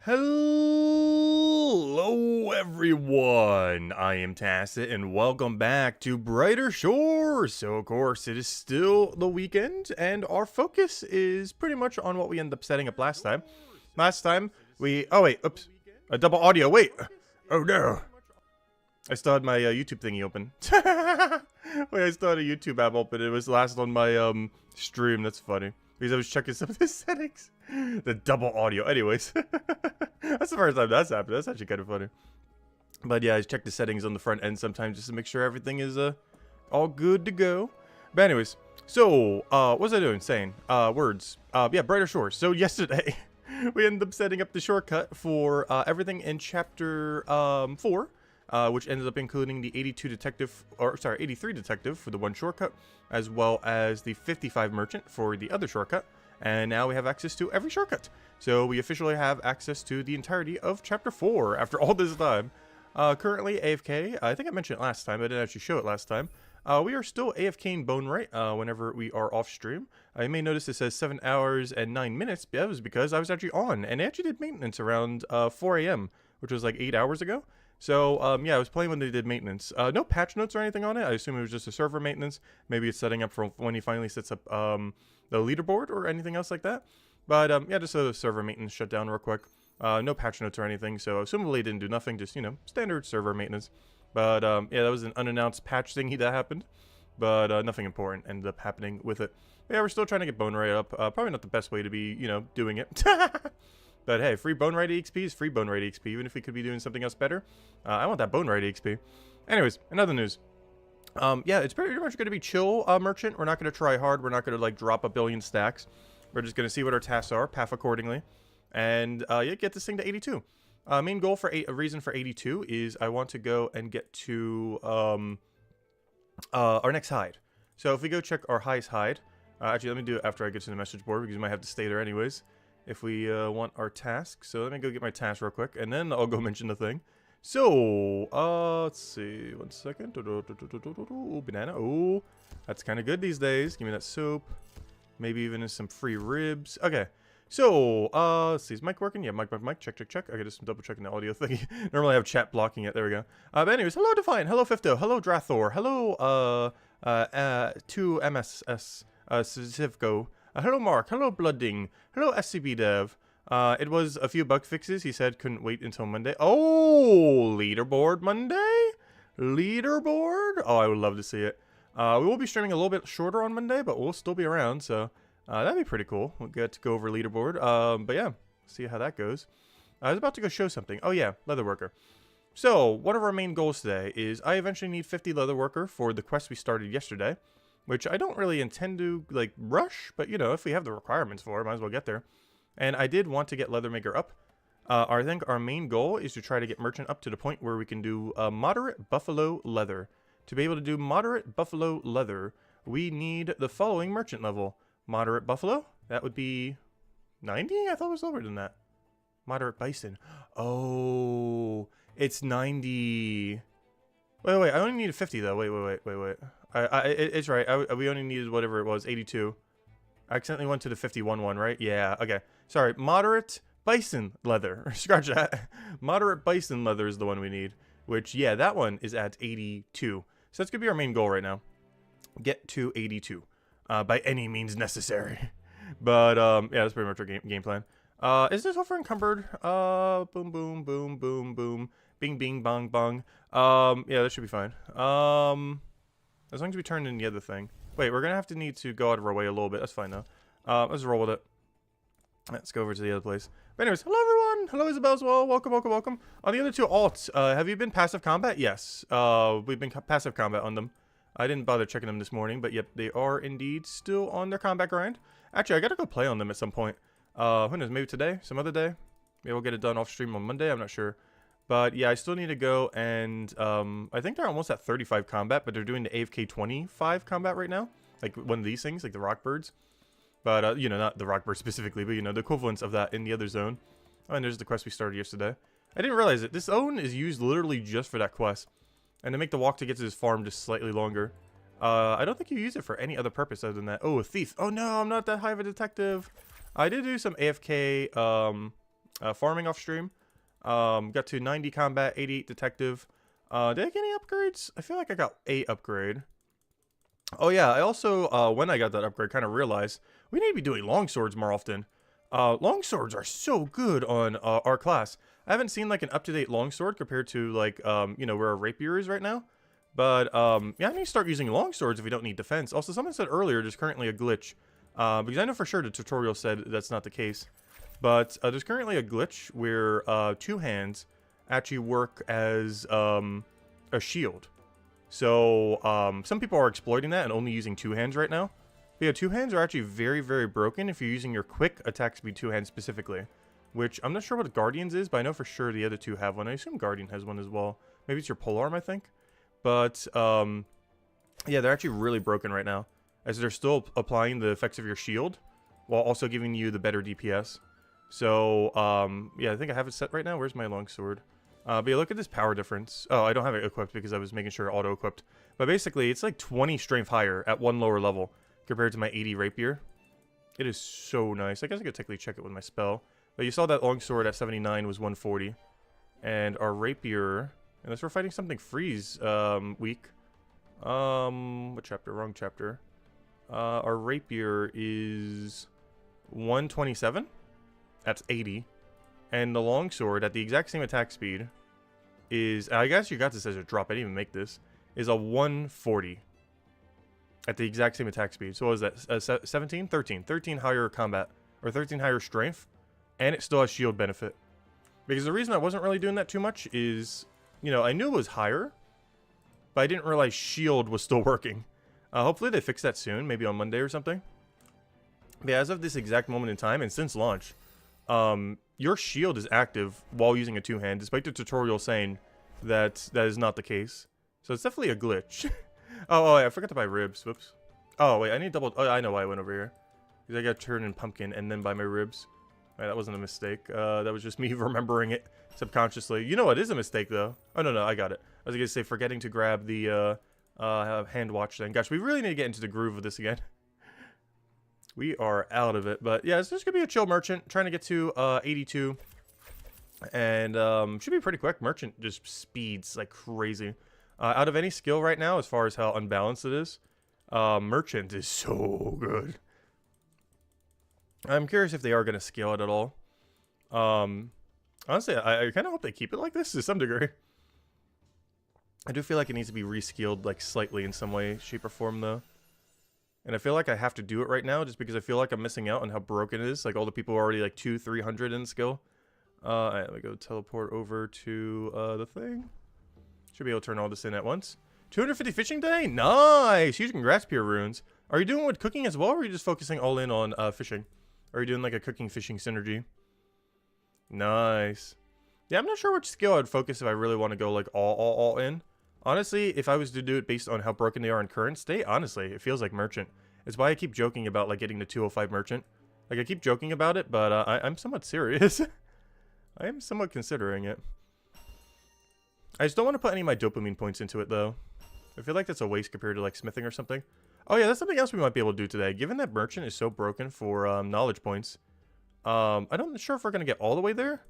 Hello everyone, I am Taca and welcome back to Brighter Shores. So of course it is still the weekend and our focus is pretty much on what we ended up setting up last time. Oops, a double audio, wait, oh no. I still had my YouTube thingy open. Wait, I still had a YouTube app open, it was last on my stream, that's funny. Because I was checking some of the settings. The double audio. Anyways. That's the first time that's happened. That's actually kind of funny. But yeah, I check the settings on the front end sometimes just to make sure everything is all good to go. But anyways. So, what was I doing? Saying. Words. Yeah, Brighter Shores. So yesterday, we ended up setting up the shortcut for everything in chapter 4. Which ended up including the 83 detective for the one shortcut, as well as the 55 merchant for the other shortcut. And now we have access to every shortcut. So we officially have access to the entirety of chapter 4 after all this time. Currently AFK, I think I mentioned it last time, I didn't actually show it last time. We are still AFK in Winery whenever we are off stream. You may notice it says 7 hours and 9 minutes. That was because I was actually on, and I actually did maintenance around 4 AM, which was like 8 hours ago. So, yeah, I was playing when they did maintenance. No patch notes or anything on it. I assume it was just a server maintenance. Maybe it's setting up for when he finally sets up the leaderboard or anything else like that. But, yeah, just a server maintenance shutdown real quick. No patch notes or anything, so assumably it didn't do nothing. Just, you know, standard server maintenance. But, yeah, that was an unannounced patch thingy that happened. But nothing important ended up happening with it. But yeah, we're still trying to get Winery up. Probably not the best way to be, you know, doing it. But hey, free Winery XP is free Winery XP, even if we could be doing something else better. I want that Winery XP. Anyways, in other news. Yeah, it's pretty much going to be chill, merchant. We're not going to try hard. We're not going to, like, drop a billion stacks. We're just going to see what our tasks are, path accordingly. And, yeah, get this thing to 82. Main goal for a reason for 82 is I want to go and get to, our next hide. So if we go check our highest hide. Actually, let me do it after I get to the message board, because you might have to stay there anyways. If we want our task. So let me go get my task real quick, and then I'll go mention the thing. So, let's see. 1 second. Ooh, banana. Oh, that's kind of good these days. Give me that soap. Maybe even some free ribs. Okay. So, let's see. Is mic working? Yeah, mic. Check. Okay, just double checking the audio thing. Normally I have chat blocking it. There we go. But anyways, hello Define. Hello Fifto. Hello Drathor. Hello, 2MSS, Civco. Hello Mark, hello Bloodding, hello SCB Dev. It was a few bug fixes, he said couldn't wait until Monday. Oh, leaderboard Monday? Leaderboard? Oh, I would love to see it. We will be streaming a little bit shorter on Monday, but we'll still be around, so that'd be pretty cool. We'll get to go over leaderboard. But yeah, see how that goes. I was about to go show something. Oh yeah, Leatherworker. So, one of our main goals today is I eventually need 50 Leatherworker for the quest we started yesterday. Which I don't really intend to, like, rush, but, you know, if we have the requirements for it, might as well get there. And I did want to get Leathermaker up. I think our main goal is to try to get Merchant up to the point where we can do moderate buffalo leather. To be able to do moderate buffalo leather, we need the following Merchant level. Moderate buffalo, that would be 90? I thought it was lower than that. Moderate bison. Oh, it's 90. Wait, I only needed 50, though. Wait. It's right. We only needed whatever it was, 82. I accidentally went to the 51 one, right? Yeah, okay. Sorry, moderate bison leather. Scratch that. Moderate bison leather is the one we need. Which, yeah, that one is at 82. So that's going to be our main goal right now. Get to 82. By any means necessary. But, yeah, that's pretty much our game plan. Is this over encumbered? Boom. Bing, bing, bong, bong. Yeah, that should be fine. As long as we turn in the other thing. Wait, we're gonna need to go out of our way a little bit. That's fine, though. Let's roll with it. Let's go over to the other place. But anyways, hello, everyone. Hello, Isabel, as well. Welcome. On the other two alts, have you been passive combat? Yes. We've been passive combat on them. I didn't bother checking them this morning, but yep, they are indeed still on their combat grind. Actually, I gotta go play on them at some point. Who knows, maybe today? Some other day? Maybe we'll get it done off stream on Monday, I'm not sure. But yeah, I still need to go and I think they're almost at 35 combat, but they're doing the AFK 25 combat right now. Like one of these things, like the Rockbirds. But, you know, not the Rockbird specifically, but, you know, the equivalents of that in the other zone. Oh, and there's the quest we started yesterday. I didn't realize it. This zone is used literally just for that quest. And to make the walk to get to this farm just slightly longer. I don't think you use it for any other purpose other than that. Oh, a thief. Oh, no, I'm not that high of a detective. I did do some AFK farming off stream. Got to 90 combat, 88 detective. Did I get any upgrades? I feel like I got a upgrade. Oh yeah, I also, when I got that upgrade, kind of realized we need to be doing longswords more often. Longswords are so good on our class. I haven't seen like an up-to-date longsword compared to like, you know, where a rapier is right now. But, yeah, I need to start using longswords if we don't need defense. Also, someone said earlier there's currently a glitch. Because I know for sure the tutorial said that's not the case. But there's currently a glitch where two hands actually work as a shield. So, some people are exploiting that and only using two hands right now. But yeah, two hands are actually very, very broken if you're using your quick attack speed two hands specifically. Which, I'm not sure what Guardian's is, but I know for sure the other two have one. I assume Guardian has one as well. Maybe it's your polearm, I think. But, yeah, they're actually really broken right now, as they're still applying the effects of your shield, while also giving you the better DPS. So, yeah, I think I have it set right now. Where's my longsword? But yeah, look at this power difference. Oh, I don't have it equipped because I was making sure auto-equipped. But basically, it's like 20 strength higher at one lower level compared to my 80 rapier. It is so nice. I guess I could technically check it with my spell. But you saw that longsword at 79 was 140. And our rapier, unless we're fighting something freeze weak. What chapter? Wrong chapter. Our rapier is 127. That's 80. And the longsword at the exact same attack speed is, I guess you got this as a drop, I didn't even make this, is a 140. At the exact same attack speed. So what is that? 17? 13. 13 higher combat. Or 13 higher strength. And it still has shield benefit. Because the reason I wasn't really doing that too much is, you know, I knew it was higher. But I didn't realize shield was still working. Hopefully they fix that soon. Maybe on Monday or something. But yeah, as of this exact moment in time, and since launch, your shield is active while using a two-hand, despite the tutorial saying that that is not the case. So it's definitely a glitch. Oh, yeah, I forgot to buy ribs. Whoops. Oh, wait, I need double... Oh, I know why I went over here. Because I got to turn in pumpkin and then buy my ribs. Right, that wasn't a mistake. That was just me remembering it subconsciously. You know what is a mistake, though? Oh, no, I got it. I was going to say forgetting to grab the hand watch thing. Gosh, we really need to get into the groove of this again. We are out of it. But, yeah, it's just going to be a chill merchant. Trying to get to 82. And should be pretty quick. Merchant just speeds like crazy. Out of any skill right now, as far as how unbalanced it is, merchant is so good. I'm curious if they are going to scale it at all. Honestly, I kind of hope they keep it like this to some degree. I do feel like it needs to be reskilled like slightly in some way, shape, or form, though. And I feel like I have to do it right now just because I feel like I'm missing out on how broken it is. Like, all the people are already like 200-300 in skill. Alright, let me go teleport over to the thing. Should be able to turn all this in at once. 250 fishing day? Nice! Huge congrats, Pure Runes. Are you doing with cooking as well, or are you just focusing all in on fishing? Or are you doing like a cooking-fishing synergy? Nice. Yeah, I'm not sure which skill I'd focus if I really want to go like all in. Honestly, if I was to do it based on how broken they are in current state, honestly, it feels like merchant. It's why I keep joking about like getting the 205 merchant. Like, I keep joking about it, but I'm somewhat serious. I am somewhat considering it. I just don't want to put any of my dopamine points into it, though. I feel like that's a waste compared to, like, smithing or something. Oh, yeah, that's something else we might be able to do today. Given that merchant is so broken for knowledge points, I'm not sure if we're going to get all the way there.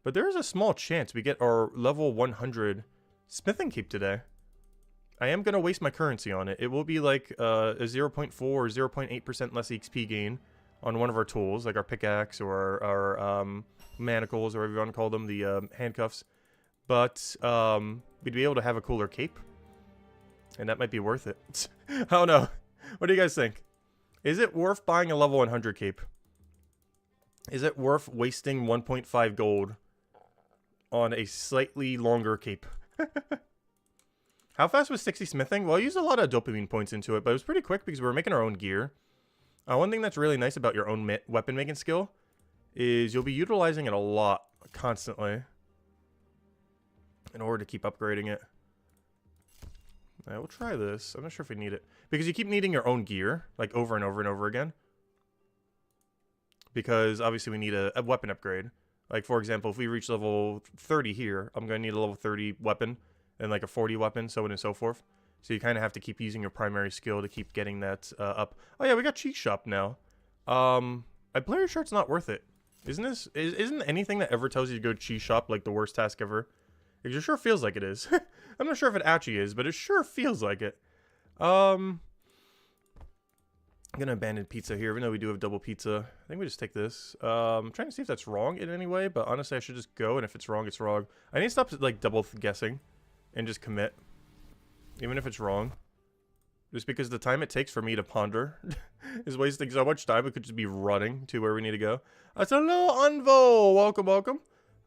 But there is a small chance we get our level 100 smithing keep today. I am going to waste my currency on it. It will be, like, a 0.4 or 0.8% less XP gain on one of our tools, like our pickaxe or our manacles, or whatever you want to call them, the handcuffs. But we'd be able to have a cooler cape. And that might be worth it. I don't know. What do you guys think? Is it worth buying a level 100 cape? Is it worth wasting 1.5 gold on a slightly longer cape? How fast was 60 smithing? Well, I used a lot of dopamine points into it, but it was pretty quick because we were making our own gear. One thing that's really nice about your own weapon making skill is you'll be utilizing it a lot, constantly, in order to keep upgrading it. I will try this. I'm not sure if we need it. Because you keep needing your own gear, like over and over and over again. Because obviously we need a weapon upgrade. Like, for example, if we reach level 30 here, I'm going to need a level 30 weapon and like a 40 weapon, so on and so forth. So you kind of have to keep using your primary skill to keep getting that up. Oh yeah, we got Cheat Shop now. I'm pretty sure it's not worth it. Isn't anything that ever tells you to go cheese shop like the worst task ever? It sure feels like it is. I'm not sure if it actually is, but it sure feels like it. I'm gonna abandon pizza here, even though we do have double pizza. I think we just take this. I'm trying to see if that's wrong in any way, but honestly, I should just go, and if it's wrong, it's wrong. I need to stop like double guessing and just commit, even if it's wrong. Just because the time it takes for me to ponder is wasting so much time. We could just be running to where we need to go. So hello, Unvo. Welcome, welcome.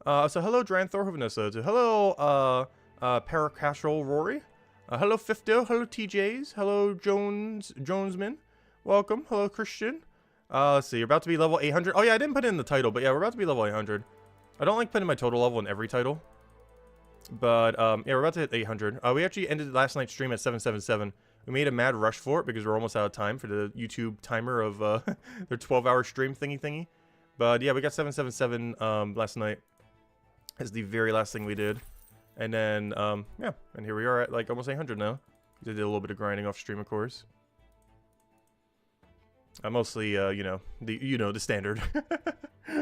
So hello, Dranthor Vanessa. So hello, Paracastral Rory. Hello, Fifto. Hello, TJs. Hello, Jonesman. Welcome. Hello, Christian. Let's see. You're about to be level 800. Oh, yeah, I didn't put it in the title, but yeah, we're about to be level 800. I don't like putting my total level in every title. But, yeah, we're about to hit 800. We actually ended last night's stream at 777. We made a mad rush for it because we're almost out of time for the YouTube timer of their 12-hour stream thingy. But, yeah, we got 777 last night as the very last thing we did. And then, yeah, and here we are at, like, almost 800 now. We did a little bit of grinding off stream, of course. Mostly, you know, the standard.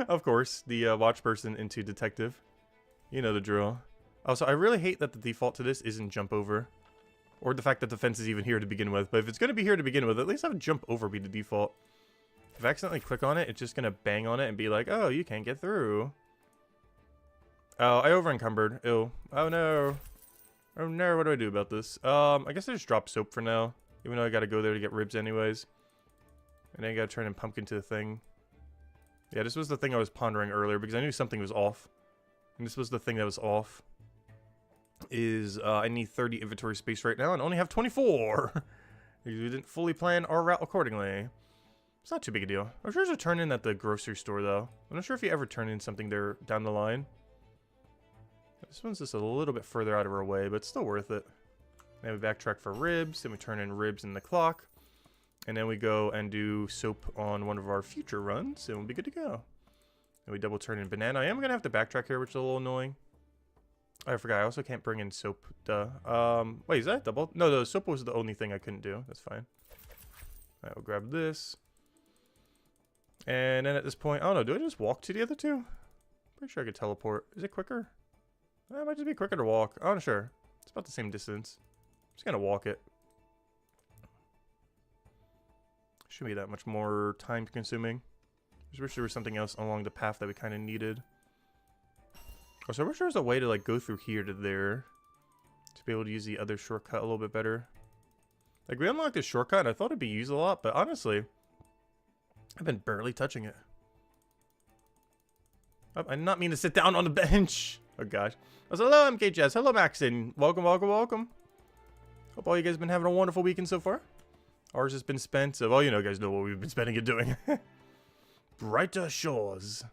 Of course, the watch person into detective. You know the drill. Also, I really hate that the default to this isn't jump over. Or the fact that the fence is even here to begin with. But if it's going to be here to begin with, at least have jump over be the default. If I accidentally click on it, it's just going to bang on it and be like, oh, you can't get through. Oh, I over-encumbered. Ew. Oh, no. Oh, no. What do I do about this? I guess I just drop soap for now. Even though I got to go there to get ribs anyways. And then I got to turn in pumpkin to the thing. Yeah, this was the thing I was pondering earlier because I knew something was off. And this was the thing that was off. I need 30 inventory space right now and only have 24. Because we didn't fully plan our route accordingly. It's not too big a deal. I'm sure there's a turn in at the grocery store though. I'm not sure if you ever turn in something there down the line. This one's just a little bit further out of our way, but it's still worth it. Then we backtrack for ribs, then we turn in ribs in the clock. And then we go and do soap on one of our future runs, and we'll be good to go. And we double turn in banana. I am going to have to backtrack here, which is a little annoying. Oh, I forgot, I also can't bring in soap. Duh. Wait, is that double? No, the soap was the only thing I couldn't do. That's fine. Alright, we'll grab this. And then at this point, I don't know, do I just walk to the other two? Pretty sure I could teleport. Is it quicker? It might just be quicker to walk. I'm not sure. It's about the same distance. I'm just gonna walk it. Shouldn't be that much more time consuming. I just wish there was something else along the path that we kind of needed. Oh, so I wish there was a way to like go through here to there. To be able to use the other shortcut a little bit better. Like we unlocked this shortcut and I thought it'd be used a lot, but honestly, I've been barely touching it. Oh, I did not mean to sit down on the bench. Oh gosh. Oh, so hello MK Jazz. Hello Maxon. Welcome, welcome, welcome. Hope all you guys have been having a wonderful weekend so far. Ours has been spent. Well, you know, guys know what we've been spending it doing. Brighter shores.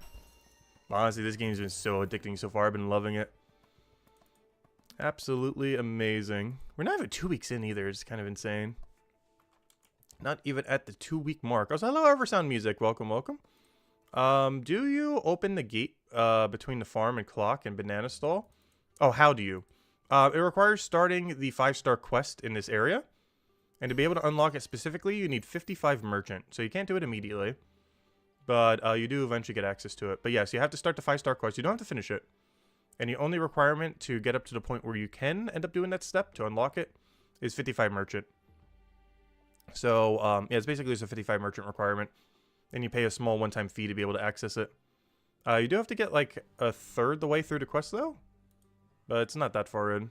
Honestly, this game's been so addicting so far. I've been loving it. Absolutely amazing. We're not even 2 weeks in either. It's kind of insane. Not even at the 2-week mark. Oh, so hello, Eversound Music. Welcome, welcome. Do you open the gate between the farm and clock and banana stall? Oh, how do you? It requires starting the 5-star quest in this area. And to be able to unlock it specifically, you need 55 merchant. So you can't do it immediately. But you do eventually get access to it. But yes, you have to start the 5-star quest. You don't have to finish it. And the only requirement to get up to the point where you can end up doing that step to unlock it is 55 merchant. So, yeah, it's basically just a 55 merchant requirement. And you pay a small one-time fee to be able to access it. You do have to get like a third the way through the quest though. But it's not that far in.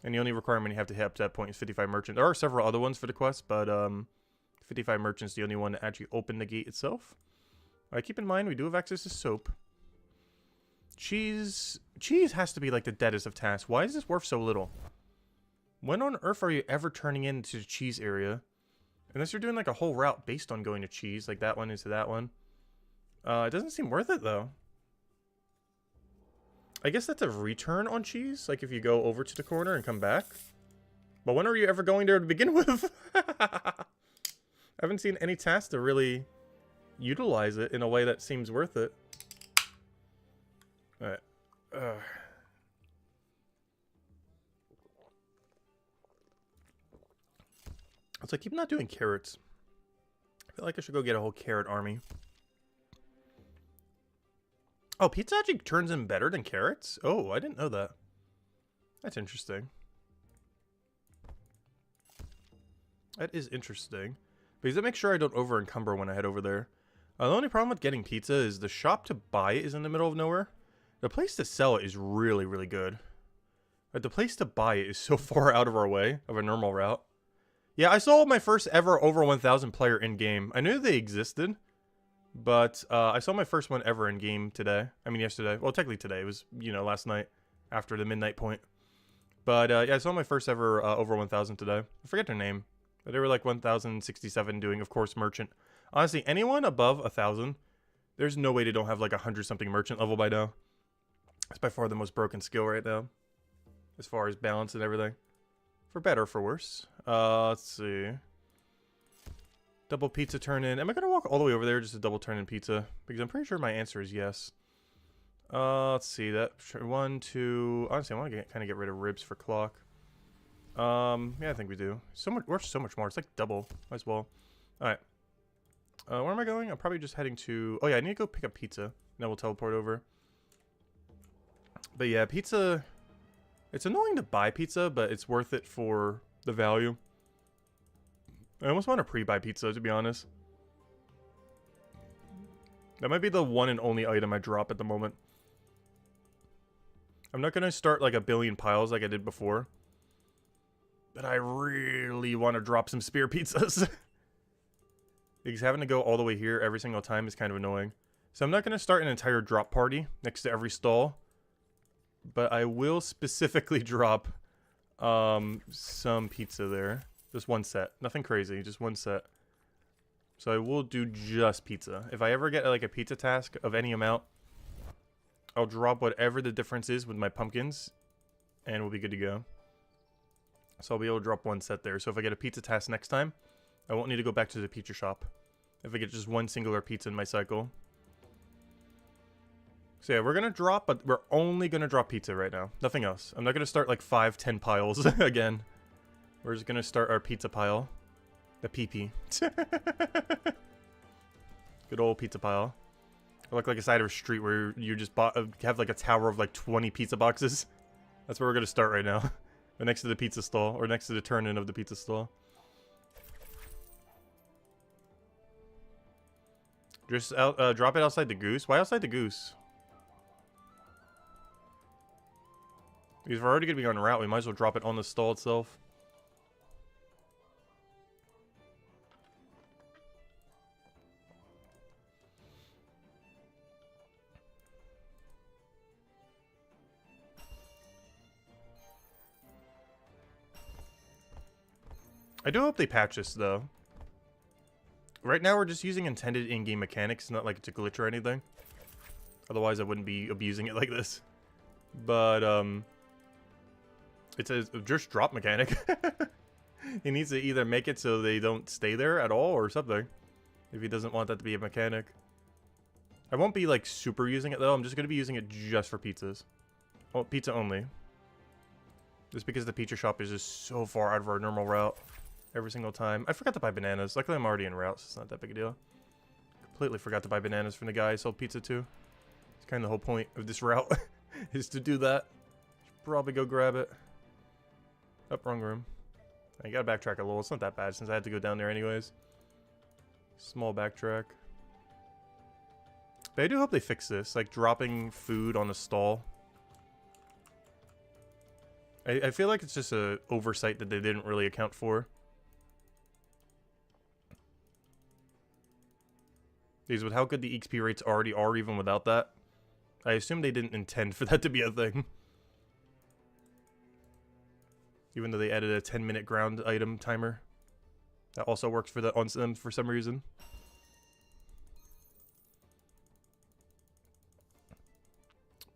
And the only requirement you have to hit up to that point is 55 merchant. There are several other ones for the quest, but 55 merchant is the only one to actually open the gate itself. Keep in mind, we do have access to soap. Cheese has to be like the deadest of tasks. Why is this worth so little? When on earth are you ever turning into the cheese area? Unless you're doing like a whole route based on going to cheese, like that one into that one. It doesn't seem worth it though. I guess that's a return on cheese, like if you go over to the corner and come back. But when are you ever going there to begin with? I haven't seen any tasks to really utilize it in a way that seems worth it. Alright. It's like, keep not doing carrots. I feel like I should go get a whole carrot army. Oh, pizza actually turns in better than carrots? Oh, I didn't know that. That's interesting. That is interesting. Because I make sure I don't over encumber when I head over there. The only problem with getting pizza is the shop to buy it is in the middle of nowhere. The place to sell it is really, really good. But the place to buy it is so far out of our way of a normal route. Yeah, I saw my first ever over 1,000 player in-game. I knew they existed. But I saw my first one ever in-game today. I mean, yesterday. Well, technically today. It was, you know, last night after the midnight point. But yeah, I saw my first ever over 1,000 today. I forget their name. But they were like 1,067 doing, of course, merchant. Honestly, anyone above 1,000, there's no way they don't have like 100-something merchant level by now. It's by far the most broken skill right now. As far as balance and everything. For better or for worse. Let's see. Double pizza turn in. Am I going to walk all the way over there just to double turn in pizza? Because I'm pretty sure my answer is yes. Let's see. That 1, 2... Honestly, I want to kind of get rid of ribs for clock. Yeah, I think we do. We're so much more. It's like double. Might as well. Alright. Where am I going? I'm probably just heading to... Oh yeah, I need to go pick up pizza. Then we'll teleport over. But yeah, pizza... It's annoying to buy pizza, but it's worth it for the value. I almost want to pre-buy pizza, to be honest. That might be the one and only item I drop at the moment. I'm not going to start like a billion piles like I did before. But I really want to drop some spear pizzas. Because having to go all the way here every single time is kind of annoying. So I'm not going to start an entire drop party next to every stall. But I will specifically drop some pizza there. Just one set. Nothing crazy. Just one set. So I will do just pizza. If I ever get like a pizza task of any amount, I'll drop whatever the difference is with my pumpkins. And we'll be good to go. So I'll be able to drop one set there. So if I get a pizza task next time, I won't need to go back to the pizza shop. If I get just one singular pizza in my cycle. So yeah, we're going to drop, but we're only going to drop pizza right now. Nothing else. I'm not going to start like 5, 10 piles again. We're just going to start our pizza pile. The PP. Good old pizza pile. I look like a side of a street where you just have like a tower of like 20 pizza boxes. That's where we're going to start right now. Or next to the pizza stall. Or next to the turn-in of the pizza stall. Just drop it outside the goose. Why outside the goose? Because if we're already going to be on route, we might as well drop it on the stall itself. I do hope they patch this, though. Right now, we're just using intended in-game mechanics, not like it's a glitch or anything. Otherwise, I wouldn't be abusing it like this. But, it's a just drop mechanic. He needs to either make it so they don't stay there at all or something. If he doesn't want that to be a mechanic. I won't be, like, super using it, though. I'm just going to be using it just for pizzas. Oh, pizza only. Just because the pizza shop is just so far out of our normal route. Every single time. I forgot to buy bananas. Luckily, I'm already en route, so it's not that big a deal. Completely forgot to buy bananas from the guy I sold pizza to. It's kind of the whole point of this route. Is to do that. Should probably go grab it. Oh, wrong room. I gotta backtrack a little. It's not that bad since I had to go down there anyways. Small backtrack. But I do hope they fix this. Like, dropping food on a stall. I feel like it's just a oversight that they didn't really account for. Because with how good the XP rates already are even without that, I assume they didn't intend for that to be a thing. Even though they added a 10-minute ground item timer. That also works for on them for some reason.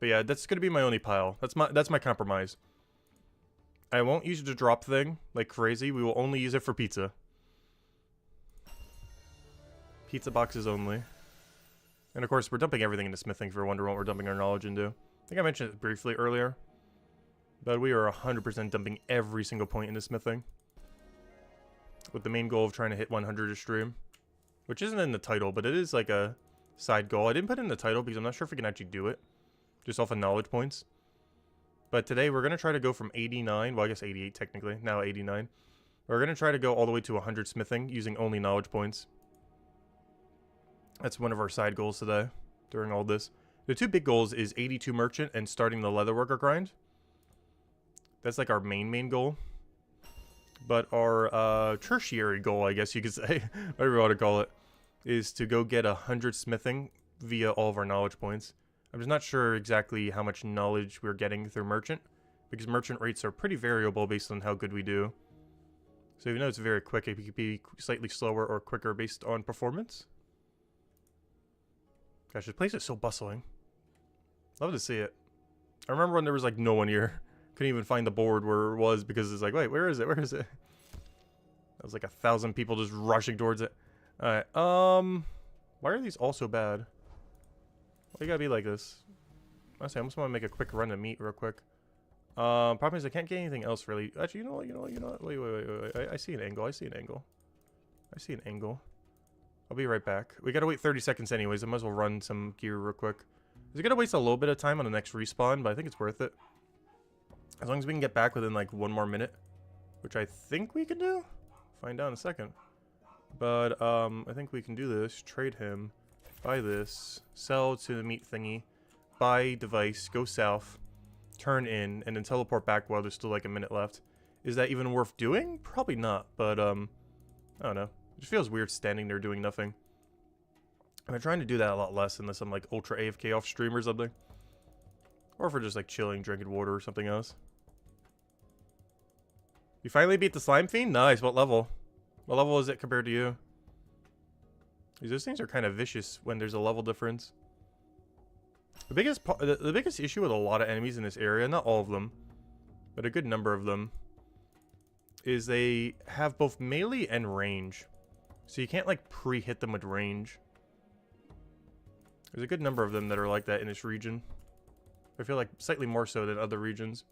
But yeah, that's gonna be my only pile. That's my compromise. I won't use the drop thing like crazy. We will only use it for pizza. Pizza boxes only. And of course, we're dumping everything into smithing if you're wondering what we're dumping our knowledge into. I think I mentioned it briefly earlier. But we are 100% dumping every single point into smithing. With the main goal of trying to hit 100 a stream. Which isn't in the title, but it is like a side goal. I didn't put it in the title because I'm not sure if we can actually do it. Just off of knowledge points. But today we're going to try to go from 89, well I guess 88 technically, now 89. We're going to try to go all the way to 100 smithing using only knowledge points. That's one of our side goals today during all this. The two big goals is 82 merchant and starting the leatherworker grind. That's like our main goal. But our tertiary goal, I guess you could say, whatever you want to call it, is to go get 100 smithing via all of our knowledge points. I'm just not sure exactly how much knowledge we're getting through merchant, because merchant rates are pretty variable based on how good we do. So even though it's very quick, it could be slightly slower or quicker based on performance. Gosh, this place is so bustling. Love to see it. I remember when there was like no one here. Couldn't even find the board where it was because it's like, wait, where is it? Where is it? That was like 1,000 people just rushing towards it. Alright, why are these all so bad? Why you gotta be like this? Honestly, I almost want to make a quick run to meat real quick. Problem is I can't get anything else really. Actually, you know what? Wait. I see an angle. I see an angle. I'll be right back. We gotta wait 30 seconds anyways. I might as well run some gear real quick. It's gonna waste a little bit of time on the next respawn, but I think it's worth it. As long as we can get back within like 1 more minute, which I think we can do. Find out in a second. But I think we can do this. Trade him. Buy this. Sell to the meat thingy. Buy device. Go south. Turn in. And then teleport back while there's still like a minute left. Is that even worth doing? Probably not. But I don't know. It just feels weird standing there doing nothing. I'm trying to do that a lot less unless I'm like ultra AFK off stream or something. Or if we're just like chilling, drinking water or something else. You finally beat the slime fiend? Nice. What level? What level is it compared to you? Those things are kind of vicious when there's a level difference. The biggest issue with a lot of enemies in this area, not all of them, but a good number of them, is they have both melee and range. So you can't like pre-hit them with range. There's a good number of them that are like that in this region. I feel like slightly more so than other regions.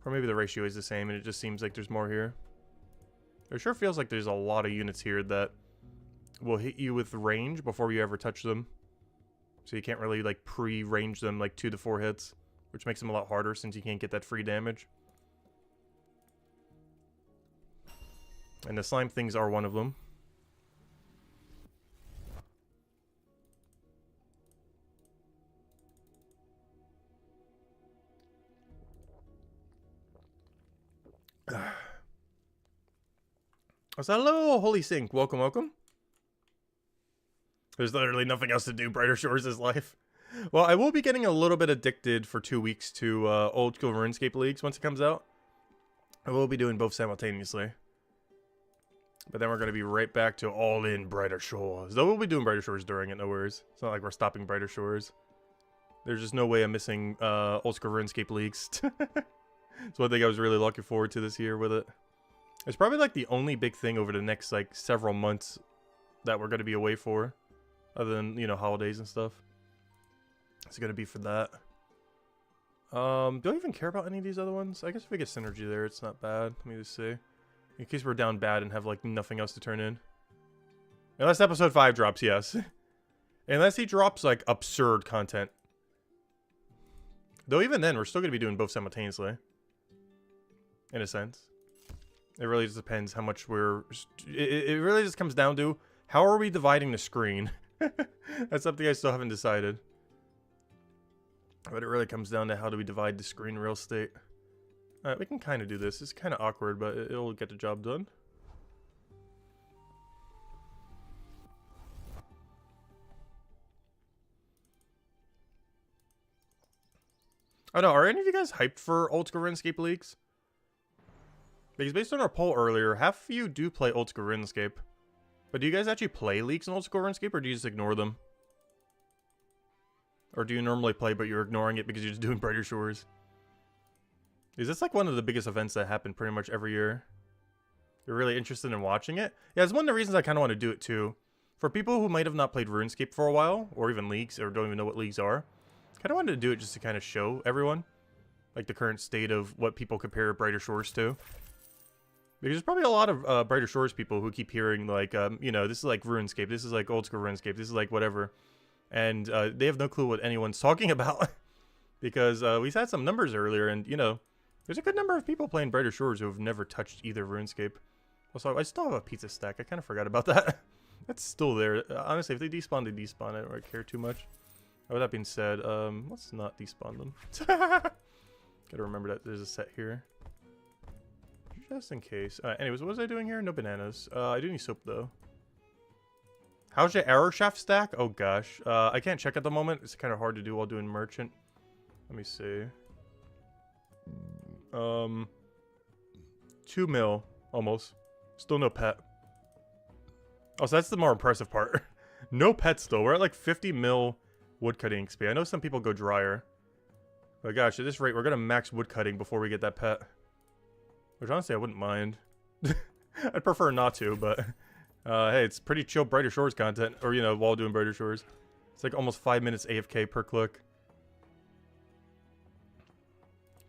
Or maybe the ratio is the same and it just seems like there's more here. It sure feels like there's a lot of units here that will hit you with range before you ever touch them. So you can't really like pre-range them like 2 to 4 hits, which makes them a lot harder since you can't get that free damage. And the slime things are one of them. So hello, Holy Sink. Welcome, welcome. There's literally nothing else to do. Brighter Shores is life. Well, I will be getting a little bit addicted for 2 weeks to old school RuneScape leagues once it comes out. I will be doing both simultaneously. But then we're going to be right back to all in Brighter Shores. Though we'll be doing Brighter Shores during it, no worries. It's not like we're stopping Brighter Shores. There's just no way I'm missing old school RuneScape leagues. It's one thing I was really looking forward to this year with it. It's probably like the only big thing over the next like several months that we're going to be away for. Other than, you know, holidays and stuff. It's going to be for that. Do I even care about any of these other ones? I guess if we get synergy there, it's not bad. Let me just see. In case we're down bad and have like nothing else to turn in. Unless episode 5 drops, yes. Unless he drops like absurd content. Though even then, we're still going to be doing both simultaneously. In a sense. It really just depends how much we're... It really just comes down to, how are we dividing the screen? That's something I still haven't decided. But it really comes down to how do we divide the screen real estate. Alright, we can kind of do this. It's kind of awkward, but it'll get the job done. Oh no, are any of you guys hyped for old school RuneScape leagues? Because based on our poll earlier, half of you do play old school RuneScape. But do you guys actually play leagues in old school RuneScape, or do you just ignore them? Or do you normally play but you're ignoring it because you're just doing Brighter Shores? Is this like one of the biggest events that happen pretty much every year? You're really interested in watching it? Yeah, it's one of the reasons I kind of want to do it too. For people who might have not played RuneScape for a while, or even leagues, or don't even know what leagues are, kind of wanted to do it just to kind of show everyone like the current state of what people compare Brighter Shores to. Because there's probably a lot of Brighter Shores people who keep hearing, like, you know, this is like RuneScape, this is like old school RuneScape, this is like whatever. And they have no clue what anyone's talking about. Because we had some numbers earlier, and, you know, there's a good number of people playing Brighter Shores who have never touched either RuneScape. Also, I still have a pizza stack. I kind of forgot about that. That's still there. Honestly, if they despawn, they despawn. I don't really care too much. With that being said, let's not despawn them. Gotta remember that there's a set here. Just in case. Anyways, what was I doing here? No bananas. I do need soap, though. How's your arrow shaft stack? Oh, gosh. I can't check at the moment. It's kind of hard to do while doing merchant. Let me see. 2 mil. Almost. Still no pet. Oh, so that's the more impressive part. No pets, still. We're at like 50 mil woodcutting XP. I know some people go drier. But gosh, at this rate, we're going to max woodcutting before we get that pet. Which honestly, I wouldn't mind. I'd prefer not to, but... hey, it's pretty chill Brighter Shores content. Or, you know, while doing Brighter Shores. It's like almost 5 minutes AFK per click.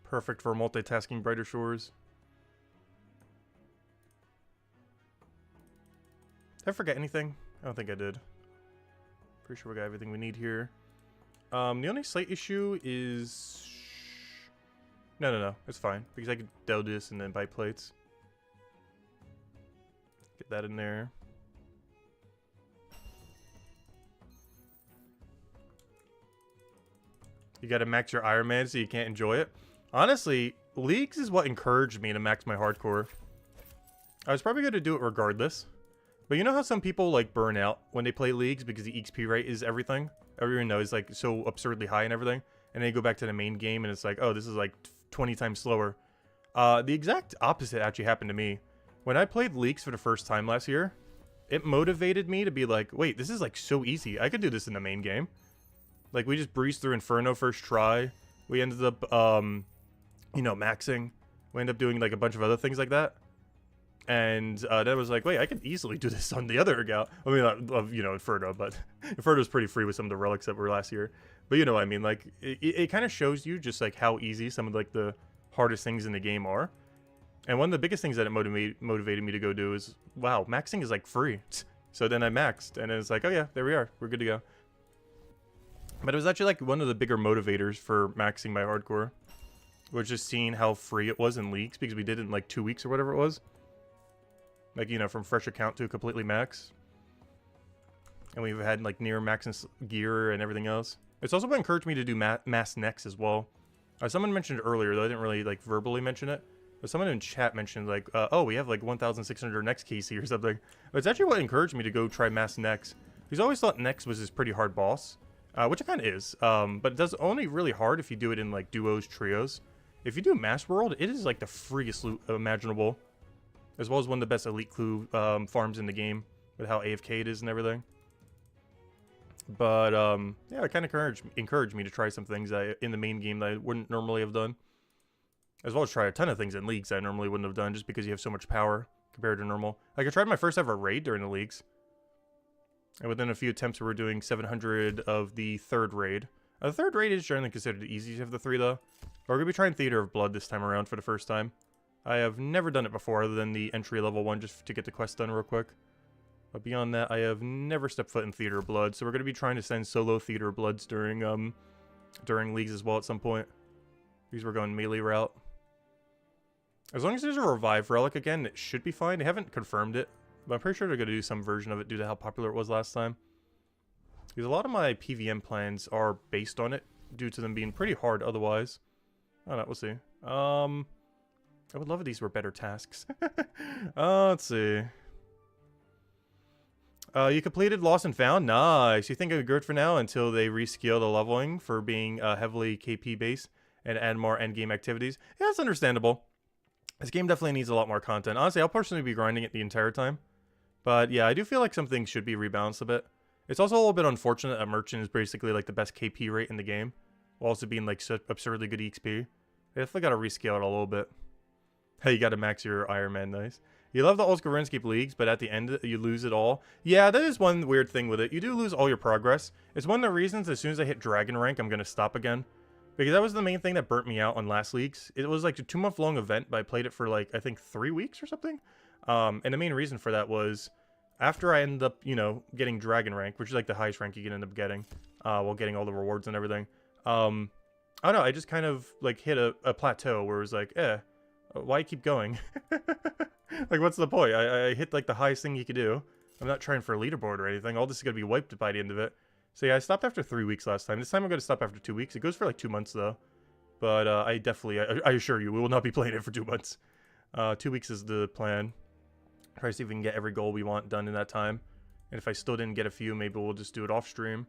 Perfect for multitasking Brighter Shores. Did I forget anything? I don't think I did. Pretty sure we got everything we need here. The only slight issue is... No. It's fine. Because I could do this and then buy plates. Get that in there. You gotta max your Iron Man so you can't enjoy it. Honestly, Leagues is what encouraged me to max my hardcore. I was probably gonna do it regardless. But you know how some people like burn out when they play Leagues because the XP rate is everything? Everyone knows like so absurdly high and everything. And then you go back to the main game and it's like, oh, this is like 20 times slower. The exact opposite actually happened to me. When I played Leagues for the first time last year, it motivated me to be like, wait, this is like so easy. I could do this in the main game. Like we just breezed through Inferno first try. We ended up, you know, maxing. We ended up doing like a bunch of other things like that. And then I was like, wait, I could easily do this on the other account. I mean, you know, Inferno, but Inferno's pretty free with some of the relics that were last year. But you know what I mean? Like, it kind of shows you just like how easy some of like the hardest things in the game are. And one of the biggest things that it motivated me to go do is, wow, maxing is like free. So then I maxed, and it's like, oh yeah, there we are. We're good to go. But it was actually like one of the bigger motivators for maxing my hardcore. Was just seeing how free it was in Leagues, because we did it in like 2 weeks or whatever it was. Like, you know, from fresh account to completely max. And we've had, like, near max gear and everything else. It's also what encouraged me to do mass necks as well. Someone mentioned earlier, though I didn't really, like, verbally mention it. But someone in chat mentioned, like, oh, we have, like, 1,600 necks KC or something. But it's actually what encouraged me to go try mass necks. Because I always thought necks was this pretty hard boss. Which it kind of is. But it does only really hard if you do it in, like, duos, trios. If you do Mass World, it is, like, the freest loot imaginable. As well as one of the best elite clue farms in the game, with how AFK it is and everything. But yeah, it kind of encouraged me to try some things in the main game that I wouldn't normally have done. As well as try a ton of things in Leagues I normally wouldn't have done, just because you have so much power compared to normal. Like, I tried my first ever raid during the Leagues. And within a few attempts, we were doing 700 of the third raid. The third raid is generally considered the easiest of the three, though. We're going to be trying Theater of Blood this time around for the first time. I have never done it before other than the entry-level one just to get the quest done real quick. But beyond that, I have never stepped foot in Theater of Blood, so we're going to be trying to send solo Theater of Bloods during Leagues as well at some point. Because we're going melee route. As long as there's a Revive Relic again, it should be fine. They haven't confirmed it, but I'm pretty sure they're going to do some version of it due to how popular it was last time. Because a lot of my PVM plans are based on it, due to them being pretty hard otherwise. I don't know, we'll see. I would love if these were better tasks. Let's see. You completed Lost and Found? Nice. You think I'm good for now until they rescale the leveling for being heavily KP based and add more endgame activities? Yeah, that's understandable. This game definitely needs a lot more content. Honestly, I'll personally be grinding it the entire time. But yeah, I do feel like some things should be rebalanced a bit. It's also a little bit unfortunate that Merchant is basically like the best KP rate in the game, while also being like so absurdly good EXP. They definitely got to rescale it a little bit. Hey, you got to max your Iron Man, nice. You love the old school RuneScape Leagues, but at the end you lose it all. Yeah, that is one weird thing with it. You do lose all your progress. It's one of the reasons as soon as I hit Dragon rank, I'm going to stop again. Because that was the main thing that burnt me out on last leagues. It was like a 2-month long event, but I played it for like, I think 3 weeks or something. And the main reason for that was after I ended up, you know, getting dragon rank, which is like the highest rank you can end up getting, while getting all the rewards and everything. I don't know, I just kind of like hit a plateau where it was like, why keep going? Like, what's the point? I hit like the highest thing you could do. I'm not trying for a leaderboard or anything. All this is going to be wiped by the end of it. So yeah, I stopped after 3 weeks last time. This time I'm going to stop after 2 weeks. It goes for like 2 months though. But I definitely, I assure you, we will not be playing it for 2 months. 2 weeks is the plan. Try to see if we can get every goal we want done in that time. And if I still didn't get a few, maybe we'll just do it off stream.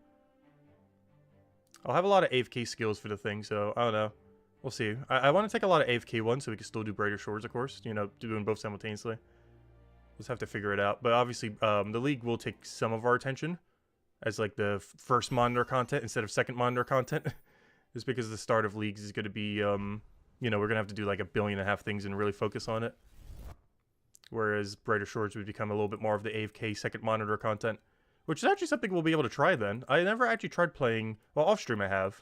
I'll have a lot of AFK skills for the thing, so I don't know. We'll see. I want to take a lot of AFK ones so we can still do Brighter Shores, of course. You know, doing both simultaneously. Let's have to figure it out. But obviously, the league will take some of our attention as like the first monitor content instead of second monitor content. Just because the start of leagues is going to be, you know, we're going to have to do like 1.5 billion things and really focus on it. Whereas Brighter Shores would become a little bit more of the AFK second monitor content. Which is actually something we'll be able to try then. I never actually tried playing, well, off stream I have.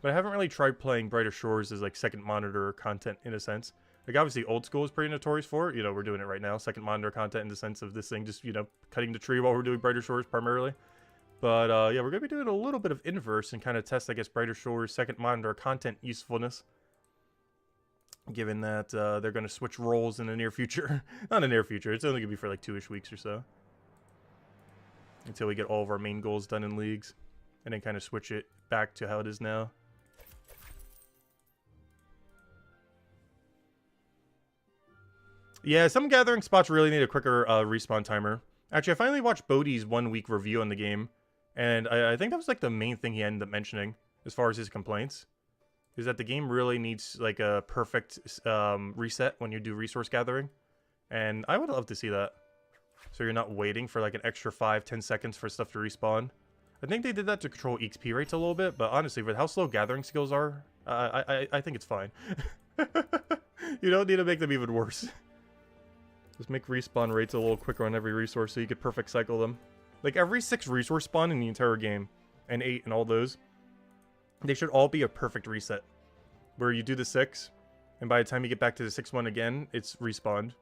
But I haven't really tried playing Brighter Shores as like second monitor content in a sense. Like obviously old school is pretty notorious for it. You know, we're doing it right now. Second monitor content in the sense of this thing just, you know, cutting the tree while we're doing Brighter Shores primarily. But yeah, we're going to be doing a little bit of inverse and kind of test, I guess, Brighter Shores second monitor content usefulness. Given that they're going to switch roles in the near future. Not in the near future. It's only going to be for like 2-ish weeks or so. Until we get all of our main goals done in leagues. And then kind of switch it back to how it is now. Yeah, some gathering spots really need a quicker respawn timer. Actually, I finally watched Bodhi's 1-week review on the game. And I think that was like the main thing he ended up mentioning as far as his complaints. Is that the game really needs like a perfect reset when you do resource gathering. And I would love to see that. So you're not waiting for like an extra 5-10 seconds for stuff to respawn. I think they did that to control XP rates a little bit, but honestly, with how slow gathering skills are, I think it's fine. You don't need to make them even worse. Just make respawn rates a little quicker on every resource so you could perfect cycle them. Like every 6 resource spawn in the entire game, and 8 and all those, they should all be a perfect reset. Where you do the 6, and by the time you get back to the 6th one again, it's respawned.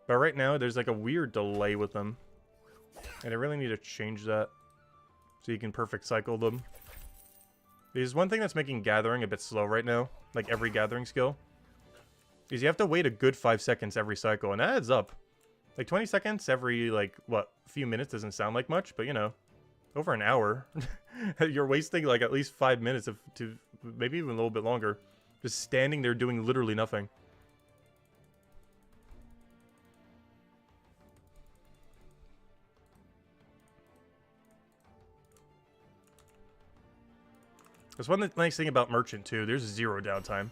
But right now, there's like a weird delay with them. And I really need to change that. So you can perfect cycle them. Because one thing that's making gathering a bit slow right now, like every gathering skill, is you have to wait a good 5 seconds every cycle. And that adds up. Like 20 seconds every, like, what, few minutes doesn't sound like much, but you know, over an hour. You're wasting like at least 5 minutes to maybe even a little bit longer. Just standing there doing literally nothing. That's one nice thing about Merchant, too. There's 0 downtime.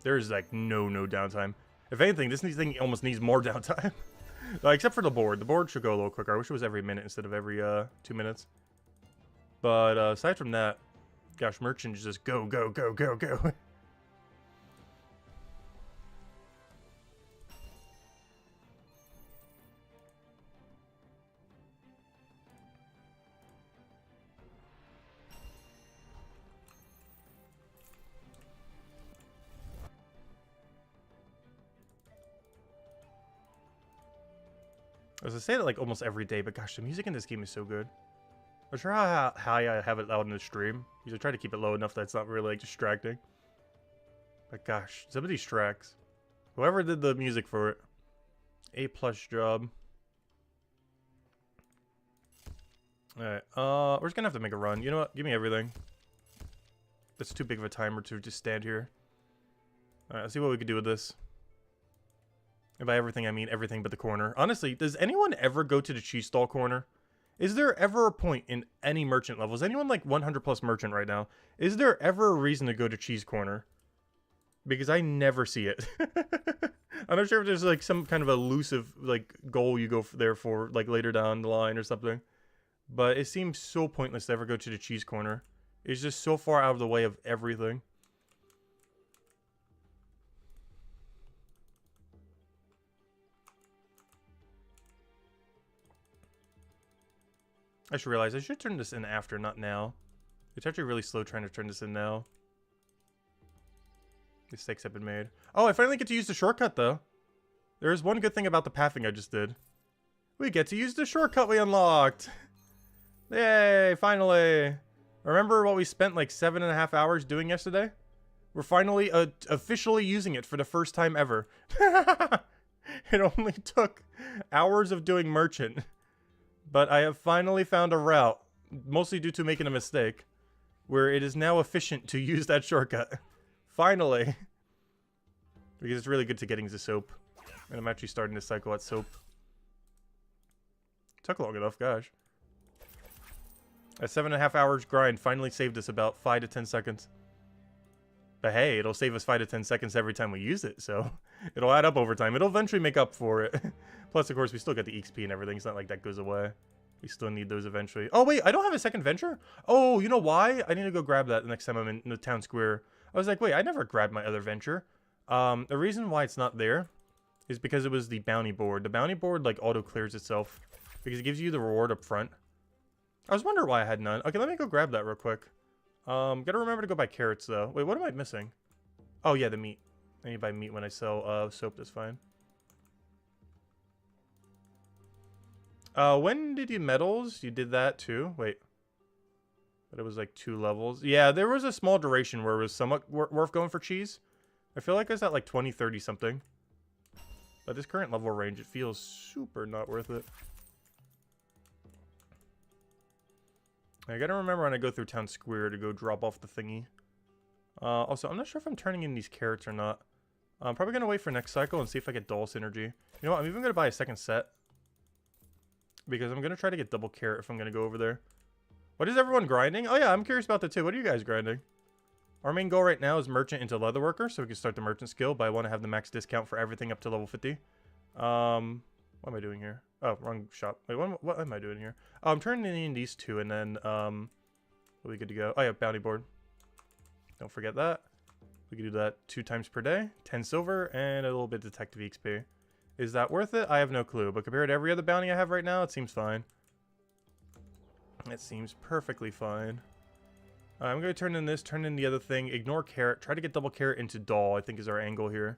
There's, like, no downtime. If anything, this thing almost needs more downtime. Except for the board. The board should go a little quicker. I wish it was every minute instead of every 2 minutes. But aside from that, gosh, Merchant just go, go, go, go, go. As I say that like almost every day, but gosh, the music in this game is so good. I'm sure how high I have it loud in the stream. Usually try to keep it low enough that it's not really like distracting. But gosh, some of these tracks. Whoever did the music for it, A+ job. Alright, we're just gonna have to make a run. You know what? Give me everything. That's too big of a timer to just stand here. Alright, let's see what we can do with this. And by everything, I mean everything but the corner. Honestly, does anyone ever go to the cheese stall corner? Is there ever a point in any merchant level? Is anyone like 100 plus merchant right now? Is there ever a reason to go to cheese corner? Because I never see it. I'm not sure if there's like some kind of elusive like goal you go there for like later down the line or something. But it seems so pointless to ever go to the cheese corner. It's just so far out of the way of everything. I should realize I should turn this in after, not now. It's actually really slow trying to turn this in now. Mistakes have been made. Oh, I finally get to use the shortcut, though. There is one good thing about the pathing I just did. We get to use the shortcut we unlocked. Yay, finally. Remember what we spent like 7.5 hours doing yesterday? We're finally officially using it for the first time ever. It only took hours of doing merchant. But I have finally found a route, mostly due to making a mistake, where it is now efficient to use that shortcut. Finally. Because it's really good to getting the soap. And I'm actually starting to cycle at soap. Took long enough, gosh. A 7.5 hours grind finally saved us about 5 to 10 seconds. But hey, it'll save us 5 to 10 seconds every time we use it, so it'll add up over time. It'll eventually make up for it. Plus, of course, we still get the XP and everything. It's not like that goes away. We still need those eventually. Oh, wait, I don't have a second venture? Oh, you know why? I need to go grab that the next time I'm in the town square. I was like, wait, I never grabbed my other venture. The reason why it's not there is because it was the bounty board. The bounty board, like, auto-clears itself because it gives you the reward up front. I was wondering why I had none. Okay, let me go grab that real quick. Gotta remember to go buy carrots, though. Wait, what am I missing? Oh, yeah, the meat. I need to buy meat when I sell soap. That's fine. When did you medals? You did that, too? Wait. But it was, like, 2 levels. Yeah, there was a small duration where it was somewhat worth going for cheese. I feel like it's at, like, 20, 30 something. But this current level range, it feels super not worth it. I gotta remember when I go through town square to go drop off the thingy. Also, I'm not sure if I'm turning in these carrots or not. I'm probably gonna wait for next cycle and see if I get doll synergy. You know what? I'm even gonna buy a second set. Because I'm gonna try to get double carrot if I'm gonna go over there. What is everyone grinding? Oh yeah, I'm curious about that too. What are you guys grinding? Our main goal right now is merchant into Leatherworker, so we can start the merchant skill, but I want to have the max discount for everything up to level 50. What am I doing here? Oh, wrong shop. Wait, what am I doing here? Oh, I'm turning in these two, and then, we'll be good to go. Oh, yeah, bounty board. Don't forget that. We can do that 2 times per day. 10 silver, and a little bit of detective XP. Is that worth it? I have no clue, but compared to every other bounty I have right now, it seems fine. It seems perfectly fine. I'm going to turn in this, turn in the other thing, ignore carrot, try to get double carrot into doll, I think is our angle here.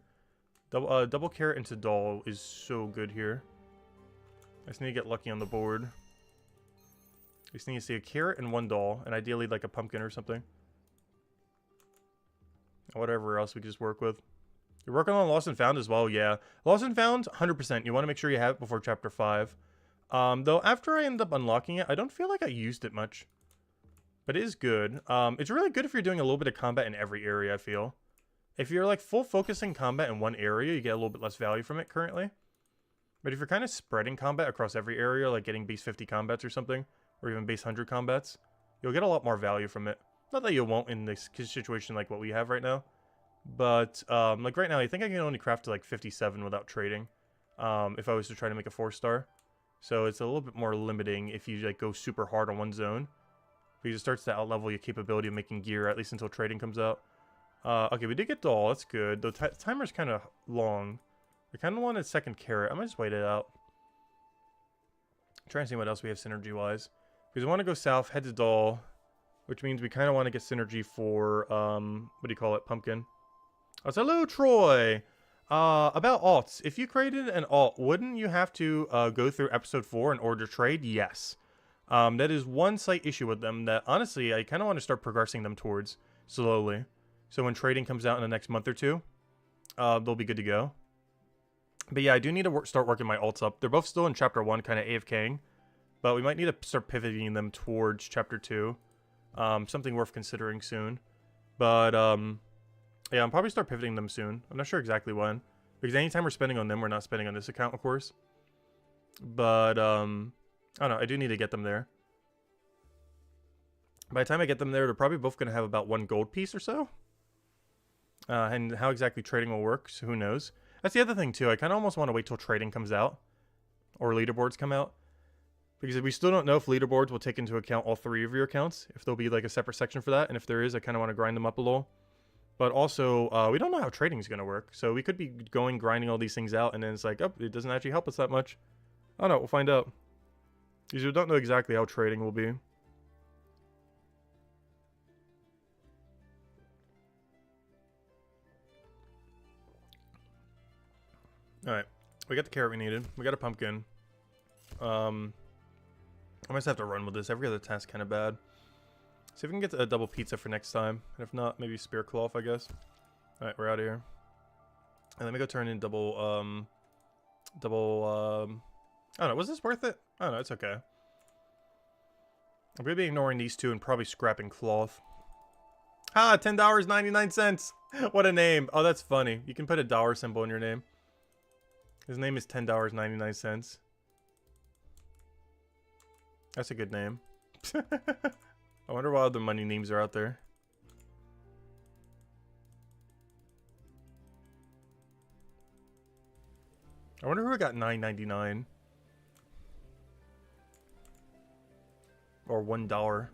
Double carrot into doll is so good here. I just need to get lucky on the board. I just need to see a carrot and 1 doll, and ideally like a pumpkin or something. Whatever else we just work with. You're working on Lost and Found as well, yeah. Lost and Found, 100%. You want to make sure you have it before Chapter 5. Though after I end up unlocking it, I don't feel like I used it much. But it is good. It's really good if you're doing a little bit of combat in every area, I feel. If you're like full focusing combat in one area, you get a little bit less value from it currently. But if you're kind of spreading combat across every area, like getting base 50 combats or something, or even base 100 combats, you'll get a lot more value from it. Not that you won't in this situation like what we have right now. But, like right now, I think I can only craft to like 57 without trading. If I was to try to make a 4-star. So it's a little bit more limiting if you like go super hard on one zone. Because it starts to outlevel your capability of making gear, at least until trading comes out. Okay, we did get doll. That's good. The timer's kind of long. I kind of wanted second carrot. I might just wait it out. Try and see what else we have synergy-wise. Because we want to go south, head to doll. Which means we kind of want to get synergy for, what do you call it? Pumpkin. Oh, so hello, Troy! About alts. If you created an alt, wouldn't you have to go through episode 4 in order to trade? Yes. That is one slight issue with them that, honestly, I kind of want to start progressing them towards slowly. So when trading comes out in the next month or 2, they'll be good to go. But yeah, I do need to start working my alts up. They're both still in Chapter 1, kind of AFKing. But we might need to start pivoting them towards Chapter 2. Something worth considering soon. But, yeah, I'll probably start pivoting them soon. I'm not sure exactly when. Because anytime we're spending on them, we're not spending on this account, of course. But, I don't know. I do need to get them there. By the time I get them there, they're probably both going to have about 1 gold piece or so. And how exactly trading will work, so who knows. That's the other thing, too. I kind of almost want to wait till trading comes out. Or leaderboards come out. Because we still don't know if leaderboards will take into account all 3 of your accounts. If there'll be like a separate section for that. And if there is, I kind of want to grind them up a little. But also, we don't know how trading is going to work. So we could be grinding all these things out. And then it's like, oh, it doesn't actually help us that much. I don't know. We'll find out. Because we don't know exactly how trading will be. Alright. We got the carrot we needed. We got a pumpkin. I must have to run with this. Every other task kind of bad. See if we can get a double pizza for next time. And if not, maybe spear cloth, I guess. Alright, we're out of here. And let me go turn in double, I don't know, was this worth it? I don't know, it's okay. I'm gonna be ignoring these two and probably scrapping cloth. Ah, $10.99. What a name. Oh, that's funny. You can put a dollar symbol in your name. His name is $10.99. That's a good name. I wonder what other money names are out there. I wonder who got $9.99 or $1.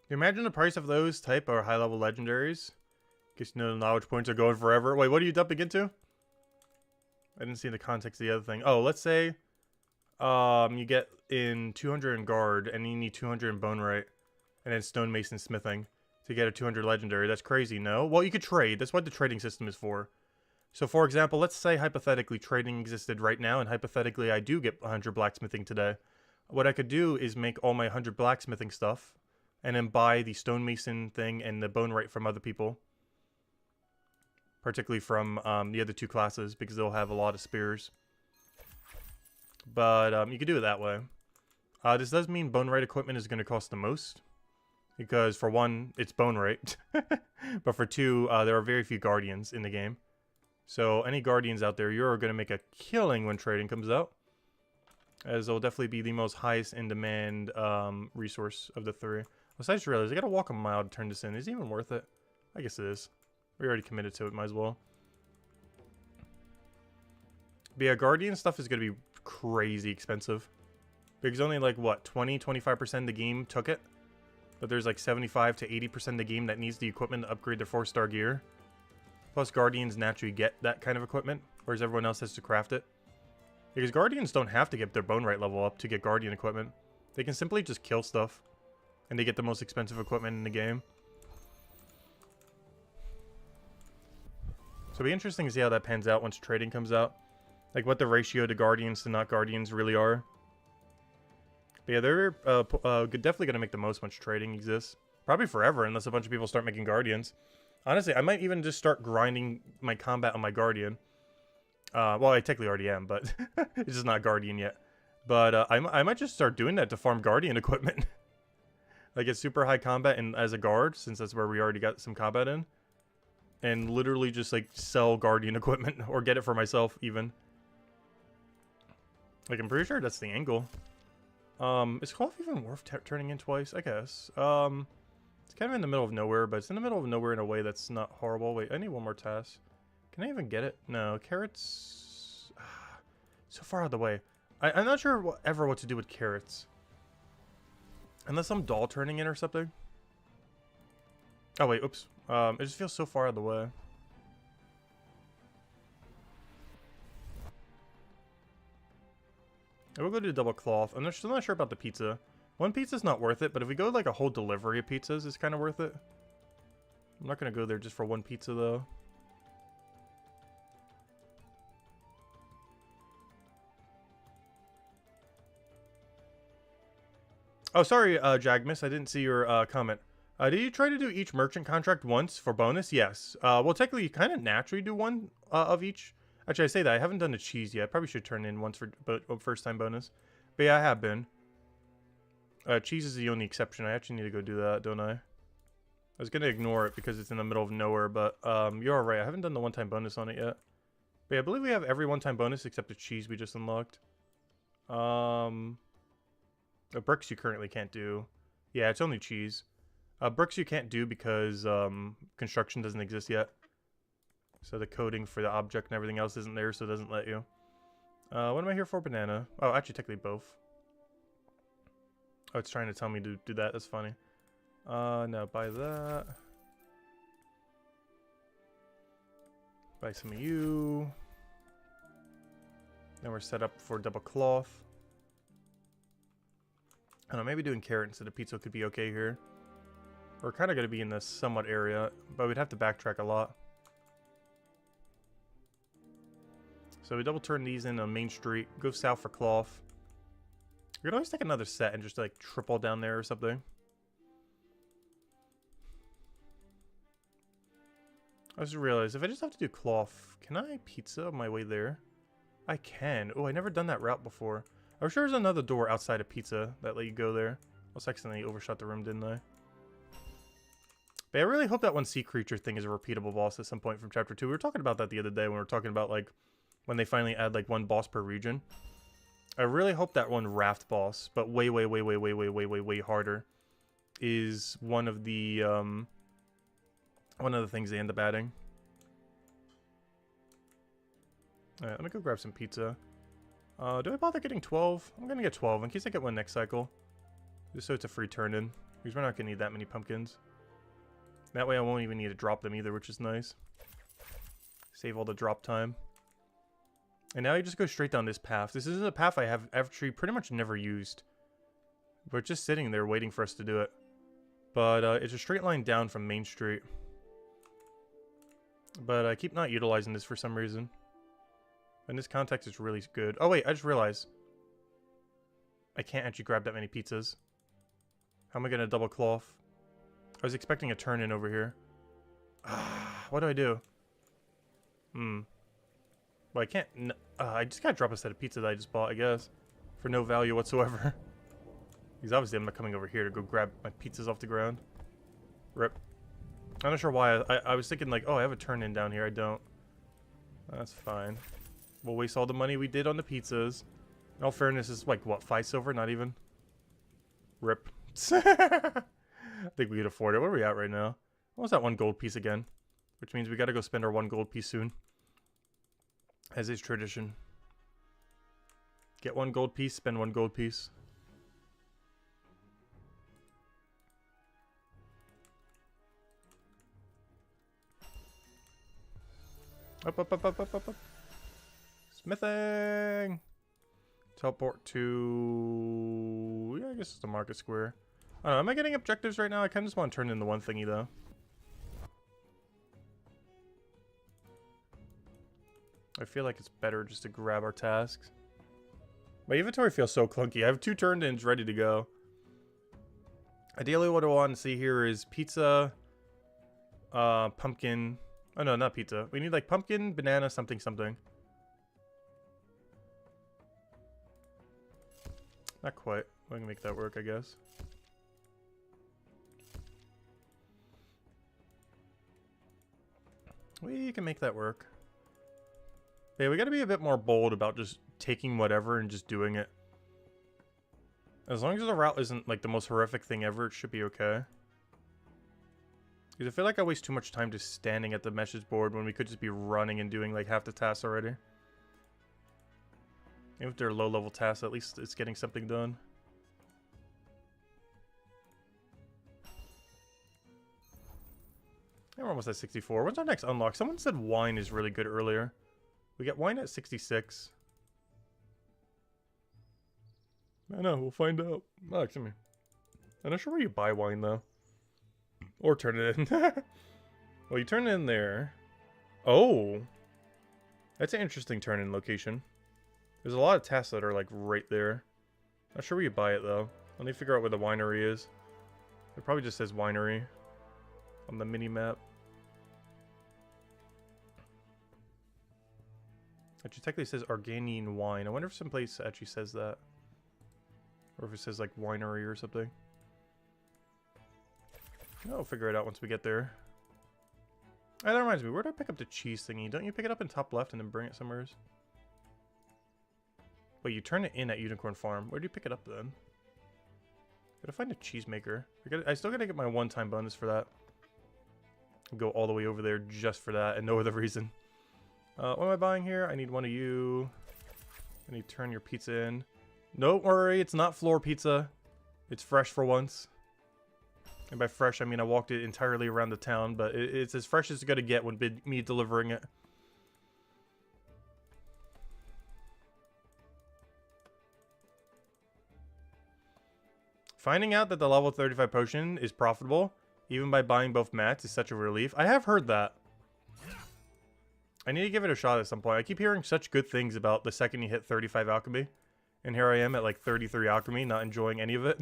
Can you imagine the price of those type or high-level legendaries? In case you know the knowledge points are going forever. Wait, what are you dumping into? I didn't see the context of the other thing. Oh, let's say you get in 200 in guard and you need 200 in bone right and then stonemason smithing to get a 200 legendary. That's crazy, no? Well, you could trade. That's what the trading system is for. So, for example, let's say hypothetically trading existed right now and hypothetically I do get 100 blacksmithing today. What I could do is make all my 100 blacksmithing stuff and then buy the stonemason thing and the bone right from other people. Particularly from the other two classes, because they'll have a lot of spears. But you can do it that way. This does mean bone right equipment is going to cost the most. Because for one, it's bone right. But for two, there are very few guardians in the game. So any guardians out there, you're going to make a killing when trading comes out. As it'll definitely be the most highest in demand resource of the three. Besides, I just realized I got to walk a mile to turn this in. Is it even worth it? I guess it is. We already committed to it, might as well. But yeah, Guardian stuff is going to be crazy expensive. Because only like, what, 20-25% of the game took it? But there's like 75 to 80% of the game that needs the equipment to upgrade their 4-star gear. Plus, Guardians naturally get that kind of equipment, whereas everyone else has to craft it. Because Guardians don't have to get their bone right level up to get Guardian equipment. They can simply just kill stuff. And they get the most expensive equipment in the game. So it'll be interesting to see how that pans out once trading comes out. Like what the ratio to Guardians to not Guardians really are. But yeah, they're definitely going to make the most once trading exists. Probably forever, unless a bunch of people start making Guardians. Honestly, I might even just start grinding my combat on my Guardian. Well, I technically already am, but it's just not Guardian yet. But I might just start doing that to farm Guardian equipment. Like get super high combat and as a guard, since that's where we already got some combat in. And literally just like sell Guardian equipment or get it for myself even. Like I'm pretty sure that's the angle. Is cloth even worth turning in twice? I guess. It's kind of in the middle of nowhere, but it's in the middle of nowhere in a way that's not horrible. Wait, I need one more task. Can I even get it? No, carrots. So far out of the way. I'm not sure what to do with carrots. Unless I'm doll turning in or something. Oh wait, oops. It just feels so far out of the way. We'll go to the double cloth. I'm still not sure about the pizza. One pizza's not worth it, but if we go like a whole delivery of pizzas, it's kind of worth it. I'm not going to go there just for one pizza though. Oh, sorry, Jagmus. I didn't see your comment. Did you try to do each merchant contract once for bonus? Yes. Well, technically, you kind of naturally do one of each. Actually, I say that. I haven't done the cheese yet. Probably should turn in once for first-time bonus. But yeah, I have been. Cheese is the only exception. I actually need to go do that, don't I? I was going to ignore it because it's in the middle of nowhere, but you're alright. I haven't done the one-time bonus on it yet. But yeah, I believe we have every one-time bonus except the cheese we just unlocked. Bricks you currently can't do. Yeah, it's only cheese. Bricks you can't do because construction doesn't exist yet. So the coding for the object and everything else isn't there, so it doesn't let you. What am I here for? Banana. Oh, actually, technically both. Oh, it's trying to tell me to do that. That's funny. No, buy that. Buy some of you. Then we're set up for double cloth. I don't know, maybe doing carrot instead of pizza could be okay here. We're kind of going to be in this somewhat area, but we'd have to backtrack a lot. So we double turn these in on Main Street, go south for cloth. We could always take another set and just like triple down there or something. I just realized if I just have to do cloth, can I pizza on my way there? I can. Oh, I never done that route before. I'm sure there's another door outside of pizza that let you go there. I accidentally overshot the room, didn't I? But I really hope that one sea creature thing is a repeatable boss at some point from chapter 2. We were talking about that the other day when we were talking about like when they finally add like one boss per region. I really hope that one raft boss, but way harder, is one of the things they end up adding. Alright, let me go grab some pizza. Do I bother getting 12? I'm gonna get 12 in case I get one next cycle. Just so it's a free turn-in. Because we're not gonna need that many pumpkins. That way I won't even need to drop them either, which is nice. Save all the drop time. And now you just go straight down this path. This is a path I have actually pretty much never used. We're just sitting there waiting for us to do it. But it's a straight line down from Main Street. But I keep not utilizing this for some reason. In this context, it's really good. Oh wait, I just realized. I can't actually grab that many pizzas. How am I going to double cloth? I was expecting a turn in over here. What do I do? Well, I can't... I just gotta drop a set of pizza that I just bought, I guess. For no value whatsoever. Because obviously I'm not coming over here to go grab my pizzas off the ground. Rip. I'm not sure why. I was thinking like, oh, I have a turn-in down here. I don't. That's fine. We'll waste all the money we did on the pizzas. In all fairness, it's like, what, 5 silver? Not even? Rip. I think we could afford it. Where are we at right now? What was that 1 gold piece again? Which means we gotta go spend our 1 gold piece soon. As is tradition. Get 1 gold piece, spend 1 gold piece. Up. Smithing! Teleport to... yeah, I guess it's the market square. I don't know, am I getting objectives right now? I kind of just want to turn into one thingy, though. I feel like it's better just to grab our tasks. My inventory feels so clunky. I have 2 turn-ins ready to go. Ideally, what I want to see here is pizza, pumpkin. Oh, no, not pizza. We need, like, pumpkin, banana, something. Not quite. We can make that work, I guess. We can make that work. Yeah, we gotta be a bit more bold about just taking whatever and just doing it. As long as the route isn't, like, the most horrific thing ever, it should be okay. Because I feel like I waste too much time just standing at the message board when we could just be running and doing, like, half the tasks already. Even if they're low-level tasks, at least it's getting something done. And we're almost at 64. When's our next unlock? Someone said wine is really good earlier. We get wine at 66. I know, we'll find out. Oh, come here. I'm not sure where you buy wine, though. Or turn it in. Well, you turn it in there. Oh! That's an interesting turn-in location. There's a lot of tasks that are, like, right there. Not sure where you buy it, though. Let me figure out where the winery is. It probably just says winery on the mini-map. Actually, technically it says Arganian wine. I wonder if some place actually says that. Or if it says, like, winery or something. I'll figure it out once we get there. Oh, that reminds me. Where do I pick up the cheese thingy? Don't you pick it up in top left and then bring it somewhere? Wait, you turn it in at Unicorn Farm. Where do you pick it up then? Gotta find a cheesemaker. I still gotta get my one-time bonus for that. Go all the way over there just for that and no other reason. What am I buying here? I need one of you. I need to turn your pizza in. Don't worry, it's not floor pizza. It's fresh for once. And by fresh, I mean I walked it entirely around the town, but it's as fresh as it's gonna get when me delivering it. Finding out that the level 35 potion is profitable, even by buying both mats, is such a relief. I have heard that. I need to give it a shot at some point. I keep hearing such good things about the second you hit 35 alchemy. And here I am at like 33 alchemy, not enjoying any of it.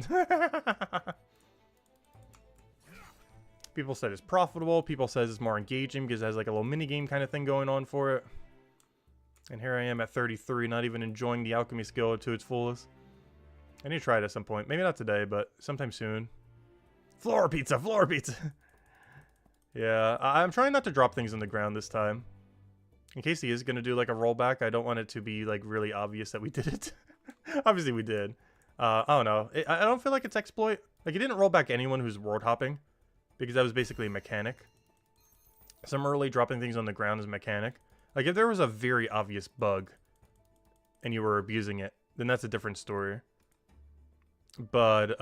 People said it's profitable. People says it's more engaging because it has like a little mini game kind of thing going on for it. And here I am at 33, not even enjoying the alchemy skill to its fullest. I need to try it at some point. Maybe not today, but sometime soon. Floor pizza, floor pizza. Yeah, I'm trying not to drop things on the ground this time. In case he is going to do like a rollback, I don't want it to be like really obvious that we did it. Obviously we did. I don't know. I don't feel like it's exploit. Like, it didn't roll back anyone who's world hopping. Because that was basically a mechanic. Similarly, dropping things on the ground is a mechanic. Like, if there was a very obvious bug and you were abusing it, then that's a different story. But,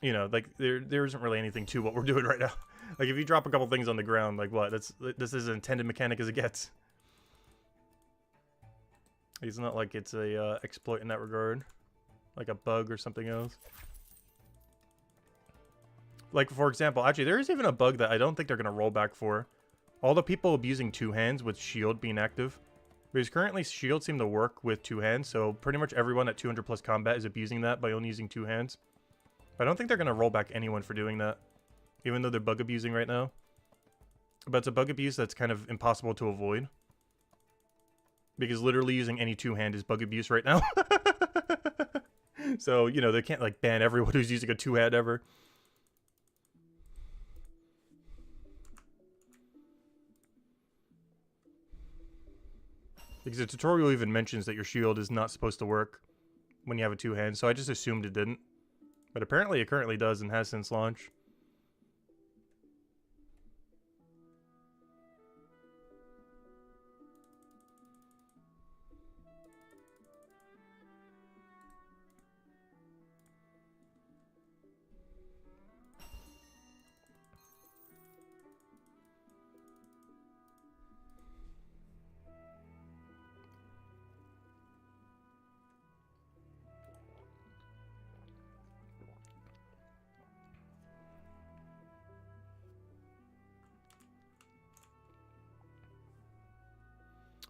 you know, like, there isn't really anything to what we're doing right now. Like, if you drop a couple things on the ground, like, what? This is an intended mechanic as it gets. It's not like it's a exploit in that regard. Like a bug or something else. Like, for example, actually, there is even a bug that I don't think they're going to roll back for. All the people abusing two hands with shield being active. Because currently, shields seem to work with two hands, so pretty much everyone at 200 plus combat is abusing that by only using two hands. But I don't think they're going to roll back anyone for doing that. Even though they're bug abusing right now. But it's a bug abuse that's kind of impossible to avoid. Because literally using any two-hand is bug abuse right now. So, you know, they can't, like, ban everyone who's using a two-hand ever. Because the tutorial even mentions that your shield is not supposed to work when you have a two-hand, so I just assumed it didn't. But apparently it currently does and has since launch.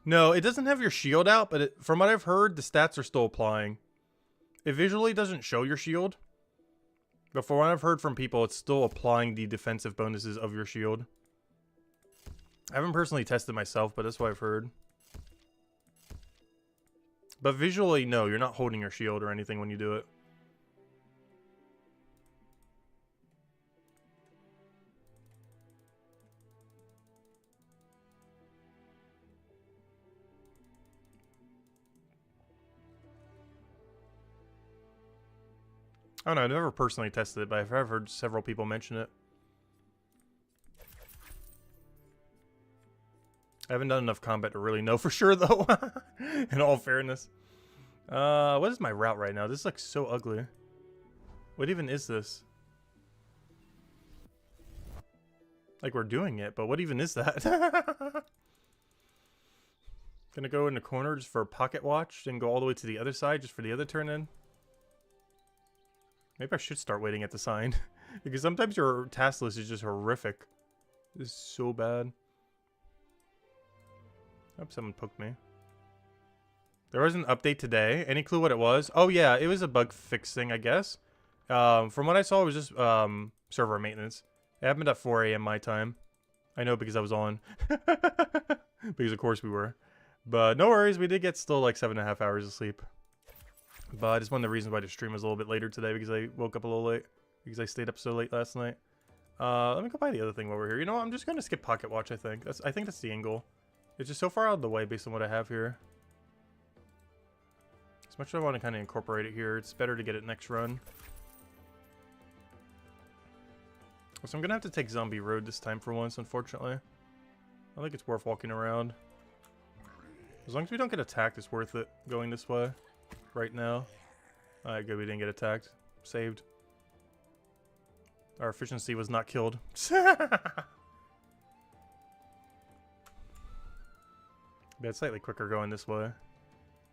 No, it doesn't have your shield out, but from what I've heard, the stats are still applying. It visually doesn't show your shield. But from what I've heard from people, it's still applying the defensive bonuses of your shield. I haven't personally tested myself, but that's what I've heard. But visually, no, you're not holding your shield or anything when you do it. I don't know, I've never personally tested it, but I've heard several people mention it. I haven't done enough combat to really know for sure, though. In all fairness. What is my route right now? This looks so ugly. What even is this? Like, we're doing it, but what even is that? Gonna go in the corner just for a pocket watch, then go all the way to the other side just for the other turn in. Maybe I should start waiting at the sign. Because sometimes your task list is just horrific. This is so bad. Oh, someone poked me. There was an update today. Any clue what it was? Oh yeah, it was a bug fix thing, I guess. From what I saw, it was just server maintenance. It happened at 4 a.m. my time. I know because I was on. Because of course we were. But no worries, we did get still like 7.5 hours of sleep. But it's one of the reasons why the stream was a little bit later today, because I woke up a little late. Because I stayed up so late last night. Let me go buy the other thing while we're here. You know what? I'm just going to skip Pocket Watch, I think. I think that's the angle. It's just so far out of the way based on what I have here. As much as I want to kind of incorporate it here, it's better to get it next run. So I'm going to have to take Zombie Road this time for once, unfortunately. I think it's worth walking around. As long as we don't get attacked, it's worth it going this way. Right now. Alright, good, we didn't get attacked. Saved. Our efficiency was not killed. But it's slightly quicker going this way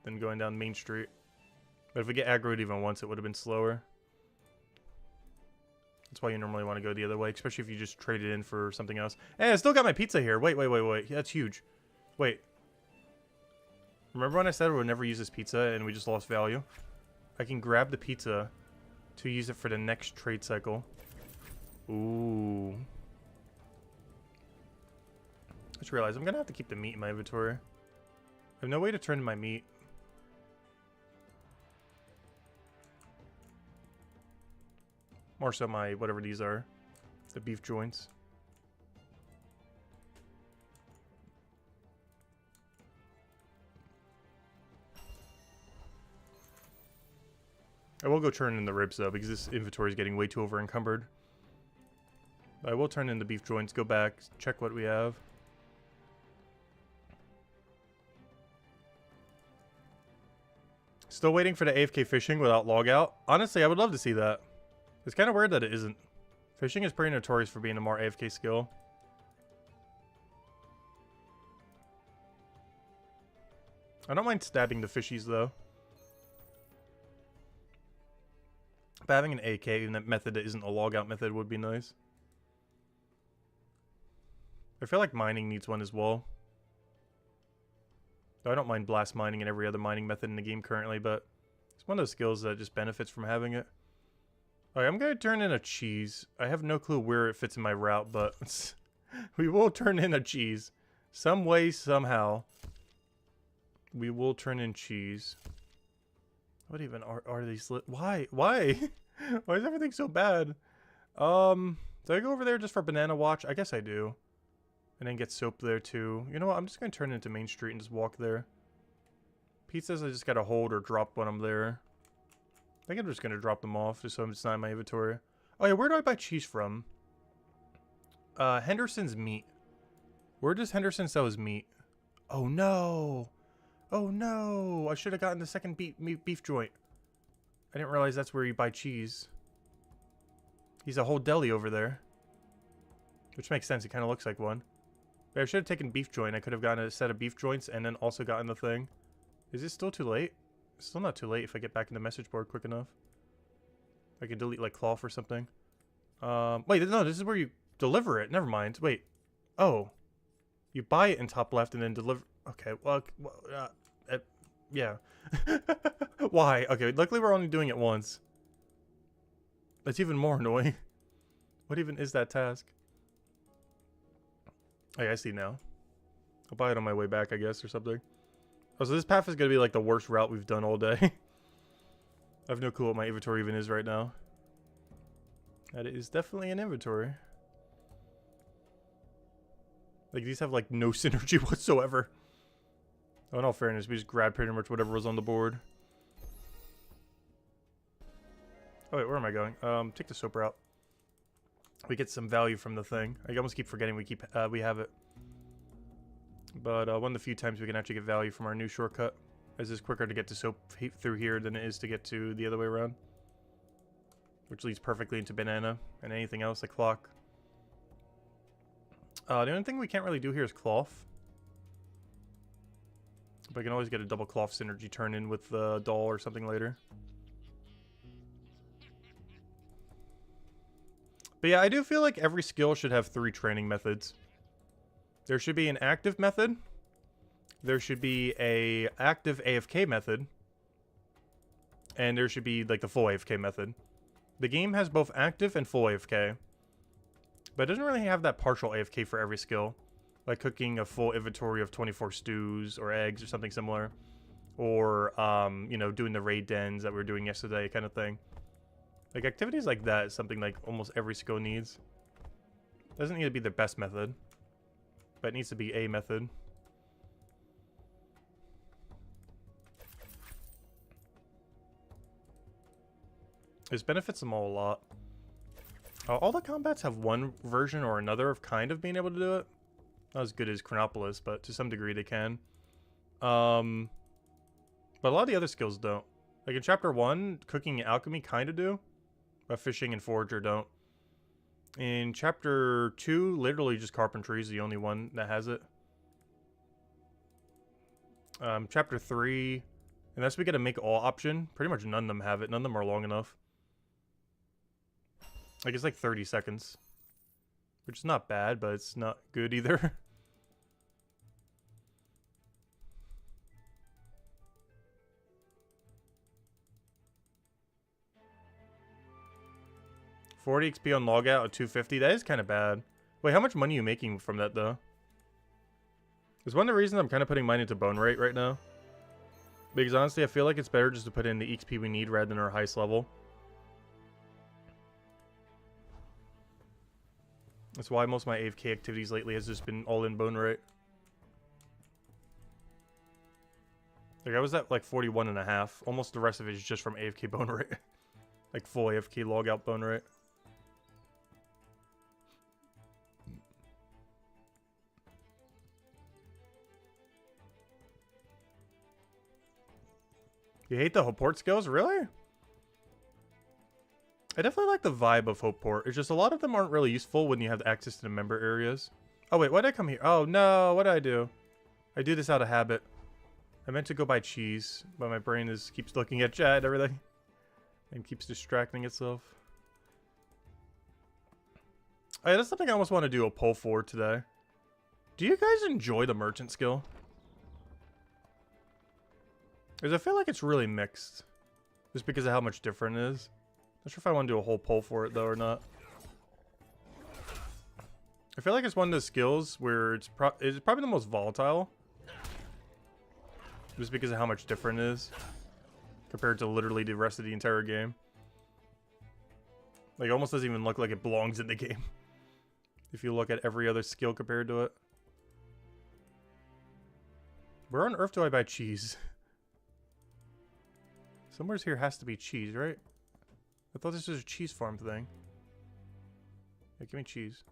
than going down Main Street. But if we get aggroed even once, it would have been slower. That's why you normally want to go the other way, especially if you just trade it in for something else. Hey, I still got my pizza here. Wait. That's huge. Wait. Remember when I said we would never use this pizza and we just lost value? I can grab the pizza to use it for the next trade cycle. Ooh. I just realized I'm going to have to keep the meat in my inventory. I have no way to turn in my meat. More so my, whatever these are. The beef joints. I will go turn in the ribs though, because this inventory is getting way too over encumbered. I will turn in the beef joints, go back, check what we have. Still waiting for the AFK fishing without logout. Honestly, I would love to see that. It's kind of weird that it isn't. Fishing is pretty notorious for being a more AFK skill. I don't mind stabbing the fishies though. But having an AK in that method that isn't a logout method would be nice. I feel like mining needs one as well. I don't mind blast mining and every other mining method in the game currently, but it's one of those skills that just benefits from having it. Alright, I'm going to turn in a cheese. I have no clue where it fits in my route, but we will turn in a cheese. Some way, somehow. We will turn in cheese. What even are these? Why? Why? Why is everything so bad? Do I go over there just for banana watch? I guess I do. And then get soap there too. You know what? I'm just going to turn it into Main Street and just walk there. Pizzas, I just got to hold or drop when I'm there. I think I'm just going to drop them off just so it's not in my inventory. Oh yeah, where do I buy cheese from? Henderson's Meat. Where does Henderson sell his meat? Oh no! Oh no! I should have gotten the second beef joint. I didn't realize that's where you buy cheese. He's a whole deli over there. Which makes sense, it kind of looks like one. But I should have taken beef joint. I could have gotten a set of beef joints and then also gotten the thing. Is it still too late? It's still not too late if I get back in the message board quick enough. I can delete like cloth or something. Wait, no, this is where you deliver it. Never mind. Wait. Oh. You buy it in top left and then deliver. Okay, well, yeah. Why? Okay, luckily we're only doing it once. That's even more annoying. What even is that task? Oh, yeah, I see now. I'll buy it on my way back, I guess, or something. Oh, so this path is going to be like the worst route we've done all day. I have no clue what my inventory even is right now. That is definitely an inventory. Like, these have, like, no synergy whatsoever. Oh, in all fairness, we just grabbed pretty much whatever was on the board. Oh, wait, where am I going? Take the soap route. We get some value from the thing. I almost keep forgetting we have it. But one of the few times we can actually get value from our new shortcut. As it's quicker to get to soap through here than it is to get to the other way around. Which leads perfectly into banana and anything else like clock. The only thing we can't really do here is cloth. But I can always get a double cloth synergy turn in with the doll or something later. But yeah, I do feel like every skill should have 3 training methods. There should be an active method. There should be a active AFK method. And there should be like the full AFK method. The game has both active and full AFK. But it doesn't really have that partial AFK for every skill. Like cooking a full inventory of 24 stews or eggs or something similar. Or, you know, doing the raid dens that we were doing yesterday kind of thing. Like, activities like that is something like almost every skill needs. Doesn't need to be the best method. But it needs to be a method. This benefits them all a lot. All the combats have one version or another of kind of being able to do it. Not as good as Chronopolis, but to some degree they can. But a lot of the other skills don't. Like in Chapter 1, Cooking and Alchemy kind of do. But Fishing and Forager don't. In Chapter 2, literally just Carpentry is the only one that has it. Chapter 3, unless we get a make all option, pretty much none of them have it. None of them are long enough. Like, it's like 30 seconds. Which is not bad, but it's not good either. $40 XP on logout at 250. That is kind of bad. Wait, how much money are you making from that, though? Is one of the reasons I'm kind of putting mine into bone rate right now. Because honestly, I feel like it's better just to put in the XP we need rather than our highest level. That's why most of my AFK activities lately has just been all in bone rate. Like, I was at like 41.5. Almost the rest of it is just from AFK bone rate. Like full AFK logout bone rate. You hate the Hopeport skills? Really? I definitely like the vibe of Hopeport. It's just a lot of them aren't really useful when you have access to the member areas. Oh wait, why did I come here? Oh no, what did I do? I do this out of habit. I meant to go buy cheese, but my brain keeps looking at chat and everything. And keeps distracting itself. Oh, yeah, that's something I almost want to do a poll for today. Do you guys enjoy the merchant skill? Because I feel like it's really mixed. Just because of how much different it is. Not sure if I want to do a whole poll for it though or not. I feel like it's one of the skills where it's probably the most volatile. Just because of how much different it is. Compared to literally the rest of the entire game. Like, it almost doesn't even look like it belongs in the game. If you look at every other skill compared to it. Where on earth do I buy cheese? Somewhere's here has to be cheese, right? I thought this was a cheese farm thing. Yeah, give me cheese.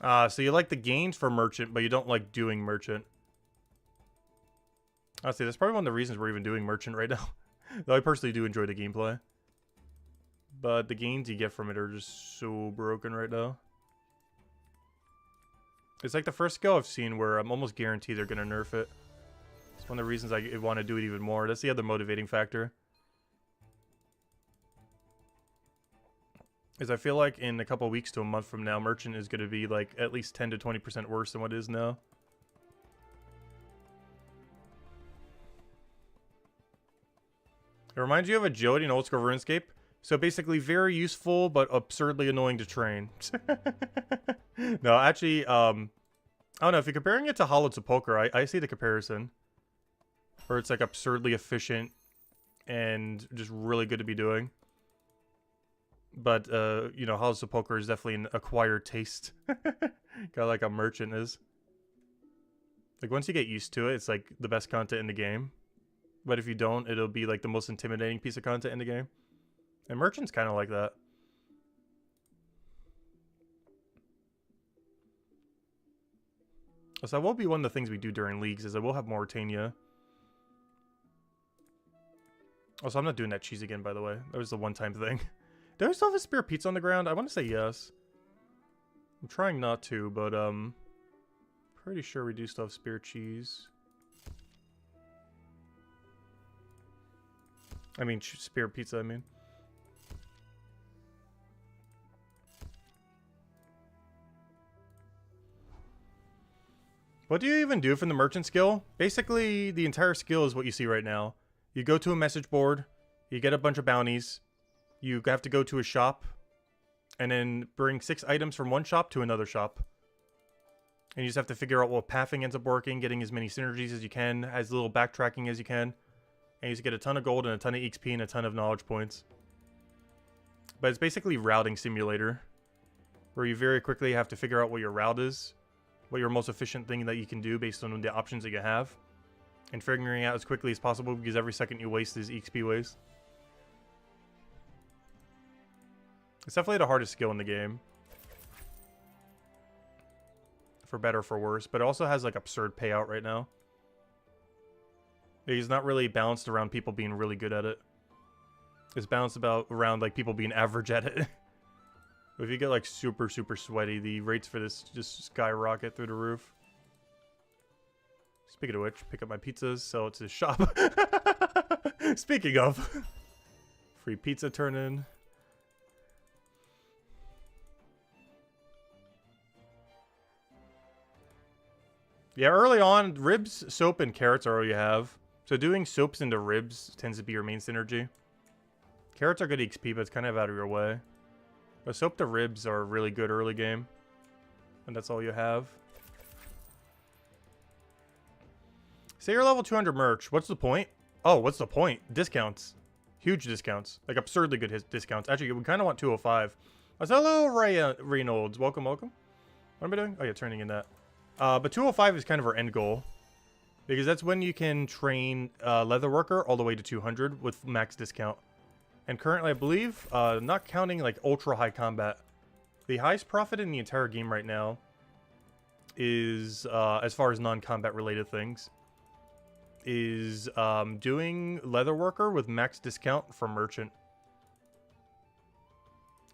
So you like the gains for merchant, but you don't like doing merchant. Honestly, that's probably one of the reasons we're even doing merchant right now. Though I personally do enjoy the gameplay. But the gains you get from it are just so broken right now. It's like the first skill I've seen where I'm almost guaranteed they're going to nerf it. It's one of the reasons I want to do it even more. That's the other motivating factor. Is I feel like in a couple weeks to a month from now, merchant is going to be like at least 10 to 20% worse than what it is now. It reminds you of agility in old school RuneScape. So basically very useful, but absurdly annoying to train. No, actually, I don't know. If you're comparing it to Hollow Sepulchre, I see the comparison. Where it's like absurdly efficient and just really good to be doing. But, you know, Hollow Sepulchre is definitely an acquired taste. Kind of like a merchant is. Like, once you get used to it, it's like the best content in the game. But if you don't, it'll be like the most intimidating piece of content in the game. And merchant's kind of like that. So that will be one of the things we do during leagues, is I will have Mauritania. Also, I'm not doing that cheese again, by the way. That was the one-time thing. Do I still have a spare pizza on the ground? I want to say yes. I'm trying not to, but pretty sure we do still have spare cheese. I mean, spare pizza, I mean. What do you even do from the merchant skill? Basically, the entire skill is what you see right now. You go to a message board, you get a bunch of bounties, you have to go to a shop, and then bring 6 items from one shop to another shop. And you just have to figure out what pathing ends up working, getting as many synergies as you can, as little backtracking as you can. And you just get a ton of gold and a ton of XP and a ton of knowledge points. But it's basically routing simulator, where you very quickly have to figure out what your route is, what your most efficient thing that you can do based on the options that you have, and figuring out as quickly as possible, because every second you waste is XP waste. It's definitely the hardest skill in the game. For better or for worse, but it also has like absurd payout right now. It's not really balanced around people being really good at it. It's balanced around like people being average at it. If you get like super sweaty, the rates for this just skyrocket through the roof. Speaking of which, pick up my pizzas, sell it to the shop. Speaking of, free pizza turn in. Yeah, early on, ribs, soap, and carrots are all you have. So doing soaps into ribs tends to be your main synergy. Carrots are good XP, but it's kind of out of your way. But soap to ribs are really good early game. And that's all you have. Say you're level 200 merch. What's the point? Oh, what's the point? Discounts. Huge discounts. Like absurdly good discounts. Actually, we kind of want 205. Hello, Reynolds. Welcome, welcome. What am I doing? Oh, yeah, turning in that. But 205 is kind of our end goal. Because that's when you can train Leatherworker all the way to 200 with max discount. And currently, I believe, not counting like ultra high combat, the highest profit in the entire game right now is, as far as non-combat related things, is doing Leatherworker with max discount for Merchant.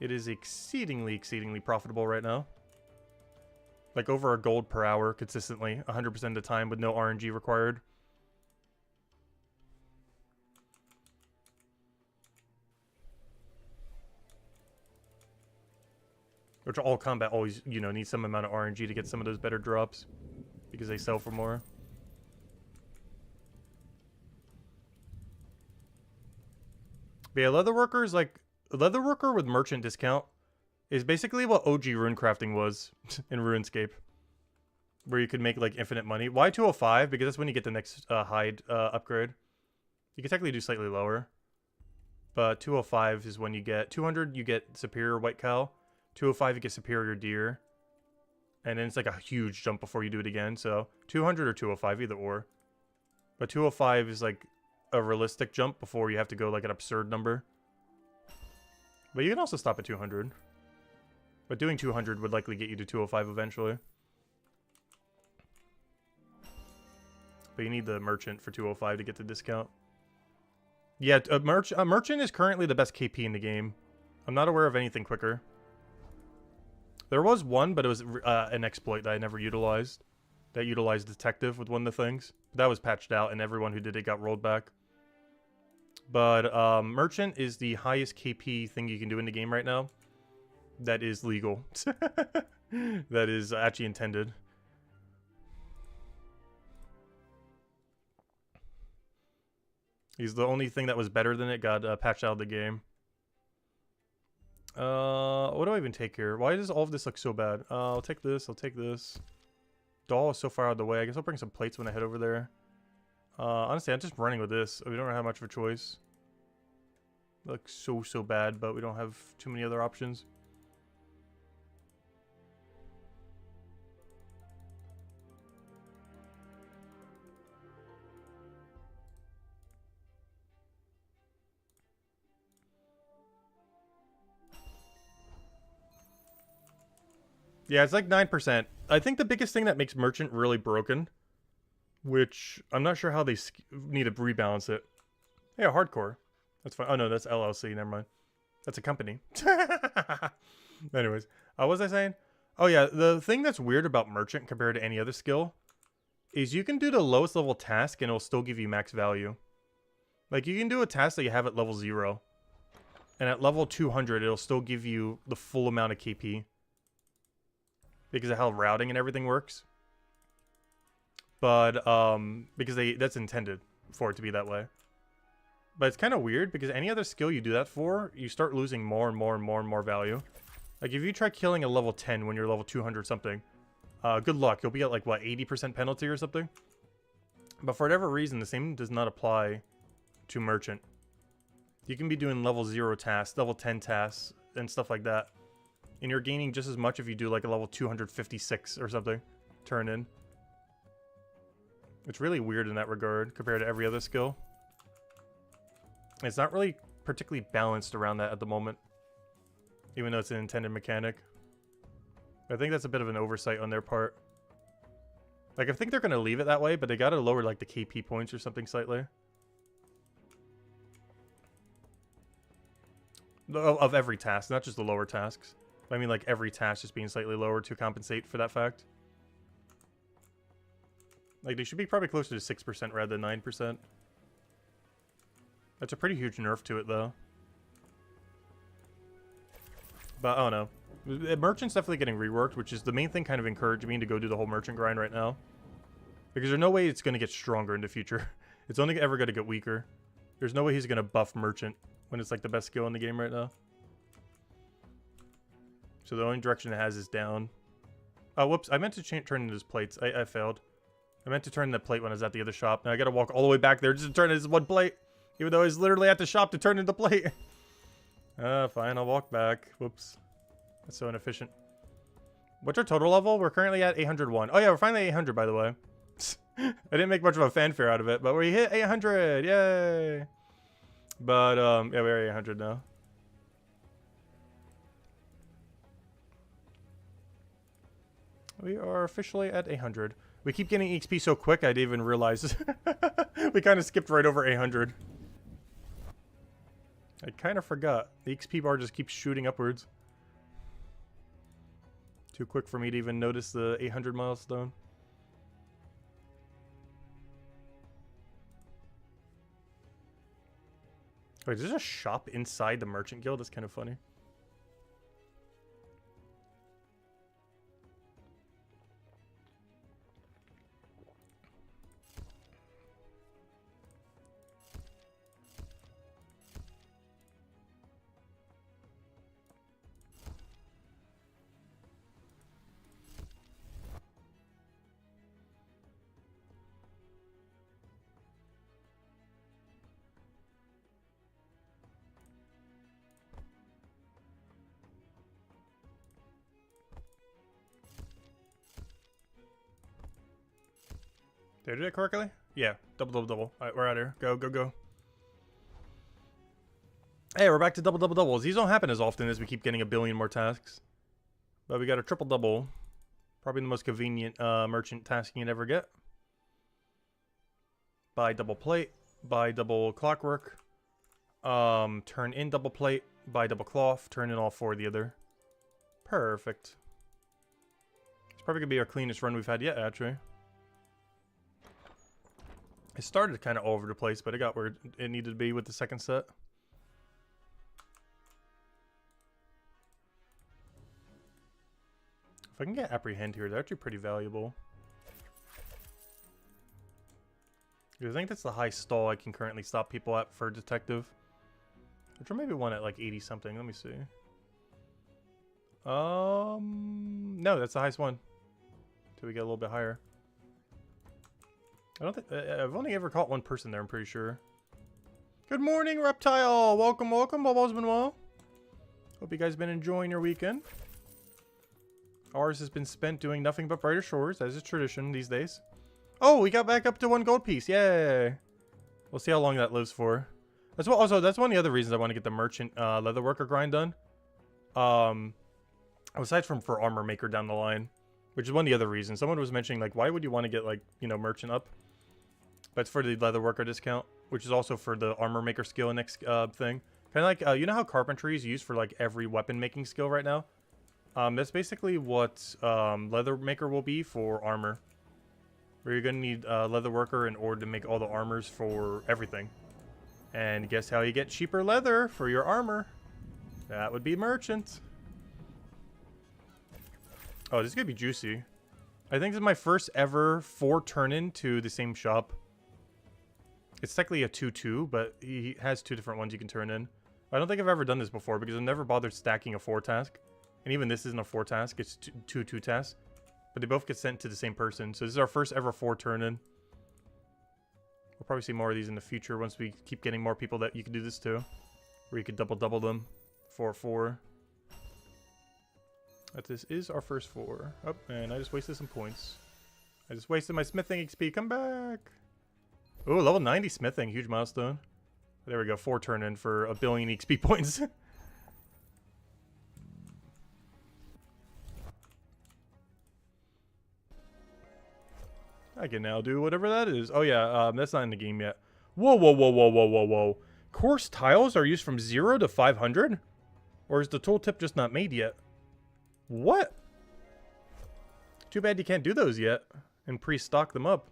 It is exceedingly, exceedingly profitable right now. Like over a gold per hour consistently, 100% of the time with no RNG required. Which all combat always, you know, needs some amount of RNG to get some of those better drops. Because they sell for more. But yeah, Leatherworker is like... Leatherworker with merchant discount is basically what OG runecrafting was in RuneScape. Where you could make like infinite money. Why 205? Because that's when you get the next hide upgrade. You can technically do slightly lower. But 205 is when you get... 200 you get superior white cow. 205 you get superior deer. And then it's like a huge jump before you do it again. So 200 or 205, either or. But 205 is like a realistic jump before you have to go like an absurd number. But you can also stop at 200. But doing 200 would likely get you to 205 eventually. But you need the merchant for 205 to get the discount. Yeah, a merchant is currently the best KP in the game. I'm not aware of anything quicker. There was one, but it was an exploit that I never utilized. That utilized detective with one of the things. That was patched out, and everyone who did it got rolled back. But merchant is the highest KP thing you can do in the game right now. That is legal. That is actually intended. He's the only thing that was better than it got patched out of the game. What do I even take here? Why does all of this look so bad? I'll take this. I'll take this. Doll is so far out of the way. I guess I'll bring some plates when I head over there. Honestly, I'm just running with this. We don't have much of a choice. It looks so bad, but we don't have too many other options. Yeah, it's like 9%. I think the biggest thing that makes Merchant really broken, which I'm not sure how they need to rebalance it. Yeah, Hardcore. That's fine. Oh, no, that's LLC. Never mind. That's a company. Anyways, what was I saying? Oh, yeah, the thing that's weird about Merchant compared to any other skill is you can do the lowest level task and it'll still give you max value. Like, you can do a task that you have at level 0. And at level 200, it'll still give you the full amount of KP. Because of how routing and everything works. But, because that's intended for it to be that way. But it's kind of weird, because any other skill you do that for, you start losing more and more and more and more value. Like, if you try killing a level 10 when you're level 200 something, good luck. You'll be at, like, what, 80% penalty or something? But for whatever reason, the same does not apply to Merchant. You can be doing level 0 tasks, level 10 tasks, and stuff like that. And you're gaining just as much if you do like a level 256 or something. Turn in. It's really weird in that regard compared to every other skill. It's not really particularly balanced around that at the moment. Even though it's an intended mechanic. I think that's a bit of an oversight on their part. Like, I think they're going to leave it that way, but they got to lower like the KP points or something slightly. Of every task, not just the lower tasks. I mean, like, every task just being slightly lower to compensate for that fact. Like, they should be probably closer to 6% rather than 9%. That's a pretty huge nerf to it, though. But, I don't know. Merchant's definitely getting reworked, which is the main thing kind of encouraging me to go do the whole merchant grind right now. Because there's no way it's going to get stronger in the future. It's only ever going to get weaker. There's no way he's going to buff merchant when it's like the best skill in the game right now. So the only direction it has is down. Oh, whoops. I meant to turn into his plates. I failed. I meant to turn the plate when I was at the other shop. Now I got to walk all the way back there just to turn it as one plate. Even though I was literally at the shop to turn into plate. Fine. I'll walk back. Whoops. That's so inefficient. What's our total level? We're currently at 801. Oh, yeah. We're finally 800, by the way. I didn't make much of a fanfare out of it, but we hit 800. Yay. But, yeah, we're at 800 now. We are officially at 800. We keep getting XP so quick, I didn't even realize. We kind of skipped right over 800. I kind of forgot. The XP bar just keeps shooting upwards. Too quick for me to even notice the 800 milestone. Wait, is there a shop inside the Merchant Guild? That's kind of funny. Did I do that correctly? Yeah. Double, double, double. Alright, we're out here. Go, go, go. Hey, we're back to double, double, doubles. These don't happen as often as we keep getting a billion more tasks. But we got a triple double. Probably the most convenient merchant task you can ever get. Buy double plate. Buy double clockwork. Turn in double plate. Buy double cloth. Turn in all four of the other. Perfect. It's probably going to be our cleanest run we've had yet, actually. It started kind of all over the place, but it got where it needed to be with the second set. If I can get apprehend here, they're actually pretty valuable. I think that's the high stall I can currently stop people at for detective. Which maybe one at like 80 something. Let me see. No, that's the highest one. Until we get a little bit higher. I don't think I've only ever caught one person there, I'm pretty sure. Good morning, Reptile! Welcome, welcome. Hope all's been well. Hope you guys been enjoying your weekend. Ours has been spent doing nothing but brighter shores, as is tradition these days. Oh, we got back up to 1 gold piece. Yay! We'll see how long that lives for. That's what. Also, that's one of the other reasons I want to get the merchant leatherworker grind done. Aside from for armor maker down the line, which is one of the other reasons. Someone was mentioning like, why would you want to get like, you know, merchant up? But it's for the leatherworker discount, which is also for the armor maker skill next thing. Kind of like, you know how carpentry is used for like every weapon making skill right now? That's basically what leather maker will be for armor. Where you're going to need leatherworker in order to make all the armors for everything. And guess how you get cheaper leather for your armor? That would be merchant. Oh, this is going to be juicy. I think this is my first ever 4 turn-in to the same shop. It's technically a 2-2, but he has 2 different ones you can turn in. I don't think I've ever done this before because I've never bothered stacking a 4 task. And even this isn't a 4 task, it's 2 tasks. But they both get sent to the same person. So this is our first ever 4 turn-in. We'll probably see more of these in the future once we keep getting more people that you can do this to. Where you could double them. 4-4. But this is our first 4. Oh, and I just wasted some points. I just wasted my smithing XP. Come back! Oh, level 90 smithing. Huge milestone. There we go. 4 turn-in for 1 billion XP points. I can now do whatever that is. Oh, yeah. That's not in the game yet. Whoa, whoa, whoa, whoa, whoa, whoa, whoa. Coarse tiles are used from 0 to 500? Or is the tooltip just not made yet? What? Too bad you can't do those yet. And pre-stock them up.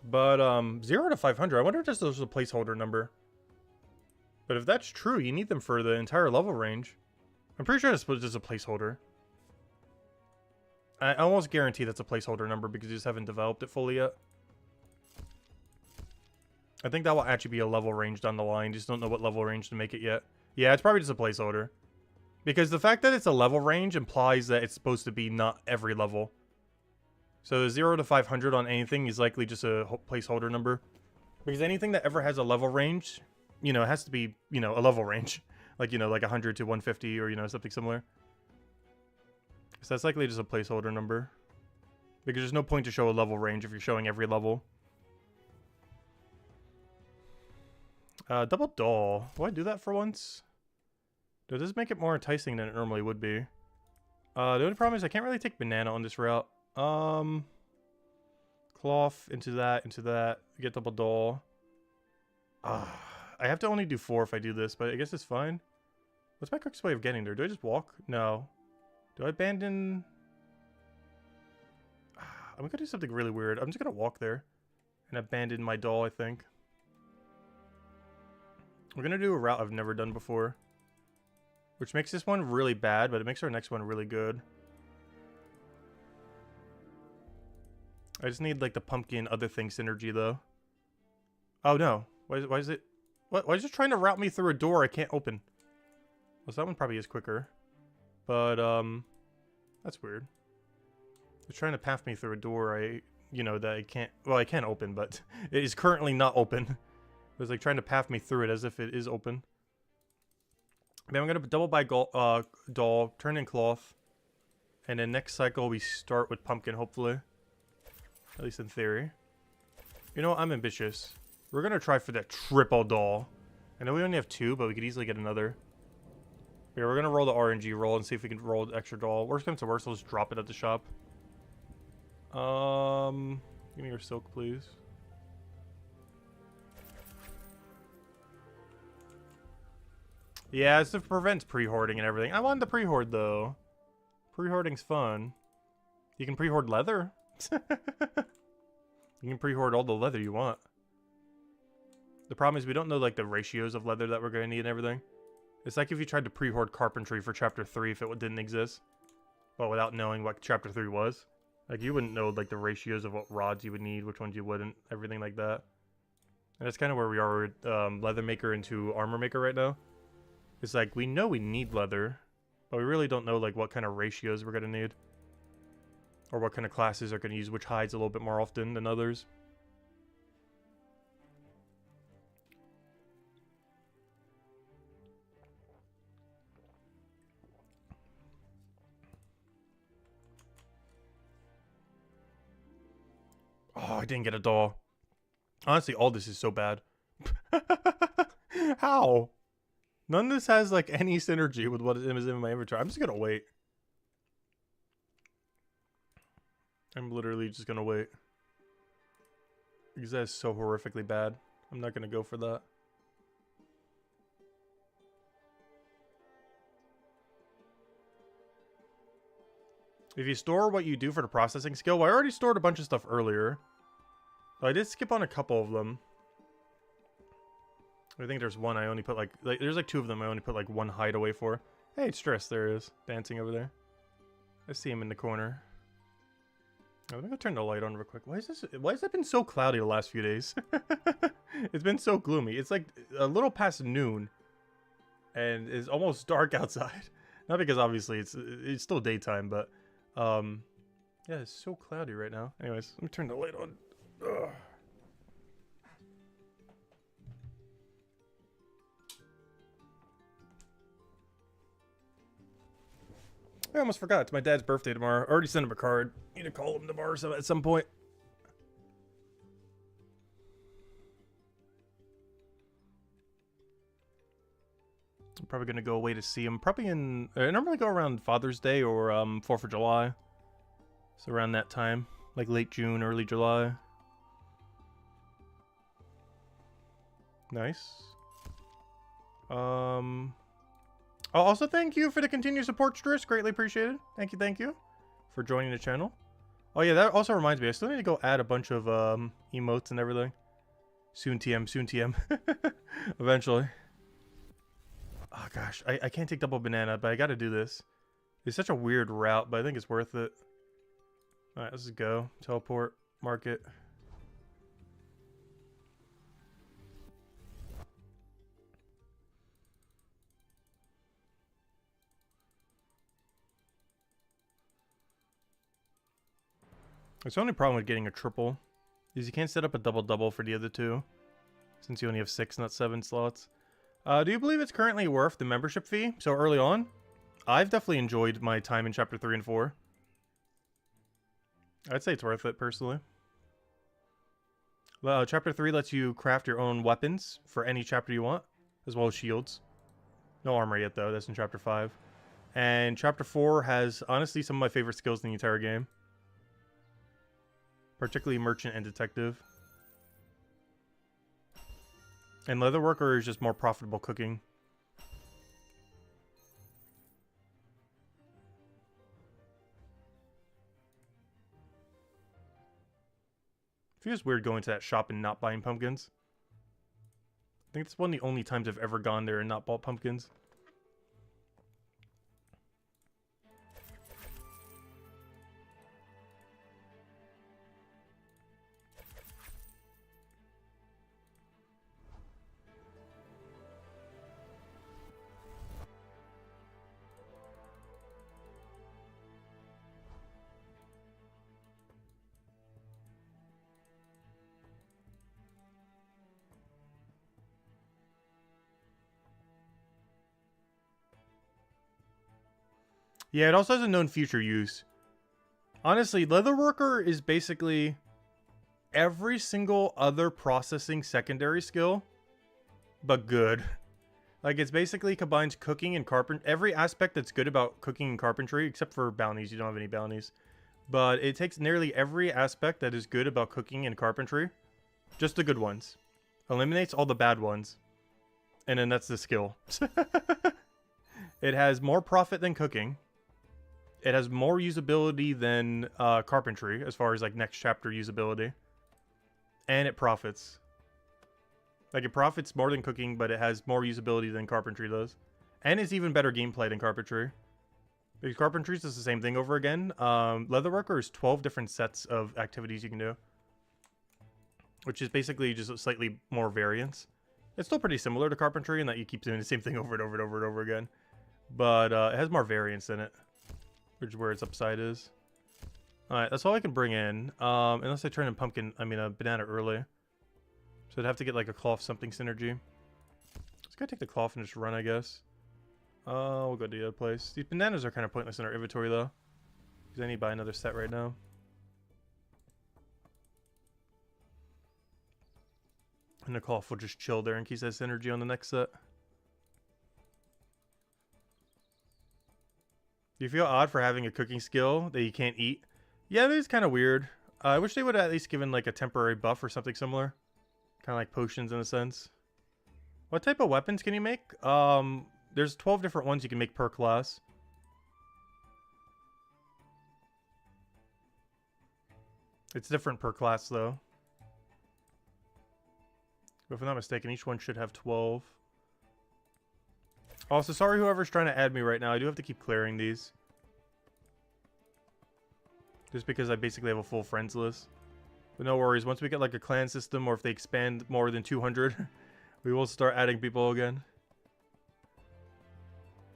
But 0 to 500, I wonder if this is a placeholder number. But if that's true, you need them for the entire level range. I'm pretty sure it's just a placeholder. I almost guarantee that's a placeholder number because you just haven't developed it fully yet. I think that will actually be a level range down the line. Just don't know what level range to make it yet. Yeah, it's probably just a placeholder. Because the fact that it's a level range implies that it's supposed to be not every level. So the 0 to 500 on anything is likely just a placeholder number. Because anything that ever has a level range, you know, it has to be, you know, a level range. Like, you know, like 100 to 150 or, you know, something similar. So that's likely just a placeholder number. Because there's no point to show a level range if you're showing every level. Double doll. Will I do that for once? Does this make it more enticing than it normally would be? The only problem is I can't really take banana on this route. Cloth, into that. Get double doll. I have to only do 4 if I do this, but I guess it's fine. What's my quickest way of getting there? Do I just walk? No. Do I abandon? I'm gonna do something really weird. I'm just gonna walk there and abandon my doll, I think. We're gonna do a route I've never done before, which makes this one really bad, but it makes our next one really good. I just need like the pumpkin other thing synergy though. Oh no! Why is it? Why is it trying to route me through a door I can't open? Well, so that one probably is quicker, but that's weird. It's trying to path me through a door that I can't. Well, I can open, but it is currently not open. It was like trying to path me through it as if it is open. Then I'm gonna double buy doll, turn in cloth, and then next cycle we start with pumpkin, hopefully. At least in theory. You know what? I'm ambitious. We're gonna try for that triple doll. I know we only have 2, but we could easily get another. Yeah, we're gonna roll the RNG roll and see if we can roll the extra doll. Worst comes to worst, we'll just drop it at the shop. Give me your silk, please. Yeah, it's to prevent pre-hoarding and everything. I wanted the pre-hoard, though. Pre-hoarding's fun. You can pre-hoard leather. You can pre-hoard all the leather you want. The problem is we don't know, like, the ratios of leather that we're going to need and everything. It's like if you tried to pre-hoard carpentry for Chapter 3 if it didn't exist. But without knowing what Chapter 3 was. Like, you wouldn't know, like, the ratios of what rods you would need, which ones you wouldn't, everything like that. And that's kind of where we are with leather maker into armor maker right now. It's like, we know we need leather, but we really don't know, like, what kind of ratios we're going to need. Or what kind of classes are going to use which hides a little bit more often than others. Oh, I didn't get a doll. Honestly, all this is so bad. How? None of this has, like, any synergy with what is in my inventory. I'm just gonna wait. I'm literally just gonna wait. Because that is so horrifically bad. I'm not gonna go for that. If you store what you do for the processing skill, well, I already stored a bunch of stuff earlier. But I did skip on a couple of them. I think there's one I only put like there's like 2 of them I only put like 1 hideaway for. Hey, it's Stress, there it is. Dancing over there. I see him in the corner. Oh, let me go turn the light on real quick. Why has it been so cloudy the last few days? It's been so gloomy. It's like a little past noon. And it's almost dark outside. Not because obviously it's still daytime, but yeah, it's so cloudy right now. Anyways, let me turn the light on. Ugh. I almost forgot. It's my dad's birthday tomorrow. I already sent him a card. Need to call him tomorrow at some point. I'm probably going to go away to see him. Probably in... I normally go around Father's Day or 4th of July. So around that time. Like late June, early July. Nice. Also, thank you for the continued support, Striss. Greatly appreciated. Thank you for joining the channel. Oh yeah, that also reminds me. I still need to go add a bunch of emotes and everything. SoonTM, SoonTM. Eventually. Oh gosh, I can't take double banana, but I gotta do this. It's such a weird route, but I think it's worth it. Alright, let's just go. Teleport. Market. It's the only problem with getting a triple is you can't set up a double-double for the other two, since you only have 6, not 7 slots. Do you believe it's currently worth the membership fee so early on? I've definitely enjoyed my time in Chapter 3 and 4. I'd say it's worth it, personally. Well, Chapter 3 lets you craft your own weapons for any chapter you want, as well as shields. No armor yet, though. That's in Chapter 5. And Chapter 4 has, honestly, some of my favorite skills in the entire game. Particularly Merchant and Detective. And Leatherworker is just more profitable cooking. Feels weird going to that shop and not buying pumpkins. I think it's one of the only times I've ever gone there and not bought pumpkins. Yeah, it also has a known future use. Honestly, Leatherworker is basically every single other processing secondary skill, but good. Like, it's basically combines cooking and carpentry. Every aspect that's good about cooking and carpentry, except for bounties. You don't have any bounties. But it takes nearly every aspect that is good about cooking and carpentry. Just the good ones. Eliminates all the bad ones. And then that's the skill. It has more profit than cooking. It has more usability than carpentry, as far as like next chapter usability. And it profits. Like, it profits more than cooking, but it has more usability than carpentry does. And it's even better gameplay than carpentry. Because carpentry is the same thing over again. Leatherworker is 12 different sets of activities you can do. Which is basically just slightly more variance. It's still pretty similar to carpentry in that you keep doing the same thing over and over and over and over again. But it has more variance in it. Which is where its upside is. Alright, that's all I can bring in. Unless I turn in a banana early. So I'd have to get like a cloth something synergy. Let's go take the cloth and just run, I guess. We'll go to the other place. These bananas are kind of pointless in our inventory though. Because I need to buy another set right now. And the cloth will just chill there in case it has synergy on the next set. Do you feel odd for having a cooking skill that you can't eat? Yeah, that is kind of weird. I wish they would have at least given like a temporary buff or something similar. Kind of like potions in a sense. What type of weapons can you make? There's 12 different ones you can make per class. It's different per class though. But if I'm not mistaken, each one should have 12. Also, sorry whoever's trying to add me right now. I do have to keep clearing these. Just because I basically have a full friends list. But no worries. Once we get like a clan system, or if they expand more than 200, we will start adding people again.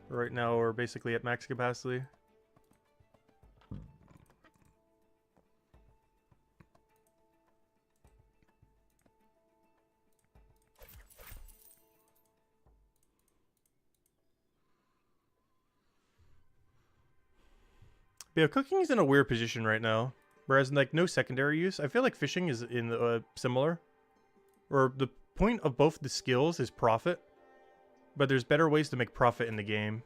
Right now, we're basically at max capacity. But yeah, cooking is in a weird position right now. Whereas, like, no secondary use. I feel like fishing is in similar. Or the point of both the skills is profit. But there's better ways to make profit in the game.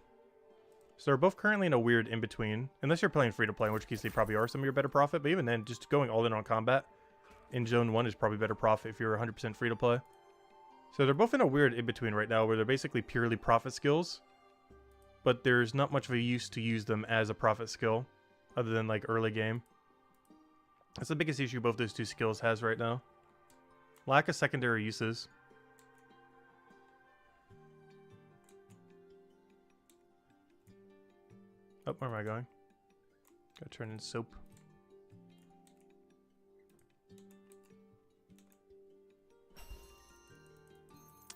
So they're both currently in a weird in-between. Unless you're playing free-to-play, in which case they probably are some of your better profit. But even then, just going all in on combat in Zone 1 is probably better profit if you're 100% free-to-play. So they're both in a weird in-between right now, where they're basically purely profit skills. But there's not much of a use to use them as a profit skill. Other than, like, early game. That's the biggest issue both those two skills has right now. Lack of secondary uses. Oh, where am I going? Gotta turn in soap.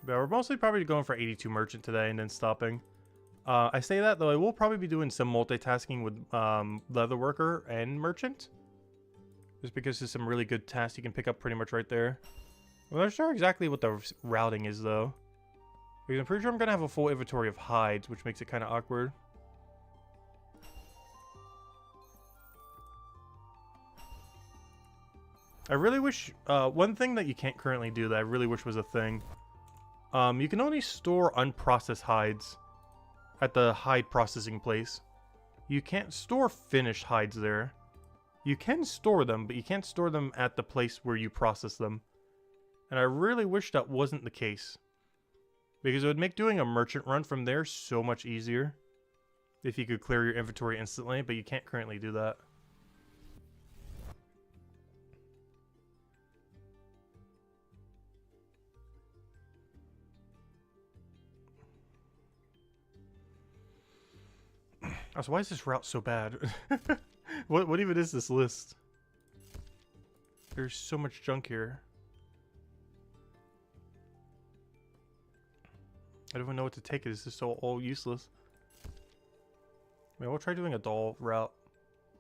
But we're mostly probably going for 82 merchant today and then stopping. I say that, though I will probably be doing some multitasking with Leatherworker and merchant. Just because there's some really good tasks you can pick up pretty much right there. I'm not sure exactly what the routing is, though. Because I'm pretty sure I'm going to have a full inventory of hides, which makes it kind of awkward. I really wish... one thing that you can't currently do that I really wish was a thing. You can only store unprocessed hides at the hide processing place. You can't store finished hides there. You can store them, but you can't store them at the place where you process them. And I really wish that wasn't the case. Because it would make doing a merchant run from there so much easier. If you could clear your inventory instantly, but you can't currently do that. So why is this route so bad? What even is this list? There's so much junk here. I don't even know what to take it. This is so all useless. I mean, we'll try doing a doll route.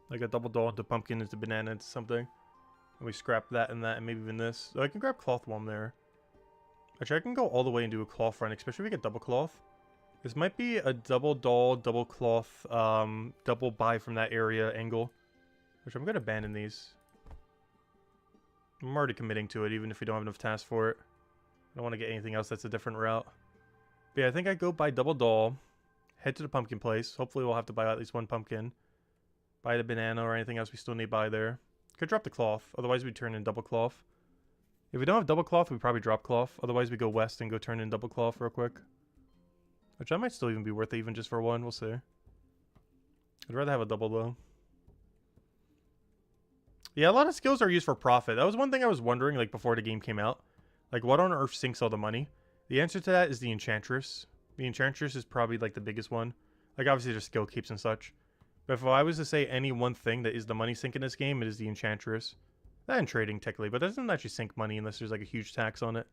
Like a double doll into pumpkin into banana into something. And we scrap that and maybe even this. So I can grab cloth while I'm there. Actually, I can go all the way and do a cloth run, especially if we get double cloth. This might be a double doll, double cloth, double buy from that area angle. Which I'm going to abandon these. I'm already committing to it, even if we don't have enough tasks for it. I don't want to get anything else that's a different route. But yeah, I think I go buy double doll. Head to the pumpkin place. Hopefully we'll have to buy at least one pumpkin. Buy the banana or anything else we still need to buy there. Could drop the cloth. Otherwise we turn in double cloth. If we don't have double cloth, we probably drop cloth. Otherwise we go west and go turn in double cloth real quick. Which that might still even be worth it, even just for one. We'll see. I'd rather have a double, though. Yeah, a lot of skills are used for profit. That was one thing I was wondering, like, before the game came out. Like, what on earth sinks all the money? The answer to that is the Enchantress. The Enchantress is probably, like, the biggest one. Like, obviously, there's skill keeps and such. But if I was to say any one thing that is the money sink in this game, it is the Enchantress. That and trading, technically, but that doesn't actually sink money unless there's, like, a huge tax on it.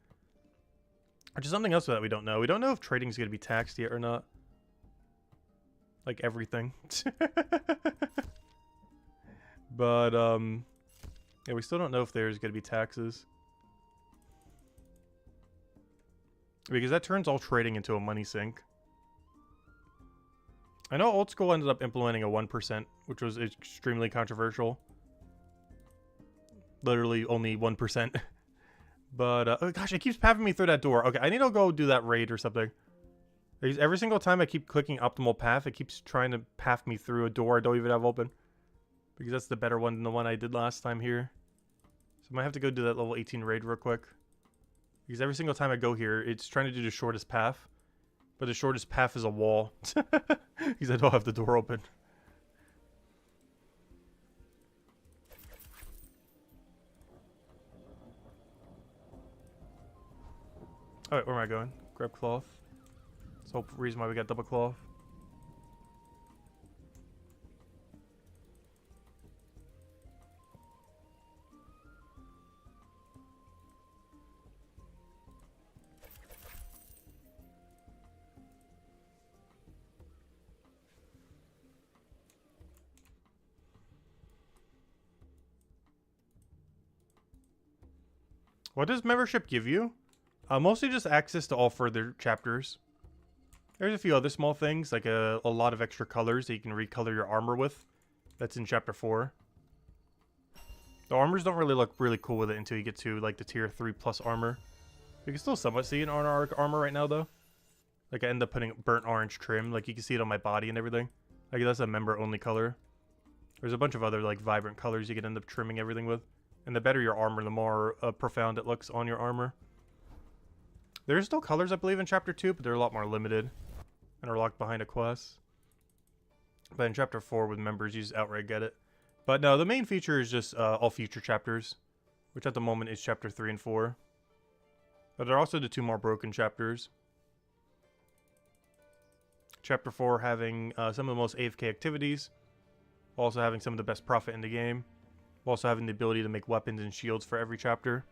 Which is something else that we don't know. We don't know if trading is going to be taxed yet or not. Like everything. But, yeah, we still don't know if there's going to be taxes. Because that turns all trading into a money sink. I know old school ended up implementing a 1%, which was extremely controversial. Literally only 1%. But, oh gosh, it keeps pathing me through that door. Okay, I need to go do that raid or something. Because every single time I keep clicking optimal path, it keeps trying to path me through a door I don't even have open. Because that's the better one than the one I did last time here. So I might have to go do that level 18 raid real quick. Because every single time I go here, it's trying to do the shortest path. But the shortest path is a wall. Because I don't have the door open. Alright, where am I going? Grab cloth. That's the whole reason why we got double cloth. What does membership give you? Mostly just access to all further chapters. There's a few other small things, like a lot of extra colors that you can recolor your armor with. That's in chapter 4. The armors don't really look really cool with it until you get to like the tier 3 plus armor. You can still somewhat see it on our armor right now though. Like I end up putting burnt orange trim, like you can see it on my body and everything. Like that's a member only color. There's a bunch of other like vibrant colors you can end up trimming everything with. And the better your armor, the more profound it looks on your armor. There's still colors, I believe, in Chapter 2, but they're a lot more limited. And are locked behind a quest. But in Chapter 4, with members, you just outright get it. But no, the main feature is just all future chapters, which at the moment is chapter 3 and 4. But there are also the 2 more broken chapters. Chapter 4 having some of the most AFK activities, also having some of the best profit in the game, also having the ability to make weapons and shields for every chapter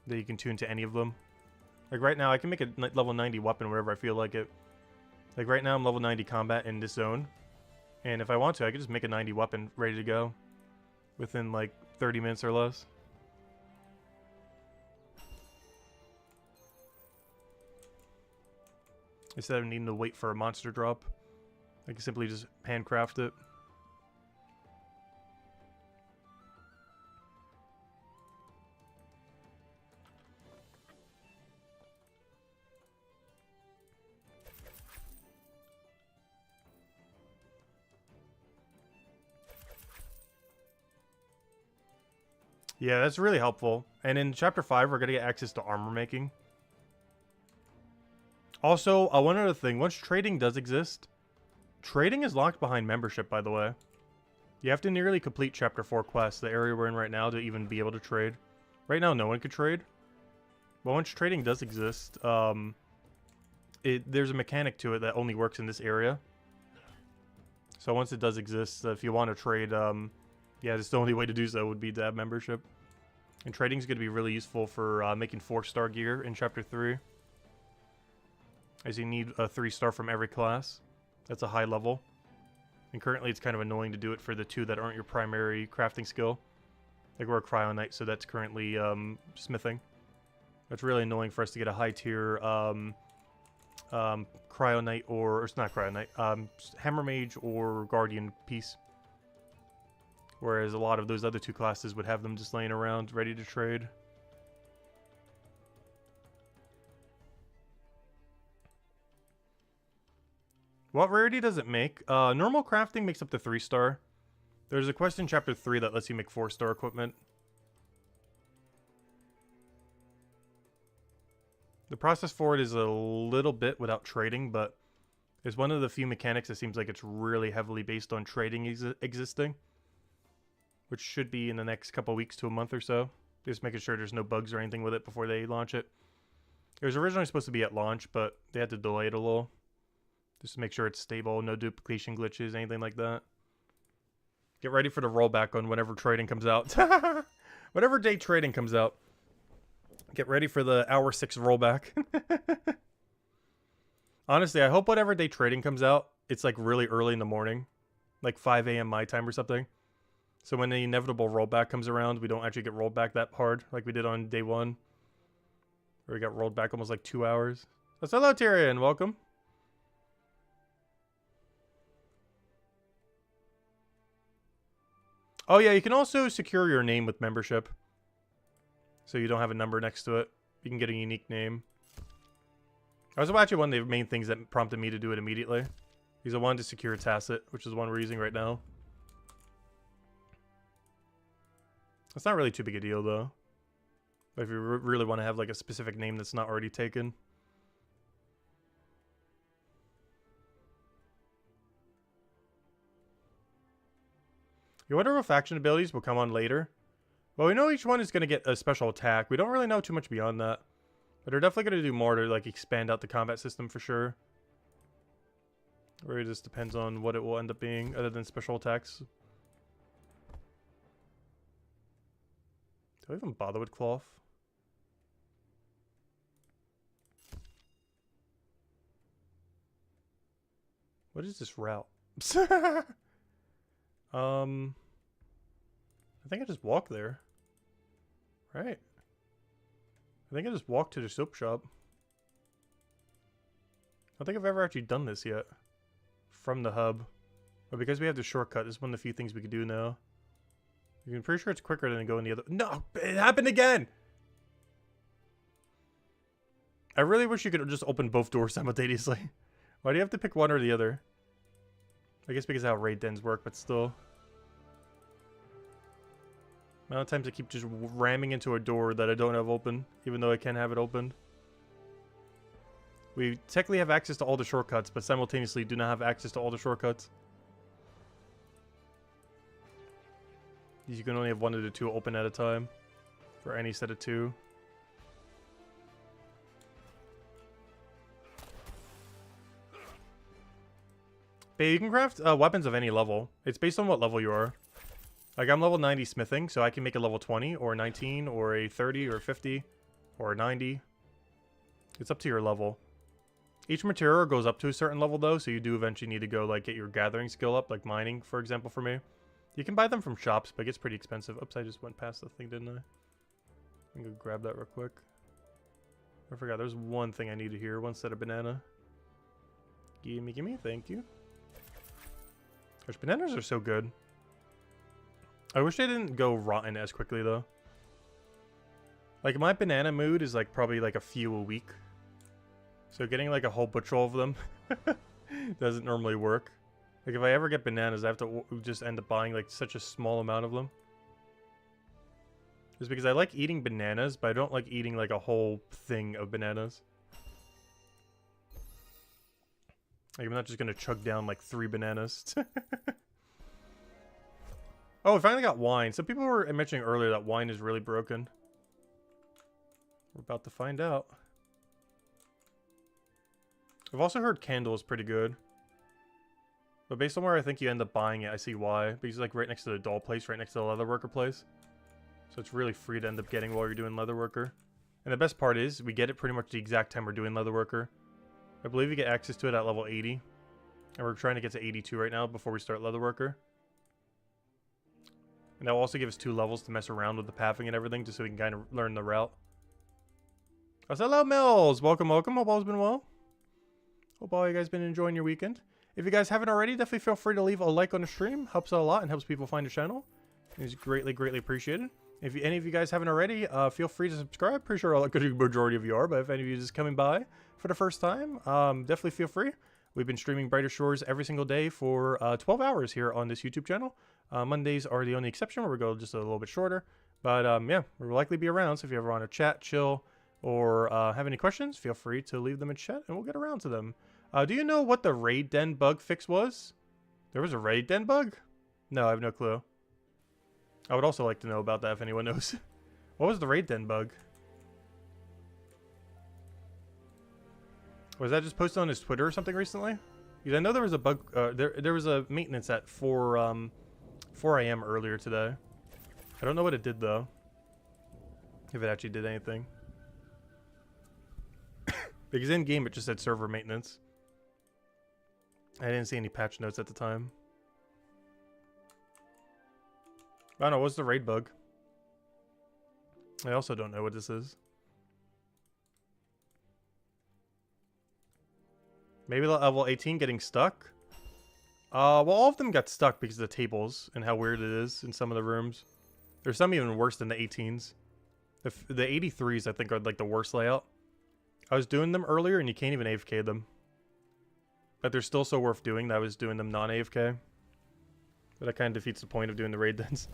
that you can tune to any of them. Like right now, I can make a level 90 weapon whenever I feel like it. Like right now, I'm level 90 combat in this zone. And if I want to, I can just make a 90 weapon ready to go within like 30 minutes or less. Instead of needing to wait for a monster drop, I can simply just handcraft it. Yeah, that's really helpful. And in Chapter 5, we're going to get access to armor making. Also, one other thing. Once trading does exist, trading is locked behind membership, by the way. You have to nearly complete Chapter 4 quests, the area we're in right now, to even be able to trade. Right now, no one could trade. But once trading does exist, there's a mechanic to it that only works in this area. So once it does exist, if you want to trade, yeah, that's the only way to do so would be to have membership. And trading is going to be really useful for making 4-star gear in Chapter 3. As you need a 3-star from every class. That's a high level. And currently it's kind of annoying to do it for the 2 that aren't your primary crafting skill. Like we're a Cryo Knight, so that's currently smithing. That's really annoying for us to get a high tier Cryo Knight or it's not Cryo Knight, Hammer Mage or Guardian piece. Whereas a lot of those other 2 classes would have them just laying around ready to trade. What rarity does it make? Normal crafting makes up to 3-star. There's a quest in Chapter 3 that lets you make 4-star equipment. The process for it is a little bit without trading, but it's one of the few mechanics that seems like it's really heavily based on trading existing. Which should be in the next couple weeks to a month or so. Just making sure there's no bugs or anything with it before they launch it. It was originally supposed to be at launch, but they had to delay it a little. Just to make sure it's stable, no duplication glitches, anything like that. Get ready for the rollback on whenever trading comes out. Whatever day trading comes out. Get ready for the hour 6 rollback. Honestly, I hope whatever day trading comes out, it's like really early in the morning. Like 5 a.m. my time or something. So when the inevitable rollback comes around, we don't actually get rolled back that hard like we did on day 1. Where we got rolled back almost like 2 hours. So hello Tyrion, welcome. Oh yeah, you can also secure your name with membership. So you don't have a number next to it. You can get a unique name. That was actually one of the main things that prompted me to do it immediately. Because I wanted to secure Tacit, which is the one we're using right now. It's not really too big a deal though. But if you really want to have like a specific name that's not already taken. You wonder what faction abilities will come on later. Well, we know each one is going to get a special attack. We don't really know too much beyond that. But they're definitely going to do more to like expand out the combat system for sure. Or it just depends on what it will end up being other than special attacks. Do I even bother with cloth? What is this route? I think I just walked there. Right. I think I just walked to the soap shop. I don't think I've ever actually done this yet. From the hub. But because we have the shortcut, this is one of the few things we can do now. I'm pretty sure it's quicker than going the other... No! It happened again! I really wish you could just open both doors simultaneously. Why do you have to pick one or the other? I guess because of how raid dens work, but still. Amount of times I keep just ramming into a door that I don't have open, even though I can have it opened. We technically have access to all the shortcuts, but simultaneously do not have access to all the shortcuts. You can only have 1 of the 2 open at a time for any set of 2. But you can craft weapons of any level. It's based on what level you are. Like, I'm level 90 smithing, so I can make a level 20, or 19, or a 30, or 50, or a 90. It's up to your level. Each material goes up to a certain level, though, so you do eventually need to go, like, get your gathering skill up, like mining, for example, for me. You can buy them from shops, but it gets pretty expensive. Oops, I just went past the thing, didn't I? I'm gonna grab that real quick. I forgot, there's one thing I needed here, 1 set of banana. Gimme, thank you. Gosh, bananas are so good. I wish they didn't go rotten as quickly, though. Like, my banana mood is, like, probably, like, a few a week. So getting, like, a whole bushel of them doesn't normally work. Like, if I ever get bananas, I have to just end up buying, like, such a small amount of them. Just because I like eating bananas, but I don't like eating, like, a whole thing of bananas. Like, I'm not just gonna chug down, like, 3 bananas. Oh, I finally got wine. Some people were mentioning earlier that wine is really broken. We're about to find out. I've also heard candle is pretty good. But based on where I think you end up buying it, I see why. Because it's like right next to the doll place, right next to the Leatherworker place. So it's really free to end up getting while you're doing Leatherworker. And the best part is, we get it pretty much the exact time we're doing Leatherworker. I believe you get access to it at level 80. And we're trying to get to 82 right now before we start Leatherworker. And that will also give us 2 levels to mess around with the pathing and everything, just so we can kind of learn the route. Oh, hello, Mills! Welcome, welcome. Hope all's been well. Hope all you guys been enjoying your weekend. If you guys haven't already, definitely feel free to leave a like on the stream. Helps out a lot and helps people find the channel. It's greatly, greatly appreciated. If any of you guys haven't already, feel free to subscribe. Pretty sure a good majority of you are, but if any of you just coming by for the first time, definitely feel free. We've been streaming Brighter Shores every single day for 12 hours here on this YouTube channel. Mondays are the only exception where we go just a little bit shorter. But yeah, we'll likely be around, so if you ever want to chat, chill, or have any questions, feel free to leave them in chat and we'll get around to them. Do you know what the raid den bug fix was? There was a raid den bug? No, I have no clue. I would also like to know about that if anyone knows. What was the raid den bug? Was that just posted on his Twitter or something recently? Because I know there was a bug, there was a maintenance at 4 a.m. earlier today. I don't know what it did though. If it actually did anything. Because in game it just said server maintenance. I didn't see any patch notes at the time. I don't know, what's the raid bug? I also don't know what this is. Maybe level 18 getting stuck? Well, all of them got stuck because of the tables and how weird it is in some of the rooms. There's some even worse than the 18s. The 83s, I think, are like the worst layout. I was doing them earlier and you can't even AFK them. But they're still so worth doing that I was doing them non-AFK. But that kind of defeats the point of doing the raid dens.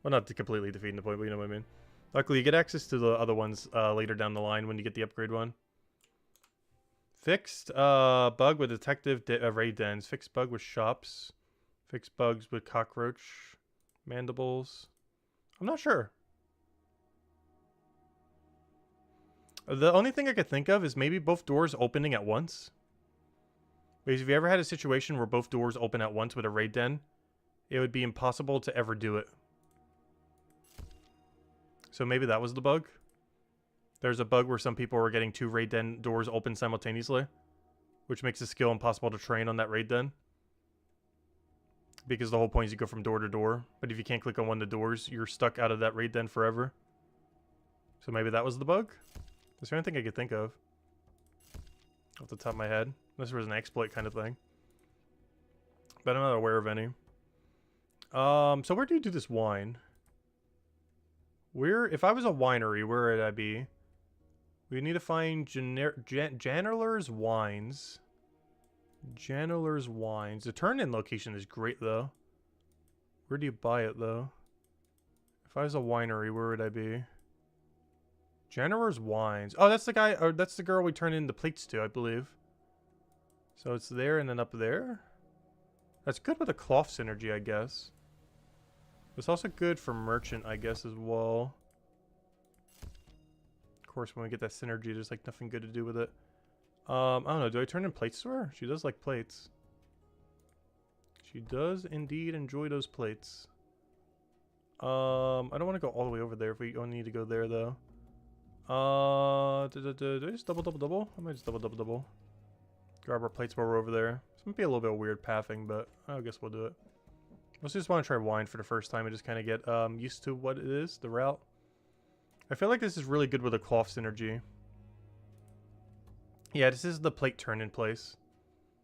Well, not completely defeating the point, but you know what I mean. Luckily, you get access to the other ones later down the line when you get the upgrade one. Fixed bug with detective raid dens. Fixed bug with shops. Fixed bugs with cockroach mandibles. I'm not sure. The only thing I could think of is maybe both doors opening at once. Because if you ever had a situation where both doors open at once with a raid den, it would be impossible to ever do it. So maybe that was the bug. There's a bug where some people were getting 2 raid den doors open simultaneously, which makes the skill impossible to train on that raid den. Because the whole point is you go from door to door, but if you can't click on one of the doors, you're stuck out of that raid den forever. So maybe that was the bug? That's the only thing I could think of. Off the top of my head. Unless there was an exploit kind of thing. But I'm not aware of any. So where do you do this wine? If I was a winery, where would I be? We need to find Jannerler's Wines. Jannerler's Wines. The turn-in location is great, though. Where do you buy it, though? If I was a winery, where would I be? Jannerler's Wines. Oh, that's the guy, or that's the girl we turn in the plates to, I believe. So it's there and then up there. That's good with a cloth synergy, I guess. It's also good for merchant, I guess, as well. Of course, when we get that synergy, there's like nothing good to do with it. I don't know. Do I turn in plates to her? She does like plates. She does indeed enjoy those plates. I don't want to go all the way over there if we only need to go there, though. Do I just double? I might just double. Grab our plates while we're over there. This might be a little bit of weird pathing, but I guess we'll do it. Let's just want to try wine for the first time and just kind of get used to what it is, the route. I feel like this is really good with a cloth synergy. Yeah, this is the plate turn in place.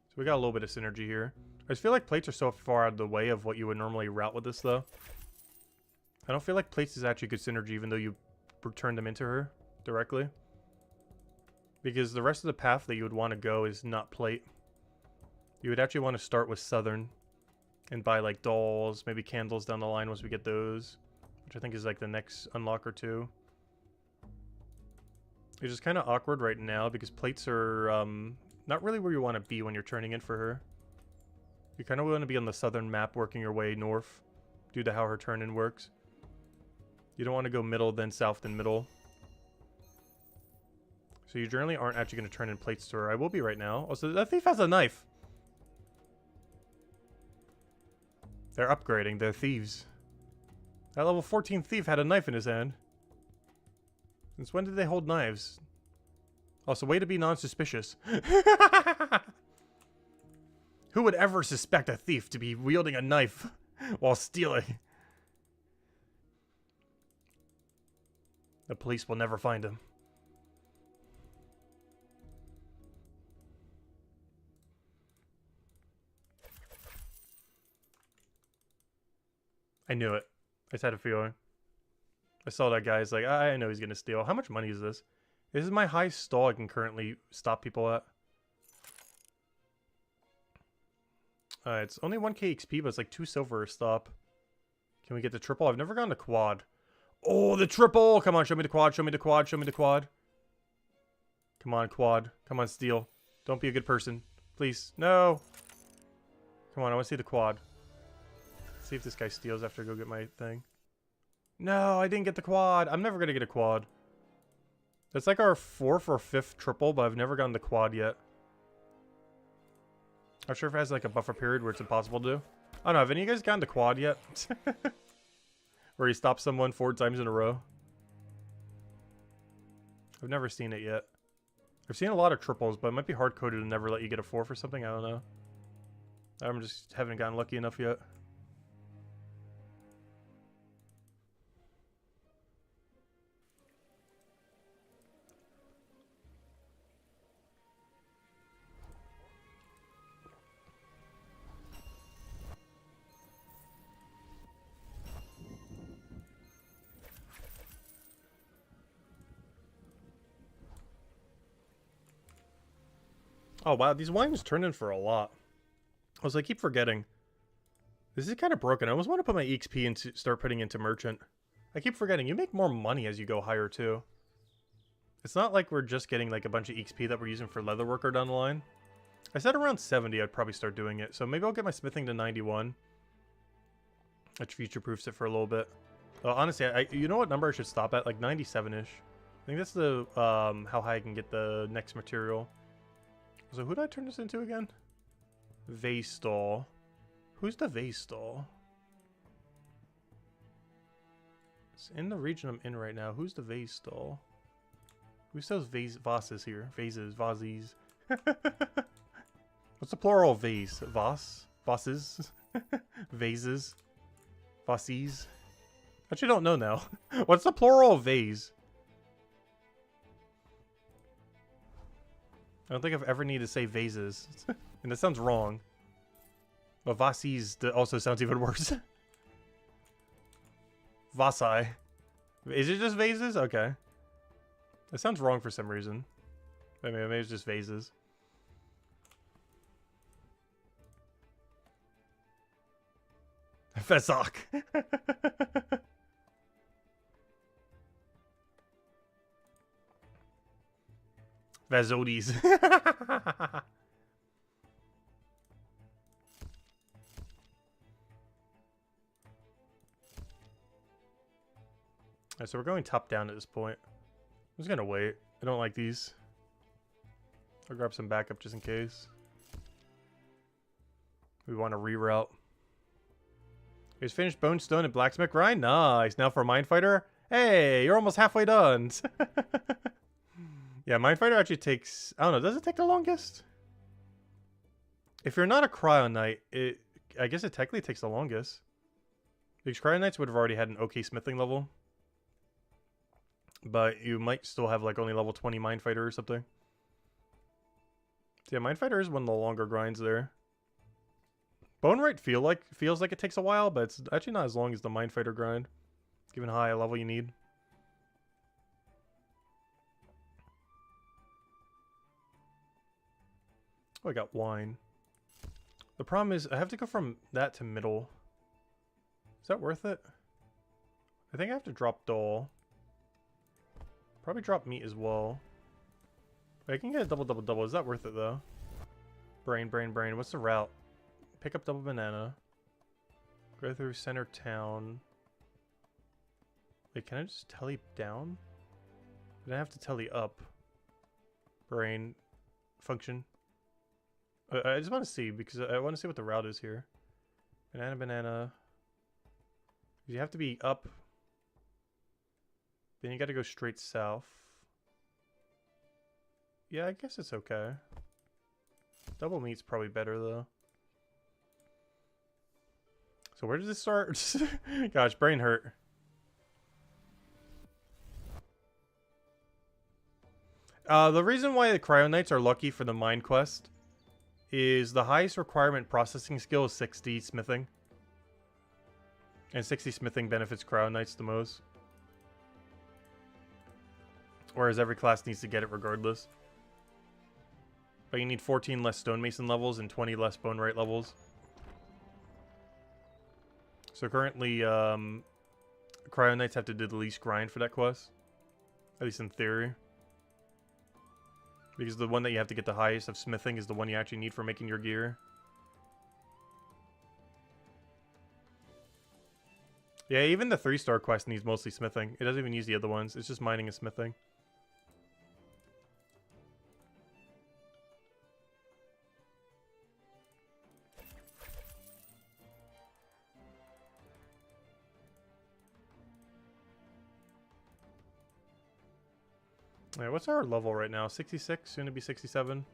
So we got a little bit of synergy here. I just feel like plates are so far out of the way of what you would normally route with this, though. I don't feel like plates is actually good synergy, even though you turn them into her directly. Because the rest of the path that you would want to go is not plate. You would actually want to start with southern. And buy, like, dolls, maybe candles down the line once we get those. Which I think is, like, the next unlock or two. It's just kind of awkward right now because plates are not really where you want to be when you're turning in for her. You kind of want to be on the southern map working your way north due to how her turn-in works. You don't want to go middle, then south, then middle. So you generally aren't actually going to turn in plates to her. I will be right now. Also, that thief has a knife. They're upgrading. They're thieves. That level 14 thief had a knife in his hand. Since when did they hold knives? Also, way to be non-suspicious. Who would ever suspect a thief to be wielding a knife while stealing? The police will never find him. I knew it. I just had a feeling. I saw that guy. It's like, I know he's going to steal. How much money is this? This is my highest stall I can currently stop people at. It's only 1k XP, but it's like 2 silver a stop. Can we get the triple? I've never gotten the quad. Oh, the triple! Come on, show me the quad, show me the quad, show me the quad. Come on, quad. Come on, steal. Don't be a good person. Please. No! Come on, I want to see the quad. Let's see if this guy steals after I go get my thing. No, I didn't get the quad. I'm never going to get a quad. That's like our 4th or 5th triple, but I've never gotten the quad yet. Not sure if it has like a buffer period where it's impossible to do. I don't know. Have any of you guys gotten the quad yet? Where you stop someone 4 times in a row? I've never seen it yet. I've seen a lot of triples, but it might be hard-coded to never let you get a 4 for something. I don't know. I'm just haven't gotten lucky enough yet. Oh, wow. These wines turn in for a lot. I keep forgetting. This is kind of broken. I almost want to put my EXP and start putting into merchant. I keep forgetting. You make more money as you go higher, too. It's not like we're just getting like a bunch of EXP that we're using for Leatherworker down the line. I said around 70 I'd probably start doing it. So maybe I'll get my smithing to 91. Which future-proofs it for a little bit. Well, honestly, you know what number I should stop at? Like 97-ish. I think that's the how high I can get the next material. So who did I turn this into again? Vase stall. Who's the vase stall? It's in the region I'm in right now. Who's the vase stall? Who sells vases here? Vases, vases. What's the plural of vase? Vase? Vases? Vases? Vases? Actually, don't know now. What's the plural of vase? I don't think I've ever needed to say vases. And that sounds wrong. But vases also sounds even worse. Vasai. Is it just vases? Okay. That sounds wrong for some reason. Maybe it's just vases. Fesak. Vazodis. Alright, so we're going top down at this point. I'm just gonna wait. I don't like these. I'll grab some backup just in case. We want to reroute. Here's finished bone, stone, and blacksmith grind. Nice. Now for mine fighter. Hey, you're almost halfway done. Yeah, mine fighter actually takes. I don't know. Does it take the longest? If you're not a cryo knight, I guess it technically takes the longest. Because cryo knights would have already had an okay smithing level. But you might still have like only level 20 mine fighter or something. So yeah, mine fighter is one of the longer grinds there. Bone right feels like it takes a while, but it's actually not as long as the mine fighter grind, given how high a level you need. Oh, I got wine. The problem is I have to go from that to middle. Is that worth it? I think I have to drop doll. Probably drop meat as well. I can get a double. Is that worth it though? Brain. What's the route? Pick up double banana. Go through center town. Wait, can I just telly down? Did I have to telly up? Brain. Function. I just want to see, because I want to see what the route is here. Banana. You have to be up. Then you got to go straight south. Yeah, I guess it's okay. Double meat's probably better, though. So where does it start? Gosh, brain hurt. The reason why the Cryo Knights are lucky for the mine quest is the highest requirement processing skill is 60 smithing. And 60 smithing benefits Cryo Knights the most. Whereas every class needs to get it regardless. But you need 14 less stonemason levels and 20 less bone right levels. So currently, Cryo Knights have to do the least grind for that quest. At least in theory. Because the one that you have to get the highest of smithing is the one you actually need for making your gear. Yeah, even the 3-star quest needs mostly smithing. It doesn't even use the other ones. It's just mining and smithing. Alright, what's our level right now? 66, soon to be 67.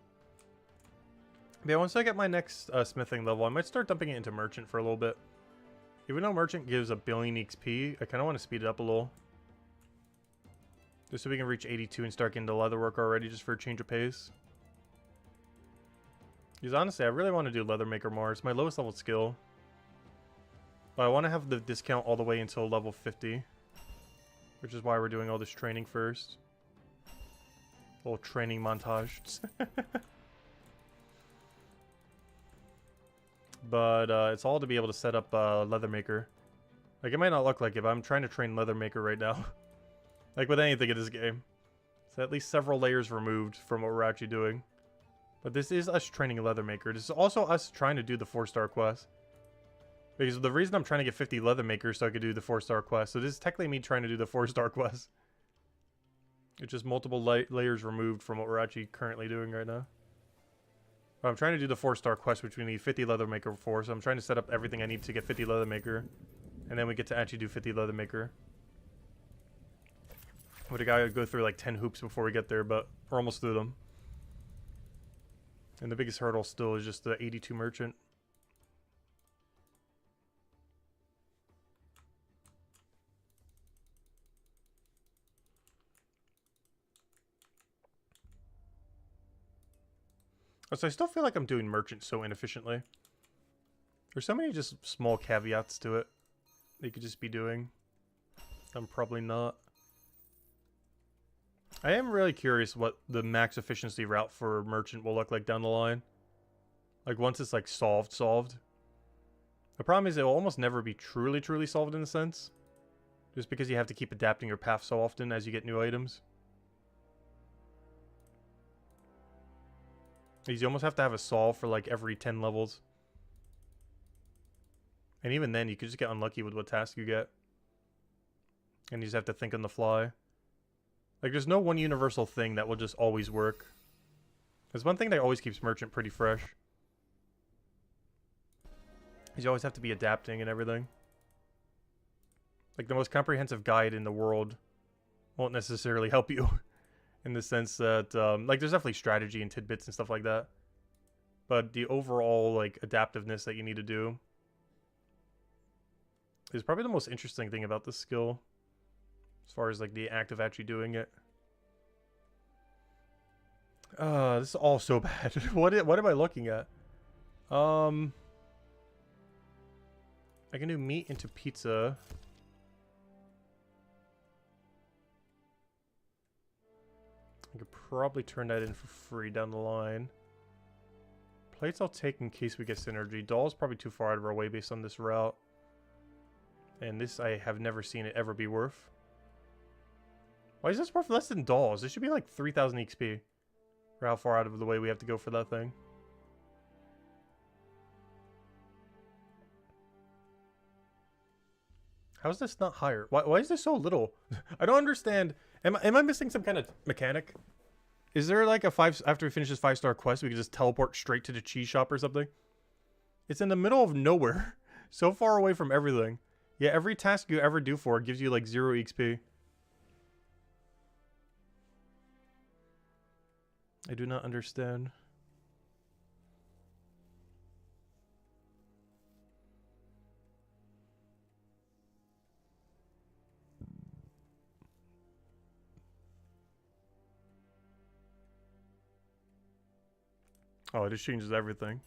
Yeah, once I get my next smithing level, I might start dumping it into merchant for a little bit. Even though merchant gives a billion XP, I kind of want to speed it up a little. Just so we can reach 82 and start getting to Leatherworker already, just for a change of pace. Because honestly, I really want to do Leathermaker more. It's my lowest level skill. But I want to have the discount all the way until level 50. Which is why we're doing all this training first. Little training montage. But it's all to be able to set up Leathermaker. Like, it might not look like it, but I'm trying to train Leathermaker right now. Like with anything in this game. It's at least several layers removed from what we're actually doing. But this is us training Leathermaker. This is also us trying to do the 4-star quest. Because the reason I'm trying to get 50 Leathermakers so I could do the 4-star quest. So this is technically me trying to do the 4-star quest. It's just multiple layers removed from what we're actually currently doing right now. But I'm trying to do the 4-star quest, which we need 50 Leathermaker for. So I'm trying to set up everything I need to get 50 Leathermaker. And then we get to actually do 50 Leathermaker. Would have got to go through like 10 hoops before we get there, but we're almost through them. And the biggest hurdle still is just the 82 merchant. So I still feel like I'm doing merchant so inefficiently. There's so many just small caveats to it that you could just be doing. I'm probably not. I am really curious what the max efficiency route for merchant will look like down the line. Like once it's like solved. The problem is it will almost never be truly solved in a sense. Just because you have to keep adapting your path so often as you get new items. You almost have to have a solve for like every 10 levels. And even then, you could just get unlucky with what task you get. And you just have to think on the fly. Like, there's no one universal thing that will just always work. There's one thing that always keeps Merchant pretty fresh. Is you always have to be adapting and everything. Like, the most comprehensive guide in the world won't necessarily help you. In the sense that, like, there's definitely strategy and tidbits and stuff like that. But the overall, like, adaptiveness that you need to do is probably the most interesting thing about this skill. As far as, like, the act of actually doing it. This is all so bad. What am I looking at? I can do meat into pizza. I could probably turn that in for free down the line. Plates I'll take in case we get synergy. Doll's probably too far out of our way based on this route. And this, I have never seen it ever be worth. Why is this worth less than dolls? This should be like 3,000 XP. For how far out of the way we have to go for that thing. How is this not higher? Why is this so little? I don't understand. Am I missing some kind of mechanic? Is there like a after we finish this 5-star quest, we can just teleport straight to the cheese shop or something? It's in the middle of nowhere. So far away from everything. Yeah, every task you ever do for it gives you like 0 XP. I do not understand. Oh, it just changes everything.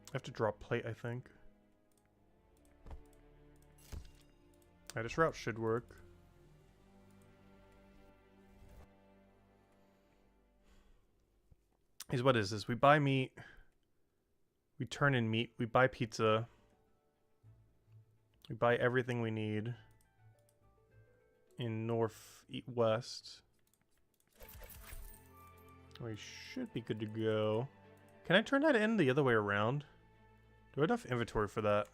I have to drop plate, I think. This route should work. What is this? We buy meat. We turn in meat. We buy pizza. We buy everything we need. In northwest. We should be good to go. Can I turn that in the other way around? Do I have enough inventory for that?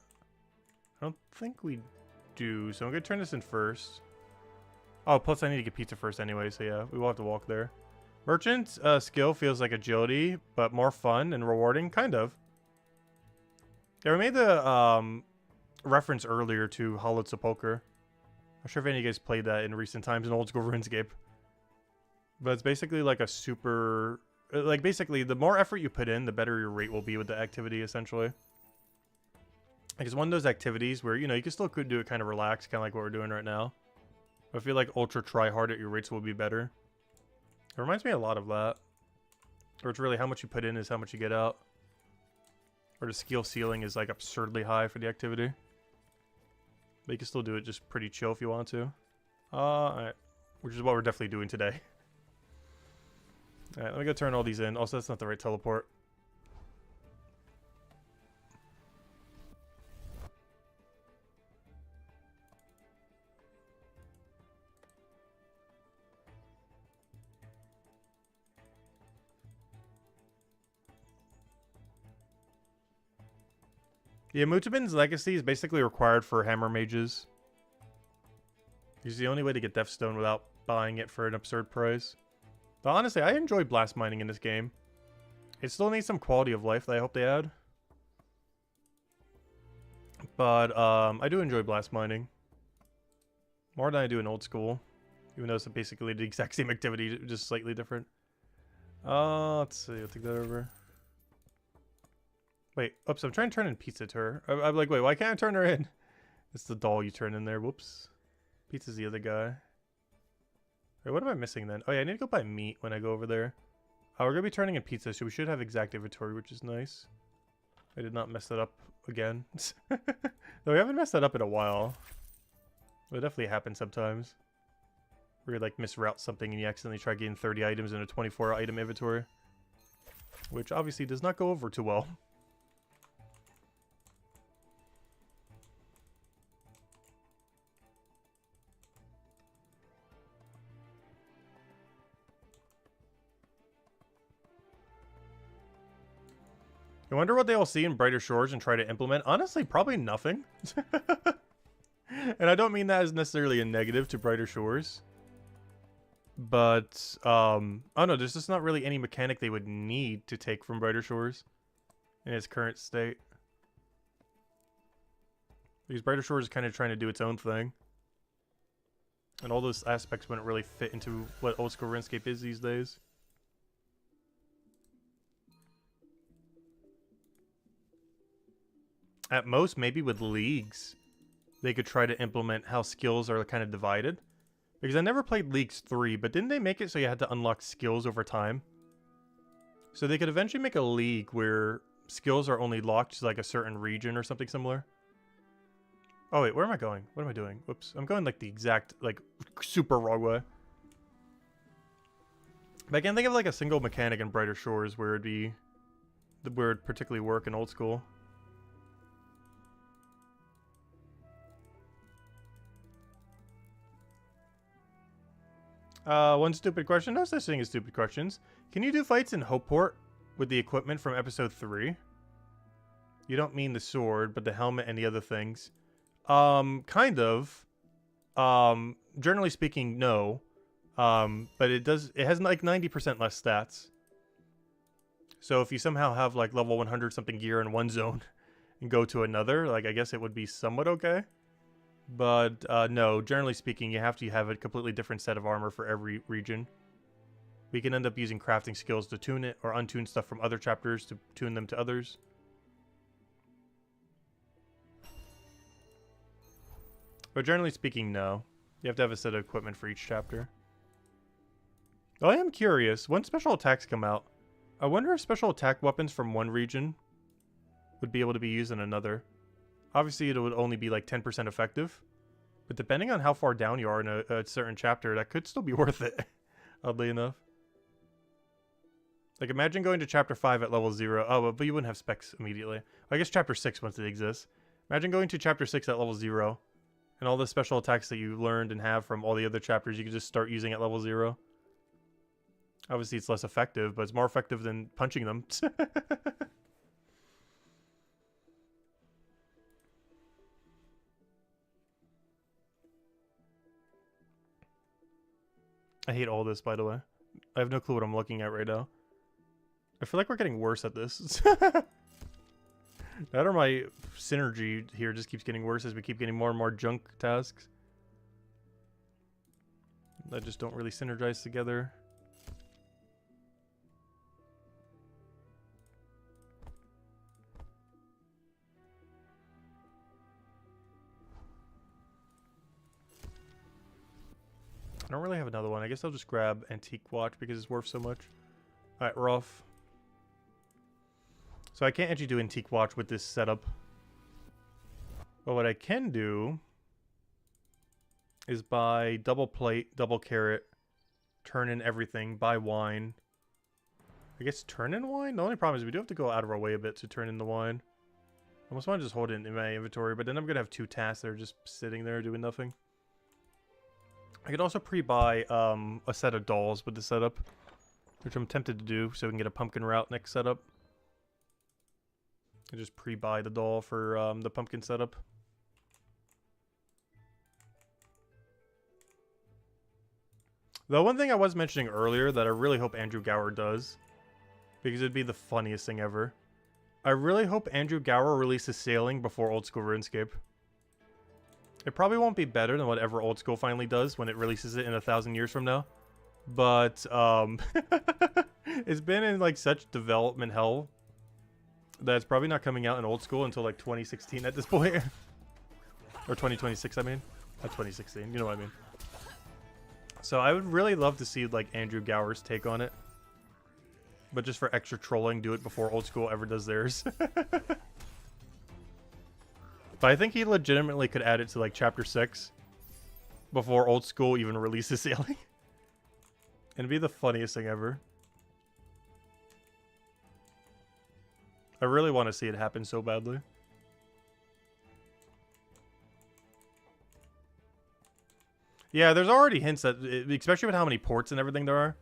I don't think we do, so I'm gonna turn this in first. Oh, plus I need to get pizza first anyway, so yeah, we will have to walk there. Merchant's skill feels like agility, but more fun and rewarding, kind of. Yeah, we made the reference earlier to Hollowed Sepulchre. I'm sure if any of you guys played that in recent times in old school RuneScape. But it's basically like a super... Like, basically, the more effort you put in, the better your rate will be with the activity, essentially. Like, it's one of those activities where, you know, you can still do it kind of relaxed, kind of like what we're doing right now. But if you like ultra try hard, your rates will be better. It reminds me a lot of that. Or it's really how much you put in is how much you get out. Or the skill ceiling is like absurdly high for the activity. But you can still do it just pretty chill if you want to. Alright. Which is what we're definitely doing today. Alright, let me go turn all these in. Also, that's not the right teleport. Yeah, Mutabin's Legacy is basically required for hammer mages. It's the only way to get Deathstone without buying it for an absurd price. But honestly, I enjoy blast mining in this game. It still needs some quality of life that I hope they add. But I do enjoy blast mining. More than I do in old school. Even though it's basically the exact same activity, just slightly different. Let's see, I'll take that over. Wait, oops, I'm trying to turn in pizza to her. I'm like, wait, why can't I turn her in? It's the doll you turn in there, whoops. Pizza's the other guy. Wait, what am I missing then? Oh yeah, I need to go buy meat when I go over there. Oh, we're gonna be turning in pizza, so we should have exact inventory, which is nice. I did not mess that up again. No, we haven't messed that up in a while. It definitely happens sometimes. Where you like misroute something and you accidentally try getting 30 items in a 24 item inventory. Which obviously does not go over too well. I wonder what they'll see in Brighter Shores and try to implement. Honestly, probably nothing. And I don't mean that as necessarily a negative to Brighter Shores. But, oh no, there's just not really any mechanic they would need to take from Brighter Shores in its current state. Because Brighter Shores is kind of trying to do its own thing. And all those aspects wouldn't really fit into what old school RuneScape is these days. At most, maybe with leagues, they could try to implement how skills are kind of divided. Because I never played Leagues 3, but didn't they make it so you had to unlock skills over time? So they could eventually make a league where skills are only locked to like a certain region or something similar. Oh wait, where am I going? What am I doing? Whoops, I'm going like the exact, like, super wrong way. But I can't think of like a single mechanic in Brighter Shores where it'd be, where it'd particularly work in old school. One stupid question. No such thing as stupid questions. Can you do fights in Hopeport with the equipment from episode 3? You don't mean the sword, but the helmet and the other things. Kind of. Generally speaking, no. But it has like 90% less stats. So if you somehow have like level 100 something gear in one zone and go to another, like I guess it would be somewhat okay. But no, generally speaking, you have to have a completely different set of armor for every region. We can end up using crafting skills to tune it or untune stuff from other chapters to tune them to others. But generally speaking, no. You have to have a set of equipment for each chapter. Though I am curious, when special attacks come out, I wonder if special attack weapons from one region would be able to be used in another. Obviously, it would only be like 10% effective. But depending on how far down you are in a certain chapter, that could still be worth it. Oddly enough. Like, imagine going to chapter 5 at level 0. Oh, but you wouldn't have specs immediately. I guess chapter 6 once it exists. Imagine going to chapter 6 at level 0. And all the special attacks that you learned and have from all the other chapters, you could just start using at level 0. Obviously, it's less effective, but it's more effective than punching them. I hate all this, by the way. I have no clue what I'm looking at right now. I feel like we're getting worse at this. That or my synergy here just keeps getting worse as we keep getting more and more junk tasks that just don't really synergize together. I don't really have another one. I guess I'll just grab Antique Watch because it's worth so much. Alright, we're off. So I can't actually do Antique Watch with this setup. But what I can do is buy double plate, double carrot, turn in everything, buy wine. I guess turn in wine? The only problem is we do have to go out of our way a bit to turn in the wine. I almost want to just hold it in my inventory, but then I'm going to have 2 tasks that are just sitting there doing nothing. I could also pre-buy a set of dolls with the setup, which I'm tempted to do so we can get a pumpkin route next setup. I just pre-buy the doll for the pumpkin setup. The one thing I was mentioning earlier that I really hope Andrew Gower does, because it'd be the funniest thing ever. I really hope Andrew Gower releases Sailing before Old School RuneScape. It probably won't be better than whatever Old School finally does when it releases it in 1,000 years from now. But, it's been in, like, such development hell that it's probably not coming out in Old School until, like, 2016 at this point. Or 2026, I mean. Not 2016, you know what I mean. So I would really love to see, like, Andrew Gower's take on it. But just for extra trolling, do it before Old School ever does theirs. But I think he legitimately could add it to, like, Chapter 6 before Old School even releases Sailing. And it'd be the funniest thing ever. I really want to see it happen so badly. Yeah, there's already hints that, especially with how many ports and everything there are.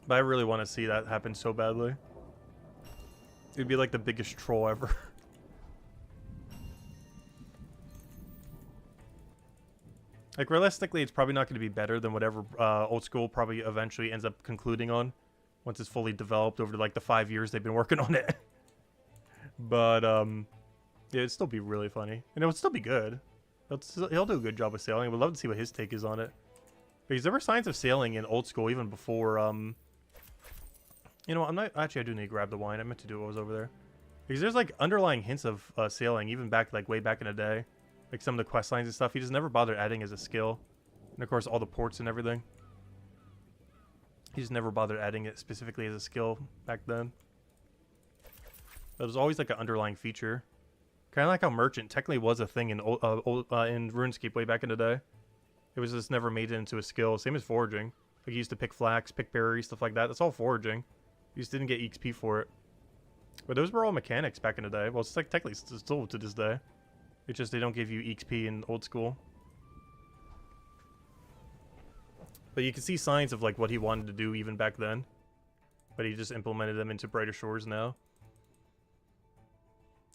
But I really want to see that happen so badly. It'd be like the biggest troll ever. Like, realistically, it's probably not going to be better than whatever old school probably eventually ends up concluding on. Once it's fully developed over, like, the 5 years they've been working on it. But, yeah, it'd still be really funny. And it would still be good. He'll do a good job of sailing. I would love to see what his take is on it. Because there were signs of sailing in old school even before, You know, I'm not... Actually, I do need to grab the wine. I meant to do what was over there. Because there's, like, underlying hints of sailing, even back, like, way back in the day. Like, some of the quest lines and stuff. He just never bothered adding as a skill. And, of course, all the ports and everything. He just never bothered adding it specifically as a skill back then. It was always, like, an underlying feature. Kind of like how Merchant technically was a thing in in RuneScape way back in the day. It was just never made it into a skill. Same as Foraging. Like, you used to pick flax, pick berries, stuff like that. That's all Foraging. You just didn't get XP for it. But those were all mechanics back in the day. Well, it's like technically still to this day. It's just they don't give you XP in old school. But you can see signs of like what he wanted to do even back then. But he just implemented them into Brighter Shores now.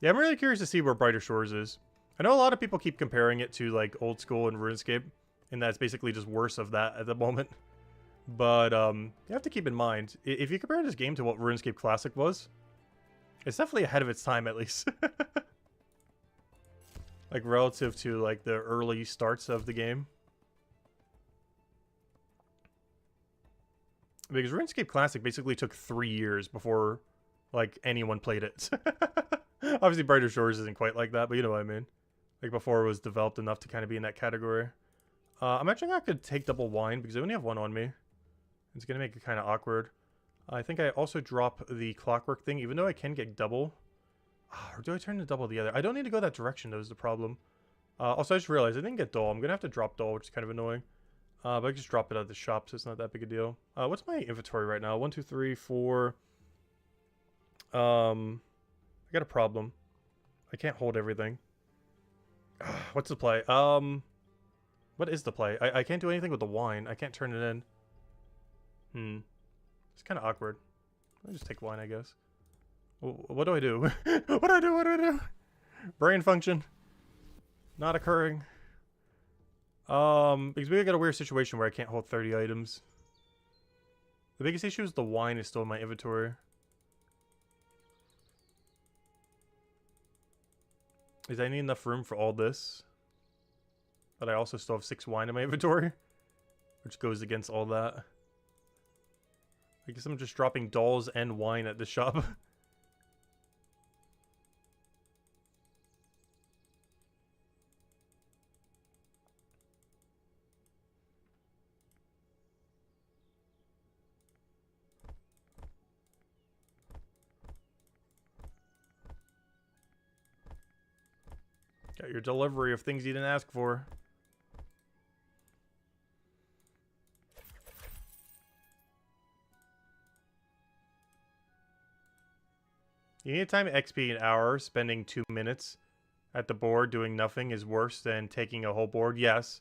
Yeah, I'm really curious to see where Brighter Shores is. I know a lot of people keep comparing it to like old school and RuneScape. And that's basically just worse of that at the moment. But you have to keep in mind, if you compare this game to what RuneScape Classic was, it's definitely ahead of its time at least. Like, relative to, like, the early starts of the game. Because RuneScape Classic basically took 3 years before, like, anyone played it. Obviously, Brighter Shores isn't quite like that, but you know what I mean. Like, before it was developed enough to kind of be in that category. I'm actually not going to take double wine, because I only have one on me. It's going to make it kind of awkward. I think I also drop the clockwork thing, even though I can get double. Or do I turn to double the other? I don't need to go that direction, though, is the problem. Also, I just realized I didn't get dull. I'm going to have to drop dull, which is kind of annoying. But I can just drop it at the shop, so it's not that big a deal. What's my inventory right now? 1, 2, 3, 4. I got a problem. I can't hold everything. What's the play? What is the play? I can't do anything with the wine. I can't turn it in. It's kind of awkward. I'll just take wine, I guess. What do I do? What do I do? What do I do? Brain function. Not occurring. Because we got a weird situation where I can't hold 30 items. The biggest issue is the wine is still in my inventory. Is I need enough room for all this. But I also still have 6 wine in my inventory. Which goes against all that. I guess I'm just dropping dolls and wine at the shop. Got your delivery of things you didn't ask for. You need to time XP an hour. Spending 2 minutes at the board doing nothing is worse than taking a whole board. Yes.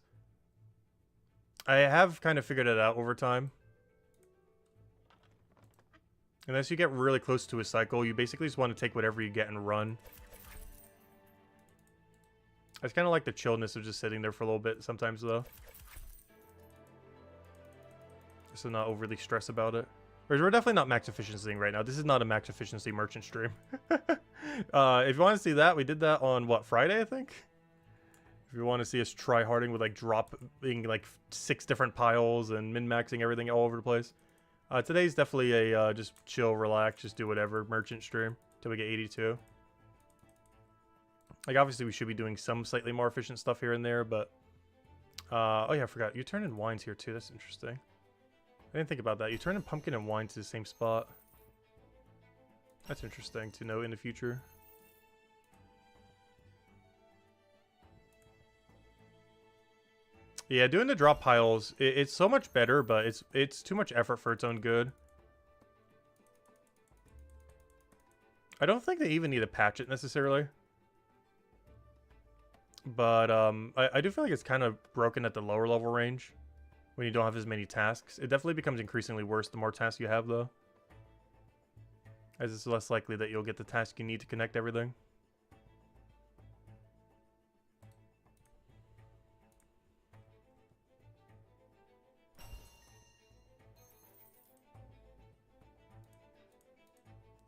I have kind of figured it out over time. Unless you get really close to a cycle, you basically just want to take whatever you get and run. It's kind of like the chillness of just sitting there for a little bit sometimes, though. So not overly stress about it. We're definitely not max efficiency right now. This is not a max efficiency merchant stream. If you want to see that, we did that on, what, Friday, I think? If you want to see us try harding with, like, dropping, like, 6 different piles and min-maxing everything all over the place. Today's definitely a just chill, relax, just do whatever merchant stream till we get 82. Like, obviously, we should be doing some slightly more efficient stuff here and there, but... oh, yeah, I forgot. You turn in wines here, too. That's interesting. I didn't think about that. You turn in pumpkin and wine to the same spot. That's interesting to know in the future. Yeah, doing the drop piles, it's so much better, but it's too much effort for its own good. I don't think they even need to patch it necessarily. But I do feel like it's kind of broken at the lower level range. when you don't have as many tasks. It definitely becomes increasingly worse the more tasks you have, though. As it's less likely that you'll get the task you need to connect everything.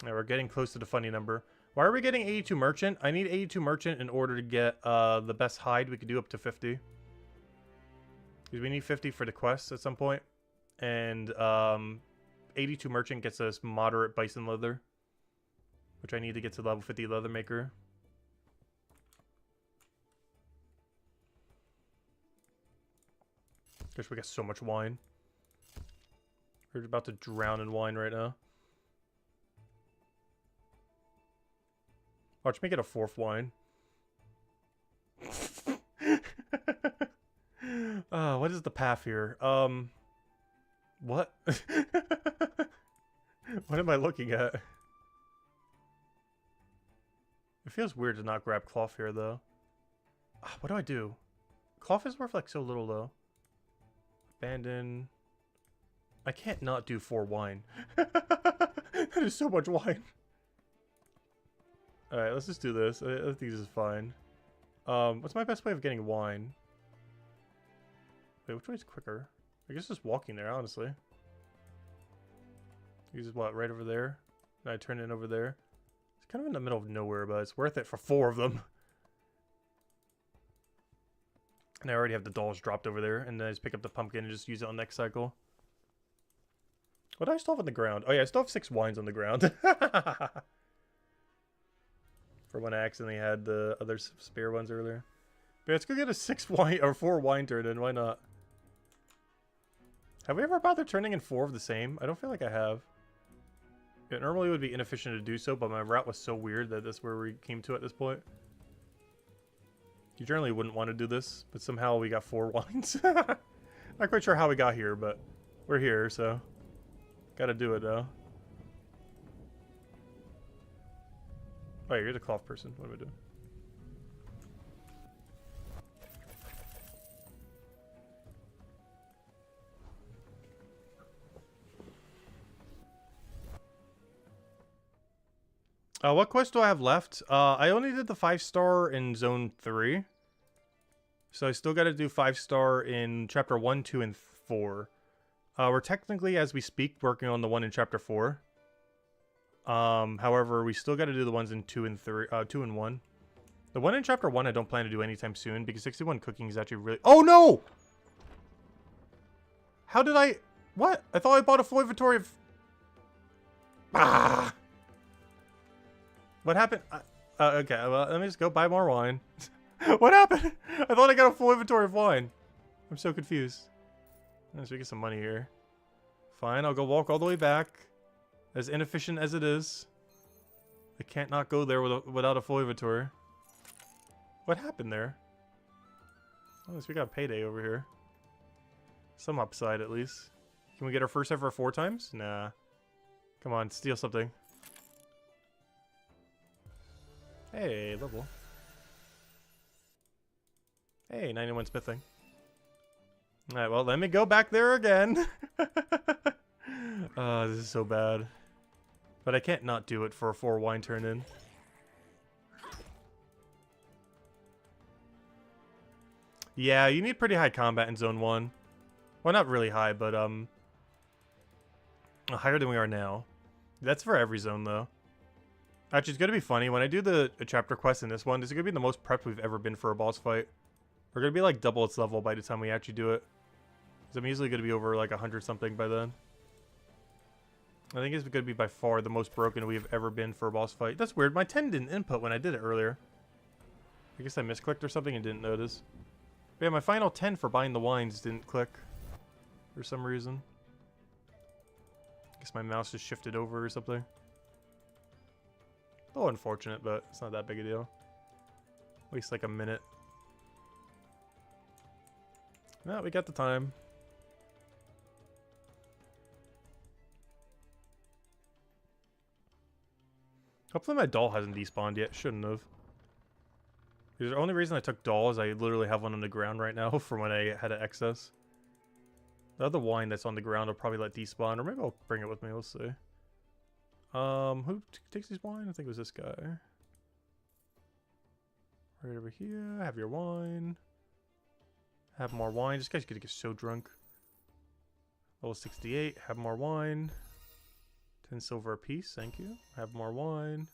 Yeah, we're getting close to the funny number. Why are we getting 82 merchant? I need 82 merchant in order to get the best hide. We could do up to 50. Because we need 50 for the quests at some point. And 82 merchant gets us moderate bison leather. Which I need to get to level 50 leather maker. Gosh, we got so much wine. We're about to drown in wine right now. Watch me get a 4th wine. What is the path here? What? What am I looking at? It feels weird to not grab cloth here, though. What do I do? Cloth is worth, like, so little, though. Abandon. I can't not do 4 wine. That is so much wine. Alright, let's just do this. I think this is fine. What's my best way of getting wine? Wait, which way is quicker? I guess just walking there, honestly. Use what, right over there? And I turn it over there. It's kind of in the middle of nowhere, but it's worth it for 4 of them. And I already have the dolls dropped over there, and then I just pick up the pumpkin and just use it on next cycle. What do I still have on the ground? Oh yeah, I still have 6 wines on the ground. For when I accidentally had the other spare ones earlier. But let's go get a 6 wine or 4 wine turn in. Why not? Have we ever bothered turning in 4 of the same? I don't feel like I have. It normally would be inefficient to do so, but my route was so weird that that's where we came to at this point. You generally wouldn't want to do this, but somehow we got 4 wines. Not quite sure how we got here, but we're here, so gotta do it though. Oh, you're the cloth person. What am I doing? What quest do I have left? I only did the 5-star in Zone 3. So I still got to do 5-star in Chapter 1, 2, and 4. We're technically, as we speak, working on the one in Chapter 4. However, we still got to do the ones in 2 and 3, 2 and 1. The one in Chapter 1 I don't plan to do anytime soon, because 61 cooking is actually really... Oh, no! How did I... What? I thought I bought a full inventory of... Ah! What happened? Okay, well, let me just go buy more wine. What happened? I thought I got a full inventory of wine. I'm so confused. Let's get some money here. Fine, I'll go walk all the way back. As inefficient as it is. I can't not go there without a full inventory. What happened there? Oh, we got payday over here. Some upside, at least. Can we get our first ever 4 times? Nah. Come on, steal something. Hey, level. Hey, 91 smithing. Alright, well, let me go back there again. This is so bad. But I can't not do it for a 4 wine turn in. Yeah, you need pretty high combat in Zone 1. Well, not really high, but, higher than we are now. That's for every zone, though. Actually, it's going to be funny. When I do the chapter quest in this one, this is going to be the most prepped we've ever been for a boss fight. We're going to be, like, double its level by the time we actually do it. Because I'm easily going to be over, like, 100-something by then. I think it's going to be by far the most broken we've ever been for a boss fight. That's weird. My 10 didn't input when I did it earlier. I guess I misclicked or something and didn't notice. But yeah, my final 10 for buying the wines didn't click. For some reason. I guess my mouse just shifted over or something. A little unfortunate, but it's not that big a deal. Waste like a minute. No, we got the time. Hopefully my doll hasn't despawned yet. Shouldn't have. The only reason I took doll is I literally have one on the ground right now from when I had an excess. The other wine that's on the ground I'll probably let despawn, or maybe I'll bring it with me, we'll see. Who takes these wine? I think it was this guy. Right over here, have your wine. Have more wine. This guy's gonna get so drunk. Level 68, have more wine. 10 silver apiece, thank you. Have more wine.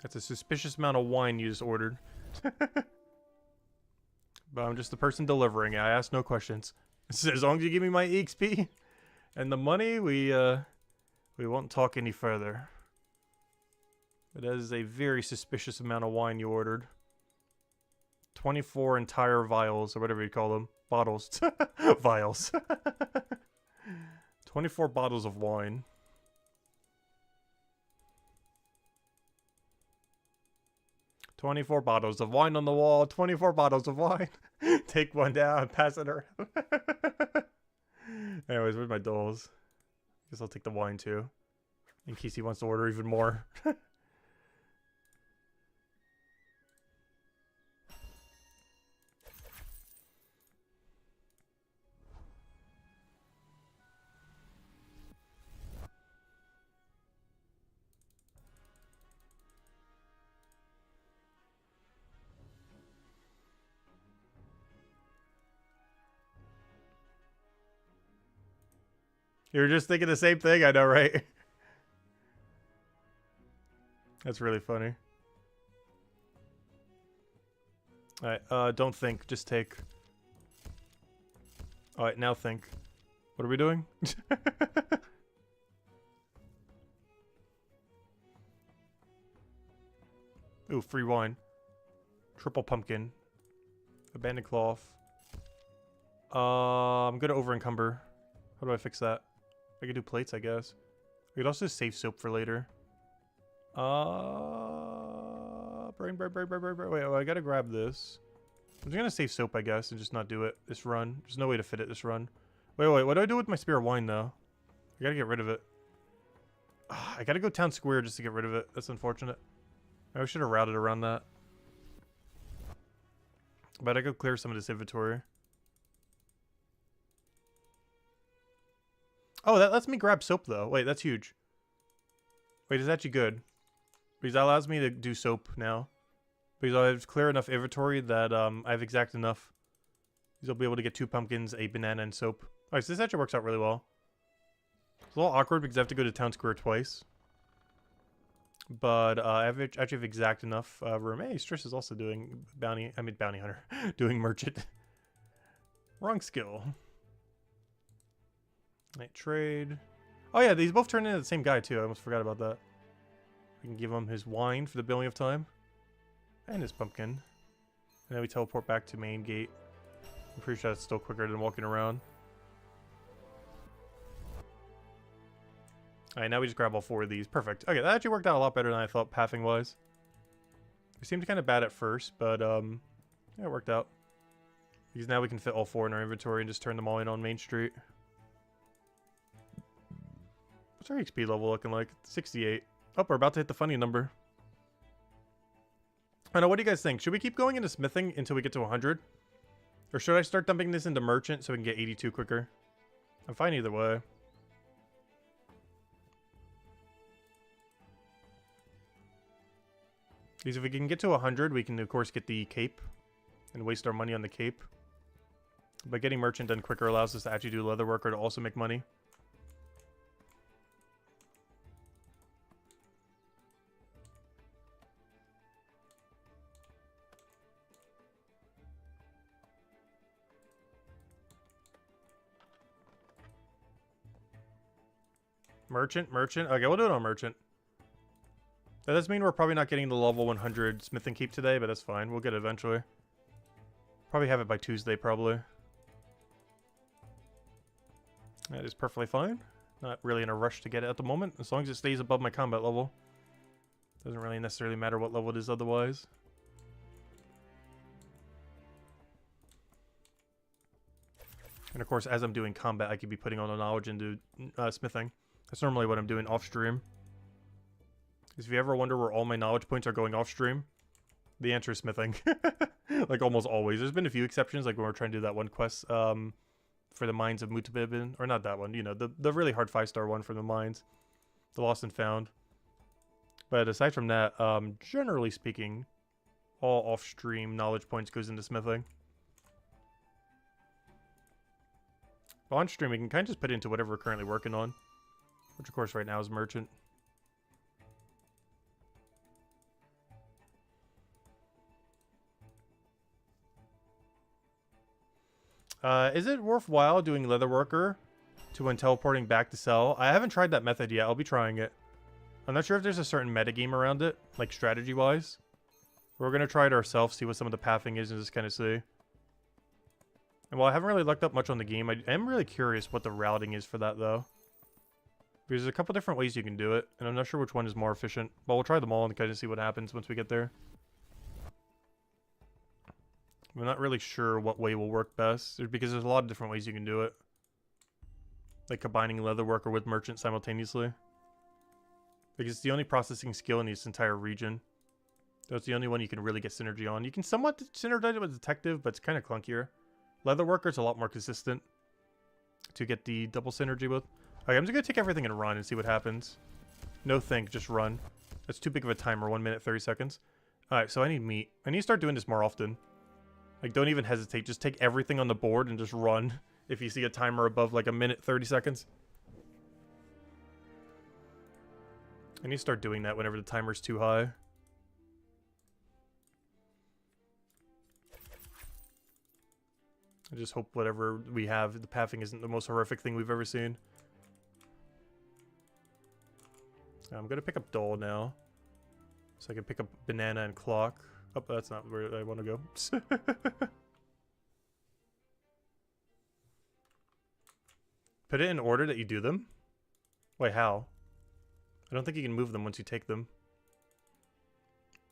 That's a suspicious amount of wine you just ordered. But I'm just the person delivering it. I ask no questions. As long as you give me my EXP and the money, we won't talk any further. But that is a very suspicious amount of wine you ordered. 24 entire vials, or whatever you call them. Bottles. Vials. 24 bottles of wine. "24 bottles of wine on the wall, 24 bottles of wine." Take one down, pass it around. Anyways, where's my dolls? Guess I'll take the wine too. In case he wants to order even more. You were just thinking the same thing, I know, right? That's really funny. Alright, don't think, just take. Alright, now think. What are we doing? Ooh, free wine. Triple pumpkin. Abandoned cloth. I'm gonna over encumber. How do I fix that? I could do plates, I guess. I could also save soap for later. Brain. Wait, I gotta grab this. I'm just gonna save soap, I guess, and just not do it this run. There's no way to fit it this run. Wait, what do I do with my spare wine, though? I gotta get rid of it. I gotta go town square just to get rid of it. That's unfortunate. I should have routed around that. But I go clear some of this inventory. Oh, that lets me grab soap, though. Wait, that's huge. Wait, it's actually good. Because that allows me to do soap now. Because I have clear enough inventory that I have exact enough. Because I'll be able to get 2 pumpkins, a banana, and soap. Alright, so this actually works out really well. It's a little awkward because I have to go to town square twice. But I actually have exact enough room. Hey, Striss is also doing bounty hunter. Doing merchant. Wrong skill. Night trade. Oh yeah, these both turn into the same guy too. I almost forgot about that. We can give him his wine for the billing of time. And his pumpkin. And then we teleport back to main gate. I'm pretty sure that's still quicker than walking around. Alright, now we just grab all 4 of these. Perfect. Okay, that actually worked out a lot better than I thought pathing wise. It seemed kind of bad at first, but yeah, it worked out. Because now we can fit all 4 in our inventory and just turn them all in on Main Street. What's our XP level looking like? 68. Oh, we're about to hit the funny number. I know, what do you guys think? Should we keep going into smithing until we get to 100? Or should I start dumping this into merchant so we can get 82 quicker? I'm fine either way. Because if we can get to 100, we can of course get the cape. And waste our money on the cape. But getting merchant done quicker allows us to actually do Leatherworker to also make money. Merchant. Okay, we'll do it on merchant. That does mean we're probably not getting the level 100 smithing keep today, but that's fine. We'll get it eventually. Probably have it by Tuesday, probably. That is perfectly fine. Not really in a rush to get it at the moment, as long as it stays above my combat level. Doesn't really necessarily matter what level it is otherwise. And of course, as I'm doing combat, I could be putting all the knowledge into smithing. That's normally what I'm doing off stream. Because if you ever wonder where all my knowledge points are going off stream, The answer is smithing. Like almost always. There's been a few exceptions, like when we're trying to do that one quest for the mines of Mutabibin. Or not that one, you know, the really hard 5-star one from the mines. The Lost and Found. But aside from that, generally speaking, all off-stream knowledge points goes into smithing. On stream, we can kind of just put it into whatever we're currently working on. Which, of course, right now is merchant. Is it worthwhile doing Leatherworker to when teleporting back to sell? I haven't tried that method yet. I'll be trying it. I'm not sure if there's a certain metagame around it, like strategy-wise. We're going to try it ourselves, see what some of the pathing is, and just kind of see. And while I haven't really looked up much on the game, I am really curious what the routing is for that, though. Because there's a couple different ways you can do it, and I'm not sure which one is more efficient. But we'll try them all and kind of see what happens once we get there. I'm not really sure what way will work best, because there's a lot of different ways you can do it. Like combining Leatherworker with Merchant simultaneously. Because it's the only processing skill in this entire region. So it's the only one you can really get synergy on. You can somewhat synergize it with Detective, but it's kind of clunkier. Leatherworker's a lot more consistent to get the double synergy with. Okay, I'm just going to take everything and run and see what happens. No think, just run. That's too big of a timer, 1 minute, 30 seconds. Alright, so I need meat. I need to start doing this more often. Like, don't even hesitate. Just take everything on the board and just run if you see a timer above, like, 1 minute, 30 seconds. I need to start doing that whenever the timer's too high. I just hope whatever we have, the pathing isn't the most horrific thing we've ever seen. I'm going to pick up Doll now. So I can pick up Banana and Clock. Oh, that's not where I want to go. Put it in order that you do them? Wait, how? I don't think you can move them once you take them.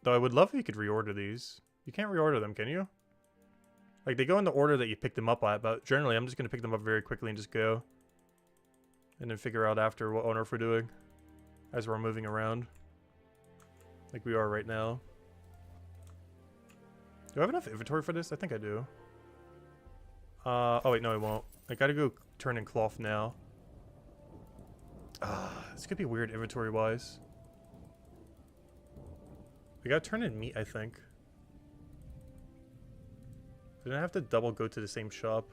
Though I would love if you could reorder these. You can't reorder them, can you? Like, they go in the order that you pick them up at, but generally I'm just going to pick them up very quickly and just go. And then figure out after what on earth we're doing. As we're moving around. Like we are right now. Do I have enough inventory for this? I think I do. Oh wait, no I won't. I gotta go turn in cloth now. This could be weird inventory-wise. We gotta turn in meat, I think. Didn't I have to double go to the same shop?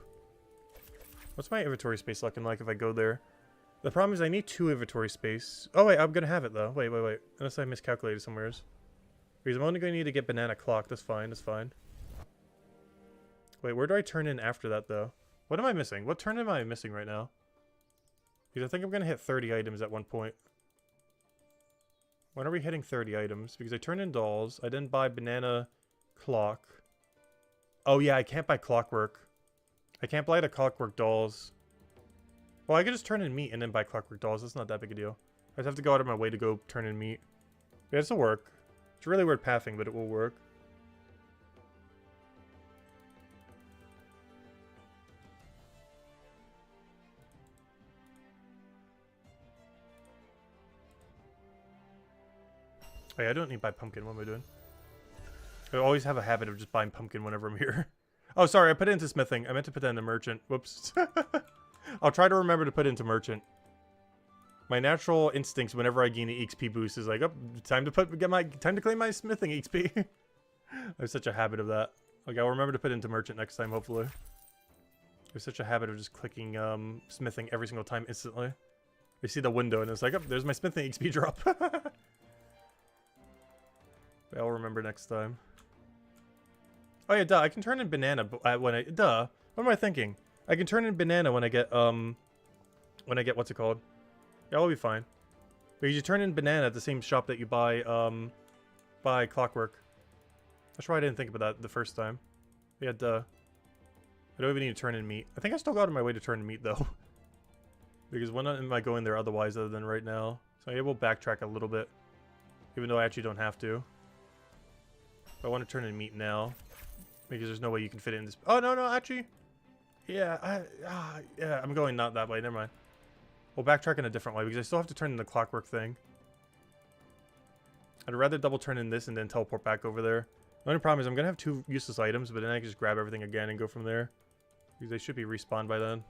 What's my inventory space looking like if I go there? The problem is I need 2 inventory space. Oh wait, I'm gonna have it though. Wait. Unless I miscalculated somewheres. Because I'm only gonna need to get Banana Clock. That's fine, that's fine. Wait, where do I turn in after that though? What am I missing? What turn am I missing right now? Because I think I'm gonna hit 30 items at one point. When are we hitting 30 items? Because I turned in dolls. I didn't buy Banana Clock. Oh yeah, I can't buy Clockwork. I can't buy the Clockwork dolls. Well, I could just turn in meat and then buy Clockwork dolls. That's not that big a deal. I just have to go out of my way to go turn in meat. Yeah, this will work. It's really weird pathing, but it will work. Oh yeah, I don't need to buy pumpkin. What am I doing? I always have a habit of just buying pumpkin whenever I'm here. Oh, sorry. I put it into smithing. I meant to put that into merchant. Whoops. I'll try to remember to put into merchant. My natural instincts whenever I gain the XP boost is like, oh, time to claim my smithing XP. I have such a habit of that. Like, I'll remember to put into merchant next time, hopefully. There's such a habit of just clicking smithing every single time instantly. I see the window and it's like, oh, there's my smithing XP drop. I'll remember next time. Oh yeah, duh, I can turn in banana when I... Duh. What am I thinking? I can turn in banana when I get, what's it called? Yeah, I'll be fine. Because you turn in banana at the same shop that you buy Clockwork. That's why I didn't think about that the first time. Yeah, duh. I don't even need to turn in meat. I think I still got on my way to turn in meat, though. Because when am I going there otherwise other than right now? So I will backtrack a little bit. Even though I actually don't have to. But I want to turn in meat now. Because there's no way you can fit it in this... Oh, no, actually... Yeah, yeah, I'm going not that way. Never mind. We'll backtrack in a different way because I still have to turn in the Clockwork thing. I'd rather double turn in this and then teleport back over there. The only problem is I'm going to have 2 useless items, but then I can just grab everything again and go from there. Because they should be respawned by then.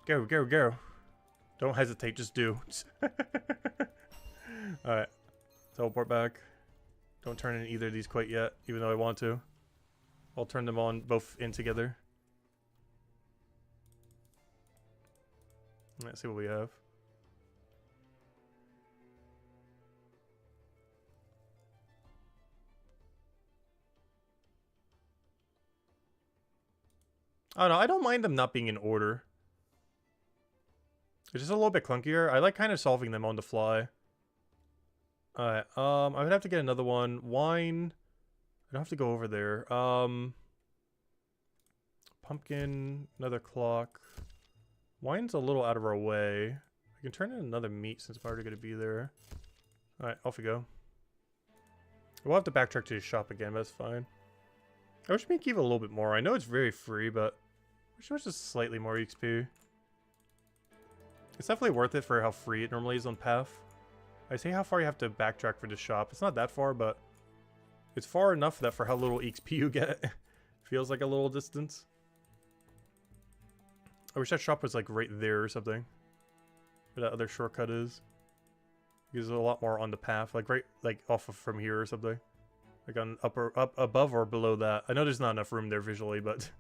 Go, go, go. Don't hesitate, just do. Alright. Teleport back. Don't turn in either of these quite yet, even though I want to. I'll turn them on both in together. Let's see what we have. I don't know, I don't mind them not being in order. It's just a little bit clunkier. I like kind of solving them on the fly. Alright, I would have to get another one. Wine. I don't have to go over there. Pumpkin, another clock. Wine's a little out of our way. I can turn in another meat since I'm already going to be there. Alright, off we go. We'll have to backtrack to the shop again, but that's fine. I wish we could give it a little bit more. I know it's very free, but I wish it was just slightly more XP. It's definitely worth it for how free it normally is on Path. I say how far you have to backtrack for the shop. It's not that far, but it's far enough that for how little XP you get, feels like a little distance. I wish that shop was like right there or something. Where that other shortcut is. Because there's a lot more on the path, like right like off of from here or something. Like on up above or below that. I know there's not enough room there visually, but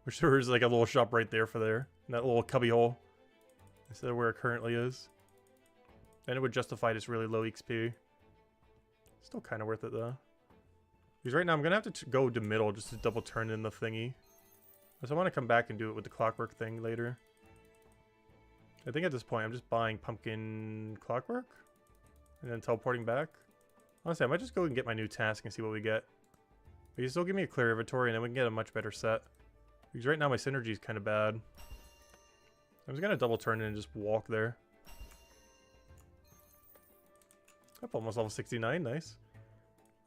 I'm sure there's like a little shop right there for there. In that little cubby hole. Instead of where it currently is. Then it would justify this really low XP. Still kind of worth it though. Because right now I'm going to have to go to middle just to double turn in the thingy. So I want to come back and do it with the clockwork thing later. I think at this point I'm just buying pumpkin clockwork. And then teleporting back. Honestly, I might just go and get my new task and see what we get. But you still give me a clear inventory and then we can get a much better set. Because right now my synergy is kind of bad. I'm just going to double turn in and just walk there. Up almost level 69, nice.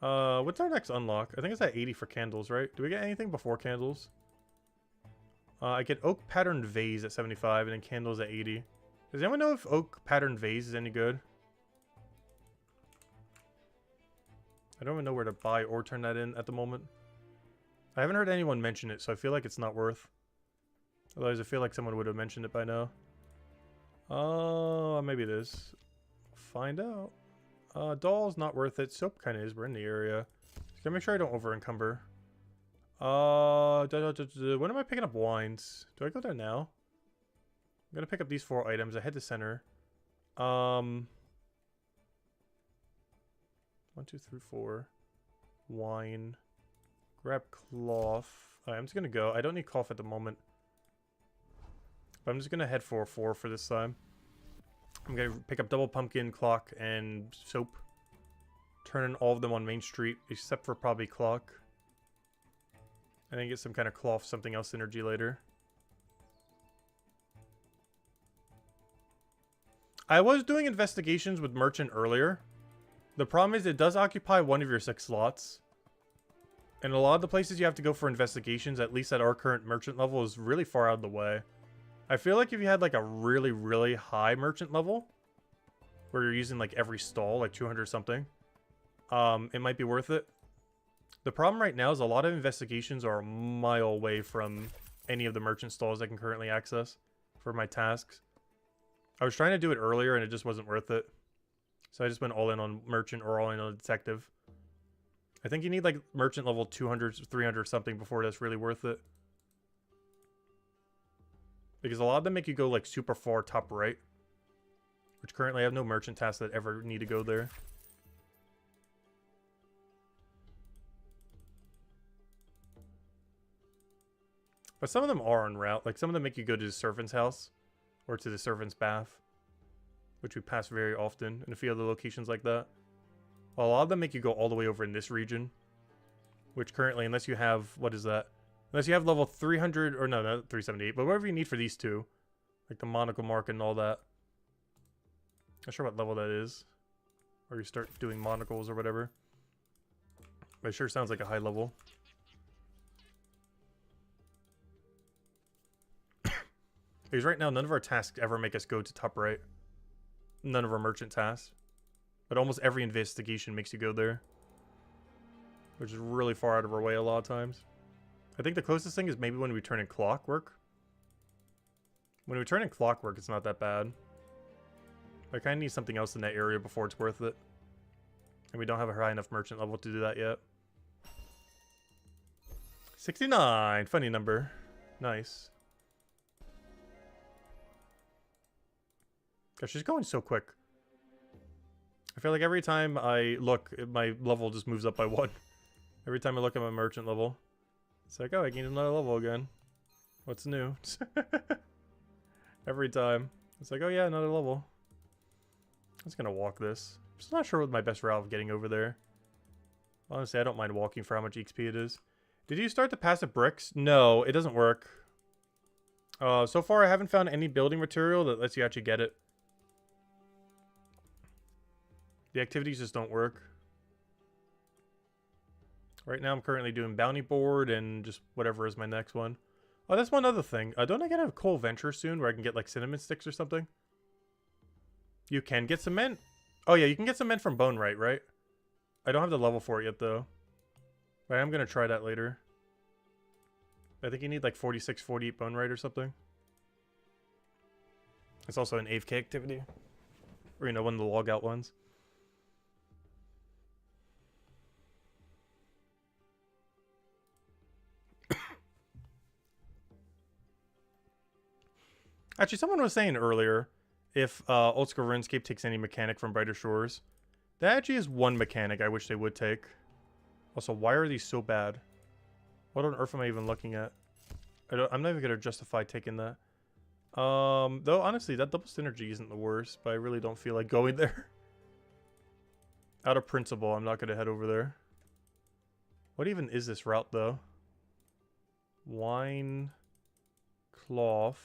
What's our next unlock? I think it's at 80 for candles, right? Do we get anything before candles? I get oak patterned vase at 75 and then candles at 80. Does anyone know if oak patterned vase is any good? I don't even know where to buy or turn that in at the moment. I haven't heard anyone mention it, so I feel like it's not worth. Otherwise, I feel like someone would have mentioned it by now. Maybe it is. Find out. Doll's not worth it. Soap kind of is. We're in the area. Just gotta make sure I don't over encumber. When am I picking up wines? Do I go there now? I'm gonna pick up these 4 items. I head to center. 1, 2, 3, 4. Wine. Grab cloth. Alright, I'm just gonna go. I don't need cloth at the moment. But I'm just gonna head for 4 for this time. I'm gonna pick up double pumpkin, clock, and soap. Turn all of them on Main Street, except for probably clock. And then get some kind of cloth, something else synergy later. I was doing investigations with Merchant earlier. The problem is it does occupy one of your 6 slots. And a lot of the places you have to go for investigations, at least at our current Merchant level, is really far out of the way. I feel like if you had like a really, really high Merchant level, where you're using like every stall, like 200 something, it might be worth it. The problem right now is a lot of investigations are a mile away from any of the merchant stalls I can currently access for my tasks. I was trying to do it earlier and it just wasn't worth it. So I just went all in on merchant or all in on detective. I think you need like merchant level 200, 300 or something before that's really worth it. Because a lot of them make you go like super far top right. Which currently I have no merchant tasks that ever need to go there. But some of them are en route. Like some of them make you go to the servant's house. Or to the servant's bath. Which we pass very often in a few other locations like that. Well, a lot of them make you go all the way over in this region. Which currently, unless you have, what is that? Unless you have level 300, or no, not 378, but whatever you need for these 2. Like the monocle mark and all that. Not sure what level that is. Or you start doing monocles or whatever. But it sure sounds like a high level. Because right now, none of our tasks ever make us go to top right. None of our merchant tasks. But almost every investigation makes you go there. which is really far out of our way a lot of times. I think the closest thing is maybe when we turn in Clockwork. When we turn in Clockwork, it's not that bad. I kind of need something else in that area before it's worth it. And we don't have a high enough merchant level to do that yet. 69! Funny number. Nice. Gosh, she's going so quick. I feel like every time I look, my level just moves up by 1. Every time I look at my merchant level. It's like, oh, I gained another level again. What's new? Every time. It's like, oh yeah, another level. I'm just gonna walk this. I'm just not sure what my best route of getting over there. Honestly, I don't mind walking for how much XP it is. Did you start the passive bricks? No, it doesn't work. So far I haven't found any building material that lets you actually get it. The activities just don't work. Right now I'm currently doing bounty board and just whatever is my next one. Oh, that's one other thing. Don't I get a coal venture soon where I can get like cinnamon sticks or something? You can get cement? Oh yeah, you can get cement from bone right? I don't have the level for it yet though. But I am going to try that later. I think you need like 46, 48 bone right or something. It's also an AFK activity. Or, you know, one of the log out ones. Actually, someone was saying earlier, if Old School RuneScape takes any mechanic from Brighter Shores, that actually is one mechanic I wish they would take. Also, why are these so bad? What on earth am I even looking at? I'm not even going to justify taking that. Though, honestly, that double synergy isn't the worst, but I really don't feel like going there. Out of principle, I'm not going to head over there. What even is this route, though? Wine... Cloth...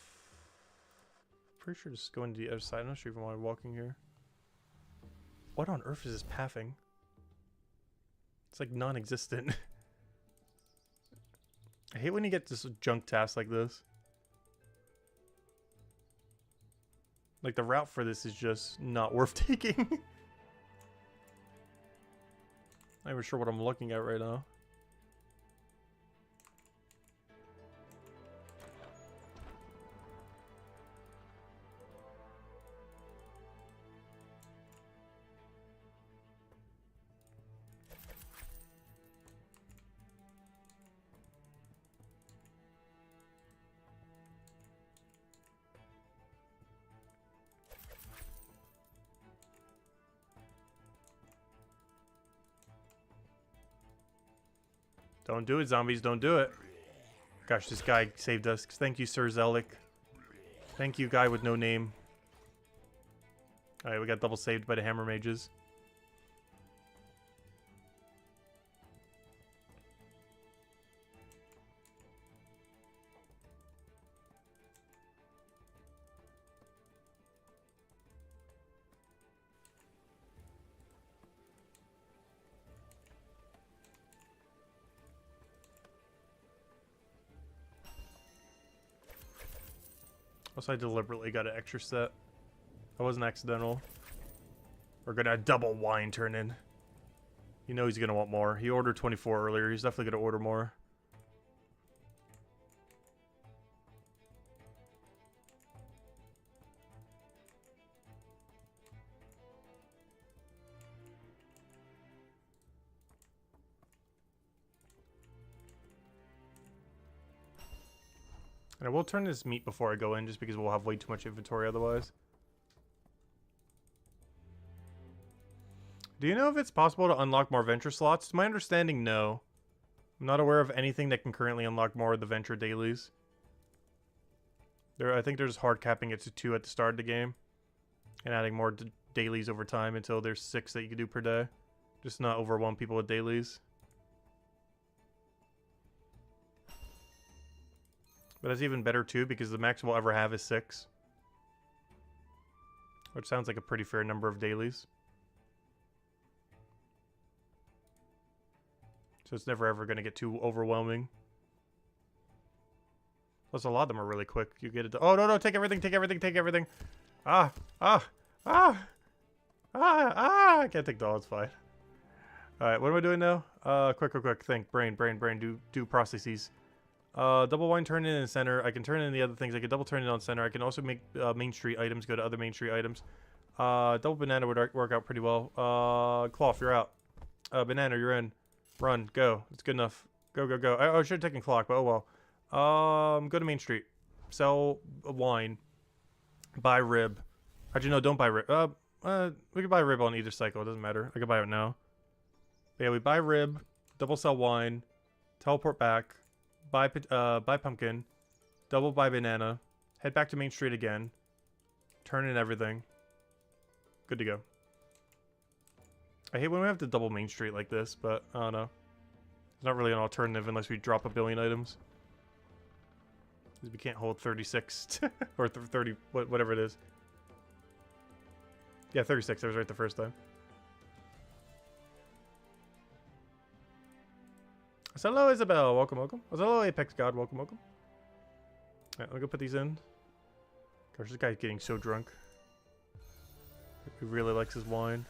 Pretty sure just going to the other side. I'm not sure even why I'm walking here. What on earth is this pathing? It's like non-existent. I hate when you get this junk task like this. Like the route for this is just not worth taking. Not even sure what I'm looking at right now. Don't do it, zombies. Don't do it. Gosh, this guy saved us. Thank you, Sir Zelik. Thank you, guy with no name. Alright, we got double saved by the hammer mages. Also, I deliberately got an extra set. That wasn't accidental. We're gonna double wine turn in. You know he's gonna want more. He ordered 24 earlier. He's definitely gonna order more. And I will turn this meat before I go in, just because we'll have way too much inventory otherwise. Do you know if it's possible to unlock more venture slots? To my understanding, no. I'm not aware of anything that can currently unlock more of the venture dailies. I think they're just hard capping it to 2 at the start of the game. And adding more dailies over time until there's 6 that you can do per day. Just not overwhelm people with dailies. But that's even better too, because the max we'll ever have is 6. Which sounds like a pretty fair number of dailies. So it's never ever going to get too overwhelming. Plus a lot of them are really quick. You get it. Oh, no, take everything, take everything, take everything. I can't take the all, it's fine. Alright, what am I doing now? Quick. Think. Brain. Do processes. Double wine turn in center. I can turn in the other things. I can double turn it on center. I can also make main street items go to other main street items. Double banana would work out pretty well. Cloth, you're out. Banana, you're in. Run, go. It's good enough. Go. I should have taken clock, but oh well. Go to main street. Sell wine. Buy rib. Actually, no, don't buy rib. We can buy rib on either cycle. It doesn't matter. I can buy it now. But yeah, we buy rib. Double sell wine. Teleport back. Buy pumpkin. Double buy banana. Head back to main street again. Turn in everything. Good to go. I hate when we have to double main street like this, but I don't know. It's not really an alternative unless we drop a billion items. Because we can't hold 36 or 30, whatever it is. Yeah, 36. I was right the first time. Hello, Isabel. Welcome. Hello, Apex God. Welcome. Alright, let me go put these in. Gosh, this guy's getting so drunk. He really likes his wine.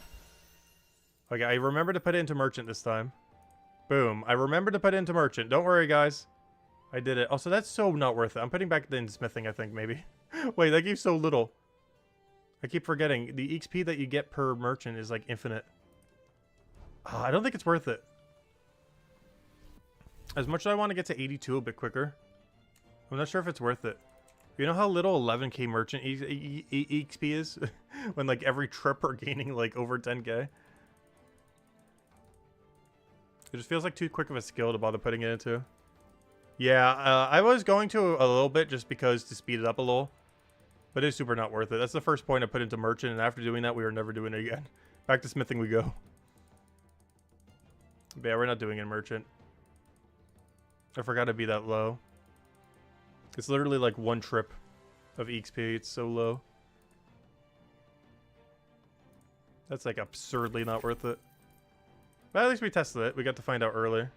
Okay, I remember to put it into merchant this time. Boom. I remember to put it into merchant. Don't worry, guys. I did it. Also, that's so not worth it. I'm putting back into smithing, I think, maybe. Wait, that gave so little. I keep forgetting. The XP that you get per merchant is, like, infinite. Oh, I don't think it's worth it. As much as I want to get to 82 a bit quicker, I'm not sure if it's worth it. You know how little 11k merchant XP is? When, like, every trip we're gaining, like, over 10k? It just feels like too quick of a skill to bother putting it into. Yeah, I was going to a little bit just because to speed it up a little. But it's super not worth it. That's the first point I put into merchant, and after doing that, we were never doing it again. Back to smithing we go. But yeah, we're not doing it in merchant. I forgot to be that low. It's literally like one trip of XP. It's so low. That's like absurdly not worth it. But at least we tested it. We got to find out early.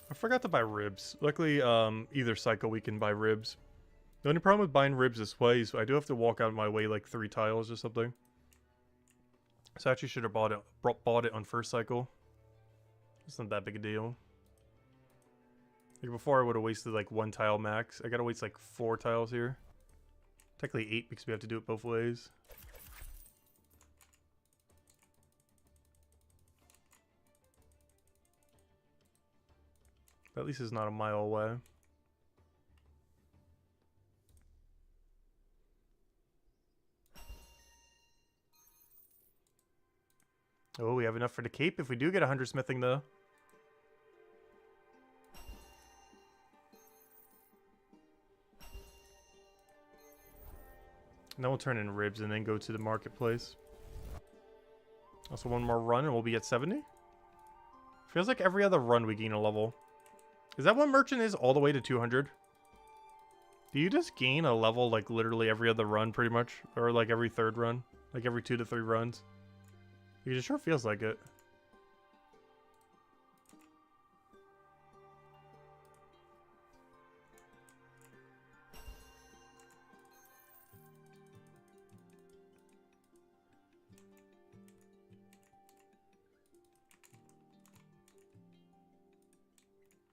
I forgot to buy ribs. Luckily, either cycle we can buy ribs. The only problem with buying ribs this way is I do have to walk out of my way like 3 tiles or something. So I actually should have bought it on first cycle. It's not that big a deal. Like before I would have wasted like 1 tile max. I gotta waste like 4 tiles here. Technically 8 because we have to do it both ways. But at least it's not a mile away. Oh, we have enough for the cape if we do get 100 smithing though. And then we'll turn in ribs and then go to the marketplace. Also one more run and we'll be at 70. Feels like every other run we gain a level. Is that what merchant is all the way to 200? Do you just gain a level like literally every other run pretty much? Or like every 3rd run? Like every 2 to 3 runs? It sure feels like it.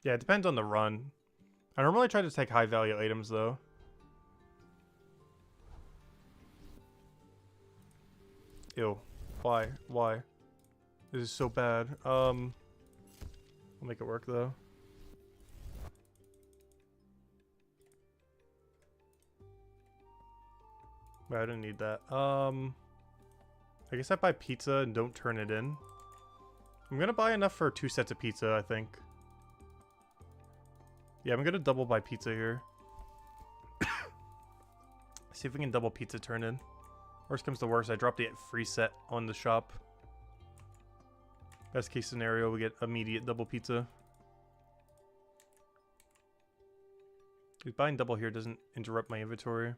Yeah, it depends on the run. I normally try to take high value items though. Ew. Why? Why? This is so bad. I'll make it work though. Wait, I didn't need that. I guess I buy pizza and don't turn it in. I'm gonna buy enough for 2 sets of pizza, I think. Yeah, I'm gonna double buy pizza here. See if we can double pizza turn in. Worst comes to worst, I drop the free set on the shop. Best case scenario, we get immediate double pizza. Buying double here doesn't interrupt my inventory.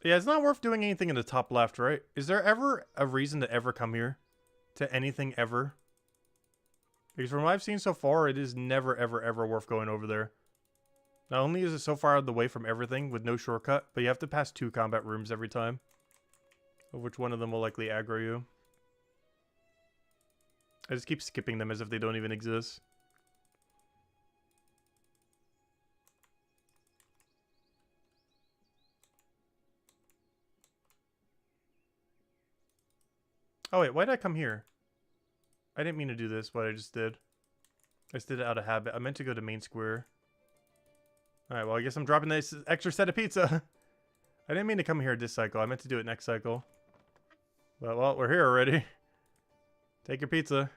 Yeah, it's not worth doing anything in the top left, right? Is there ever a reason to ever come here? To anything ever? Because from what I've seen so far, it is never, ever, ever worth going over there. Not only is it so far out of the way from everything with no shortcut, but you have to pass 2 combat rooms every time. Of which one of them will likely aggro you. I just keep skipping them as if they don't even exist. Oh wait, why did I come here? I didn't mean to do this, but I just did. I just did it out of habit. I meant to go to main square. Alright, well I guess I'm dropping this extra set of pizza. I didn't mean to come here this cycle. I meant to do it next cycle. But, well, we're here already. Take your pizza.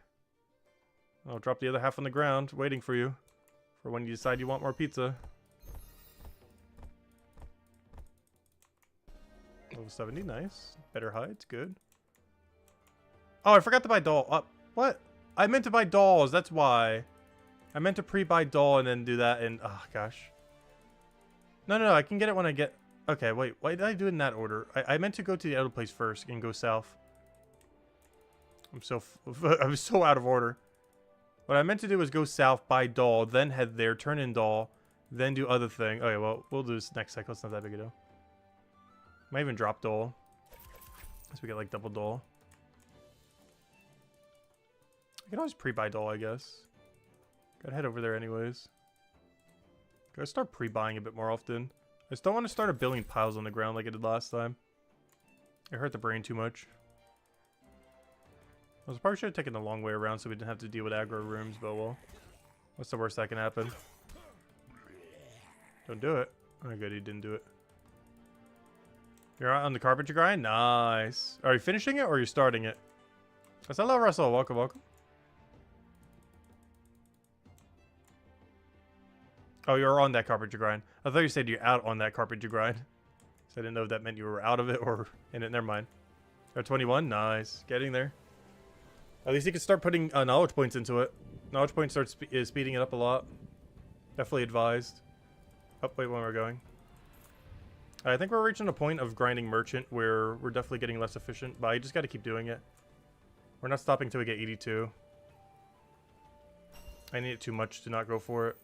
I'll drop the other half on the ground, waiting for you. For when you decide you want more pizza. Level 70, nice. Better hides, good. Oh, I forgot to buy doll. What? I meant to buy dolls, that's why. I meant to pre-buy doll and then do that and... Oh, gosh. No, I can get it when I get... Okay, wait, why did I do it in that order? I meant to go to the other place first and go south. I'm so out of order. What I meant to do was go south, buy doll, then head there, turn in doll, then do other thing. Okay, well, we'll do this next cycle. It's not that big a deal. Might even drop doll. So we get like double doll. I can always pre-buy doll, I guess. Gotta head over there anyways. Gotta start pre-buying a bit more often. I just don't want to start a billion piles on the ground like I did last time. It hurt the brain too much. I probably should have taken the long way around so we didn't have to deal with aggro rooms, but well. What's the worst that can happen? Don't do it. Oh good, he didn't do it. You're out on the carpentry grind? Nice. Are you finishing it or are you starting it? That's hello Russell, welcome, welcome. Oh, you're on that carpentry grind. I thought you said you're out on that carpentry grind. So I didn't know if that meant you were out of it or in it. Never mind. Or 21? Nice. Getting there. At least you can start putting knowledge points into it. Knowledge points is speeding it up a lot. Definitely advised. Oh, wait, when we're going. I think we're reaching a point of grinding merchant where we're definitely getting less efficient, but I just got to keep doing it. We're not stopping till we get 82. I need it too much to not go for it.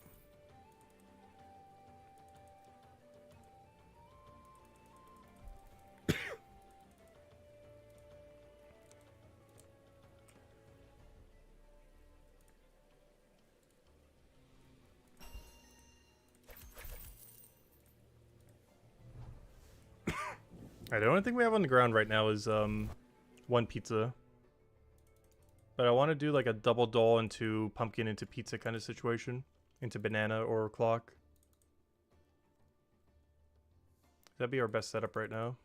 Alright, the only thing we have on the ground right now is one pizza. But I want to do like a double doll into pumpkin into pizza kind of situation. Into banana or clock. That'd be our best setup right now.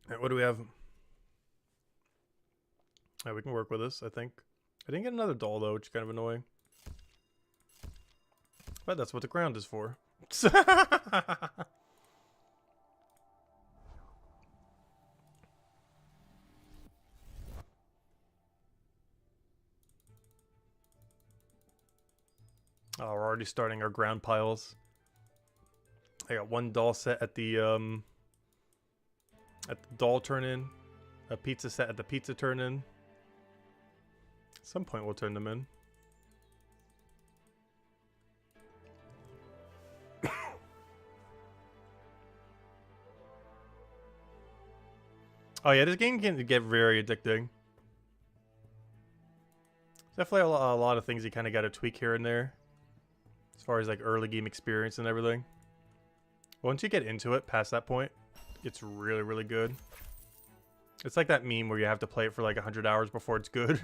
Alright, what do we have? Alright, we can work with this, I think. I didn't get another doll though, which is kind of annoying. But that's what the ground is for. Oh, we're already starting our ground piles. I got one doll set at the doll turn-in. A pizza set at the pizza turn-in. At some point we'll turn them in. Oh yeah, this game can get very addicting. Definitely a lot of things you kind of got to tweak here and there. As far as like early game experience and everything. Once you get into it, past that point, it's really, really good. It's like that meme where you have to play it for like 100 hours before it's good.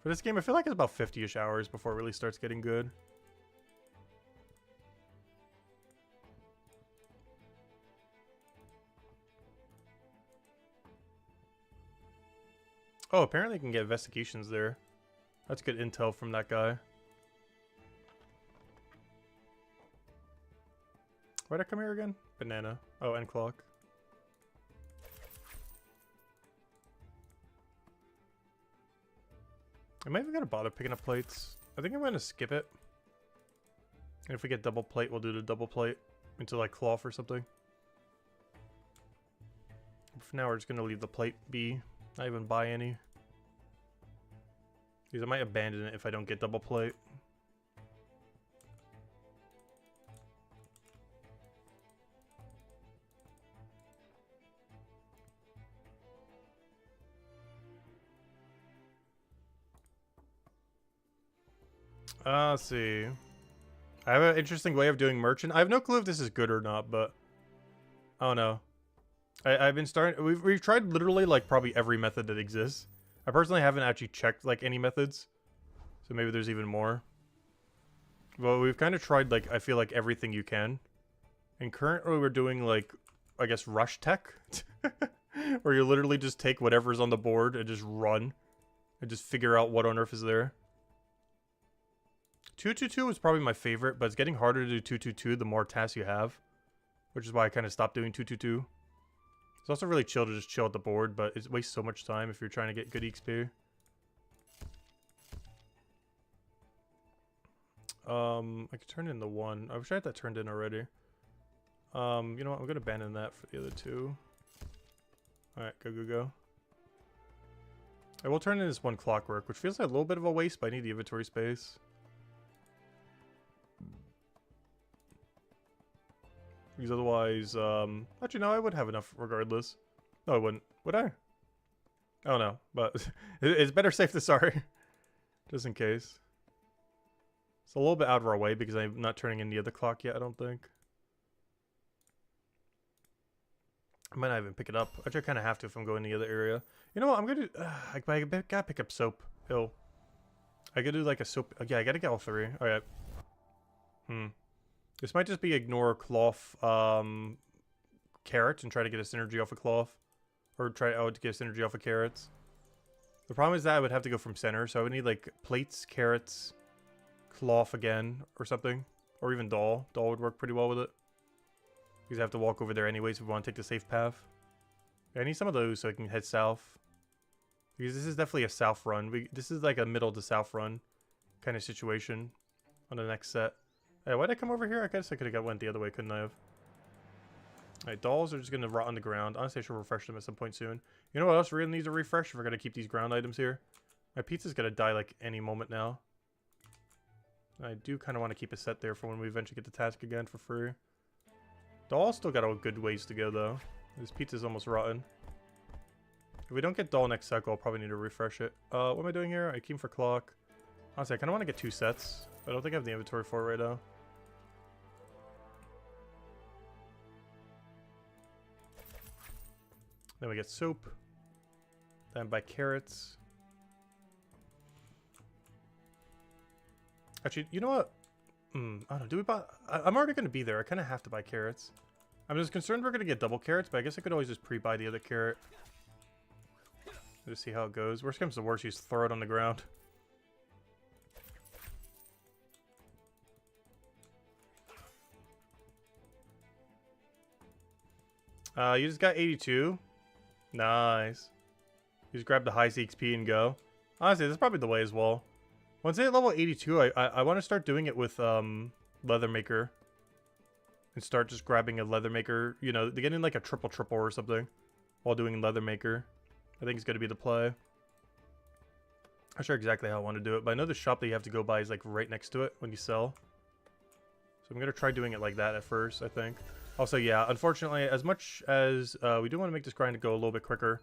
For this game, I feel like it's about 50-ish hours before it really starts getting good. Oh, apparently you can get investigations there. That's good intel from that guy. Why'd I come here again? Banana. Oh, and clock. Am I even gonna bother picking up plates? I think I'm gonna skip it. And if we get double plate, we'll do the double plate into like cloth or something. For now, we're just gonna leave the plate be. Not even buy any. Because I might abandon it if I don't get double plate. Let's see. I have an interesting way of doing merchant. I have no clue if this is good or not, but I don't know. I've been starting. We've tried literally like probably every method that exists. I personally haven't actually checked like any methods, so maybe there's even more. Well, we've kind of tried like I feel like everything you can, and currently we're doing like I guess rush tech, where you literally just take whatever's on the board and just run, and just figure out what on earth is there. 222 is probably my favorite, but it's getting harder to do 222 the more tasks you have, which is why I kind of stopped doing 222. It's also really chill to just chill at the board, but it wastes so much time if you're trying to get good XP. I could turn in the one. I wish I had that turned in already. You know what? I'm gonna abandon that for the other two. Alright, go. I will turn in this one clockwork, which feels like a little bit of a waste, but I need the inventory space. Because otherwise, actually no, I would have enough regardless. No, I wouldn't. Would I? I don't know, but it's better safe than sorry. Just in case. It's a little bit out of our way because I'm not turning in the other clock yet, I don't think. I might not even pick it up. Actually, I kind of have to if I'm going to the other area. You know what? I'm going to... I gotta pick up soap. Ew. I gotta do like a soap... yeah, I gotta get all three. Alright. This might just be ignore cloth carrots and try to get a synergy off of cloth. Or try to get a synergy off of carrots. The problem is that I would have to go from center, so I would need like plates, carrots, cloth again, or something. Or even doll. Doll would work pretty well with it. Because I have to walk over there anyways if we want to take the safe path. Yeah, I need some of those so I can head south. Because this is definitely a south run. This is like a middle to south run kind of situation on the next set. Hey, why'd I come over here? I guess I could have went the other way, couldn't I have? Alright, dolls are just going to rot on the ground. Honestly, I should refresh them at some point soon. You know what else really needs a refresh if we're going to keep these ground items here? My pizza's going to die like any moment now. I do kind of want to keep a set there for when we eventually get the task again for free. Doll still got a good ways to go though. This pizza's almost rotten. If we don't get doll next cycle, I'll probably need to refresh it. What am I doing here? I came for clock. Honestly, I kind of want to get 2 sets. But I don't think I have the inventory for it right now. Then we get soap. Then buy carrots. Actually, you know what? I don't know. Do we buy... I'm already going to be there. I kind of have to buy carrots. I'm just concerned we're going to get double carrots, but I guess I could always just pre-buy the other carrot. Just see how it goes. Worst comes to worst, you just throw it on the ground. You just got 82. Nice. You just grab the highest XP and go. Honestly, that's probably the way as well. Once I hit level 82, I want to start doing it with Leathermaker. And start just grabbing a Leathermaker. You know, getting like a triple or something. While doing Leathermaker. I think it's going to be the play. I'm not sure exactly how I want to do it. But I know the shop that you have to go by is like right next to it when you sell. So I'm going to try doing it like that at first, I think. Also, yeah, unfortunately, as much as we do want to make this grind go a little bit quicker,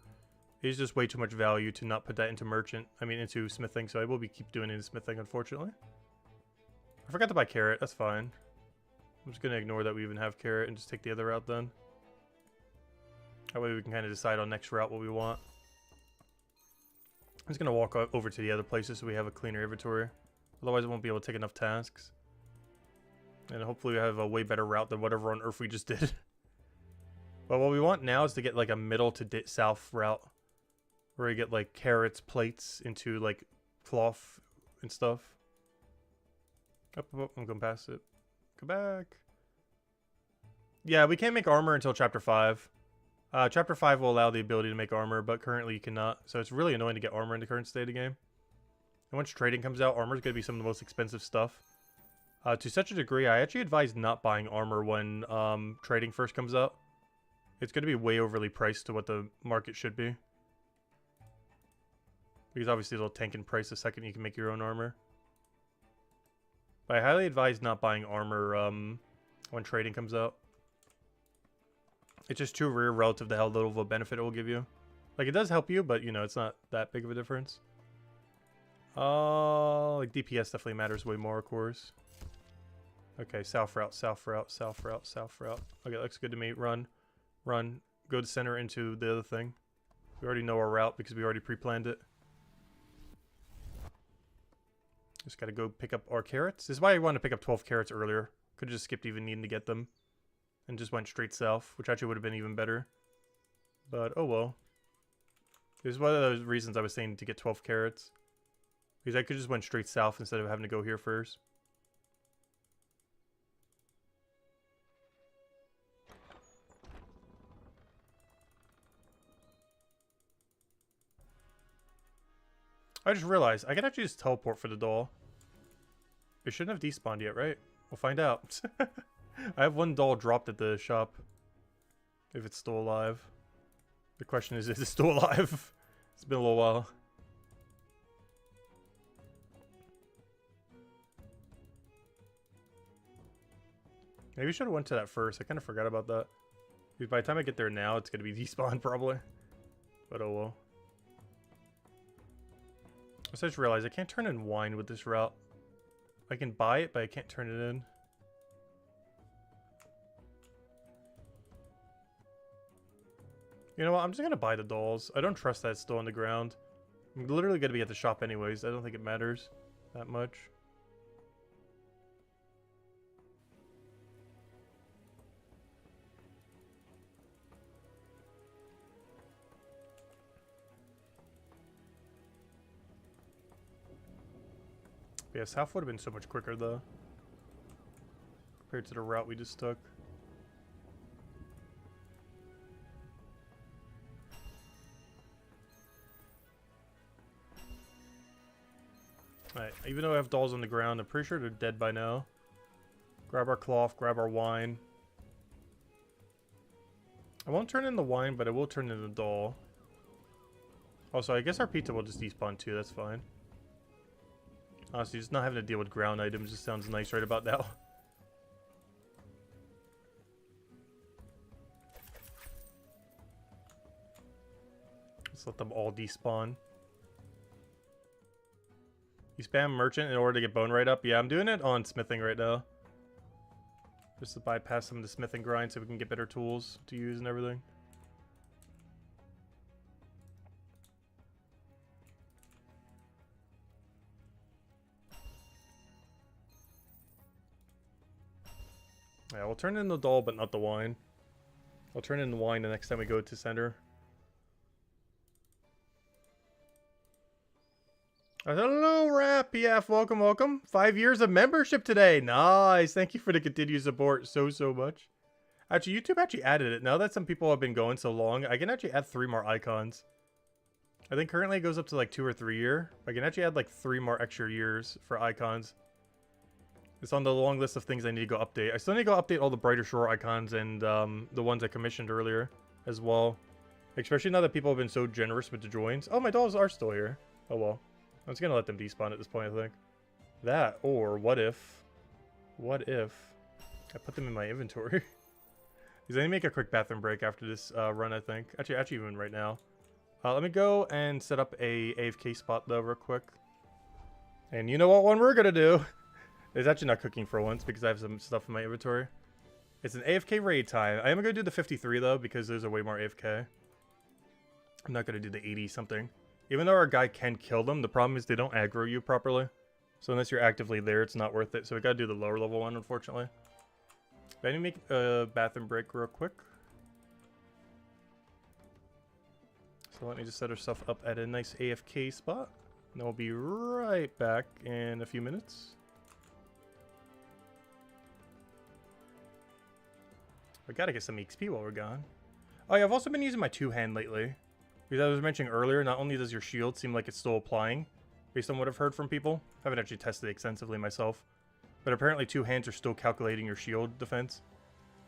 it is just way too much value to not put that into merchant. I mean, into smithing, so I will keep doing it in smithing, unfortunately. I forgot to buy carrot. That's fine. I'm just going to ignore that we even have carrot and just take the other route then. That way we can kind of decide on next route what we want. I'm just going to walk over to the other places so we have a cleaner inventory. Otherwise, I won't be able to take enough tasks. And hopefully we have a way better route than whatever on earth we just did. But what we want now is to get like a middle to south route. Where we get like carrots, plates into like cloth and stuff. I'm going past it. Come back. Yeah, we can't make armor until Chapter 5. Chapter 5 will allow the ability to make armor, but currently you cannot. So it's really annoying to get armor in the current state of the game. And once trading comes out, armor is going to be some of the most expensive stuff. To such a degree, I actually advise not buying armor when trading first comes out. It's going to be way overly priced to what the market should be. Because obviously it'll tank in price the second you can make your own armor. But I highly advise not buying armor when trading comes out. It's just too rare relative to how little of a benefit it will give you. Like, it does help you, but, you know, it's not that big of a difference. Like, DPS definitely matters way more, of course. Okay, south route, south route, south route, south route. Okay, looks good to me. Run. Run. Go to center into the other thing. We already know our route because we already pre-planned it. Just gotta go pick up our carrots. This is why I wanted to pick up 12 carrots earlier. Could have just skipped even needing to get them. And just went straight south, which actually would have been even better. But, oh well. This is one of those reasons I was saying to get 12 carrots. Because I could just went straight south instead of having to go here first. I just realized I can actually just teleport for the doll. It shouldn't have despawned yet, right? We'll find out. I have one doll dropped at the shop. If it's still alive. The question is it still alive? It's been a little while. Maybe I should have went to that first. I kind of forgot about that. Because by the time I get there now, it's going to be despawned probably. But oh well. I just realized I can't turn in wine with this route. I can buy it, but I can't turn it in. You know what? I'm just going to buy the dolls. I don't trust that it's still on the ground. I'm literally going to be at the shop anyways. I don't think it matters that much. Yeah, south would have been so much quicker though. Compared to the route we just took. Alright, even though I have dolls on the ground, I'm pretty sure they're dead by now. Grab our cloth, grab our wine. I won't turn in the wine, but I will turn in the doll. Also, I guess our pizza will just despawn too, that's fine. Honestly, just not having to deal with ground items just sounds nice right about now. Let's let them all despawn. You spam merchant in order to get bone right up? Yeah, I'm doing it on smithing right now. Just to bypass some of the smithing grind so we can get better tools to use and everything. Yeah, we'll turn in the doll, but not the wine. I'll turn in the wine the next time we go to center. Hello, Rap PF. Welcome, welcome. 5 years of membership today. Nice. Thank you for the continued support so much. Actually, YouTube actually added it. Now that some people have been going so long, I can actually add 3 more icons. I think currently it goes up to like 2 or 3 year. I can actually add like 3 more extra years for icons. It's on the long list of things I need to go update. I still need to go update all the Brighter Shore icons and the ones I commissioned earlier as well. Especially now that people have been so generous with the joins. Oh, my dolls are still here. Oh well. I'm just going to let them despawn at this point, I think. That, or what if I put them in my inventory? Because I need to make a quick bathroom break after this run, I think. Actually even right now. Let me go and set up a AFK spot though real quick. And you know what one we're going to do? It's actually not cooking for once because I have some stuff in my inventory. It's an AFK raid time. I am going to do the 53 though because those are way more AFK. I'm not going to do the 80 something. Even though our guy can kill them, the problem is they don't aggro you properly. So unless you're actively there, it's not worth it. So we gotta do the lower level one, unfortunately. But I need to make a bathroom break real quick. So let me just set ourselves up at a nice AFK spot. And we'll be right back in a few minutes. We gotta get some XP while we're gone. Oh yeah, I've also been using my 2-hand lately. Because I was mentioning earlier, not only does your shield seem like it's still applying, based on what I've heard from people. I haven't actually tested it extensively myself. But apparently 2 hands are still calculating your shield defense.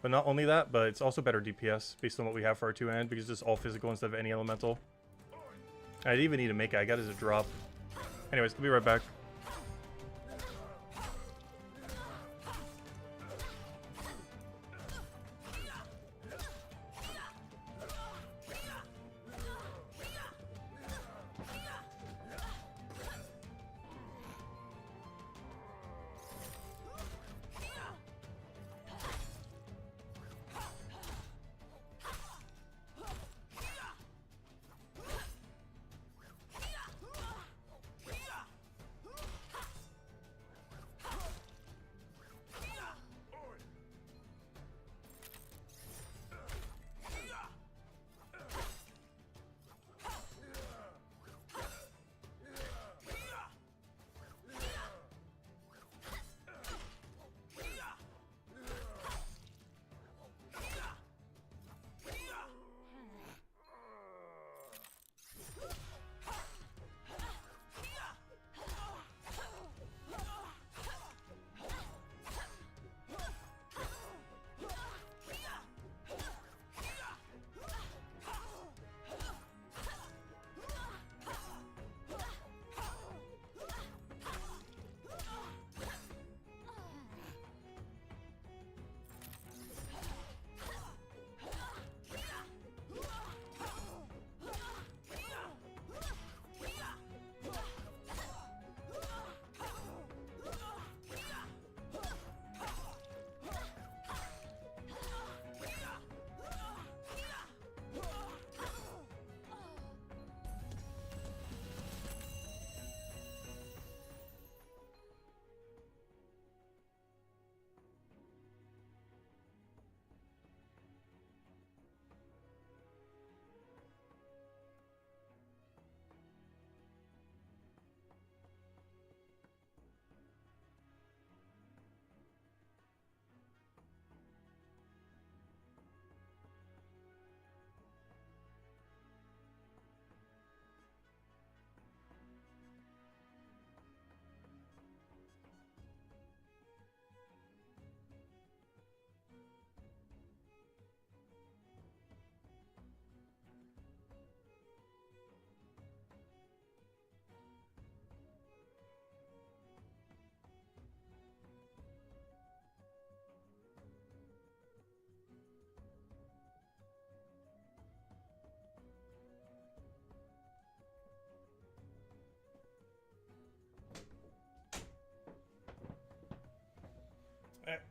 But not only that, but it's also better DPS based on what we have for our 2-hand because it's all physical instead of any elemental. I didn't even need to make it. I got it as a drop. Anyways, I'll be right back.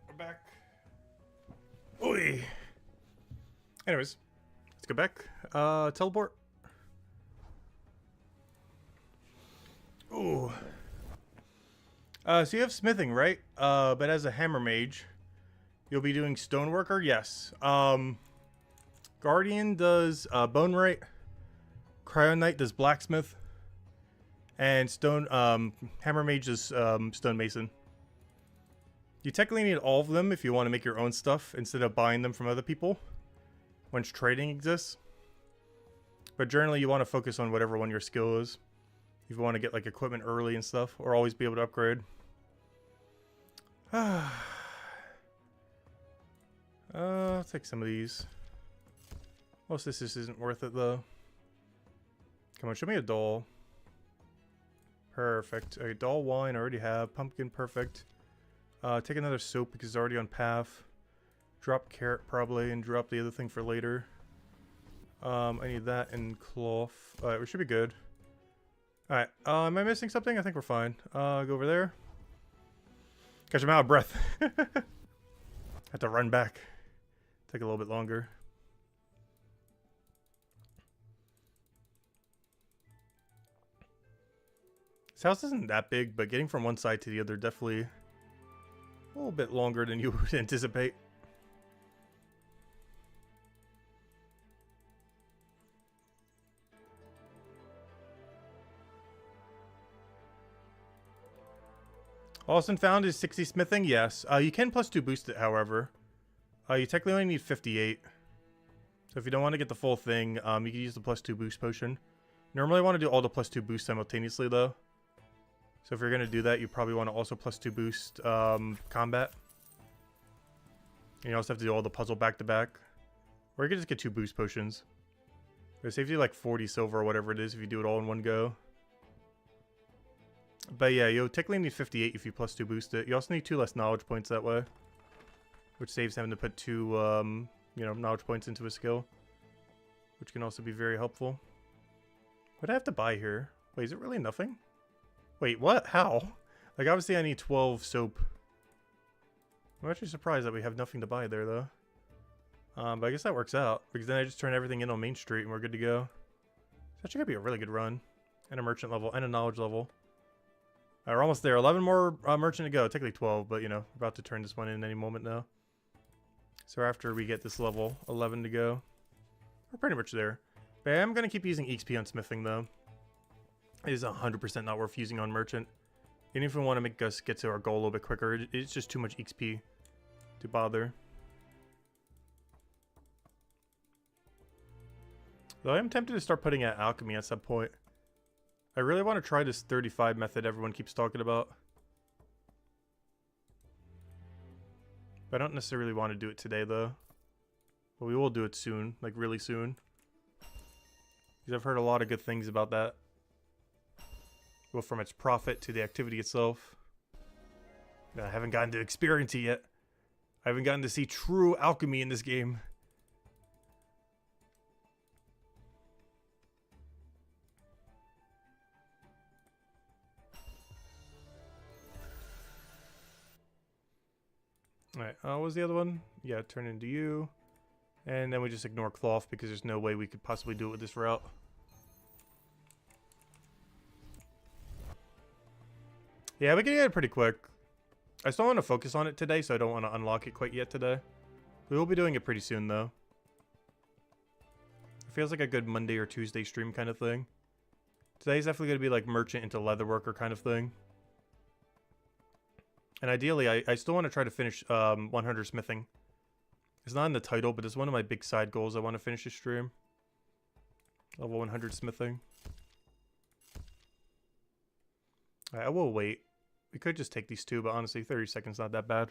We're back. Oi. Anyways, let's go back. Teleport. Ooh. So you have smithing, right? But as a hammer mage, you'll be doing stoneworker. Yes. Guardian does bone right. Cryo Knight does blacksmith. And stone hammer mage does stonemason. You technically need all of them if you want to make your own stuff instead of buying them from other people once trading exists. But generally you want to focus on whatever one your skill is. If you want to get like equipment early and stuff, or always be able to upgrade. I'll take some of these. Most of this just isn't worth it though. Come on, show me a doll. Perfect. Okay, doll wine I already have. Pumpkin, perfect. Take another soap because it's already on path. Drop carrot probably and drop the other thing for later. I need that and cloth. Alright, we should be good. Alright, am I missing something? I think we're fine. Go over there. Gosh, I'm out of breath. Have to run back. Take a little bit longer. This house isn't that big, but getting from one side to the other definitely a little bit longer than you would anticipate. Austin found is 60 smithing, yes. You can +2 boost it, however. You technically only need 58. So if you don't want to get the full thing, you can use the +2 boost potion. Normally I want to do all the +2 boosts simultaneously, though. So if you're going to do that, you probably want to also +2 boost combat. And you also have to do all the puzzle back-to-back. Or you can just get 2 boost potions. It saves you like 40 silver or whatever it is if you do it all in one go. But yeah, you'll technically need 58 if you +2 boost it. You also need 2 less knowledge points that way. Which saves having to put 2, you know, knowledge points into a skill. Which can also be very helpful. What do I have to buy here? Wait, is it really nothing? Wait, what? How? Like, obviously I need 12 soap. I'm actually surprised that we have nothing to buy there, though. But I guess that works out. Because then I just turn everything in on Main Street and we're good to go. It's actually going to be a really good run. And a merchant level and a knowledge level. We're almost there. 11 more merchant to go. Technically 12, but, you know, we're about to turn this one in any moment now. So after we get this level, 11 to go. We're pretty much there. But I am going to keep using XP on smithing, though. It is 100% not worth using on merchant. Even if we want to make us get to our goal a little bit quicker, it's just too much XP to bother. Though I am tempted to start putting at Alchemy at some point. I really want to try this 35 method everyone keeps talking about. But I don't necessarily want to do it today, though. But we will do it soon, like really soon. Because I've heard a lot of good things about that. Well, from its profit to the activity itself. I haven't gotten to experience it yet. I haven't gotten to see true alchemy in this game. Alright, what was the other one? Yeah, turn into you. And then we just ignore cloth because there's no way we could possibly do it with this route. Yeah, we can get it pretty quick. I still want to focus on it today, so I don't want to unlock it quite yet today. We will be doing it pretty soon, though. It feels like a good Monday or Tuesday stream kind of thing. Today's definitely going to be like merchant into leatherworker kind of thing. And ideally, I still want to try to finish 100 smithing. It's not in the title, but it's one of my big side goals I want to finish this stream. Level 100 smithing. I will wait. We could just take these 2, but honestly, 30 seconds not that bad.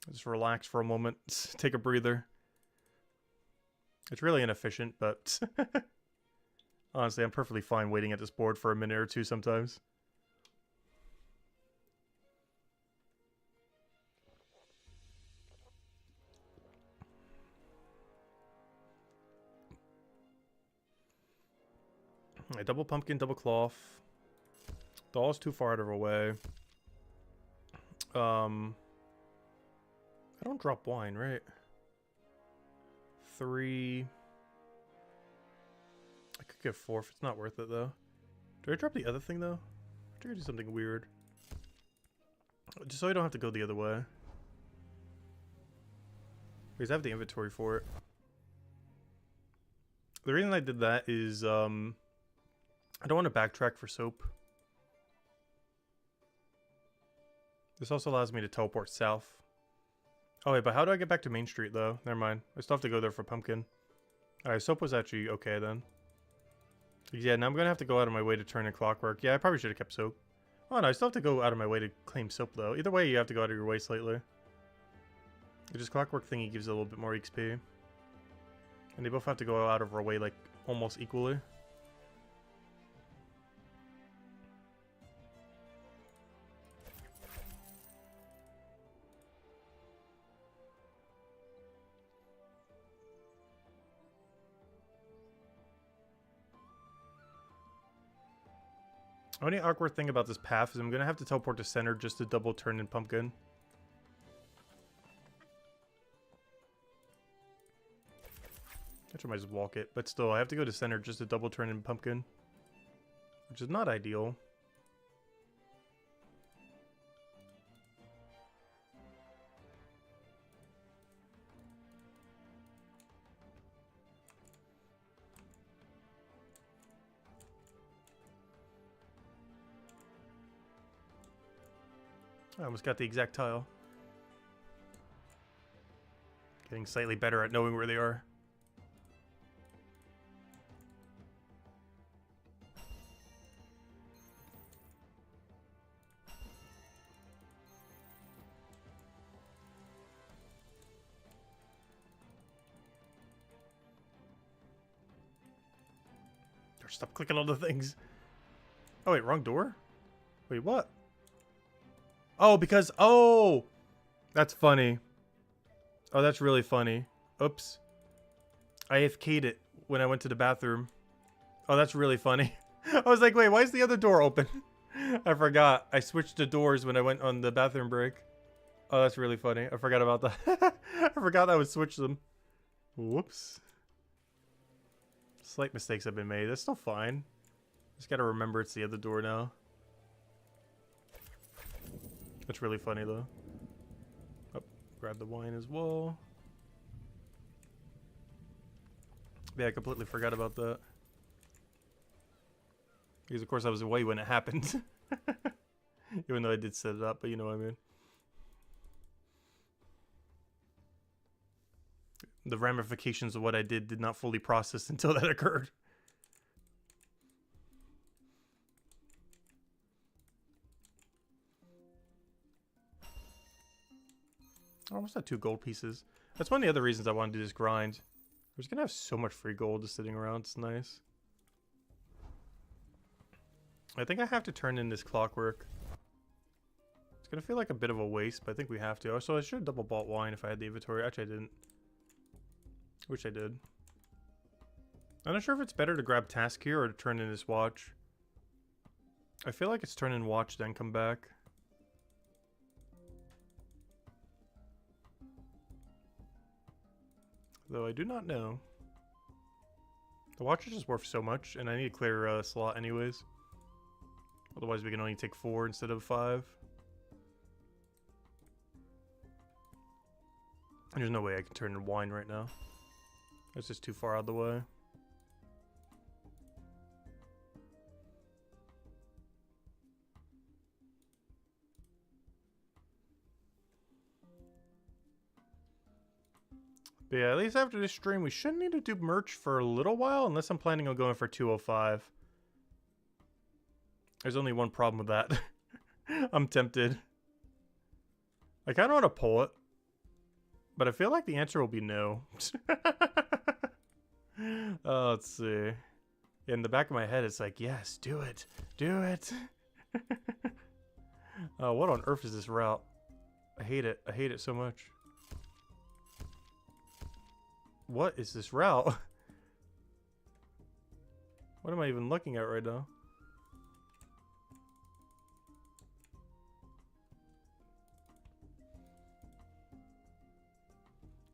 Just relax for a moment. Take a breather. It's really inefficient, but honestly, I'm perfectly fine waiting at this board for a minute or 2 sometimes. Right, double pumpkin, double cloth. Doll's too far out of our way. I don't drop wine, right? 3. I could get 4 if it's not worth it, though. Do I drop the other thing, though? I think I do something weird. Just so I don't have to go the other way. Because I have the inventory for it. The reason I did that is, I don't want to backtrack for soap. This also allows me to teleport south. Oh wait, but how do I get back to Main Street though? Never mind. I still have to go there for pumpkin. Alright, soap was actually okay then. Yeah, now I'm going to have to go out of my way to turn in clockwork. Yeah, I probably should have kept soap. Oh no, I still have to go out of my way to claim soap though. Either way, you have to go out of your way slightly. It just clockwork thingy gives it a little bit more XP. And they both have to go out of our way like almost equally. Only awkward thing about this path is I'm going to have to teleport to center just to double turn in pumpkin. Actually, I might just walk it, but still, I have to go to center just to double turn in pumpkin. Which is not ideal. I almost got the exact tile. Getting slightly better at knowing where they are. Stop clicking on the things. Oh, wait, wrong door? Wait, what? Oh, because... Oh! That's funny. Oh, that's really funny. Oops. I AFK'd it when I went to the bathroom. Oh, that's really funny. I was like, wait, why is the other door open? I forgot. I switched the doors when I went on the bathroom break. Oh, that's really funny. I forgot about that. I forgot I would switch them. Whoops. Slight mistakes have been made. That's still fine. Just gotta remember it's the other door now. That's really funny though. Oh, grab the wine as well. Yeah, I completely forgot about that. Because of course I was away when it happened. Even though I did set it up, but you know what I mean. The ramifications of what I did not fully process until that occurred. Oh, what's that? 2 gold pieces. That's one of the other reasons I want to do this grind. We're just gonna have so much free gold just sitting around. It's nice. I think I have to turn in this clockwork. It's gonna feel like a bit of a waste, but I think we have to. Oh, so I should have double bought wine if I had the inventory. Actually, I didn't. Which I did. I'm not sure if it's better to grab task here or to turn in this watch. I feel like it's turn in watch, then come back. Though I do not know. The watch is just worth so much, and I need to clear a slot anyways. Otherwise we can only take 4 instead of 5. There's no way I can turn in wine right now. That's just too far out of the way. But yeah, at least after this stream, we shouldn't need to do merch for a little while, unless I'm planning on going for 205. There's only one problem with that. I'm tempted. I kind of want to pull it, but I feel like the answer will be no. Oh, let's see. In the back of my head, it's like, yes, do it. Do it. Oh, what on earth is this route? I hate it. I hate it so much. What is this route? What am I even looking at right now?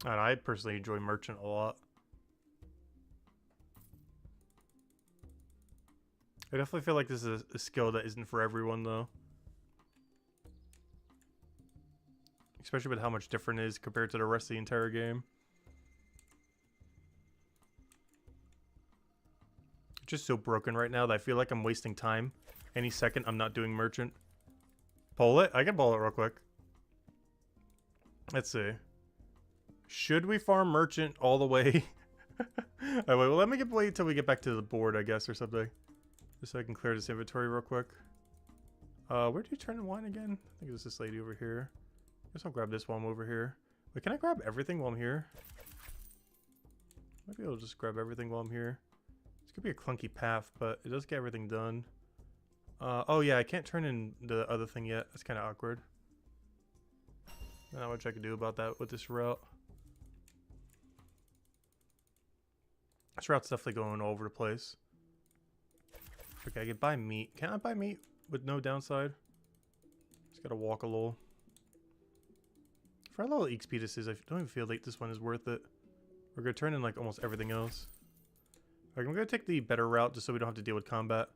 And I personally enjoy merchant a lot. I definitely feel like this is a skill that isn't for everyone though. Especially with how much different it is compared to the rest of the entire game. It's just so broken right now that I feel like I'm wasting time. Any second I'm not doing merchant. Pull it? I can pull it real quick. Let's see. Should we farm merchant all the way? Alright, wait, well, let me wait till we get back to the board, I guess, or something. Just so I can clear this inventory real quick. Where do you turn in wine again? I think it was this lady over here. I guess I'll grab this while I'm over here. Wait, can I grab everything while I'm here? Maybe I'll just grab everything while I'm here. This could be a clunky path, but it does get everything done. Oh yeah, I can't turn in the other thing yet. That's kind of awkward. Not much I can do about that with this route. This route's definitely going all over the place. Okay, I can buy meat. Can I buy meat with no downside? Just gotta walk a little. For how little XP this is, I don't even feel like this one is worth it. We're gonna turn in like almost everything else. Alright, I'm gonna take the better route just so we don't have to deal with combat.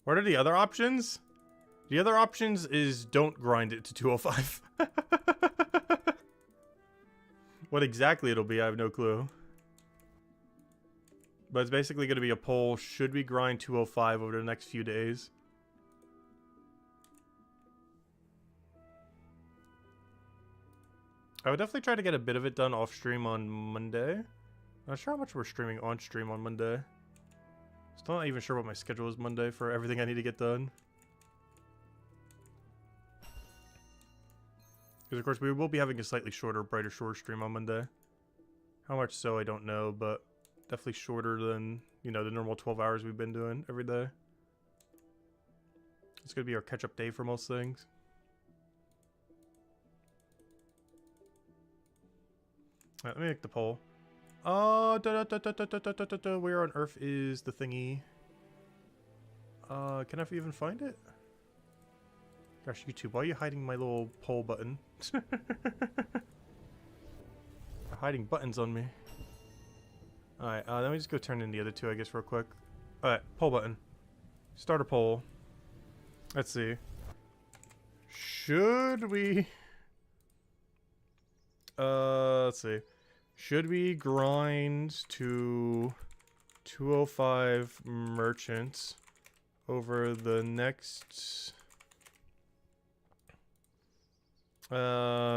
What are the other options? The other options is don't grind it to 205. What exactly it'll be, I have no clue. But it's basically going to be a poll. Should we grind 205 over the next few days? I would definitely try to get a bit of it done off stream on Monday. Not sure how much we're streaming on stream on Monday. Still not even sure what my schedule is Monday for everything I need to get done. Because of course we will be having a slightly shorter, brighter shore stream on Monday. How much so I don't know, but definitely shorter than you know, the normal 12 hours we've been doing every day. It's gonna be our catch-up day for most things. Alright, let me make the poll. Where on earth is the thingy? Can I even find it? Gosh, YouTube, why are you hiding my little poll button? You're hiding buttons on me. Alright, let me just go turn in the other two, I guess, real quick. Alright, poll button. Start a poll. Let's see. Should we... let's see. Should we grind to 205 merchants over the next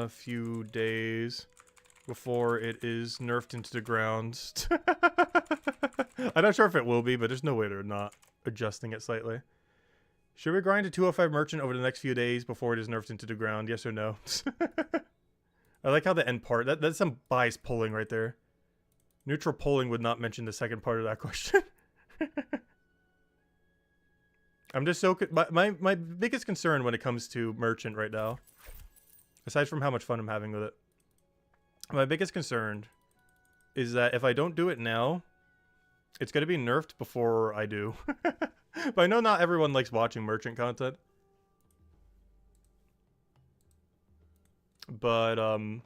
few days before it is nerfed into the ground? I'm not sure if it will be, but there's no way they're not adjusting it slightly. Should we grind to 205 merchant over the next few days before it is nerfed into the ground? Yes or no? I like how the end part, that's some biased polling right there. Neutral polling would not mention the second part of that question. I'm just so, my biggest concern when it comes to merchant right now, aside from how much fun I'm having with it, my biggest concern is that if I don't do it now, it's going to be nerfed before I do. But I know not everyone likes watching merchant content. But, oh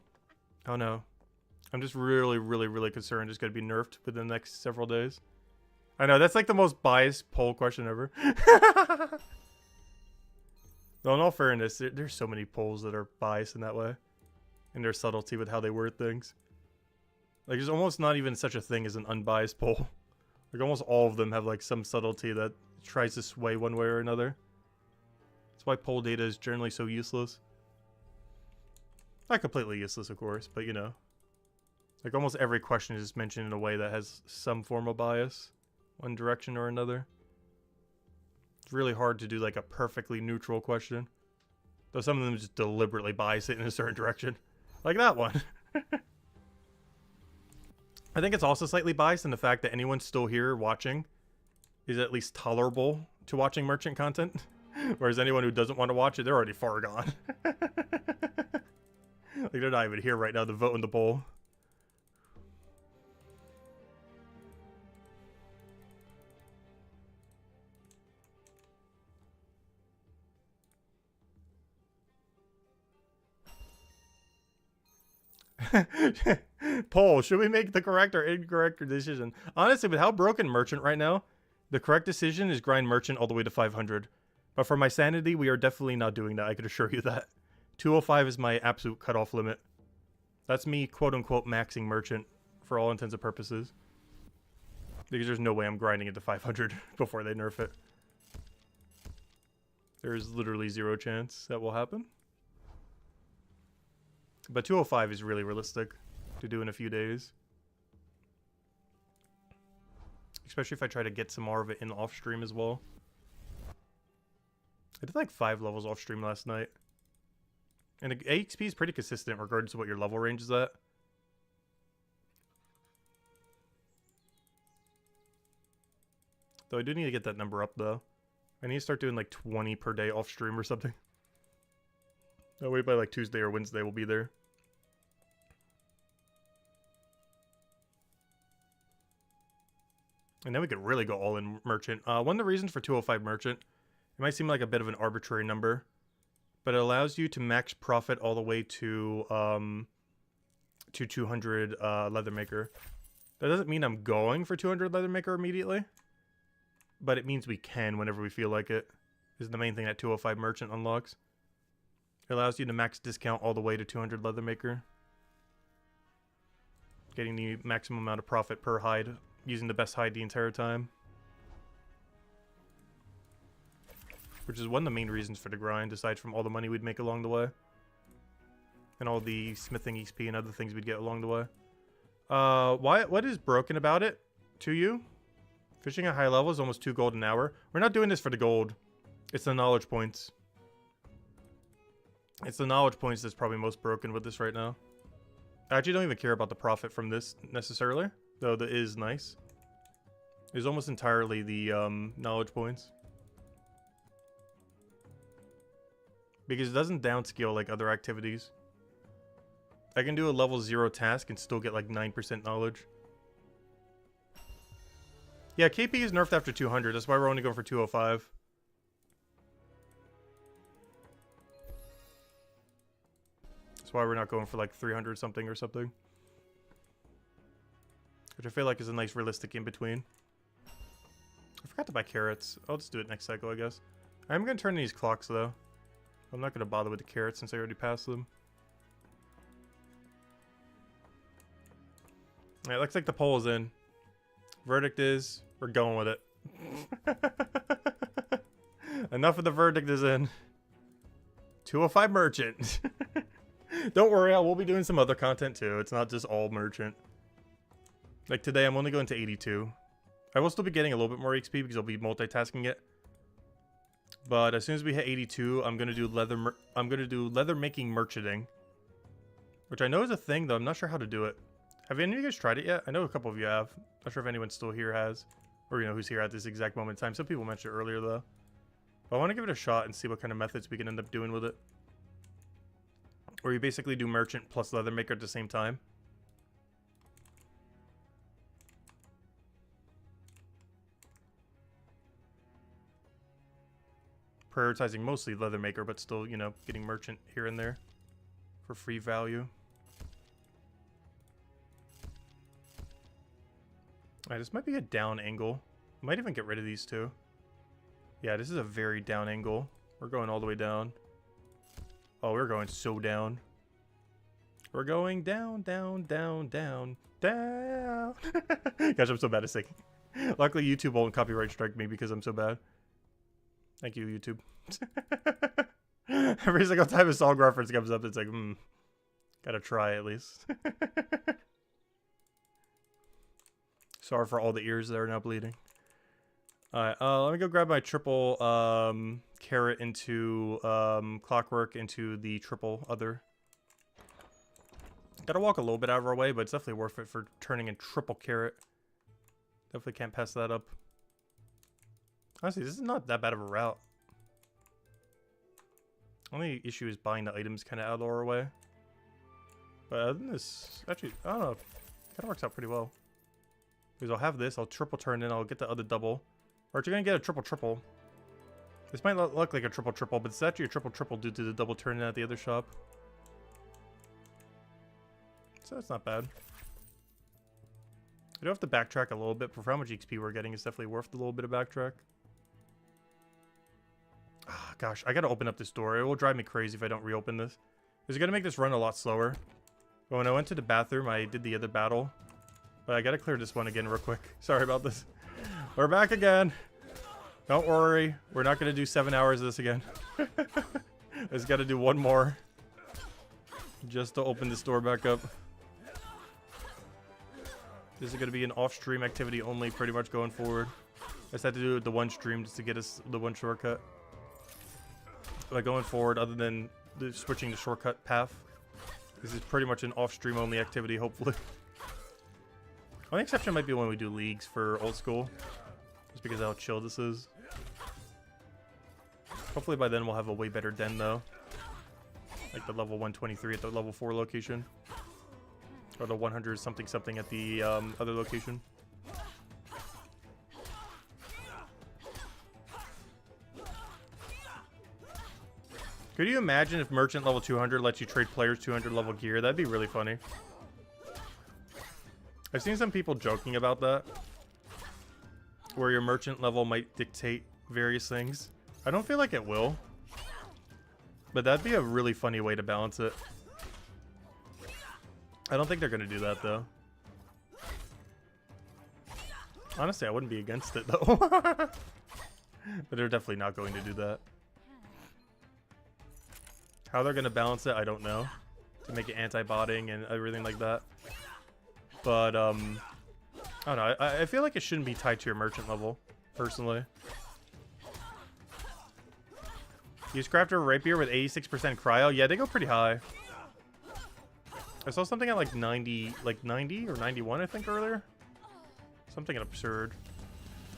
no. I'm just really concerned it's going to be nerfed within the next several days. I know, that's like the most biased poll question ever. Though in all fairness, there's so many polls that are biased in that way. In their subtlety with how they word things. Like, there's almost not even such a thing as an unbiased poll. Like, almost all of them have, like, some subtlety that tries to sway one way or another. That's why poll data is generally so useless. Not completely useless, of course, but, you know. Like, almost every question is mentioned in a way that has some form of bias. One direction or another. It's really hard to do, like, a perfectly neutral question. Though some of them just deliberately bias it in a certain direction. Like that one. I think it's also slightly biased in the fact that anyone still here watching is at least tolerable to watching merchant content. Whereas anyone who doesn't want to watch it, they're already far gone. Like, they're not even here right now to vote in the poll. Poll, should we make the correct or incorrect decision? Honestly, with how broken merchant right now, the correct decision is grind merchant all the way to 500. But for my sanity, we are definitely not doing that, I can assure you that. 205 is my absolute cutoff limit. That's me, quote-unquote, maxing merchant for all intents and purposes. Because there's no way I'm grinding it to 500 before they nerf it. There's literally zero chance that will happen. But 205 is really realistic to do in a few days. Especially if I try to get some more of it in off stream as well. I did like 5 levels off stream last night. And the AXP is pretty consistent regardless of what your level range is at. Though I do need to get that number up though. I need to start doing like 20 per day off stream or something. That way by like Tuesday or Wednesday we'll be there. And then we could really go all in merchant. One of the reasons for 205 merchant, it might seem like a bit of an arbitrary number, but it allows you to max profit all the way to 200 Leathermaker. That doesn't mean I'm going for 200 Leathermaker immediately, but it means we can whenever we feel like it. This is the main thing that 205 merchant unlocks. It allows you to max discount all the way to 200 Leathermaker. Getting the maximum amount of profit per hide, using the best hide the entire time. Which is one of the main reasons for the grind, aside from all the money we'd make along the way. And all the smithing XP and other things we'd get along the way. What is broken about it to you? Fishing at high level is almost 2 gold an hour. We're not doing this for the gold. It's the knowledge points. It's the knowledge points that's probably most broken with this right now. I actually don't even care about the profit from this necessarily, though that is nice. is almost entirely the knowledge points. Because it doesn't downscale like other activities. I can do a level 0 task and still get like 9% knowledge. Yeah, KP is nerfed after 200. That's why we're only going for 205. That's why we're not going for like 300 something or something. Which I feel like is a nice realistic in-between. I forgot to buy carrots. I'll just do it next cycle, I guess. I'm going to turn these clocks, though. I'm not going to bother with the carrots since I already passed them. Alright, looks like the poll is in. Verdict is, we're going with it. Enough of the verdict is in. 205 merchant. Don't worry, I will be doing some other content too. It's not just all merchant. Like today, I'm only going to 82. I will still be getting a little bit more XP because I'll be multitasking it. But as soon as we hit 82, I'm gonna do leather making merchanting, which I know is a thing, though I'm not sure how to do it. Have any of you guys tried it yet? I know a couple of you have. Not sure if anyone still here has, or you know who's here at this exact moment in time. Some people mentioned it earlier though. But I want to give it a shot and see what kind of methods we can end up doing with it. Or you basically do merchant plus leather maker at the same time. Prioritizing mostly leather maker, but still, you know, getting merchant here and there for free value. Alright, this might be a down angle. Might even get rid of these two. Yeah, this is a very down angle. We're going all the way down. Oh, we're going so down. We're going down, down, down, down, down. Gosh, I'm so bad at singing. Luckily, YouTube won't copyright strike me because I'm so bad. Thank you, YouTube. Every single time a song reference comes up, it's like, gotta try at least. Sorry for all the ears that are now bleeding. Alright, let me go grab my triple carrot into clockwork into the triple other. Gotta walk a little bit out of our way, but it's definitely worth it for turning in triple carrot. Definitely can't pass that up. Honestly, this is not that bad of a route. Only issue is buying the items kind of out of our way. But other than this, actually, I don't know. Kind of works out pretty well. Because I'll have this, I'll triple turn in, I'll get the other double. Or you're going to get a triple-triple. This might look like a triple-triple, but it's actually a triple-triple due to the double turn in at the other shop. So that's not bad. I do have to backtrack a little bit, but for how much XP we're getting, it's definitely worth a little bit of backtrack. Ah, gosh, I gotta open up this door. It will drive me crazy if I don't reopen this. It's gonna make this run a lot slower. But when I went to the bathroom, I did the other battle. But I gotta clear this one again real quick. Sorry about this. We're back again. Don't worry. We're not gonna do 7 hours of this again. I just gotta do one more. Just to open this door back up. This is gonna be an off-stream activity only pretty much going forward. I just had to do it the one stream just to get us the one shortcut. But going forward, other than switching the shortcut path, this is pretty much an off-stream only activity, hopefully. Only exception might be when we do leagues for old school. Just because of how chill this is. Hopefully by then we'll have a way better den though. Like the level 123 at the level 4 location. Or the 100 something something at the other location. Could you imagine if merchant level 200 lets you trade players 200 level gear? That'd be really funny. I've seen some people joking about that. Where your merchant level might dictate various things. I don't feel like it will. But that'd be a really funny way to balance it. I don't think they're going to do that, though. Honestly, I wouldn't be against it, though. But they're definitely not going to do that. How they're going to balance it, I don't know. To make it anti-botting and everything like that. But, I don't know. I feel like it shouldn't be tied to your merchant level, personally. Use crafter rapier with 86% cryo. Yeah, they go pretty high. I saw something at like 90 or 91, I think, earlier. Something absurd.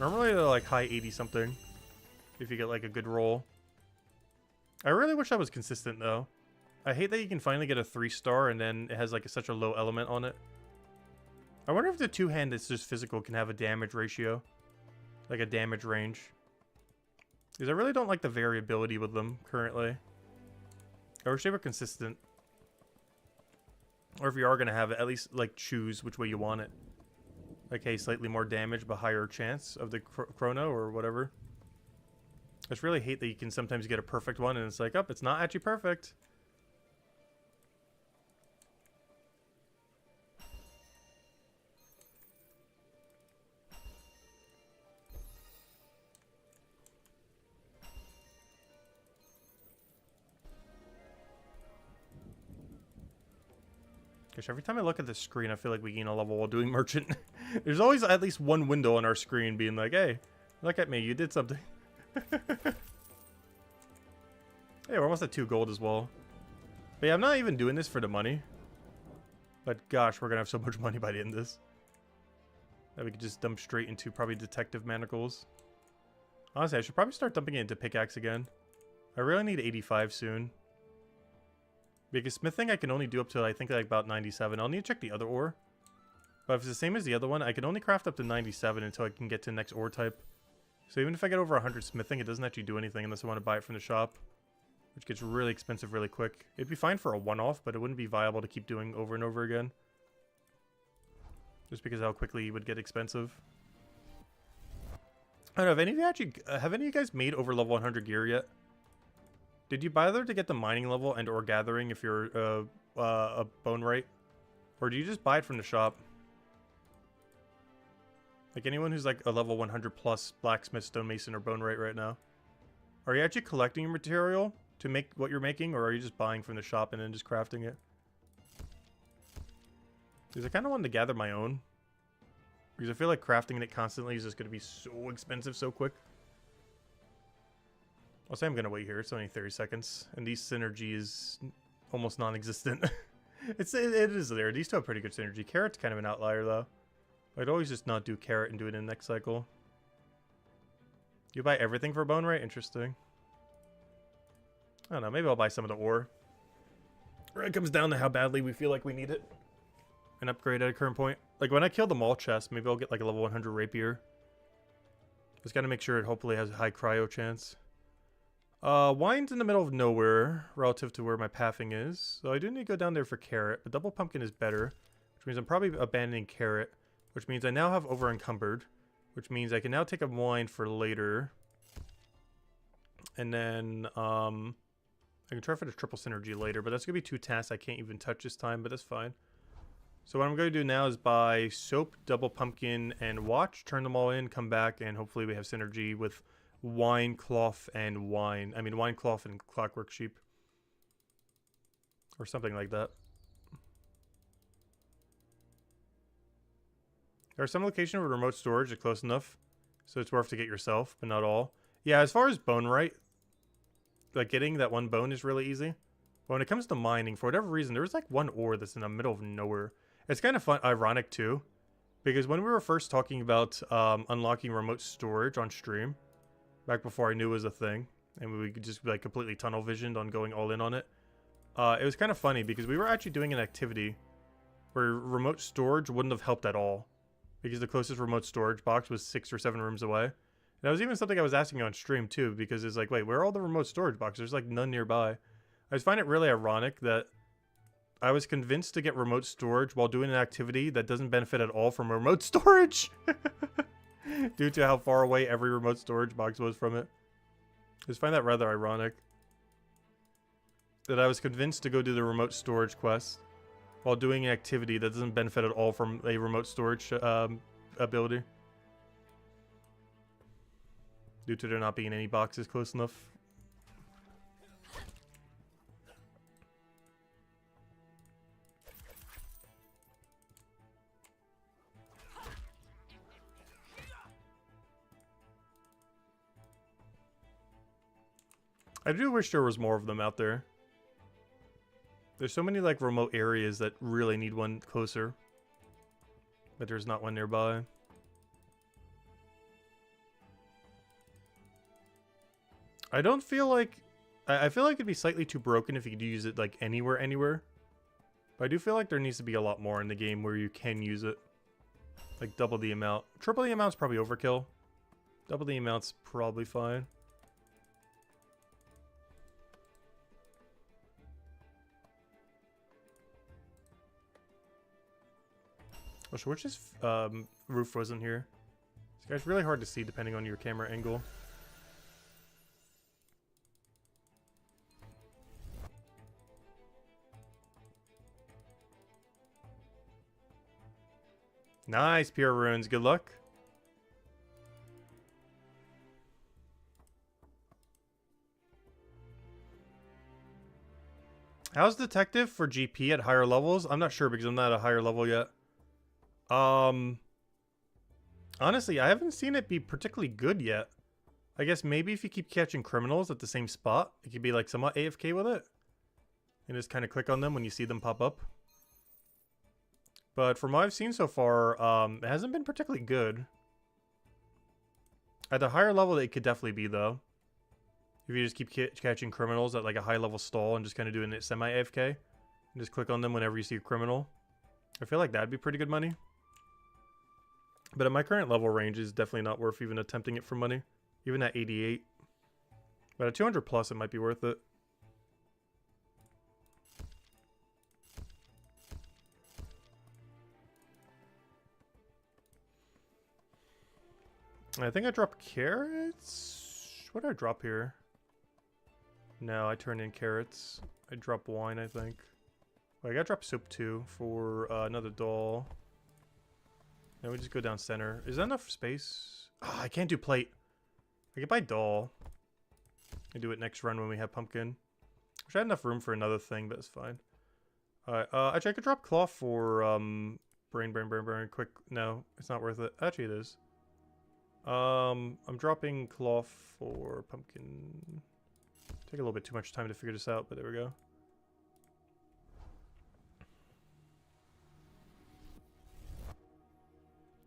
Normally they're like high 80 something if you get like a good roll. I really wish that was consistent though. I hate that you can finally get a 3-star and then it has like such a low element on it. I wonder if the 2-hand that's just physical can have a damage ratio. Like a damage range. Because I really don't like the variability with them currently. I wish they were consistent. Or if you are going to have it, at least like choose which way you want it. Like, hey, slightly more damage but higher chance of the chrono or whatever. I just really hate that you can sometimes get a perfect one and it's like, oh, it's not actually perfect. Gosh, every time I look at the screen, I feel like we gain a level while doing merchant. There's always at least one window on our screen being like, hey, look at me, you did something. Hey, we're almost at 2 gold as well. But yeah, I'm not even doing this for the money. But gosh, we're gonna have so much money by the end of this. That we could just dump straight into probably detective manacles. Honestly, I should probably start dumping it into pickaxe again. I really need 85 soon. Because smithing I can only do up to I think like about 97. I'll need to check the other ore. But if it's the same as the other one, I can only craft up to 97 until I can get to the next ore type. So even if I get over 100 smithing, it doesn't actually do anything unless I want to buy it from the shop. Which gets really expensive really quick. It'd be fine for a one-off, but it wouldn't be viable to keep doing over and over again. Just because of how quickly it would get expensive. I don't know, if any of you actually, have any of you guys made over level 100 gear yet? Did you bother to get the mining level and or gathering if you're a bone right? Or do you just buy it from the shop? Like anyone who's like a level 100 plus blacksmith, stonemason, or bone right now. Are you actually collecting your material to make what you're making, or are you just buying from the shop and then just crafting it? Because I kind of wanted to gather my own. Because I feel like crafting it constantly is just going to be so expensive so quick. I'll say I'm going to wait here. It's only 30 seconds. And these synergy is almost non-existent. it is there. These two have pretty good synergy. Carrot's kind of an outlier, though. I'd always just not do carrot and do it in the next cycle. You buy everything for bone right? Interesting. I don't know. Maybe I'll buy some of the ore. Or it comes down to how badly we feel like we need it. An upgrade at a current point. Like when I kill the mall chest, maybe I'll get like a level 100 rapier. Just gotta make sure it hopefully has a high cryo chance. Wine's in the middle of nowhere relative to where my pathing is. So I do need to go down there for carrot, but double pumpkin is better. Which means I'm probably abandoning carrot. Which means I now have over encumbered. Which means I can now take a wine for later. And then, I can try for the triple synergy later, but that's going to be 2 tasks I can't even touch this time, but that's fine. So what I'm going to do now is buy soap, double pumpkin, and watch, turn them all in, come back, and hopefully we have synergy with wine, cloth, and wine. I mean, wine, cloth, and clockwork sheep. Or something like that. There are some locations where remote storage is close enough, so it's worth to get yourself, but not all. Yeah, as far as bone right, like getting that one bone is really easy. But when it comes to mining, for whatever reason, there's like one ore that's in the middle of nowhere. It's kind of fun, ironic too, because when we were first talking about unlocking remote storage on stream, back before I knew it was a thing, and we could just like completely tunnel visioned on going all in on it, it was kind of funny because we were actually doing an activity where remote storage wouldn't have helped at all. Because the closest remote storage box was 6 or 7 rooms away. And that was even something I was asking on stream too, because it's like, wait, where are all the remote storage boxes? There's like none nearby. I just find it really ironic that I was convinced to get remote storage while doing an activity that doesn't benefit at all from remote storage. Due to how far away every remote storage box was from it. I just find that rather ironic. That I was convinced to go do the remote storage quest while doing an activity that doesn't benefit at all from a remote storage ability. Due to there not being any boxes close enough. I do wish there was more of them out there. There's so many like remote areas that really need one closer. But there's not one nearby. I don't feel like... I feel like it'd be slightly too broken if you could use it, like, anywhere. But I do feel like there needs to be a lot more in the game where you can use it. Like, double the amount. Triple the amount's probably overkill. Double the amount's probably fine. Oh, so which roof wasn't here? This guy's really hard to see depending on your camera angle. Nice, pure runes. Good luck. How's detective for GP at higher levels? I'm not sure because I'm not at a higher level yet. Honestly, I haven't seen it be particularly good yet. I guess maybe if you keep catching criminals at the same spot, it could be like somewhat AFK with it. And just kind of click on them when you see them pop up. But from what I've seen so far, it hasn't been particularly good. At the higher level, it could definitely be, though. If you just keep catching criminals at like a high level stall and just kind of doing it semi-AFK. And just click on them whenever you see a criminal. I feel like that'd be pretty good money. But at my current level range, is definitely not worth even attempting it for money. Even at 88. But at 200 plus, it might be worth it. I think I dropped carrots? What did I drop here? No, I turned in carrots. I dropped wine, I think. Well, I gotta drop soup too for another doll. Then we just go down center. Is that enough space? Oh, I can't do plate. I can buy doll. I do it next run when we have pumpkin. Wish I had enough room for another thing, but it's fine. Alright, actually I could drop cloth for brain. Quick. No, it's not worth it. Actually it is. I'm dropping cloth for pumpkin. Take a little bit too much time to figure this out, but there we go.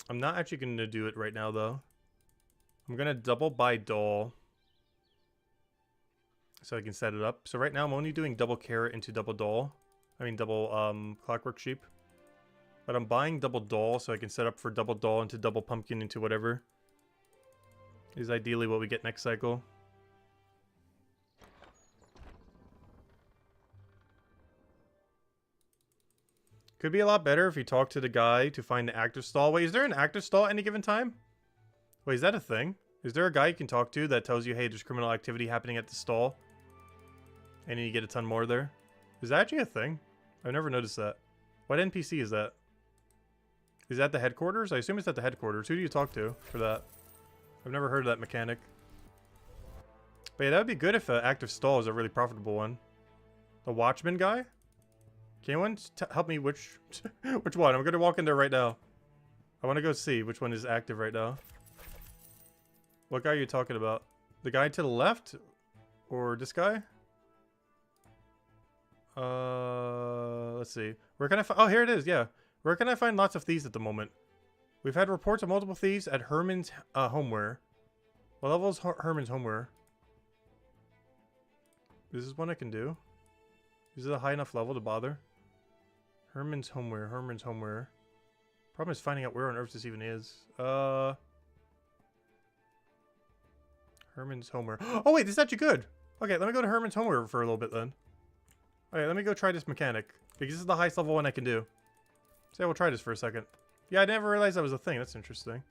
I'm not actually going to do it right now, though. I'm going to double buy doll. So I can set it up. So right now I'm only doing double carrot into double doll. I mean double clockwork sheep. But I'm buying double doll so I can set up for double doll into double pumpkin into whatever. Is ideally what we get next cycle. Could be a lot better if you talk to the guy to find the active stall. Wait, is there an active stall at any given time? Wait, is that a thing? Is there a guy you can talk to that tells you, hey, there's criminal activity happening at the stall? And you get a ton more there? Is that actually a thing? I've never noticed that. What NPC is that? Is that the headquarters? I assume it's at the headquarters. Who do you talk to for that? I've never heard of that mechanic. But yeah, that would be good if an active stall is a really profitable one. The watchman guy? Can anyone help me which one? I'm going to walk in there right now. I want to go see which one is active right now. What guy are you talking about? The guy to the left? Or this guy? Let's see. Where can I find... Oh, here it is, yeah. Where can I find lots of thieves at the moment? We've had reports of multiple thieves at Herman's Homeware. What level is Herman's Homeware? Is this one I can do? Is it a high enough level to bother? Herman's Homeware, Herman's Homeware. Problem is finding out where on earth this even is. Herman's Homeware. Oh wait, this is actually good! Okay, let me go to Herman's Homeware for a little bit then. Okay, let me go try this mechanic. Because this is the highest level one I can do. So yeah, we'll try this for a second. Yeah, I never realized that was a thing. That's interesting.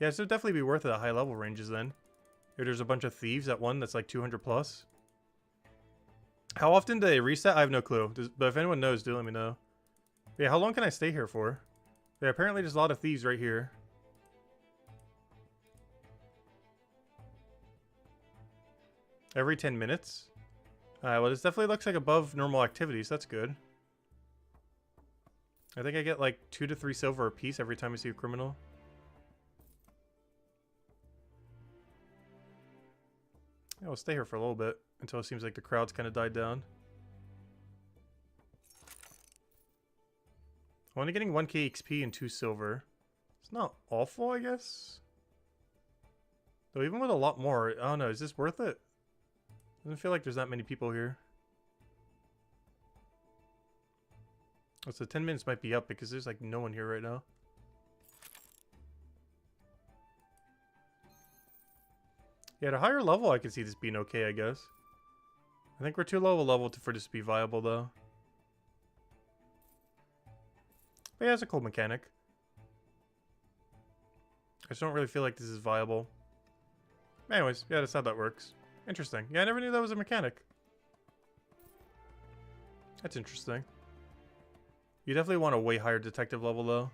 Yeah, so it'd definitely be worth it at high level ranges then. If there's a bunch of thieves at one that's like 200 plus. How often do they reset? I have no clue. But if anyone knows, do let me know. Yeah, how long can I stay here for? Yeah, apparently there's a lot of thieves right here. Every 10 minutes? Well, this definitely looks like above normal activities. That's good. I think I get like 2 to 3 silver a piece every time I see a criminal. Yeah, we'll stay here for a little bit until it seems like the crowd's kind of died down. I'm only getting 1k XP and 2 silver. It's not awful, I guess. Though even with a lot more, I don't know, is this worth it? Doesn't feel like there's that many people here. Oh, so 10 minutes might be up because there's like no one here right now. Yeah, at a higher level I can see this being okay, I guess. I think we're too low a level for this to be viable though. But yeah, it's a cool mechanic. I just don't really feel like this is viable. Anyways, yeah, that's how that works. Interesting. Yeah, I never knew that was a mechanic. That's interesting. You definitely want a way higher detective level, though.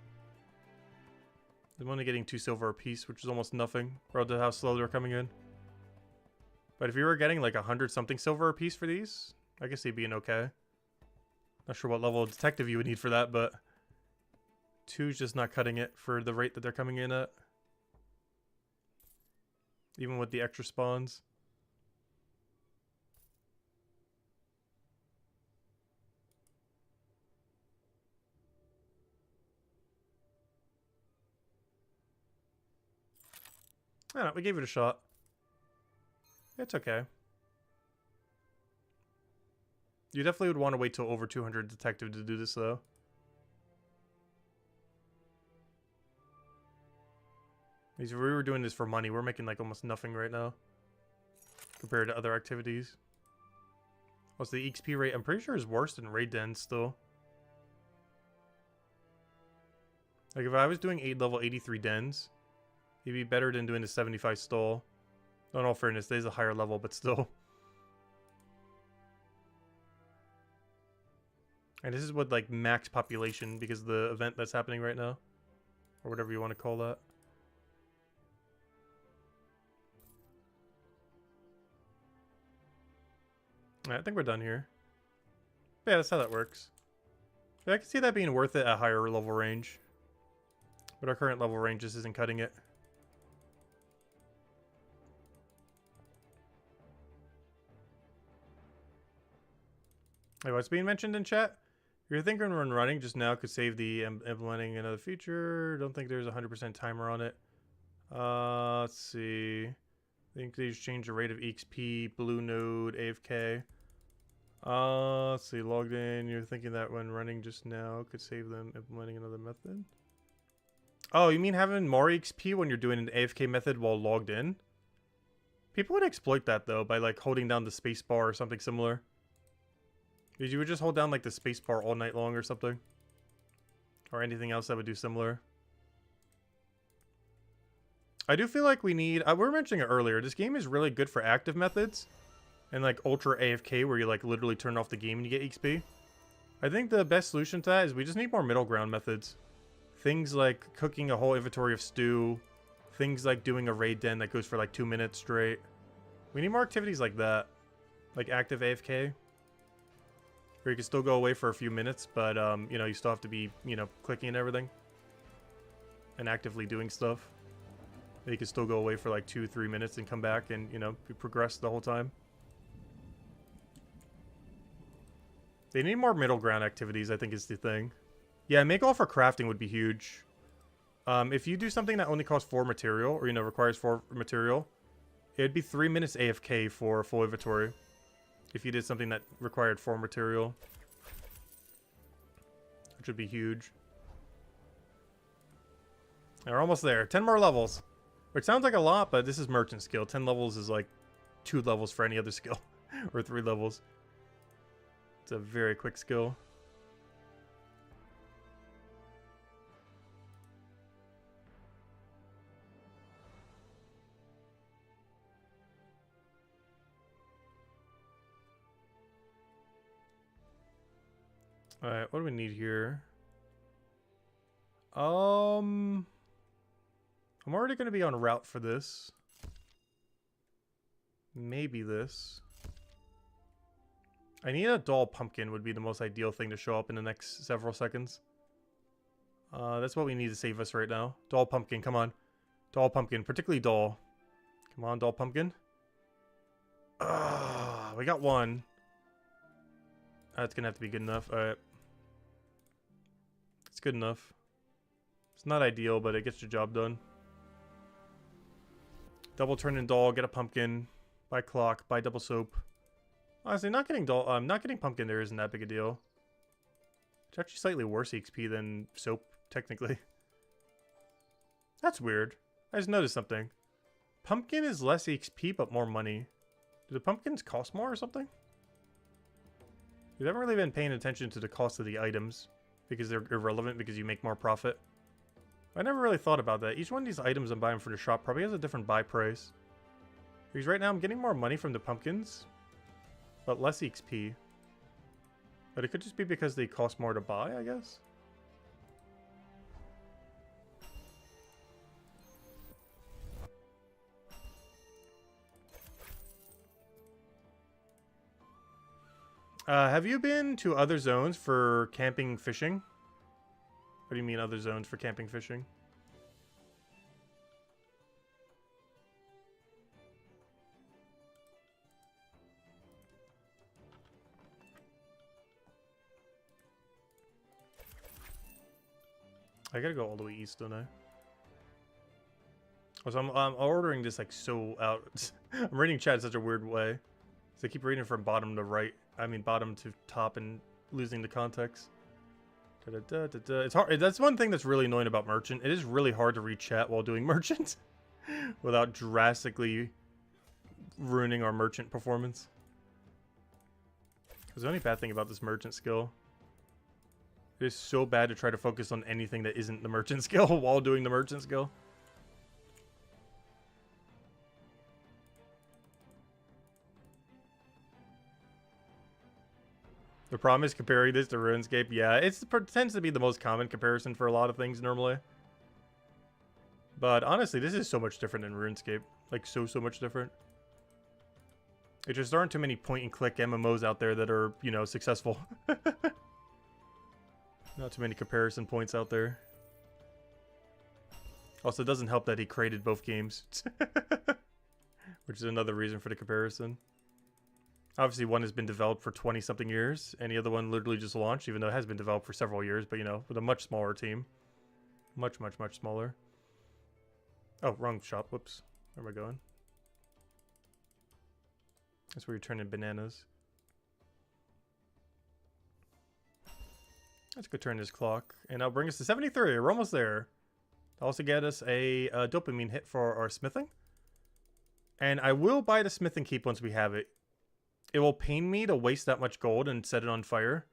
I'm only getting 2 silver a piece, which is almost nothing, relative to how slow they're coming in. But if you were getting like 100 something silver a piece for these, I guess they'd be an okay. Not sure what level of detective you would need for that, but 2's just not cutting it for the rate that they're coming in at. Even with the extra spawns. I don't know, we gave it a shot. It's okay. You definitely would want to wait till over 200 detective to do this, though. If we were doing this for money, we're making like almost nothing right now. Compared to other activities. What's the XP rate? I'm pretty sure is worse than raid dens still. Like if I was doing level 83 dens, it'd be better than doing the 75 stall. In all fairness, there's a higher level, but still. And this is with like max population because of the event that's happening right now. Or whatever you want to call that. Alright, I think we're done here. But yeah, that's how that works. Yeah, I can see that being worth it at higher level range. But our current level range just isn't cutting it. Hey, what's being mentioned in chat? You're thinking when running just now could save the implementing another feature. Don't think there's a 100% timer on it. Let's see. I think they just changed the rate of XP, blue node, AFK. Let's see, logged in. You're thinking that when running just now could save them implementing another method? Oh, you mean having more XP when you're doing an AFK method while logged in? People would exploit that though by like holding down the spacebar or something similar. You would just hold down like the spacebar all night long or something. Or anything else that would do similar. I do feel like we need... we were mentioning it earlier. This game is really good for active methods. And like ultra AFK where you like literally turn off the game and you get XP. I think the best solution to that is we just need more middle ground methods. Things like cooking a whole inventory of stew. Things like doing a raid den that goes for like 2 minutes straight. We need more activities like that. Like active AFK. Where you can still go away for a few minutes, but you know, you still have to be, you know, clicking and everything. And actively doing stuff. And you can still go away for like 2-3 minutes and come back and, you know, progress the whole time. They need more middle ground activities, I think is the thing. Yeah, make all for crafting would be huge. If you do something that only costs 4 material, or, you know, requires 4 material, it'd be 3 minutes AFK for full inventory. If you did something that required 4 material. Which would be huge. And we're almost there. 10 more levels. Which sounds like a lot, but this is merchant skill. 10 levels is like 2 levels for any other skill. Or 3 levels. It's a very quick skill. Alright, what do we need here? I'm already going to be on route for this. Maybe this. I need a doll pumpkin would be the most ideal thing to show up in the next several seconds. That's what we need to save us right now. Doll pumpkin, come on. Doll pumpkin, particularly doll. Come on, doll pumpkin. We got one. That's going to have to be good enough. Alright. It's good enough. It's not ideal, but it gets the job done. Double turn in doll, get a pumpkin. Buy clock, buy double soap. Honestly, not getting pumpkin there isn't that big a deal. It's actually slightly worse XP than soap, technically. That's weird. I just noticed something. Pumpkin is less XP, but more money. Do the pumpkins cost more or something? You haven't really been paying attention to the cost of the items because they're irrelevant because you make more profit. I never really thought about that. Each one of these items I'm buying from the shop probably has a different buy price. Because right now I'm getting more money from the pumpkins, but less XP. But it could just be because they cost more to buy, I guess. Have you been to other zones for camping fishing? What do you mean other zones for camping fishing? I gotta go all the way east, don't I? Oh, so I'm ordering this like so out. I'm reading chat in such a weird way. So I keep reading from bottom to right. I mean bottom to top and losing the context. It's hard. That's one thing that's really annoying about Merchant. It is really hard to read chat while doing Merchant without drastically ruining our Merchant performance. There's the only bad thing about this Merchant skill. It is so bad to try to focus on anything that isn't the Merchant skill while doing the Merchant skill. The problem is comparing this to RuneScape. Yeah, it tends to be the most common comparison for a lot of things normally. But honestly, this is so much different than RuneScape. Like, so much different. It just aren't too many point-and-click MMOs out there that are, you know, successful. Not too many comparison points out there. Also, it doesn't help that he created both games. Which is another reason for the comparison. Obviously, one has been developed for 20-something years, and the other one literally just launched, even though it has been developed for several years, but, you know, with a much smaller team. Much smaller. Oh, wrong shop. Whoops. Where am I going? That's where you turn in bananas. Let's go turn this clock, and that'll bring us to 73. We're almost there. It'll also get us a dopamine hit for our smithing. And I will buy the smithing keep once we have it. It will pain me to waste that much gold and set it on fire.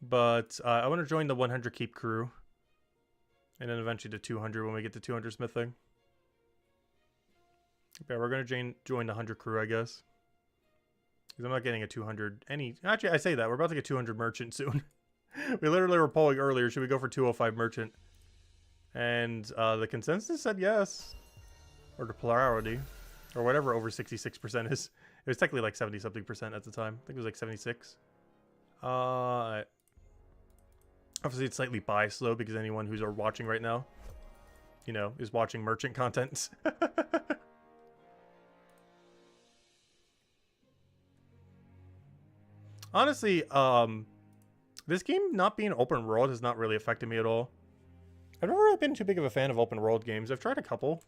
But I want to join the 100 keep crew. And then eventually the 200 when we get to 200 smithing. Yeah, we're going to join the 100 crew, I guess. Because I'm not getting a 200 any... Actually, I say that. We're about to get 200 merchant soon. We literally were polling earlier. Should we go for 205 merchant? And the consensus said yes. Or the plurality. Or whatever over 66% is. It was technically like 70-something% at the time. I think it was like 76. Obviously it's slightly biased though, because anyone who's watching right now, you know, is watching merchant content. Honestly, this game not being open world has not really affected me at all. I've never really been too big of a fan of open world games. I've tried a couple.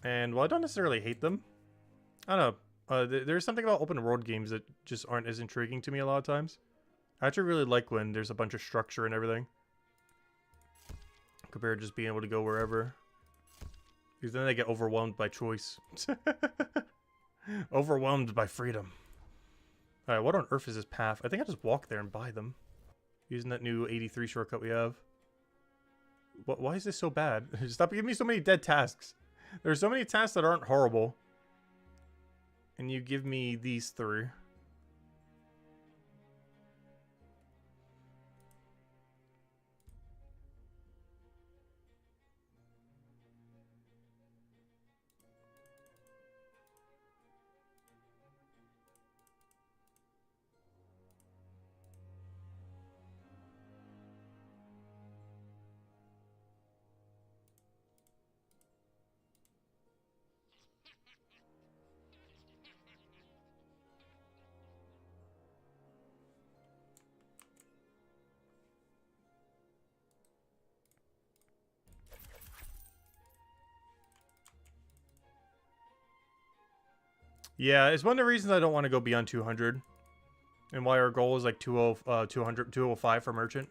And while I don't necessarily hate them, I don't know. There's something about open world games that just aren't as intriguing to me a lot of times. I actually really like when there's a bunch of structure and everything. Compared to just being able to go wherever. Because then I get overwhelmed by choice. Overwhelmed by freedom. Alright, what on earth is this path? I think I just walk there and buy them. Using that new 83 shortcut we have. Why is this so bad? Stop giving me so many dead tasks. There's so many tasks that aren't horrible. And you give me these three. Yeah, it's one of the reasons I don't want to go beyond 200. And why our goal is like 205 for merchant.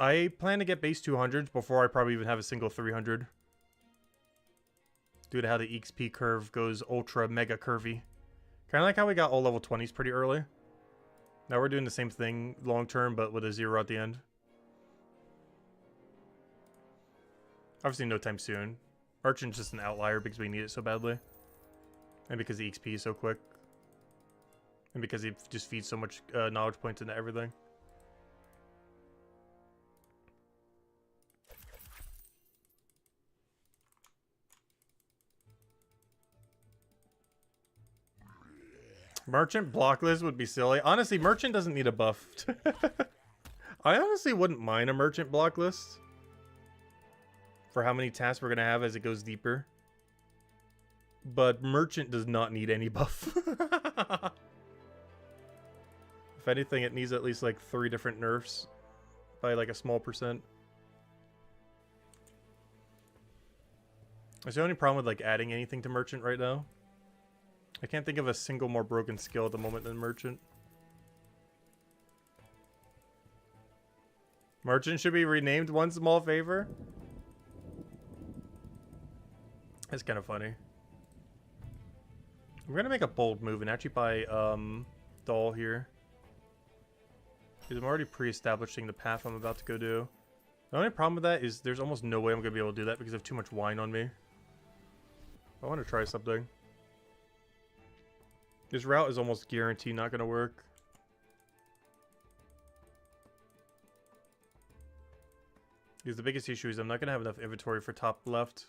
I plan to get base 200s before I probably even have a single 300. Due to how the XP curve goes ultra mega curvy. Kind of like how we got all level 20s pretty early. Now we're doing the same thing long term, but with a 0 at the end. Obviously no time soon. Merchant's just an outlier because we need it so badly. And because the XP is so quick. And because he just feeds so much knowledge points into everything. Merchant blocklist would be silly. Honestly, Merchant doesn't need a buff. I honestly wouldn't mind a Merchant blocklist. For how many tasks we're going to have as it goes deeper. But Merchant does not need any buff. If anything, it needs at least like 3 different nerfs. By like a small percent. Is the only problem with like adding anything to Merchant right now? I can't think of a single more broken skill at the moment than Merchant. Merchant should be renamed one small favor. That's kind of funny. I'm gonna make a bold move and actually buy Doll here. Because I'm already pre-establishing the path I'm about to go do. The only problem with that is there's almost no way I'm gonna be able to do that because I have too much wine on me. I want to try something. This route is almost guaranteed not going to work. Because the biggest issue is I'm not going to have enough inventory for top left.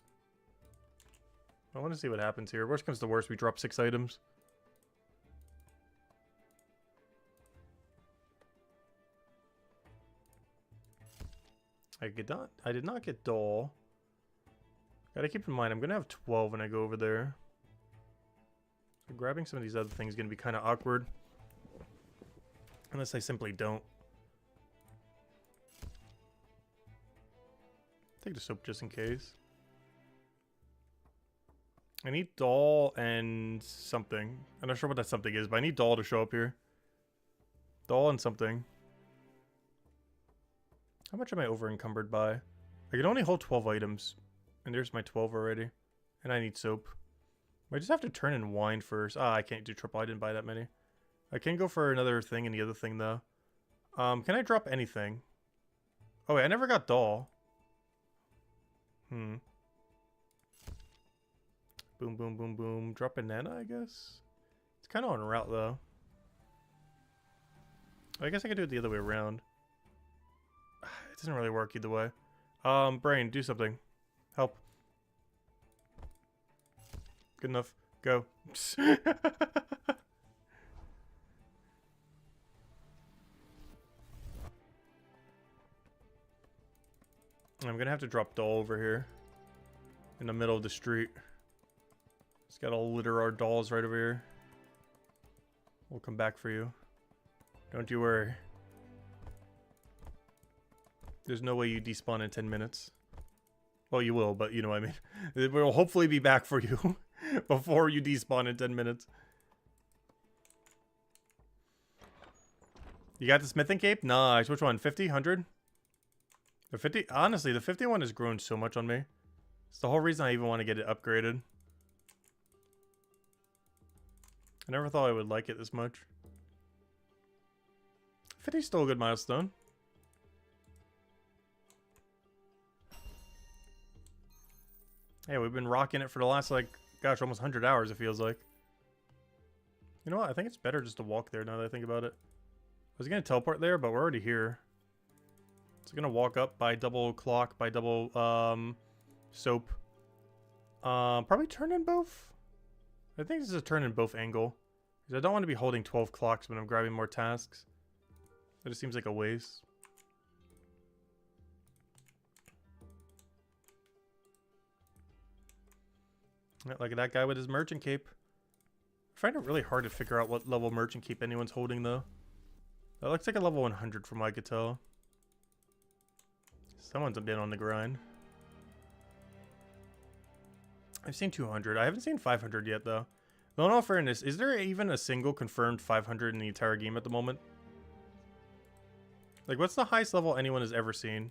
I want to see what happens here. Worst comes to worst, we drop 6 items. I did not get Doll. Gotta keep in mind, I'm going to have 12 when I go over there. So grabbing some of these other things is going to be kind of awkward. Unless I simply don't. Take the soap just in case. I need Doll and something. I'm not sure what that something is, but I need Doll to show up here. Doll and something. How much am I over encumbered by? I can only hold 12 items. And there's my 12 already. And I need soap. I just have to turn in wine first. Ah, I can't do triple. I didn't buy that many. I can go for another thing in the other thing, though. Can I drop anything? Oh, wait. I never got Doll. Boom, boom, boom, boom. Drop banana, I guess? It's kind of en route, though. I guess I could do it the other way around. It doesn't really work either way. Brain, do something. Help. Good enough. Go. I'm gonna have to drop Doll over here. In the middle of the street. Just gotta litter our dolls right over here. We'll come back for you. Don't you worry. There's no way you despawn in 10 minutes. Well, you will, but you know what I mean. We'll hopefully be back for you before you despawn in 10 minutes. You got the smithing cape? Nice. Which one? 50? 100? The 50? Honestly, the 51 has grown so much on me. It's the whole reason I even want to get it upgraded. I never thought I would like it this much. 50 is still a good milestone. Hey, we've been rocking it for the last, like, gosh, almost 100 hours, it feels like. You know what? I think it's better just to walk there now that I think about it. I was going to teleport there, but we're already here. So I'm going to walk up, buy double clock, buy double soap. Probably turn in both. I think this is a turn in both angle. Because I don't want to be holding 12 clocks when I'm grabbing more tasks. That just seems like a waste. Like that guy with his merchant cape. I find it really hard to figure out what level merchant cape anyone's holding, though. That looks like a level 100 from what I could tell. Someone's been on the grind. I've seen 200. I haven't seen 500 yet, though. But in all fairness, is there even a single confirmed 500 in the entire game at the moment? Like, what's the highest level anyone has ever seen?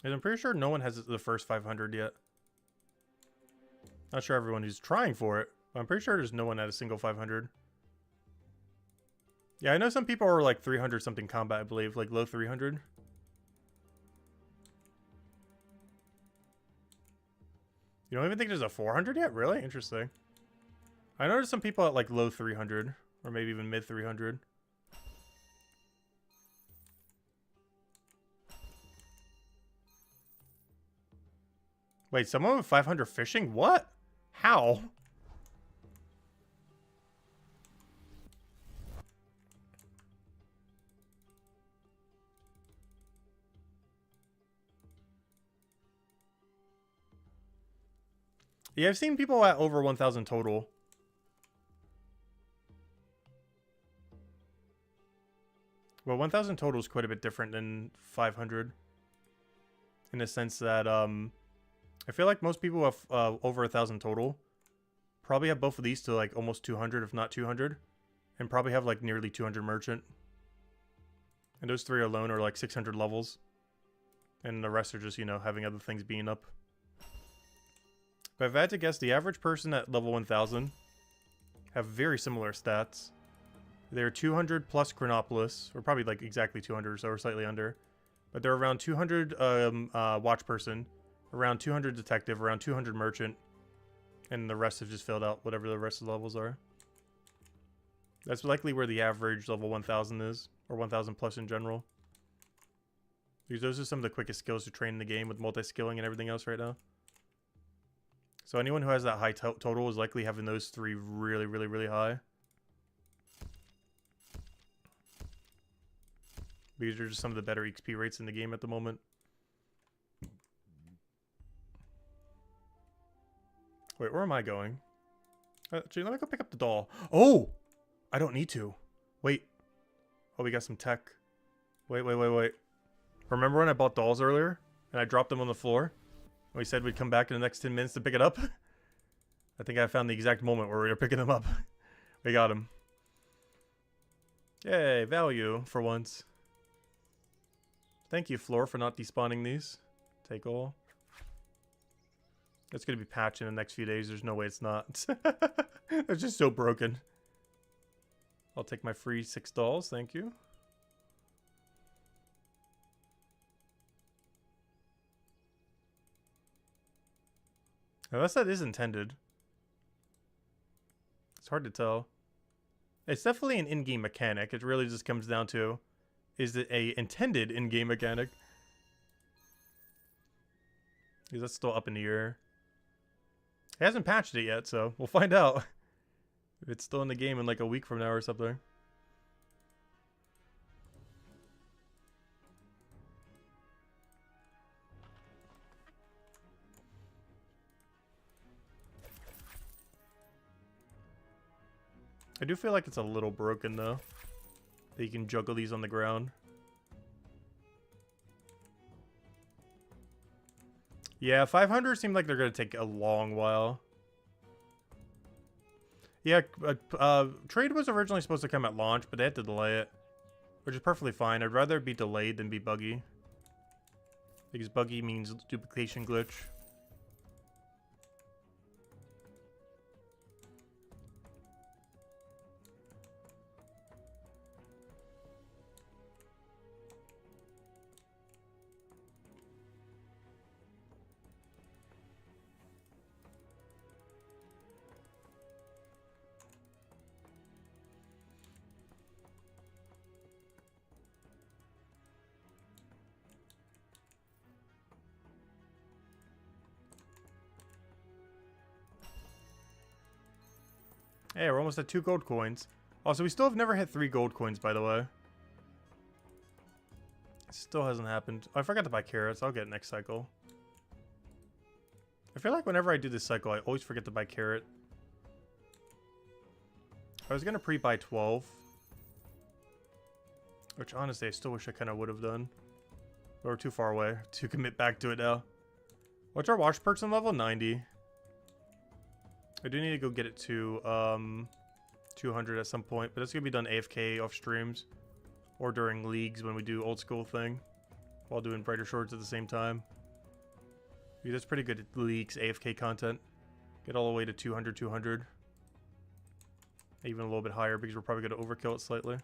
And I'm pretty sure no one has the first 500 yet. Not sure everyone who's trying for it, but I'm pretty sure there's no one at a single 500. Yeah, I know some people are like 300 something combat, I believe, like low 300. You don't even think there's a 400 yet? Really? Interesting. I know there's some people at like low 300, or maybe even mid 300. Wait, someone with 500 fishing? What? How? Yeah, I've seen people at over 1,000 total. Well, 1,000 total is quite a bit different than 500. In the sense that, I feel like most people have over 1,000 total. Probably have both of these to like almost 200, if not 200. And probably have like nearly 200 merchant. And those three alone are like 600 levels. And the rest are just, you know, having other things being up. But if I had to guess, the average person at level 1,000 have very similar stats. They're 200 plus Chronopolis, or probably like exactly 200 or so, or slightly under. But they're around 200 watch person, around 200 detective, around 200 merchant, and the rest have just filled out whatever the rest of the levels are. That's likely where the average level 1,000 is, or 1,000 plus in general. Because those are some of the quickest skills to train in the game with multi-skilling and everything else right now. So anyone who has that high total is likely having those three really, really, really high. These are just some of the better XP rates in the game at the moment. Wait, where am I going? Actually, let me go pick up the doll. Oh! I don't need to. Wait. Oh, we got some tech. Wait. Remember when I bought dolls earlier? And I dropped them on the floor? We said we'd come back in the next 10 minutes to pick it up. I think I found the exact moment where we were picking them up. We got them. Yay, value for once. Thank you, Floor, for not despawning these. Take all. It's going to be patched in the next few days. There's no way it's not. It's just so broken. I'll take my free 6 dolls. Thank you. Unless that is intended. It's hard to tell. It's definitely an in-game mechanic. It really just comes down to, is it a intended in-game mechanic? Because that's still up in the air. It hasn't patched it yet, so we'll find out. If it's still in the game in like a week from now or something. I do feel like it's a little broken though, that you can juggle these on the ground. Yeah, 500 seemed like they're going to take a long while. Yeah, trade was originally supposed to come at launch, but they had to delay it. Which is perfectly fine. I'd rather it be delayed than be buggy. Because buggy means duplication glitch. Hey, we're almost at 2 gold coins. Also, we still have never hit 3 gold coins, by the way. It still hasn't happened. Oh, I forgot to buy carrots. I'll get it next cycle. I feel like whenever I do this cycle, I always forget to buy carrot. I was going to pre-buy 12. Which, honestly, I still wish I kind of would have done. But we're too far away to commit back to it now. What's our watch person level? 90. I do need to go get it to 200 at some point, but it's going to be done AFK off streams or during leagues when we do old school thing while doing brighter shorts at the same time. Dude, that's pretty good at leagues AFK content. Get all the way to 200. Even a little bit higher because we're probably going to overkill it slightly.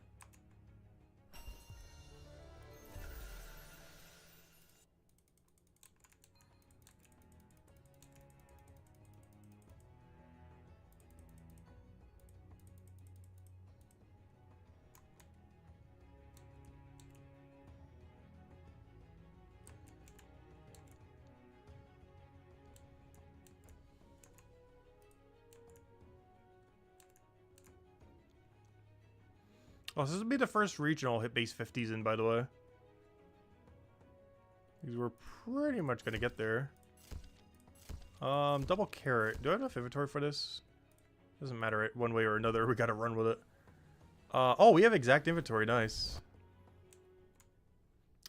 Oh, so this will be the first regional hit base 50s in, by the way. Because we're pretty much going to get there. Double carrot. Do I have enough inventory for this? Doesn't matter one way or another. We got to run with it. Oh, we have exact inventory. Nice.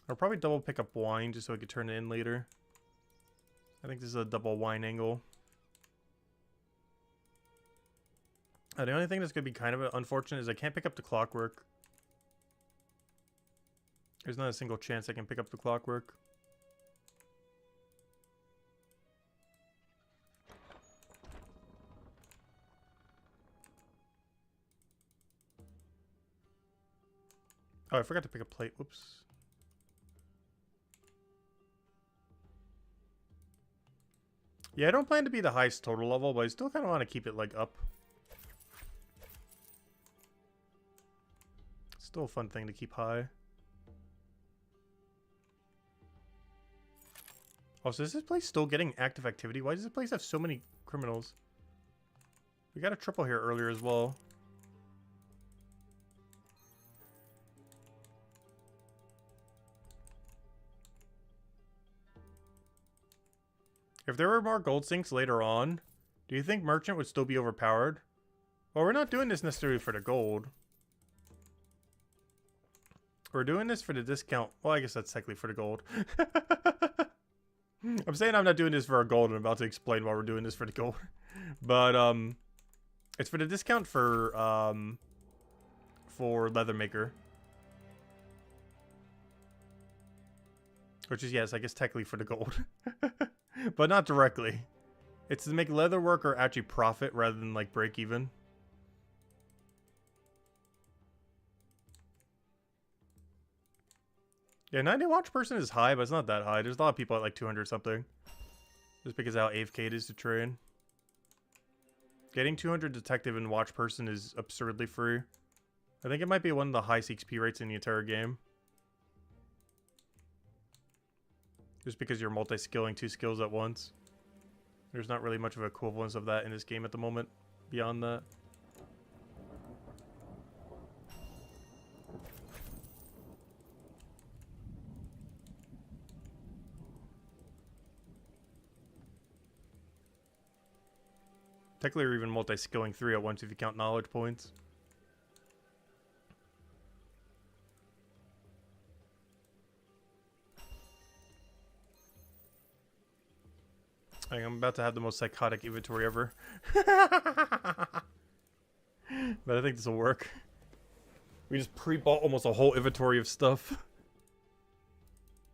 I'll probably double pick up wine just so I can turn it in later. I think this is a double wine angle. The only thing that's going to be kind of unfortunate is I can't pick up the clockwork. There's not a single chance I can pick up the clockwork. Oh, I forgot to pick up plate. Whoops. Yeah, I don't plan to be the highest total level, but I still kind of want to keep it, like, up. Still a fun thing to keep high. Oh, so is this place still getting active activity? Why does this place have so many criminals? We got a triple here earlier as well. If there were more gold sinks later on, do you think merchant would still be overpowered? Well, we're not doing this necessarily for the gold. We're doing this for the discount. Well, I guess that's technically for the gold. I'm saying I'm not doing this for our gold. I'm about to explain why we're doing this for the gold. But, it's for the discount for Leathermaker. Which is, yes, I guess technically for the gold. But not directly. It's to make Leatherworker actually profit rather than, like, break even. Yeah, 90 watch person is high, but it's not that high. There's a lot of people at like 200 something. Just because of how AFK it is to train. Getting 200 detective and watch person is absurdly free. I think it might be one of the highest XP rates in the entire game. Just because you're multi-skilling 2 skills at once. There's not really much of an equivalence of that in this game at the moment. Beyond that. Technically, or even multi-skilling 3 at once if you count knowledge points. I think I'm about to have the most psychotic inventory ever. But I think this will work. We just pre-bought almost a whole inventory of stuff.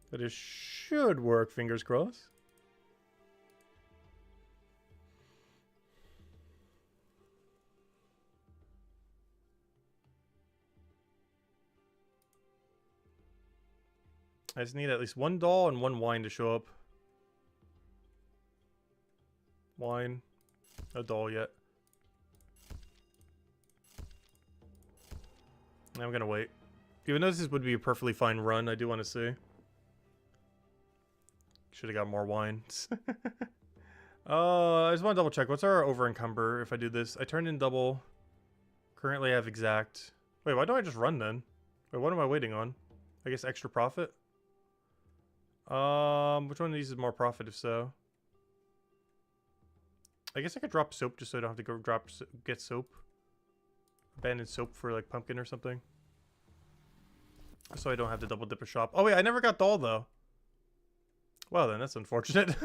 But it should work, fingers crossed. I just need at least 1 doll and 1 wine to show up. Wine. No doll yet. I'm gonna wait. Even though this would be a perfectly fine run, I do want to see. Should have got more wine. I just want to double check. What's our over encumber if I do this? I turned in double. Currently I have exact. Wait, why don't I just run then? Wait, what am I waiting on? I guess extra profit? Which one of these is more profit if so? I guess I could drop soap just so I don't have to go get soap. Abandoned soap for like pumpkin or something. So I don't have to double dip a shop. Oh wait, I never got doll though. Well then, that's unfortunate.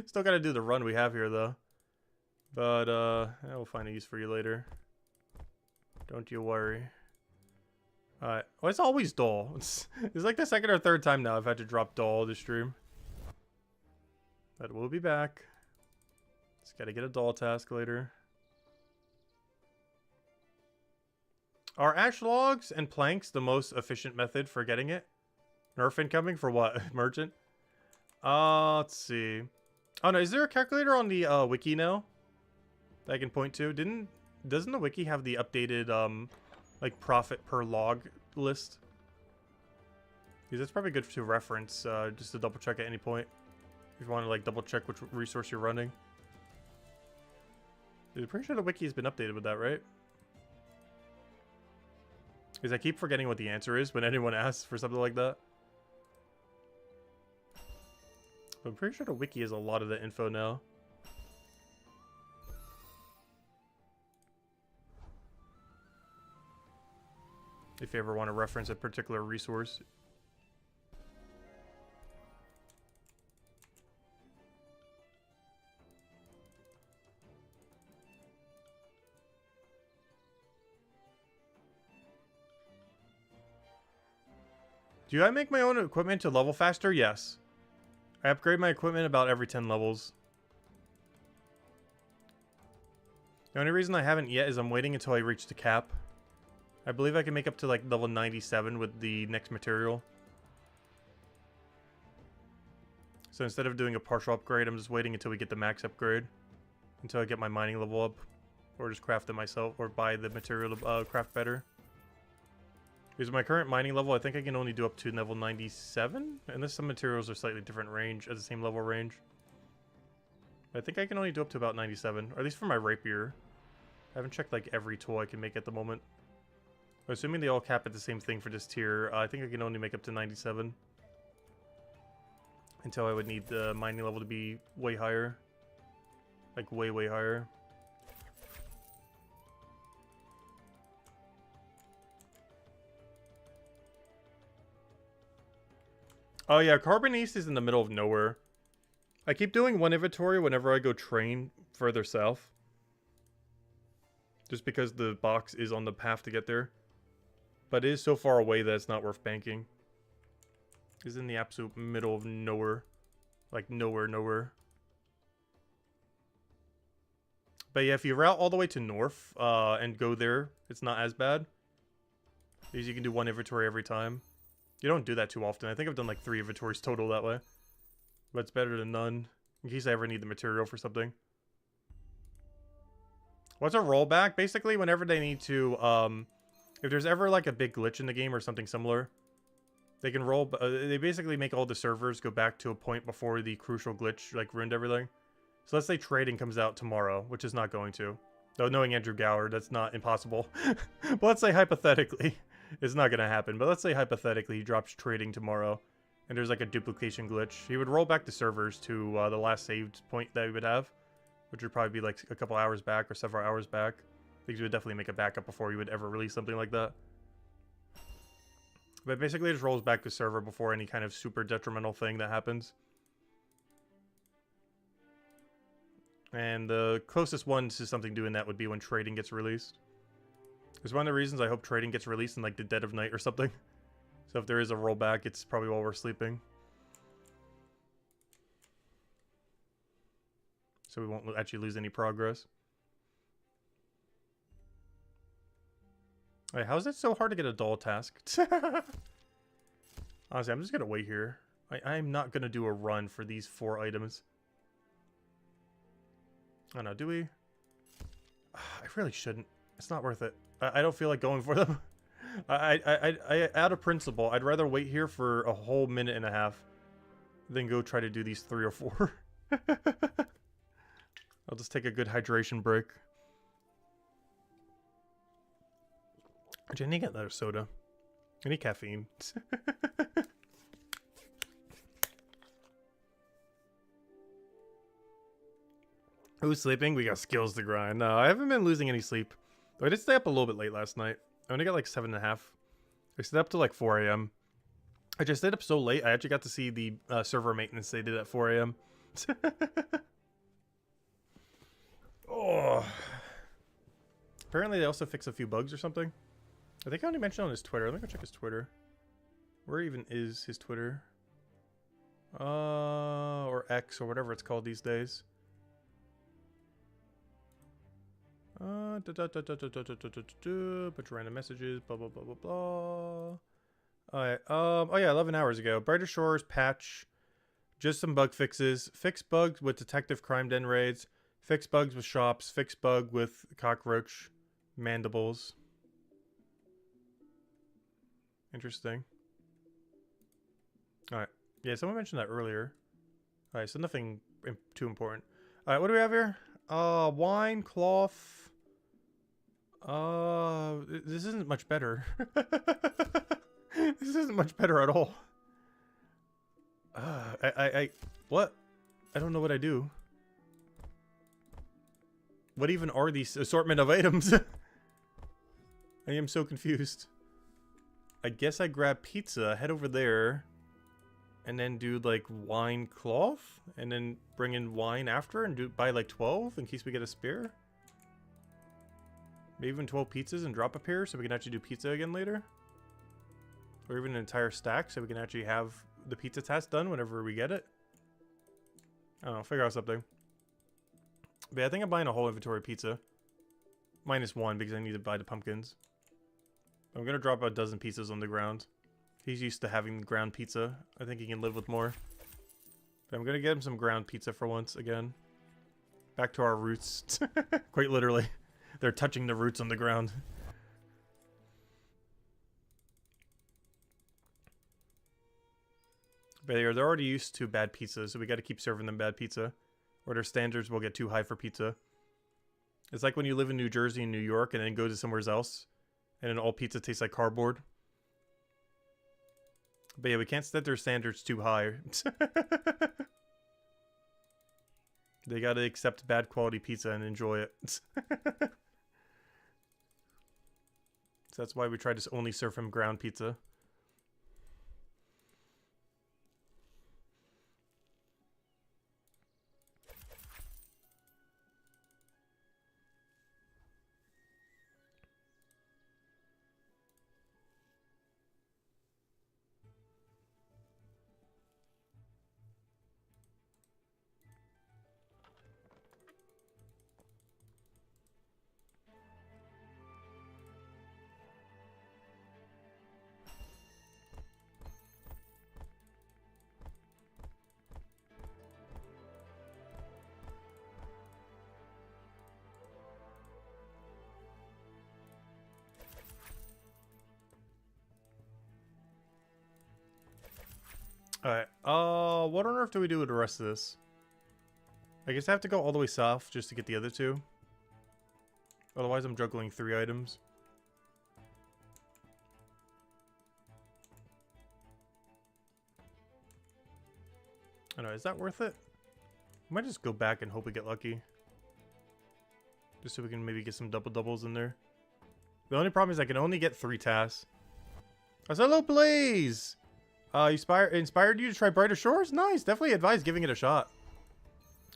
Still gotta do the run we have here though. But we'll find a use for you later. Don't you worry. Alright. Well, it's always dull. It's like the second or third time now I've had to drop dull this stream. But we'll be back. Just gotta get a dull task later. Are ash logs and planks the most efficient method for getting it? Nerf incoming for what? Merchant? Let's see. Oh no, is there a calculator on the wiki now that I can point to? Doesn't the wiki have the updated like profit per log list? Because that's probably good to reference, just to double check at any point. If you want to like double check which resource you're running. Dude, I'm pretty sure the wiki has been updated with that, right? Because I keep forgetting what the answer is when anyone asks for something like that. But I'm pretty sure the wiki has a lot of the info now. If you ever want to reference a particular resource. Do I make my own equipment to level faster? Yes. I upgrade my equipment about every 10 levels. The only reason I haven't yet is I'm waiting until I reach the cap. I believe I can make up to like level 97 with the next material. So instead of doing a partial upgrade, I'm just waiting until we get the max upgrade. Until I get my mining level up. Or just craft it myself, or buy the material to craft better. Because my current mining level, I think I can only do up to level 97? Unless some materials are slightly different range, at the same level range. I think I can only do up to about 97, or at least for my rapier. I haven't checked like every tool I can make at the moment. But assuming they all cap at the same thing for this tier, I think I can only make up to 97. Until I would need the mining level to be way higher. Like way, way higher. Oh yeah, Carbon East is in the middle of nowhere. I keep doing one inventory whenever I go train further south. Just because the box is on the path to get there. But it is so far away that it's not worth banking. It's in the absolute middle of nowhere. Like nowhere, nowhere. But yeah, if you route all the way to north and go there, it's not as bad. Because you can do one inventory every time. You don't do that too often. I think I've done like 3 inventories total that way. But it's better than none. In case I ever need the material for something. What's a rollback? Basically, whenever they need to, if there's ever like a big glitch in the game or something similar, they can roll, they basically make all the servers go back to a point before the crucial glitch, like, ruined everything. So let's say trading comes out tomorrow, which is not going to. Though knowing Andrew Gower, that's not impossible. But let's say hypothetically. It's not going to happen, but let's say hypothetically he drops trading tomorrow and there's like a duplication glitch. He would roll back the servers to the last saved point that he would have, which would probably be like a couple hours back or several hours back. Because he would definitely make a backup before he would ever release something like that. But basically it just rolls back the server before any kind of super detrimental thing that happens. And the closest one to something doing that would be when trading gets released. It's one of the reasons I hope trading gets released in like the dead of night or something. So if there is a rollback, it's probably while we're sleeping. So we won't actually lose any progress. Wait, how is it so hard to get a dull task? Honestly, I'm just gonna wait here. I'm not gonna do a run for these 4 items. Oh no, do we? I really shouldn't. It's not worth it. I don't feel like going for them. I out of principle, I'd rather wait here for a whole minute and a half than go try to do these 3 or 4. I'll just take a good hydration break. Actually, I need to get another soda. I need caffeine. Who's sleeping? We got skills to grind. No, I haven't been losing any sleep. Though I did stay up a little bit late last night. I only got like 7.5. I stayed up till like 4 a.m. I just stayed up so late. I actually got to see the server maintenance they did at 4 a.m. Oh. Apparently they also fixed a few bugs or something. I think I only mentioned on his Twitter. Let me go check his Twitter. Where even is his Twitter? Or X or whatever it's called these days. Bunch of random messages, blah blah blah blah blah. Alright, oh yeah, 11 hours ago. Brighter Shores patch. Just some bug fixes. Fix bugs with detective crime den raids. Fix bugs with shops. Fix bug with cockroach mandibles. Interesting. Alright. Yeah, someone mentioned that earlier. Alright, so nothing too important. Alright, what do we have here? Wine, cloth. This isn't much better. This isn't much better at all. What? I don't know what I do. What even are these assortment of items? I am so confused. I guess I grab pizza, head over there, and then do like wine cloth, and then bring in wine after and buy like 12 in case we get a spare. Maybe even 12 pizzas and drop a pair so we can actually do pizza again later. Or even an entire stack so we can actually have the pizza task done whenever we get it. I don't know, figure out something. But yeah, I think I'm buying a whole inventory of pizza. -1 because I need to buy the pumpkins. I'm gonna drop a dozen pizzas on the ground. He's used to having ground pizza. I think he can live with more. But I'm gonna get him some ground pizza for once again. Back to our roots. Quite literally. They're touching the roots on the ground. But they're already used to bad pizza, so we gotta keep serving them bad pizza. Or their standards will get too high for pizza. It's like when you live in New Jersey and New York and then go to somewhere else. And then all pizza tastes like cardboard. But yeah, we can't set their standards too high. They gotta accept bad quality pizza and enjoy it. So that's why we try to only serve him ground pizza. Alright, what on earth do we do with the rest of this? I guess I have to go all the way south just to get the other two. Otherwise I'm juggling 3 items. I don't know, is that worth it? I might just go back and hope we get lucky. Just so we can maybe get some double-doubles in there. The only problem is I can only get 3 tasks. Hello, Blaze! Inspired you to try Brighter Shores? Nice, definitely advise giving it a shot.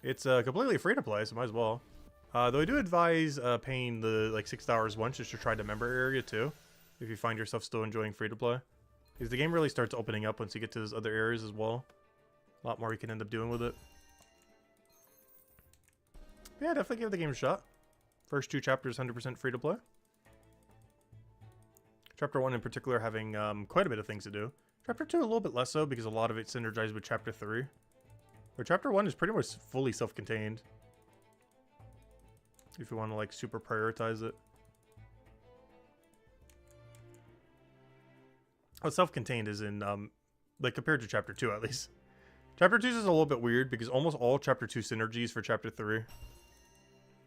It's completely free to play, so might as well. Though I do advise paying the like $6 once just to try the member area too, if you find yourself still enjoying free to play. Because the game really starts opening up once you get to those other areas as well. A lot more you can end up doing with it. Yeah, definitely give the game a shot. First 2 chapters 100% free to play. Chapter 1 in particular having quite a bit of things to do. Chapter 2 a little bit less so because a lot of it synergized with Chapter 3. But Chapter 1 is pretty much fully self-contained. If you want to like super prioritize it. Oh, self-contained is in, like compared to Chapter 2 at least. Chapter 2 is a little bit weird because almost all Chapter 2 synergies for Chapter 3.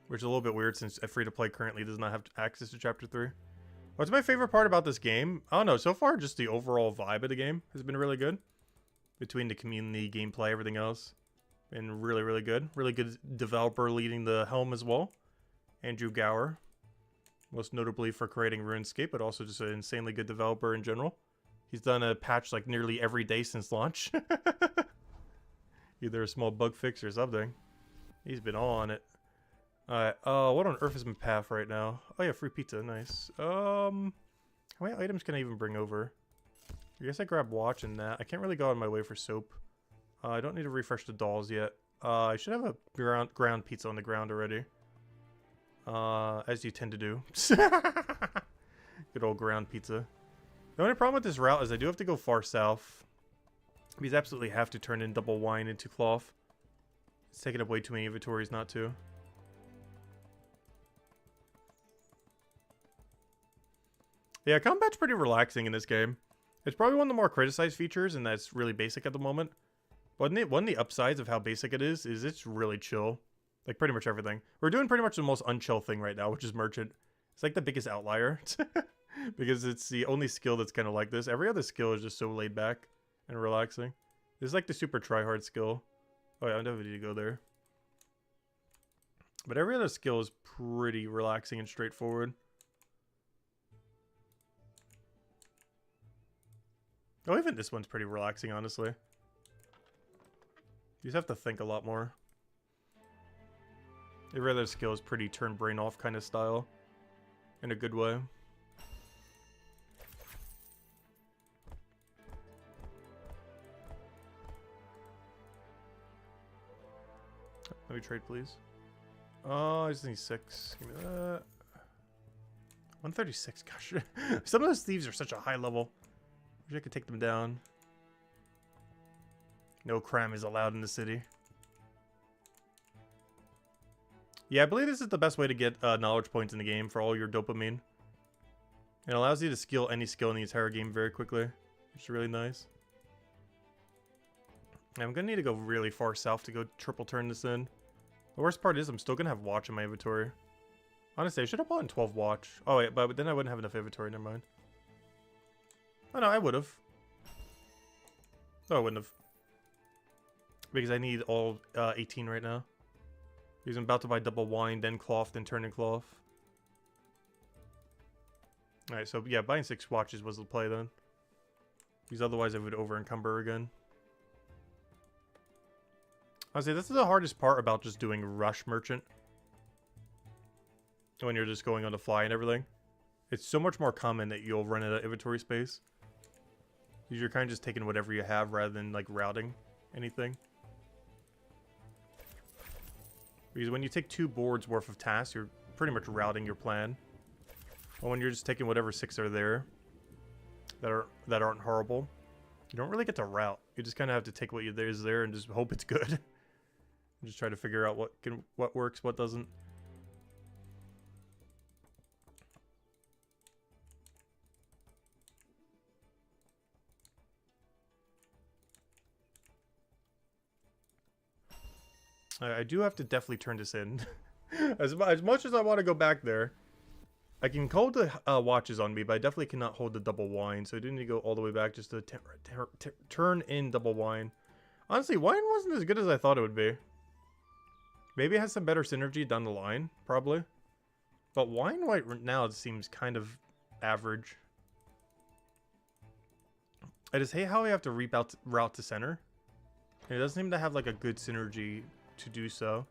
Which is a little bit weird since free-to-play currently does not have access to Chapter 3. What's my favorite part about this game? I don't know, so far just the overall vibe of the game has been really good. Between the community, gameplay, everything else. Been really, really good. Really good developer leading the helm as well. Andrew Gower. Most notably for creating RuneScape, but also just an insanely good developer in general. He's done a patch like nearly every day since launch. Either a small bug fix or something. He's been all on it. Alright, what on earth is my path right now? Oh yeah, free pizza, nice. How many items can I even bring over? I guess I grab watch and that. I can't really go on my way for soap. I don't need to refresh the dolls yet. I should have a ground pizza on the ground already. As you tend to do. Good old ground pizza. The only problem with this route is I do have to go far south. Because I absolutely have to turn in double wine into cloth. It's taking up way too many inventories not to. Yeah, combat's pretty relaxing in this game. It's probably one of the more criticized features, and that's really basic at the moment. But one of the upsides of how basic it is it's really chill. Like, pretty much everything. We're doing pretty much the most unchill thing right now, which is Merchant. It's like the biggest outlier. Because it's the only skill that's kind of like this. Every other skill is just so laid back and relaxing. This is like the super tryhard skill. Oh yeah, I definitely need to go there. But every other skill is pretty relaxing and straightforward. Oh, even this one's pretty relaxing, honestly. You just have to think a lot more. Every other skill is pretty turn brain off kind of style. In a good way. Let me trade, please. Oh, I just need 6. Give me that. 136, gosh. Some of those thieves are such a high level. Wish I could take them down. No crime is allowed in the city. Yeah, I believe this is the best way to get knowledge points in the game for all your dopamine. It allows you to skill any skill in the entire game very quickly, which is really nice. I'm going to need to go really far south to go triple turn this in. The worst part is I'm still going to have watch in my inventory. Honestly, I should have bought in 12 watch. Oh, wait, but then I wouldn't have enough inventory. Never mind. Oh, no, I would have. No, I wouldn't have. Because I need all 18 right now. Because I'm about to buy double wine, then cloth, then turn in cloth. Alright, so yeah, buying 6 watches was the play then. Because otherwise I would over-encumber again. Honestly, this is the hardest part about just doing rush merchant. When you're just going on the fly and everything. It's so much more common that you'll run out of inventory space. Because you're kind of just taking whatever you have rather than like routing anything. Because when you take 2 boards worth of tasks, you're pretty much routing your plan. But when you're just taking whatever 6 are there that aren't horrible, you don't really get to route. You just kind of have to take what is there and just hope it's good. And just try to figure out what works, what doesn't. I do have to definitely turn this in. as much as I want to go back there, I can hold the watches on me, but I definitely cannot hold the double wine. So I do need to go all the way back just to turn in double wine. Honestly, wine wasn't as good as I thought it would be. Maybe it has some better synergy down the line, probably. But wine right now it seems kind of average. I just hate how we have to route to center. It doesn't seem to have like a good synergy to do so.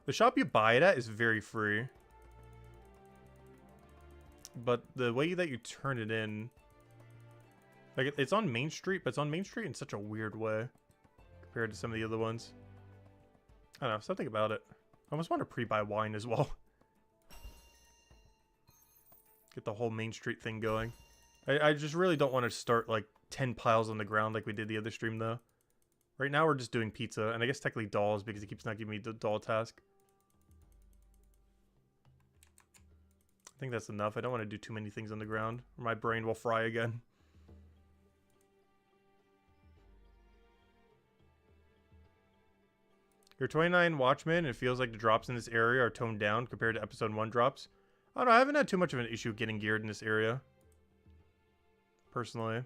The shop you buy it at is very free. But the way that you turn it in... Like, it's on Main Street, but it's on Main Street in such a weird way. Compared to some of the other ones. I don't know, something about it. I almost want to pre-buy wine as well. Get the whole Main Street thing going. I just really don't want to start, like, 10 piles on the ground like we did the other stream, though. Right now we're just doing pizza, and I guess technically dolls because it keeps not giving me the doll task. I think that's enough. I don't want to do too many things on the ground, or my brain will fry again. You're 29 Watchmen, it feels like the drops in this area are toned down compared to episode 1 drops. I don't know, I haven't had too much of an issue getting geared in this area. Personally.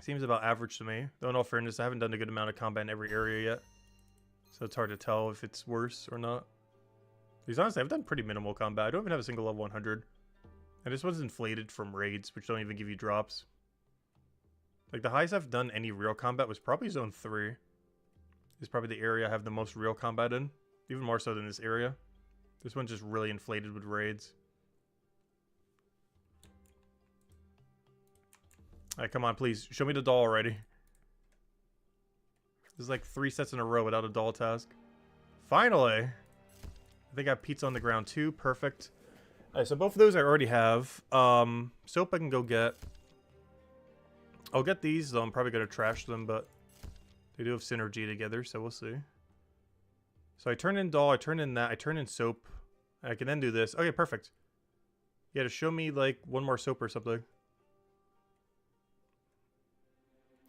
Seems about average to me. Though in all fairness, I haven't done a good amount of combat in every area yet. So it's hard to tell if it's worse or not. Because honestly, I've done pretty minimal combat. I don't even have a single level 100. And this one's inflated from raids, which don't even give you drops. Like, the highest I've done any real combat was probably Zone 3. It's probably the area I have the most real combat in. Even more so than this area. This one's just really inflated with raids. Alright, come on, please. Show me the doll already. This is like 3 sets in a row without a doll task. Finally! I think I have pizza on the ground too. Perfect. Alright, so both of those I already have. Soap I can go get. I'll get these, though I'm probably going to trash them, but they do have synergy together, so we'll see. So I turn in doll, I turn in that, I turn in soap. I can then do this. Okay, perfect. Yeah, to show me, like, one more soap or something.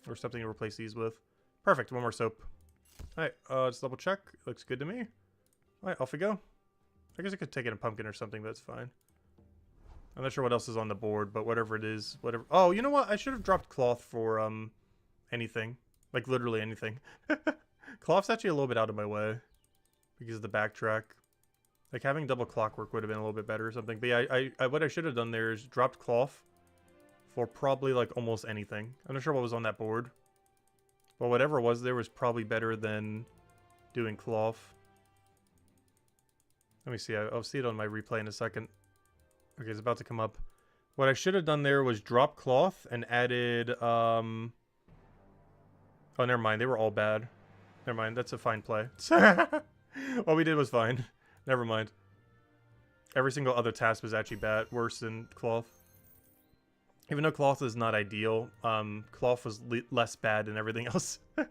Or something to replace these with. Perfect, one more soap. Alright, let's double check. Looks good to me. Alright, off we go. I guess I could take in a pumpkin or something, but that's fine. I'm not sure what else is on the board, but whatever it is, whatever. Oh, you know what? I should have dropped cloth for, anything. Like, literally anything. Cloth's actually a little bit out of my way. Because of the backtrack. Like, having double clockwork would have been a little bit better or something. But yeah, what I should have done there is dropped cloth for probably, like, almost anything. I'm not sure what was on that board. But whatever was there was probably better than doing cloth. Let me see. I'll see it on my replay in a second. Okay, it's about to come up. What I should have done there was drop cloth and added, oh, never mind. They were all bad. Never mind. That's a fine play. What we did was fine. Never mind. Every single other task was actually bad. Worse than cloth. Even though cloth is not ideal, cloth was less bad than everything else. So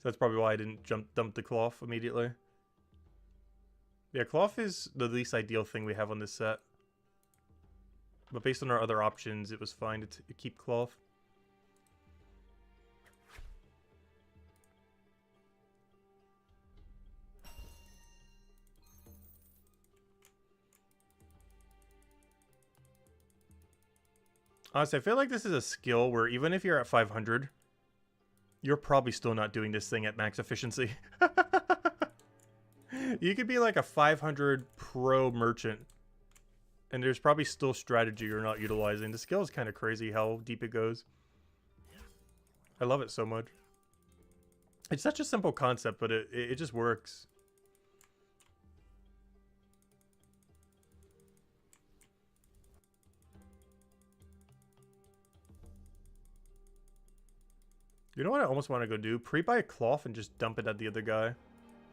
that's probably why I didn't dump the cloth immediately. Yeah, cloth is the least ideal thing we have on this set. But based on our other options, it was fine to keep cloth. Honestly, I feel like this is a skill where even if you're at 500, you're probably still not doing this thing at max efficiency. You could be like a 500 pro merchant, and there's probably still strategy you're not utilizing. The skill is kind of crazy how deep it goes. I love it so much. It's such a simple concept, but it just works. You know what I almost want to go do? Pre-buy a cloth and just dump it at the other guy.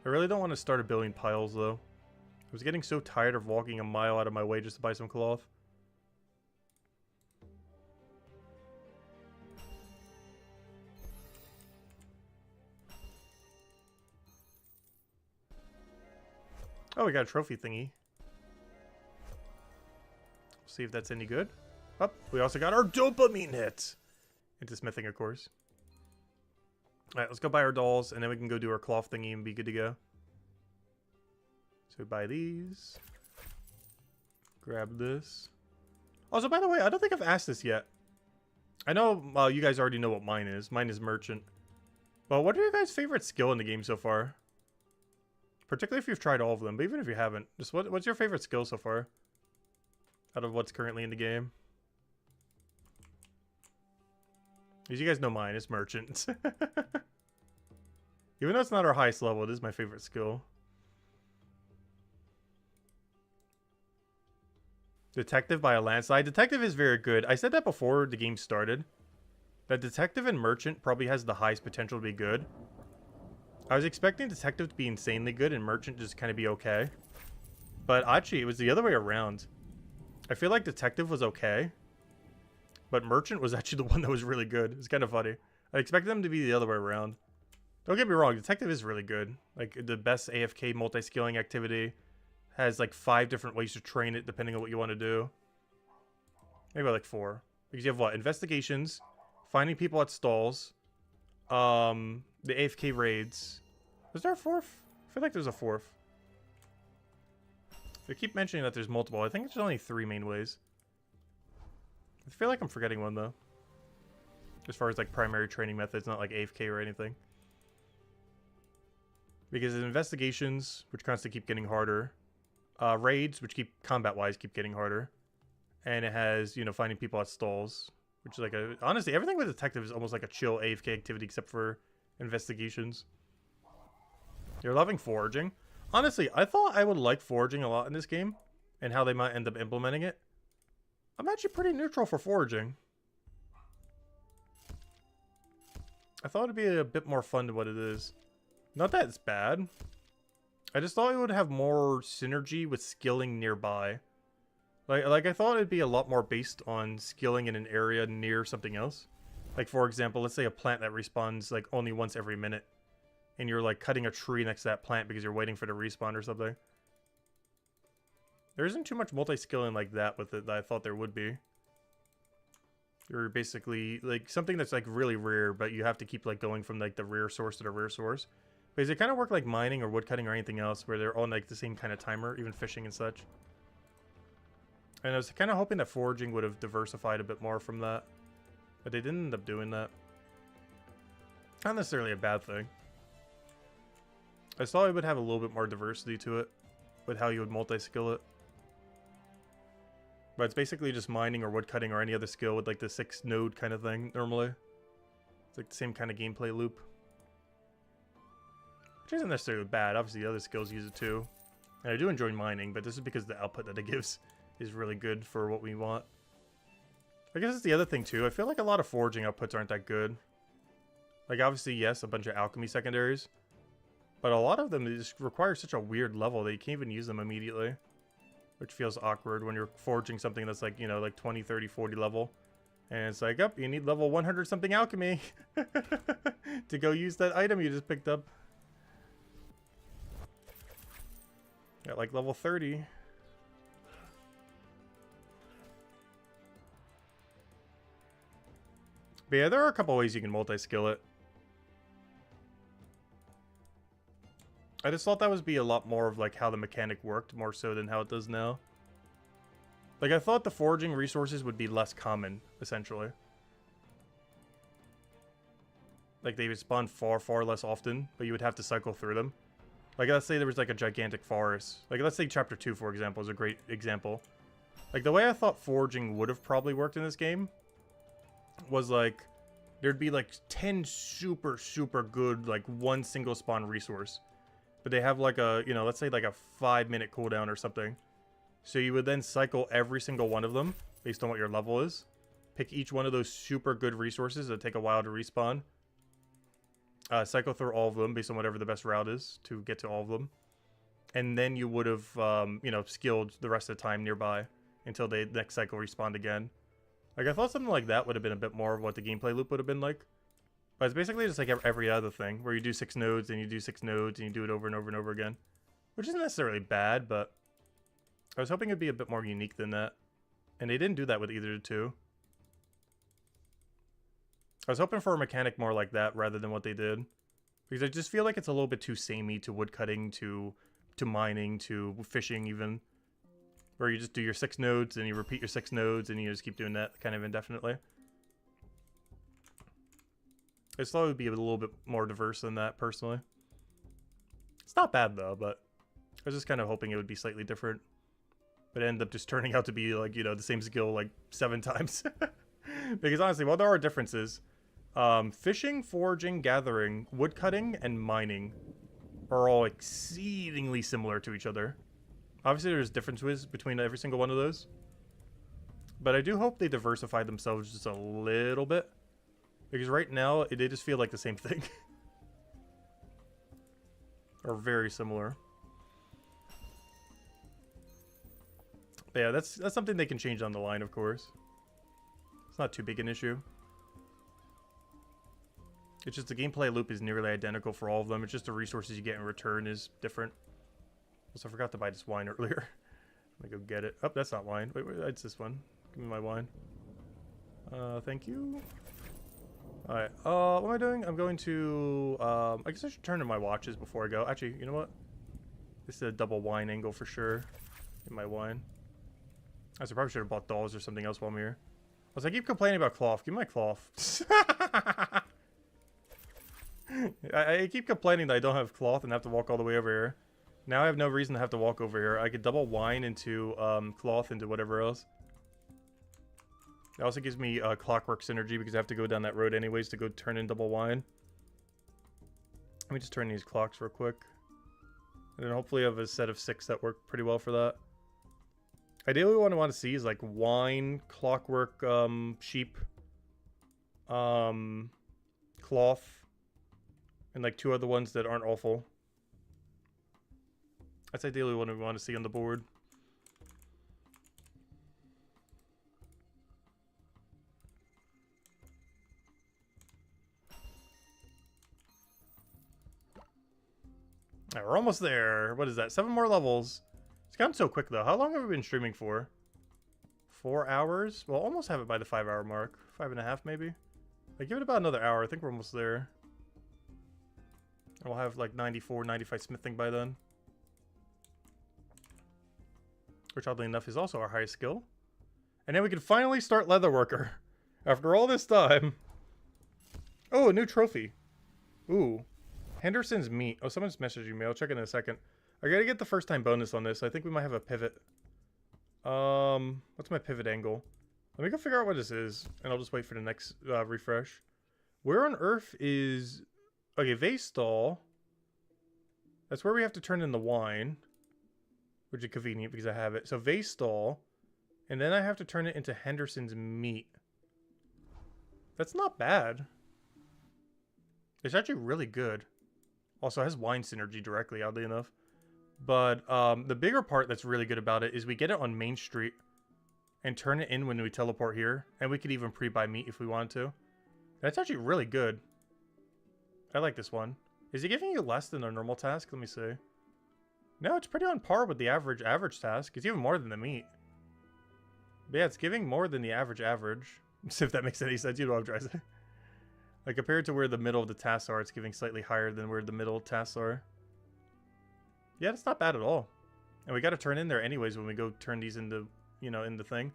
I really don't want to start a billion piles, though. I was getting so tired of walking a mile out of my way just to buy some cloth. Oh, we got a trophy thingy. See if that's any good. Oh, we also got our dopamine hit. Into smithing, of course. Alright, let's go buy our dolls, and then we can go do our cloth thingy and be good to go. So we buy these. Grab this. Also, by the way, I don't think I've asked this yet. I know you guys already know what mine is. Mine is merchant. Well, what are your guys' favorite skill in the game so far? Particularly if you've tried all of them, but even if you haven't. Just what's your favorite skill so far? Out of what's currently in the game? As you guys know mine, it's merchant. Even though it's not our highest level, it is my favorite skill. Detective by a landslide. Detective is very good. I said that before the game started. That Detective and Merchant probably has the highest potential to be good. I was expecting Detective to be insanely good and Merchant just kind of be okay. But actually, it was the other way around. I feel like Detective was okay. But Merchant was actually the one that was really good. It's kind of funny. I expected them to be the other way around. Don't get me wrong, Detective is really good. Like, the best AFK multi-skilling activity. Has, like, 5 different ways to train it, depending on what you want to do. Maybe, like, 4. Because you have, what? Investigations. Finding people at stalls. The AFK raids. Was there a 4th? I feel like there's a 4th. They keep mentioning that there's multiple. I think it's only 3 main ways. I feel like I'm forgetting one, though. As far as, like, primary training methods, not, like, AFK or anything. Because it's investigations, which constantly keep getting harder. Raids, which combat-wise, keep getting harder. And it has, you know, finding people at stalls. Which is like a... Honestly, everything with detective is almost like a chill AFK activity except for investigations. You're loving foraging. Honestly, I thought I would like foraging a lot in this game. And how they might end up implementing it. I'm actually pretty neutral for foraging. I thought it'd be a bit more fun than what it is. Not that it's bad. I just thought it would have more synergy with skilling nearby. Like I thought it'd be a lot more based on skilling in an area near something else. Like, for example, let's say a plant that respawns, like, only once every minute. And you're, like, cutting a tree next to that plant because you're waiting for the respawn or something. There isn't too much multi-skilling like that with it that I thought there would be. You're basically, like, something that's, like, really rare, but you have to keep, like, going from, like, the rare source to the rare source. Because they kind of work like mining or woodcutting or anything else, where they're on, like, the same kind of timer, even fishing and such. And I was kind of hoping that foraging would have diversified a bit more from that. But they didn't end up doing that. Not necessarily a bad thing. I thought it would have a little bit more diversity to it, with how you would multi-skill it. But it's basically just mining or woodcutting or any other skill with, like, the 6-node kind of thing, normally. It's like the same kind of gameplay loop. Which isn't necessarily bad. Obviously, the other skills use it too. And I do enjoy mining, but this is because the output that it gives is really good for what we want. I guess it's the other thing too. I feel like a lot of foraging outputs aren't that good. Like, obviously, yes, a bunch of alchemy secondaries. But a lot of them just require such a weird level that you can't even use them immediately. Which feels awkward when you're foraging something that's like, you know, like 20, 30, 40 level. And it's like, oh, you need level 100 something alchemy to go use that item you just picked up. Got like level 30. But yeah, there are a couple ways you can multi-skill it. I just thought that would be a lot more of like how the mechanic worked, more so than how it does now. Like, I thought the foraging resources would be less common, essentially. Like, they would spawn far, far less often, but you would have to cycle through them. Like, let's say there was like a gigantic forest. Like, let's say Chapter 2, for example, is a great example. Like, the way I thought foraging would have probably worked in this game was like, there'd be like 10 super, super good, like, one single spawn resource. But they have like a, you know, let's say like a 5-minute cooldown or something. So you would then cycle every single one of them based on what your level is. Pick each one of those super good resources that take a while to respawn. Cycle through all of them based on whatever the best route is to get to all of them. And then you would have, you know, skilled the rest of the time nearby until the next cycle respawned again. Like, I thought something like that would have been a bit more of what the gameplay loop would have been like. But it's basically just like every other thing, where you do 6 nodes, and you do 6 nodes, and you do it over and over and over again. Which isn't necessarily bad, but I was hoping it'd be a bit more unique than that. And they didn't do that with either of the two. I was hoping for a mechanic more like that, rather than what they did. Because I just feel like it's a little bit too samey to woodcutting, to mining, to fishing even. Where you just do your 6 nodes, and you repeat your 6 nodes, and you just keep doing that kind of indefinitely. I just thought it would be a little bit more diverse than that, personally. It's not bad, though, but I was just kind of hoping it would be slightly different. But it ended up just turning out to be, like, you know, the same skill, like, 7 times. Because, honestly, while there are differences, fishing, foraging, gathering, woodcutting, and mining are all exceedingly similar to each other. Obviously, there's differences between every single one of those. But I do hope they diversify themselves just a little bit. Because right now, they just feel like the same thing. Or very similar. But yeah, that's something they can change on the line, of course. It's not too big an issue. It's just the gameplay loop is nearly identical for all of them. It's just the resources you get in return is different. Also, I forgot to buy this wine earlier. Let me go get it. Oh, that's not wine. Wait, it's this one. Give me my wine. Thank you. Alright, what am I doing? I'm going to, I guess I should turn to my watches before I go. Actually, you know what? This is a double wine angle for sure. In my wine. I probably should have bought dolls or something else while I'm here. I keep complaining about cloth. Give me my cloth. I keep complaining that I don't have cloth and have to walk all the way over here. Now I have no reason to have to walk over here. I could double wine into, cloth into whatever else. It also gives me clockwork synergy because I have to go down that road anyways to go turn in double wine. Let me just turn these clocks real quick. And then hopefully I have a set of 6 that work pretty well for that. Ideally what I want to see is like wine, clockwork, sheep, cloth, and like 2 other ones that aren't awful. That's ideally what we want to see on the board. Alright, we're almost there. What is that? 7 more levels. It's gone so quick though. How long have we been streaming for? 4 hours? We'll almost have it by the 5-hour mark. 5.5 maybe? Like, give it about another hour. I think we're almost there. And we'll have like 94, 95 smithing by then. Which oddly enough is also our highest skill. And then we can finally start Leatherworker. After all this time. Oh, a new trophy. Ooh. Henderson's meat. Oh, someone's messaging me. I'll check in a second. I gotta get the first time bonus on this. I think we might have a pivot. What's my pivot angle? Let me go figure out what this is, and I'll just wait for the next refresh. Where on earth is... Okay, vase stall. That's where we have to turn in the wine. Which is convenient because I have it. So vase stall. And then I have to turn it into Henderson's meat. That's not bad. It's actually really good. Also, it has wine synergy directly, oddly enough. But the bigger part that's really good about it is we get it on Main Street and turn it in when we teleport here. And we could even pre-buy meat if we wanted to. That's actually really good. I like this one. Is it giving you less than a normal task? Let me see. No, it's pretty on par with the average task. It's even more than the meat. But yeah, it's giving more than the average. If that makes any sense, you know what I'm trying to say. Like, compared to where the middle of the tasks are, it's giving slightly higher than where the middle tasks are. Yeah, that's not bad at all. And we got to turn in there anyways when we go turn these into, you know, in the thing.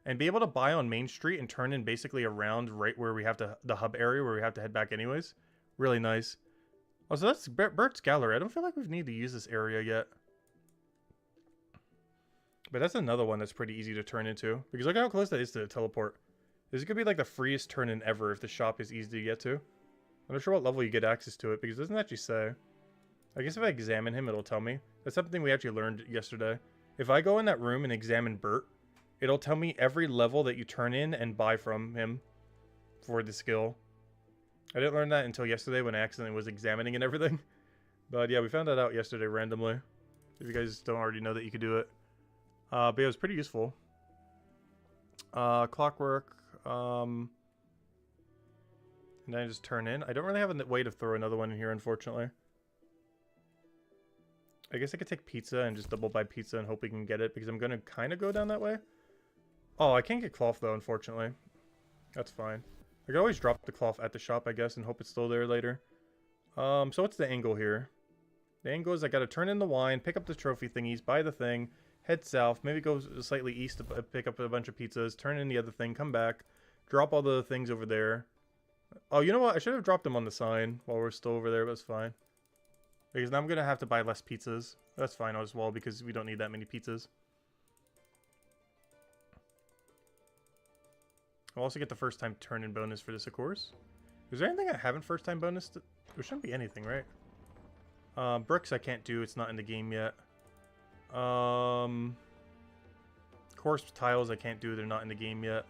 And be able to buy on Main Street and turn in basically around right where we have to, the hub area where we have to head back anyways. Really nice. Also, that's Bert's Gallery. I don't feel like we need to use this area yet. But that's another one that's pretty easy to turn into. Because look how close that is to the teleport. This could be like the freest turn-in ever if the shop is easy to get to. I'm not sure what level you get access to it because it doesn't actually say. I guess if I examine him, it'll tell me. That's something we actually learned yesterday. If I go in that room and examine Bert, it'll tell me every level that you turn in and buy from him for the skill. I didn't learn that until yesterday when I accidentally was examining and everything. But yeah, we found that out yesterday randomly. If you guys don't already know that you could do it. But yeah, it was pretty useful. Clockwork. And then I just turn in. I don't really have a way to throw another one in here, unfortunately. I guess I could take pizza and just double buy pizza and hope we can get it, because I'm going to kind of go down that way. Oh, I can't get cloth, though, unfortunately. That's fine. I could always drop the cloth at the shop, I guess, and hope it's still there later. So what's the angle here? The angle is I got to turn in the wine, pick up the trophy thingies, buy the thing, head south, maybe go slightly east to pick up a bunch of pizzas, turn in the other thing, come back, drop all the things over there. Oh, you know what? I should have dropped them on the sign while we're still over there, but it's fine. Because now I'm going to have to buy less pizzas. That's fine as well, because we don't need that many pizzas. I'll also get the first time turn-in bonus for this, of course. Is there anything I haven't first time bonus? There shouldn't be anything, right? Bricks I can't do. It's not in the game yet. Course tiles I can't do. They're not in the game yet.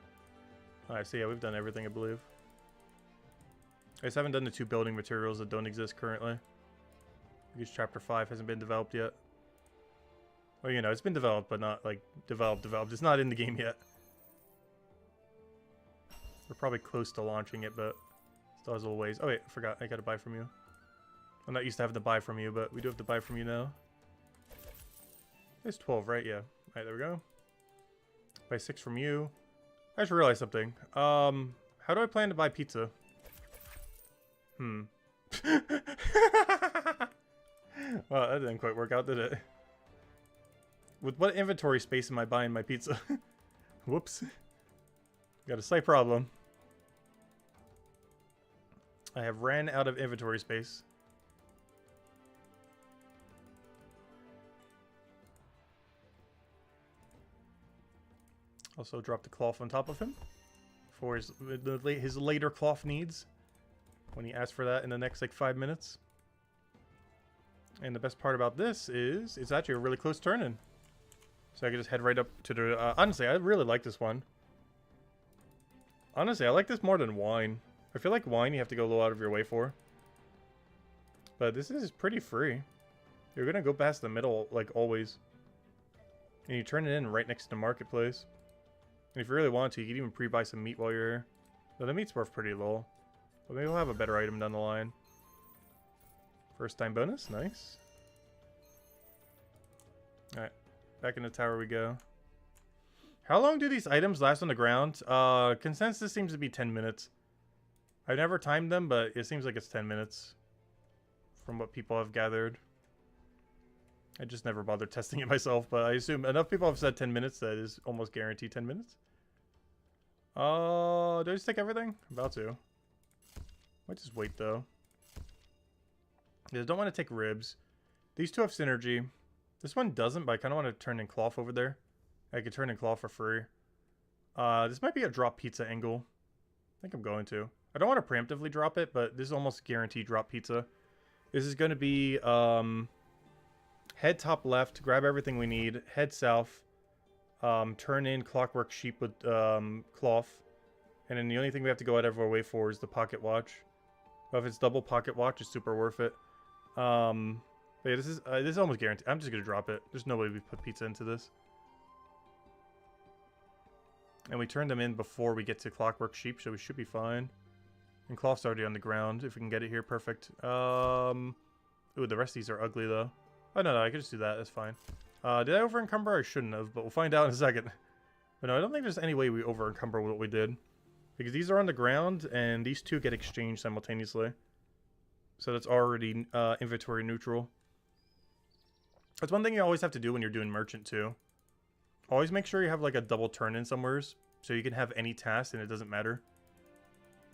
Alright, so yeah, we've done everything, I believe. I just haven't done the 2 building materials that don't exist currently. Because Chapter 5 hasn't been developed yet. Well, you know, it's been developed, but not, like, developed. It's not in the game yet. We're probably close to launching it, but still has a little ways. Oh, wait, I forgot. I gotta buy from you. I'm not used to having to buy from you, but we do have to buy from you now. It's 12, right? Yeah. Alright, there we go. Buy 6 from you. I just realized something. How do I plan to buy pizza? Well, that didn't quite work out, did it? With what inventory space am I buying my pizza? Whoops. Got a slight problem. I have ran out of inventory space. Also drop the cloth on top of him. for his later cloth needs when he asks for that in the next like 5 minutes. And the best part about this is it's actually a really close turn-in. So I can just head right up to the... honestly, I really like this one. Honestly, I like this more than wine. I feel like wine you have to go a little out of your way for. But this is pretty free. You're going to go past the middle, like always. And you turn it in right next to the marketplace. And if you really want to, you can even pre-buy some meat while you're here. Though the meat's worth pretty low. But maybe we'll have a better item down the line. First time bonus, nice. Alright, back in the tower we go. How long do these items last on the ground? Consensus seems to be 10 minutes. I've never timed them, but it seems like it's 10 minutes. From what people have gathered. I just never bothered testing it myself, but I assume enough people have said 10 minutes that is almost guaranteed 10 minutes. Do I just take everything? I'm about to. Might just wait though. I don't want to take ribs. These two have synergy. This one doesn't, but I kind of want to turn in cloth over there. I could turn in cloth for free. This might be a drop pizza angle. I think I'm going to. I don't want to preemptively drop it, but this is almost guaranteed drop pizza. This is going to be head top left, grab everything we need, head south, turn in clockwork sheep with cloth, and then the only thing we have to go out of our way for is the pocket watch. But if it's double pocket watch, it's super worth it. But yeah, this is almost guaranteed. I'm just gonna drop it. There's no way we put pizza into this. And we turn them in before we get to clockwork sheep, so we should be fine. And cloth's already on the ground. If we can get it here, perfect. Ooh, the rest of these are ugly though. Oh no, I could just do that. That's fine. Did I over encumber? I shouldn't have, but we'll find out in a second. But no, I don't think there's any way we over encumber what we did, because these are on the ground and these two get exchanged simultaneously. So that's already inventory neutral. That's one thing you always have to do when you're doing merchant too. Always make sure you have like a double turn in somewheres, so you can have any task and it doesn't matter.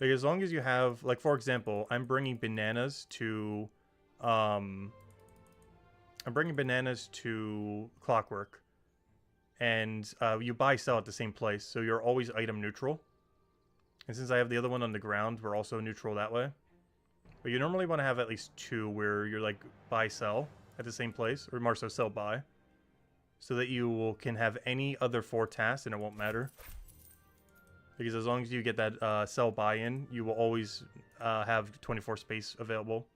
Like as long as you have, like for example, I'm bringing bananas to clockwork, and you buy sell at the same place, so you're always item neutral. And since I have the other one on the ground, we're also neutral that way. But you normally want to have at least two where you're like buy sell at the same place, or more so sell buy, so that you can have any other 4 tasks and it won't matter. Because as long as you get that sell buy in, you will always have 24 space available.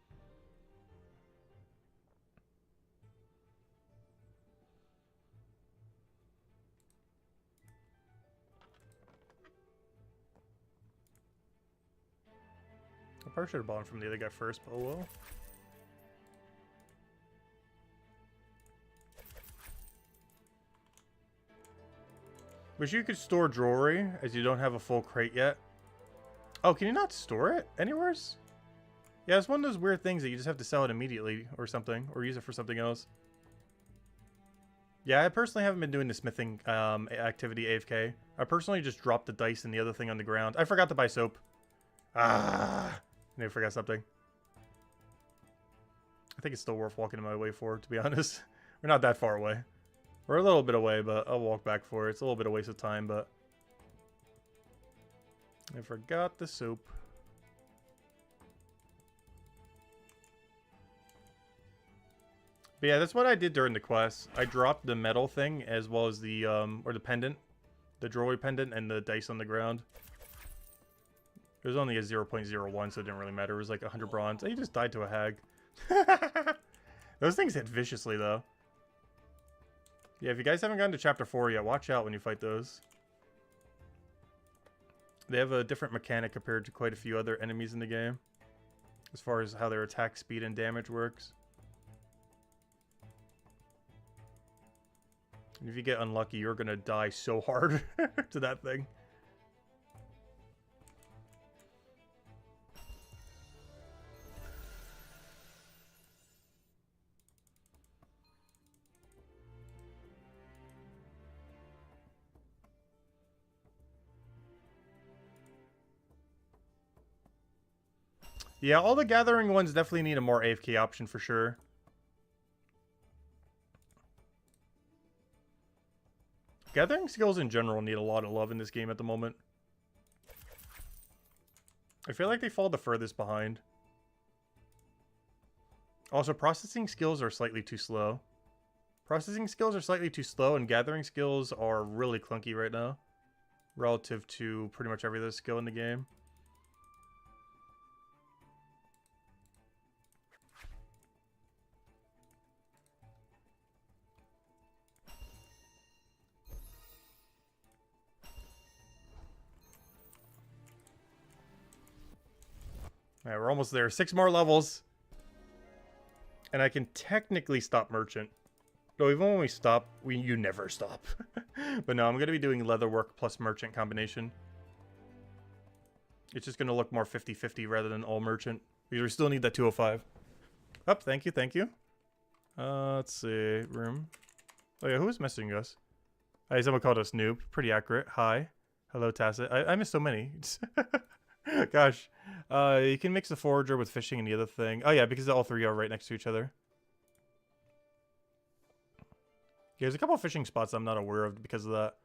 I probably should have bought from the other guy first, but oh well. Wish you could store jewelry, as you don't have a full crate yet. Oh, can you not store it anywheres? Yeah, it's one of those weird things that you just have to sell it immediately or something, or use it for something else. Yeah, I personally haven't been doing the smithing activity AFK. I personally just dropped the dice and the other thing on the ground. I forgot to buy soap. I never forgot something. I think it's still worth walking my way for, to be honest. We're not that far away. We're a little bit away, but I'll walk back for it. It's a little bit of waste of time, but... I forgot the soap. But yeah, that's what I did during the quest. I dropped the metal thing as well as the, or the pendant. The jewelry pendant and the dice on the ground. It was only a 0.01, so it didn't really matter. It was like 100 bronze. He just died to a hag. Those things hit viciously, though. Yeah, if you guys haven't gotten to Chapter 4 yet, watch out when you fight those. They have a different mechanic compared to quite a few other enemies in the game, as far as how their attack speed and damage works. And if you get unlucky, you're going to die so hard to that thing. Yeah, all the gathering ones definitely need a more AFK option for sure. Gathering skills in general need a lot of love in this game at the moment. I feel like they fall the furthest behind. Also, processing skills are slightly too slow. Processing skills are slightly too slow, and gathering skills are really clunky right now. Relative to pretty much every other skill in the game. Alright, we're almost there. 6 more levels. And I can technically stop merchant. Though even when we stop, you never stop. But no, I'm going to be doing leatherwork plus merchant combination. It's just going to look more 50-50 rather than all merchant. Because we still need that 205. Oh, thank you, thank you. Let's see. Room. Oh yeah, who was messaging us? Hey, someone called us noob. Pretty accurate. Hi. Hello, Taca. I missed so many. Gosh. You can mix the forager with fishing and the other thing. Oh yeah, because all three are right next to each other. Yeah, there's a couple of fishing spots I'm not aware of because of that.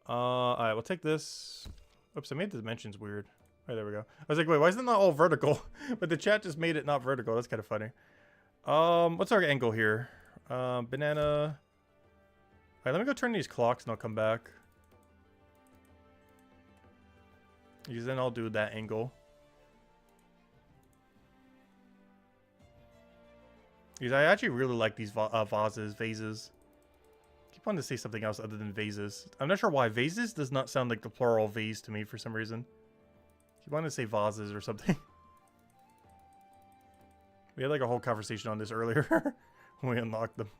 Alright, we'll take this. Oops, I made the dimensions weird. Oh, there we go. I was like, wait, why is it not all vertical? But the chat just made it not vertical. That's kind of funny. What's our angle here? Banana. Alright, let me go turn these clocks and I'll come back. Because then I'll do that angle. Because I actually really like these vases. I keep wanting to say something else other than vases. I'm not sure why. Vases does not sound like the plural vase to me for some reason. I keep wanting to say vases or something. We had like a whole conversation on this earlier when we unlocked them.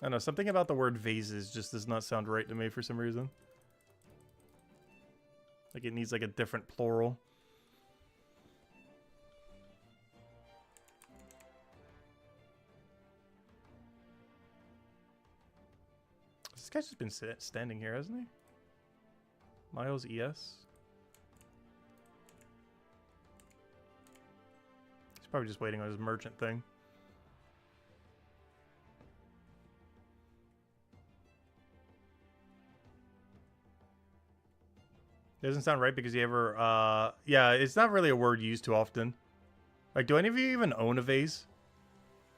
I don't know, something about the word vases just does not sound right to me for some reason. Like it needs like a different plural. This guy's just been standing here, hasn't he? Miles ES. He's probably just waiting on his merchant thing. It doesn't sound right because you ever, yeah, it's not really a word used too often. Like, do any of you even own a vase?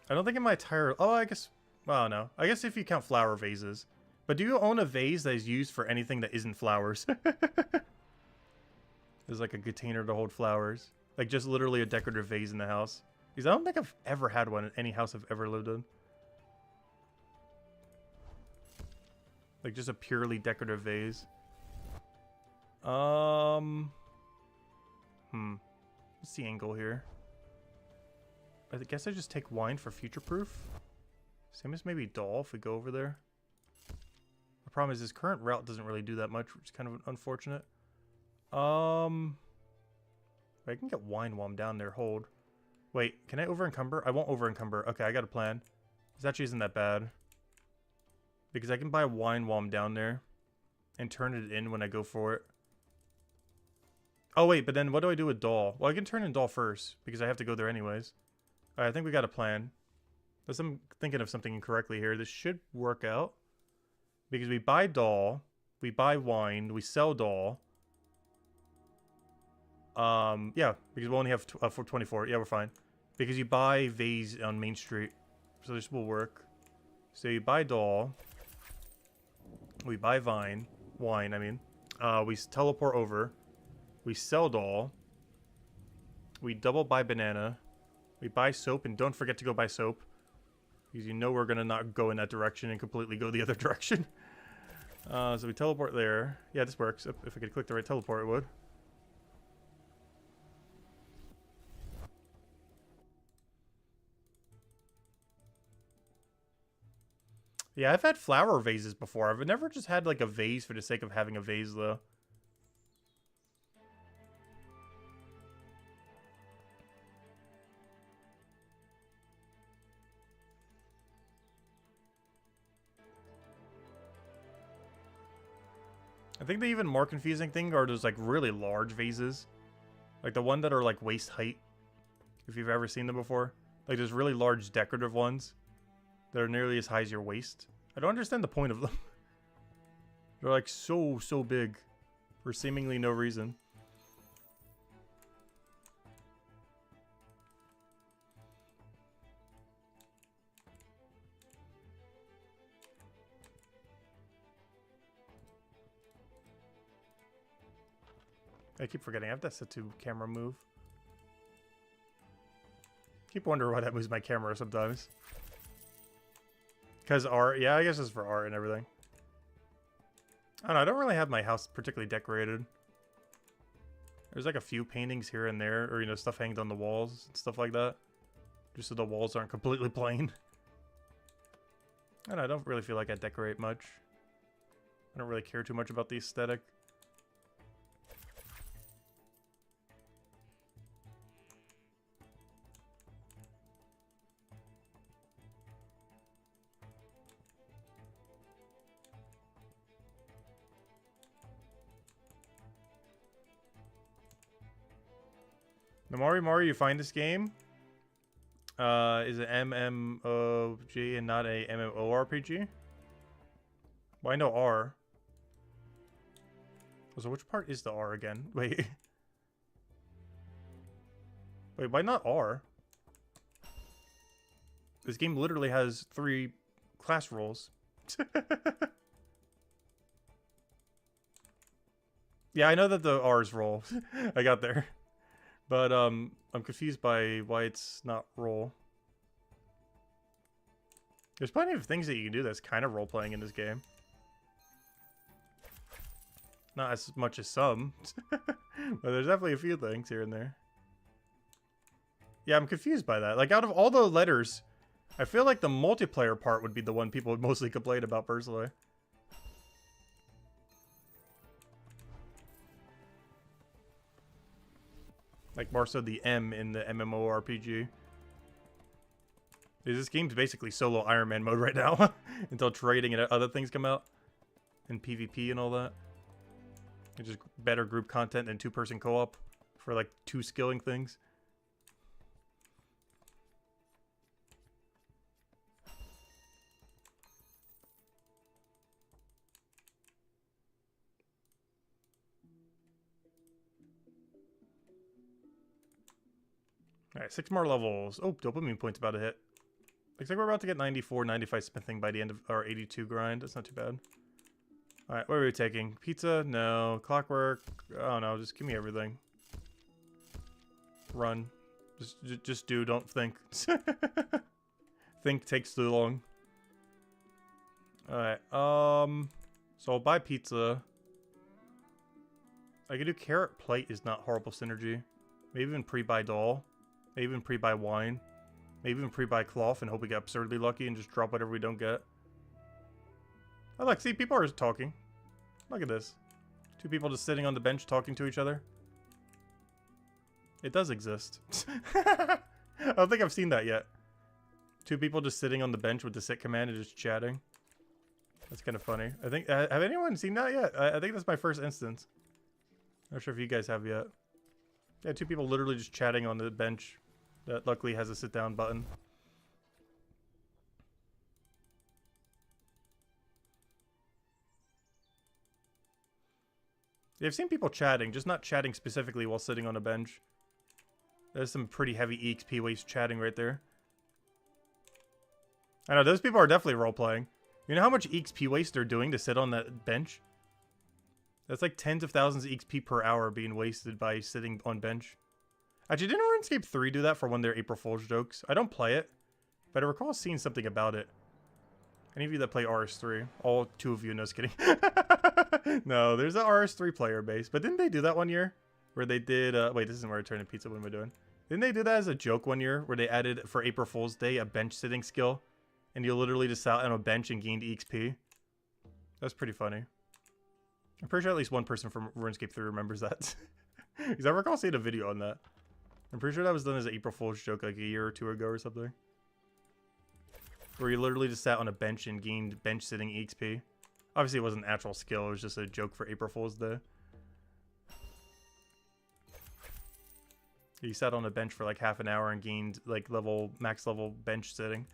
I don't think in my entire, oh, I guess, well, no. I guess if you count flower vases. But do you own a vase that is used for anything that isn't flowers? There's like a container to hold flowers. Like just literally a decorative vase in the house. Because I don't think I've ever had one in any house I've ever lived in. Like just a purely decorative vase. What's the angle here? I guess I just take wine for future proof. Same as maybe doll if we go over there. The problem is his current route doesn't really do that much, which is kind of unfortunate. I can get wine while I'm down there. Hold. Wait, can I over encumber? I won't over encumber. Okay, I got a plan. This actually isn't that bad. Because I can buy wine while I'm down there. And turn it in when I go for it. Oh wait, but then what do I do with doll? Well, I can turn in doll first. Because I have to go there anyways. Alright, I think we got a plan. Unless I'm thinking of something incorrectly here. This should work out. Because we buy doll. We buy wine. We sell doll. Yeah, because we only have 24. Yeah, we're fine. Because you buy vase on Main Street. So this will work. So you buy doll. We buy wine, I mean. We teleport over. We sell doll. We double buy banana. We buy soap, and don't forget to go buy soap. Because you know we're going to not go in that direction and completely go the other direction. So we teleport there. Yeah, this works. If I could click the right teleport, it would. Yeah, I've had flower vases before. I've never just had like a vase for the sake of having a vase, though. I think the even more confusing thing are those like really large vases. Like the one that are like waist height. If you've ever seen them before. Like those really large decorative ones. That are nearly as high as your waist. I don't understand the point of them. They're like so big for seemingly no reason. I keep forgetting I have that set to camera move. Keep wondering why that moves my camera sometimes. Because art, yeah, I guess it's for art and everything. I don't know, I don't really have my house particularly decorated. There's like a few paintings here and there, or you know, stuff hanged on the walls and stuff like that. Just so the walls aren't completely plain. I don't know, I don't really feel like I decorate much. I don't really care too much about the aesthetic. The Mari, you find this game is an MMOG and not a MMORPG? Well, I know R. So which part is the R again? Wait. Wait, why not R? This game literally has 3 class roles. Yeah, I know that the R is role. I got there. But, I'm confused by why it's not role. There's plenty of things that you can do that's kind of role-playing in this game. Not as much as some. But there's definitely a few things here and there. Yeah, I'm confused by that. Like, out of all the letters, I feel like the multiplayer part would be the one people would mostly complain about, personally. Like, more so the M in the MMORPG. This game's basically solo Iron Man mode right now. Until trading and other things come out. And PvP and all that. It's just better group content than 2-person co-op. For, like, 2 skilling things. Alright, 6 more levels. Oh, dopamine points about to hit. Looks like we're about to get 94, 95 smithing by the end of our 82 grind. That's not too bad. Alright, what are we taking? Pizza? No. Clockwork? Oh no, just give me everything. Run. Just do, don't think. Think takes too long. Alright, so I'll buy pizza. I could do carrot plate is not horrible synergy. Maybe even pre-buy doll. Maybe even pre-buy wine. Maybe even pre-buy cloth and hope we get absurdly lucky and just drop whatever we don't get. Oh look, see, people are talking. Look at this. 2 people just sitting on the bench talking to each other. It does exist. I don't think I've seen that yet. 2 people just sitting on the bench with the sit command and just chatting. That's kind of funny. I think, have anyone seen that yet? I think that's my first instance. Not sure if you guys have yet. Yeah, 2 people literally just chatting on the bench. That luckily has a sit down button. Yeah, I've seen people chatting, just not chatting specifically while sitting on a bench. There's some pretty heavy EXP waste chatting right there. I know, those people are definitely role-playing. You know how much EXP waste they're doing to sit on that bench? That's like tens of thousands of EXP per hour being wasted by sitting on bench. Actually, didn't RuneScape 3 do that for one of their April Fool's jokes? I don't play it, but I recall seeing something about it. Any of you that play RS3? All 2 of you, no, just kidding. No, there's a RS3 player base, but didn't they do that one year? Where they did, wait, this isn't where I turn to pizza, what am I doing? Didn't they do that as a joke one year, where they added, for April Fool's Day, a bench sitting skill? And you literally just sat on a bench and gained EXP? That's pretty funny. I'm pretty sure at least one person from RuneScape 3 remembers that. Because I recall seeing a video on that. I'm pretty sure that was done as an April Fool's joke like a year or 2 ago or something. Where you literally just sat on a bench and gained bench sitting EXP. Obviously it wasn't an actual skill, it was just a joke for April Fool's Day. You sat on a bench for like half an hour and gained like max level bench sitting.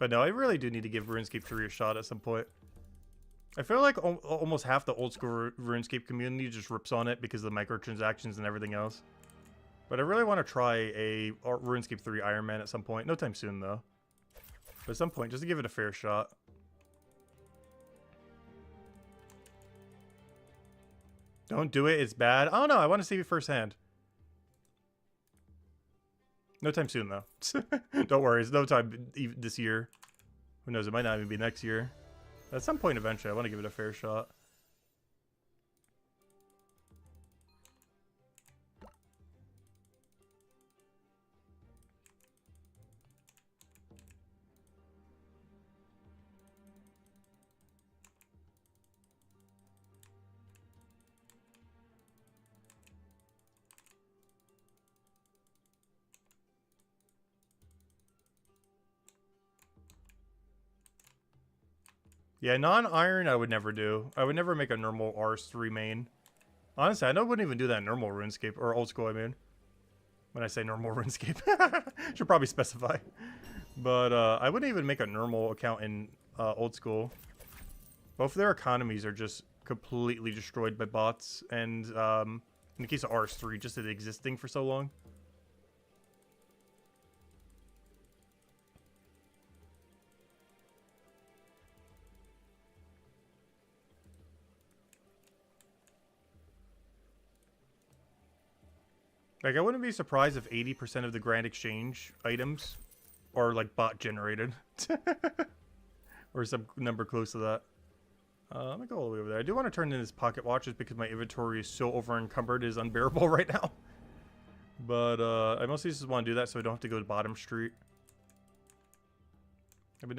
But no, I really do need to give RuneScape 3 a shot at some point. I feel like almost half the old school RuneScape community just rips on it because of the microtransactions and everything else. But I really want to try a RuneScape 3 Iron Man at some point. No time soon, though. But at some point, just to give it a fair shot. Don't do it, it's bad. Oh no, I want to see it firsthand. No time soon, though. Don't worry, it's no time this year. Who knows, it might not even be next year. At some point eventually, I want to give it a fair shot. Yeah, non-iron I would never do. I would never make a normal RS3 main. Honestly, I wouldn't even do that in normal RuneScape. Or old school, I mean. When I say normal RuneScape. Should probably specify. But I wouldn't even make a normal account in old school. Both of their economies are just completely destroyed by bots. And in the case of RS3, just it existing for so long. Like, I wouldn't be surprised if 80% of the Grand Exchange items are, like, bot-generated. Or some number close to that. Let me go all the way over there. I do want to turn in this pocket watches because my inventory is so over-encumbered, it is unbearable right now. But, I mostly just want to do that so I don't have to go to Bottom Street.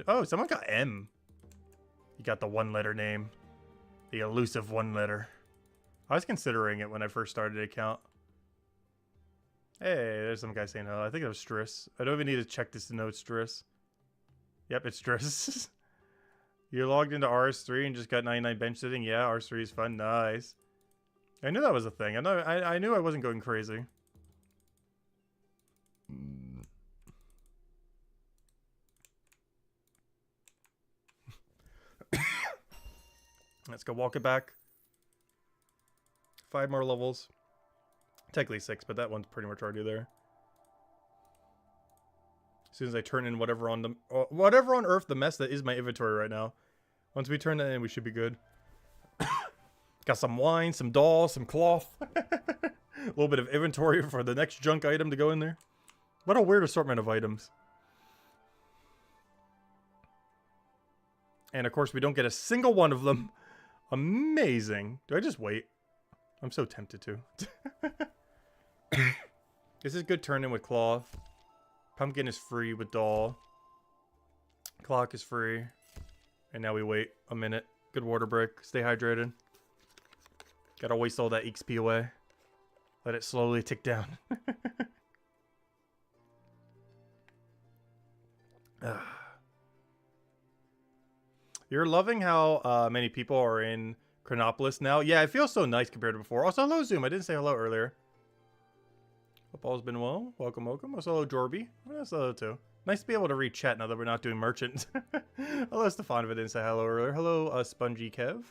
Oh, someone got M. You got the one-letter name. The elusive one letter. I was considering it when I first started the account. Hey, there's some guy saying hello. I think it was Striss. I don't even need to check this to know it's Striss. Yep, it's Striss. You logged into RS3 and just got 99 bench sitting? Yeah, RS3 is fun. Nice. I knew that was a thing. I knew I wasn't going crazy. Let's go walk it back. 5 more levels. Technically 6, but that one's pretty much already there. As soon as I turn in whatever on earth the mess that is my inventory right now. Once we turn that in, we should be good. Got some wine, some doll, some cloth. A little bit of inventory for the next junk item to go in there. What a weird assortment of items. And of course, we don't get a single one of them. Amazing. Do I just wait? I'm so tempted to. This is good turn in with cloth. Pumpkin is free with doll. Clock is free. And now we wait a minute. Good water break. Stay hydrated. Gotta waste all that XP away. Let it slowly tick down. You're loving how many people are in Chronopolis now? Yeah, it feels so nice compared to before. Also, hello, Zoom. I didn't say hello earlier. Hope all's been well. Welcome, welcome. Also, hello, Jorby. Oh, that's hello, too. Nice to be able to read chat now that we're not doing merchant. Hello, Stefan, if I didn't say hello earlier. Hello, Spongy Kev.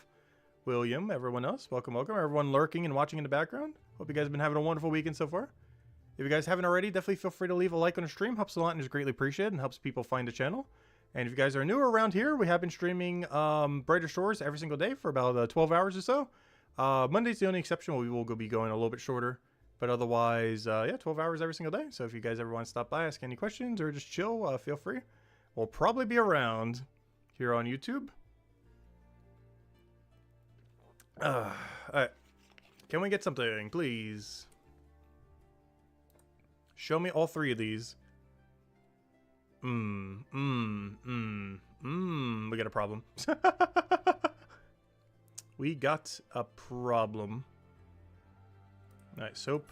William, everyone else. Welcome, welcome. Everyone lurking and watching in the background. Hope you guys have been having a wonderful weekend so far. If you guys haven't already, definitely feel free to leave a like on the stream. Helps a lot and is greatly appreciated and helps people find the channel. And if you guys are newer around here, we have been streaming Brighter Shores every single day for about 12 hours or so. Monday's the only exception. We will be going a little bit shorter. But otherwise, yeah, 12 hours every single day. So if you guys ever want to stop by, ask any questions, or just chill, feel free. We'll probably be around here on YouTube. Alright. Can we get something, please? Show me all 3 of these. We got a problem. We got a problem. Alright, soap.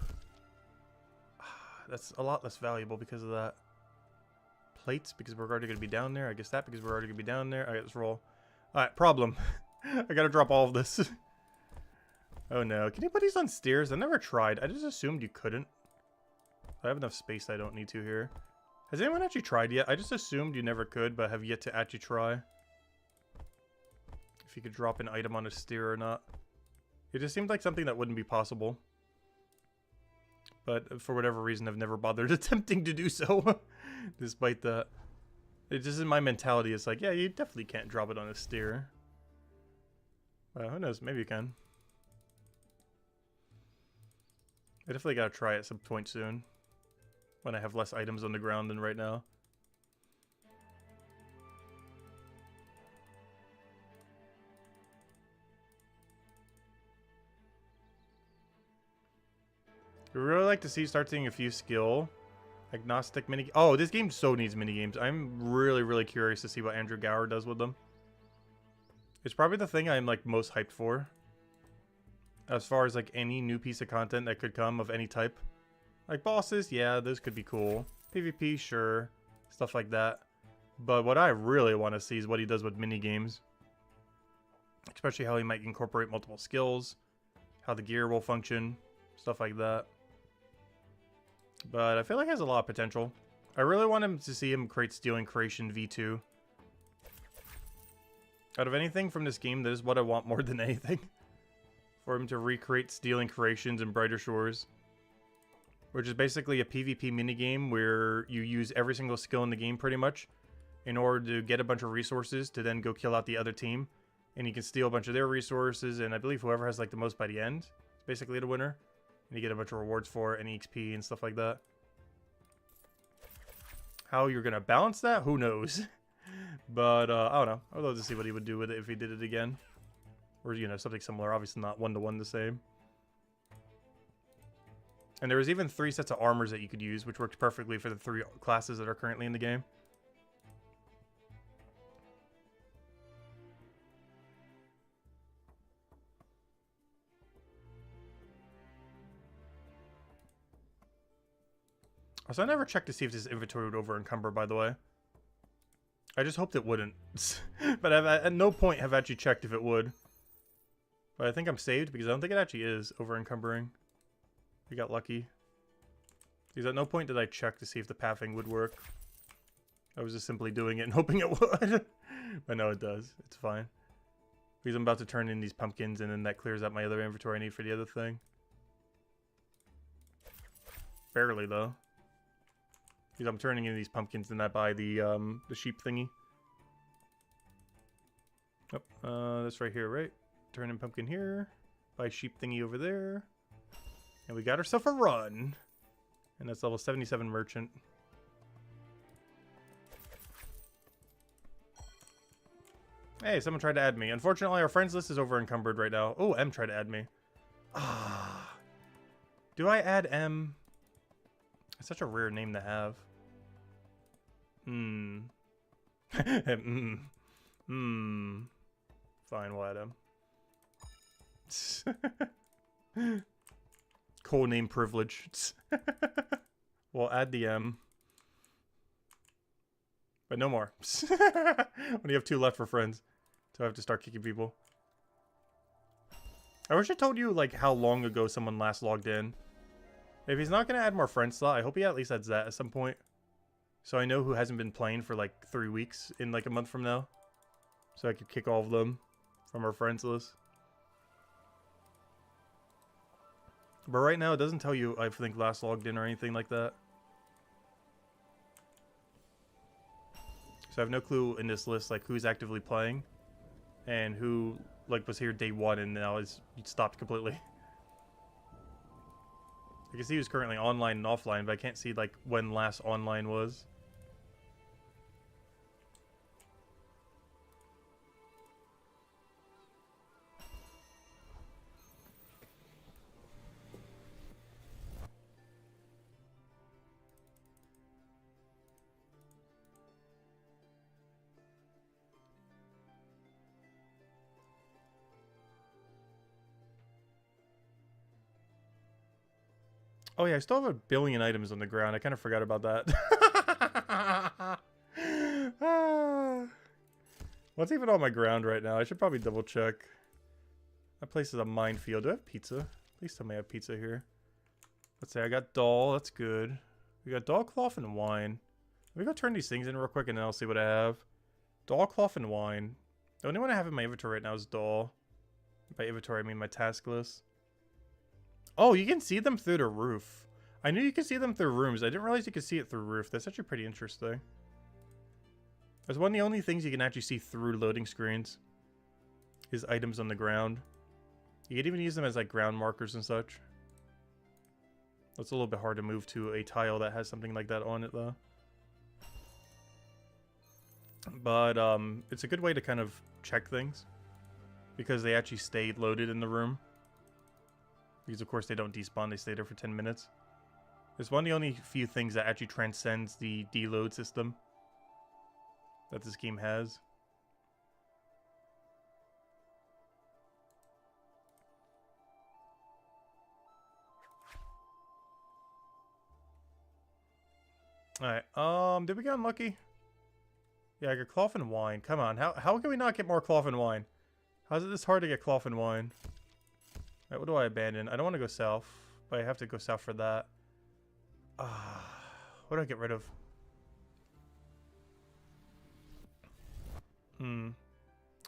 That's a lot less valuable because of that. Plates, because we're already going to be down there. I guess that because we're already going to be down there. Alright, let's roll. Alright, problem. I gotta drop all of this. Oh no. Can you put these on stairs? I never tried. I just assumed you couldn't. I have enough space I don't need to here. Has anyone actually tried yet? I just assumed you never could, but have yet to actually try. If you could drop an item on a steer or not. It just seemed like something that wouldn't be possible. But for whatever reason, I've never bothered attempting to do so. Despite that. It just in my mentality, it's like, yeah, you definitely can't drop it on a steer. Who knows? Maybe you can. I definitely gotta try it at some point soon. When I have less items on the ground than right now. I'd really like to start seeing a few skill agnostic mini. Oh, this game so needs minigames. I'm really curious to see what Andrew Gower does with them. It's probably the thing I'm like most hyped for. As far as like any new piece of content that could come of any type. Like bosses, yeah, those could be cool. PvP, sure. Stuff like that. But what I really want to see is what he does with minigames. Especially how he might incorporate multiple skills. How the gear will function. Stuff like that. But I feel like he has a lot of potential. I really want him to see him create Stealing Creation V2. Out of anything from this game, that is what I want more than anything. For him to recreate Stealing Creations in Brighter Shores. Which is basically a PvP minigame where you use every single skill in the game pretty much. In order to get a bunch of resources to then go kill out the other team. And you can steal a bunch of their resources, and I believe whoever has like the most by the end is basically the winner. And you get a bunch of rewards for it, and EXP and stuff like that. How you're going to balance that? Who knows? But, I don't know. I'd love to see what he would do with it if he did it again. Or, you know, something similar. Obviously not one-to-one the same. And there was even 3 sets of armors that you could use, which worked perfectly for the 3 classes that are currently in the game. So I never checked to see if this inventory would over encumber, by the way. I just hoped it wouldn't. But at no point have I actually checked if it would. But I think I'm saved because I don't think it actually is over encumbering. We got lucky. Because at no point did I check to see if the pathing would work. I was just simply doing it and hoping it would. But no, it does. It's fine. Because I'm about to turn in these pumpkins and then that clears out my other inventory I need for the other thing. Barely, though. Because I'm turning in these pumpkins and I buy the sheep thingy. Oh, that's right here, right? Turn in pumpkin here. Buy sheep thingy over there. And we got ourselves a run. And that's level 77 merchant. Hey, someone tried to add me. Unfortunately, our friends list is over encumbered right now. Oh, M tried to add me. Ah. Do I add M? It's such a rare name to have. Fine, we'll add him. Cool name privilege. We'll add the M. But no more. Only have 2 left for friends. So I have to start kicking people. I wish I told you like how long ago someone last logged in. If he's not going to add more friend slot, I hope he at least adds that at some point. So I know who hasn't been playing for like 3 weeks in like a month from now. So I could kick all of them from our friends list. But right now it doesn't tell you, I think, last logged in or anything like that. So I have no clue in this list like who's actively playing. And who like was here day 1 and now is stopped completely. I can see who's currently online and offline, but I can't see like when last online was. Oh yeah, I still have a billion items on the ground. I kind of forgot about that. What's even on my ground right now? I should probably double check. That place is a minefield. Do I have pizza? At least I may have pizza here. Let's say I got doll. That's good. We got doll cloth and wine. Let me go turn these things in real quick and then I'll see what I have. Doll, cloth, and wine. The only one I have in my inventory right now is doll. By inventory, I mean my task list. Oh, you can see them through the roof. I knew you could see them through rooms. I didn't realize you could see it through roof. That's actually pretty interesting. That's one of the only things you can actually see through loading screens. Is items on the ground. You can even use them as like ground markers and such. It's a little bit hard to move to a tile that has something like that on it though. But it's a good way to kind of check things. Because they actually stay loaded in the room. Because of course they don't despawn, they stay there for 10 minutes. It's one of the only few things that actually transcends the deload system that this game has. Alright, did we get unlucky? Yeah, I got cloth and wine. Come on, how can we not get more cloth and wine? How's it this hard to get cloth and wine? Alright, what do I abandon? I don't want to go south, but I have to go south for that. What do I get rid of?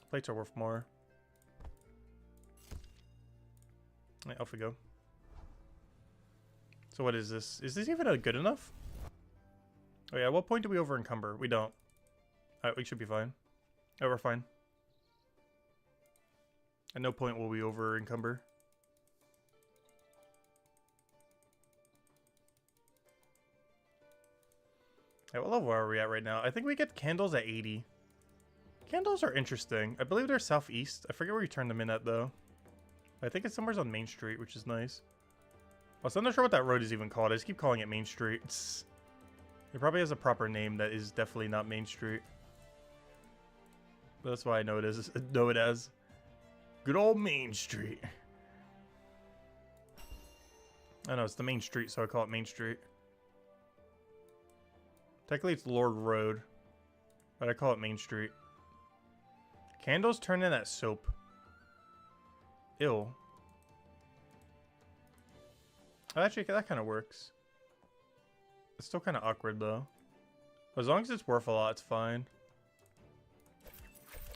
Plates are worth more. Alright, off we go. So what is this? Is this even good enough? Oh yeah, at what point do we over encumber? We don't. Alright, we should be fine. Oh, we're fine. At no point will we over encumber. Alright, what level are we at right now? I think we get candles at 80. Candles are interesting. I believe they're southeast. I forget where you turn them in at though. I think it's somewhere on Main Street, which is nice. Also, I'm not sure what that road is even called. I just keep calling it Main Street. It probably has a proper name that is definitely not Main Street. But that's why I know it is. Know it as good old Main Street. I know it's the main street, so I call it Main Street. Technically, it's Lord Road, but I call it Main Street. Candles turn in that soap. Ew. Oh, actually, that kind of works. It's still kind of awkward, though. As long as it's worth a lot, it's fine.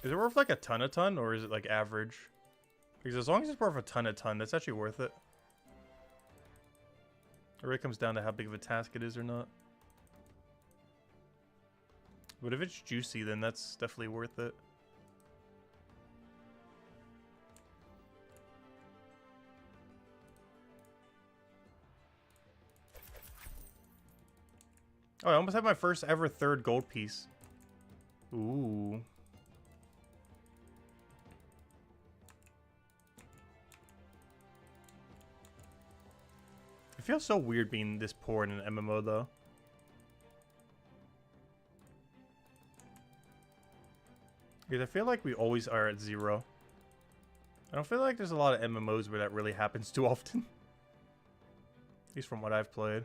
Is it worth, like, a ton, or is it, like, average? Because as long as it's worth a ton, that's actually worth it. It really comes down to how big of a task it is or not. But if it's juicy, then that's definitely worth it. Oh, I almost have my first ever third gold piece. Ooh. It feels so weird being this poor in an MMO, though. Because I feel like we always are at 0. I don't feel like there's a lot of MMOs where that really happens too often. At least from what I've played.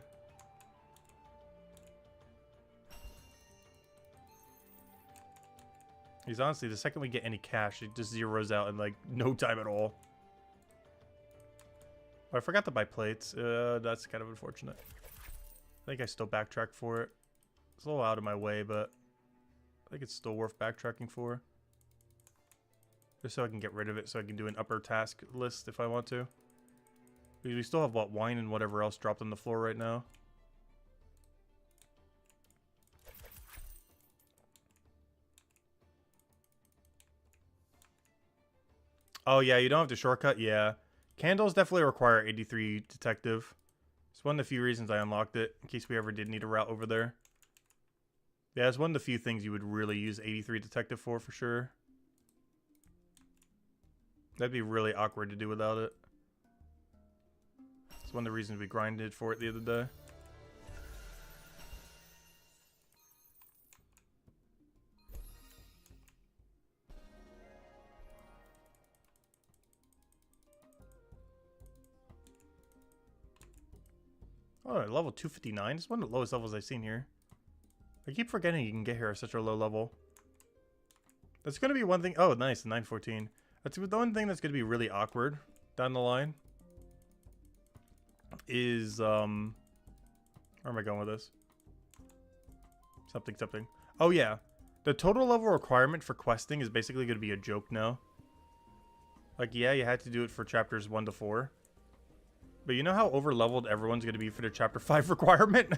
Because honestly, the second we get any cash, it just zeroes out in like no time at all. Oh, I forgot to buy plates. That's kind of unfortunate. I think I still backtrack for it. It's a little out of my way, but I think it's still worth backtracking for. Just so I can get rid of it, so I can do an upper task list if I want to. Because we still have, what, wine and whatever else dropped on the floor right now. Oh, yeah, you don't have to shortcut? Yeah. Candles definitely require 83 detective. It's one of the few reasons I unlocked it, in case we ever did need a route over there. Yeah, it's one of the few things you would really use 83 detective for sure. That'd be really awkward to do without it. It's one of the reasons we grinded for it the other day. Oh, level 259? It's one of the lowest levels I've seen here. I keep forgetting you can get here at such a low level. That's going to be one thing. Oh, nice, 914. That's the one thing that's going to be really awkward down the line. Is, where am I going with this? Something, something. Oh, yeah. The total level requirement for questing is basically going to be a joke now. Like, yeah, you had to do it for chapters 1 to 4. But you know how over-leveled everyone's going to be for their chapter 5 requirement?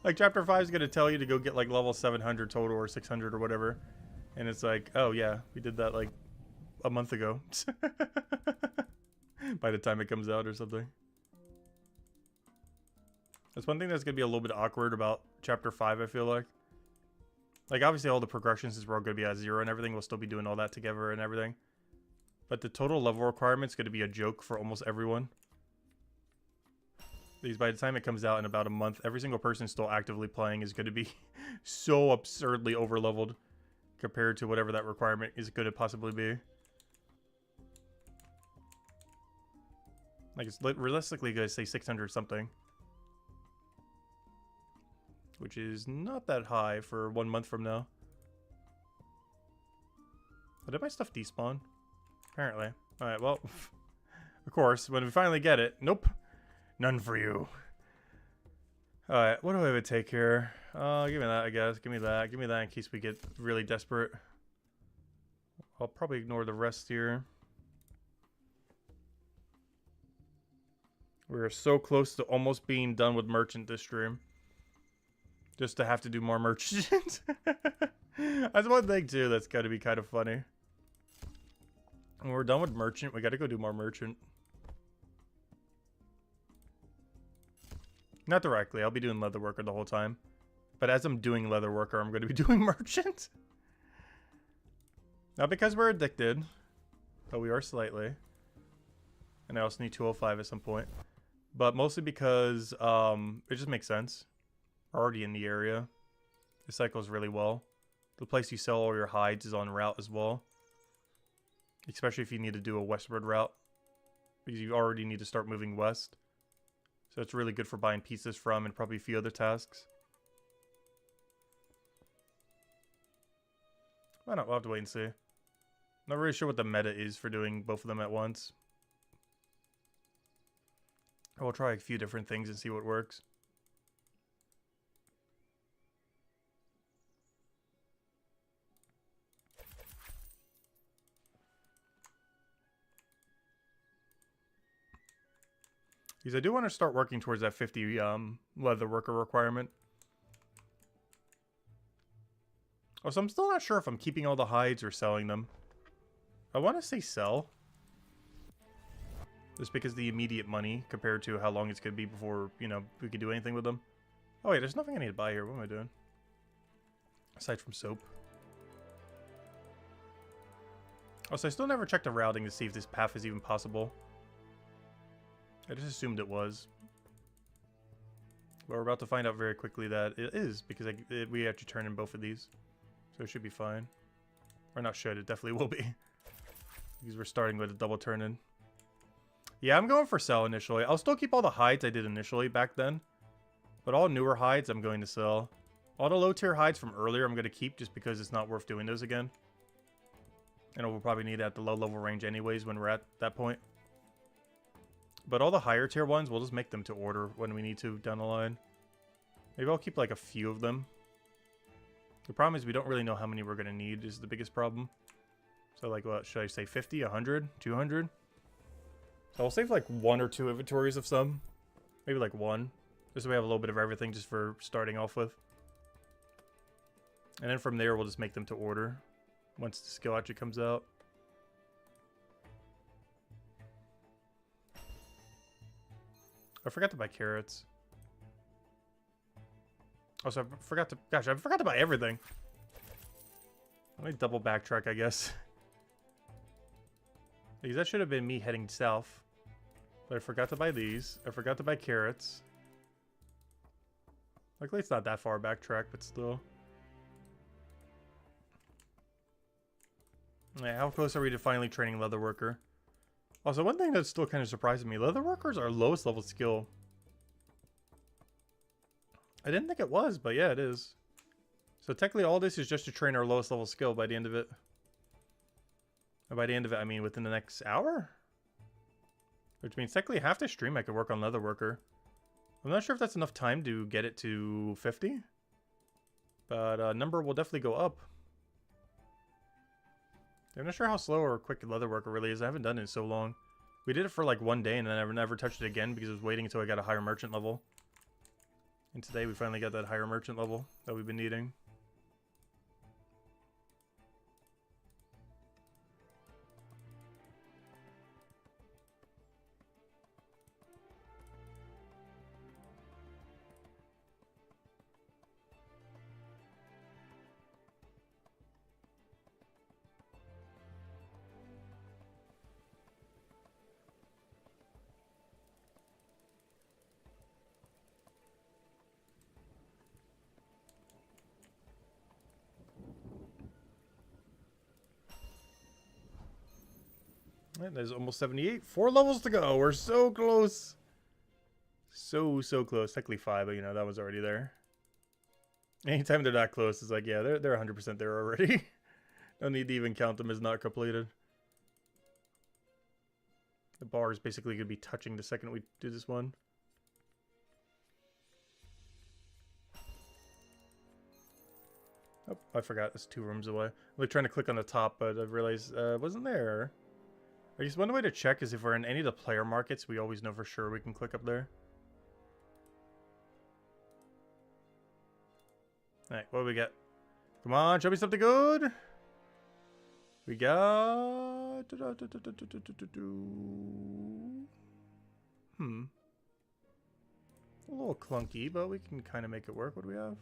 Like, chapter 5 is going to tell you to go get, like, level 700 total or 600 or whatever. And it's like, oh, yeah, we did that, like, a month ago. By the time it comes out or something. That's one thing that's going to be a little bit awkward about chapter 5, I feel like. Like, obviously, all the progressions, since we're all going to be at 0 and everything, we'll still be doing all that together and everything. But the total level requirement is going to be a joke for almost everyone. Because by the time it comes out in about a month, every single person still actively playing is going to be so absurdly over-leveled compared to whatever that requirement is going to possibly be. Like, it's realistically going to say 600 something. Which is not that high for 1 month from now. Oh, did my stuff despawn? Apparently. Alright, well, of course, when we finally get it, nope. None for you. Alright, what do I have to take here? Give me that, I guess. Give me that. Give me that in case we get really desperate. I'll probably ignore the rest here. We're so close to almost being done with merchant this stream. Just to have to do more merchant. That's one thing too that's gotta be kind of funny. When we're done with merchant, we gotta go do more merchant. Not directly, I'll be doing Leatherworker the whole time. But as I'm doing Leatherworker, I'm gonna be doing merchant. Not because we're addicted, but we are slightly. And I also need 205 at some point. But mostly because it just makes sense. We're already in the area. It cycles really well. The place you sell all your hides is on route as well. Especially if you need to do a westward route. Because you already need to start moving west. So it's really good for buying pieces from and probably a few other tasks. Why not? We'll have to wait and see. Not really sure what the meta is for doing both of them at once. We'll try a few different things and see what works. Because I do want to start working towards that 50 Leatherworker requirement. Oh, so I'm still not sure if I'm keeping all the hides or selling them. I want to say sell. Just because the immediate money compared to how long it's going to be before, you know, we could do anything with them. Oh wait, there's nothing I need to buy here. What am I doing? Aside from soap. Also, I still never checked the routing to see if this path is even possible. I just assumed it was. But we're about to find out very quickly that it is, because we have to turn in both of these. So it should be fine. Or not should, it definitely will be. Because we're starting with a double turn in. Yeah, I'm going for sell initially. I'll still keep all the hides I did initially back then. But all newer hides I'm going to sell. All the low tier hides from earlier I'm going to keep just because it's not worth doing those again. And we'll probably need it at the low level range anyways when we're at that point. But all the higher tier ones, we'll just make them to order when we need to down the line. Maybe I'll keep like a few of them. The problem is we don't really know how many we're going to need is the biggest problem. So like, what, should I say 50, 100, 200? So I'll save like 1 or 2 inventories of some. Maybe like 1. Just so we have a little bit of everything just for starting off with. And then from there, we'll just make them to order once the skill actually comes out. I forgot to buy carrots. Also, I forgot to... Gosh, I forgot to buy everything. Let me double backtrack, I guess. Because that should have been me heading south. But I forgot to buy these. I forgot to buy carrots. Luckily, it's not that far backtrack, but still. Yeah, how close are we to finally training Leatherworker? Also, one thing that's still kind of surprising me, Leatherworkers are lowest level skill. I didn't think it was, but yeah, it is. So technically all this is just to train our lowest level skill by the end of it. And by the end of it, I mean within the next hour? Which means technically half the stream I could work on Leatherworker. I'm not sure if that's enough time to get it to 50. But number will definitely go up. I'm not sure how slow or quick Leatherworker really is. I haven't done it in so long. We did it for like one day and then I never touched it again because I was waiting until I got a higher merchant level. And today we finally got that higher merchant level that we've been needing. Right, there's almost 78. 4 levels to go. We're so close. So close. Technically 5, but you know, that was already there. Anytime they're that close, it's like, yeah, they're 100% there already. No need to even count them as not completed. The bar is basically going to be touching the second we do this one. Oh, I forgot. It's 2 rooms away. I'm like trying to click on the top, but I realized it wasn't there. I guess one way to check is if we're in any of the player markets, we always know for sure we can click up there. Alright, what do we get? Come on, show me something good! We got... A little clunky, but we can kind of make it work. What do we have?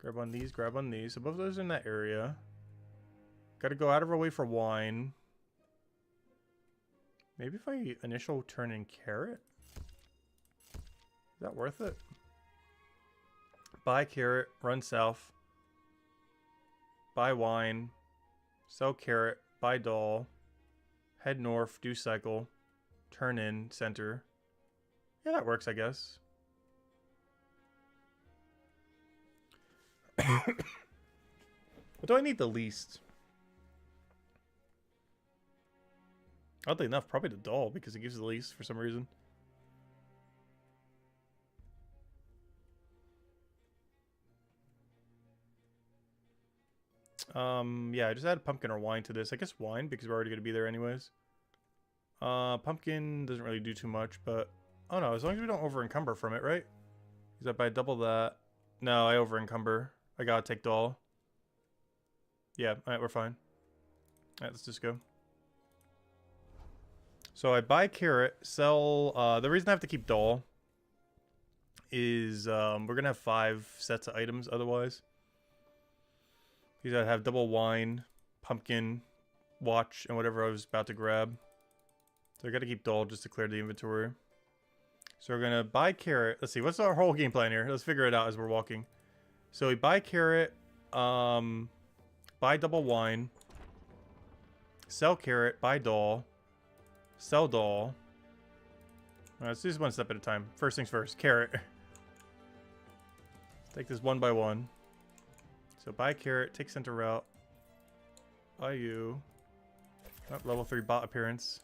Grab on these, grab on these. So both of those are in that area. Gotta go out of our way for wine. Maybe if I initial turn in carrot? Is that worth it? Buy carrot, run south. Buy wine. Sell carrot, buy doll. Head north, do cycle. Turn in, center. Yeah, that works, I guess. What do I need the least? Oddly enough, probably the doll, because it gives the least for some reason. Yeah, I just add pumpkin or wine to this. I guess wine, because we're already going to be there anyways. Pumpkin doesn't really do too much, but... Oh no, as long as we don't over-encumber from it, right? Because if I double that... No, I over-encumber. I gotta take doll. Yeah, alright, we're fine. Alright, let's just go. So I buy carrot, sell... the reason I have to keep doll is we're gonna have 5 sets of items otherwise. Because I have double wine, pumpkin, watch, and whatever I was about to grab. So I gotta keep doll just to clear the inventory. So we're gonna buy carrot. Let's see, what's our whole game plan here? Let's figure it out as we're walking. So we buy carrot, buy double wine, sell carrot, buy doll, sell doll. Alright, let's do this one step at a time. First things first, carrot. Take this one by one. So buy carrot, take center route. Buy you. Oh, level 3 bot appearance.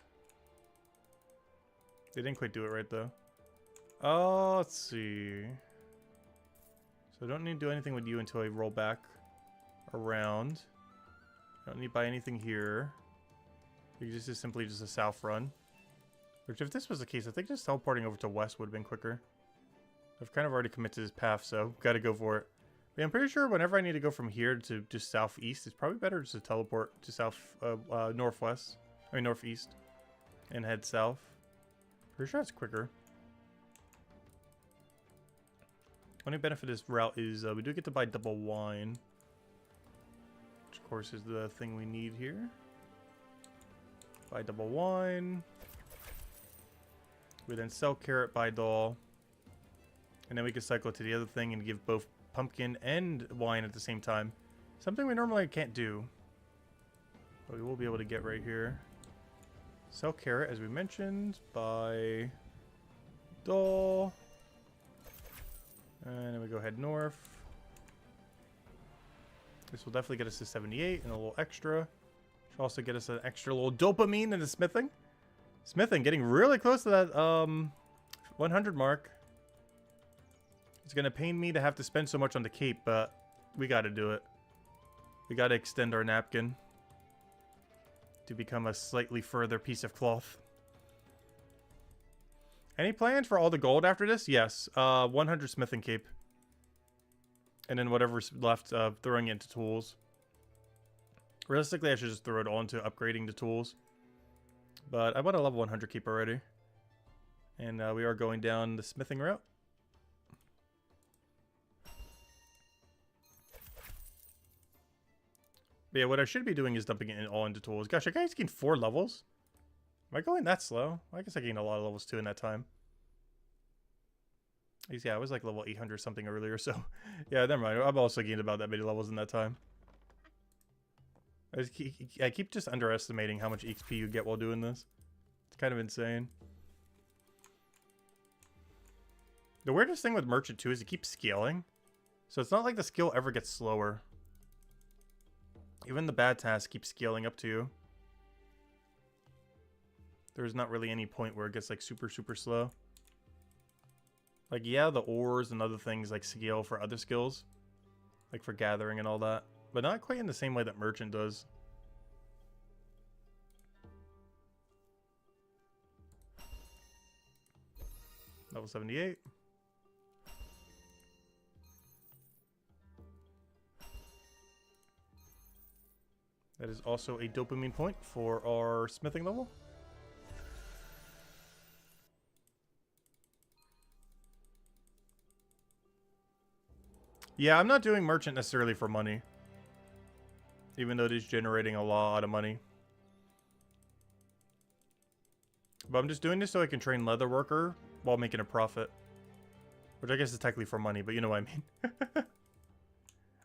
They didn't quite do it right though. Oh, let's see. So I don't need to do anything with you until I roll back around. I don't need to buy anything here. Because this is simply just a south run. Which if this was the case, I think just teleporting over to west would have been quicker. I've kind of already committed to this path, so gotta go for it. But I'm pretty sure whenever I need to go from here to just southeast, it's probably better just to teleport to northwest. I mean northeast. And head south. Pretty sure it's quicker. Only benefit of this route is we do get to buy double wine. Which of course is the thing we need here. Buy double wine. We then sell carrot, buy doll. And then we can cycle to the other thing and give both pumpkin and wine at the same time. Something we normally can't do. But we will be able to get right here. Sell carrot, as we mentioned. Buy doll. And then we go head north. This will definitely get us to 78 and a little extra. Should also get us an extra little dopamine into smithing. Smithing, getting really close to that 100 mark. It's gonna pain me to have to spend so much on the cape, but we gotta do it. We gotta extend our napkin to become a slightly further piece of cloth. Any plans for all the gold after this? Yes. 100 smithing cape. And then whatever's left, throwing it into tools. Realistically, I should just throw it all into upgrading the tools. But I want a level 100 cape already. And we are going down the smithing route. But yeah, what I should be doing is dumping it all into tools. Gosh, I guys gained 4 levels. Am I going that slow? I guess I gained a lot of levels too in that time. Yeah, I was like level 800 something earlier, so yeah, never mind. I've also gained about that many levels in that time. I keep just underestimating how much XP you get while doing this. It's kind of insane. The weirdest thing with Merchant too is it keeps scaling. So it's not like the skill ever gets slower. Even the bad tasks keep scaling up to you. There's not really any point where it gets like super slow. Like, yeah, the ores and other things like scale for other skills. Like for gathering and all that. But not quite in the same way that Merchant does. Level 78. That is also a dopamine point for our smithing level. Yeah, I'm not doing Merchant necessarily for money. Even though it is generating a lot of money. But I'm just doing this so I can train Leatherworker while making a profit. Which I guess is technically for money, but you know what I mean.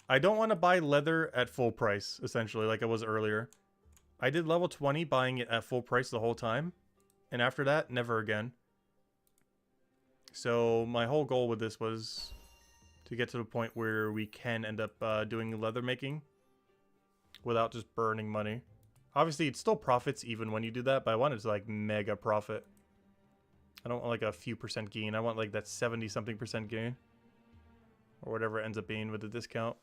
I don't want to buy leather at full price, essentially, like I was earlier. I did level 20 buying it at full price the whole time. And after that, never again. So my whole goal with this was to get to the point where we can end up doing leather making without just burning money. Obviously, it still profits even when you do that, but I want it to like mega profit. I don't want like a few percent gain. I want like that 70-something% gain. Or whatever it ends up being with the discount.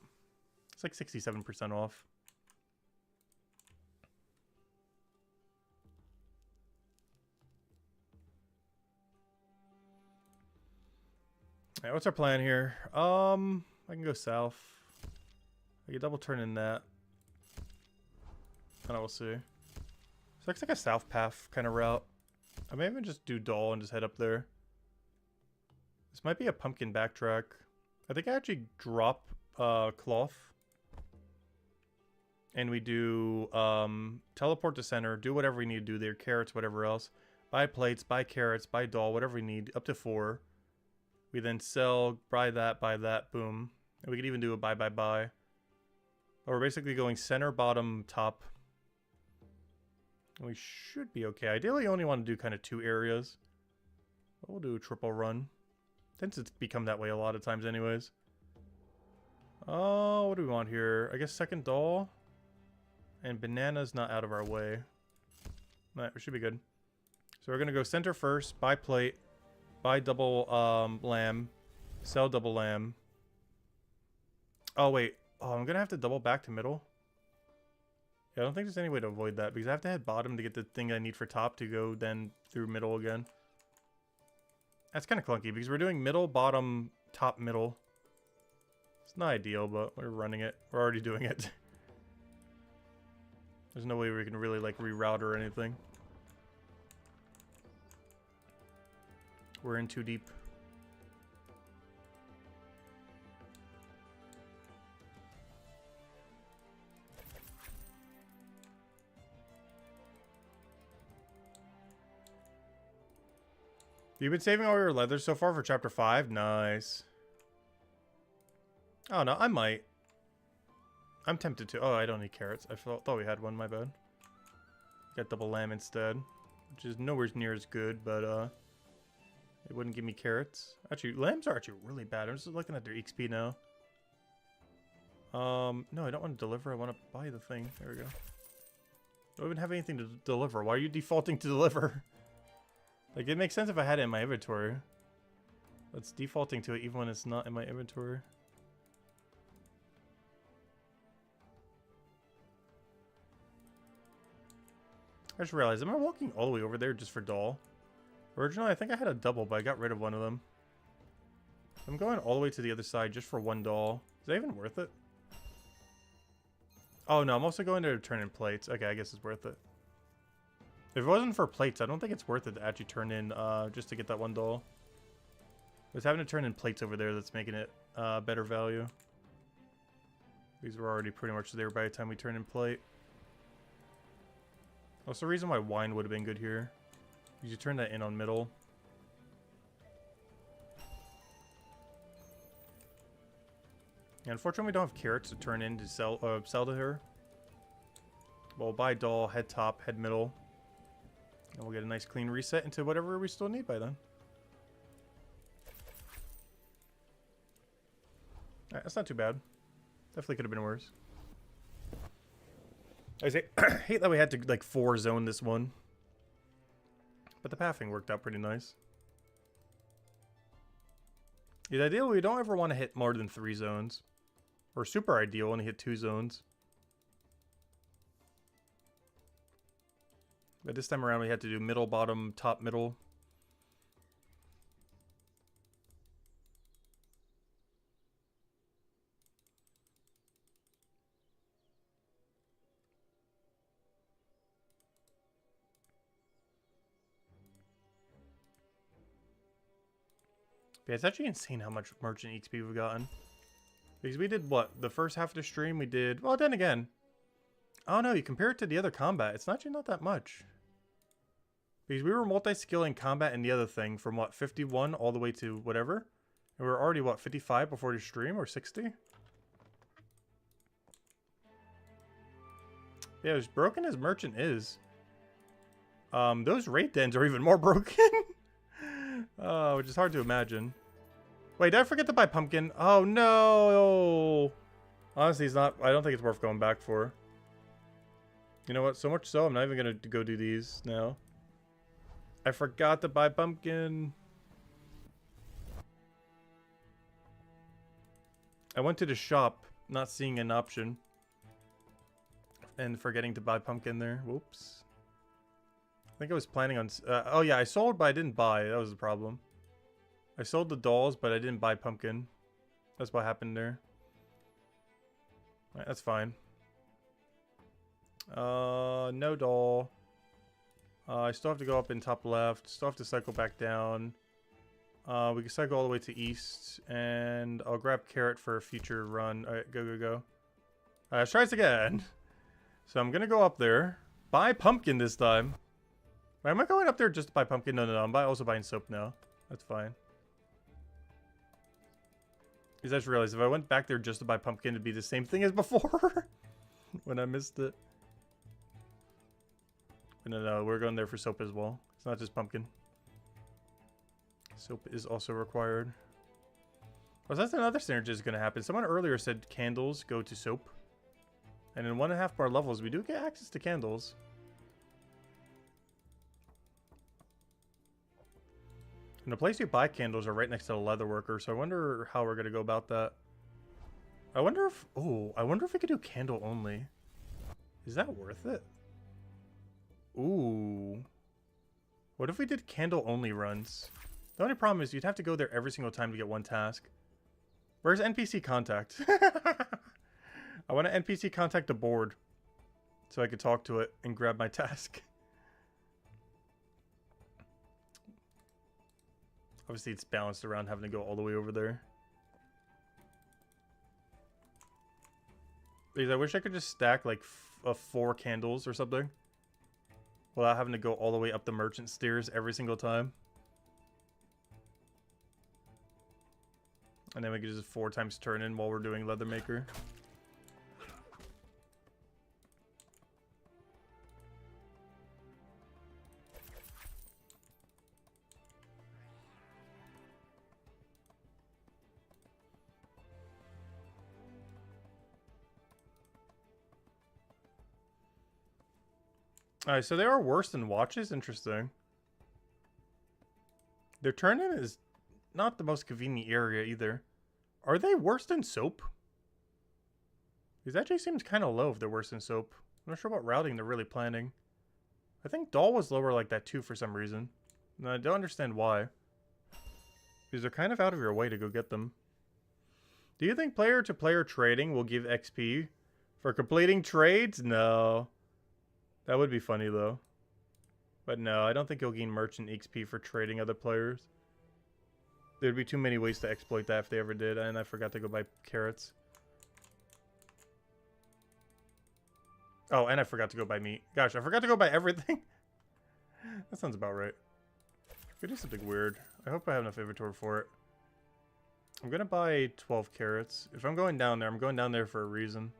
It's like 67% off. Alright, what's our plan here? I can go south. I can double turn in that. And I will see. So it looks like a south path kind of route. I may even just do Doll and just head up there. This might be a pumpkin backtrack. I think I actually drop cloth. And we do teleport to center, do whatever we need to do there, carrots, whatever else. Buy plates, buy carrots, buy Doll, whatever we need, up to 4. We then sell, buy that, boom. And we could even do a buy. But we're basically going center, bottom, top. And we should be okay. Ideally, you only want to do kind of 2 areas. But we'll do a triple run. Since it's become that way a lot of times anyways. Oh, what do we want here? I guess second Doll. And banana's not out of our way. Alright, we should be good. So we're going to go center first, buy plate, buy double lamb, sell double lamb. Oh, wait. Oh, I'm going to have to double back to middle. Yeah, I don't think there's any way to avoid that because I have to head bottom to get the thing I need for top to go then through middle again. That's kind of clunky because we're doing middle, bottom, top, middle. It's not ideal, but we're running it. We're already doing it. There's no way we can really like reroute or anything. We're in too deep. You've been saving all your leather so far for chapter 5? Nice. Oh no, I might. I'm tempted to. Oh, I don't need carrots. I thought we had one, my bad. Got double lamb instead. Which is nowhere near as good, but it wouldn't give me carrots. Actually, lambs are actually really bad. I'm just looking at their XP now. No, I don't want to deliver. I want to buy the thing. There we go. Don't even have anything to deliver. Why are you defaulting to deliver? Like, it makes sense if I had it in my inventory. It's defaulting to it even when it's not in my inventory. I just realized, am I walking all the way over there just for doll? Originally, I think I had a double, but I got rid of one of them. I'm going all the way to the other side just for one doll. Is that even worth it? Oh no, I'm also going to turn in plates. Okay, I guess it's worth it. If it wasn't for plates, I don't think it's worth it to actually turn in just to get that one doll. It's having to turn in plates over there that's making it better value. These were already pretty much there by the time we turn in plate. That's the reason why wine would have been good here. You turn that in on middle. And unfortunately, we don't have carrots to turn in to sell to her. We'll buy doll, head top, head middle. And we'll get a nice clean reset into whatever we still need by then. Alright, that's not too bad. Definitely could have been worse. I hate that we had to like 4 zone this one. But the pathing worked out pretty nice. The ideal, we don't ever want to hit more than 3 zones. Or super ideal, only hit 2 zones. But this time around we had to do middle, bottom, top, middle. Yeah, it's actually insane how much merchant XP we've gotten. Because we did what? The first half of the stream we did... Well, then again. I don't know, you compare it to the other combat, it's actually not that much. Because we were multi-skilling combat and the other thing from what, 51 all the way to whatever? And we were already what, 55 before the stream, or 60? Yeah, as broken as merchant is. Those raid dens are even more broken. Which is hard to imagine. Wait, did I forget to buy pumpkin? Oh no! Honestly, it's not. I don't think it's worth going back for. You know what? So much so, I'm not even gonna go do these now. I forgot to buy pumpkin. I went to the shop, not seeing an option, and forgetting to buy pumpkin there. Whoops. I think I was planning on... oh yeah, I sold, but I didn't buy. That was the problem. I sold the dolls, but I didn't buy pumpkin. That's what happened there. Alright, that's fine. No doll. I still have to go up in top left. Still have to cycle back down. We can cycle all the way to east. And I'll grab carrot for a future run. Alright, go, go, go. Alright, let's try this again. So I'm gonna go up there. Buy pumpkin this time. Wait, am I going up there just to buy pumpkin? No, no, no. I'm also buying soap now. That's fine. Because I just realized if I went back there just to buy pumpkin, it'd be the same thing as before. When I missed it. But no, no, we're going there for soap as well. It's not just pumpkin. Soap is also required. Oh, so that's another synergy that's going to happen. Someone earlier said candles go to soap. And in 1.5 bar levels, we do get access to candles. And the place you buy candles are right next to the Leatherworker, so I wonder how we're going to go about that. I wonder if... Oh, I wonder if we could do candle only. Is that worth it? Ooh. What if we did candle only runs? The only problem is you'd have to go there every single time to get one task. Where's NPC contact? I want to NPC contact the board. So I could talk to it and grab my task. Obviously, it's balanced around having to go all the way over there. Because I wish I could just stack like 4 candles or something. Without having to go all the way up the merchant stairs every single time. And then we could just 4 times turn in while we're doing Leathermaker. Alright, so they are worse than watches? Interesting. Their turn-in is not the most convenient area either. Are they worse than soap? Because that actually seems kind of low if they're worse than soap. I'm not sure what routing they're really planning. I think doll was lower like that too for some reason. And I don't understand why. Because they're kind of out of your way to go get them. Do you think player-to-player trading will give XP for completing trades? No. That would be funny though. But no, I don't think you'll gain merchant XP for trading other players. There'd be too many ways to exploit that if they ever did, and I forgot to go buy carrots. Oh, and I forgot to go buy meat. Gosh, I forgot to go buy everything. That sounds about right. Could do something weird. I hope I have enough inventory for it. I'm gonna buy 12 carrots. If I'm going down there, I'm going down there for a reason.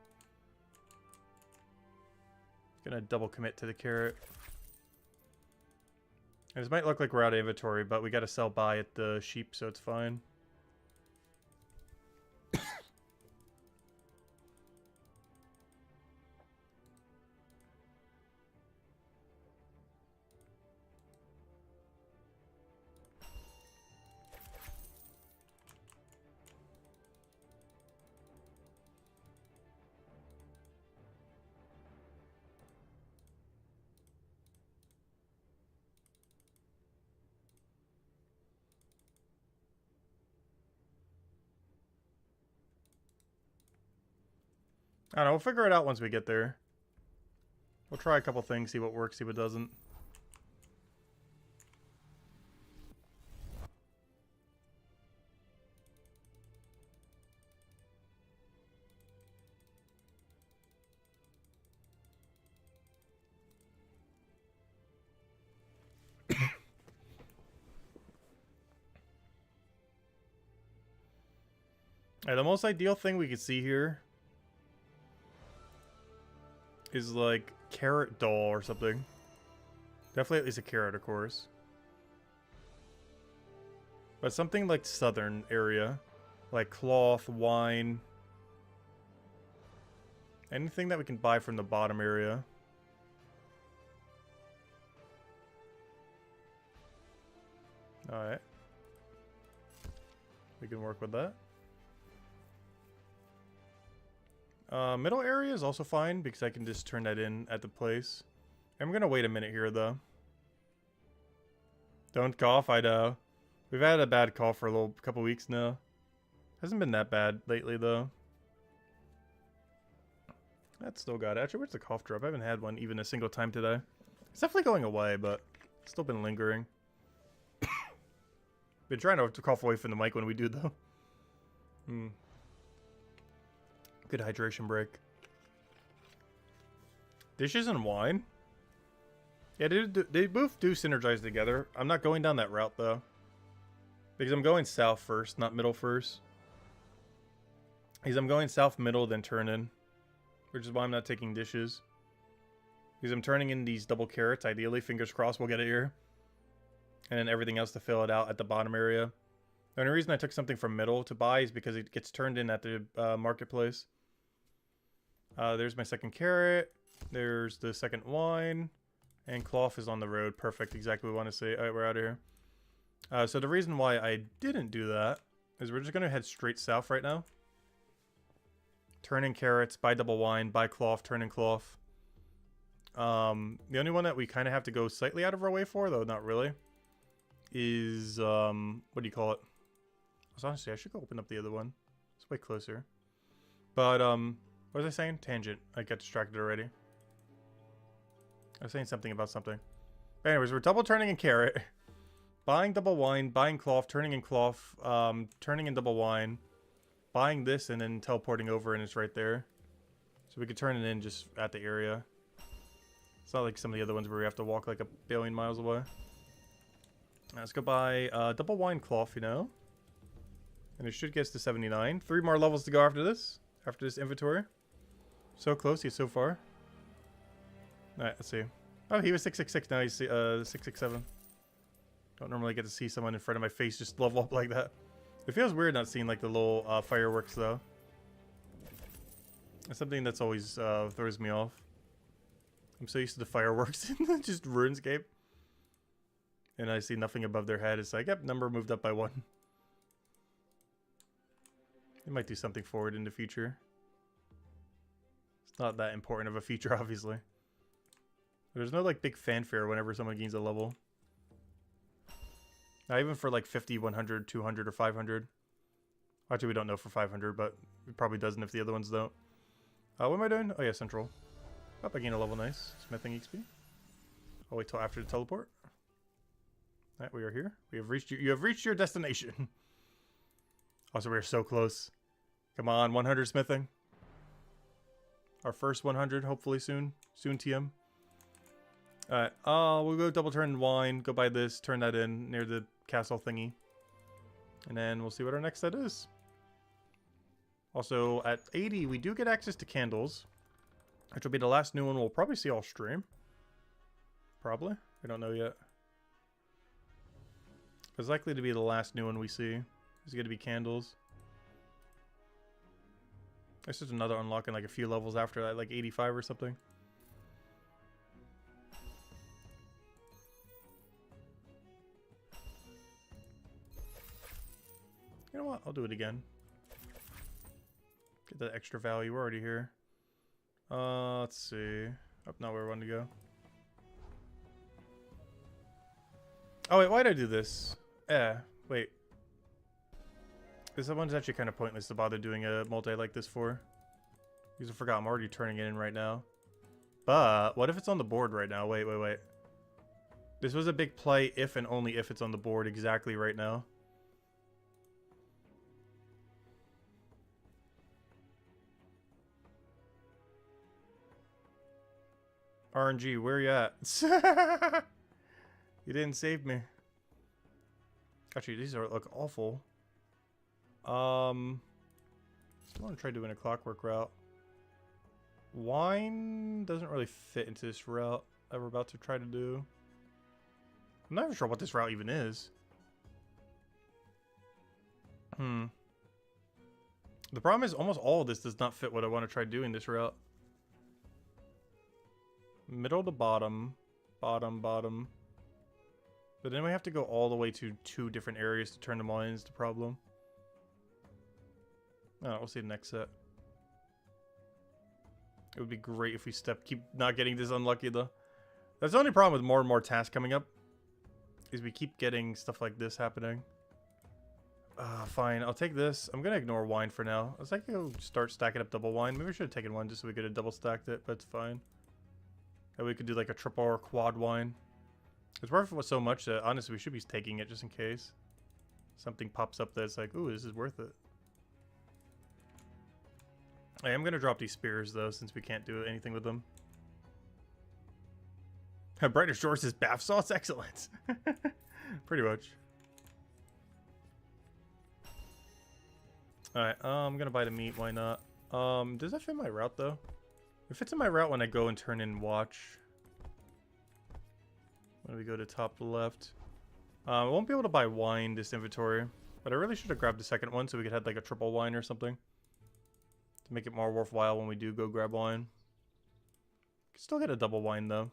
Gonna double commit to the carrot. And this might look like we're out of inventory, but we gotta sell buy at the sheep, so it's fine. I don't know, we'll figure it out once we get there. We'll try a couple things, see what works, see what doesn't. The most ideal thing we could see here is like carrot doll or something. Definitely at least a carrot, of course. But something like southern area. Like cloth, wine. Anything that we can buy from the bottom area. Alright. We can work with that. Middle area is also fine because I can just turn that in at the place. I'm gonna wait a minute here though. Don't cough, I know. We've had a bad cough for a couple weeks now. Hasn't been that bad lately though. That's still got it. Actually, where's the cough drop? I haven't had one even a single time today. It's definitely going away, but it's still been lingering. Been trying to cough away from the mic when we do though. Good hydration break. Dishes and wine? Yeah, they both do synergize together. I'm not going down that route, though. Because I'm going south first, not middle first. Because I'm going south, middle, then turn in. Which is why I'm not taking dishes. Because I'm turning in these double carrots. Ideally, fingers crossed, we'll get it here. And then everything else to fill it out at the bottom area. The only reason I took something from middle to buy is because it gets turned in at the marketplace. There's my second carrot. There's the second wine. And cloth is on the road. Perfect. Exactly what we want to see. Alright, we're out of here. So the reason why I didn't do that is we're just going to head straight south right now. Turn in carrots, buy double wine, buy cloth, turn in cloth. The only one that we kind of have to go slightly out of our way for, though not really, is, what do you call it? Honestly, I should go open up the other one. It's way closer. But, what was I saying? Tangent. I got distracted already. I was saying something about something. But anyways, we're double turning in carrot. Buying double wine, buying cloth, turning in cloth, turning in double wine. Buying this and then teleporting over and it's right there. So we could turn it in just at the area. It's not like some of the other ones where we have to walk like a billion miles away. Let's go buy double wine cloth, you know. And it should get us to 79. 3 more levels to go after this. After this inventory. So close, he's so far. Alright, let's see. Oh, he was 666, now he's 667. Don't normally get to see someone in front of my face just level up like that. It feels weird not seeing like the little fireworks though. It's something that's always throws me off. I'm so used to the fireworks in just RuneScape. And I see nothing above their head. It's like, yep, number moved up by 1. They might do something for it in the future. It's not that important of a feature, obviously. There's no like big fanfare whenever someone gains a level. Not even for like 50, 100, 200, or 500. Actually, we don't know for 500, but it probably doesn't if the other ones don't. What am I doing? Oh yeah, central. Oh, I gain a level, nice. Smithing XP. I'll wait till after the teleport. Alright, we are here. We have reached you have reached your destination. Also, we are so close. Come on, 100 smithing. Our first 100, hopefully soon. SoonTM. Alright, we'll go double turn wine, go buy this, turn that in near the castle thingy. And then we'll see what our next set is. Also, at 80, we do get access to candles. Which will be the last new one we'll probably see all stream. Probably. We don't know yet. It's likely to be the last new one we see. It's going to be candles. There's just another unlock in like a few levels after that, like 85 or something. You know what? I'll do it again. Get that extra value. We're already here. Let's see. Up now where we want to go. Oh wait, why did I do this? Wait. This one's actually kind of pointless to bother doing a multi like this for. Because I forgot I'm already turning it in right now. But what if it's on the board right now? Wait. This was a big play if and only if it's on the board exactly right now. RNG, where you at? You didn't save me. Actually, these look awful. I want to try doing a clockwork route. Wine doesn't really fit into this route that we're about to try to do. I'm not even sure what this route even is. The problem is almost all of this does not fit what I want to try doing this route. Middle to bottom. Bottom. But then we have to go all the way to 2 different areas to turn them on is the problem. Oh, we'll see the next set. It would be great if we keep not getting this unlucky though. That's the only problem with more and more tasks coming up. Is we keep getting stuff like this happening. Fine, I'll take this. I'm gonna ignore wine for now. I was like, go start stacking up double wine. Maybe we should have taken one just so we could have double stacked it, but it's fine. And we could do like a triple or quad wine. It's worth it so much that honestly we should be taking it just in case something pops up that's like, ooh, this is worth it. I am gonna drop these spears though, since we can't do anything with them. Brighter Shores is bath sauce, excellent. Pretty much. Alright, I'm gonna buy the meat, why not? Does that fit my route though? It fits in my route when I go and turn in watch. When we go to top left. I won't be able to buy wine this inventory, but I really should have grabbed the second one so we could have like a triple wine or something. To make it more worthwhile when we do go grab wine. Can still get a double wine though.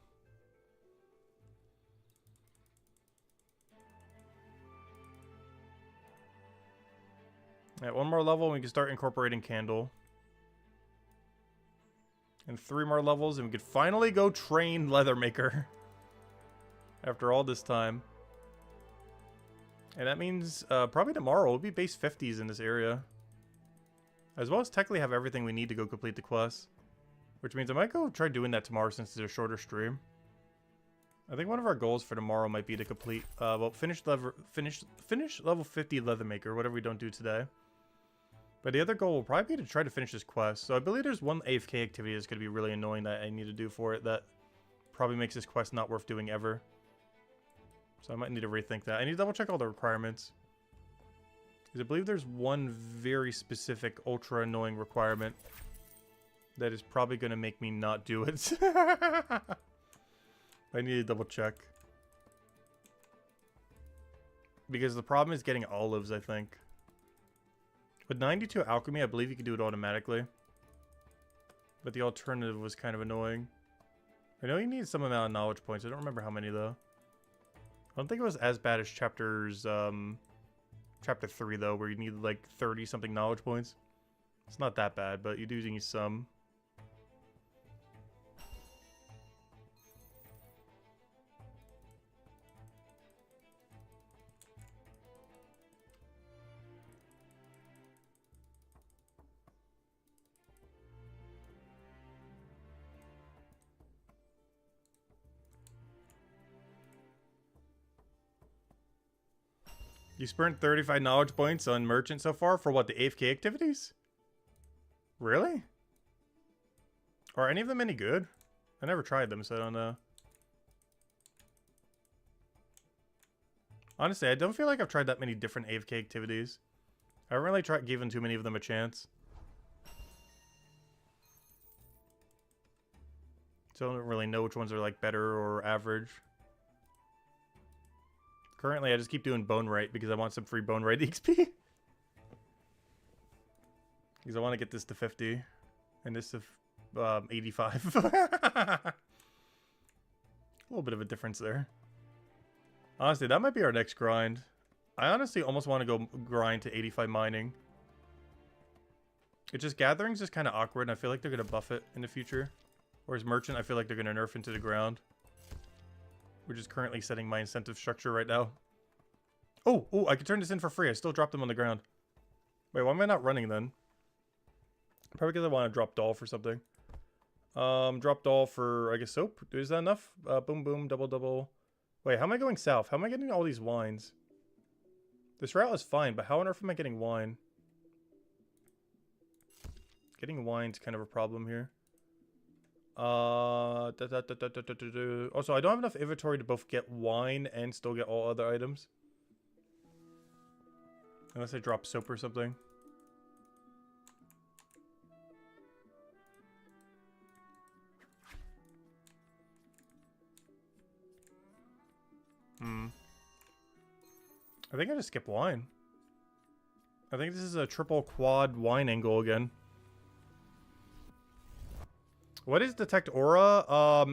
Alright, 1 more level and we can start incorporating candle. And 3 more levels and we could finally go train Leathermaker. After all this time. And that means probably tomorrow we'll be base 50s in this area. As well as technically have everything we need to go complete the quest. Which means I might go try doing that tomorrow since it's a shorter stream. I think one of our goals for tomorrow might be to complete, finish level 50 Leathermaker, whatever we don't do today. But the other goal will probably be to try to finish this quest. So I believe there's one AFK activity that's going to be really annoying that I need to do for it that probably makes this quest not worth doing ever. So I might need to rethink that. I need to double check all the requirements. Because I believe there's one very specific ultra annoying requirement that is probably going to make me not do it. I need to double check. Because the problem is getting olives, I think. With 92 Alchemy, I believe you can do it automatically. But the alternative was kind of annoying. I know you need some amount of knowledge points. I don't remember how many, though. I don't think it was as bad as chapter chapter 3 though, where you need like 30 something knowledge points. It's not that bad, but you do need some. You spent 35 knowledge points on merchant so far for what, the AFK activities? Really? Are any of them any good? I never tried them, so I don't know. Honestly, I don't feel like I've tried that many different AFK activities. I haven't really given too many of them a chance. So I don't really know which ones are like better or average. Currently, I just keep doing Bone Right because I want some free Bone Right XP. Because I want to get this to 50. And this to 85. A little bit of a difference there. Honestly, that might be our next grind. I honestly almost want to go grind to 85 mining. It's just gathering's just kind of awkward, and I feel like they're going to buff it in the future. Whereas merchant, I feel like they're going to nerf into the ground. Which is currently setting my incentive structure right now. Oh, I can turn this in for free. I still dropped them on the ground. Wait, why am I not running then? Probably because I want to drop doll for something. Drop doll for, I guess, soap. Is that enough? Boom, boom, double, double. Wait, how am I going south? How am I getting all these wines? This route is fine, but how on earth am I getting wine? Getting wine's kind of a problem here. Also, I don't have enough inventory to both get wine and still get all other items. Unless I drop soap or something. I think I just skip wine. I think this is a triple quad wine angle again. What is Detect Aura?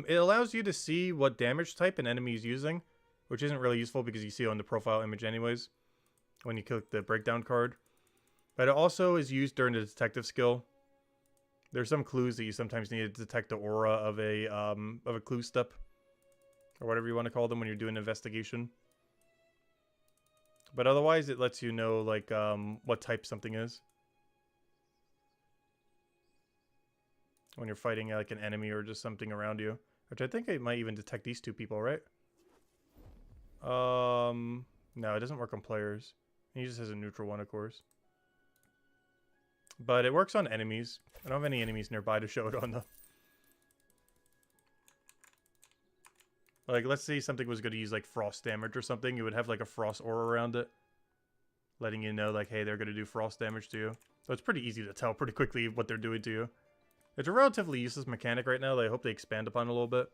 It allows you to see what damage type an enemy is using, which isn't really useful because you see it on the profile image anyways when you click the breakdown card. But it also is used during the detective skill. There's some clues that you sometimes need to detect the aura of a clue step, or whatever you want to call them when you're doing an investigation. But otherwise, it lets you know like what type something is. When you're fighting like an enemy or just something around you. Which I think it might even detect these two people, right? No, it doesn't work on players. He just has a neutral one, of course. But it works on enemies. I don't have any enemies nearby to show it on, though. Like, let's say something was going to use, like, frost damage or something. You would have, like, a frost aura around it. Letting you know, like, hey, they're going to do frost damage to you. So it's pretty easy to tell pretty quickly what they're doing to you. It's a relatively useless mechanic right now that I hope they expand upon a little bit.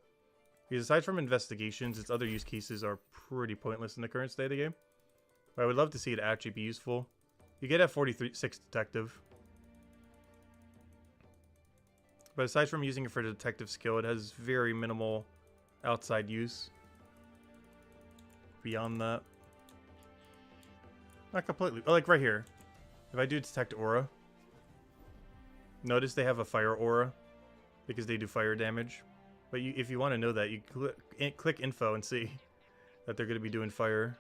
Because aside from investigations, its other use cases are pretty pointless in the current state of the game. But I would love to see it actually be useful. You get at 46 detective. But aside from using it for the detective skill, it has very minimal outside use. Beyond that. Not completely. Like right here. If I do detect aura. Notice they have a fire aura. Because they do fire damage. But if you want to know that, you click info and see that they're going to be doing fire.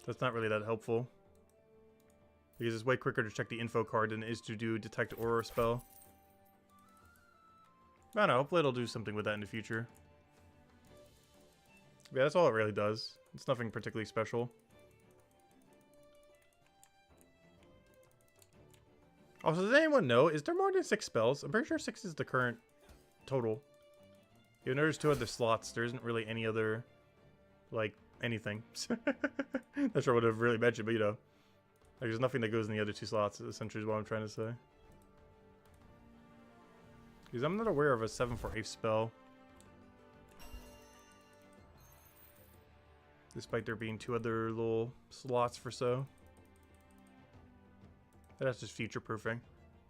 That's not really that helpful. Because it's way quicker to check the info card than it is to do detect aura spell. I don't know, hopefully it'll do something with that in the future. Yeah, that's all it really does. It's nothing particularly special. Also, does anyone know, is there more than 6 spells? I'm pretty sure 6 is the current total. You'll notice 2 other slots. There isn't really any other, like, anything. Not sure what I've really mentioned, but you know. Like, there's nothing that goes in the other 2 slots, essentially is what I'm trying to say. Because I'm not aware of a 7/8 spell. Despite there being 2 other little slots for so. That's just future-proofing.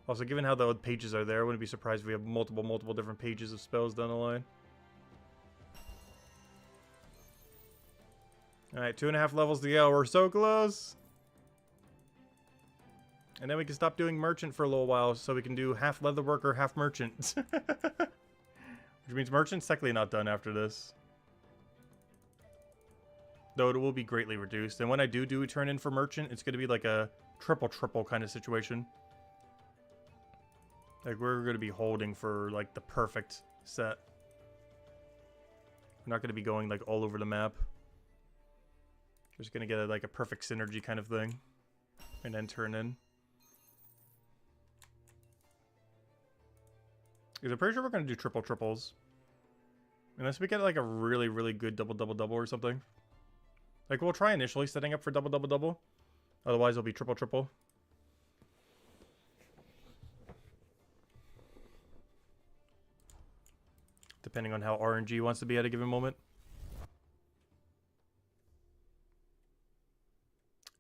Also, given how the pages are there, I wouldn't be surprised if we have multiple different pages of spells down the line. Alright, 2.5 levels to go. We're so close! And then we can stop doing merchant for a little while so we can do half leatherworker, half merchant. Which means merchant's technically not done after this. Though it will be greatly reduced. And when I do turn in for merchant, it's going to be like a triple kind of situation. Like we're going to be holding for like the perfect set. We're not going to be going like all over the map. We're just going to get like a perfect synergy kind of thing. And then turn in. Because I'm pretty sure we're going to do triples. Unless we get like a really good double or something. Like we'll try initially setting up for double. Otherwise it'll be triple. Depending on how RNG wants to be at a given moment.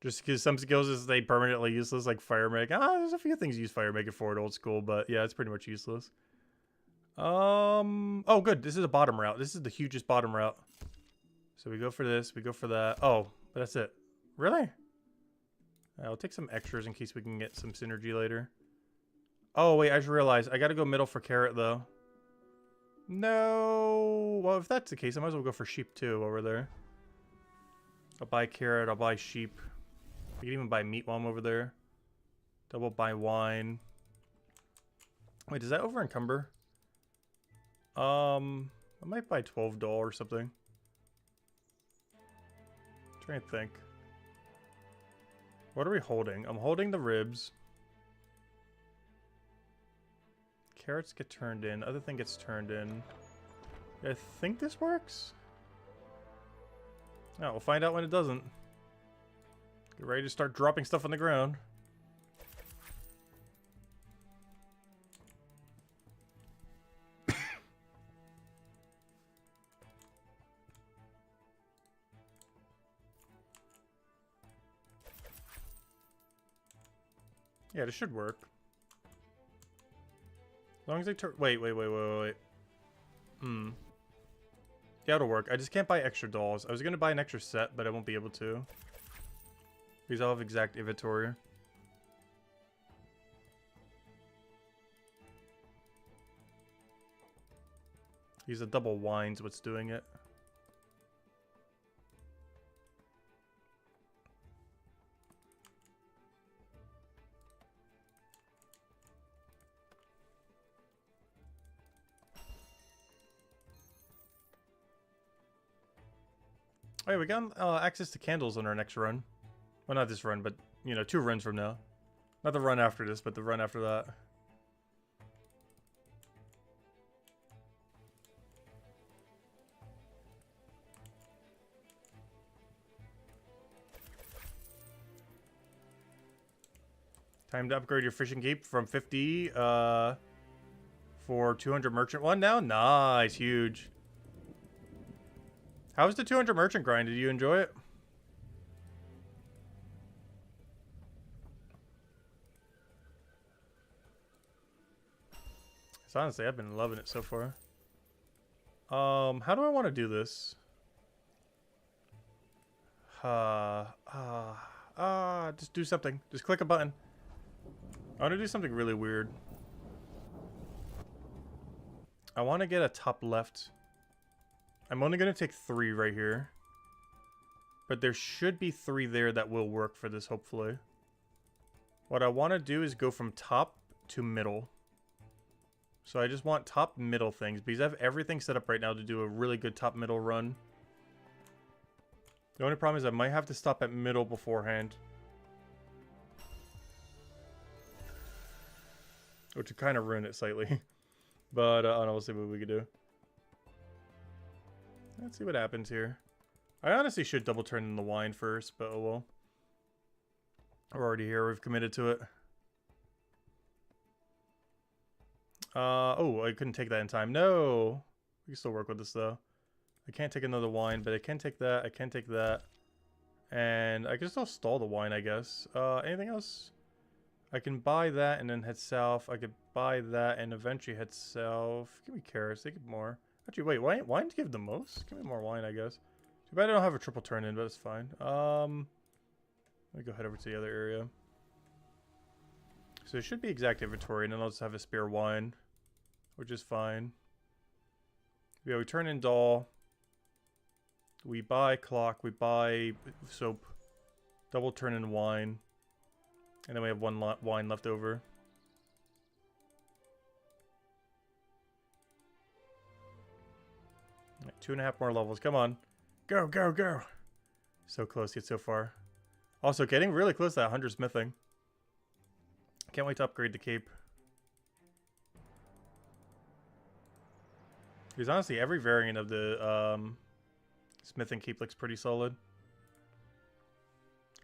Just because some skills is they permanently useless, like Fire Make. There's a few things you use Fire Make it for at old school, but yeah, it's pretty much useless. Oh good, this is a bottom route. This is the hugest bottom route. So we go for this, we go for that. Oh, but that's it. Really? I'll take some extras in case we can get some synergy later. Oh wait, I just realized I gotta go middle for carrot though. No. Well, if that's the case, I might as well go for sheep too over there. I'll buy carrot, I'll buy sheep. We can even buy meat while I'm over there. Double buy wine. Wait, does that over encumber? I might buy $12 or something. Trying to think. What are we holding? I'm holding the ribs. Carrots get turned in. Other thing gets turned in. I think this works. Oh, we'll find out when it doesn't. Get ready to start dropping stuff on the ground. Yeah, this should work. As long as they turn... Wait. Yeah, it'll work. I just can't buy extra dolls. I was going to buy an extra set, but I won't be able to. Because I'll have exact inventory. Use a double wine's what's doing it. Oh, yeah, we got access to candles on our next run. Well, not this run, but, you know, 2 runs from now. Not the run after this, but the run after that. Time to upgrade your fishing cape from 50 for 200 merchant one now? Nice, huge. How was the 200 merchant grind? Did you enjoy it? So honestly, I've been loving it so far. How do I want to do this? Just do something. Just click a button. I want to do something really weird. I want to get a top left. I'm only going to take 3 right here. But there should be 3 there that will work for this, hopefully. What I want to do is go from top to middle. So I just want top middle things, because I have everything set up right now to do a really good top middle run. The only problem is I might have to stop at middle beforehand. Which would kind of ruin it slightly. But I don't know, we'll see what we can do. Let's see what happens here. I honestly should double turn in the wine first, but oh well. We're already here, we've committed to it. Oh, I couldn't take that in time. No! We can still work with this though. I can't take another wine, but I can take that, I can take that. And I can still stall the wine, I guess. Anything else? I can buy that and then head south. I could buy that and eventually head south. Give me carrots, they give more. Actually, wait, wine to give the most? Give me more wine, I guess. Too bad I don't have a triple turn in, but it's fine. Let me go head over to the other area. So it should be exact inventory, and then I'll just have a spare wine, which is fine. Yeah, we turn in doll. We buy clock. We buy soap. Double turn in wine. And then we have one wine left over. Right, 2.5 more levels. Come on. Go, go, go. So close yet so far. Also, getting really close to that 100 smithing. Can't wait to upgrade the cape. Because honestly, every variant of the smithing cape looks pretty solid.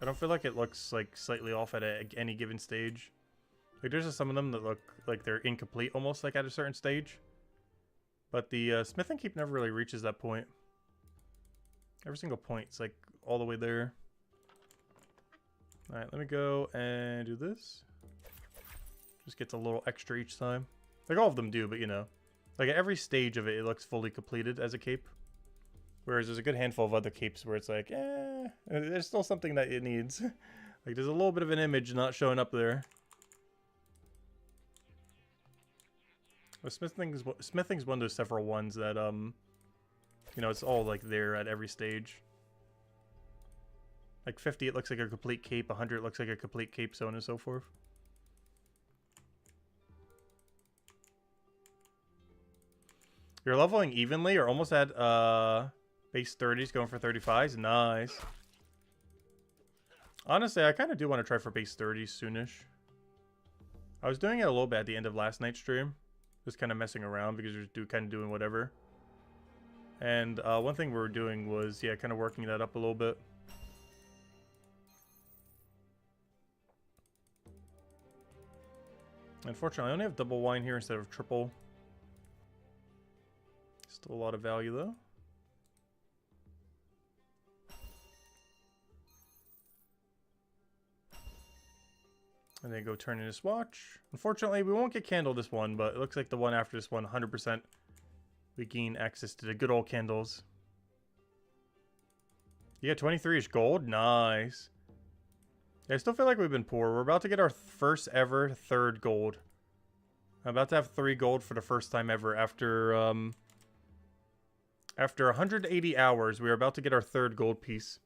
I don't feel like it looks like slightly off at any given stage. Like there's just some of them that look like they're incomplete almost like at a certain stage. But the smithing cape never really reaches that point. Every single point is like all the way there. Alright, let me go and do this. Just gets a little extra each time. Like all of them do, but you know. Like at every stage of it, it looks fully completed as a cape. Whereas there's a good handful of other capes where it's like, there's still something that it needs. Like there's a little bit of an image not showing up there. Well, smithing's one of those several ones that, you know, it's all like there at every stage. Like 50, it looks like a complete cape. 100, it looks like a complete cape, so on and so forth. You're leveling evenly or almost at base 30s, going for 35s. Nice. Honestly, I kind of do want to try for base 30s soonish. I was doing it a little bit at the end of last night's stream. Just kind of messing around because you're kind of doing whatever. And one thing we were doing was, yeah, kind of working that up a little bit. Unfortunately, I only have double wine here instead of triple. Still a lot of value, though. And then go turn in his watch. Unfortunately, we won't get candle this one, but it looks like the one after this one, 100%, we gain access to the good old candles. You get 23-ish gold? Nice. Yeah, I still feel like we've been poor. We're about to get our first ever 3rd gold. I'm about to have 3 gold for the first time ever after 180 hours. We are about to get our 3rd gold piece.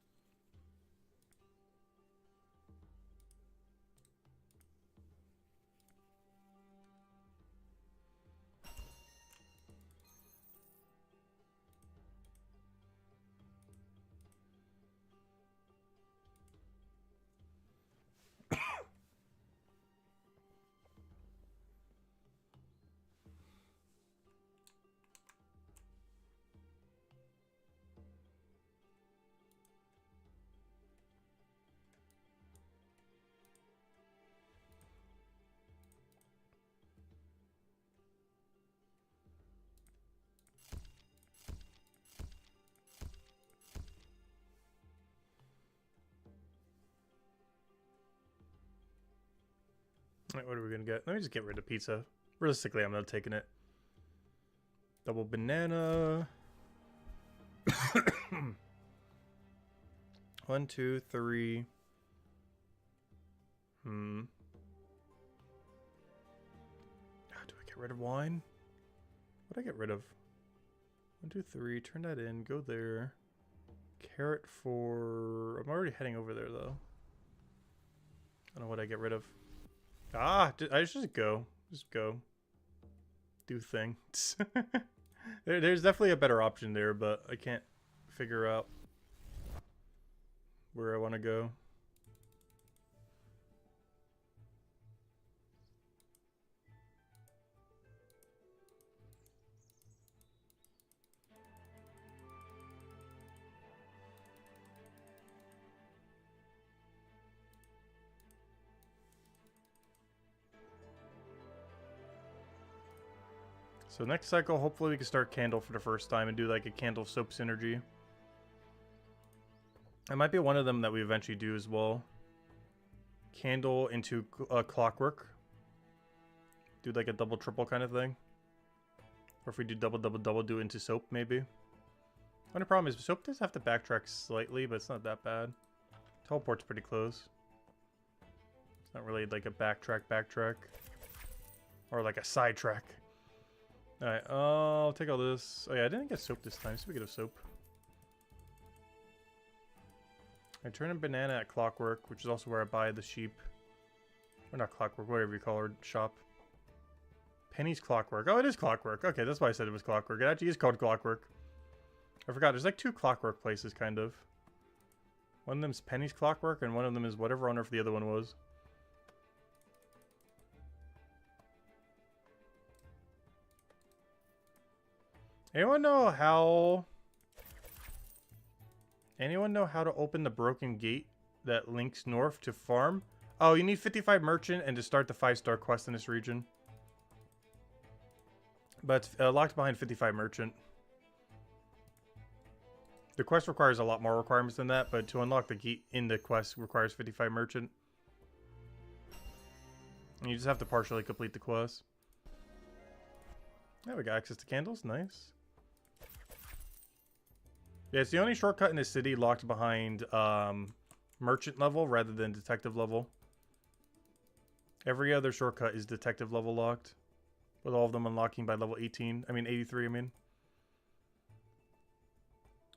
Alright, what are we gonna get? Let me just get rid of pizza. Realistically, I'm not taking it. Double banana. 1, 2, 3. Do I get rid of wine? What do I get rid of? 1, 2, 3. Turn that in. Go there. Carrot for... I'm already heading over there, though. I don't know what I get rid of. I just go. Just go. Do thing. There's definitely a better option there, but I can't figure out where I want to go. So next cycle, hopefully we can start candle for the first time and do like a candle soap synergy. It might be one of them that we eventually do as well. Candle into clockwork. Do like a double triple kind of thing. Or if we do double double double, do it into soap maybe. Only problem is soap does have to backtrack slightly, but it's not that bad. Teleport's pretty close. Not really like a backtrack. Or like a sidetrack. Alright, I'll take all this. Oh yeah, I didn't get soap this time. Speaking of soap. I turn a banana at Clockwork, which is also where I buy the sheep. Or not Clockwork, whatever you call her shop. Penny's Clockwork. Oh, it is Clockwork. Okay, that's why I said it was Clockwork. It actually is called Clockwork. I forgot. There's like 2 Clockwork places, kind of. One of them's Penny's Clockwork, and one of them is whatever on earth the other one was. Anyone know how to open the broken gate that links north to farm? Oh, you need 55 merchant and to start the 5-star quest in this region. But it's locked behind 55 merchant. The quest requires a lot more requirements than that, but to unlock the gate in the quest requires 55 merchant. And you just have to partially complete the quest. Yeah, we got access to candles. Nice. Yeah, it's the only shortcut in the city locked behind merchant level rather than detective level. Every other shortcut is detective level locked. With all of them unlocking by level 18. I mean, 83, I mean.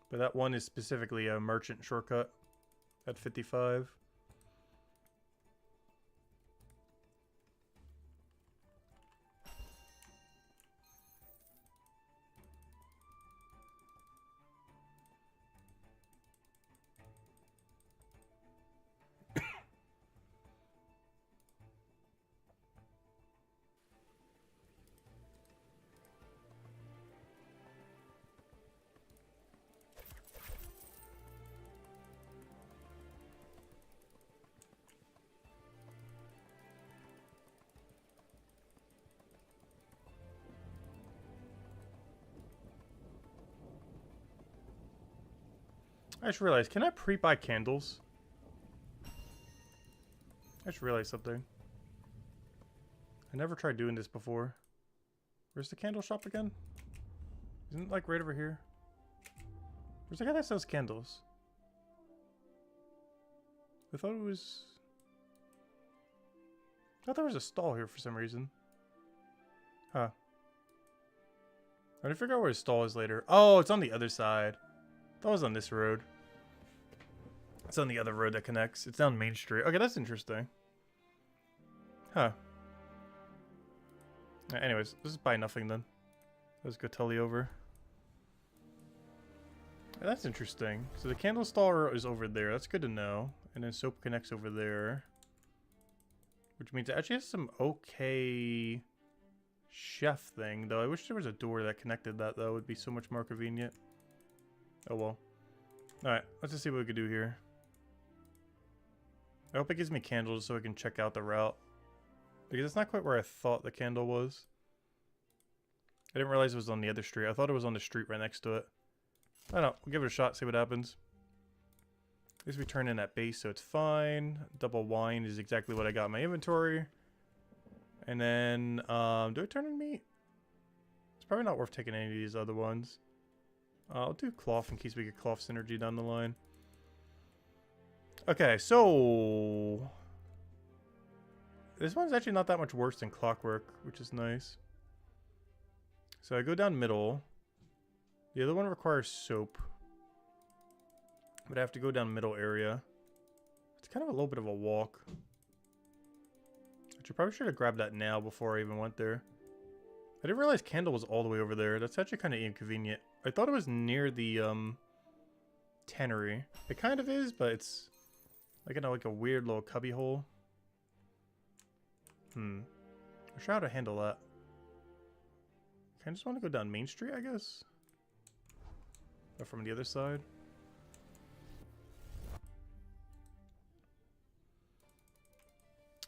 But that one is specifically a merchant shortcut at 55. I just realized, can I pre-buy candles? I just realized something. I never tried doing this before. Where's the candle shop again? Isn't it like right over here? Where's the guy that sells candles? I thought it was... I thought there was a stall here for some reason. Huh. I'm gonna figure out where his stall is later. Oh, it's on the other side. That was on this road. It's on the other road that connects. It's down Main Street. Okay, that's interesting. Huh. Anyways, this is buy nothing then. Let's go telly over. That's interesting. So the candle stall is over there. That's good to know. And then soap connects over there. Which means it actually has some okay chef thing, though. I wish there was a door that connected that, though. It would be so much more convenient. Oh well. Alright, let's just see what we can do here. I hope it gives me candles so I can check out the route. Because it's not quite where I thought the candle was. I didn't realize it was on the other street. I thought it was on the street right next to it. I don't know. We'll give it a shot, see what happens. At least we turn in that base, so it's fine. Double wine is exactly what I got in my inventory. And then, do I turn in meat? It's probably not worth taking any of these other ones. I'll do cloth in case we get cloth synergy down the line. Okay, so... this one's actually not that much worse than Clockwork, which is nice. So I go down middle. The other one requires soap. But I have to go down middle area. It's kind of a little bit of a walk. I probably should have grabbed that now before I even went there. I didn't realize Candle was all the way over there. That's actually kind of inconvenient. I thought it was near the tannery. It kind of is, but it's like in like a weird little cubby hole. I'm not sure how to handle that. I just want to go down Main Street, I guess. Or from the other side.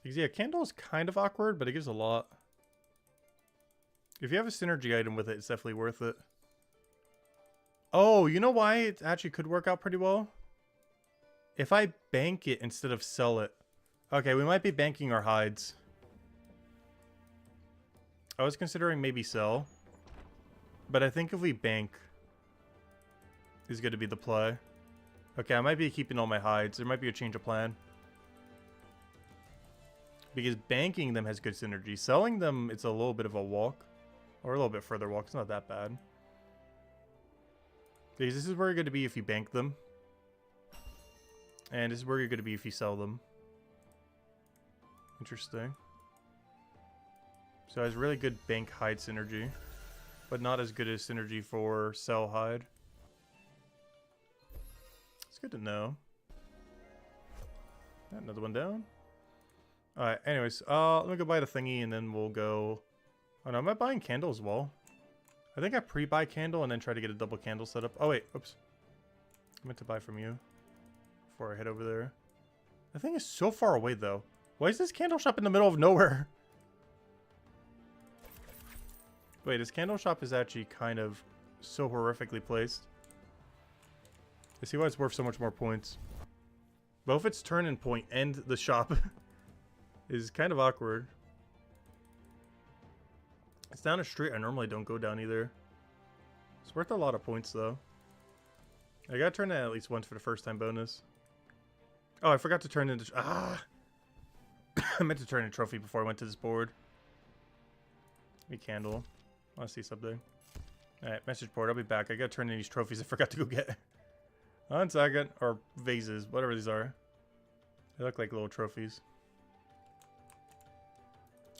Because yeah, Candle is kind of awkward, but it gives a lot. If you have a synergy item with it, it's definitely worth it. Oh, you know why it actually could work out pretty well? If I bank it instead of sell it. Okay, we might be banking our hides. I was considering maybe sell. But I think if we bank is going to be the play. Okay, I might be keeping all my hides. There might be a change of plan. Because banking them has good synergy. Selling them, it's a little bit of a walk. Or a little bit further walk. It's not that bad. Because this is where you're going to be if you bank them. And this is where you're going to be if you sell them. Interesting. So it has really good bank hide synergy. But not as good as synergy for sell hide. It's good to know. Another one down. Alright, anyways, let me go buy the thingy and then we'll go... Oh no, am I buying candle as well? I think I pre-buy candle and then try to get a double candle set up. Oh wait, oops. I meant to buy from you before I head over there. The thing is so far away though. Why is this candle shop in the middle of nowhere? Wait, this candle shop is actually kind of so horrifically placed. I see why it's worth so much more points. Both its turn-in point and the shop is kind of awkward. It's down a street I normally don't go down either. It's worth a lot of points though. I gotta turn in at least once for the first time bonus. Oh, I forgot to turn in I meant to turn in a trophy before I went to this board. Give me candle. I want to see something. Alright, message board. I'll be back. I gotta turn in these trophies I forgot to go get. 1 second. Or vases. Whatever these are. They look like little trophies.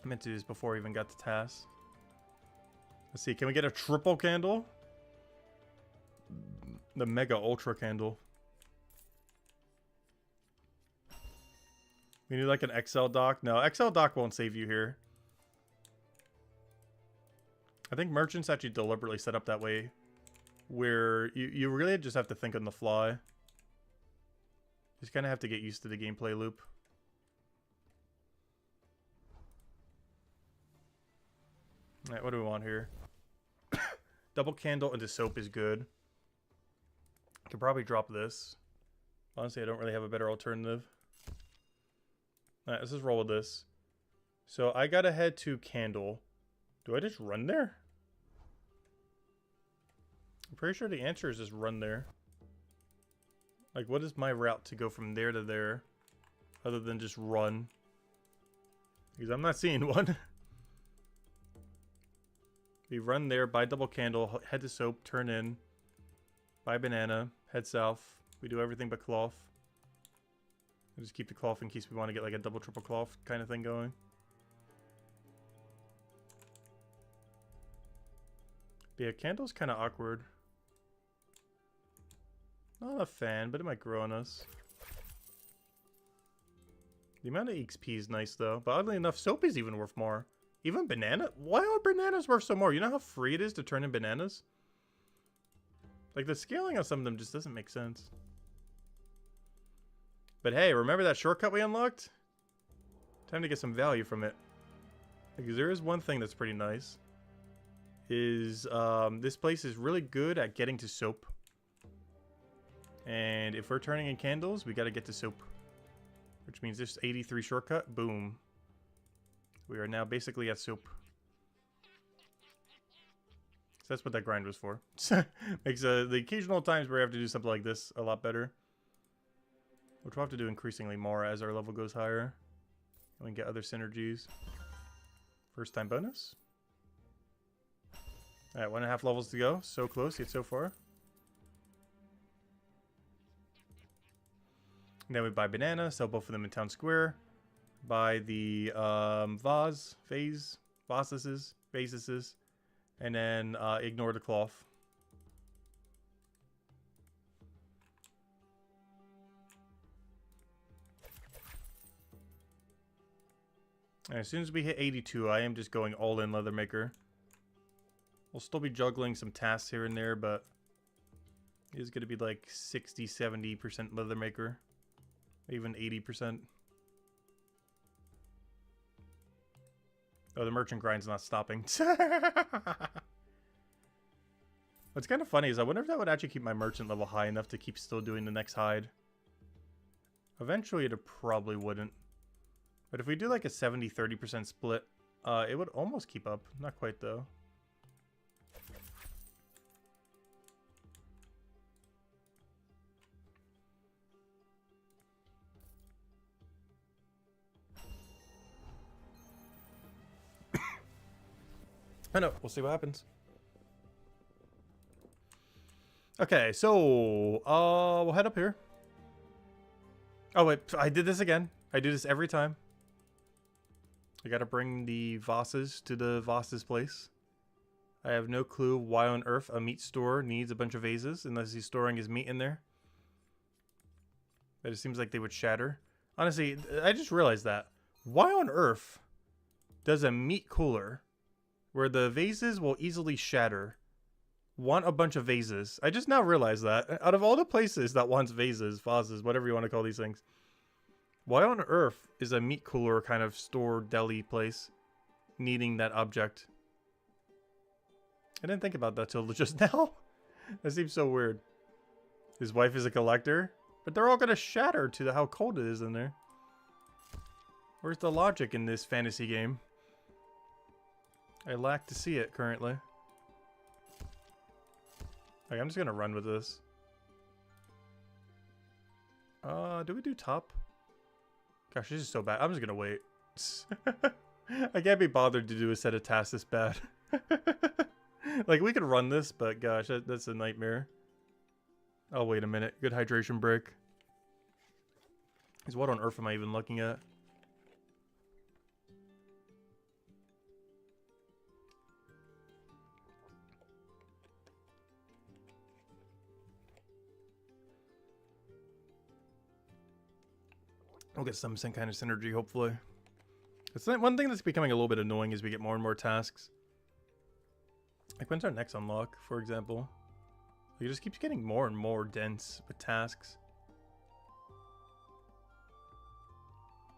I meant to do this before I even got the task. Let's see. Can we get a triple candle? The mega ultra candle. We need like an XL dock. No, XL dock won't save you here. I think merchants actually deliberately set up that way. Where you really just have to think on the fly. Just kind of have to get used to the gameplay loop. Alright, what do we want here? Double candle into soap is good. I could probably drop this. Honestly, I don't really have a better alternative. Alright, let's just roll with this. So I gotta head to candle. Do I just run there? I'm pretty sure the answer is just run there. Like, what is my route to go from there to there? Other than just run. Because I'm not seeing one. We run there, buy double candle, head to soap, turn in. Buy banana, head south. We do everything but cloth. We just keep the cloth in case we want to get like a double triple cloth kind of thing going. But yeah, candle's kind of awkward. Not a fan, but it might grow on us. The amount of XP is nice though, but oddly enough, soap is even worth more. Even banana? Why are bananas worth so more? You know how free it is to turn in bananas? Like, the scaling on some of them just doesn't make sense. But hey, remember that shortcut we unlocked? Time to get some value from it. Because there is one thing that's pretty nice. Is, this place is really good at getting to soap. And if we're turning in candles, we gotta get to soap. Which means this 83 shortcut, boom. We are now basically at soap. So that's what that grind was for. Makes the occasional times where we have to do something like this a lot better. Which we'll have to do increasingly more as our level goes higher. And we can get other synergies. First time bonus. Alright, 1.5 levels to go. So close, yet so far. And then we buy banana, sell both of them in town square. Buy the vases, and then ignore the cloth. And as soon as we hit 82, I am just going all in Leathermaker. We'll still be juggling some tasks here and there, but it is going to be like 60-70% Leathermaker, even 80%. Oh, the merchant grind's not stopping. What's kind of funny is I wonder if that would actually keep my merchant level high enough to keep still doing the next hide. Eventually, it probably wouldn't. But if we do like a 70-30% split, it would almost keep up. Not quite, though. I know. We'll see what happens. Okay, so we'll head up here. Oh wait, I did this again. I do this every time. I gotta bring the vases to the Voss's place. I have no clue why on earth a meat store needs a bunch of vases unless he's storing his meat in there. But it seems like they would shatter. Honestly, I just realized that. Why on earth does a meat cooler, where the vases will easily shatter, want a bunch of vases? I just now realized that. Out of all the places that wants vases, whatever you want to call these things, why on earth is a meat cooler kind of store deli place needing that object? I didn't think about that till just now. That seems so weird. His wife is a collector, but they're all gonna shatter to how cold it is in there. Where's the logic in this fantasy game? I lack to see it currently. Okay, I'm just gonna run with this. Do we do top? Gosh, this is so bad. I'm just gonna wait. I can't be bothered to do a set of tasks this bad. Like, we could run this, but gosh, that's a nightmare. Oh, wait a minute. Good hydration break. What on earth am I even looking at? We'll get some kind of synergy, hopefully. It's not, one thing that's becoming a little bit annoying is we get more and more tasks. Like, when's our next unlock, for example? It just keeps getting more and more dense with tasks.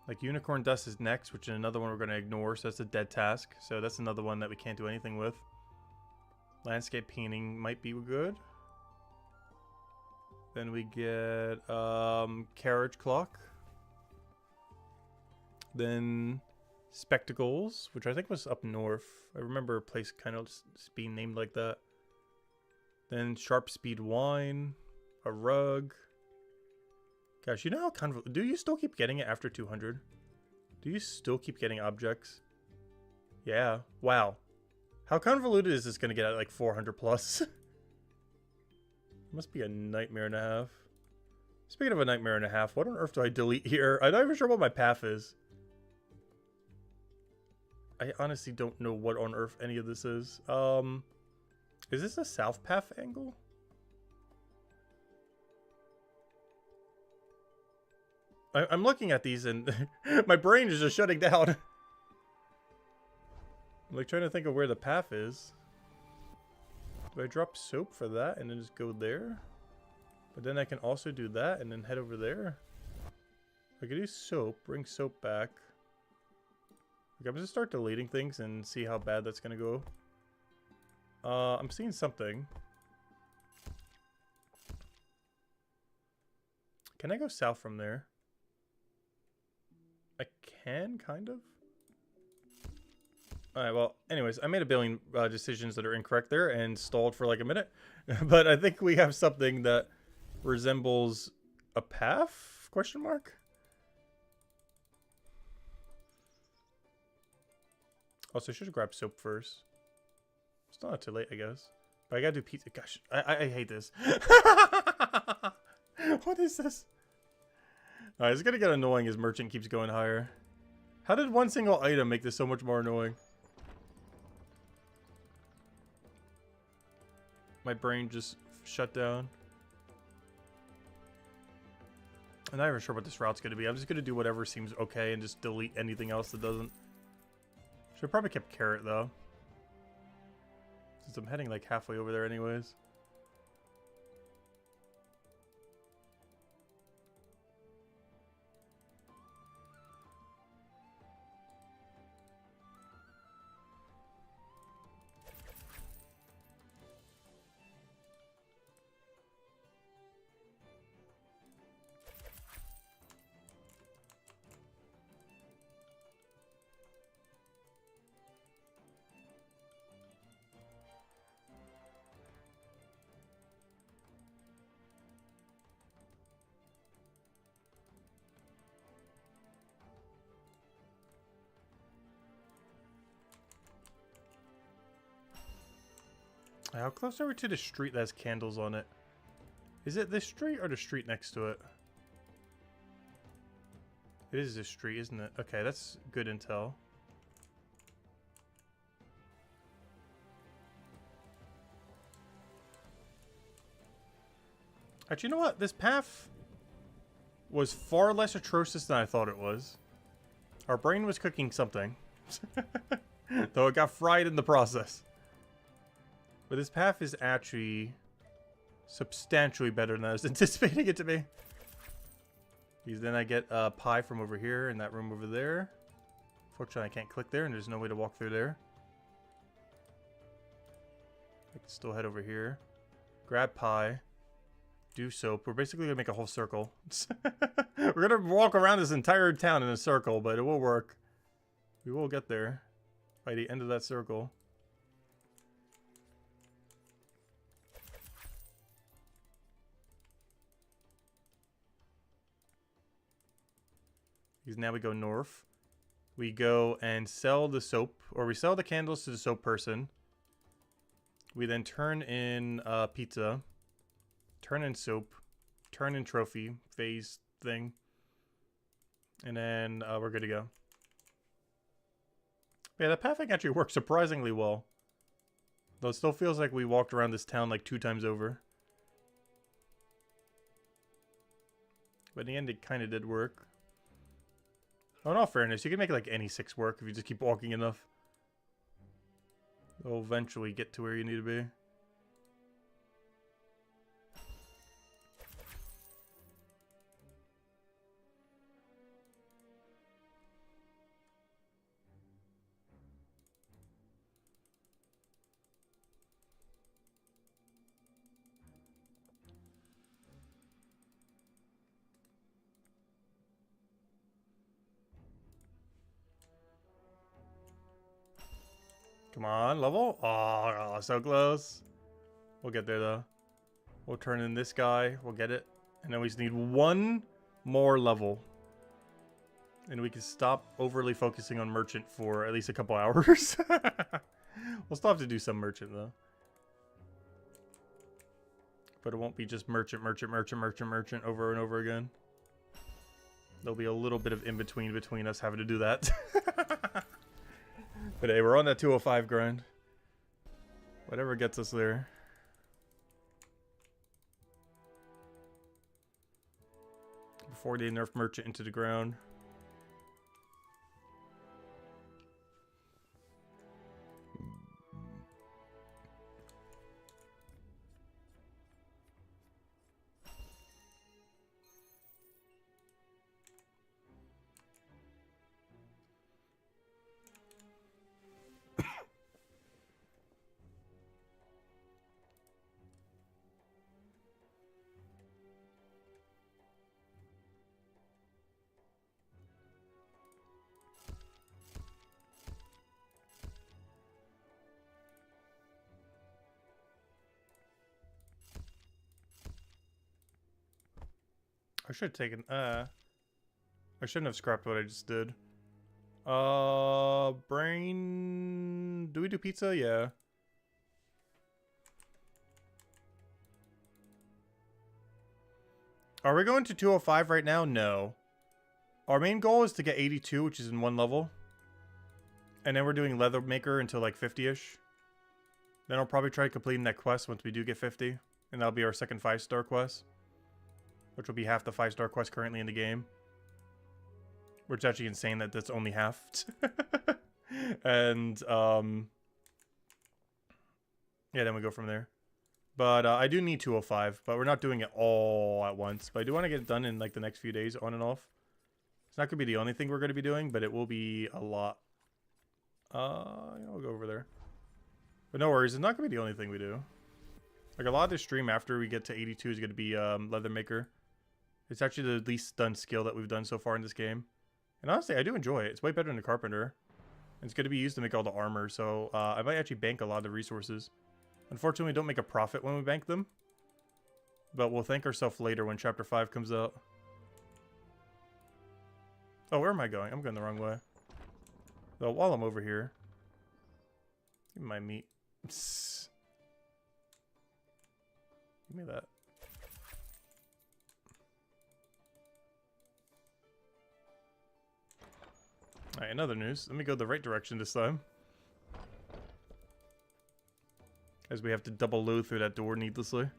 Like, Unicorn Dust is next, which is another one we're going to ignore, so that's a dead task. So that's another one that we can't do anything with. Landscape Painting might be good. Then we get Carriage Clock. Then Spectacles, which I think was up north. I remember a place kind of being named like that. Then Sharp Speed Wine, a rug. Gosh, you know how do you still keep getting it after 200? Do you still keep getting objects? Yeah. Wow. How convoluted is this going to get at like 400 plus? It must be a nightmare and a half. Speaking of a nightmare and a half, what on earth do I delete here? I'm not even sure what my path is. I honestly don't know what on earth any of this is. Is this a south path angle? I'm looking at these and my brain is just shutting down. I'm like trying to think of where the path is. Do I drop soap for that and then just go there? But then I can also do that and then head over there. I could do soap, bring soap back. Okay, I'm just start deleting things and see how bad that's gonna go. I'm seeing something. Can I go south from there? I can, kind of. Alright, well, anyways, I made a billion decisions that are incorrect there and stalled for like a minute. But I think we have something that resembles a path? Question mark? Also, I should grab soap first. It's not too late, I guess. But I gotta do pizza. Gosh, I hate this. What is this? Alright, it's gonna get annoying as merchant keeps going higher. How did one single item make this so much more annoying? My brain just shut down. I'm not even sure what this route's gonna be. I'm just gonna do whatever seems okay and just delete anything else that doesn't. Should've probably kept carrot though. Since I'm heading like halfway over there anyways. How close are we to the street that has candles on it? Is it this street or the street next to it? It is this street, isn't it? Okay, that's good intel. Actually, you know what? This path was far less atrocious than I thought it was. Our brain was cooking something. Though it got fried in the process. But this path is actually substantially better than I was anticipating it to be. Because then I get a pie from over here in that room over there. Fortunately, I can't click there and there's no way to walk through there. I can still head over here. Grab pie. Do soap. We're basically going to make a whole circle. We're going to walk around this entire town in a circle, but it will work. We will get there by the end of that circle. Because now we go north. We go and sell the soap, or we sell the candles to the soap person. We then turn in pizza. Turn in soap, turn in trophy, phase thing, and then we're good to go. Yeah, the pathing actually works surprisingly well. Though it still feels like we walked around this town like 2 times over. But in the end, it kind of did work. Oh, in all fairness, you can make like any 6 work if you just keep walking enough. You'll eventually get to where you need to be. Come on, level. Oh, so close. We'll get there, though. We'll turn in this guy. We'll get it. And then we just need 1 more level. And we can stop overly focusing on merchant for at least a couple hours. We'll still have to do some merchant, though. But it won't be just merchant over and over again. There'll be a little bit of in-between between us having to do that. But hey, we're on that 205 grind. Whatever gets us there. Before they nerf merchant into the ground. I should have taken, I shouldn't have scrapped what I just did. Brain... Do we do pizza? Yeah. Are we going to 205 right now? No. Our main goal is to get 82, which is in 1 level. And then we're doing Leathermaker until like 50-ish. Then I'll probably try completing that quest once we do get 50. And that'll be our second 5-star quest. Which will be half the 5-star quest currently in the game. Which is actually insane that that's only half. And, yeah, then we go from there. But I do need 205, but we're not doing it all at once. But I do want to get it done in like the next few days, on and off. It's not going to be the only thing we're going to be doing, but it will be a lot. Yeah, we'll go over there. But no worries, it's not going to be the only thing we do. Like, a lot of this stream after we get to 82 is going to be Leathermaker. It's actually the least done skill that we've done so far in this game. And honestly, I do enjoy it. It's way better than the Carpenter. And it's going to be used to make all the armor, so I might actually bank a lot of the resources. Unfortunately, we don't make a profit when we bank them. But we'll thank ourselves later when Chapter 5 comes out. Oh, where am I going? I'm going the wrong way. Though, while I'm over here... Give me my meat. Give me that. Alright, another news. Let me go the right direction this time. As we have to double load through that door needlessly.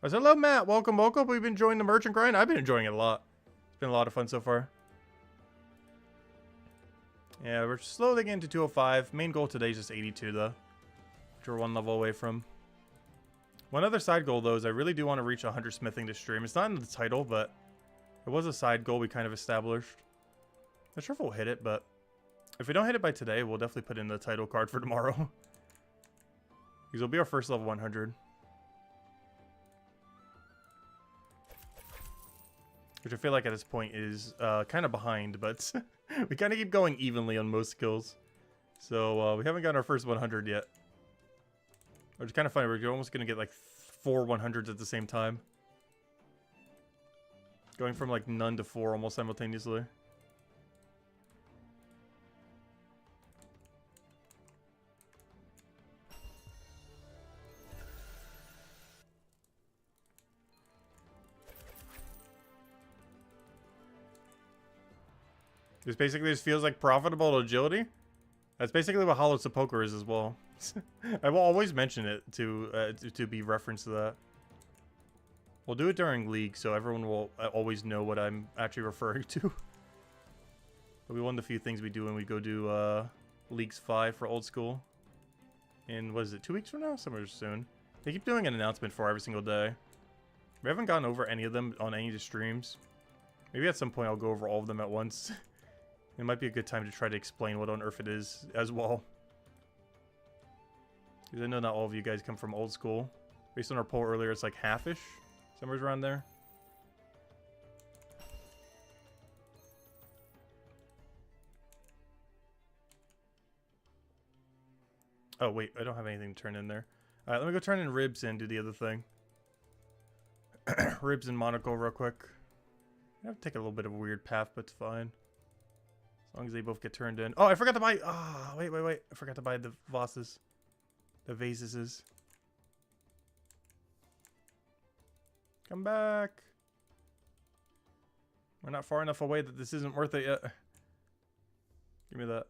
I said, hello, Matt. Welcome, welcome. We've been enjoying the merchant grind. I've been enjoying it a lot. It's been a lot of fun so far. Yeah, we're slowly getting to 205. Main goal today is just 82, though. Which we're one level away from. One other side goal, though, is I really do want to reach 100 smithing this stream. It's not in the title, but it was a side goal we kind of established. Not sure if we'll hit it, but if we don't hit it by today, we'll definitely put in the title card for tomorrow. Because it'll be our first level 100. Which I feel like at this point is kind of behind, but we kind of keep going evenly on most skills. So we haven't gotten our first 100 yet. Which is kind of funny, we're almost going to get like 4 100s at the same time. Going from like none to 4 almost simultaneously. This basically just feels like profitable agility. That's basically what Hollow Sepulchre is as well. I will always mention it to be referenced to that. We'll do it during League, so everyone will always know what I'm actually referring to. But we one of the few things we do when we go do Leagues 5 for Old School. In, what is it, 2 weeks from now? Somewhere soon. They keep doing an announcement for every single day. We haven't gone over any of them on any of the streams. Maybe at some point I'll go over all of them at once. It might be a good time to try to explain what on earth it is as well. Because I know not all of you guys come from Old School. Based on our poll earlier, it's like half-ish. Somewhere around there. Oh, wait. I don't have anything to turn in there. Alright, let me go turn in ribs and do the other thing. Ribs and monocle real quick. I have to take a little bit of a weird path, but it's fine. As long as they both get turned in. Oh, I forgot to buy... Ah, wait. I forgot to buy the vases. The vases. Come back. We're not far enough away that this isn't worth it yet. Give me that.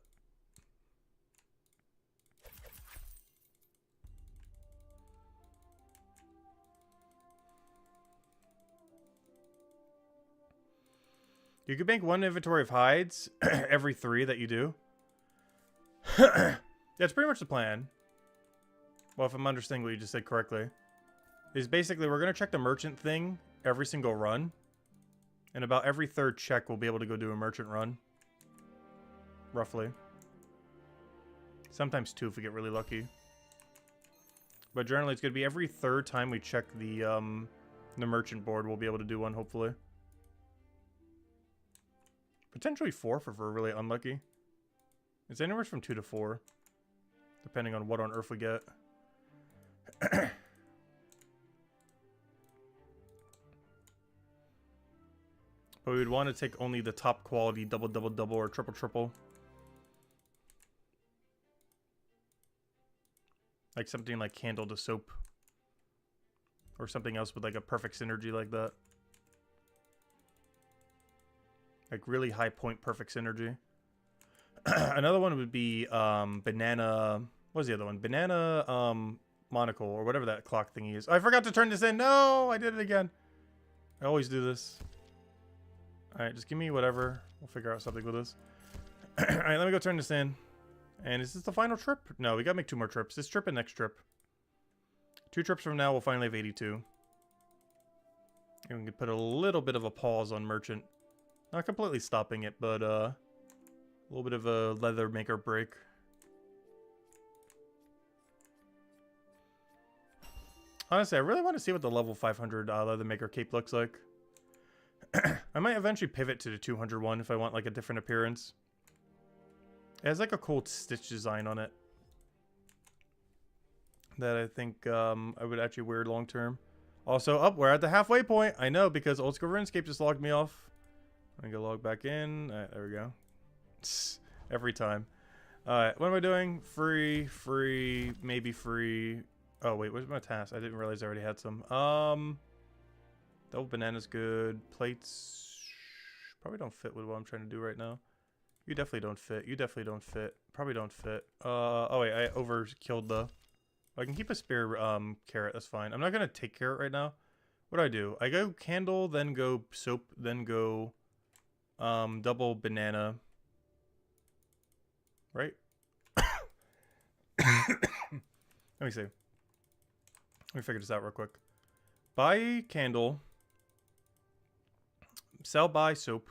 You could bank 1 inventory of hides every 3 that you do. That's pretty much the plan. Well, if I'm understanding what you just said correctly. Is basically we're going to check the merchant thing every single run. And about every 3rd check we'll be able to go do a merchant run. Roughly. Sometimes 2 if we get really lucky. But generally it's going to be every 3rd time we check the merchant board we'll be able to do one hopefully. Potentially 4 if we're really unlucky. It's anywhere from 2 to 4. Depending on what on earth we get. But we would want to take only the top quality double or triple. Like something like Candle to Soap. Or something else with like a perfect synergy like that. Like really high point perfect synergy. Another one would be banana. What was the other one? Banana monocle or whatever that clock thingy is. Oh, I forgot to turn this in. No, I did it again. I always do this. All right, just give me whatever. We'll figure out something with this. All right, let me go turn this in. And is this the final trip? No, we gotta make 2 more trips. This trip and next trip. 2 trips from now, we'll finally have 82. And we can put a little bit of a pause on merchant. Not completely stopping it, but a little bit of a leather maker break. Honestly, I really want to see what the level 500 leather maker cape looks like. I might eventually pivot to the 200 one if I want like a different appearance. It has like a cool stitch design on it that I think I would actually wear long term. Also, we're at the halfway point. I know because Old School RuneScape just logged me off. I'm gonna log back in. All right, there we go. Every time. Alright, what am I doing? Free, maybe free. Oh, wait, where's my task? I didn't realize I already had some. Double banana's good. Plates probably don't fit with what I'm trying to do right now. You definitely don't fit. You definitely don't fit. Probably don't fit. Oh wait, I overkilled the... I can keep a spare, carrot. That's fine. I'm not gonna take carrot right now. What do? I go candle, then go soap, then go, double banana. Right? Let me see. Let me figure this out real quick. Buy candle. Sell, buy soap.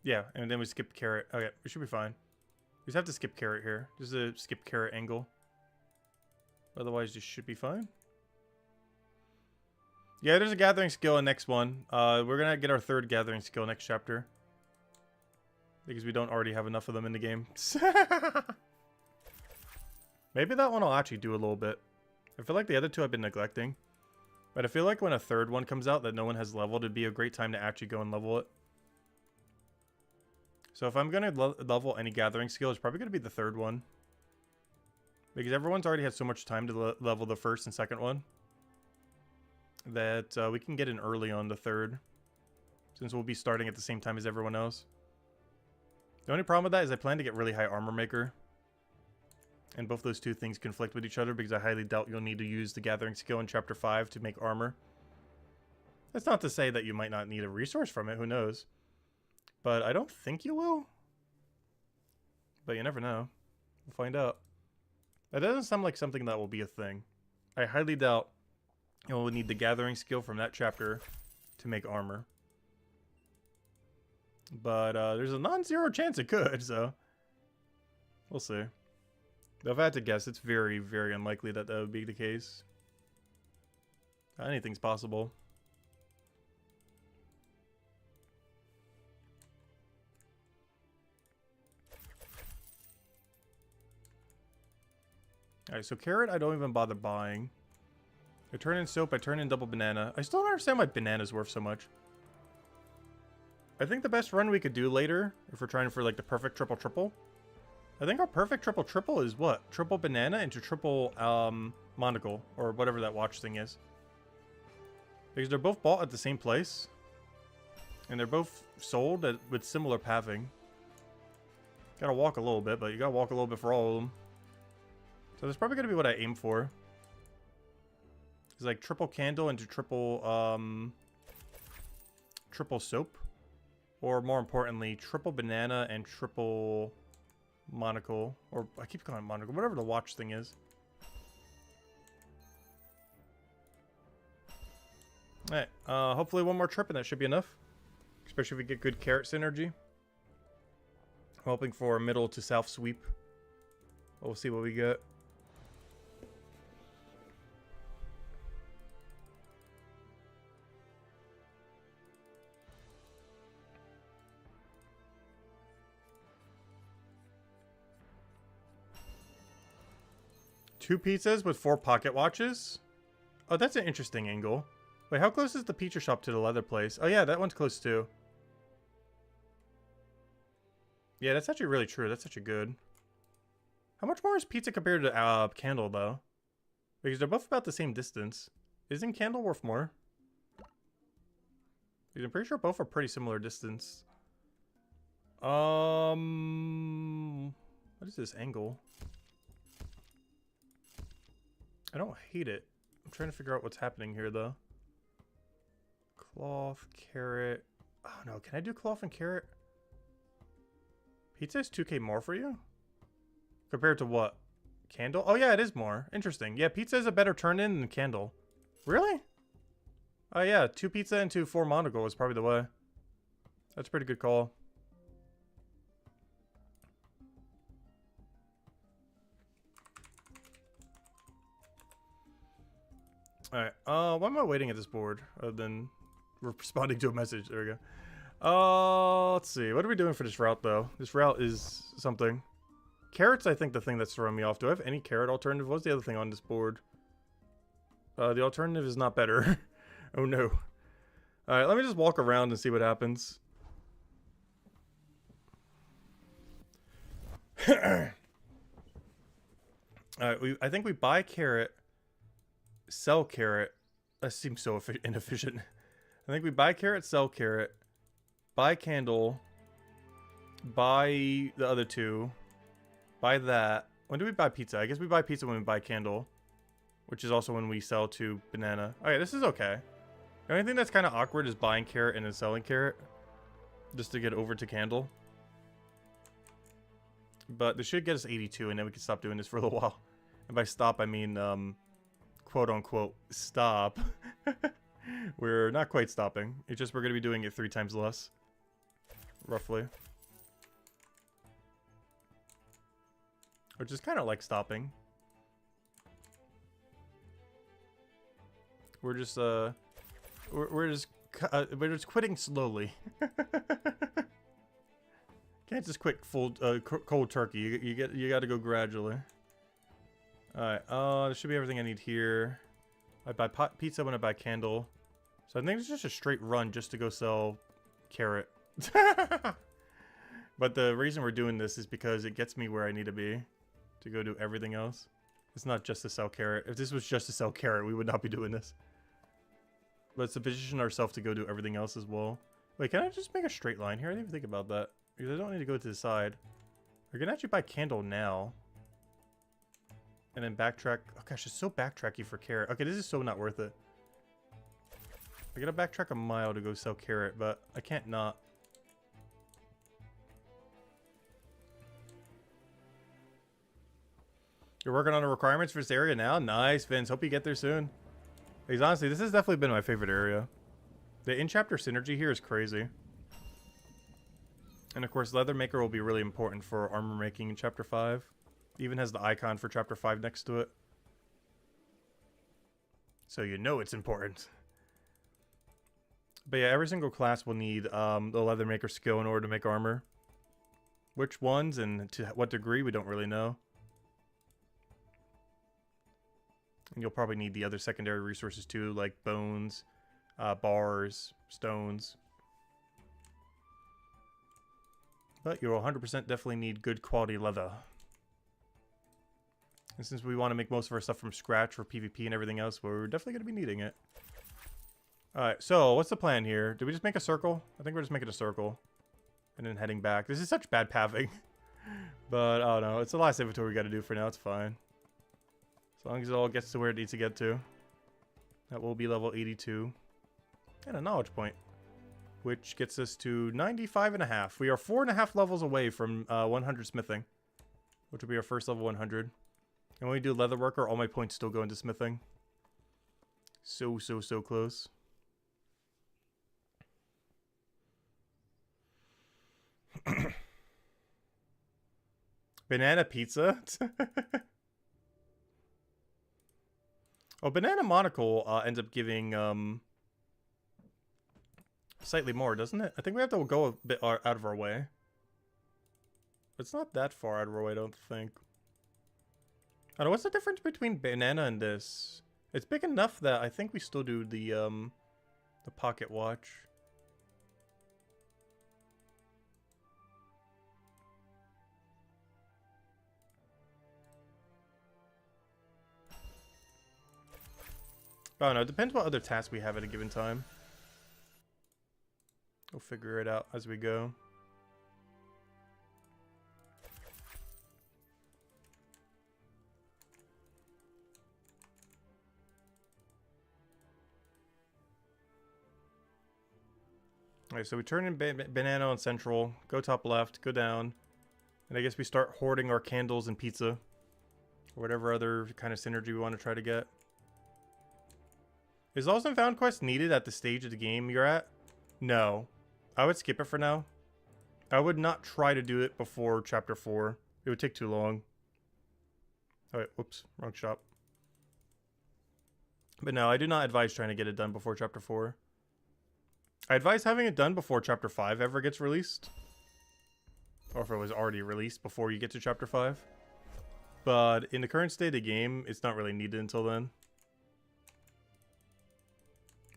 Yeah, and then we skip carrot. Okay, we should be fine. We just have to skip carrot here. Just a skip carrot angle. Otherwise, you should be fine. Yeah, there's a gathering skill in next one. We're gonna get our third gathering skill next chapter. Because we don't already have enough of them in the game. Maybe that one I'll actually do a little bit. I feel like the other two I've been neglecting. But I feel like when a third one comes out that no one has leveled, it'd be a great time to actually go and level it. So if I'm going to level any gathering skill, it's probably going to be the third one. Because everyone's already had so much time to level the first and second one. That we can get in early on the third. Since we'll be starting at the same time as everyone else. The only problem with that is I plan to get really high armor maker. And both those two things conflict with each other because I highly doubt you'll need to use the gathering skill in chapter 5 to make armor. That's not to say that you might not need a resource from it, who knows. But I don't think you will. But you never know. We'll find out. That doesn't sound like something that will be a thing. I highly doubt you'll need the gathering skill from that chapter to make armor. But there's a non-zero chance it could, so we'll see. If I had to guess, it's very, very unlikely that that would be the case. Anything's possible. Alright, so carrot I don't even bother buying. I turn in soap, I turn in double banana. I still don't understand why banana's worth so much. I think the best run we could do later, if we're trying for like the perfect triple-triple, I think our perfect triple-triple is what? Triple banana into triple monocle, or whatever that watch thing is. Because they're both bought at the same place. And they're both sold with similar pathing. Gotta walk a little bit, but you gotta walk a little bit for all of them. So that's probably gonna be what I aim for. It's like triple candle into triple triple soap. Or more importantly, triple banana and triple monocle, or I keep calling it monocle, whatever the watch thing is. Alright, hopefully one more trip and that should be enough. Especially if we get good carrot synergy. I'm hoping for a middle to south sweep. We'll see what we get. Two pizzas with 4 pocket watches? Oh, that's an interesting angle. Wait, how close is the pizza shop to the leather place? Oh yeah, that one's close too. Yeah, that's actually really true. That's actually good. How much more is pizza compared to candle, though? Because they're both about the same distance. Isn't candle worth more? Because I'm pretty sure both are pretty similar distance. What is this angle? I don't hate it. I'm trying to figure out what's happening here, though. Cloth, carrot. Oh, no. Can I do cloth and carrot? Pizza is 2k more for you? Compared to what? Candle? Oh, yeah, it is more. Interesting. Yeah, pizza is a better turn-in than candle. Really? Oh, yeah. 2 pizza into 4 monocle is probably the way. That's a pretty good call. Alright, why am I waiting at this board other than responding to a message? There we go. Let's see. What are we doing for this route, though? This route is something. Carrots, I think, the thing that's throwing me off. Do I have any carrot alternative? What's the other thing on this board? The alternative is not better. Oh, no. Alright, let me just walk around and see what happens. I think we buy carrot, sell carrot. That seems so inefficient. I think we buy carrot, sell carrot, buy candle, buy the other two, buy that. When do we buy pizza? I guess we buy pizza when we buy candle, which is also when we sell to banana. Okay, this is okay. The only thing that's kind of awkward is buying carrot and then selling carrot, just to get over to candle. But this should get us 82, and then we can stop doing this for a little while. And by stop, I mean, quote unquote, stop. We're not quite stopping. It's just we're going to be doing it 3 times less. Roughly. Which is kind of like stopping. We're just we're just quitting slowly. Can't just quit full cold turkey. You got to go gradually. All right. There should be everything I need here. I buy pizza when I buy candle. So I think it's just a straight run just to go sell carrot. But the reason we're doing this is because it gets me where I need to be to go do everything else. It's not just to sell carrot. If this was just to sell carrot, we would not be doing this. But it's to position ourselves to go do everything else as well. Wait, can I just make a straight line here? I didn't even think about that. Because I don't need to go to the side. We're gonna actually buy candle now. And then backtrack. Oh gosh, it's so backtracky for carrot. Okay, this is so not worth it. I gotta backtrack a mile to go sell carrot, but I can't not. You're working on the requirements for this area now? Nice, Vince. Hope you get there soon. Because honestly, this has definitely been my favorite area. The in-chapter synergy here is crazy. And of course, Leathermaker will be really important for armor making in Chapter 5. Even has the icon for Chapter 5 next to it. So you know it's important. But yeah, every single class will need the Leathermaker skill in order to make armor. Which ones and to what degree, we don't really know. And you'll probably need the other secondary resources too, like bones, bars, stones. But you'll 100% definitely need good quality leather. And since we want to make most of our stuff from scratch for PvP and everything else, we're definitely going to be needing it. Alright, so what's the plan here? Did we just make a circle? I think we're just making a circle. And then heading back. This is such bad pathing. But, I don't know. It's the last inventory we got to do for now. It's fine. As long as it all gets to where it needs to get to. That will be level 82. And a knowledge point. Which gets us to 95.5. We are 4.5 levels away from 100 smithing. Which will be our first level 100. And when we do Leatherworker, all my points still go into smithing. So close. Banana pizza? Oh, banana monocle ends up giving slightly more, doesn't it? I think we have to go a bit out of our way. It's not that far out of our way, I don't think. I don't know, what's the difference between banana and this? It's big enough that I think we still do the pocket watch. I don't know, it depends what other tasks we have at a given time. We'll figure it out as we go. Alright, so we turn in banana on central, go top left, go down, and I guess we start hoarding our candles and pizza. Or whatever other kind of synergy we want to try to get. Is Lost and Found quest needed at the stage of the game you're at? No. I would skip it for now. I would not try to do it before Chapter 4. It would take too long. Alright, whoops. Wrong shop. But no, I do not advise trying to get it done before Chapter 4. I advise having it done before Chapter 5 ever gets released. Or if it was already released before you get to Chapter 5. But in the current state of the game, it's not really needed until then.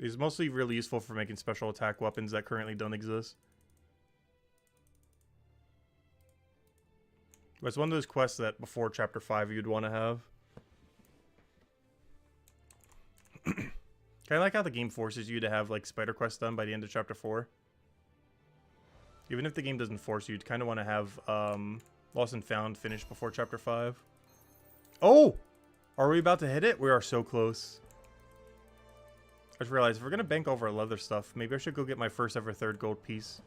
It's mostly really useful for making special attack weapons that currently don't exist. It's one of those quests that before chapter 5 you'd want to have. Kind of like how the game forces you to have like spider quests done by the end of chapter 4. Even if the game doesn't force you, you'd kind of want to have Lost and Found finished before chapter 5. Oh! Are we about to hit it? We are so close. I just realized if we're going to bank over our leather stuff, maybe I should go get my first ever 3rd gold piece.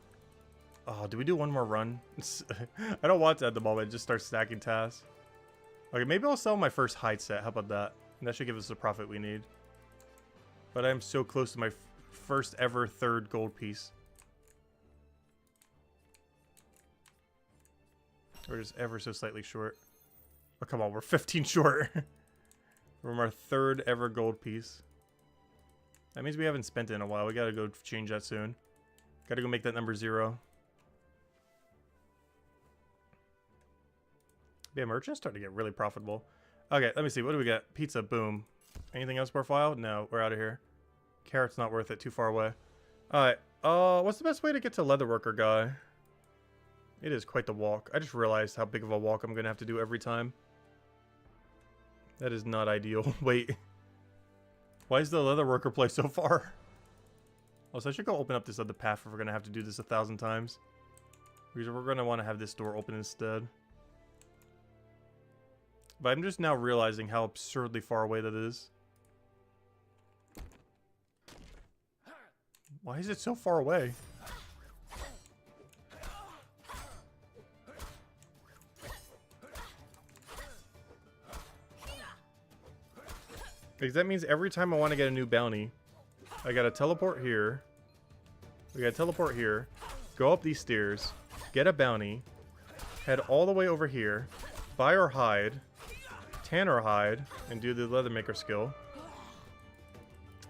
Oh, do we do one more run? I don't want to at the moment. Just start stacking tasks. Okay, maybe I'll sell my first hide set. How about that? And that should give us the profit we need. But I'm so close to my first ever 3rd gold piece. We're just ever so slightly short. Oh, come on. We're 15 short. From our 3rd ever gold piece. That means we haven't spent it in a while. We gotta go change that soon. Gotta go make that number 0. Yeah, merchant's starting to get really profitable. Okay, let me see. What do we got? Pizza, boom. Anything else worthwhile? No, we're out of here. Carrot's not worth it. Too far away. Alright, what's the best way to get to Leatherworker guy? It is quite the walk. I just realized how big of a walk I'm gonna have to do every time. That is not ideal. Wait. Why is the Leatherworker place so far? Oh, so I should go open up this other path if we're gonna have to do this 1,000 times. Because we're gonna want to have this door open instead. But I'm just now realizing how absurdly far away that is. Why is it so far away? Because that means every time I want to get a new bounty, I gotta teleport here. We gotta teleport here. Go up these stairs. Get a bounty. Head all the way over here. Buy our hide. Tan our hide. And do the Leathermaker skill.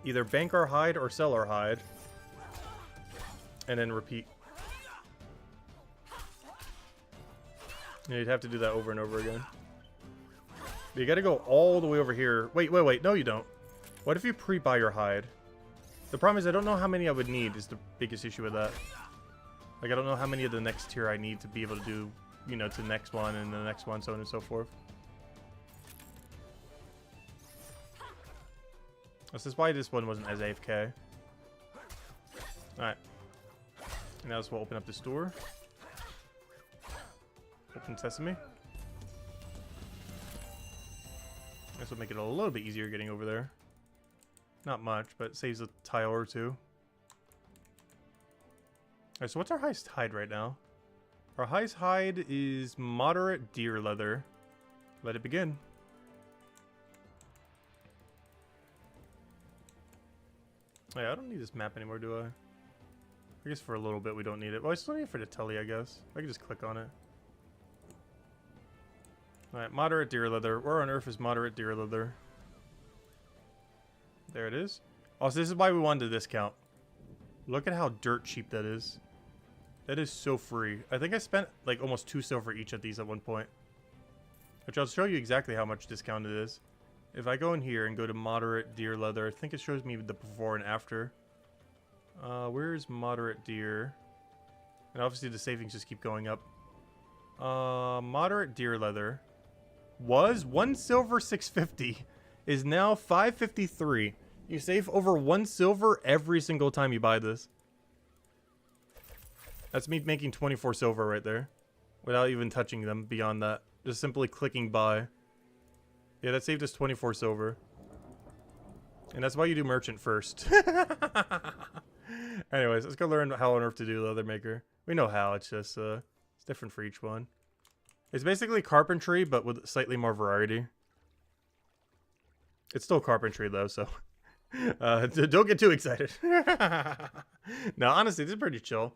Either bank our hide or sell our hide. And then repeat. Yeah, you'd have to do that over and over again. But you gotta go all the way over here. Wait. No, you don't. What if you pre-buy your hide? The problem is I don't know how many I would need is the biggest issue with that. Like, I don't know how many of the next tier I need to be able to do, you know, to the next one and the next one, so on and so forth. This is why this one wasn't as AFK. Alright. And now we'll open up this door. Open sesame. This will make it a little bit easier getting over there. Not much, but it saves a tile or two. Alright, so what's our highest hide right now? Our highest hide is moderate deer leather. Let it begin. Yeah, I don't need this map anymore, do I? I guess for a little bit we don't need it. Well, I still need it for the telly, I guess. I can just click on it. Alright, moderate deer leather. Where on earth is moderate deer leather? There it is. Oh, so this is why we wanted a discount. Look at how dirt cheap that is. That is so free. I think I spent like almost 2 silver each of these at one point. Which I'll show you exactly how much discount it is. If I go in here and go to moderate deer leather, I think it shows me the before and after. Where's moderate deer? And obviously the savings just keep going up. Moderate deer leather was 1 silver 650. Is now 553. You save over 1 silver every single time you buy this. That's me making 24 silver right there. Without even touching them beyond that. Just simply clicking buy. Yeah, that saved us 24 silver. And that's why you do merchant first. Anyways, let's go learn how on earth to do Leathermaker. We know how, it's just, it's different for each one. It's basically carpentry, but with slightly more variety. It's still carpentry, though, so... don't get too excited. No, honestly, this is pretty chill.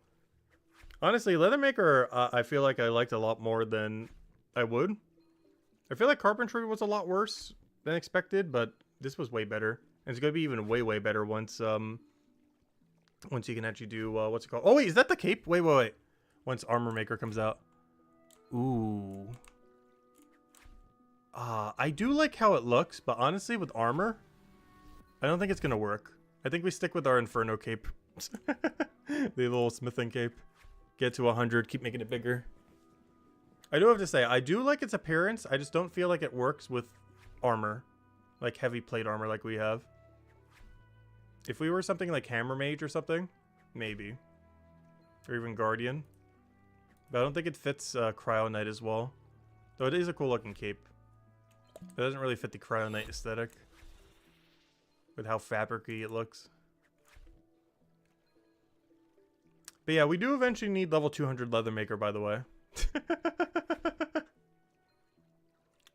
Honestly, Leathermaker, I feel like I liked a lot more than I would. I feel like carpentry was a lot worse than expected, but this was way better. And it's going to be even way, way better once you can actually do, what's it called? Oh, wait, is that the cape? Wait. Once Armor Maker comes out. Ooh. I do like how it looks, but honestly, with armor, I don't think it's going to work. I think we stick with our Inferno cape. The little smithing cape. Get to 100, keep making it bigger. I do have to say, I do like its appearance. I just don't feel like it works with armor. Like heavy plate armor like we have. If we were something like Hammer Mage or something, maybe. Or even Guardian. But I don't think it fits Cryo Knight as well. Though it is a cool looking cape. It doesn't really fit the Cryo Knight aesthetic. With how fabric-y it looks. But yeah, we do eventually need level 200 Leathermaker, by the way.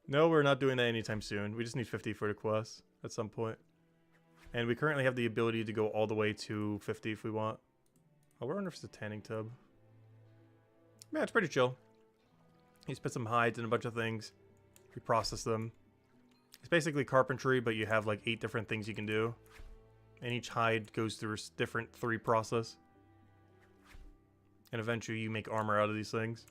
No, we're not doing that anytime soon. We just need 50 for the quest at some point. And we currently have the ability to go all the way to 50 if we want. Oh, we're under the tanning tub. Yeah, it's pretty chill. You just put some hides and a bunch of things. You process them. It's basically carpentry, but you have like 8 different things you can do. And each hide goes through a different 3 process. And eventually you make armor out of these things.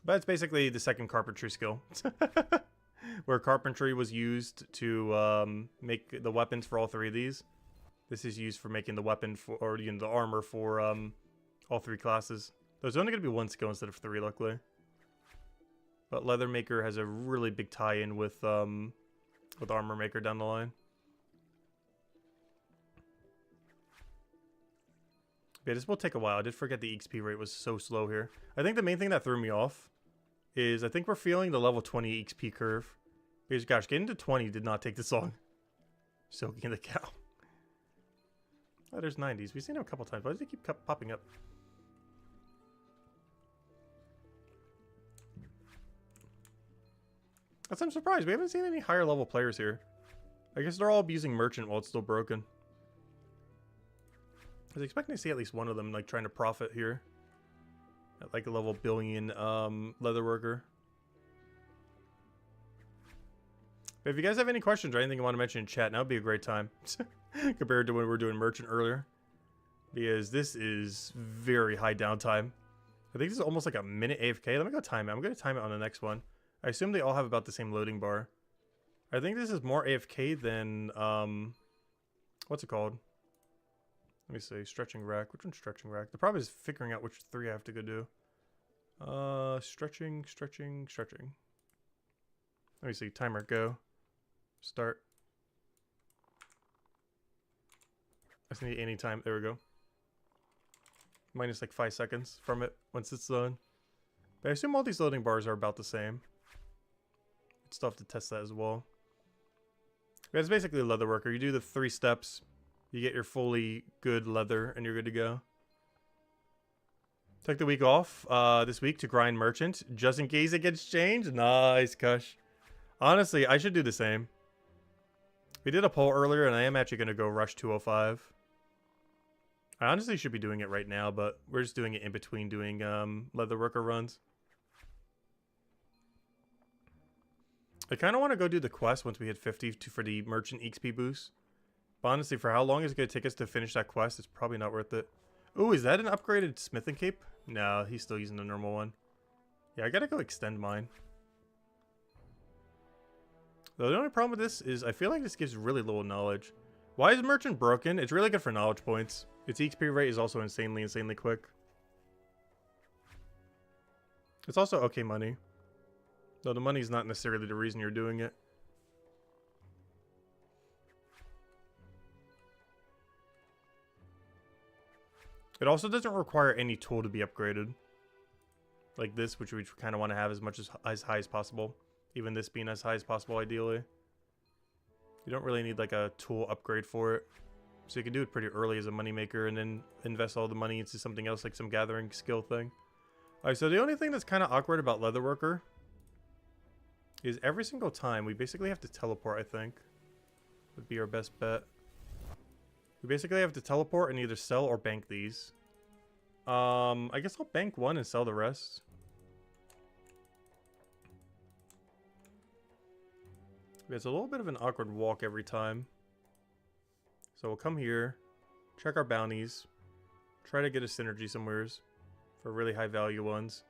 But it's basically the second carpentry skill. Where carpentry was used to make the weapons for all 3 of these. This is used for making the weapon for, or you know, the armor for all 3 classes. There's only going to be 1 skill instead of 3, luckily. But Leathermaker has a really big tie-in with Armor Maker down the line. Yeah, this will take a while. I did forget the XP rate was so slow here. I think the main thing that threw me off is I think we're feeling the level 20 XP curve. Because gosh, getting to 20 did not take this long. Soaking the cow. Oh, there's 90s. We've seen them a couple times. Why does they keep popping up? That's I'm surprised. We haven't seen any higher level players here. I guess they're all using Merchant while it's still broken. I was expecting to see at least one of them like trying to profit here. At like a level billion Leatherworker. But if you guys have any questions or anything you want to mention in chat, now would be a great time. Compared to when we were doing Merchant earlier. Because this is very high downtime. I think this is almost like a minute AFK. Let me go time it. I'm going to time it on the next one. I assume they all have about the same loading bar. I think this is more AFK than, what's it called? Let me see, stretching rack. Which one's stretching rack? The problem is figuring out which 3 I have to go do. Stretching. Let me see, timer, go. Start. I just need any time. There we go. Minus like 5 seconds from it once it's done. But I assume all these loading bars are about the same. Still have to test that as well. But it's basically a Leatherworker. You do the 3 steps. You get your fully good leather and you're good to go. Took the week off this week to grind Merchant. Just in case it gets changed. Nice, Kush. Honestly, I should do the same. We did a poll earlier and I am actually going to go rush 205. I honestly should be doing it right now, but we're just doing it in between doing Leatherworker runs. I kind of want to go do the quest once we hit 50 for the Merchant XP boost. But honestly, for how long is it going to take us to finish that quest, it's probably not worth it. Ooh, is that an upgraded smithing cape? No, he's still using the normal one. Yeah, I gotta go extend mine. Though the only problem with this is I feel like this gives really little knowledge. Why is Merchant broken? It's really good for knowledge points. Its XP rate is also insanely quick. It's also okay money. Though the money's not necessarily the reason you're doing it. It also doesn't require any tool to be upgraded. Like this, which we kind of want to have as high as possible. Even this being as high as possible, ideally. You don't really need like a tool upgrade for it. So you can do it pretty early as a moneymaker and then invest all the money into something else like some gathering skill thing. Alright, so the only thing that's kind of awkward about Leatherworker is every single time we basically have to teleport, I think. Would be our best bet. We basically have to teleport and either sell or bank these. I guess I'll bank one and sell the rest. It's a little bit of an awkward walk every time. So we'll come here, check our bounties, try to get a synergy somewheres for really high value ones.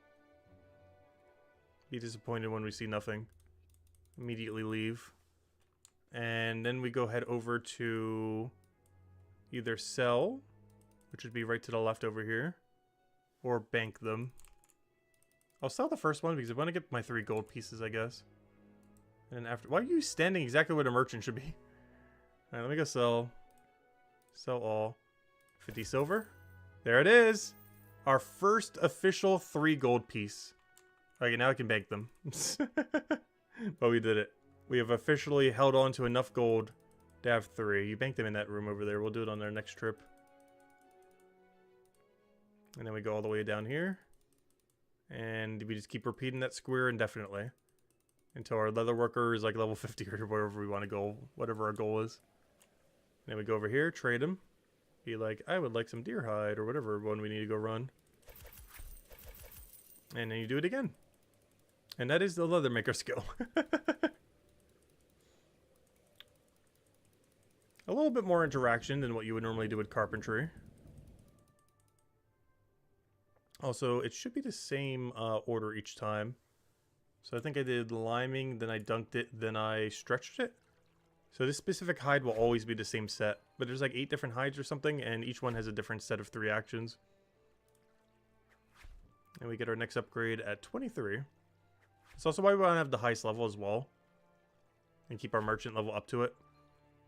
Be disappointed when we see nothing. Immediately leave. And then we go head over to either sell, which would be right to the left over here, or bank them. I'll sell the first one because I want to get my 3 gold pieces, I guess. And after, why are you standing exactly where the merchant should be? All right, let me go sell. Sell all. 50 silver. There it is. Our first official 3 gold piece. Okay, now I can bank them. But we did it. We have officially held on to enough gold to have 3. You bank them in that room over there. We'll do it on our next trip. And then we go all the way down here. And we just keep repeating that square indefinitely. Until our Leatherworker is like level 50 or wherever we want to go. Whatever our goal is. And then we go over here, trade him. Be like, I would like some deer hide or whatever one we need to go run. And then you do it again. And that is the leather maker skill. A little bit more interaction than what you would normally do with carpentry. Also, it should be the same order each time. So I think I did liming, then I dunked it, then I stretched it. So this specific hide will always be the same set. But there's like 8 different hides or something, and each one has a different set of 3 actions. And we get our next upgrade at 23. It's also why we want to have the highest level as well. And keep our merchant level up to it.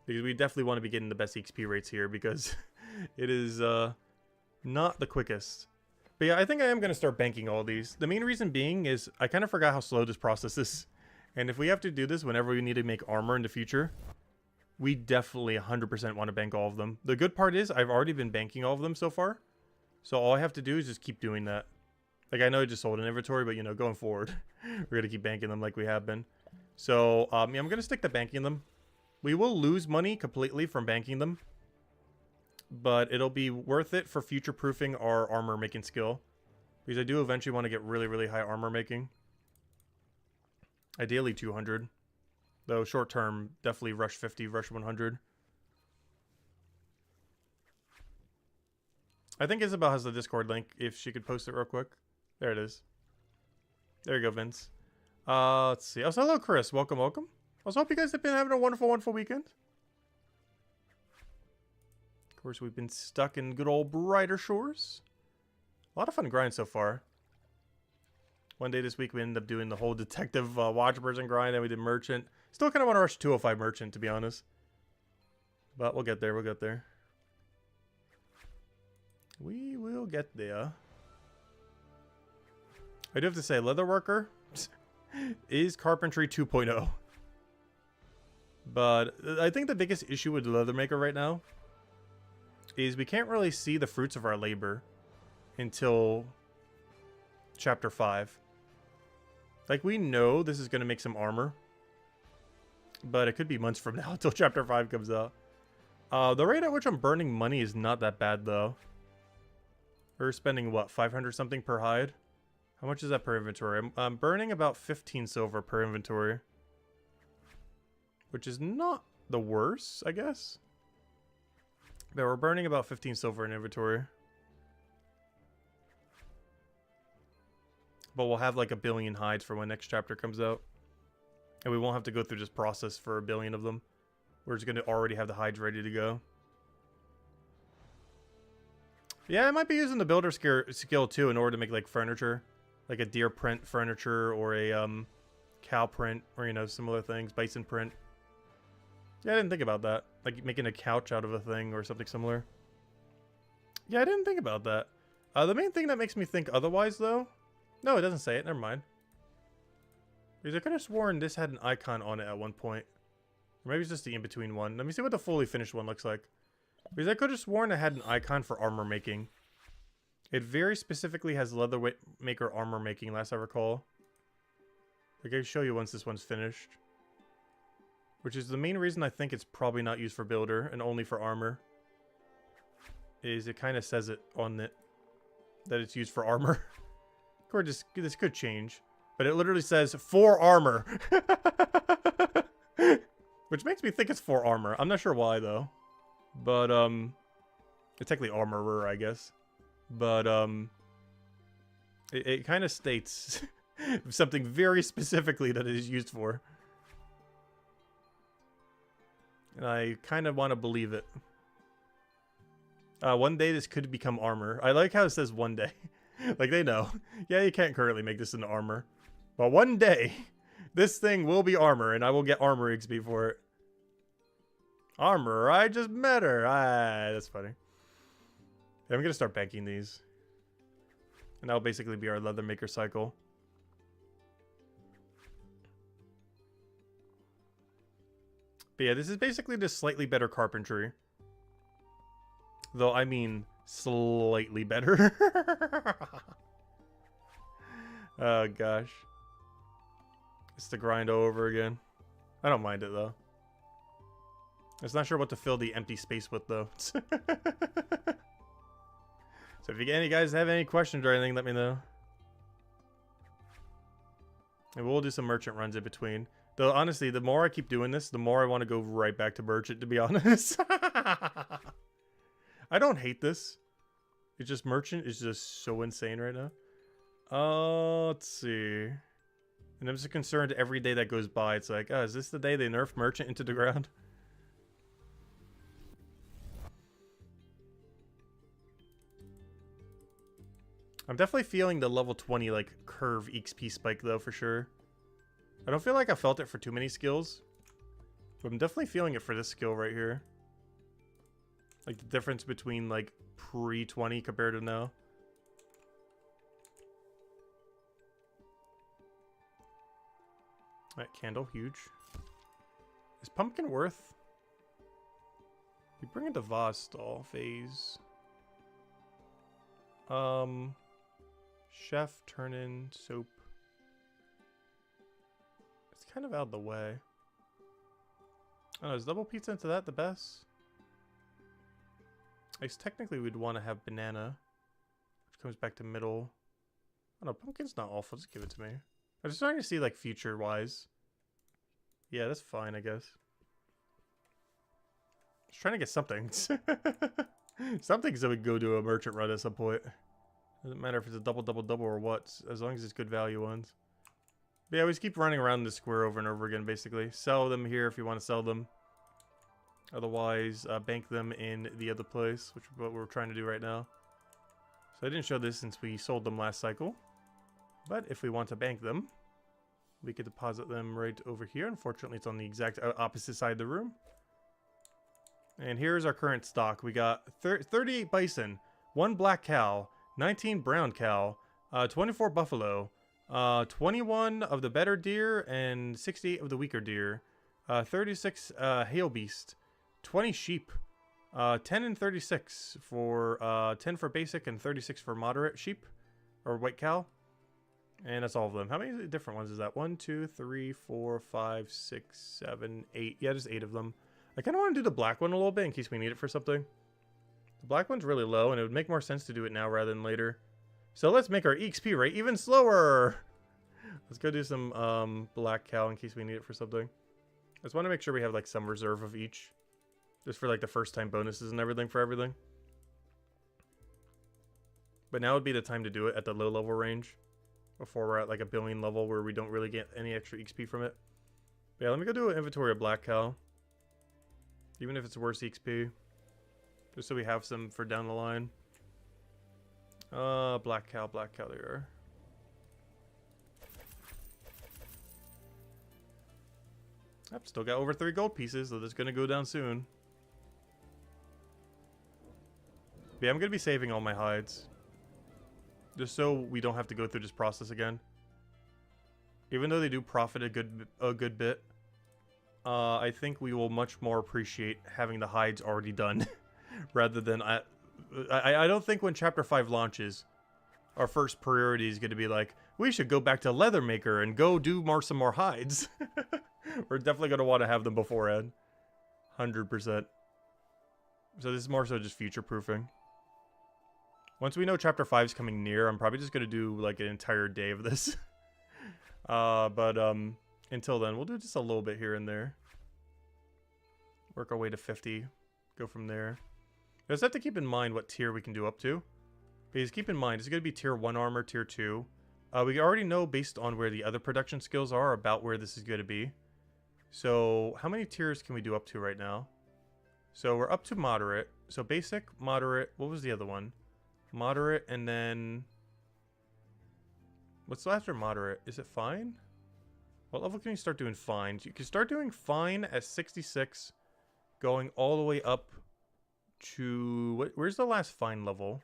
Because we definitely want to be getting the best XP rates here, because it is not the quickest. But yeah, I think I am going to start banking all these. The main reason being is I kind of forgot how slow this process is. And if we have to do this whenever we need to make armor in the future, we definitely 100% want to bank all of them. The good part is I've already been banking all of them so far. So all I have to do is just keep doing that. Like, I know I just sold an inventory, but, you know, going forward, we're going to keep banking them like we have been. So, yeah, I'm going to stick to banking them. We will lose money completely from banking them. But it'll be worth it for future-proofing our armor-making skill. Because I do eventually want to get really, really high armor-making. Ideally 200. Though short-term, definitely rush 50, rush 100. I think Isabel has the Discord link, if she could post it real quick. There it is. There you go, Vince. Let's see. Oh, so hello, Chris. Welcome, welcome. Also, hope you guys have been having a wonderful, wonderful weekend. Of course, we've been stuck in good old Brighter Shores. A lot of fun grind so far. One day this week, we ended up doing the whole detective watch person grind, and we did merchant. Still kind of want to rush 205 merchant, to be honest. But we'll get there, we'll get there. We will get there. I do have to say, Leatherworker is Carpentry 2.0. But I think the biggest issue with Leathermaker right now is we can't really see the fruits of our labor until Chapter 5. Like, we know this is going to make some armor, but it could be months from now until Chapter 5 comes out. The rate at which I'm burning money is not that bad, though. We're spending, what, 500 something per hide? How much is that per inventory? I'm burning about 15 silver per inventory. Which is not the worst, I guess. But we're burning about 15 silver in inventory. But we'll have like 1 billion hides for when next chapter comes out. And we won't have to go through this process for 1 billion of them. We're just going to already have the hides ready to go. Yeah, I might be using the builder skill too in order to make like furniture. Like a deer print furniture or a cow print or, you know, similar things. Bison print. Yeah, I didn't think about that. Like making a couch out of a thing or something similar. Yeah, I didn't think about that. The main thing that makes me think otherwise, though... No, it doesn't say it. Never mind. Because I could have sworn this had an icon on it at one point. Or maybe it's just the in-between one. Let me see what the fully finished one looks like. Because I could have sworn it had an icon for armor making. It very specifically has Leathermaker armor making, last I recall. I can show you once this one's finished. Which is the main reason I think it's probably not used for builder and only for armor. Is it kind of says it on it that it's used for armor. Of course, this could change. But it literally says for armor. Which makes me think it's for armor. I'm not sure why though. But it's technically armorer, I guess. But it kind of states something very specifically that it is used for. And I kind of want to believe it. One day this could become armor. I like how it says one day. Like, they know. Yeah, you can't currently make this into armor. But one day, this thing will be armor, and I will get armor XP for it. Armor, I just met her. Ah, that's funny. Yeah, I'm going to start banking these. And that'll basically be our leather maker cycle. But yeah, this is basically just slightly better carpentry. Though, I mean, slightly better. Oh, gosh. It's the grind over again. I don't mind it, though. I'm just not sure what to fill the empty space with, though. So if any guys have any questions or anything, let me know. And we'll do some merchant runs in between. Though, honestly, the more I keep doing this, the more I want to go right back to merchant, to be honest. I don't hate this. It's just merchant is just so insane right now. Let's see. And I'm just concerned every day that goes by. It's like, oh, is this the day they nerf merchant into the ground? I'm definitely feeling the level 20 like curve XP spike though for sure. I don't feel like I felt it for too many skills, but I'm definitely feeling it for this skill right here. Like the difference between like pre-20 compared to now. That candle, huge. Is pumpkin worth? You bring it to Vase stall phase. Chef, turn in, soap. It's kind of out of the way. I don't know, is double pizza into that the best? I guess technically we'd want to have banana, which comes back to middle. I don't know, pumpkin's not awful, just give it to me. I'm just trying to see like future wise. Yeah, that's fine, I guess. Just trying to get something. Something so we can go to a merchant run at some point. Doesn't matter if it's a double or what, as long as it's good value ones. But yeah, we just keep running around the square over and over again, basically. Sell them here if you want to sell them. Otherwise, bank them in the other place, which is what we're trying to do right now. So I didn't show this since we sold them last cycle. But if we want to bank them, we could deposit them right over here. Unfortunately, it's on the exact opposite side of the room. And here's our current stock. We got 38 bison, 1 black cow, 19 brown cow, 24 buffalo, 21 of the better deer, and 68 of the weaker deer, 36 hail beast, 20 sheep, 10 and 36 for 10 for basic and 36 for moderate sheep, or white cow. And that's all of them. How many different ones is that? 1, 2, 3, 4, 5, 6, 7, 8. Yeah, just 8 of them. I kind of want to do the black one a little bit in case we need it for something. The black one's really low, and it would make more sense to do it now rather than later. So let's make our EXP rate even slower. Let's go do some black cow in case we need it for something. I just want to make sure we have like some reserve of each. Just for like the first time bonuses and everything for everything. But now would be the time to do it at the low level range. Before we're at like a billion level where we don't really get any extra XP from it. But yeah, let me go do an inventory of black cow. Even if it's worse XP. Just so we have some for down the line. Black cow, there you are. I've still got over 3 gold pieces, so that's gonna go down soon. But yeah, I'm gonna be saving all my hides. Just so we don't have to go through this process again. Even though they do profit a good bit, I think we will much more appreciate having the hides already done, rather than I don't think when Chapter 5 launches, our first priority is going to be like, we should go back to Leathermaker and go do some more hides. We're definitely going to want to have them beforehand, 100%. So this is more so just future proofing. Once we know Chapter 5 is coming near, I'm probably just going to do like an entire day of this. Until then, we'll do just a little bit here and there. Work our way to 50. Go from there. We just have to keep in mind what tier we can do up to. Because keep in mind, it's going to be tier 1 armor, tier 2. We already know based on where the other production skills are about where this is going to be. So how many tiers can we do up to right now? So we're up to moderate. So basic, moderate. What was the other one? Moderate, and then... What's after moderate? Is it fine? What level can you start doing fine? You can start doing fine at 66, going all the way up to... Where's the last fine level?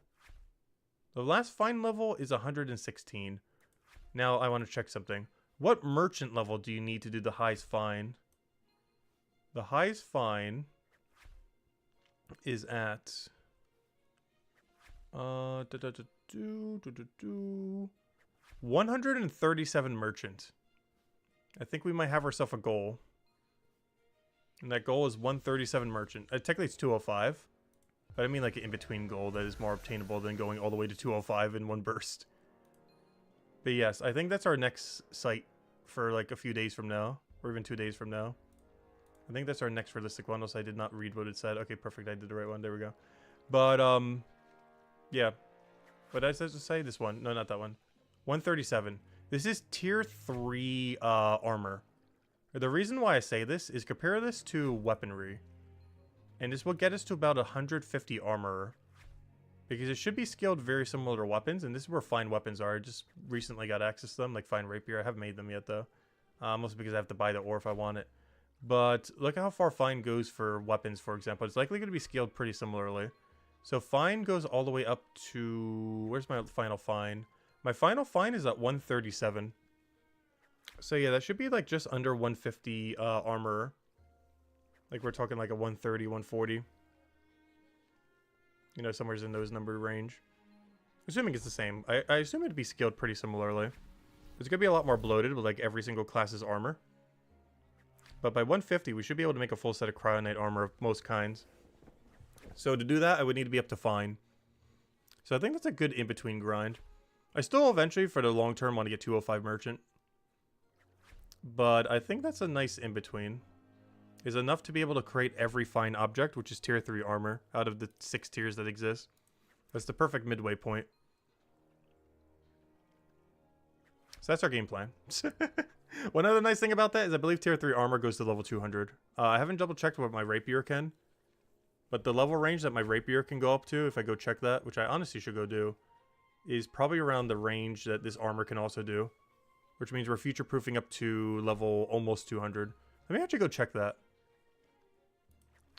The last fine level is 116. Now I want to check something. What merchant level do you need to do the highest fine? The highest fine is at 137 merchant. I think we might have ourselves a goal. And that goal is 137 merchant. Technically it's 205. But I mean like an in-between goal that is more obtainable than going all the way to 205 in one burst. But yes, I think that's our next site for like a few days from now. Or even 2 days from now. I think that's our next realistic one, unless I did not read what it said. Okay, perfect, I did the right one, there we go. But, yeah. What did I just say? This one. No, not that one. 137. This is tier 3 armor. The reason why I say this is compare this to weaponry. And this will get us to about 150 armor. Because it should be scaled very similar to weapons, and this is where fine weapons are. I just recently got access to them, like fine rapier. I haven't made them yet, though. Mostly because I have to buy the ore if I want it. But look at how far fine goes for weapons, for example. It's likely going to be scaled pretty similarly. So fine goes all the way up to... Where's my final fine? My final fine is at 137. So yeah, that should be like just under 150 armor. Like we're talking like a 130, 140. You know, somewhere's in those number range. Assuming it's the same. I assume it'd be scaled pretty similarly. It's going to be a lot more bloated with like every single class's armor. But by 150, we should be able to make a full set of Cryonite armor of most kinds. So to do that, I would need to be up to fine. So I think that's a good in-between grind. I still eventually, for the long term, want to get 205 merchant. But I think that's a nice in-between. Is enough to be able to create every fine object, which is tier 3 armor, out of the 6 tiers that exist. That's the perfect midway point. So that's our game plan. One other nice thing about that is I believe tier 3 armor goes to level 200. I haven't double checked what my rapier can. But the level range that my rapier can go up to, if I go check that, which I honestly should go do, is probably around the range that this armor can also do. Which means we're future-proofing up to level almost 200. Let me actually go check that.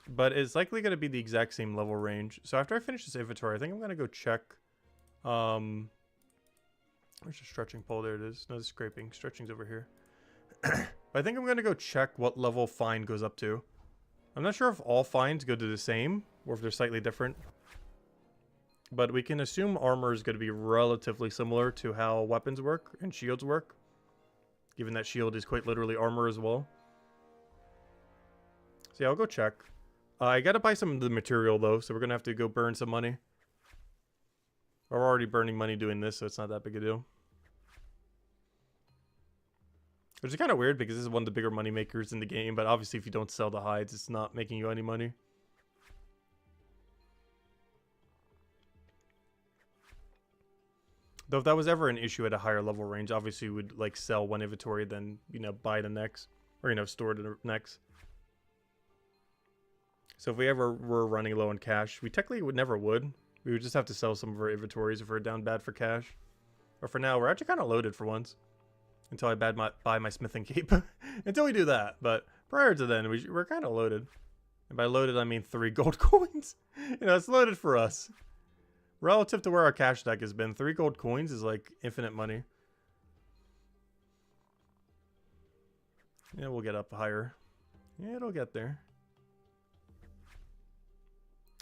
But it's likely going to be the exact same level range. So after I finish this inventory, I think I'm going to go check... Where's the stretching pole? There it is. No, the scraping. Stretching's over here. But I think I'm going to go check what level fine goes up to. I'm not sure if all fines go to the same, or if they're slightly different. But we can assume armor is going to be relatively similar to how weapons work and shields work. Given that shield is quite literally armor as well. So yeah, I'll go check. I gotta buy some of the material though, so we're gonna have to go burn some money. We're already burning money doing this, so it's not that big a deal. Which is kind of weird because this is one of the bigger money makers in the game, but obviously if you don't sell the hides, it's not making you any money. Though if that was ever an issue at a higher level range, obviously we would like sell one inventory, then, you know, buy the next. Or, you know, store the next. So if we ever were running low on cash, we technically never would. We would just have to sell some of our inventories if we're down bad for cash. But for now, we're actually kind of loaded for once. Until I buy my smithing cape. Until we do that. But prior to then, we're kind of loaded. And by loaded, I mean 3 gold coins. You know, it's loaded for us. Relative to where our cash deck has been, 3 gold coins is like infinite money. Yeah, we'll get up higher. Yeah, it'll get there.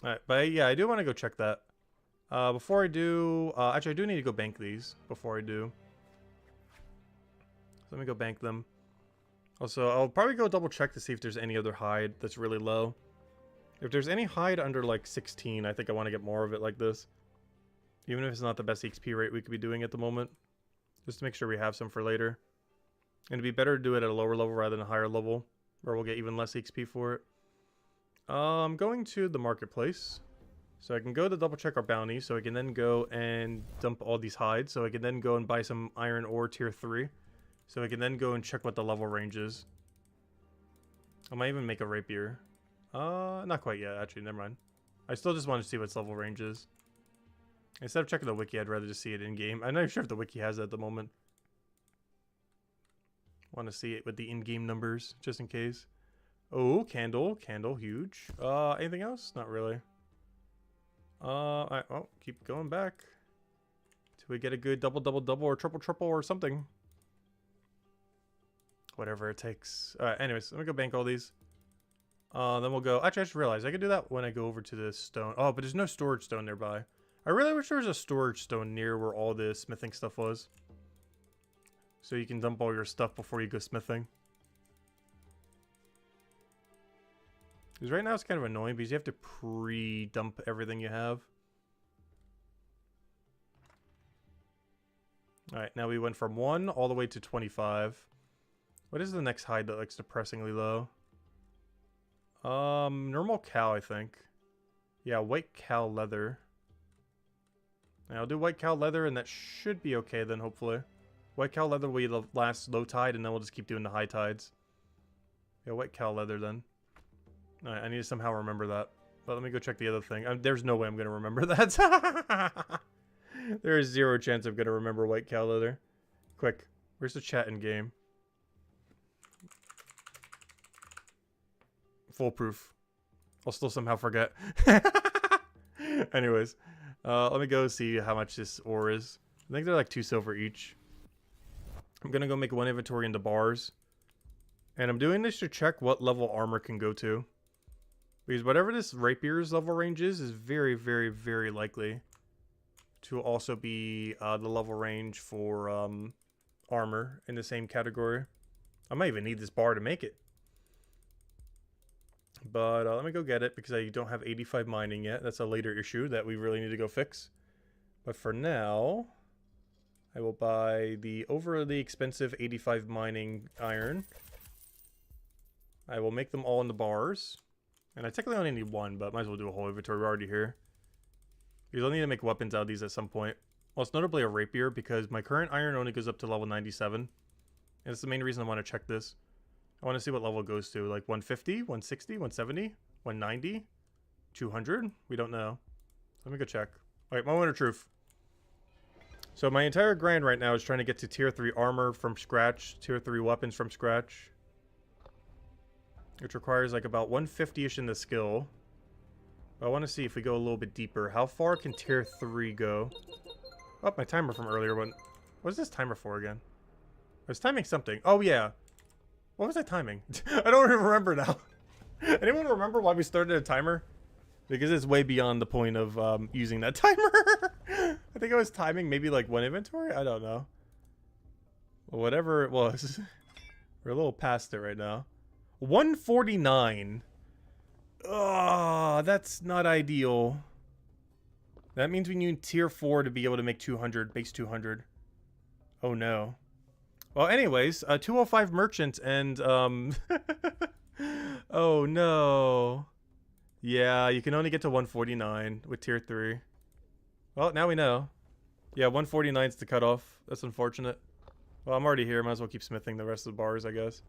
Alright, but yeah, I do want to go check that. Before I do... actually, I do need to go bank these before I do. So let me go bank them. Also, I'll probably go double check to see if there's any other hide that's really low. If there's any hide under like 16, I think I want to get more of it like this. Even if it's not the best XP rate we could be doing at the moment. Just to make sure we have some for later. And it'd be better to do it at a lower level rather than a higher level. Where we'll get even less XP for it. I'm going to the marketplace. So I can go to double check our bounty. So I can then go and dump all these hides. So I can then go and buy some iron ore tier 3. So I can then go and check what the level range is. I might even make a rapier. Not quite yet, actually. Never mind. I still just want to see what its level range is. Instead of checking the wiki, I'd rather just see it in-game. I'm not sure if the wiki has it at the moment. Want to see it with the in-game numbers, just in case. Oh, candle. Candle, huge. Anything else? Not really. Oh, keep going back. Till we get a good double, double, double, or triple, triple, or something. Whatever it takes. Alright, anyways, let me go bank all these. Then we'll go... Actually, I just realized I could do that when I go over to the stone. Oh, but there's no storage stone nearby. I really wish there was a storage stone near where all the smithing stuff was. So you can dump all your stuff before you go smithing. Because right now it's kind of annoying because you have to pre-dump everything you have. Alright, now we went from 1 all the way to 25. What is the next hide that looks depressingly low? Normal cow, I think. Yeah, white cow leather. Now, I'll do white cow leather and that should be okay then, hopefully. White cow leather will be the last low tide and then we'll just keep doing the high tides. Yeah, white cow leather then. Alright, I need to somehow remember that. But let me go check the other thing. There's no way I'm going to remember that. There is 0 chance I'm going to remember white cow leather. Quick, where's the chat in game? Foolproof. I'll still somehow forget. Anyways, let me go see how much this ore is. I think they're like 2 silver each. I'm going to go make 1 inventory into bars. And I'm doing this to check what level armor can go to. Because whatever this rapier's level range is very, very, very likely to also be the level range for armor in the same category. I might even need this bar to make it. But let me go get it because I don't have 85 mining yet. That's a later issue that we really need to go fix. But for now, I will buy the overly expensive 85 mining iron. I will make them all in the bars. And I technically only need 1, but might as well do a whole inventory. We're already here. Because I'll need to make weapons out of these at some point. Most notably a rapier, because my current iron only goes up to level 97. And it's the main reason I want to check this. I want to see what level it goes to. Like 150, 160, 170, 190, 200? We don't know. Let me go check. Alright, moment of truth. So my entire grind right now is trying to get to tier 3 armor from scratch, tier 3 weapons from scratch. Which requires like about 150-ish in the skill. But I want to see if we go a little bit deeper. How far can tier 3 go? Oh, my timer from earlier went... What is this timer for again? I was timing something. Oh, yeah. What was I timing? I don't even remember now. Anyone remember why we started a timer? Because it's way beyond the point of using that timer. I think I was timing maybe like 1 inventory? I don't know. Well, whatever it was. We're a little past it right now. 149. Oh, that's not ideal. That means we need tier 4 to be able to make 200, base 200. Oh no. Well, anyways, 205 merchants and, oh no. Yeah, you can only get to 149 with tier 3. Well, now we know. Yeah, 149 is the cutoff. That's unfortunate. Well, I'm already here. Might as well keep smithing the rest of the bars, I guess.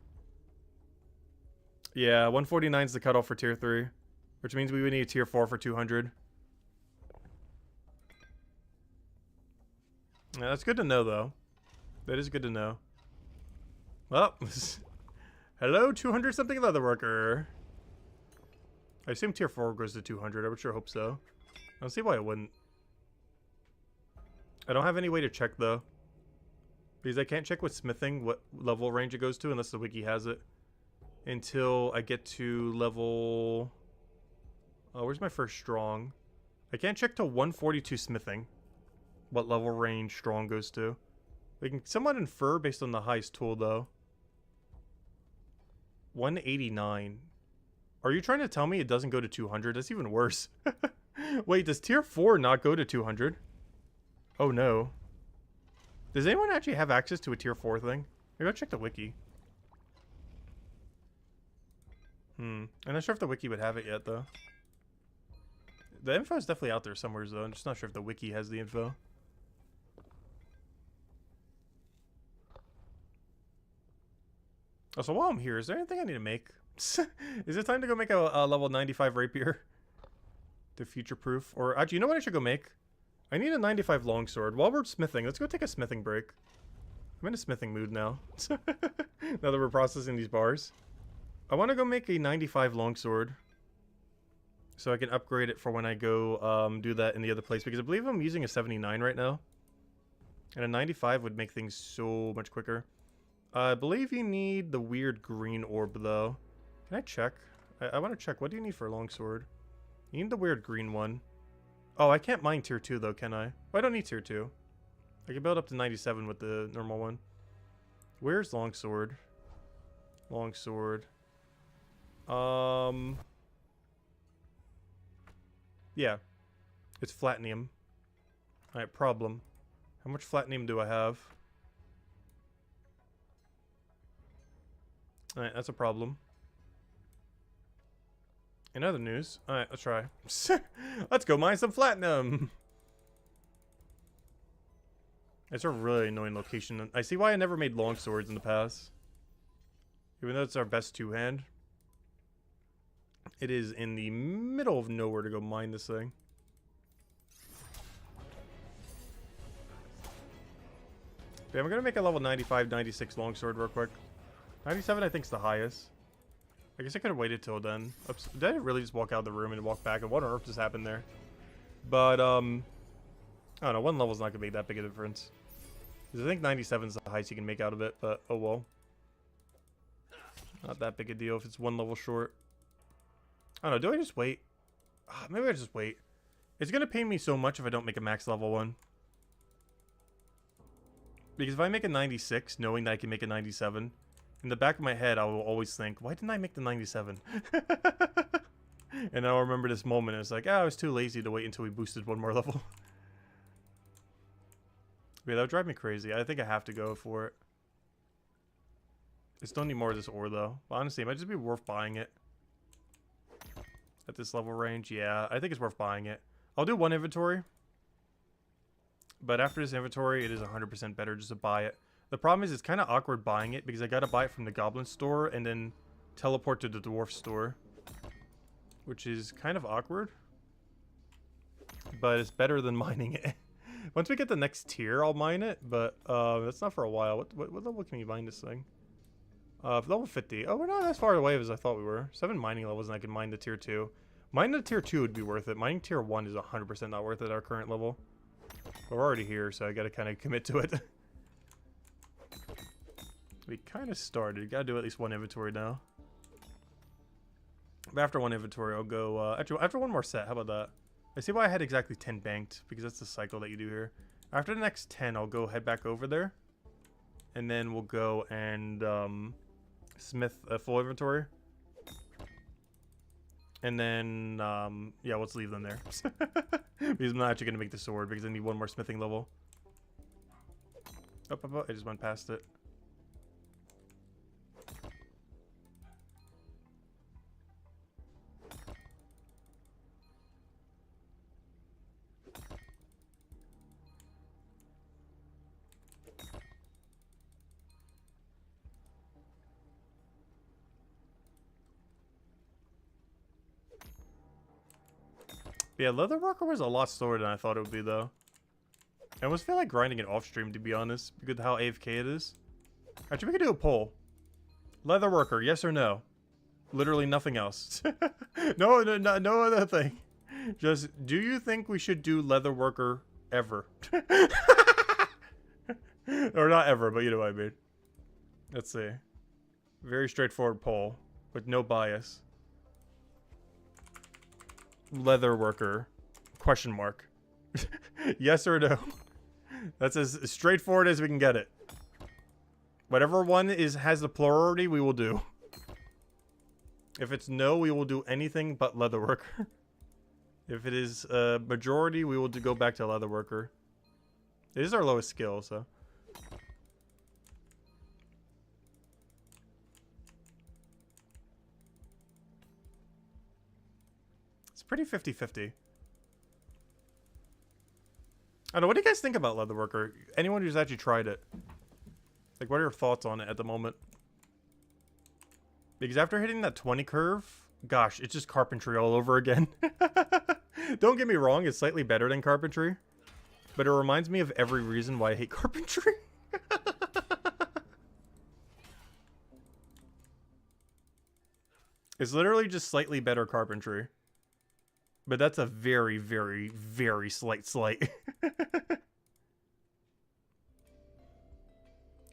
Yeah, 149 is the cutoff for tier 3. Which means we would need tier 4 for 200. Yeah, that's good to know, though. That is good to know. Well, hello, 200-something Leatherworker. I assume tier 4 goes to 200. I would sure hope so. I don't see why it wouldn't. I don't have any way to check, though. Because I can't check with smithing what level range it goes to unless the wiki has it. Until I get to level... Oh, where's my first strong? I can't check to 142 smithing. What level range strong goes to. We can somewhat infer based on the highest tool, though. 189. Are you trying to tell me it doesn't go to 200? That's even worse. Wait, does tier 4 not go to 200? Oh, no. Does anyone actually have access to a tier 4 thing? Maybe I'll check the wiki. I'm not sure if the wiki would have it yet, though. The info is definitely out there somewhere, though. I'm just not sure if the wiki has the info. Also, while I'm here, is there anything I need to make? Is it time to go make a level 95 rapier? To future-proof? Or, actually, you know what I should go make? I need a 95 longsword. While we're smithing, let's go take a smithing break. I'm in a smithing mood now. Now that we're processing these bars. I want to go make a 95 longsword. So I can upgrade it for when I go do that in the other place. Because I believe I'm using a 79 right now. And a 95 would make things so much quicker. I believe you need the weird green orb, though. Can I check? I want to check. What do you need for a longsword? You need the weird green one. Oh, I can't mine tier 2, though, can I? Oh, I don't need tier 2. I can build up to 97 with the normal one. Where's longsword? Longsword. Yeah. It's platinum. Alright, problem. How much platinum do I have? Alright, that's a problem. In other news, alright, let's try. Let's go mine some platinum! It's a really annoying location. I see why I never made longswords in the past. Even though it's our best two-hand. It is in the middle of nowhere to go mine this thing. Okay, I'm gonna make a level 95, 96 longsword real quick. 97 I think is the highest. I guess I could have waited till then. Oops. Did I really just walk out of the room and walk back? And what on earth just happened there? But, I don't know. One level's not gonna make that big a difference. Because I think 97 is the highest you can make out of it, but oh well. Not that big a deal if it's one level short. I don't know. Do I just wait? Maybe I just wait. It's gonna pain me so much if I don't make a max level one. Because if I make a 96, knowing that I can make a 97, in the back of my head, I will always think, why didn't I make the 97? And I'll remember this moment. It's like, I was too lazy to wait until we boosted one more level. Yeah, that would drive me crazy. I think I have to go for it. I still need more of this ore, though. But honestly, it might just be worth buying it. At this level range, yeah. I think it's worth buying it. I'll do one inventory. But after this inventory, it is 100% better just to buy it. The problem is it's kind of awkward buying it because I gotta buy it from the goblin store and then teleport to the dwarf store. Which is kind of awkward. But it's better than mining it. Once we get the next tier, I'll mine it. But that's not for a while. What level can you mine this thing? Level 50. Oh, we're not as far away as I thought we were. 7 mining levels and I can mine the tier 2. Mining the tier 2 would be worth it. Mining tier 1 is 100% not worth it at our current level. But we're already here, so I gotta kind of commit to it. We kind of started. Gotta do at least one inventory now. But after one inventory, I'll go... after one more set, how about that? I see why I had exactly 10 banked, because that's the cycle that you do here. After the next 10, I'll go head back over there. And then we'll go and smith a full inventory. And then, yeah, let's leave them there. Because I'm not actually going to make the sword, because I need one more smithing level. Oh, I just went past it. Yeah, Leatherworker was a lot slower than I thought it would be, though. I almost feel like grinding it off stream, to be honest, because of how AFK it is. Actually, we could do a poll. Leatherworker, yes or no? Literally nothing else. No other thing. Just, do you think we should do Leatherworker ever? Or not ever, but you know what I mean. Let's see. Very straightforward poll, with no bias. Leatherworker, question mark. Yes or no? That's as straightforward as we can get it. Whatever one has the priority, we will do. If it's no, we will do anything but Leatherworker. If it is a majority, we will go back to Leatherworker. It is our lowest skill, so. Pretty 50-50. I don't know, what do you guys think about Leatherworker? Anyone who's actually tried it? Like, what are your thoughts on it at the moment? Because after hitting that 20 curve, gosh, it's just carpentry all over again. Don't get me wrong, it's slightly better than carpentry. But it reminds me of every reason why I hate carpentry. It's literally just slightly better carpentry. But that's a very, very, very slight.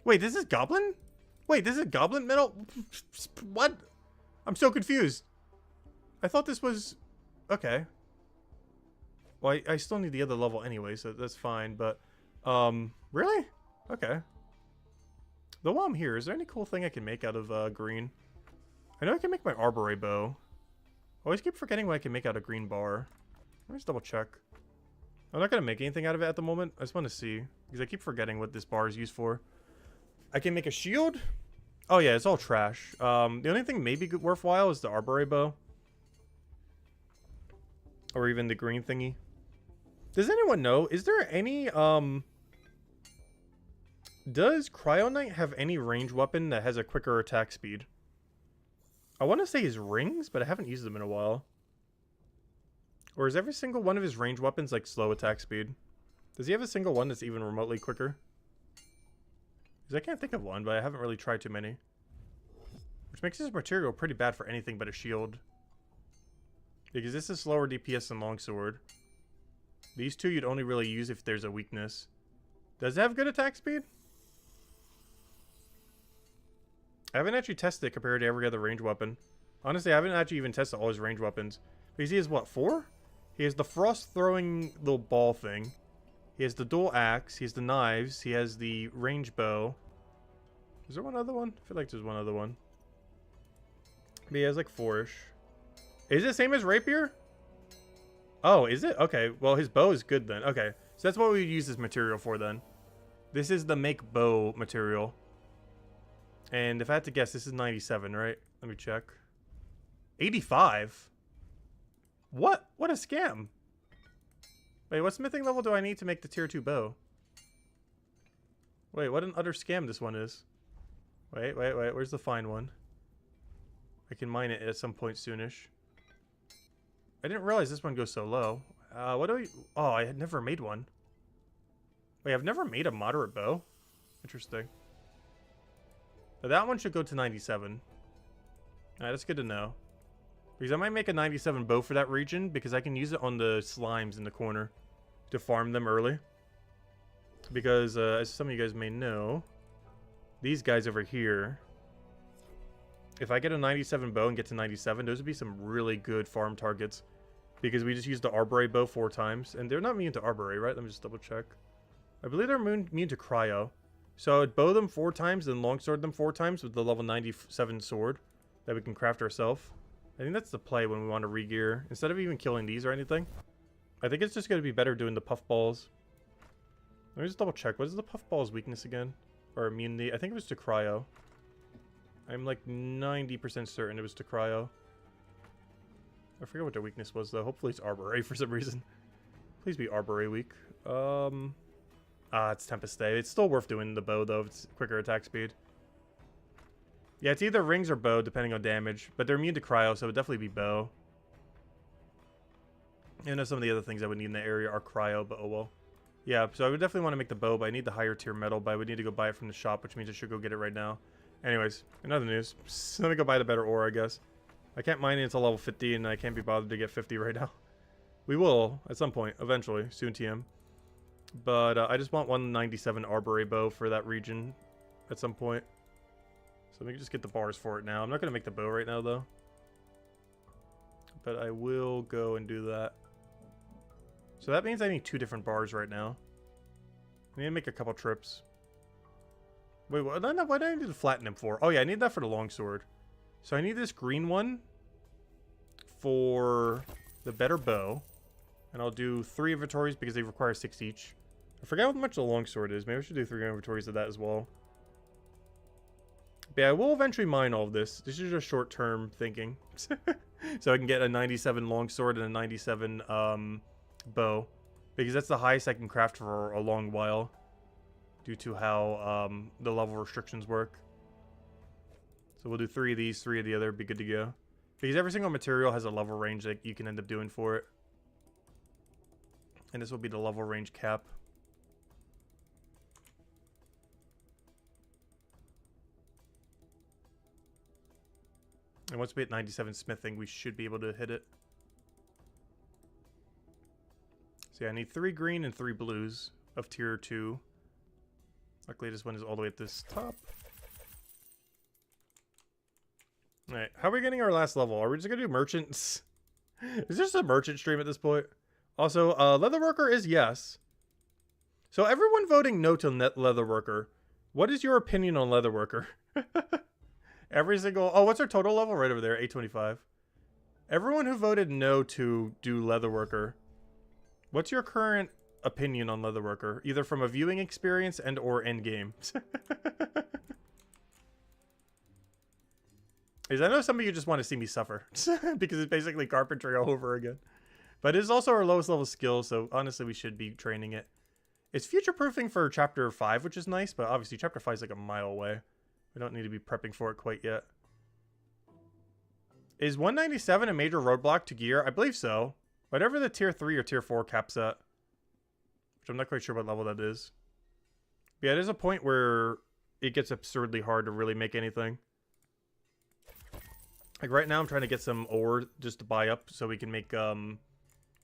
Wait, this is goblin? Wait, this is goblin metal? What? I'm so confused. I thought this was... Okay. Well, I still need the other level anyway, so that's fine, but... Really? Okay. Though while I'm here, is there any cool thing I can make out of green? I know I can make my arbory bow. I always keep forgetting what I can make out of green bar. Let me just double check. I'm not going to make anything out of it at the moment. I just want to see, because I keep forgetting what this bar is used for. I can make a shield. Oh yeah, it's all trash. The only thing maybe worthwhile is the arbory bow. Or even the green thingy. Does anyone know, is there any, does Cryonite have any range weapon that has a quicker attack speed? I want to say his rings, but I haven't used them in a while. Or is every single one of his range weapons like slow attack speed? Does he have a single one that's even remotely quicker? Because I can't think of one, but I haven't really tried too many. Which makes his material pretty bad for anything but a shield. Because this is slower DPS than longsword. These two you'd only really use if there's a weakness. Does it have good attack speed? I haven't actually tested it compared to every other range weapon. Honestly, I haven't actually even tested all his range weapons. Because he has, what, 4? He has the frost-throwing little ball thing. He has the dual axe. He has the knives. He has the range bow. Is there one other one? I feel like there's one other one. But he has like 4-ish. Is it the same as rapier? Oh, is it? Okay, well, his bow is good then. Okay, so that's what we use this material for then. This is the make bow material. And if I had to guess, this is 97, right? Let me check. 85? What? What a scam. Wait, what smithing level do I need to make the tier 2 bow? Wait, what an utter scam this one is. Wait. Where's the fine one? I can mine it at some point soonish. I didn't realize this one goes so low. What do I... Oh, I had never made one. Wait, I've never made a moderate bow? Interesting. But that one should go to 97. Alright, that's good to know. Because I might make a 97 bow for that region, because I can use it on the slimes in the corner to farm them early. Because, as some of you guys may know, these guys over here, if I get a 97 bow and get to 97, those would be some really good farm targets. Because we just used the arbory bow 4 times. And they're not immune to arbory, right? Let me just double check. I believe they're immune to cryo. So I'd bow them 4 times, then longsword them 4 times with the level 97 sword that we can craft ourselves. I think that's the play when we want to re-gear. Instead of even killing these or anything. I think it's just going to be better doing the puffballs. Let me just double check. What is the puffball's weakness again? Or immunity? I think it was to cryo. I'm like 90% certain it was to cryo. I forget what their weakness was though. Hopefully it's arbory for some reason. Please be arbory weak. It's Tempest Day. It's still worth doing the bow though. It's quicker attack speed. Yeah, it's either rings or bow depending on damage. But they're immune to cryo, so it would definitely be bow. I know some of the other things I would need in the area are cryo, but oh well. Yeah, so I would definitely want to make the bow, but I need the higher tier metal, but I would need to go buy it from the shop, which means I should go get it right now. Anyways, in other news, let me go buy the better ore, I guess. I can't mine it until level 50, and I can't be bothered to get 50 right now. We will, at some point, eventually, SoonTM. But I just want 197 arbory bow for that region at some point. So let me just get the bars for it now. I'm not going to make the bow right now, though. But I will go and do that. So that means I need 2 different bars right now. I need to make a couple trips. Wait, what do I need to flatten them for? Oh yeah, I need that for the longsword. So I need this green one for the better bow. And I'll do 3 inventories because they require 6 each. I forgot how much the longsword is. Maybe I should do 3 inventories of that as well. But yeah, I will eventually mine all of this. This is just short-term thinking. So I can get a 97 longsword and a 97 bow. Because that's the highest I can craft for a long while. Due to how the level restrictions work. So we'll do 3 of these, 3 of the other, be good to go. Because every single material has a level range that you can end up doing for it. And this will be the level range cap. And once we hit 97 smithing, we should be able to hit it. So yeah, I need 3 green and 3 blues of tier 2. Luckily, this one is all the way at this top. Alright, how are we getting our last level? Are we just gonna do merchants? Is this a merchant stream at this point? Also, Leatherworker is yes. So everyone voting no to Leatherworker. What is your opinion on Leatherworker? Every single... Oh, what's our total level? Right over there, 825. Everyone who voted no to do Leatherworker, what's your current opinion on Leatherworker? Either from a viewing experience and or endgame. Because I know some of you just want to see me suffer. Because it's basically carpentry all over again. But it is also our lowest level skill, so honestly we should be training it. It's future-proofing for Chapter 5, which is nice, but obviously Chapter 5 is like a mile away. We don't need to be prepping for it quite yet. Is 197 a major roadblock to gear? I believe so. Whatever the tier 3 or tier 4 cap's at. Which I'm not quite sure what level that is. But yeah, there's a point where it gets absurdly hard to really make anything. Like right now I'm trying to get some ore just to buy up so we can make level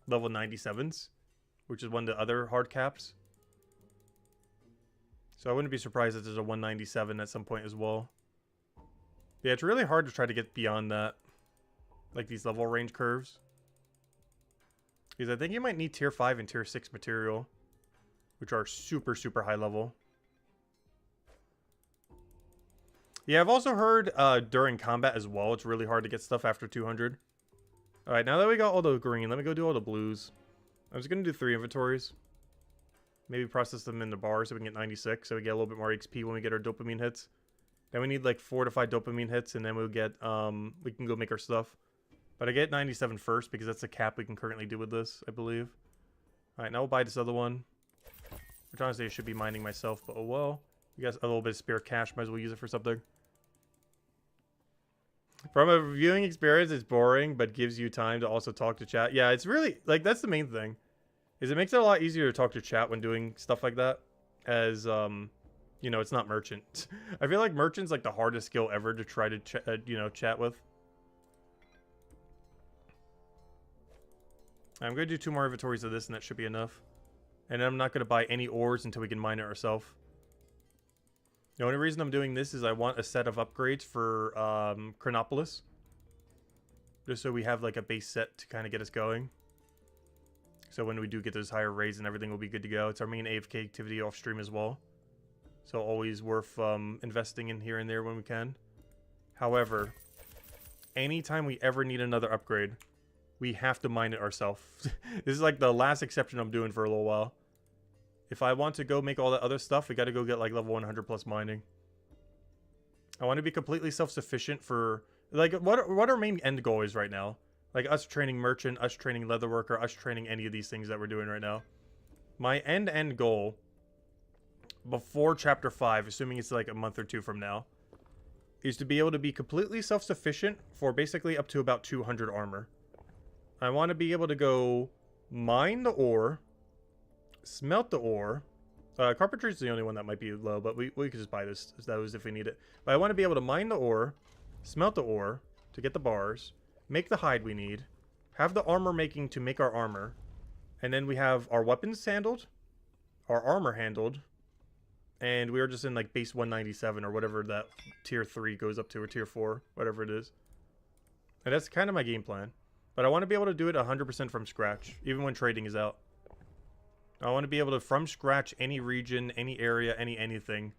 97s. Which is one of the other hard caps. So I wouldn't be surprised if there's a 197 at some point as well. Yeah, it's really hard to try to get beyond that. Like these level range curves. Because I think you might need tier 5 and tier 6 material. Which are super, super high level. Yeah, I've also heard during combat as well, it's really hard to get stuff after 200. Alright, now that we got all the green, let me go do all the blues. I'm just going to do 3 inventories. Maybe process them in the bar so we can get 96, so we get a little bit more XP when we get our dopamine hits. Then we need like 4 to 5 dopamine hits, and then we'll get, we can go make our stuff. But I get 97 first, because that's the cap we can currently do with this, I believe. Alright, now we'll buy this other one. Which honestly I should be mining myself, but oh well. We got a little bit of spare cash, might as well use it for something. From a viewing experience, it's boring, but gives you time to also talk to chat. Yeah, it's really, like, that's the main thing. Is it makes it a lot easier to talk to chat when doing stuff like that. As, you know, it's not merchant. I feel like merchant's like the hardest skill ever to try to, you know, chat with. I'm going to do 2 more inventories of this, and that should be enough. And I'm not going to buy any ores until we can mine it ourselves. The only reason I'm doing this is I want a set of upgrades for Chronopolis. Just so we have like a base set to kind of get us going. So when we do get those higher raids and everything will be good to go. It's our main AFK activity off stream as well. So always worth investing in here and there when we can. However, anytime we ever need another upgrade, we have to mine it ourselves. This is like the last exception I'm doing for a little while. If I want to go make all that other stuff, we got to go get like level 100 plus mining. I want to be completely self-sufficient for like what our main end goal is right now. Like us training merchant, us training leatherworker, us training any of these things that we're doing right now. My end goal before chapter 5, assuming it's like a month or 2 from now, is to be able to be completely self-sufficient for basically up to about 200 armor. I want to be able to go mine the ore, smelt the ore. Carpentry is the only one that might be low, but we could just buy those if we need it. But I want to be able to mine the ore, smelt the ore to get the bars, make the hide we need, have the armor making to make our armor, and then we have our weapons handled, our armor handled, and we are just in like base 197 or whatever that tier 3 goes up to, or tier 4, whatever it is. And that's kind of my game plan. But I want to be able to do it 100% from scratch, even when trading is out. I want to be able to, from scratch, any region, any area, anything.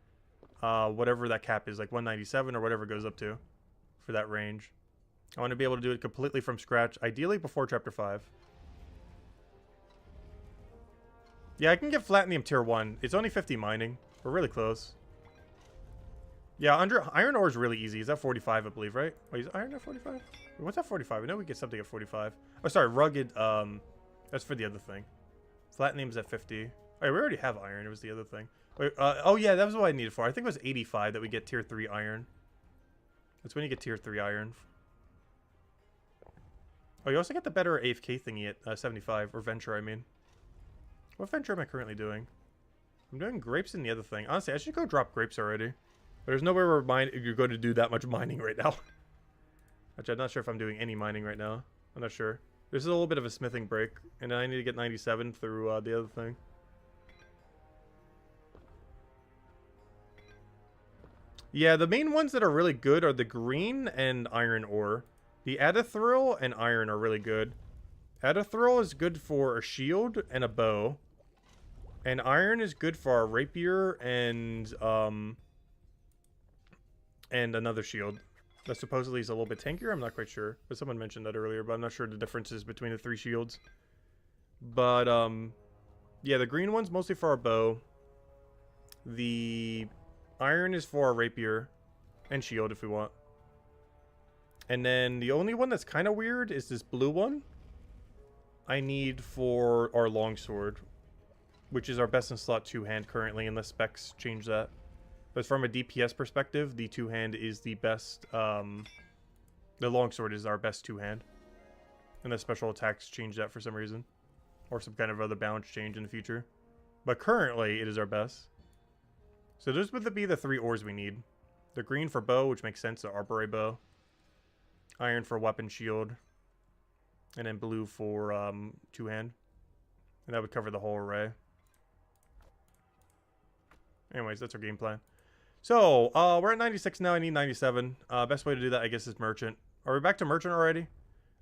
Whatever that cap is, like 197 or whatever it goes up to for that range. I want to be able to do it completely from scratch, ideally before Chapter 5. Yeah, I can get Platinum Tier 1. It's only 50 mining. We're really close. Yeah, iron ore is really easy. Is that 45, I believe, right? Wait, is iron at 45? What's that 45? I know we get something at 45. Oh, sorry, rugged. That's for the other thing. Platinum's at 50. Oh, we already have iron. It was the other thing. Wait, oh, yeah, that was what I needed for. I think it was 85 that we get tier 3 iron. That's when you get tier 3 iron. Oh, you also get the better AFK thingy at 75, or venture, I mean. What venture am I currently doing? I'm doing grapes in the other thing. Honestly, I should go drop grapes already. But there's nowhere where you're going to do that much mining right now. Actually, I'm not sure if I'm doing any mining right now. I'm not sure. There's a little bit of a smithing break, and I need to get 97 through the other thing. Yeah, the main ones that are really good are the green and iron ore. The Adathril and iron are really good. Adathril is good for a shield and a bow. And iron is good for a rapier and another shield. That supposedly is a little bit tankier. I'm not quite sure. But someone mentioned that earlier, but I'm not sure the differences between the 3 shields. But, yeah, the green one's mostly for our bow. The iron is for our rapier and shield if we want. And then the only one that's kind of weird is this blue one. I need for our longsword, which is our best in slot 2-hand currently, unless specs change that. But from a DPS perspective, the 2-hand is the best. The longsword is our best 2-hand. And the special attacks change that for some reason. Or some kind of other balance change in the future. But currently, it is our best. So those would be the 3 ores we need. The green for bow, which makes sense, the arboret bow. Iron for weapon shield. And then blue for 2-hand. And that would cover the whole array. Anyways, that's our game plan. So, we're at 96 now. I need 97. Best way to do that, I guess, is merchant. Are we back to merchant already?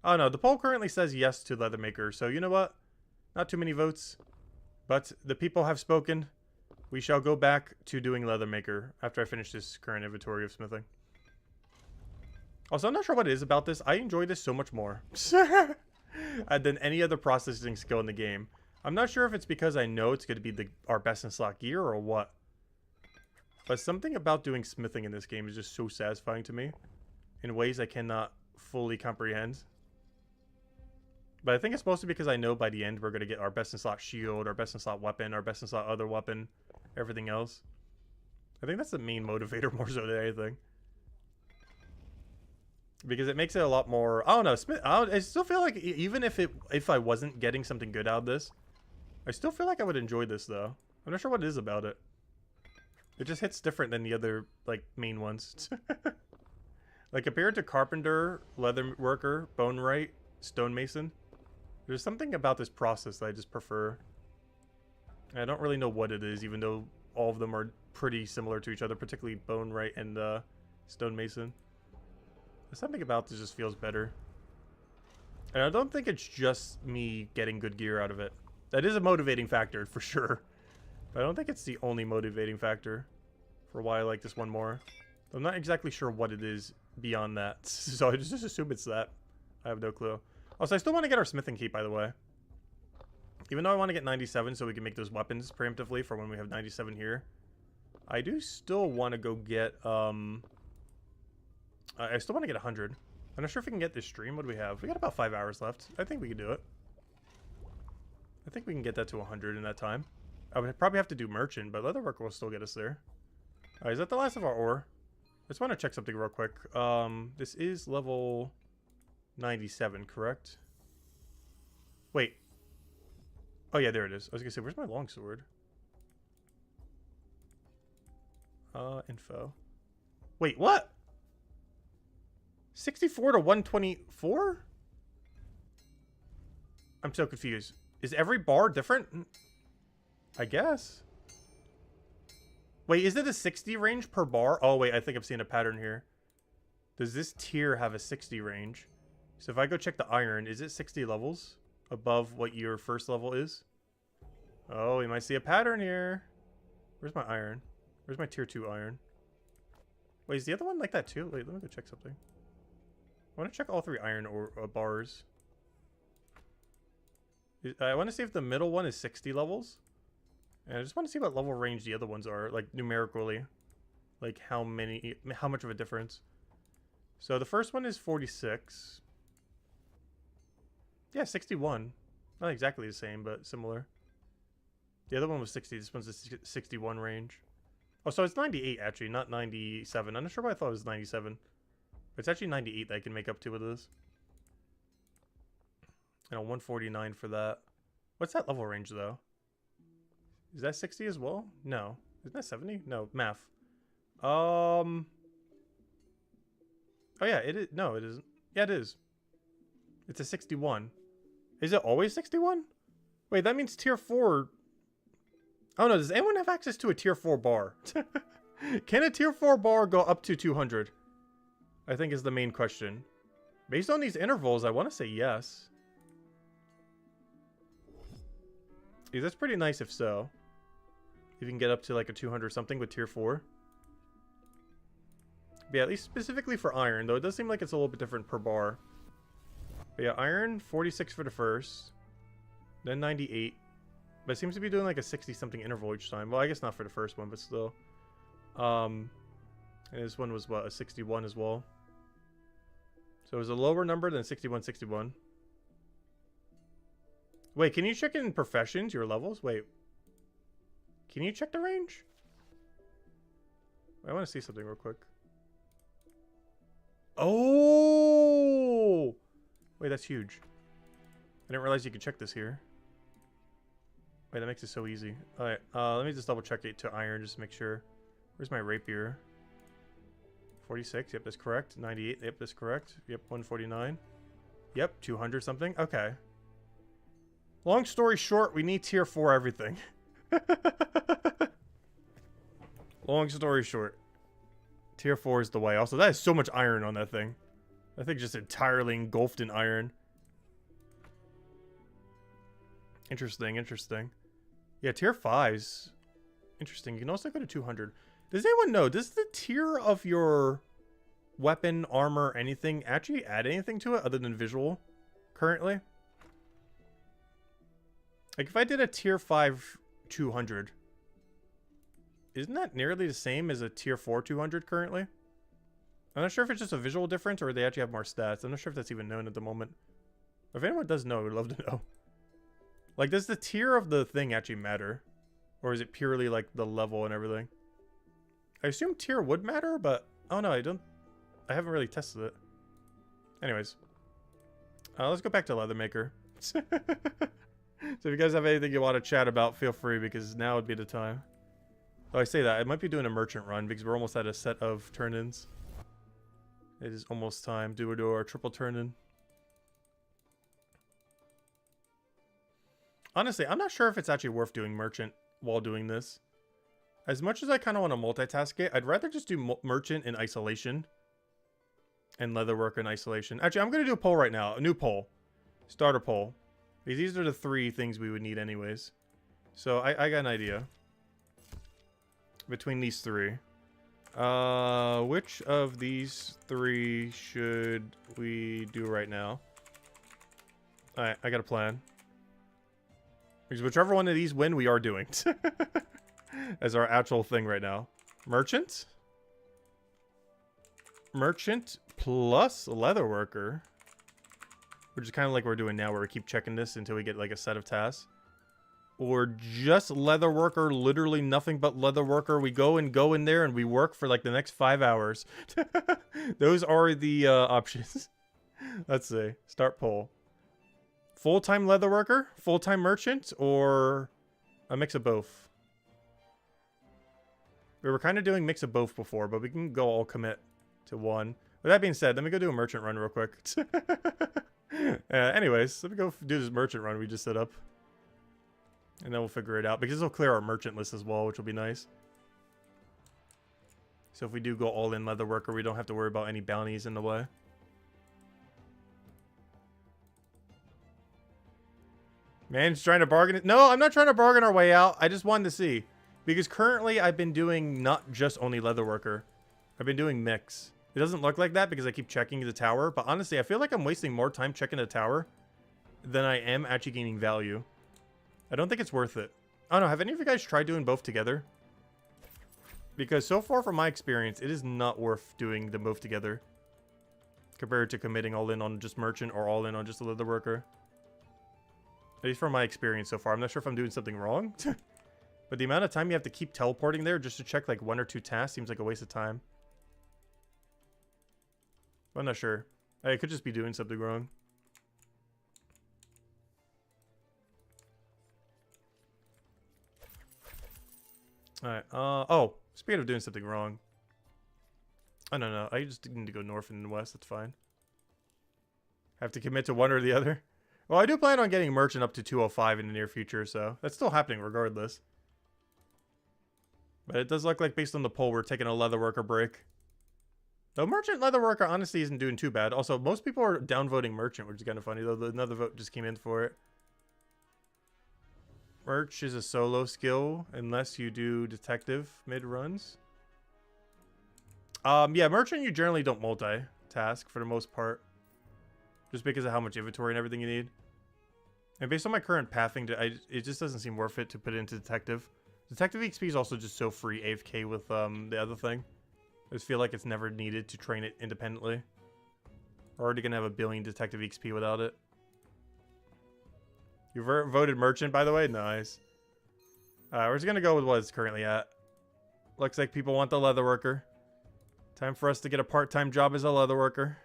Oh, no. The poll currently says yes to Leathermaker. So, you know what? Not too many votes. But the people have spoken. We shall go back to doing Leathermaker after I finish this current inventory of smithing. Also, I'm not sure what it is about this. I enjoy this so much more than any other processing skill in the game. I'm not sure if it's because I know it's going to be our best in slot gear or what. But something about doing smithing in this game is just so satisfying to me in ways I cannot fully comprehend. But I think it's mostly because I know by the end we're going to get our best in slot shield, our best in slot weapon, our best in slot other weapon, everything else. I think that's the main motivator more so than anything. Because it makes it a lot more... I don't know. I still feel like even if I wasn't getting something good out of this, I still feel like I would enjoy this, though. I'm not sure what it is about it. It just hits different than the other, like, main ones. Like, compared to Carpenter, Leatherworker, Bonewright, Stonemason, there's something about this process that I just prefer. I don't really know what it is, even though all of them are pretty similar to each other, particularly Bonewright and Stonemason. There's something about this just feels better. And I don't think it's just me getting good gear out of it. That is a motivating factor, for sure. But I don't think it's the only motivating factor for why I like this one more. I'm not exactly sure what it is beyond that. So I just assume it's that. I have no clue. Also, I still want to get our smithing key, by the way. Even though I want to get 97 so we can make those weapons preemptively for when we have 97 here. I do still want to go get... I still want to get 100. I'm not sure if we can get this stream. What do we have? We got about 5 hours left. I think we can do it. I think we can get that to 100 in that time. I would probably have to do merchant, but Leatherworker will still get us there. Alright, is that the last of our ore? I just want to check something real quick. This is level 97, correct? Wait. Oh yeah, there it is. I was gonna say, where's my longsword? Info. Wait, what? 64 to 124? I'm so confused. Is every bar different? I guess. Wait, is it a 60 range per bar? Oh, wait, I think I'm seeing a pattern here. Does this tier have a 60 range? So if I go check the iron, is it 60 levels above what your first level is? Oh, we might see a pattern here. Where's my iron? Where's my tier 2 iron? Wait, is the other one like that too? Wait, let me go check something. I want to check all 3 iron or bars. I want to see if the middle one is 60 levels. And I just want to see what level range the other ones are, like numerically. Like how much of a difference. So the first one is 46. Yeah, 61. Not exactly the same, but similar. The other one was 60. This one's a 61 range. Oh, so it's 98 actually, not 97. I'm not sure why I thought it was 97. It's actually 98 that I can make up to with this. And a 149 for that. What's that level range, though? Is that 60 as well? No. Isn't that 70? No, math. Oh, yeah, it is. No, it isn't. Yeah, it is. It's a 61. Is it always 61? Wait, that means tier 4... Oh, no, does anyone have access to a tier 4 bar? Can a tier 4 bar go up to 200? I think is the main question. Based on these intervals, I want to say yes. Yeah, that's pretty nice if so. If you can get up to like a 200 something with tier 4. But yeah, at least specifically for iron, though it does seem like it's a little bit different per bar. But yeah, iron, 46 for the first. Then 98. But it seems to be doing like a 60 something interval each time. Well, I guess not for the first one, but still. And this one was what, a 61 as well. So it was a lower number than 61, 61. Wait, can you check in professions, your levels? Wait. Can you check the range? I want to see something real quick. Oh! Wait, that's huge. I didn't realize you could check this here. Wait, that makes it so easy. Alright, let me just double check it to iron just to make sure. Where's my rapier? 46, yep, that's correct. 98, yep, that's correct. Yep, 149. Yep, 200 something. Okay. Long story short, we need tier 4 everything. Long story short. Tier 4 is the way. Also, that is so much iron on that thing. That thing just entirely engulfed in iron. Interesting, interesting. Yeah, tier 5s. Interesting. You can also go to 200. Does anyone know, does the tier of your weapon, armor, anything actually add anything to it other than visual currently? Like if I did a tier 5 200, isn't that nearly the same as a tier 4 200 currently? I'm not sure if it's just a visual difference or they actually have more stats. I'm not sure if that's even known at the moment. If anyone does know, we'd love to know. Like, does the tier of the thing actually matter? Or is it purely like the level and everything? I assume tier would matter, but oh no, I haven't really tested it. Anyways, let's go back to Leathermaker. So if you guys have anything you want to chat about, feel free, because now would be the time. Oh, I say that, I might be doing a merchant run because we're almost at a set of turn-ins. It is almost time. Do our triple turn-in. Honestly, I'm not sure if it's actually worth doing merchant while doing this. As much as I kind of want to multitask it, I'd rather just do merchant in isolation. And Leatherworker in isolation. Actually, I'm going to do a poll right now. A new poll. Starter poll. Because these are the 3 things we would need anyways. So I got an idea. Between these 3. Which of these 3 should we do right now? Alright, I got a plan. Because whichever one of these win, we are doing. As our actual thing right now. Merchant? Merchant plus Leatherworker. Which is kind of like we're doing now, where we keep checking this until we get like a set of tasks. Or just Leatherworker, literally nothing but Leatherworker. We go in there and we work for like the next 5 hours. Those are the options. Let's see. Start poll. Full-time Leatherworker, full-time merchant, or a mix of both? We were kind of doing mix of both before, but we can go all commit to one. With that being said, let me go do a merchant run real quick. Anyways, let me go do this merchant run we just set up. And then we'll figure it out, because this will clear our merchant list as well, which will be nice. So if we do go all in Leatherworker, we don't have to worry about any bounties in the way. Man's trying to bargain it. No, I'm not trying to bargain our way out. I just wanted to see. Because currently I've been doing not just only Leatherworker. I've been doing mix. It doesn't look like that because I keep checking the tower. But honestly, I feel like I'm wasting more time checking the tower than I am actually gaining value. I don't think it's worth it. I don't know. Have any of you guys tried doing both together? Because so far from my experience, it is not worth doing them both together. Compared to committing all in on just merchant or all in on just a Leatherworker. At least from my experience so far. I'm not sure if I'm doing something wrong. But the amount of time you have to keep teleporting there just to check like 1 or 2 tasks seems like a waste of time. I'm not sure. I could just be doing something wrong. Alright, oh, speaking of doing something wrong. I don't know, I just need to go north and west, that's fine. Have to commit to one or the other. Well, I do plan on getting merchant up to 205 in the near future, so that's still happening regardless. But it does look like, based on the poll, we're taking a Leatherworker break. Though merchant Leatherworker honestly isn't doing too bad. Also, most people are downvoting merchant, which is kind of funny, though another vote just came in for it. Merch is a solo skill unless you do detective mid-runs. Yeah, merchant you generally don't multitask for the most part. Just because of how much inventory and everything you need. And based on my current pathing, it just doesn't seem worth it to put it into detective. Detective XP is also just so free AFK with the other thing. I just feel like it's never needed to train it independently. We're already going to have a billion detective XP without it. You voted merchant, by the way? Nice. We're just going to go with what it's currently at. Looks like people want the Leatherworker. Time for us to get a part-time job as a Leatherworker.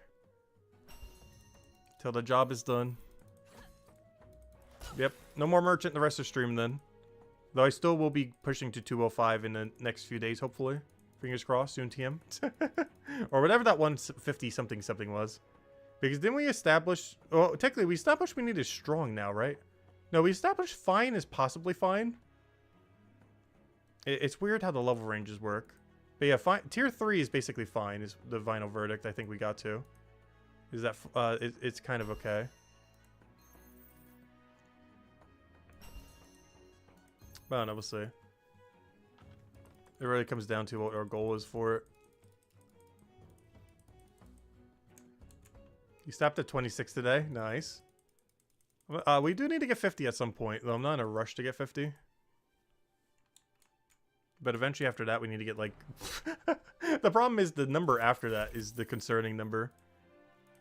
Till the job is done. Yep. No more merchant the rest of stream then. Though I still will be pushing to 205 in the next few days, hopefully. Fingers crossed, SoonTM. Or whatever that 150 something was. Because didn't we establish... Well, technically, we established we need a strong now, right? No, we established fine is possibly fine. It's weird how the level ranges work. But yeah, fine. Tier 3 is basically fine, is the final verdict I think we got to. Is that... it's kind of okay. I don't know, we'll see. It really comes down to what our goal is for it. You stopped at 26 today? Nice. We do need to get 50 at some point, though I'm not in a rush to get 50. But eventually after that, we need to get, like... The problem is the number after that is the concerning number.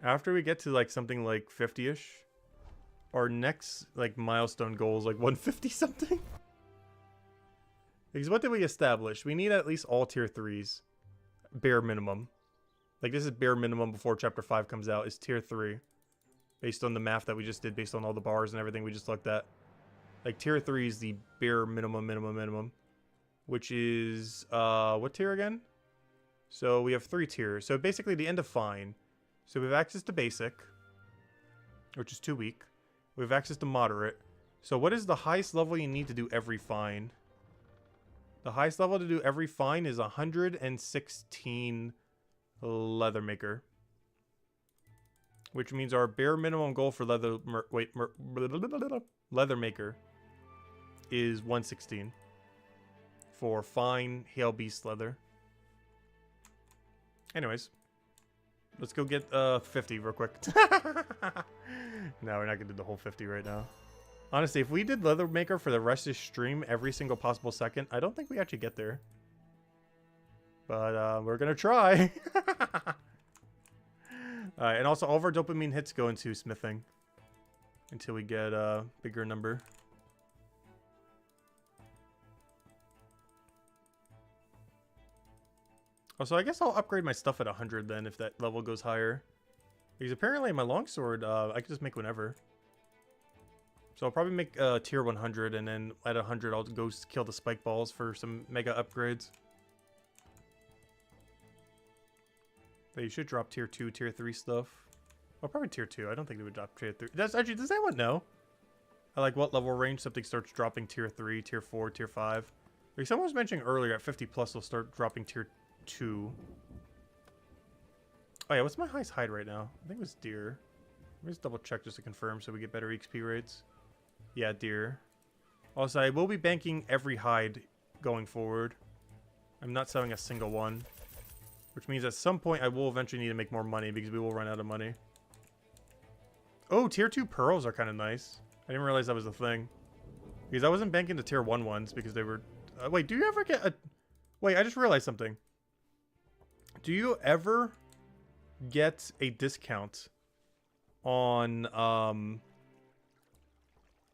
After we get to, like, something like 50-ish, our next, like, milestone goal is, like, 150 something. Because what did we establish? We need at least all tier 3s. Bare minimum. Like, this is bare minimum before Chapter 5 comes out, is tier 3. Based on the math that we just did, based on all the bars and everything we just looked at. Like, tier 3 is the bare minimum. Which is, what tier again? So, we have 3 tiers. So, basically, the end of fine. So, we have access to basic. Which is too weak. We have access to moderate. So, what is the highest level you need to do every fine? The highest level to do every fine is 116 Leathermaker. Which means our bare minimum goal for Leathermaker is 116. For fine Hail Beast leather. Anyways. Let's go get 50 real quick. No, we're not going to do the whole 50 right now. Honestly, if we did Leathermaker for the rest of the stream every single possible second, I don't think we actually get there. But we're going to try. Alright, and also all of our dopamine hits go into smithing. Until we get a bigger number. Also, I guess I'll upgrade my stuff at 100 then if that level goes higher. Because apparently my longsword, I can just make whenever. So I'll probably make tier 100, and then at 100 I'll go kill the spike balls for some mega upgrades. But you should drop tier 2, tier 3 stuff. Oh, probably tier 2. I don't think they would drop tier 3. Does anyone know? I like what level range something starts dropping tier 3, tier 4, tier 5. Like someone was mentioning earlier, at 50 plus they'll start dropping tier 2. Oh yeah, what's my highest hide right now? I think it was deer. Let me just double check just to confirm so we get better XP rates. Yeah, deer. Also, I will be banking every hide going forward. I'm not selling a single one. Which means at some point I will eventually need to make more money because we will run out of money. Oh, tier 2 pearls are kind of nice. I didn't realize that was a thing. Because I wasn't banking the tier 1 ones because they were... wait, do you ever get a... Wait, I just realized something. Do you ever get a discount on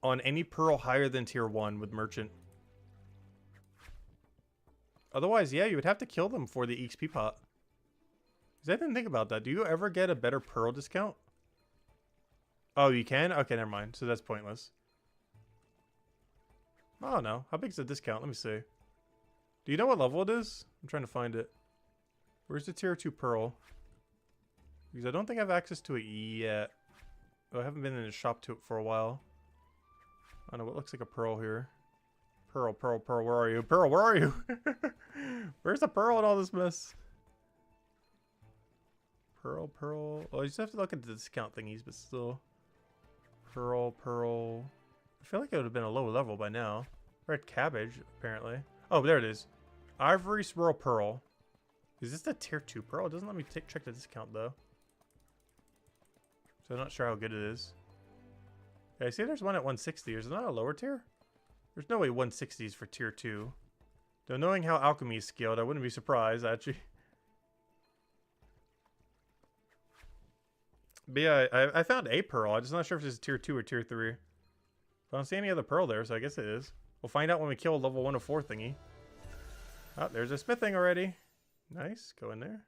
any pearl higher than tier 1 with merchant? Otherwise, yeah, you would have to kill them for the XP pot. Because I didn't think about that. Do you ever get a better pearl discount? Oh, you can? Okay, never mind. So that's pointless. Oh, no. How big's the discount? Let me see. Do you know what level it is? I'm trying to find it. Where's the tier 2 pearl? Because I don't think I have access to it yet. Oh, I haven't been in the shop to it for a while. I don't know what looks like a pearl here. Pearl, pearl, pearl, where are you? Pearl, where are you? Where's the pearl in all this mess? Pearl, pearl. Oh, you just have to look at the discount thingies, but still. Pearl, pearl. I feel like it would have been a low level by now. Red cabbage, apparently. Oh, there it is. Ivory swirl pearl. Is this the tier 2 pearl? It doesn't let me check the discount, though. So I'm not sure how good it is. Yeah, I see there's one at 160. Is it not a lower tier? There's no way 160 is for tier 2. Though knowing how Alchemy is scaled, I wouldn't be surprised, actually. But yeah, I found a pearl. I'm just not sure if this is tier 2 or tier 3. I don't see any other pearl there, so I guess it is. We'll find out when we kill a level 104 thingy. Oh, there's a smithing already. Nice. Go in there.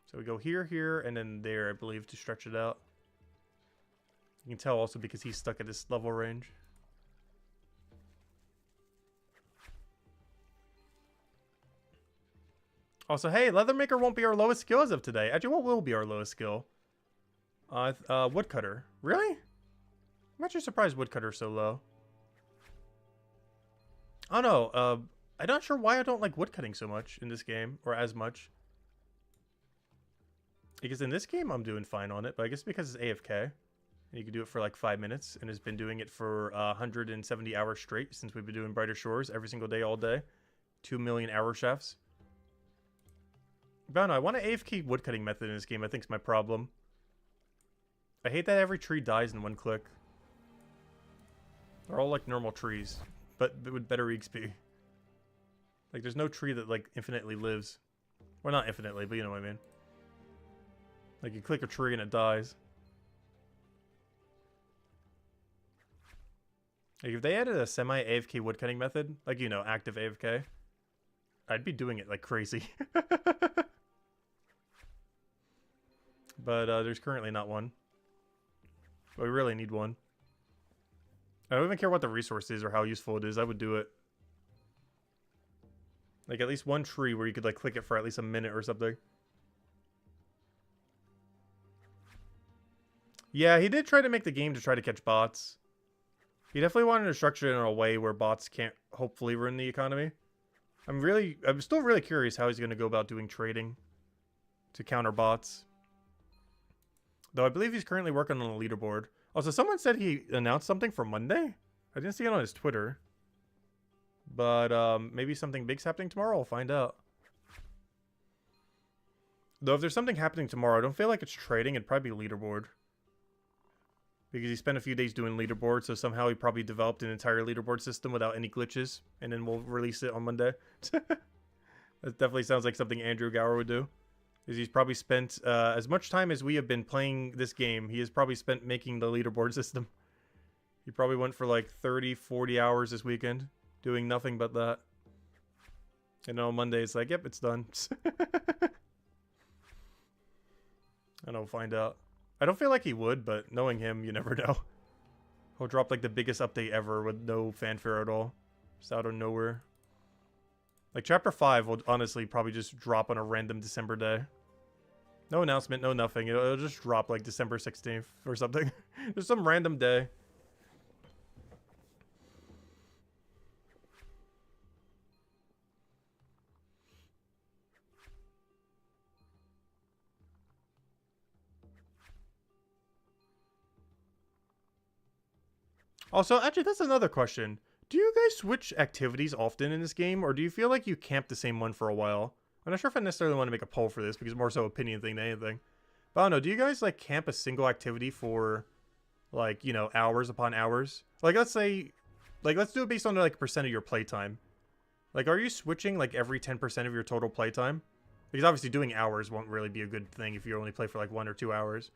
So we go here, here, and then there, I believe, to stretch it out. You can tell also because he's stuck at this level range. Also, hey, Leathermaker won't be our lowest skill as of today. Actually, what will be our lowest skill? Woodcutter. Really? I'm actually surprised Woodcutter's so low. I don't know. I'm not sure why I don't like woodcutting so much in this game, or as much. Because in this game, I'm doing fine on it, but I guess because it's AFK. And you can do it for like 5 minutes, and has been doing it for 170 hours straight since we've been doing Brighter Shores every single day, all day. 2 million hour chefs. But I don't know, I want an AFK woodcutting method in this game, I think is my problem. I hate that every tree dies in one click. They're all like normal trees, but with better XP. Like, there's no tree that, like, infinitely lives. Well, not infinitely, but you know what I mean. Like, you click a tree and it dies. Like, if they added a semi-AFK woodcutting method, like, you know, active AFK, I'd be doing it like crazy. But there's currently not one. But we really need one. I don't even care what the resource is or how useful it is. I would do it. Like, at least one tree where you could, like, click it for at least a minute or something. Yeah, he did try to make the game to try to catch bots. He definitely wanted to structure it in a way where bots can't hopefully ruin the economy. I'm still really curious how he's going to go about doing trading to counter bots. Though I believe he's currently working on a leaderboard. Also, someone said he announced something for Monday? I didn't see it on his Twitter. But maybe something big's happening tomorrow? I'll find out. Though if there's something happening tomorrow, I don't feel like it's trading. It'd probably be leaderboard. Because he spent a few days doing leaderboard, so somehow he probably developed an entire leaderboard system without any glitches. And then we'll release it on Monday. That definitely sounds like something Andrew Gower would do. Because he's probably spent as much time as we have been playing this game, he has probably spent making the leaderboard system. He probably went for like 30, 40 hours this weekend, doing nothing but that. And on Monday, it's like, yep, it's done. And I'll find out. I don't feel like he would, but knowing him, you never know. He'll drop like the biggest update ever with no fanfare at all. Just out of nowhere. Like, Chapter 5 will honestly probably just drop on a random December day. No announcement, no nothing. It'll just drop, like, December 16th or something. Just some random day. Also, actually, that's another question. Do you guys switch activities often in this game, or do you feel like you camp the same one for a while? I'm not sure if I necessarily want to make a poll for this, because it's more so opinion thing than anything. But I don't know, do you guys, like, camp a single activity for, like, you know, hours upon hours? Like, let's say, like, let's do it based on, like, percent of your playtime. Like, are you switching, like, every 10% of your total playtime? Because obviously doing hours won't really be a good thing if you only play for, like, 1 or 2 hours.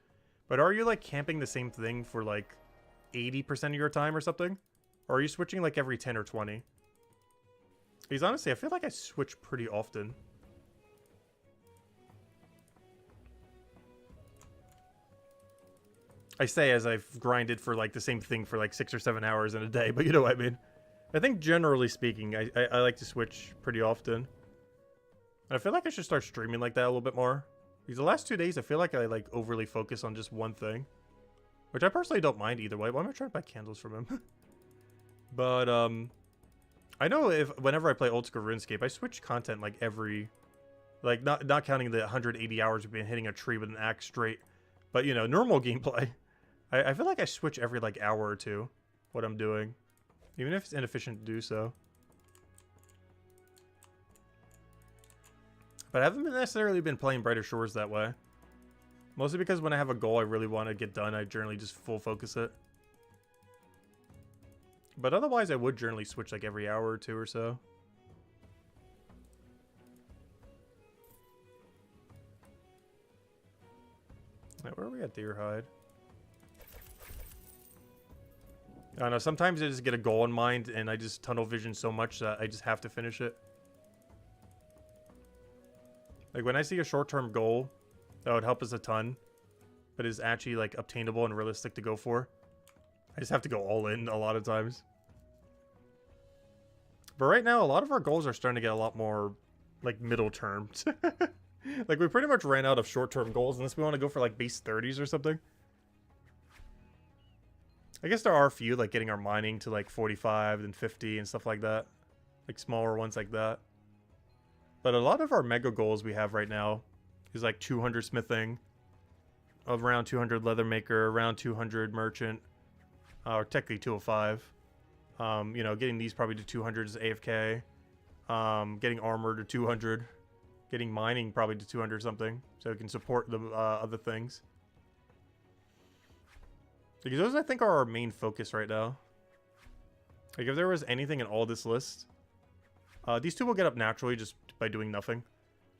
But are you, like, camping the same thing for, like, 80% of your time or something? Or are you switching like every 10 or 20? Because honestly, I feel like I switch pretty often. I say as I've grinded for like the same thing for like 6 or 7 hours in a day, but you know what I mean. I think generally speaking, I like to switch pretty often. And I feel like I should start streaming like that a little bit more. Because the last 2 days, I feel like I like overly focus on just one thing. Which I personally don't mind either way. Why am I trying to buy candles from him? But, I know whenever I play old school RuneScape, I switch content like every... Like, not counting the 180 hours we've been hitting a tree with an axe straight. But, you know, normal gameplay. I feel like I switch every, like, hour or two what I'm doing. Even if it's inefficient to do so. But I haven't necessarily been playing Brighter Shores that way. Mostly because when I have a goal I really want to get done, I generally just full focus it. But otherwise, I would generally switch like every hour or two or so. Right, where are we at Deer Hide? I don't know, sometimes I just get a goal in mind and I just tunnel vision so much that I just have to finish it. Like when I see a short-term goal that would help us a ton, but is actually like obtainable and realistic to go for, I just have to go all in a lot of times. But right now, a lot of our goals are starting to get a lot more like middle term. Like we pretty much ran out of short-term goals unless we want to go for like base 30s or something. I guess there are a few, like getting our mining to like 45 and 50 and stuff like that. Like smaller ones like that. But a lot of our mega goals we have right now is like 200 smithing, around 200 leathermaker, around 200 merchant, or technically 205. You know, getting these probably to 200 is AFK. Getting armor to 200. Getting mining probably to 200 something, so it can support the other things. Because those, I think, are our main focus right now. Like, if there was anything in all this list, these two will get up naturally just by doing nothing.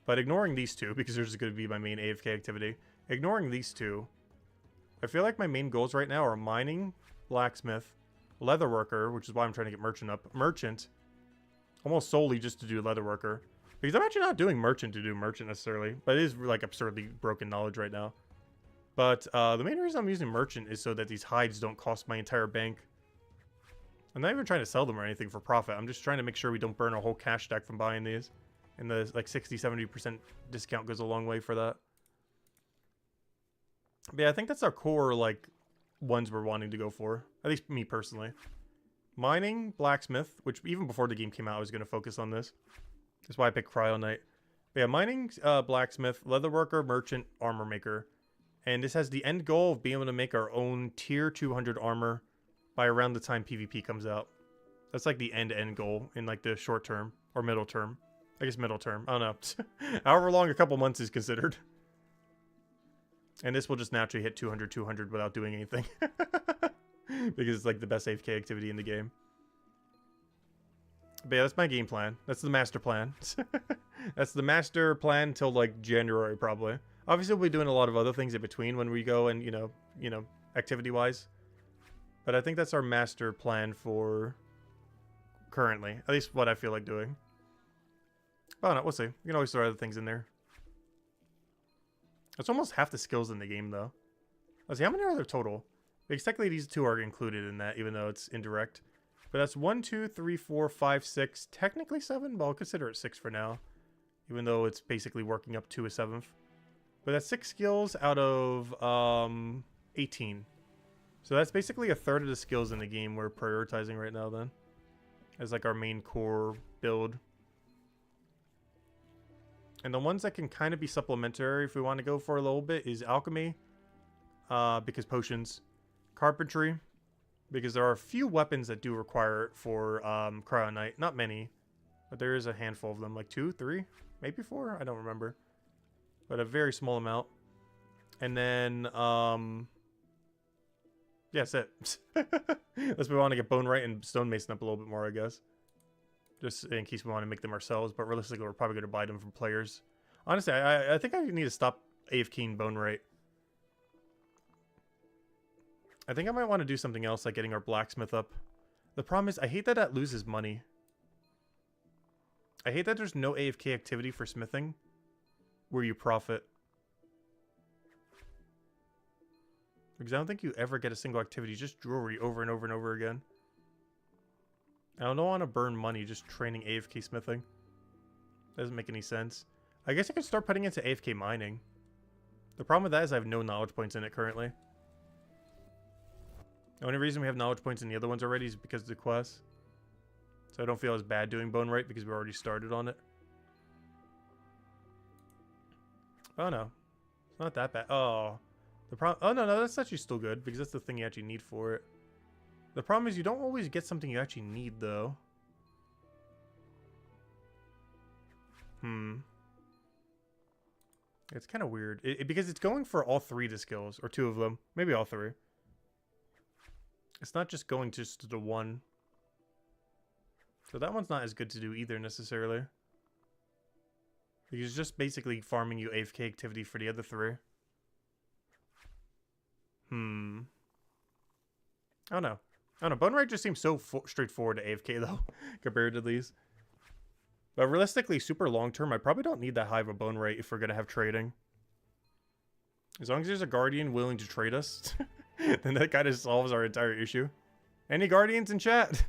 But ignoring these two, because they're just going to be my main AFK activity, ignoring these two, I feel like my main goals right now are mining, blacksmith, leatherworker, which is why I'm trying to get merchant up, merchant, almost solely just to do leatherworker. Because I'm actually not doing merchant to do merchant necessarily, but it is like absurdly broken knowledge right now. But the main reason I'm using merchant is so that these hides don't cost my entire bank. I'm not even trying to sell them or anything for profit. I'm just trying to make sure we don't burn a whole cash stack from buying these. And the like 60-70% discount goes a long way for that. But yeah, I think that's our core like ones we're wanting to go for. At least me personally. Mining, blacksmith, which even before the game came out I was going to focus on this. That's why I picked Cryo Knight. But yeah, mining, blacksmith, leatherworker, merchant, armor maker. And this has the end goal of being able to make our own tier 200 armor by around the time PvP comes out. That's like the end goal in like the short term or middle term. I guess middle term. I don't know. However long a couple months is considered. And this will just naturally hit 200 without doing anything. Because it's like the best AFK activity in the game. But yeah, that's my game plan. That's the master plan. That's the master plan till like January probably. Obviously we'll be doing a lot of other things in between when we go and, you know, activity wise. But I think that's our master plan for currently. At least what I feel like doing. Oh no, we'll see. You can always throw other things in there. That's almost half the skills in the game though. Let's see, how many are there total? Because technically these two are included in that, even though it's indirect. But that's 1, 2, 3, 4, 5, 6. Technically 7, but I'll consider it 6 for now. Even though it's basically working up to a 7th. But that's 6 skills out of 18. So that's basically a third of the skills in the game we're prioritizing right now then. As like our main core build. And the ones that can kind of be supplementary if we want to go for a little bit is Alchemy. Because potions. Carpentry. Because there are a few weapons that do require it for Cryo Knight. Not many. But there is a handful of them. Like 2, 3, maybe 4? I don't remember. But a very small amount. And then, yeah, that's it. Unless we want to get Bone Right and Stonemason up a little bit more, I guess. Just in case we want to make them ourselves. But realistically, we're probably going to buy them from players. Honestly, I think I need to stop AFKing Bone Right. I think I might want to do something else, like getting our blacksmith up. The problem is, I hate that that loses money. I hate that there's no AFK activity for smithing where you profit. Because I don't think you ever get a single activity, just jewelry over and over and over again. I don't want to burn money just training AFK smithing. Doesn't make any sense. I guess I could start putting into AFK mining. The problem with that is I have no knowledge points in it currently. The only reason we have knowledge points in the other ones already is because of the quest. So I don't feel as bad doing bone right because we already started on it. Oh no. It's not that bad. Oh. Oh no, that's actually still good because that's the thing you actually need for it. The problem is you don't always get something you actually need though. It's kind of weird. Because it's going for all 3 of the skills. Or 2 of them. Maybe all 3. It's not just going just to the 1. So that one's not as good to do either necessarily. Because it's just basically farming you AFK activity for the other 3. I don't know. Bone Right just seems so straightforward to AFK though. Compared to these. But realistically, super long term, I probably don't need that high of a bone rate if we're going to have trading. As long as there's a guardian willing to trade us, then that kind of solves our entire issue. Any guardians in chat?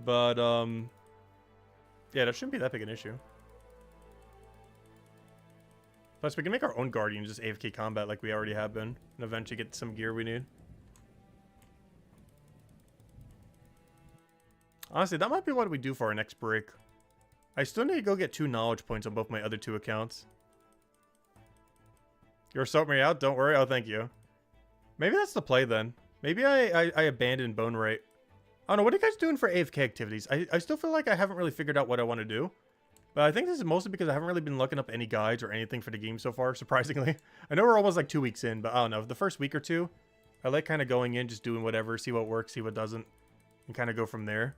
But, yeah, that shouldn't be that big an issue. Plus, we can make our own guardian just AFK combat like we already have been. And eventually get some gear we need. Honestly, that might be what we do for our next break. I still need to go get 2 knowledge points on both my other 2 accounts. You're sorting me out? Don't worry. Oh, thank you. Maybe that's the play then. Maybe I abandoned bone rate. I don't know. What are you guys doing for AFK activities? I still feel like I haven't really figured out what I want to do. But I think this is mostly because I haven't really been looking up any guides or anything for the game so far, surprisingly. I know we're almost like 2 weeks in, but I don't know. The first week or 2, I like kind of going in, just doing whatever, see what works, see what doesn't, and kind of go from there.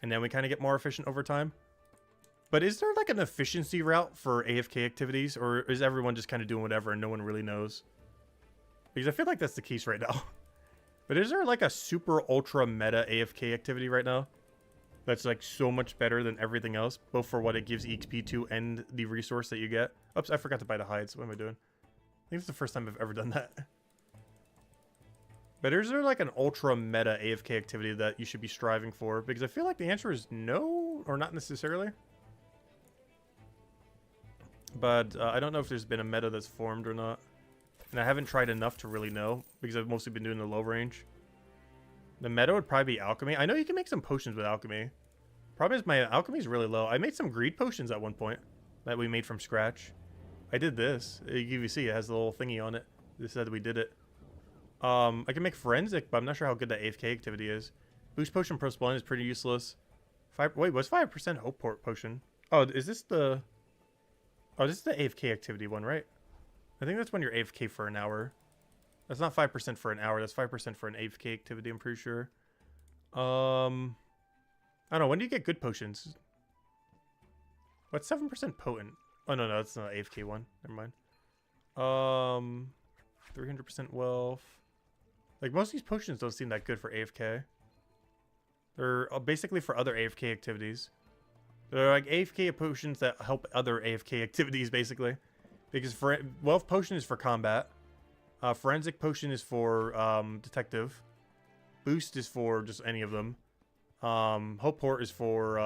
And then we kind of get more efficient over time. But is there like an efficiency route for AFK activities? Or is everyone just kind of doing whatever and no one really knows? Because I feel like that's the case right now. But is there like a super ultra meta AFK activity right now? That's like so much better than everything else. Both for what it gives EXP to and the resource that you get. Oops, I forgot to buy the hides. What am I doing? I think it's the first time I've ever done that. But is there like an ultra meta AFK activity that you should be striving for? Because I feel like the answer is no, or not necessarily. But I don't know if there's been a meta that's formed or not. And I haven't tried enough to really know, because I've mostly been doing the low range. The meta would probably be Alchemy. I know you can make some potions with Alchemy. Problem is my Alchemy is really low. I made some greed potions at one point that we made from scratch. I did this. You can see it has a little thingy on it. This said we did it. I can make forensic, but I'm not sure how good that AFK activity is. Boost potion plus 1 is pretty useless. Wait, what's 5% hope port potion? Oh, is this the... Oh, this is the AFK activity one, right? I think that's when you're AFK for an hour. That's not 5% for an hour. That's 5% for an AFK activity, I'm pretty sure. I don't know. When do you get good potions? What's 7% potent? Oh, no, that's not an AFK one. Never mind. 300% wealth. Like, most of these potions don't seem that good for AFK. They're basically for other AFK activities. They're like AFK potions that help other AFK activities, basically. Because wealth potion is for combat. Forensic potion is for detective. Boost is for just any of them. Hope port is for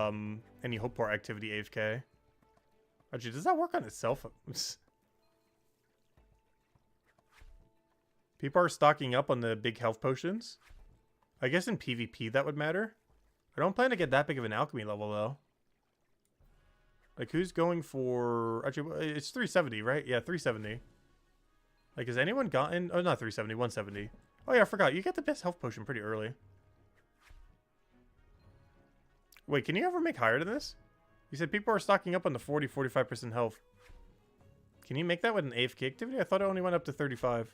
any hope port activity AFK. Actually, does that work on itself? People are stocking up on the big health potions. I guess in PvP that would matter. I don't plan to get that big of an alchemy level though. Like, who's going for... Actually, it's 370, right? Yeah, 370. Like, has anyone gotten... Oh, not 370, 170. Oh, yeah, I forgot. You get the best health potion pretty early. Wait, can you ever make higher than this? You said people are stocking up on the 40-45% health. Can you make that with an AFK activity? I thought it only went up to 35.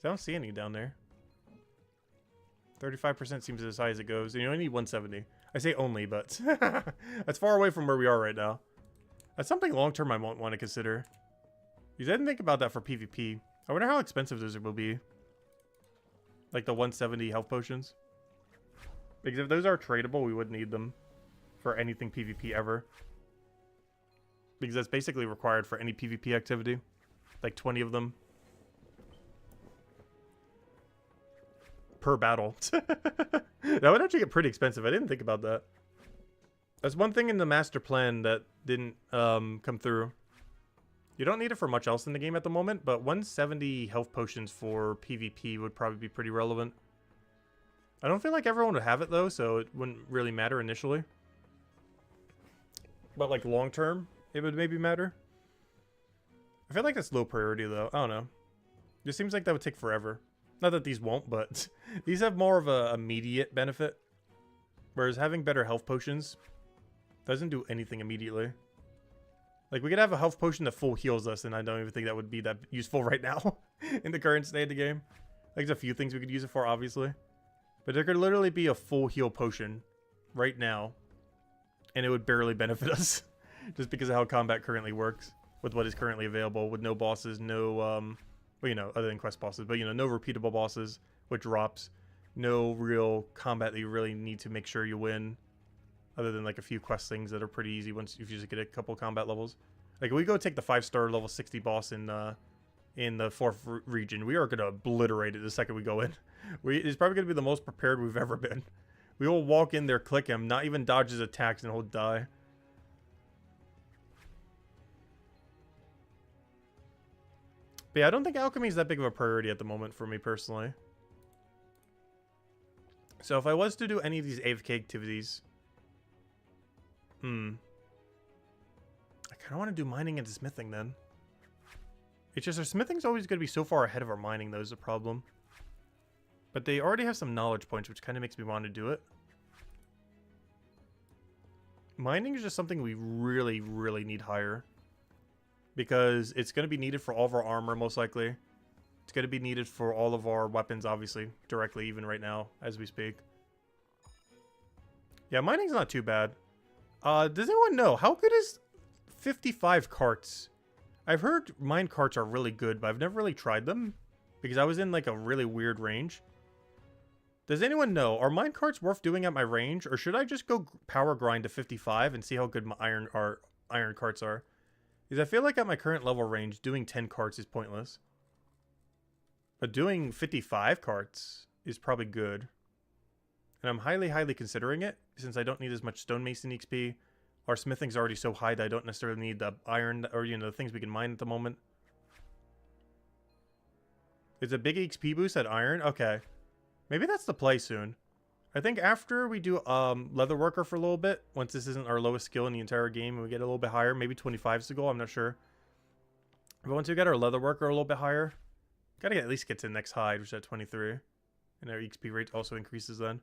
I don't see any down there. 35% seems as high as it goes. And you only need 170. I say only, but that's far away from where we are right now. That's something long-term I won't want to consider. You didn't think about that for PvP. I wonder how expensive those will be. Like the 170 health potions. Because if those are tradable, we would need them for anything PvP ever. Because that's basically required for any PvP activity. Like 20 of them. Per battle. That would actually get pretty expensive. I didn't think about that. That's one thing in the master plan that didn't come through. You don't need it for much else in the game at the moment, but 170 health potions for PvP would probably be pretty relevant. I don't feel like everyone would have it though, so it wouldn't really matter initially. But like long term, it would maybe matter. I feel like that's low priority though. I don't know. It seems like that would take forever. Not that these won't, but these have more of a immediate benefit. Whereas having better health potions doesn't do anything immediately. Like, we could have a health potion that full heals us, and I don't even think that would be that useful right now in the current state of the game. Like, there's a few things we could use it for, obviously. But there could literally be a full heal potion right now, and it would barely benefit us. Just because of how combat currently works with what is currently available, with no bosses, no, well, you know, other than quest bosses, but, you know, no repeatable bosses with drops, no real combat that you really need to make sure you win. Other than like a few quest things that are pretty easy once you just get a couple combat levels. Like we go take the 5-star level 60 boss in the 4th region. We are gonna obliterate it the second we go in. It's probably gonna be the most prepared we've ever been. We will walk in there, click him, not even dodge his attacks, and he'll die. But yeah, I don't think alchemy is that big of a priority at the moment for me personally. So if I was to do any of these AFK activities, I kind of want to do mining and smithing then. It's just our smithing's always going to be so far ahead of our mining, though, is a problem. But they already have some knowledge points, which kind of makes me want to do it. Mining is just something we really, really need higher. Because it's going to be needed for all of our armor, most likely. It's going to be needed for all of our weapons, obviously, directly, even right now, as we speak. Yeah, mining's not too bad. Does anyone know, how good is 55 carts? I've heard mine carts are really good, but I've never really tried them. Because I was in, like, a really weird range. Does anyone know, are mine carts worth doing at my range? Or should I just go power grind to 55 and see how good my iron carts are? Because I feel like at my current level range, doing 10 carts is pointless. But doing 55 carts is probably good. And I'm highly, highly considering it, since I don't need as much stonemason XP. Our smithing's already so high that I don't necessarily need the iron, or, you know, the things we can mine at the moment. It's a big XP boost at iron? Okay. Maybe that's the play soon. I think after we do Leatherworker for a little bit, once this isn't our lowest skill in the entire game, and we get a little bit higher, maybe 25's the goal, I'm not sure. But once we get our Leatherworker a little bit higher, gotta at least get to the next hide, which is at 23. And our XP rate also increases then.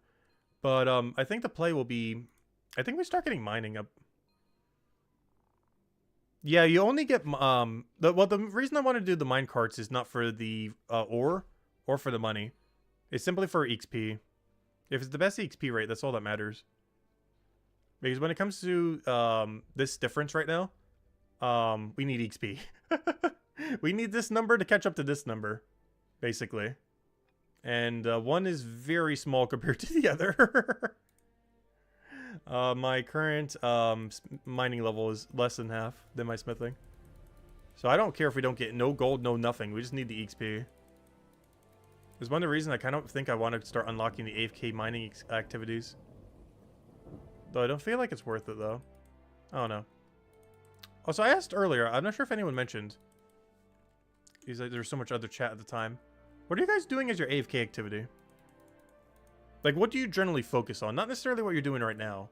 But I think the play will be, I think we start getting mining up. Yeah, you only get, the reason I want to do the mine carts is not for the ore or for the money. It's simply for XP. If it's the best XP rate, that's all that matters. Because when it comes to this difference right now, we need XP. We need this number to catch up to this number, basically. And one is very small compared to the other. My current mining level is less than half than my smithing. So I don't care if we don't get no gold, no nothing. We just need the XP. There's one of the reasons I kind of think I want to start unlocking the AFK mining activities. Though I don't feel like it's worth it, though. I don't know. Also, I asked earlier, I'm not sure if anyone mentioned. Because there was so much other chat at the time. What are you guys doing as your AFK activity? Like, what do you generally focus on? Not necessarily what you're doing right now.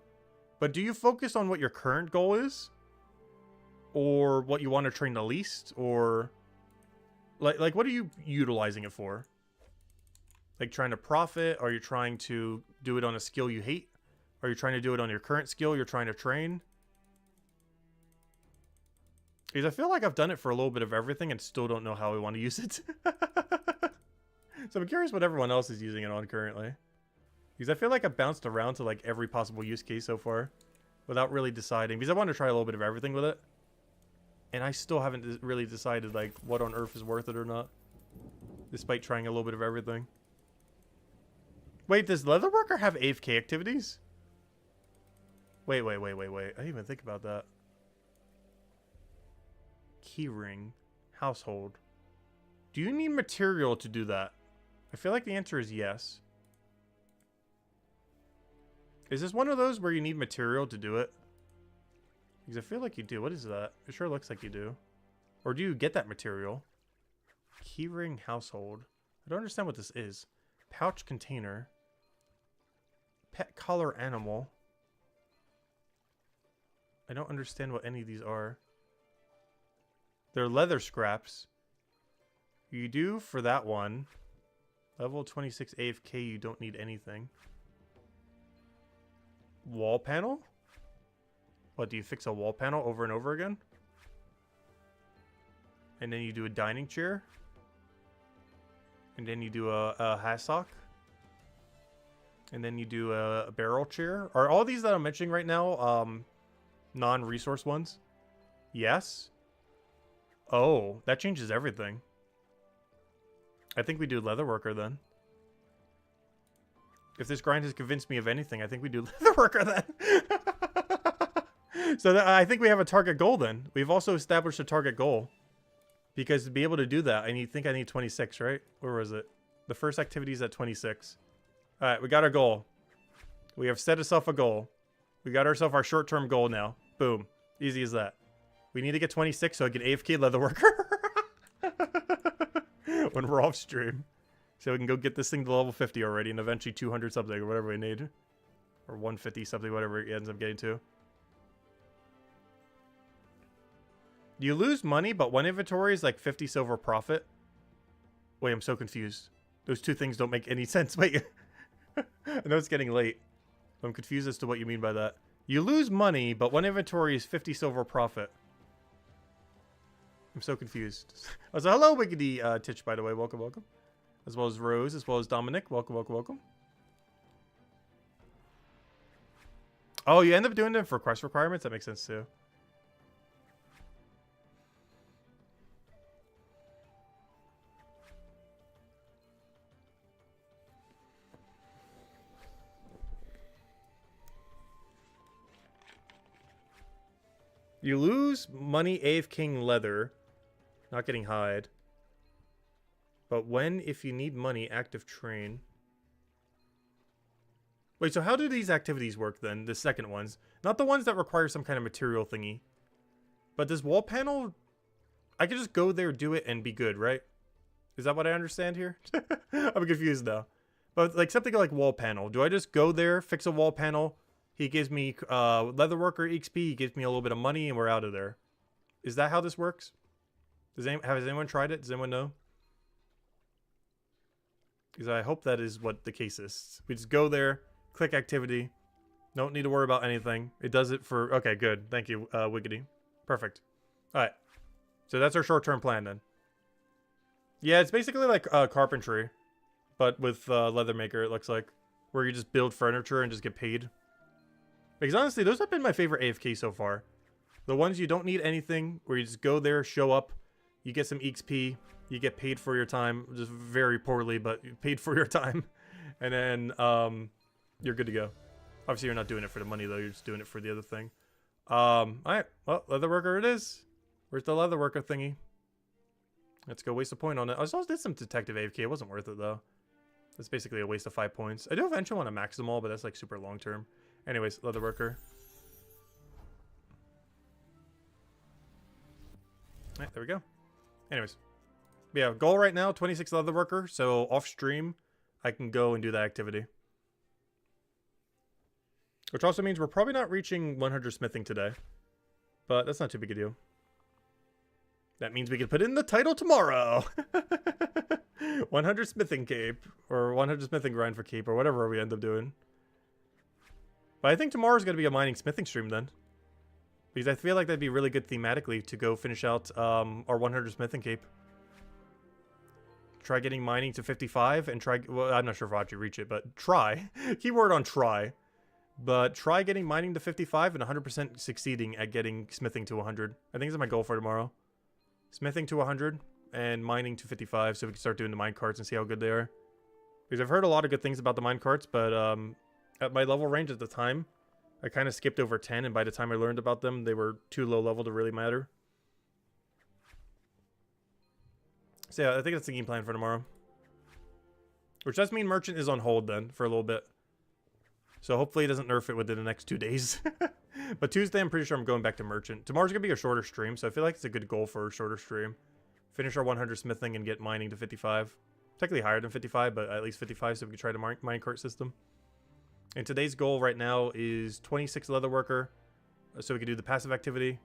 But do you focus on what your current goal is? Or what you want to train the least? Or... Like what are you utilizing it for? Like, trying to profit? Are you trying to do it on a skill you hate? Are you trying to do it on your current skill you're trying to train? Because I feel like I've done it for a little bit of everything and still don't know how I want to use it. So I'm curious what everyone else is using it on currently. Because I feel like I've bounced around to like every possible use case so far without really deciding. Because I want to try a little bit of everything with it. And I still haven't really decided like what on earth is worth it or not. Despite trying a little bit of everything. Wait, does Leatherworker have AFK activities? Wait. I didn't even think about that. Keyring. Household. Do you need material to do that? I feel like the answer is yes. Is this one of those where you need material to do it? Because I feel like you do. What is that? It sure looks like you do. Or do you get that material? Keyring household. I don't understand what this is. Pouch container. Pet collar animal. I don't understand what any of these are. They're leather scraps. You do for that one. Level 26 AFK, you don't need anything. Wall panel? What, do you fix a wall panel over and over again? And then you do a dining chair? And then you do a hassock? And then you do a barrel chair? Are all these that I'm mentioning right now non-resource ones? Yes? Oh, that changes everything. I think we do Leatherworker then. If this grind has convinced me of anything, I think we do Leatherworker then. So I think we have a target goal then. We've also established a target goal. Because to be able to do that, I think I need 26, right? Where was it? The first activity is at 26. Alright, we got our goal. We have set ourselves a goal. We got ourselves our short-term goal now. Boom. Easy as that. We need to get 26 so I can AFK Leatherworker. When we're off stream. So we can go get this thing to level 50 already and eventually 200 something or whatever we need. Or 150 something, whatever it ends up getting to. You lose money, but one inventory is like 50 silver profit. Wait, I'm so confused. Those two things don't make any sense. Wait. I know it's getting late. I'm confused as to what you mean by that. You lose money, but one inventory is 50 silver profit. I'm so confused. Oh, so hello, Wiggity Titch, by the way. Welcome, welcome. As well as Rose, as well as Dominic. Welcome, welcome, welcome. Oh, you end up doing them for quest requirements? That makes sense, too. You lose money AFKing leather. Not getting hide. But when, if you need money, active train. Wait, so how do these activities work then? The second ones. Not the ones that require some kind of material thingy. But this wall panel, I can just go there, do it, and be good, right? Is that what I understand here? I'm confused now. But like something like wall panel. Do I just go there, fix a wall panel? He gives me Leatherworker XP, he gives me a little bit of money, and we're out of there. Is that how this works? Has anyone tried it? Does anyone know? Because I hope that is what the case is. We just go there, click activity. Don't need to worry about anything. It does it for... Okay, good. Thank you, Wiggity. Perfect. Alright. So that's our short-term plan then. Yeah, it's basically like carpentry. But with Leathermaker, it looks like. Where you just build furniture and just get paid. Because honestly, those have been my favorite AFK so far. The ones you don't need anything, where you just go there, show up, you get some XP, you get paid for your time, just very poorly, but paid for your time. And then you're good to go. Obviously, you're not doing it for the money, though. You're just doing it for the other thing. Alright, well, Leatherworker it is. Where's the Leatherworker thingy? Let's go waste a point on it. I also did some detective AFK. It wasn't worth it, though. It's basically a waste of 5 points. I do eventually want to max them all, but that's like super long term. Anyways, Leatherworker. Alright, there we go. Anyways. Yeah, goal right now, 26 Leatherworker. So off stream, I can go and do that activity. Which also means we're probably not reaching 100 smithing today. But that's not too big a deal. That means we can put in the title tomorrow. 100 smithing cape. Or 100 smithing grind for cape. Or whatever we end up doing. But I think tomorrow's going to be a mining smithing stream then. Because I feel like that'd be really good thematically to go finish out our 100 smithing cape. Try getting mining to 55 and try... Well, I'm not sure if I'll actually reach it, but try. Keyword on try. But try getting mining to 55 and 100% succeeding at getting smithing to 100. I think that's my goal for tomorrow. Smithing to 100 and mining to 55 so we can start doing the mine carts and see how good they are. Because I've heard a lot of good things about the minecarts, but at my level range at the time, I kind of skipped over 10, and by the time I learned about them, they were too low level to really matter. So yeah, I think that's the game plan for tomorrow. Which does mean Merchant is on hold then, for a little bit. So hopefully it doesn't nerf it within the next 2 days. But Tuesday, I'm pretty sure I'm going back to Merchant. Tomorrow's going to be a shorter stream, so I feel like it's a good goal for a shorter stream. Finish our 100 smithing and get mining to 55. Technically higher than 55, but at least 55 so we can try the minecart system. And today's goal right now is 26 Leatherworker, so we can do the passive activity.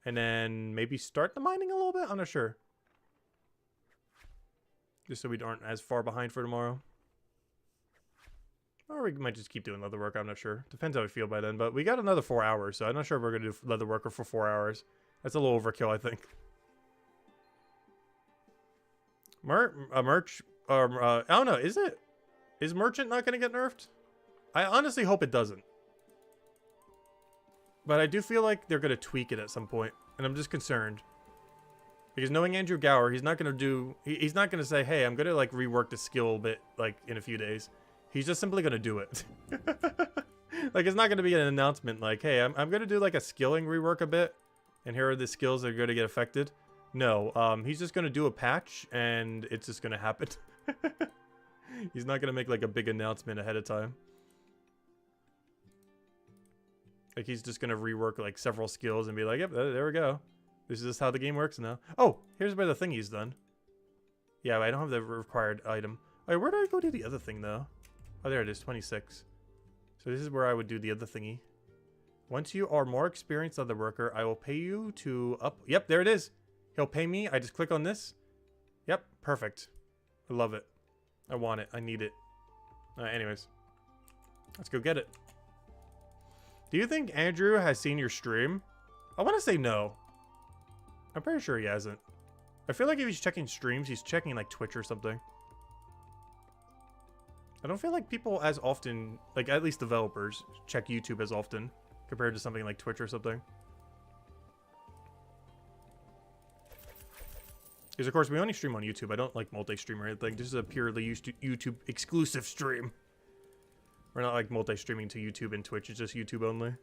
And then maybe start the mining a little bit? I'm not sure. Just so we aren't as far behind for tomorrow. Or we might just keep doing Leatherworker, I'm not sure. Depends how we feel by then, but we got another 4 hours, so I'm not sure if we're going to do Leatherworker for 4 hours. That's a little overkill, I think. I don't know, is it? Is Merchant not going to get nerfed? I honestly hope it doesn't. But I do feel like they're going to tweak it at some point, and I'm just concerned. Because knowing Andrew Gower, he's not going to do... He's not going to say, hey, I'm going to, like, rework the skill a bit, like, in a few days. He's just simply going to do it. Like, it's not going to be an announcement like, hey, I'm going to do, like, a skilling rework a bit, and here are the skills that are going to get affected. No, he's just going to do a patch, and it's just going to happen. He's not going to make, like, a big announcement ahead of time. Like, he's just going to rework, like, several skills and be like, yep, there we go. This is just how the game works now. Oh, here's where the thingy's done. Yeah, I don't have the required item. Wait, where do I go do the other thing, though? Oh, there it is, 26. So this is where I would do the other thingy. Once you are more experienced Leatherworker, I will pay you to up... Yep, there it is. He'll pay me. I just click on this. Yep, perfect. I love it. I want it. I need it. Anyways. Let's go get it. Do you think Andrew has seen your stream? I want to say no. I'm pretty sure he hasn't. I feel like if he's checking streams, he's checking like Twitch or something. I don't feel like people as often, like at least developers, check YouTube as often compared to something like Twitch or something. Because of course we only stream on YouTube. I don't like multi-stream or anything. This is a purely YouTube exclusive stream. We're not like multi-streaming to YouTube and Twitch. It's just YouTube only.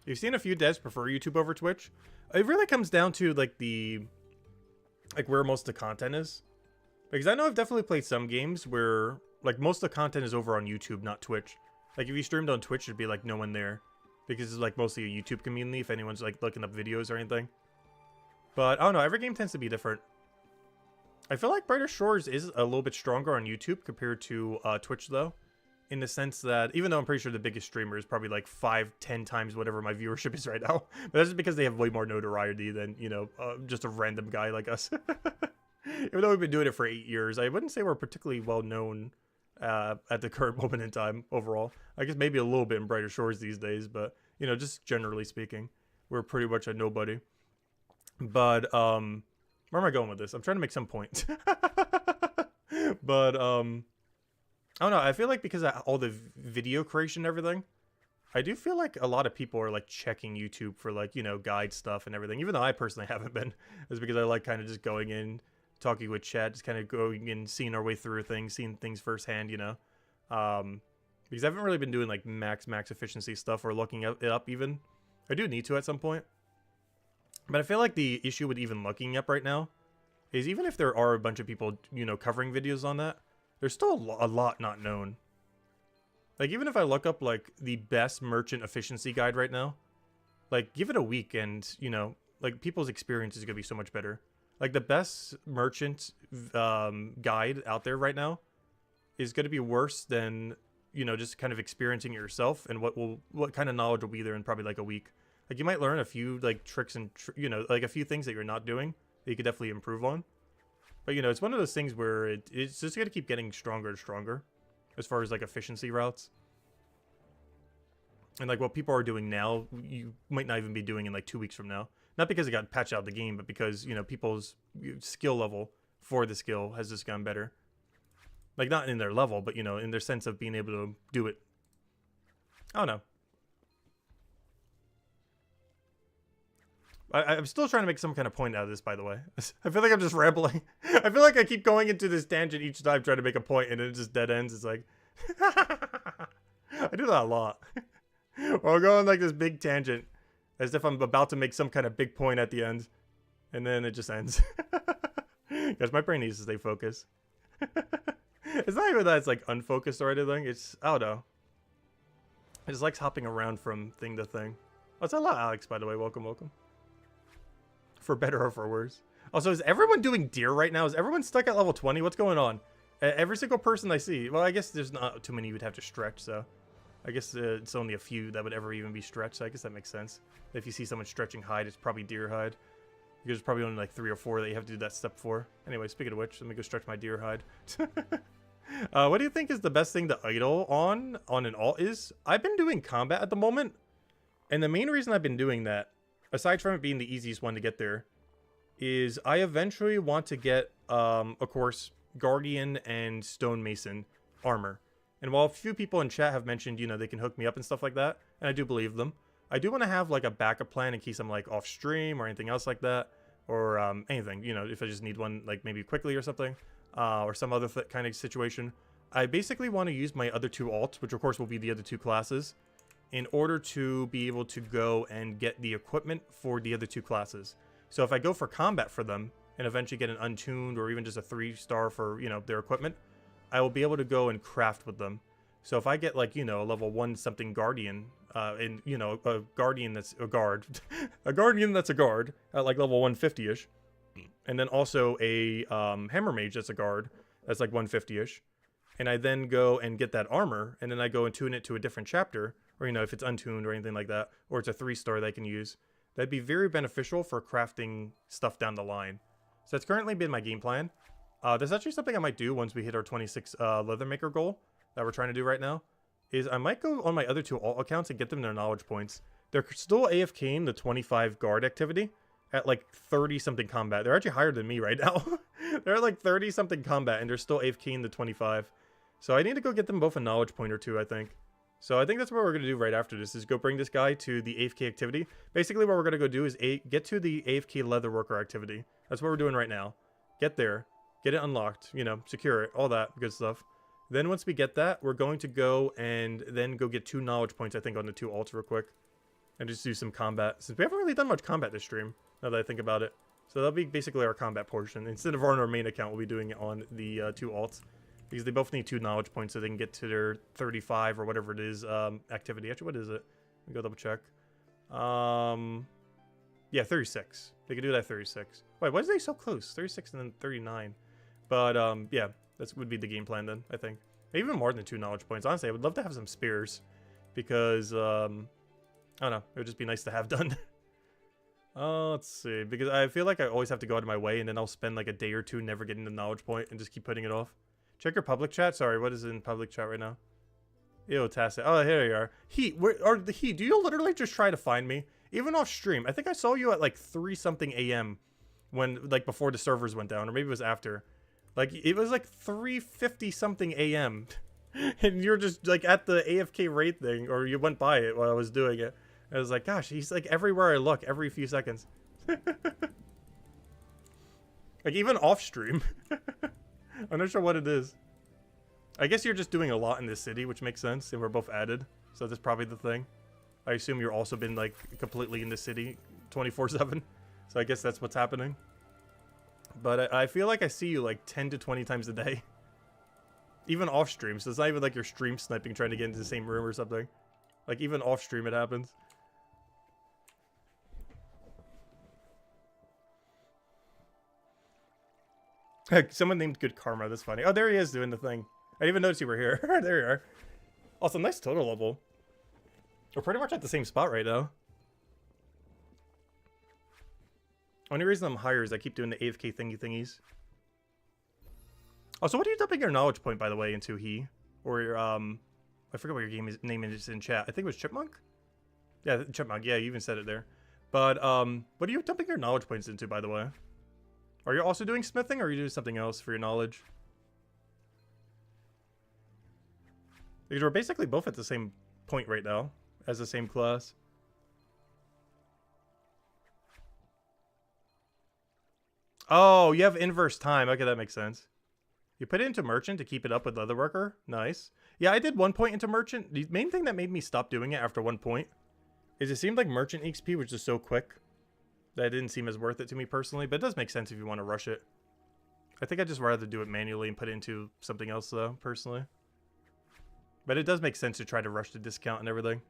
You've seen a few devs prefer YouTube over Twitch. It really comes down to like where most of the content is. Because I know I've definitely played some games where like most of the content is over on YouTube, not Twitch. Like if you streamed on Twitch, it'd be like no one there. Because it's like mostly a YouTube community if anyone's like looking up videos or anything. But I don't know, every game tends to be different. I feel like Brighter Shores is a little bit stronger on YouTube compared to Twitch though. In the sense that, even though I'm pretty sure the biggest streamer is probably like 5-10 times whatever my viewership is right now. But that's just because they have way more notoriety than, you know, just a random guy like us. Even though we've been doing it for 8 years, I wouldn't say we're particularly well known at the current moment in time overall. I guess maybe a little bit in Brighter Shores these days, but, you know, just generally speaking, we're pretty much a nobody. But, where am I going with this? I'm trying to make some point. But, I don't know, I feel like because of all the video creation and everything, I do feel like a lot of people are like checking YouTube for like, you know, guide stuff and everything. Even though I personally haven't been, is because I like kind of just going in, talking with chat, just kind of going and seeing our way through things, seeing things firsthand, you know. Because I haven't really been doing like max efficiency stuff or looking it up even. I do need to at some point. But I feel like the issue with even looking up right now is even if there are a bunch of people, you know, covering videos on that, there's still a lot not known. Like, even if I look up, like, the best merchant efficiency guide right now, like, give it a week and, you know, like, people's experience is going to be so much better. Like, the best merchant guide out there right now is going to be worse than, you know, just kind of experiencing it yourself and what kind of knowledge will be there in probably, like, a week. Like, you might learn a few, like, tricks and, you know, like, a few things that you're not doing that you could definitely improve on. But, you know, it's one of those things where it's just going to keep getting stronger and stronger as far as, like, efficiency routes. And, like, what people are doing now, you might not even be doing in, like, 2 weeks from now. Not because it got patched out of the game, but because, you know, people's skill level for the skill has just gotten better. Like, not in their level, but, you know, in their sense of being able to do it. I don't know. I'm still trying to make some kind of point out of this, by the way. I feel like I'm just rambling. I feel like I keep going into this tangent each time trying to make a point, and it just dead ends. It's like... I do that a lot. Or I'll go on like this big tangent, as if I'm about to make some kind of big point at the end. And then it just ends. Because my brain needs to stay focused. It's not even that it's like unfocused or anything. It's, I don't know. It just likes hopping around from thing to thing. Oh, it's a lot, Alex, by the way. Welcome, welcome. For better or for worse. Also, is everyone doing deer right now? Is everyone stuck at level 20? What's going on? Every single person I see. Well, I guess there's not too many you would have to stretch, so. I guess it's only a few that would ever even be stretched, so I guess that makes sense. If you see someone stretching hide, it's probably deer hide. Because there's probably only like 3 or 4 that you have to do that step for. Anyway, speaking of which, let me go stretch my deer hide. What do you think is the best thing to idle on an alt is? I've been doing combat at the moment. And the main reason I've been doing that, aside from it being the easiest one to get there, is I eventually want to get, of course, Guardian and Stonemason armor. And while a few people in chat have mentioned, you know, they can hook me up and stuff like that, and I do believe them, I do want to have, like, a backup plan in case I'm, like, off stream or anything else like that, or anything, you know, if I just need one, like, maybe quickly or something, or some other kind of situation. I basically want to use my other 2 alts, which, of course, will be the other 2 classes, in order to be able to go and get the equipment for the other 2 classes. So if I go for combat for them, and eventually get an untuned or even just a 3-star for, you know, their equipment, I will be able to go and craft with them. So if I get, like, you know, a level 1 something Guardian, and, you know, a Guardian that's a guard, a Guardian that's a guard at, like, level 150-ish, and then also a Hammer Mage that's a guard that's, like, 150-ish, and I then go and get that armor, and then I go and tune it to a different chapter, or, you know, if it's untuned or anything like that, or it's a 3-star that I can use, that'd be very beneficial for crafting stuff down the line. So that's currently been my game plan. There's actually something I might do once we hit our 26 Leathermaker goal that we're trying to do right now, is I might go on my other 2 alt accounts and get them their knowledge points. They're still AFKing the 25 guard activity at like 30-something combat. They're actually higher than me right now. They're at like 30-something combat, and they're still AFKing the 25. So I need to go get them both a knowledge point or 2, I think. So I think that's what we're going to do right after this, is go bring this guy to the AFK activity. Basically, what we're going to go do is get to the AFK Leatherworker activity. That's what we're doing right now. Get there. Get it unlocked, you know, secure it, all that good stuff. Then once we get that, we're going to go and then go get 2 knowledge points, I think, on the 2 alts real quick. And just do some combat. Since we haven't really done much combat this stream, now that I think about it. So that'll be basically our combat portion. Instead of on our main account, we'll be doing it on the 2 alts. Because they both need 2 knowledge points so they can get to their 35 or whatever it is activity. Actually, what is it? Let me go double check. Yeah, 36. They can do that at 36. Wait, why is they so close? 36 and then 39. But, yeah, that would be the game plan then, I think. Maybe even more than 2 knowledge points. Honestly, I would love to have some spears. Because, I don't know. It would just be nice to have done. Let's see. Because I feel like I always have to go out of my way, and then I'll spend like a day or 2 never getting the knowledge point and just keep putting it off. Check your public chat. Sorry, what is in public chat right now? Ew, Taca. Oh, here you are. Heat, do you literally just try to find me? Even off stream. I think I saw you at like 3-something a.m. when, like, before the servers went down, or maybe it was after. Like, it was like 3:50-something a.m. and you're just, like, at the AFK raid thing, or you went by it while I was doing it. I was like, gosh, he's, like, everywhere I look, every few seconds. Like, even off stream. I'm not sure what it is. I guess you're just doing a lot in this city, which makes sense, and we're both added. So that's probably the thing. I assume you're also been, like, completely in the city 24/7. So I guess that's what's happening. But I feel like I see you, like, 10 to 20 times a day. Even off stream, so it's not even like you're stream sniping trying to get into the same room or something. Like, even off stream it happens. Someone named Good Karma, that's funny. Oh, there he is doing the thing. I didn't even notice you were here. There you are. Also, nice total level. We're pretty much at the same spot right now. Only reason I'm higher is I keep doing the AFK thingies. Also, what are you dumping your knowledge point, by the way, into he? Or your, I forget what your name is in chat. I think it was Chipmunk? Yeah, Chipmunk. Yeah, you even said it there. But, what are you dumping your knowledge points into, by the way? Are you also doing smithing, or are you doing something else for your knowledge? Because we're basically both at the same point right now, as the same class. Oh, you have inverse time. Okay, that makes sense. You put it into merchant to keep it up with Leatherworker. Nice. Yeah, I did 1 point into merchant. The main thing that made me stop doing it after 1 point is it seemed like merchant XP was just so quick that it didn't seem as worth it to me personally. But it does make sense if you want to rush it. I think I'd just rather do it manually and put it into something else, though, personally. But it does make sense to try to rush the discount and everything.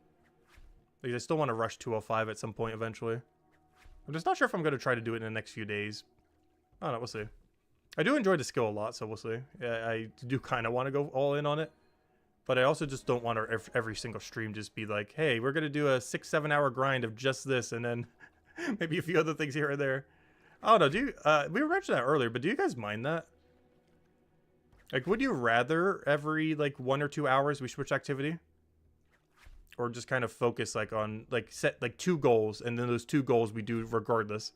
Because I still want to rush 205 at some point eventually. I'm just not sure if I'm going to try to do it in the next few days. I don't know, we'll see. I do enjoy the skill a lot, so we'll see. I do kind of want to go all in on it. But I also just don't want every single stream just be like, hey, we're going to do a 6-7 hour grind of just this, and then maybe a few other things here or there. I don't know, we mentioned that earlier, but do you guys mind that? Like, would you rather every, like, 1 or 2 hours we switch activity? Or just kind of focus, like, on, like, set, like, 2 goals, and then those 2 goals we do regardless.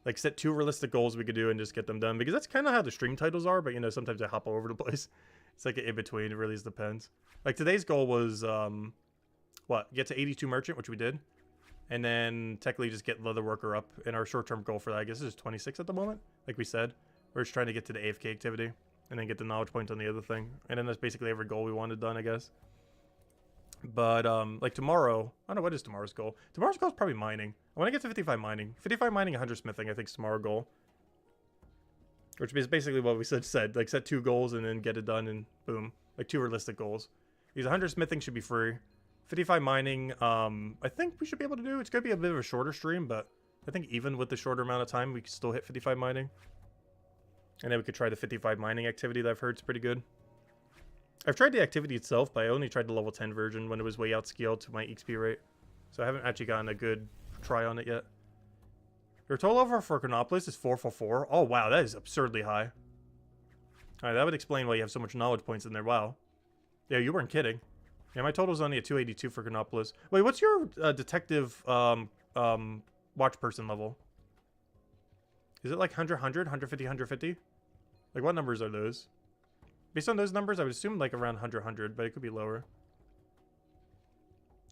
Like, set 2 realistic goals we could do and just get them done. Because that's kind of how the stream titles are, but, you know, sometimes I hop all over the place. It's like an in-between. It really just depends. Like, today's goal was, what? Get to 82 merchant, which we did. And then, technically, just get Leatherworker up. And our short-term goal for that, I guess, is 26 at the moment. Like we said. We're just trying to get to the AFK activity. And then get the knowledge points on the other thing. And then that's basically every goal we wanted done, I guess. But, like, tomorrow... I don't know, what is tomorrow's goal? Tomorrow's goal is probably mining. I want to get to 55 mining. 55 mining, 100 smithing, I think is tomorrow's goal. Which is basically what we said. Like, set 2 goals and then get it done and boom. Like, 2 realistic goals. Because 100 smithing should be free. 55 mining, I think we should be able to do. It's going to be a bit of a shorter stream, but I think even with the shorter amount of time, we can still hit 55 mining. And then we could try the 55 mining activity that I've heard is pretty good. I've tried the activity itself, but I only tried the level 10 version when it was way outscaled to my XP rate. So I haven't actually gotten a good try on it yet. Your total level for Chronopolis is 444. Oh, wow, that is absurdly high. Alright, that would explain why you have so much knowledge points in there. Wow. Yeah, you weren't kidding. Yeah, my total's only at 282 for Chronopolis. Wait, what's your detective watch person level? Is it like 100, 100, 150, 150? Like, what numbers are those? Based on those numbers, I would assume like around 100, 100, but it could be lower.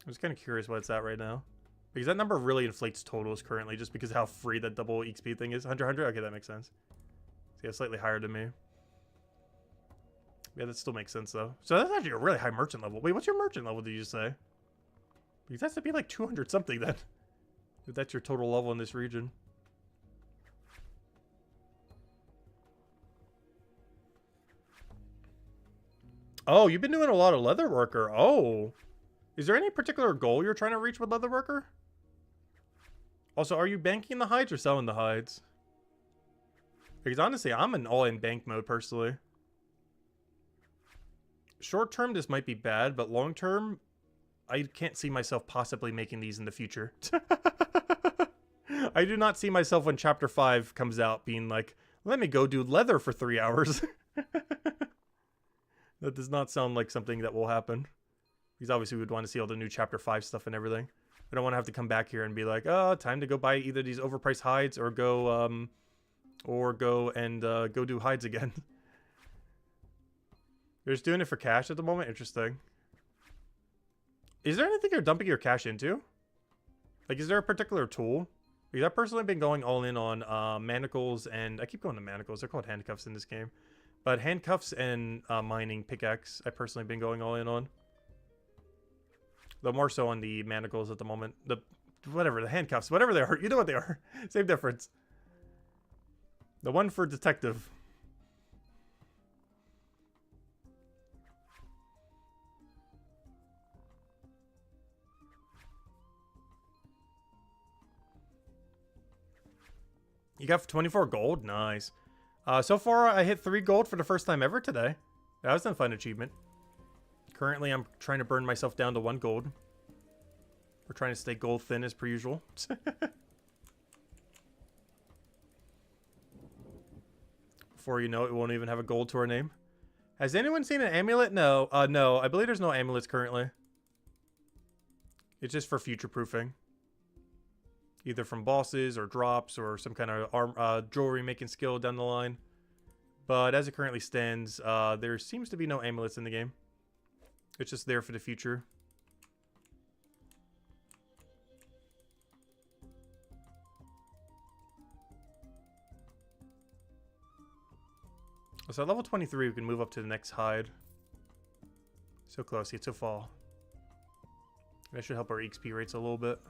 I'm just kind of curious what it's at right now. Because that number really inflates totals currently just because of how free that double XP thing is. 100, 100? Okay, that makes sense. So yeah, slightly higher than me. Yeah, that still makes sense though. So that's actually a really high merchant level. Wait, what's your merchant level, did you say? Because that's to be like 200 something then. If that's your total level in this region. Oh, you've been doing a lot of Leatherworker. Oh. Is there any particular goal you're trying to reach with Leatherworker? Also, are you banking the hides or selling the hides? Because honestly, I'm in all-in bank mode personally. Short term, this might be bad, but long term, I can't see myself possibly making these in the future. I do not see myself when Chapter 5 comes out being like, let me go do leather for 3 hours. That does not sound like something that will happen. Because obviously we would want to see all the new Chapter 5 stuff and everything. I don't want to have to come back here and be like, oh, time to go buy either these overpriced hides or go do hides again. You're just doing it for cash at the moment? Interesting. Is there anything you're dumping your cash into? Like, is there a particular tool? Because I've personally been going all in on manacles and... I keep going to manacles. They're called handcuffs in this game. But handcuffs and mining pickaxe, I've personally been going all in on. Though more so on the manacles at the moment. The handcuffs, whatever they are. You know what they are. Same difference. The one for detective. You got 24 gold? Nice. So far, I hit 3 gold for the first time ever today. That was a fun achievement. Currently, I'm trying to burn myself down to 1 gold. We're trying to stay gold thin as per usual. Before you know it, we won't even have a gold to our name. Has anyone seen an amulet? No. No. I believe there's no amulets currently. It's just for future proofing. either from bosses or drops or some kind of jewelry making skill down the line. But as it currently stands, there seems to be no amulets in the game. It's just there for the future. So at level 23, we can move up to the next hide. So close, yet so far. That should help our XP rates a little bit.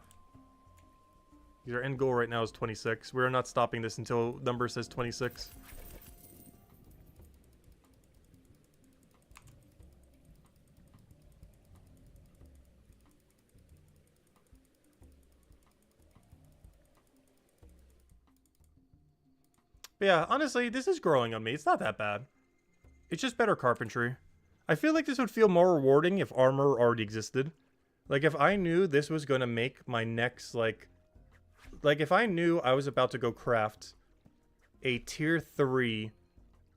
Our end goal right now is 26. We're not stopping this until number says 26. But yeah, honestly, this is growing on me. It's not that bad. It's just better carpentry. I feel like this would feel more rewarding if armor already existed. Like, if I knew this was going to make my next, like, if I knew I was about to go craft a tier 3,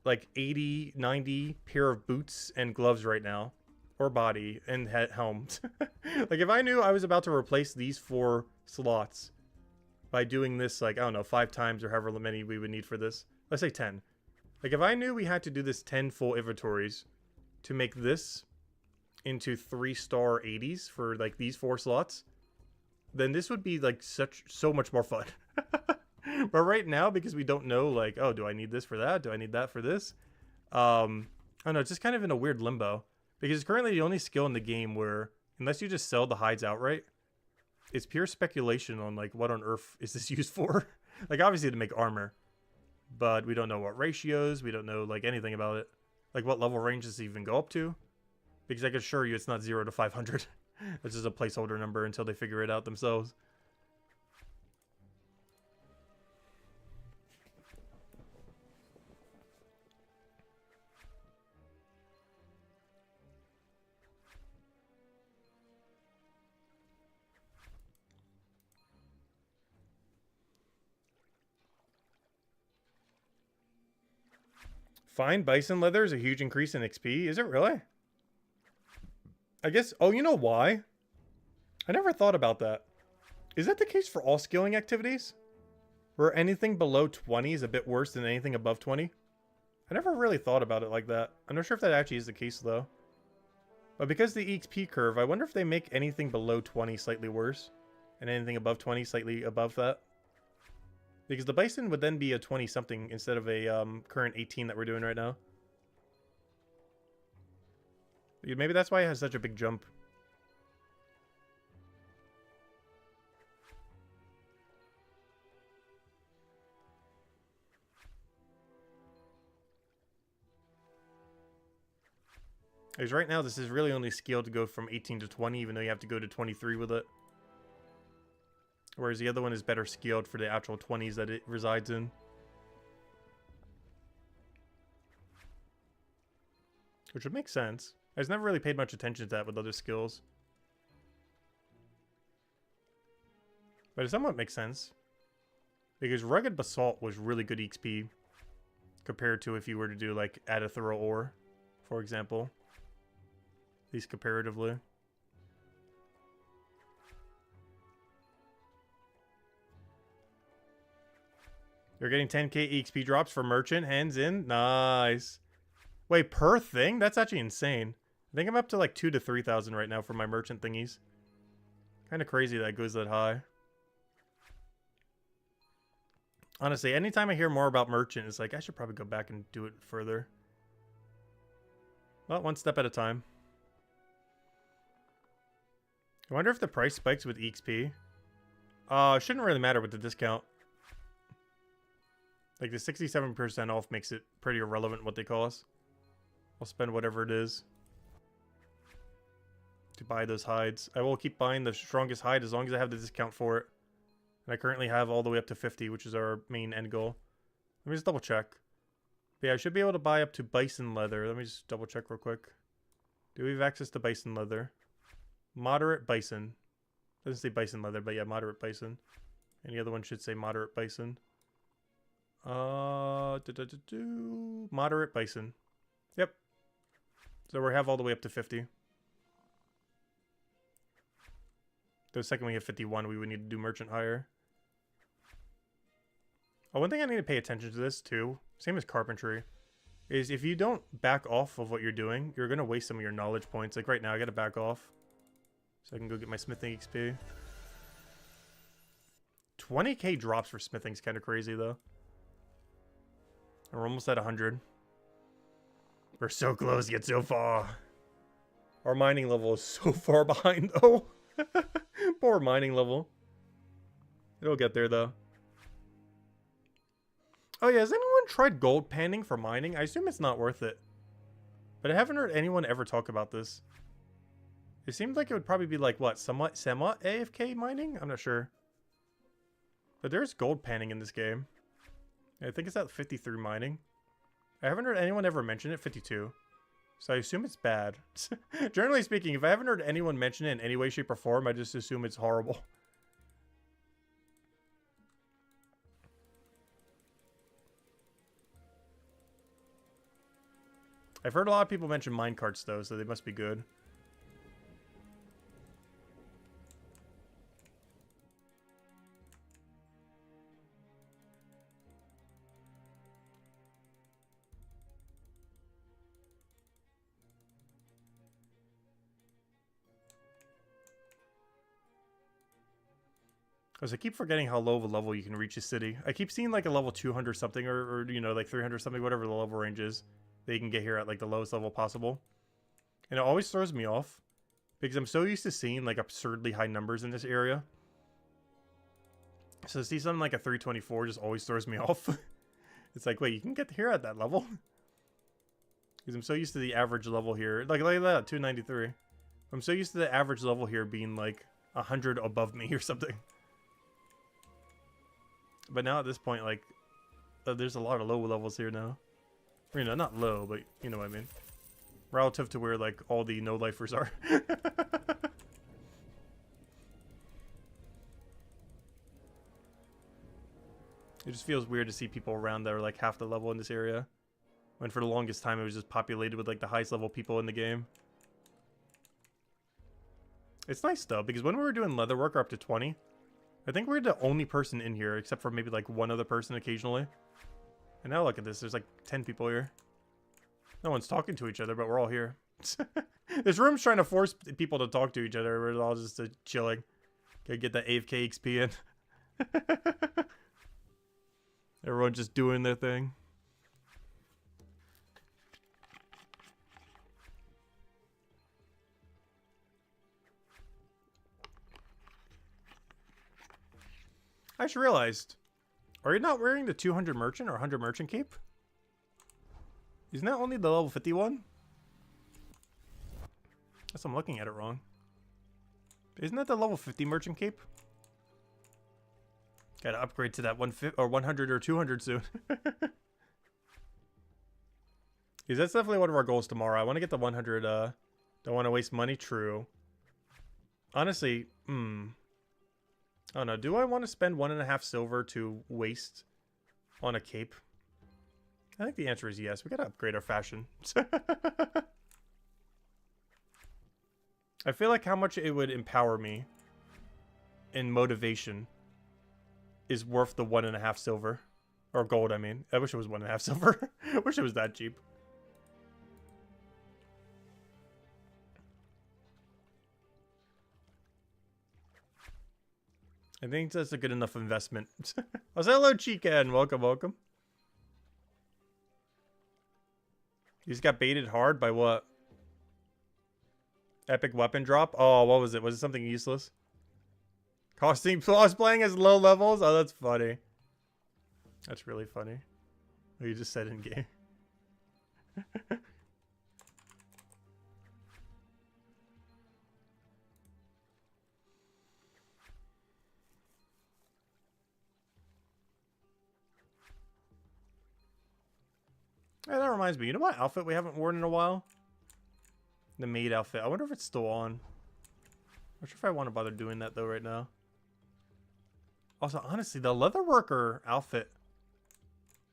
like, 80, 90 pair of boots and gloves right now, or body, and helm. Like, if I knew I was about to replace these 4 slots by doing this, like, I don't know, 5 times or however many we would need for this. Let's say 10. Like, if I knew we had to do this 10 full inventories to make this into 3-star 80s for, like, these 4 slots, then this would be, like, so much more fun. But right now, because we don't know, like, oh, do I need this for that? Do I need that for this? I don't know, it's just kind of in a weird limbo. Because currently the only skill in the game where, unless you just sell the hides outright, it's pure speculation on, like, what on earth is this used for? Like, obviously to make armor. But we don't know what ratios, we don't know, like, anything about it. Like, what level range does it even go up to? Because I can assure you it's not 0 to 500. This is a placeholder number until they figure it out themselves. Fine bison leather is a huge increase in XP. Is it really? I guess... Oh, you know why? I never thought about that. Is that the case for all skilling activities? Where anything below 20 is a bit worse than anything above 20? I never really thought about it like that. I'm not sure if that actually is the case, though. But because the XP curve, I wonder if they make anything below 20 slightly worse. And anything above 20 slightly above that. Because the bison would then be a 20-something instead of a current 18 that we're doing right now. Maybe that's why it has such a big jump. Because right now this is really only scaled to go from 18 to 20, even though you have to go to 23 with it. Whereas the other one is better scaled for the actual 20s that it resides in. Which would make sense. I just never really paid much attention to that with other skills. But it somewhat makes sense. Because Rugged Basalt was really good XP. Compared to if you were to do like Adithero Ore, for example. At least comparatively. You're getting 10k XP drops for merchant, hands in. Nice. Wait, per thing? That's actually insane. I think I'm up to like 2,000 to 3,000 right now for my merchant thingies. Kind of crazy that it goes that high. Honestly, anytime I hear more about merchant, it's like I should probably go back and do it further. Well, one step at a time. I wonder if the price spikes with XP. Shouldn't really matter with the discount. Like, the 67% off makes it pretty irrelevant what they cost. I'll spend whatever it is to buy those hides. I will keep buying the strongest hide as long as I have the discount for it. And I currently have all the way up to 50, which is our main end goal. Let me just double check. But yeah, I should be able to buy up to bison leather. Let me just double check real quick. Do we have access to bison leather? Moderate bison. Doesn't say bison leather, but yeah, moderate bison. And the other one should say moderate bison. Moderate bison. Yep. So we have all the way up to 50. The second we hit 51, we would need to do merchant hire. Oh, one thing I need to pay attention to this too, same as carpentry, is if you don't back off of what you're doing, you're going to waste some of your knowledge points. Like right now, I got to back off so I can go get my smithing XP. 20k drops for smithing's kind of crazy though. And we're almost at 100. We're so close, yet so far. Our mining level is so far behind though. Poor mining level. It'll get there though. Oh yeah, has anyone tried gold panning for mining? I assume it's not worth it. But I haven't heard anyone ever talk about this. It seems like it would probably be like, what, somewhat AFK mining? I'm not sure. But there's gold panning in this game. I think it's at 53 mining. I haven't heard anyone ever mention it, 52. So I assume it's bad. Generally speaking, if I haven't heard anyone mention it in any way, shape, or form, I just assume it's horrible. I've heard a lot of people mention minecarts though, so they must be good. Because I keep forgetting how low of a level you can reach a city. I keep seeing like a level 200 something or you know, like 300 something, whatever the level range is. That you can get here at like the lowest level possible. And it always throws me off. Because I'm so used to seeing like absurdly high numbers in this area. So to see something like a 324 just always throws me off. It's like, wait, you can get here at that level? Because I'm so used to the average level here. Like that, 293. I'm so used to the average level here being like 100 above me or something. But now at this point, like, there's a lot of low levels here now. Or, you know, not low, but you know what I mean. Relative to where, like, all the no-lifers are. It just feels weird to see people around that are, like, half the level in this area. When for the longest time, it was just populated with, like, the highest level people in the game. It's nice, though, because when we were doing Leatherworker up to 20... I think we're the only person in here, except for maybe like one other person occasionally. And now look at this, there's like 10 people here. No one's talking to each other, but we're all here. This room's trying to force people to talk to each other. We're all just chilling. Gotta get that AFK XP in. Everyone just doing their thing. I just realized, are you not wearing the 200 merchant or 100 merchant cape? Isn't that only the level 51? Guess I'm looking at it wrong. Isn't that the level 50 merchant cape? Gotta upgrade to that 100 or 200 soon. Because that's definitely one of our goals tomorrow. I want to get the 100, don't want to waste money, true. Honestly, oh no, do I want to spend 1.5 silver to waste on a cape? I think the answer is yes. We gotta upgrade our fashion. I feel like how much it would empower me in motivation is worth the 1.5 silver. Or gold, I mean. I wish it was 1.5 silver. I wish it was that cheap. I think that's a good enough investment. Oh, hello, Chica, welcome, welcome. You just got baited hard by what? Epic weapon drop? Oh, what was it? Was it something useless? Costing plus playing as low levels? Oh, that's funny. That's really funny. What you just said in game. Hey, that reminds me. You know what outfit we haven't worn in a while? The maid outfit. I wonder if it's still on. Not sure if I want to bother doing that though right now. Also, honestly, the Leatherworker outfit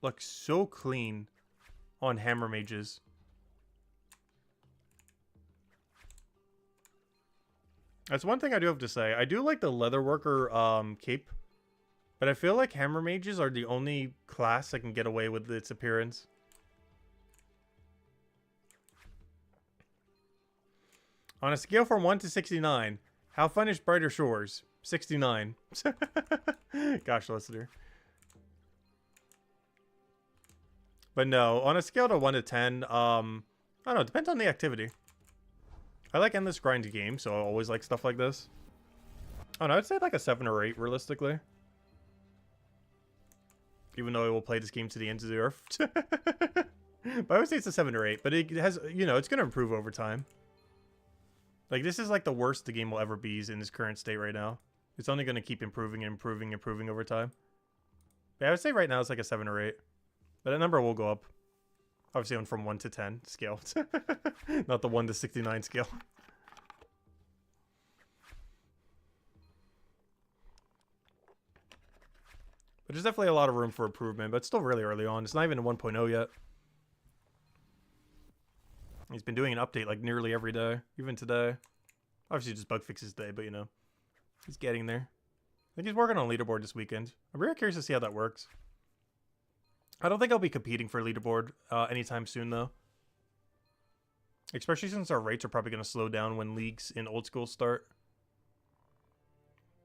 looks so clean on hammer mages. That's one thing I do have to say. I do like the Leatherworker cape. But I feel like hammer mages are the only class that can get away with its appearance. On a scale from 1 to 69, how fun is Brighter Shores? 69. Gosh, listener. But no, on a scale to 1 to 10, I don't know, it depends on the activity. I like endless grindy games, so I always like stuff like this. I don't know, I'd say like a 7 or 8, realistically. Even though I will play this game to the ends of the earth. But I would say it's a 7 or 8, but it has, you know, it's going to improve over time. Like, this is like the worst the game will ever be in this current state right now. It's only going to keep improving and improving and improving over time. But I would say right now it's like a 7 or 8. But that number will go up. Obviously on from 1 to 10 scale. Not the 1 to 69 scale. But there's definitely a lot of room for improvement, but it's still really early on. It's not even a 1.0 yet. He's been doing an update like nearly every day, even today. Obviously just bug fixes today, but you know, he's getting there. I think he's working on leaderboard this weekend. I'm really curious to see how that works. I don't think I'll be competing for leaderboard anytime soon, though. Especially since our rates are probably going to slow down when leagues in old school start.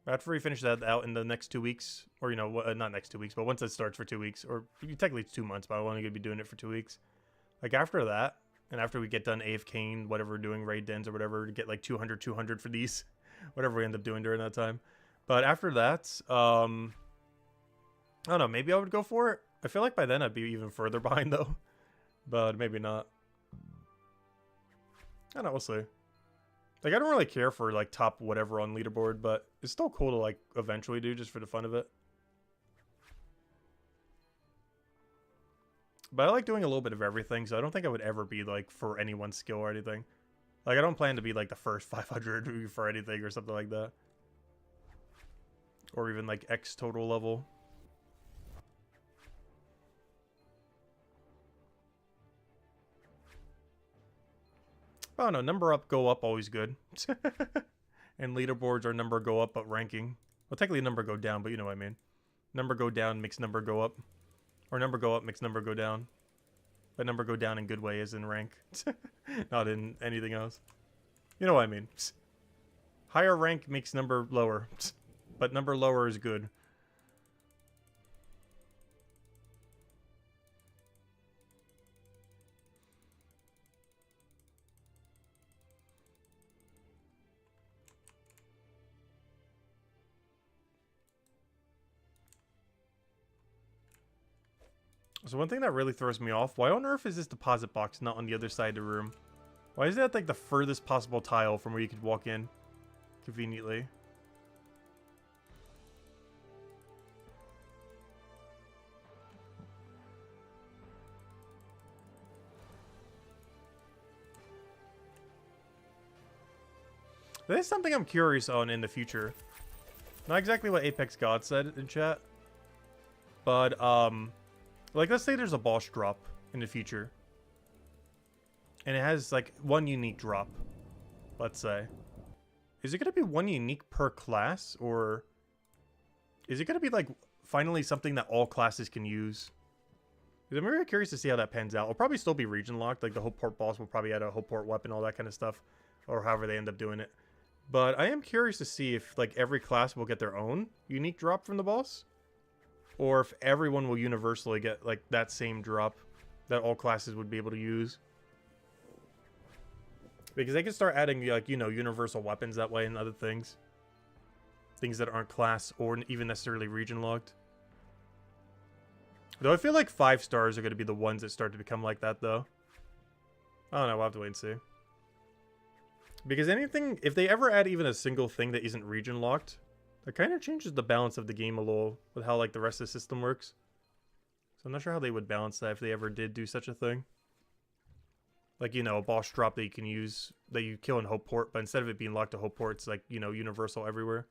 After we finish that out in the next 2 weeks, or, you know, not next 2 weeks, but once it starts for 2 weeks, or technically it's 2 months, but I'm only going to be doing it for 2 weeks. Like, after that, and after we get done AFKing, whatever we're doing, raid dens or whatever, to get like 200 for these, whatever we end up doing during that time. But after that, I don't know, maybe I would go for it. I feel like by then I'd be even further behind, though. But maybe not. I don't know, we'll see. Like, I don't really care for, like, top whatever on leaderboard, but it's still cool to, like, eventually do just for the fun of it. But I like doing a little bit of everything, so I don't think I would ever be, like, for anyone's skill or anything. Like, I don't plan to be, like, the first 500 for anything or something like that. Or even, like, X total level. Oh no, number up, go up, always good. And leaderboards are number go up, but ranking. Well, technically number go down, but you know what I mean. Number go down makes number go up. Or number go up makes number go down. But number go down in good way is in rank. Not in anything else. You know what I mean. Higher rank makes number lower. But number lower is good. So one thing that really throws me off, why on earth is this deposit box not on the other side of the room? Why is that like the furthest possible tile from where you could walk in conveniently? That is something I'm curious on in the future. Not exactly what Apex God said in chat, but like, let's say there's a boss drop in the future. And it has, like, one unique drop, let's say. Is it going to be one unique per class? Or is it going to be, like, finally something that all classes can use? Because I'm very curious to see how that pans out. It'll probably still be region locked. Like, the Hope Port boss will probably add a Hope Port weapon, all that kind of stuff. Or however they end up doing it. But I am curious to see if, like, every class will get their own unique drop from the boss. Or if everyone will universally get, like, that same drop that all classes would be able to use. Because they can start adding, like, you know, universal weapons that way and other things. Things that aren't class or even necessarily region locked. Though I feel like 5 stars are going to be the ones that start to become like that, though. I don't know, we'll have to wait and see. Because anything, if they ever add even a single thing that isn't region locked, it kind of changes the balance of the game a little with how, like, the rest of the system works. So I'm not sure how they would balance that if they ever did do such a thing. Like, you know, a boss drop that you can use, that you kill in Hope Port, but instead of it being locked to Hope Port, it's, like, you know, universal everywhere.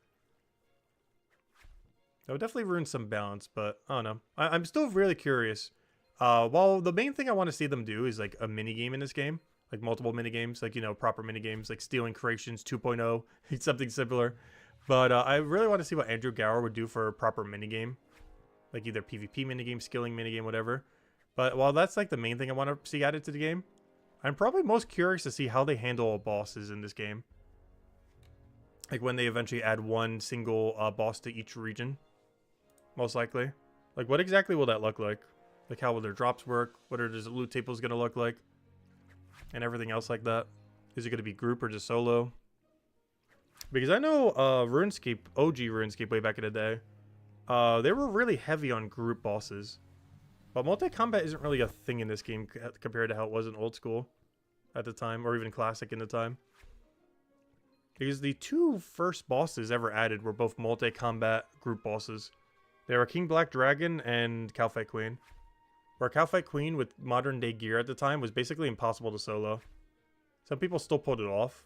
That would definitely ruin some balance, but I don't know. I'm still really curious. While the main thing I want to see them do is, like, a minigame in this game. Like, multiple minigames, like, you know, proper minigames, like Stealing Creations 2.0, something similar. But I really want to see what Andrew Gower would do for a proper minigame. Like either PvP minigame, skilling minigame, whatever. But while that's like the main thing I want to see added to the game, I'm probably most curious to see how they handle bosses in this game. Like when they eventually add one single boss to each region. Most likely. Like what exactly will that look like? Like how will their drops work? What are the loot tables going to look like? And everything else like that. Is it going to be group or just solo? Because I know RuneScape, OG RuneScape way back in the day, they were really heavy on group bosses. But multi-combat isn't really a thing in this game compared to how it was in old school at the time, or even classic in the time. Because the two first bosses ever added were both multi-combat group bosses. They were King Black Dragon and Cowfight Queen. Where Cowfight Queen with modern day gear at the time was basically impossible to solo. Some people still pulled it off.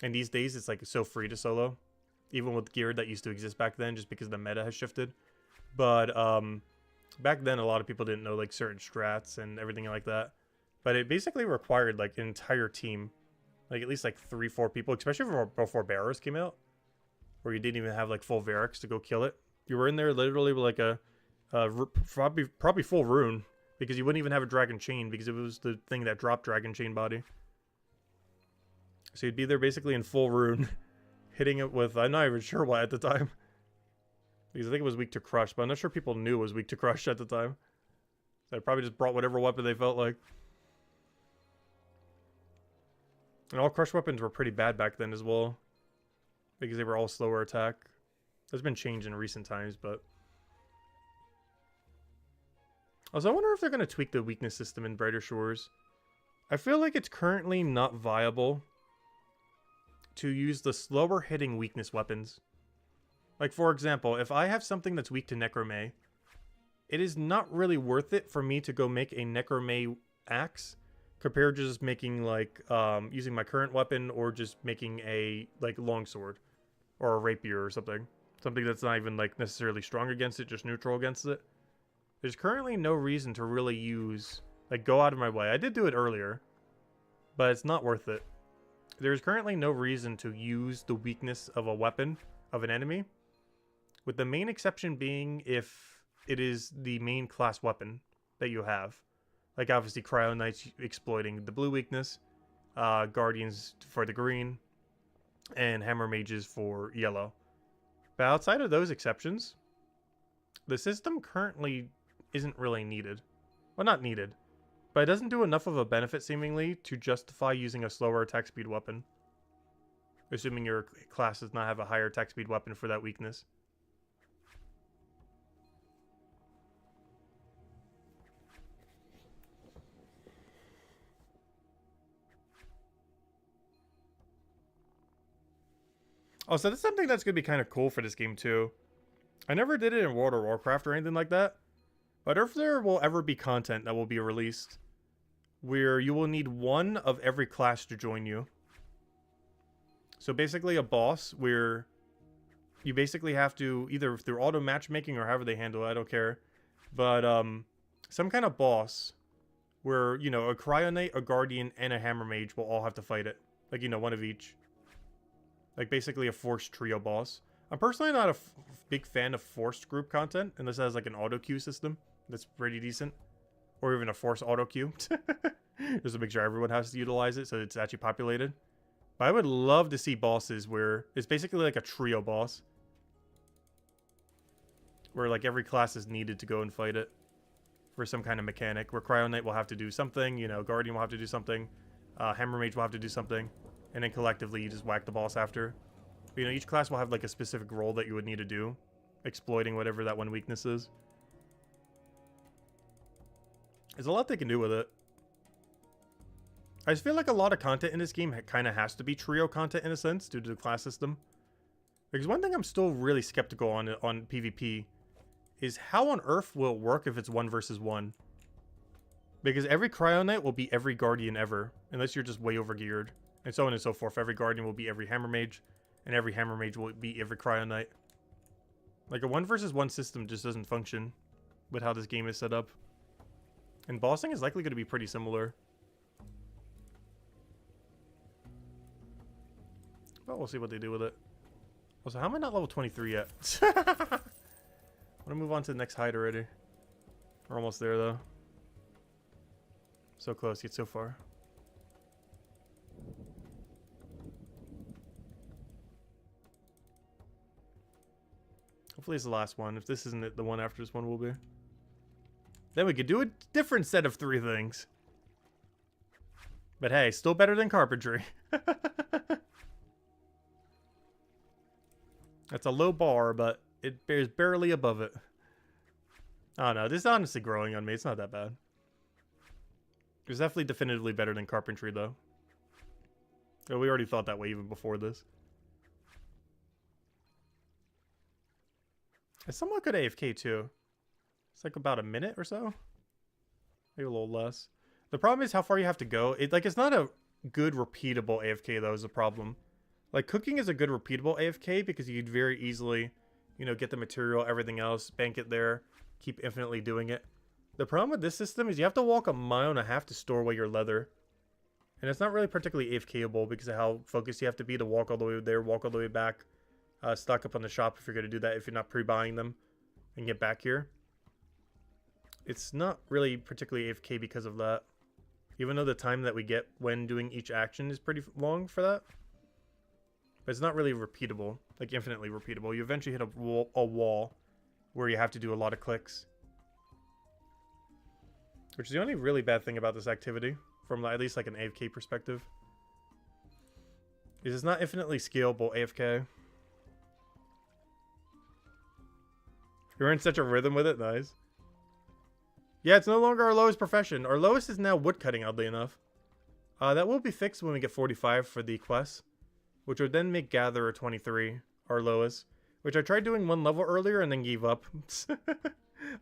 And these days it's like so free to solo. Even with gear that used to exist back then just because the meta has shifted. But back then a lot of people didn't know like certain strats and everything like that. But it basically required like an entire team. Like at least like 3-4 people, especially before Barrows came out. Where you didn't even have like full Varix to go kill it. You were in there literally with like a probably full rune. Because you wouldn't even have a dragon chain because it was the thing that dropped dragon chain body. So you'd be there basically in full rune. Hitting it with, I'm not even sure what at the time. Because I think it was weak to crush, but I'm not sure people knew it was weak to crush at the time. So I probably just brought whatever weapon they felt like. And all crush weapons were pretty bad back then as well. Because they were all slower attack. That's been changed in recent times, but... Also, I wonder if they're going to tweak the weakness system in Brighter Shores. I feel like it's currently not viable to use the slower hitting weakness weapons. Like, for example, if I have something that's weak to Necromay, it is not really worth it for me to go make a Necromay axe compared to just making, like, using my current weapon or just making a, like, longsword or a rapier or something. Something that's not even, like, necessarily strong against it, just neutral against it. There's currently no reason to really use, like, go out of my way. I did do it earlier, but it's not worth it. There's currently no reason to use the weakness of a weapon of an enemy, with the main exception being if it is the main class weapon that you have. Like, obviously, Cryo Knights exploiting the blue weakness, Guardians for the green, and Hammer Mages for yellow. But outside of those exceptions, the system currently isn't really needed. Well, not needed, but it doesn't do enough of a benefit, seemingly, to justify using a slower attack speed weapon. Assuming your class does not have a higher attack speed weapon for that weakness. Also, that's something that's going to be kind of cool for this game, too. I never did it in World of Warcraft or anything like that. But if there will ever be content that will be released where you will need one of every class to join you. So basically a boss where you basically have to, either through auto matchmaking or however they handle it, I don't care. But some kind of boss where, you know, a Cryo Knight, a Guardian, and a Hammer Mage will all have to fight it. Like, you know, one of each. Like basically a forced trio boss. I'm personally not a big fan of forced group content unless it has like an auto queue system that's pretty decent. Or even a forced auto queue. Just to make sure everyone has to utilize it so it's actually populated. But I would love to see bosses where it's basically like a trio boss. Where like every class is needed to go and fight it. For some kind of mechanic. Where Cryo Knight will have to do something, you know, Guardian will have to do something. Hammer Mage will have to do something. And then collectively you just whack the boss after. But, you know, each class will have like a specific role that you would need to do. Exploiting whatever that one weakness is. There's a lot they can do with it. I just feel like a lot of content in this game kind of has to be trio content in a sense due to the class system. Because one thing I'm still really skeptical on PvP is how on earth will it work if it's 1 versus 1? Because every Cryo Knight will be every Guardian ever, unless you're just way overgeared. And so on and so forth. Every Guardian will be every Hammer Mage, and every Hammer Mage will be every Cryo Knight. Like a 1 versus 1 system just doesn't function with how this game is set up. And bossing is likely going to be pretty similar. But we'll see what they do with it. Also, how am I not level 23 yet? I want to move on to the next height already. We're almost there, though. So close, yet so far. Hopefully it's the last one. If this isn't it, the one after this one will be. Then we could do a different set of 3 things. But hey, still better than carpentry. That's a low bar, but it bears barely above it. I don't know. This is honestly growing on me. It's not that bad. It's definitely definitively better than carpentry, though. Oh, we already thought that way even before this. I somewhat good AFK, too. It's like about a minute or so. Maybe a little less. The problem is how far you have to go. It's not a good repeatable AFK, though, is the problem. Like, cooking is a good repeatable AFK because you could very easily, you know, get the material, everything else, bank it there, keep infinitely doing it. The problem with this system is you have to walk 1.5 miles to store away your leather. And it's not really particularly AFK-able because of how focused you have to be to walk all the way there, walk all the way back, stock up on the shop if you're going to do that, if you're not pre-buying them, and get back here. It's not really particularly AFK because of that. Even though the time that we get when doing each action is pretty long for that. But it's not really repeatable, like infinitely repeatable. You eventually hit a wall where you have to do a lot of clicks. Which is the only really bad thing about this activity, from at least like an AFK perspective. Is it's not infinitely scalable AFK. You're in such a rhythm with it, nice. Yeah, it's no longer our lowest profession. Our lowest is now woodcutting, oddly enough. That will be fixed when we get 45 for the quest. Which would then make Gatherer 23, our lowest. Which I tried doing 1 level earlier and then gave up.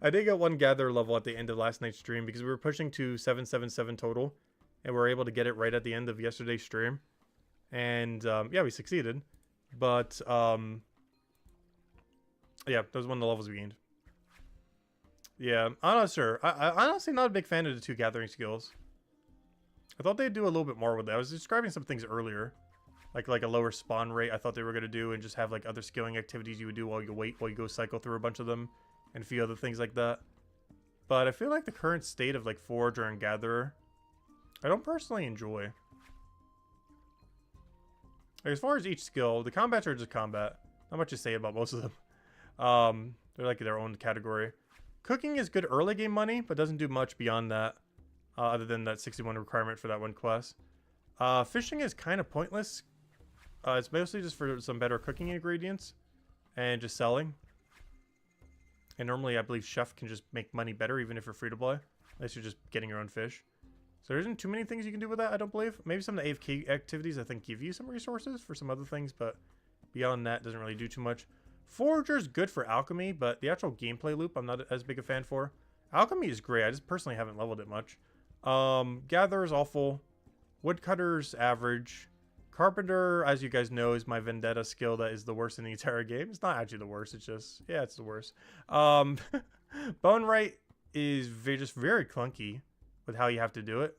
I did get 1 Gatherer level at the end of last night's stream because we were pushing to 777 total. And we were able to get it right at the end of yesterday's stream. And, yeah, we succeeded. But, yeah, that was one of the levels we gained. Yeah, I'm not sure. I'm honestly not a big fan of the 2 gathering skills. I thought they'd do a little bit more with it. I was describing some things earlier. Like a lower spawn rate I thought they were going to do, and just have like other skilling activities you would do while you wait, while you go cycle through a bunch of them, and a few other things like that. But I feel like the current state of like Forager and Gatherer, I don't personally enjoy. Like, as far as each skill, the combats are just combat. Not much to say about most of them. They're like their own category. Cooking is good early game money, but doesn't do much beyond that, other than that 61 requirement for that 1 quest. Fishing is kind of pointless. It's mostly just for some better cooking ingredients and just selling. And normally I believe chef can just make money better even if you're free to play, unless you're just getting your own fish. So there isn't too many things you can do with that, I don't believe. Maybe some of the AFK activities I think give you some resources for some other things, but beyond that doesn't really do too much. Forager is good for Alchemy, but the actual gameplay loop I'm not as big a fan for. Alchemy is great, I just personally haven't leveled it much. Gatherer is awful. Woodcutter's average. Carpenter, as you guys know, is my vendetta skill that is the worst in the entire game. It's not actually the worst, it's just, yeah, it's the worst. Bonewright is just very clunky with how you have to do it.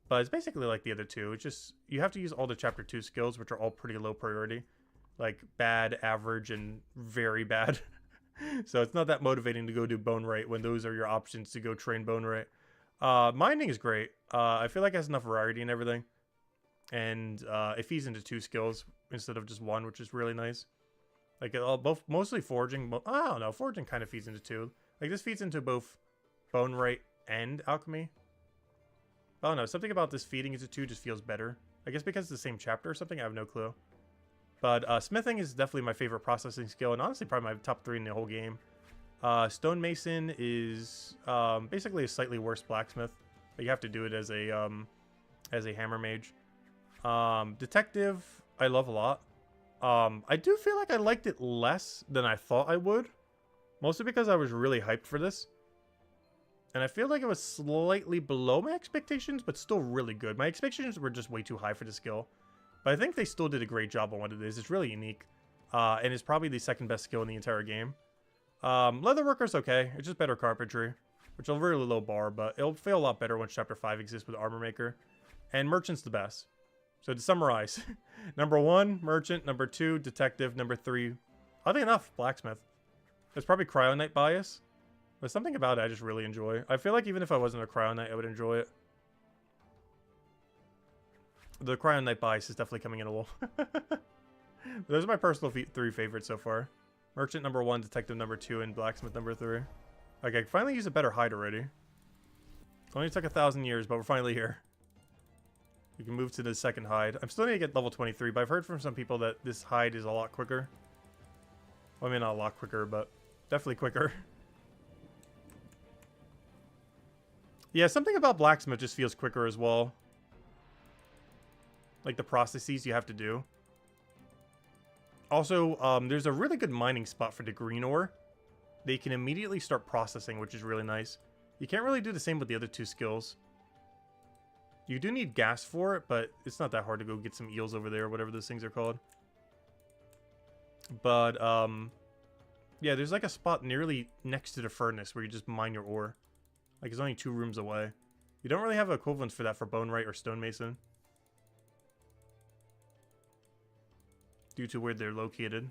But it's basically like the other 2. It's just, you have to use all the chapter 2 skills, which are all pretty low priority. Like bad, average, and very bad. So it's not that motivating to go do Bonewright when those are your options to go train Bonewright. Mining is great. I feel like it has enough variety and everything. And it feeds into 2 skills instead of just 1, which is really nice. Like, mostly foraging. I don't know, foraging kind of feeds into 2. Like, this feeds into both Bonewright and Alchemy. I don't know, something about this feeding into 2 just feels better. I guess because it's the same chapter or something, I have no clue. But smithing is definitely my favorite processing skill, and honestly probably my top 3 in the whole game. Stonemason is basically a slightly worse blacksmith, but you have to do it as a hammer mage. Detective, I love a lot. I do feel like I liked it less than I thought I would, mostly because I was really hyped for this. And I feel like it was slightly below my expectations, but still really good. My expectations were just way too high for the skill. But I think they still did a great job on what it is. It's really unique. And it's probably the 2nd best skill in the entire game. Leatherworker's okay. It's just better carpentry, which is a really low bar, but it'll feel a lot better once Chapter 5 exists with Armor Maker. And Merchant's the best. So to summarize, number 1, merchant. Number 2, detective. Number 3, oddly enough, blacksmith. There's probably Cryo Knight bias. There's something about it I just really enjoy. I feel like even if I wasn't a Cryo Knight, I would enjoy it. The Cryo Knight bias is definitely coming in a little. Those are my personal 3 favorites so far. Merchant number 1, detective number 2, and blacksmith number 3. Okay, I finally use a better hide already. Only took 1,000 years, but we're finally here. We can move to the second hide. I'm still need to get level 23, but I've heard from some people that this hide is a lot quicker. Well, I mean, not a lot quicker, but definitely quicker. Yeah, something about blacksmith just feels quicker as well. Like the processes you have to do. Also, there's a really good mining spot for the green ore. They can immediately start processing, which is really nice. You can't really do the same with the other 2 skills. You do need gas for it, but it's not that hard to go get some eels over there, whatever those things are called. But, yeah, there's like a spot nearly next to the furnace where you just mine your ore. Like, it's only 2 rooms away. You don't really have equivalents for that for Bonewright or Stonemason. Due to where they're located.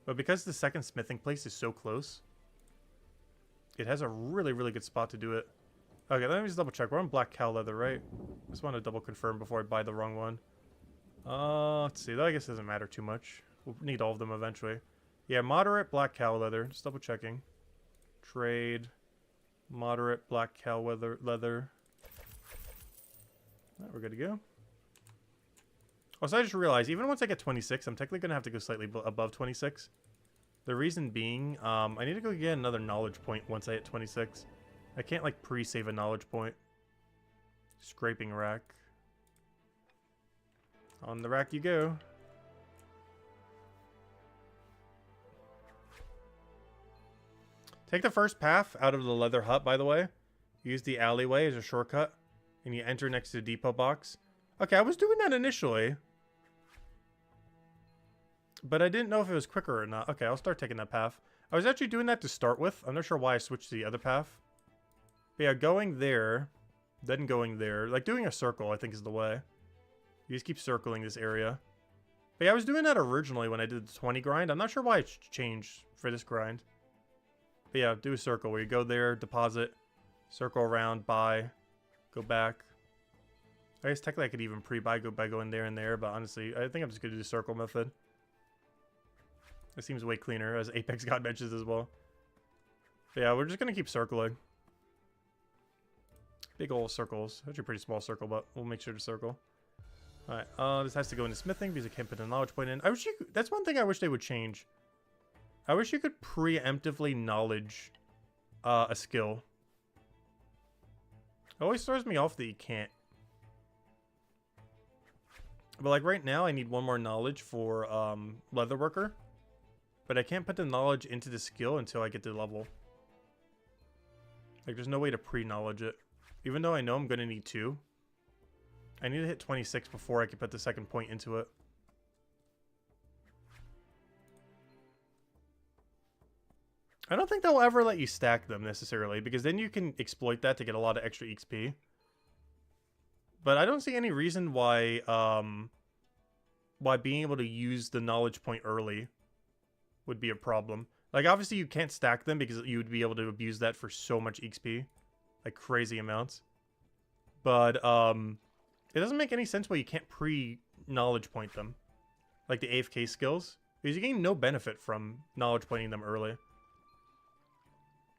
But because the second smithing place is so close, it has a really, really good spot to do it. Okay, let me just double check. We're on black cow leather, right? Just want to double confirm before I buy the wrong one. Let's see. That I guess doesn't matter too much. We'll need all of them eventually. Yeah, moderate black cow leather. Just double checking. Trade. Moderate black cow leather. Alright, we're good to go. Also, I just realized, even once I get 26, I'm technically going to have to go slightly above 26. The reason being, I need to go get another knowledge point once I hit 26. I can't, like, pre-save a knowledge point. Scraping rack. On the rack you go. Take the first path out of the leather hut, by the way. Use the alleyway as a shortcut. And you enter next to the depot box. Okay, I was doing that initially. But I didn't know if it was quicker or not. Okay, I'll start taking that path. I was actually doing that to start with. I'm not sure why I switched to the other path. But yeah, going there, then going there. Like, doing a circle, I think, is the way. You just keep circling this area. But yeah, I was doing that originally when I did the 20 grind. I'm not sure why it's changed for this grind. But yeah, do a circle where you go there, deposit, circle around, buy, go back. I guess technically I could even pre-buy by going there and there, but honestly, I think I'm just going to do the circle method. It seems way cleaner, as Apex God mentions as well. But yeah, we're just going to keep circling. Big old circles. Actually a pretty small circle, but we'll make sure to circle. Alright, this has to go into smithing because I can't put a knowledge point in. I wish you could, that's one thing I wish they would change. I wish you could preemptively knowledge a skill. It always throws me off that you can't. But like right now, I need 1 more knowledge for Leatherworker. But I can't put the knowledge into the skill until I get to the level. Like there's no way to pre-knowledge it. Even though I know I'm going to need 2. I need to hit 26 before I can put the second point into it. I don't think they'll ever let you stack them necessarily, because then you can exploit that to get a lot of extra XP. But I don't see any reason why being able to use the knowledge point early would be a problem. Like, obviously you can't stack them because you would be able to abuse that for so much XP. Like, crazy amounts. But, it doesn't make any sense why you can't pre-knowledge point them. Like the AFK skills. Because you gain no benefit from knowledge pointing them early.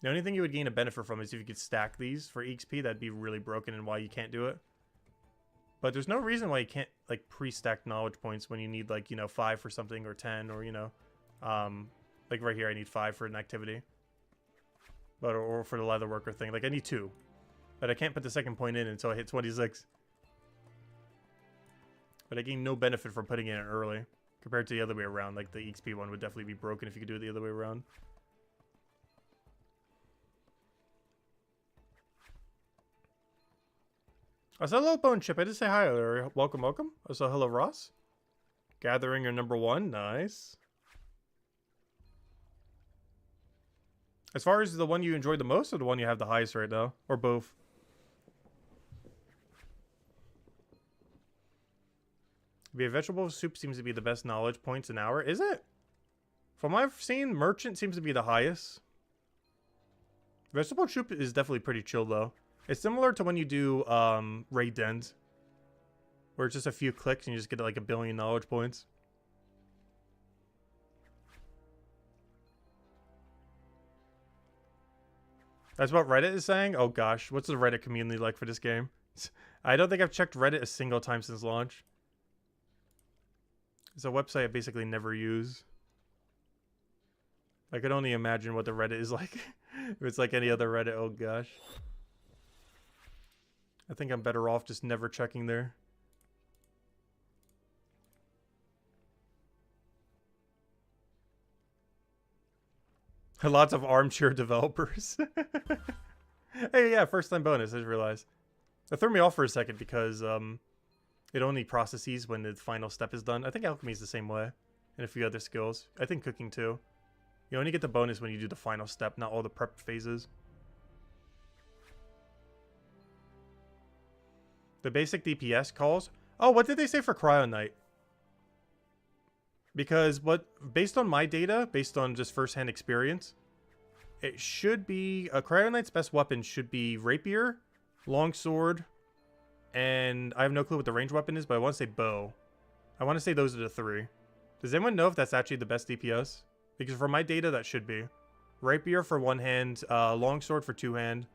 The only thing you would gain a benefit from is if you could stack these for XP. That'd be really broken and why you can't do it. But there's no reason why you can't, like, pre-stack knowledge points when you need, like, you know, 5 for something or 10 or, you know, like right here I need 5 for an activity. But, or for the Leatherworker thing. Like, I need 2. But I can't put the second point in until I hit 26. But I gain no benefit from putting it in early. Compared to the other way around. Like, the XP one would definitely be broken if you could do it the other way around. I said hello, Bone Chip. I did say hi earlier. Welcome, welcome. I said hello, Ross. Gathering your number 1. Nice. As far as the one you enjoyed the most or the one you have the highest right now? Or both? Be a vegetable soup seems to be the best knowledge points an hour. Is it? From what I've seen, merchant seems to be the highest. Vegetable soup is definitely pretty chill though. It's similar to when you do raid dens, where it's just a few clicks and you just get like 1 billion knowledge points. That's what Reddit is saying? Oh gosh, what's the Reddit community like for this game? I don't think I've checked Reddit a single time since launch. It's a website I basically never use. I could only imagine what the Reddit is like. If it's like any other Reddit, oh gosh. I think I'm better off just never checking there. Lots of armchair developers. Hey, yeah, first time bonus, I just realized. That threw me off for a second because it only processes when the final step is done. I think Alchemy is the same way. And a few other skills. I think cooking too. You only get the bonus when you do the final step, not all the prep phases. The basic DPS calls. Oh, what did they say for Cryo Knight? Because based on my data, based on just first-hand experience, it should be Cryo Knight's best weapon should be rapier, longsword, and I have no clue what the range weapon is, but I want to say bow. I want to say those are the 3. Does anyone know if that's actually the best DPS? Because for my data, that should be rapier for 1 hand, longsword for 2 hand,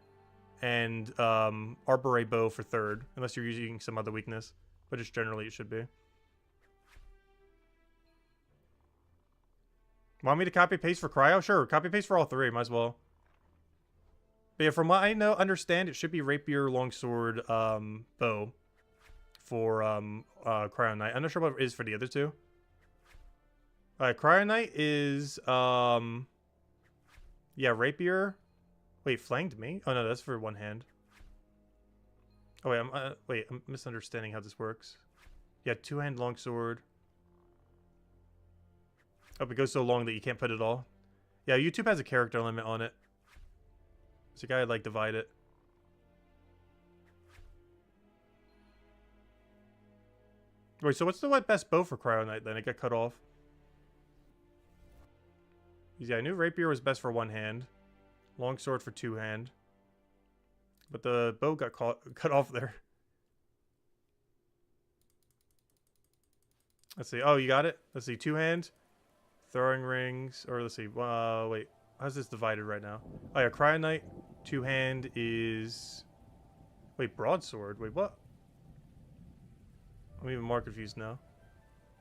and arboret bow for 3rd, unless you're using some other weakness. But just generally, it should be. Want me to copy paste for cryo? Sure, copy paste for all 3. Might as well. But yeah, from what I understand, it should be rapier, longsword, bow for Cryo Knight. I'm not sure what it is for the other 2. Cryo Knight is yeah, rapier. Wait, flanked me? Oh no, that's for 1 hand. Oh wait, I'm misunderstanding how this works. Yeah, 2-hand longsword. Oh, it goes so long that you can't put it all. Yeah, YouTube has a character limit on it. So you gotta like divide it. Wait, so what's the best bow for Cryo Knight then? It got cut off. Yeah, I knew rapier was best for 1 hand. Longsword for 2 hand. But the bow got cut off there. Let's see. Oh, you got it? Let's see. 2 hand. Throwing rings. Or let's see. Wait. How's this divided right now? Oh yeah, Cryo Knight. 2 hand is... Wait, broadsword. Wait, what? I'm even more confused now.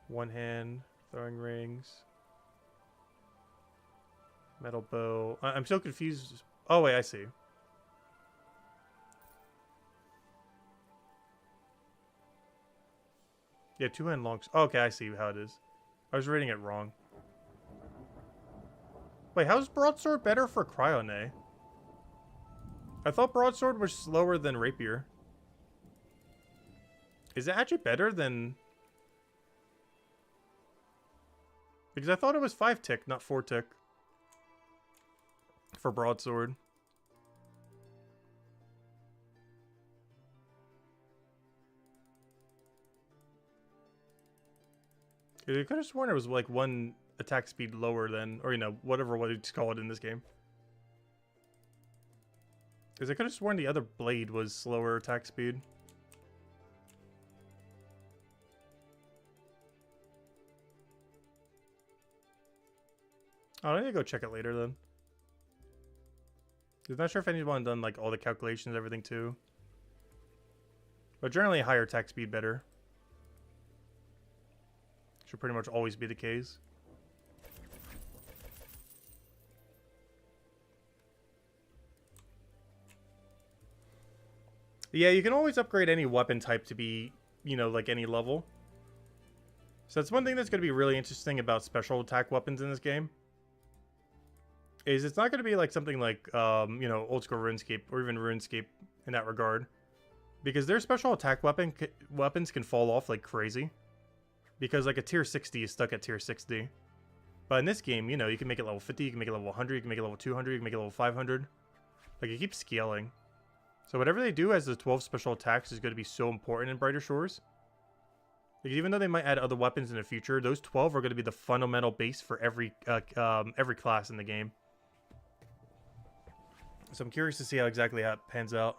1 hand. Throwing rings. Metal bow. I'm so confused. Oh, wait, I see. Yeah, 2-hand longs. Oh, okay, I see how it is. I was reading it wrong. Wait, how's broadsword better for Cryo? I thought broadsword was slower than rapier. Is it actually better than... Because I thought it was 5 tick, not 4 tick. For broadsword. I could have sworn it was like 1 attack speed lower than, or you know, whatever what you call it in this game. Because I could have sworn the other blade was slower attack speed. Oh, I need to go check it later then. I'm not sure if anyone done like all the calculations, everything too. But generally higher attack speed better. Should pretty much always be the case. Yeah, you can always upgrade any weapon type to be, you know, like any level. So that's one thing that's going to be really interesting about special attack weapons in this game. Is it's not going to be like something like, you know, old school RuneScape or even RuneScape in that regard. Because their special attack weapons can fall off like crazy. Because like a tier 60 is stuck at tier 60. But in this game, you know, you can make it level 50, you can make it level 100, you can make it level 200, you can make it level 500. Like it keeps scaling. So whatever they do as the 12 special attacks is going to be so important in Brighter Shores. Because even though they might add other weapons in the future, those 12 are going to be the fundamental base for every class in the game. So I'm curious to see how exactly that pans out.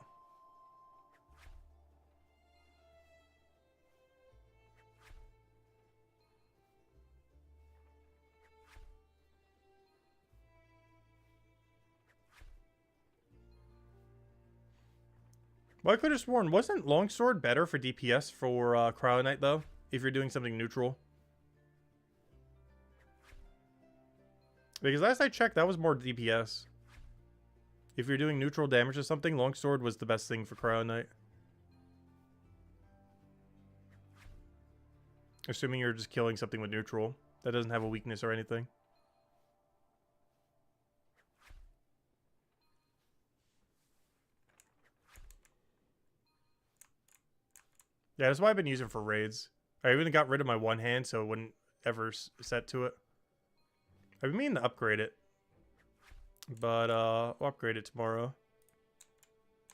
Well, I could have sworn, wasn't Longsword better for DPS for Cryo Knight, though? If you're doing something neutral? Because last I checked, that was more DPS. If you're doing neutral damage or something, Longsword was the best thing for Cryo Knight. Assuming you're just killing something with neutral. That doesn't have a weakness or anything. Yeah, that's why I've been using for raids. I even got rid of my one hand so it wouldn't ever set to it. I've been meaning to upgrade it. But, I'll upgrade it tomorrow.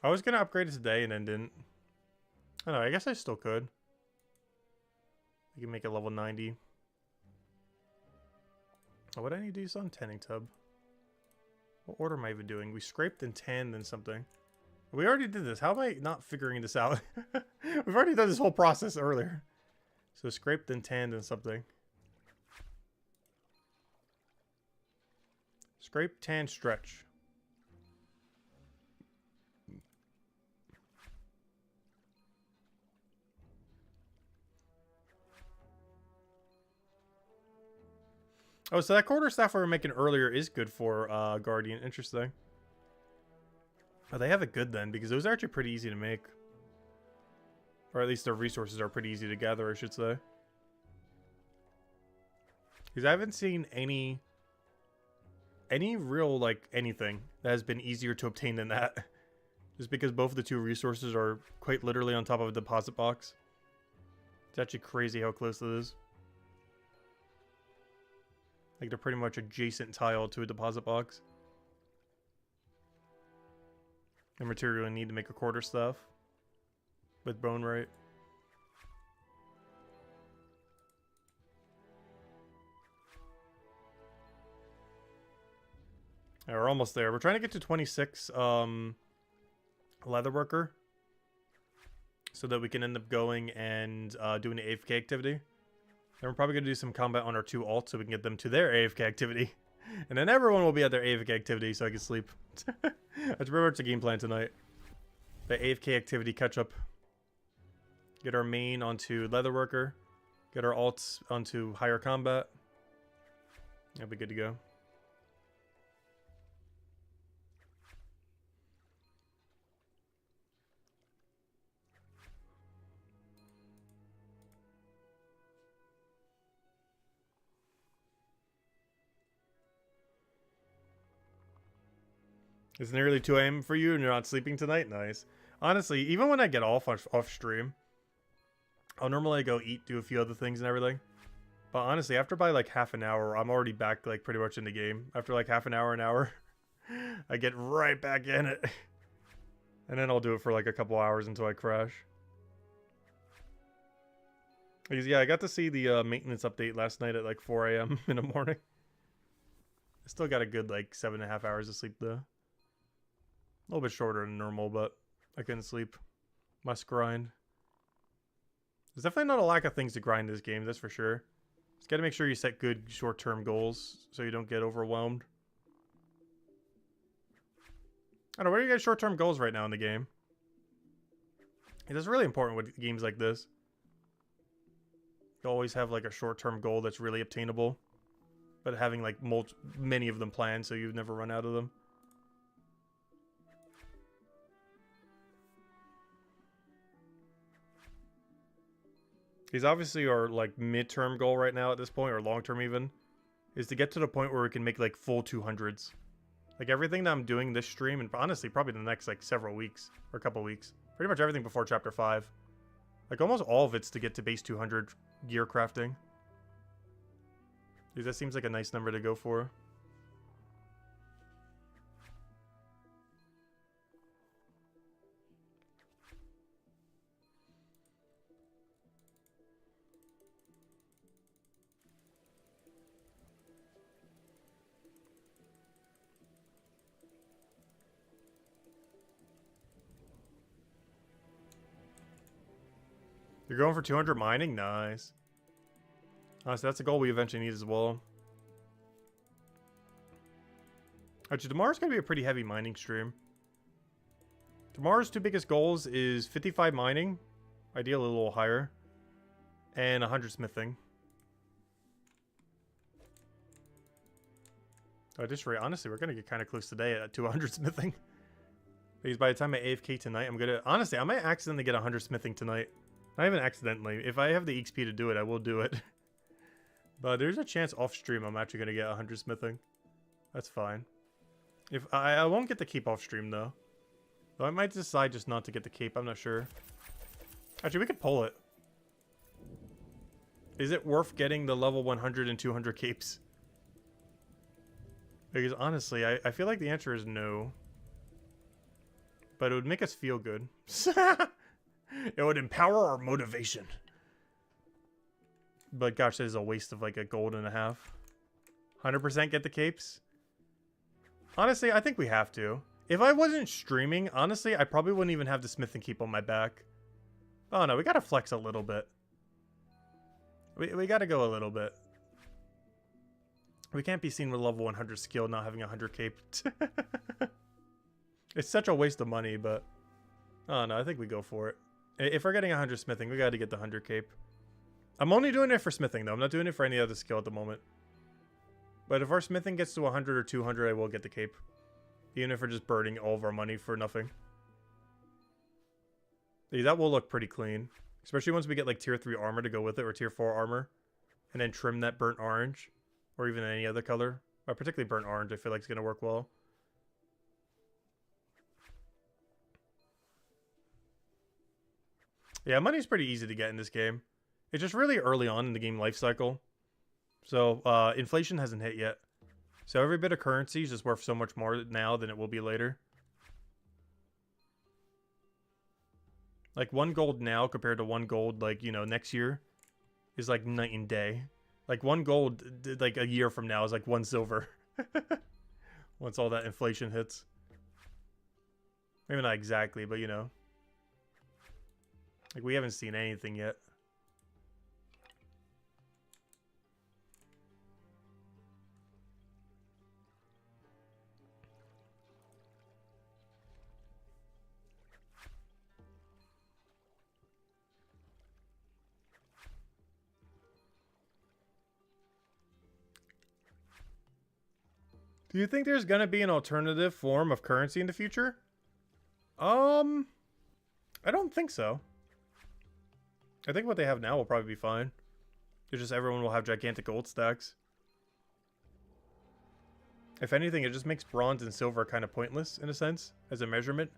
I was gonna upgrade it today and then didn't. I don't know, I guess I still could. You can make it level 90. Oh, what do I need to use on tanning tub? What order am I even doing? We scraped and tanned and something. We already did this. How am I not figuring this out? We've already done this whole process earlier. So scraped and tanned and something. Scrape, tan, stretch. Oh, so that quarterstaff we were making earlier is good for Guardian. Interesting. Oh, they have it good then, because those are actually pretty easy to make. Or at least their resources are pretty easy to gather, I should say. Because I haven't seen any real, like, anything that has been easier to obtain than that. Just because both of the two resources are quite literally on top of a deposit box. It's actually crazy how close it is. Like, they're pretty much adjacent tile to a deposit box. The material I need to make a quarterstaff with bone right. Yeah, we're almost there. We're trying to get to 26 Leatherworker so that we can end up going and doing the AFK activity. Then we're probably going to do some combat on our 2 alts so we can get them to their AFK activity. And then everyone will be at their AFK activity so I can sleep. That's pretty much the game plan tonight. The AFK activity catch up. Get our main onto Leatherworker. Get our alts onto higher combat. That'll be good to go. It's nearly 2 a.m. for you and you're not sleeping tonight? Nice. Honestly, even when I get off stream, I'll normally go eat, do a few other things and everything. But honestly, after by like half an hour, I'm already back like pretty much in the game. After like half an hour, I get right back in it. And then I'll do it for like a couple hours until I crash. Because yeah, I got to see the maintenance update last night at like 4 a.m. in the morning. I still got a good like 7.5 hours of sleep though. A little bit shorter than normal, but I couldn't sleep. Must grind. There's definitely not a lack of things to grind this game, that's for sure. Just gotta make sure you set good short-term goals so you don't get overwhelmed. I don't know, what are you guys' short-term goals right now in the game? It's really important with games like this. You always have like a short-term goal that's really obtainable. But having like many of them planned so you never run out of them. These obviously are like mid-term goal right now at this point, or long-term even, is to get to the point where we can make like full 200s. Like everything that I'm doing this stream, and honestly probably the next like several weeks, or a couple weeks. Pretty much everything before chapter 5. Like almost all of it's to get to base 200 gear crafting. Dude, that seems like a nice number to go for. You're going for 200 mining? Nice. Honestly, that's a goal we eventually need as well. Actually, tomorrow's going to be a pretty heavy mining stream. Tomorrow's 2 biggest goals is 55 mining, ideally a little higher, and 100 smithing. At this rate, honestly, we're going to get kind of close today at 200 smithing. Because by the time I AFK tonight, I'm going to... Honestly, I might accidentally get 100 smithing tonight. Not even accidentally. If I have the XP to do it, I will do it. But there's a chance off stream I'm actually going to get 100 smithing. That's fine. If I won't get the cape off stream, though. Though I might decide just not to get the cape. I'm not sure. Actually, we could pull it. Is it worth getting the level 100 and 200 capes? Because honestly, I feel like the answer is no. But it would make us feel good. It would empower our motivation. But gosh, that is a waste of like a gold and a half. 100% get the capes? Honestly, I think we have to. If I wasn't streaming, honestly, I probably wouldn't even have the smithing cape on my back. Oh no, we gotta flex a little bit. We gotta go a little bit. We can't be seen with level 100 skill not having 100 cape. It's such a waste of money, but... Oh no, I think we go for it. If we're getting 100 smithing, we gotta get the 100 cape. I'm only doing it for smithing, though. I'm not doing it for any other skill at the moment. But if our smithing gets to 100 or 200, I will get the cape. Even if we're just burning all of our money for nothing. Yeah, that will look pretty clean. Especially once we get like tier 3 armor to go with it, or tier 4 armor. And then trim that burnt orange. Or even any other color. Particularly burnt orange, I feel like it's going to work well. Yeah, money's pretty easy to get in this game. It's just really early on in the game life cycle. So, inflation hasn't hit yet. So every bit of currency is just worth so much more now than it will be later. Like 1 gold now compared to 1 gold, like, you know, next year is like night and day. Like 1 gold, like a year from now is like 1 silver. Once all that inflation hits. Maybe not exactly, but you know. Like we haven't seen anything yet. Do you think there's gonna be an alternative form of currency in the future? I don't think so. I think what they have now will probably be fine. It's just everyone will have gigantic gold stacks. If anything, it just makes bronze and silver kind of pointless, in a sense, as a measurement.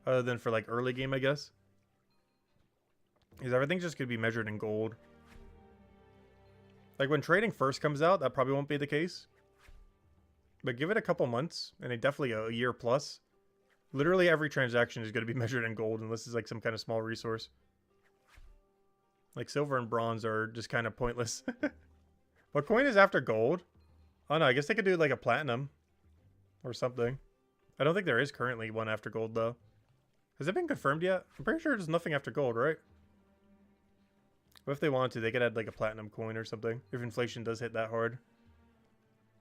Other than for, like, early game, I guess. Because everything's just going to be measured in gold. Like, when trading first comes out, that probably won't be the case. But give it a couple months, and definitely a year plus. Literally every transaction is going to be measured in gold, unless it's, like, some kind of small resource. Like, silver and bronze are just kind of pointless. What coin is after gold? Oh, no, I guess they could do, like, a platinum. Or something. I don't think there is currently one after gold, though. Has it been confirmed yet? I'm pretty sure there's nothing after gold, right? But if they wanted to, they could add, like, a platinum coin or something. If inflation does hit that hard.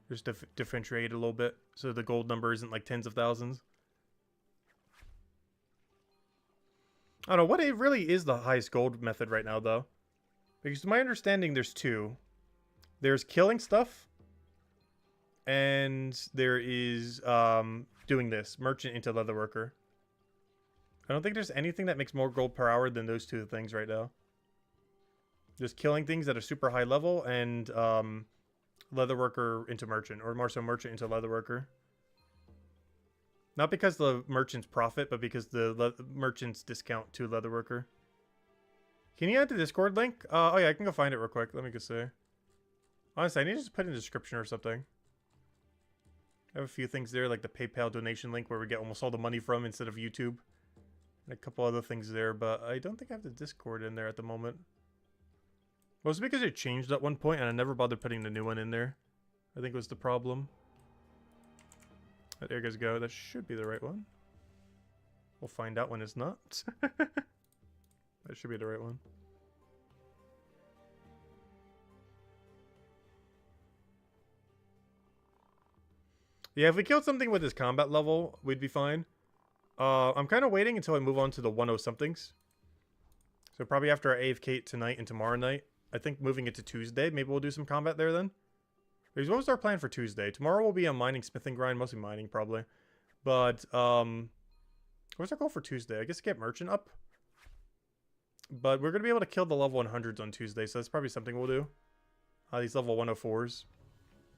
Just to differentiate a little bit. So the gold number isn't, like, tens of thousands. I don't know, what it really is the highest gold method right now, though? Because to my understanding, there's 2. There's killing stuff. And there is doing this. Merchant into Leatherworker. I don't think there's anything that makes more gold per hour than those 2 things right now. Just killing things at a super high level and Leatherworker into Merchant. Or more so Merchant into Leatherworker. Not because the merchants profit, but because the merchants discount to Leatherworker. Can you add the Discord link? Oh yeah, I can go find it real quick. Let me just say. Honestly, I need to just put it in the description or something. I have a few things there, like the PayPal donation link where we get almost all the money from instead of YouTube. And a couple other things there, but I don't think I have the Discord in there at the moment. Well, it's because it changed at one point and I never bothered putting the new one in there. I think it was the problem. There you guys go. That should be the right one. We'll find out when it's not. That should be the right one. Yeah, if we killed something with his combat level, we'd be fine. I'm kind of waiting until I move on to the 10-somethings. So probably after our AFK tonight and tomorrow night. I think moving it to Tuesday, maybe we'll do some combat there then. Because what was our plan for Tuesday? Tomorrow will be a mining, smithing grind, mostly mining probably. But, what's our goal for Tuesday? I guess get merchant up. But we're going to be able to kill the level 100s on Tuesday, so that's probably something we'll do. These level 104s.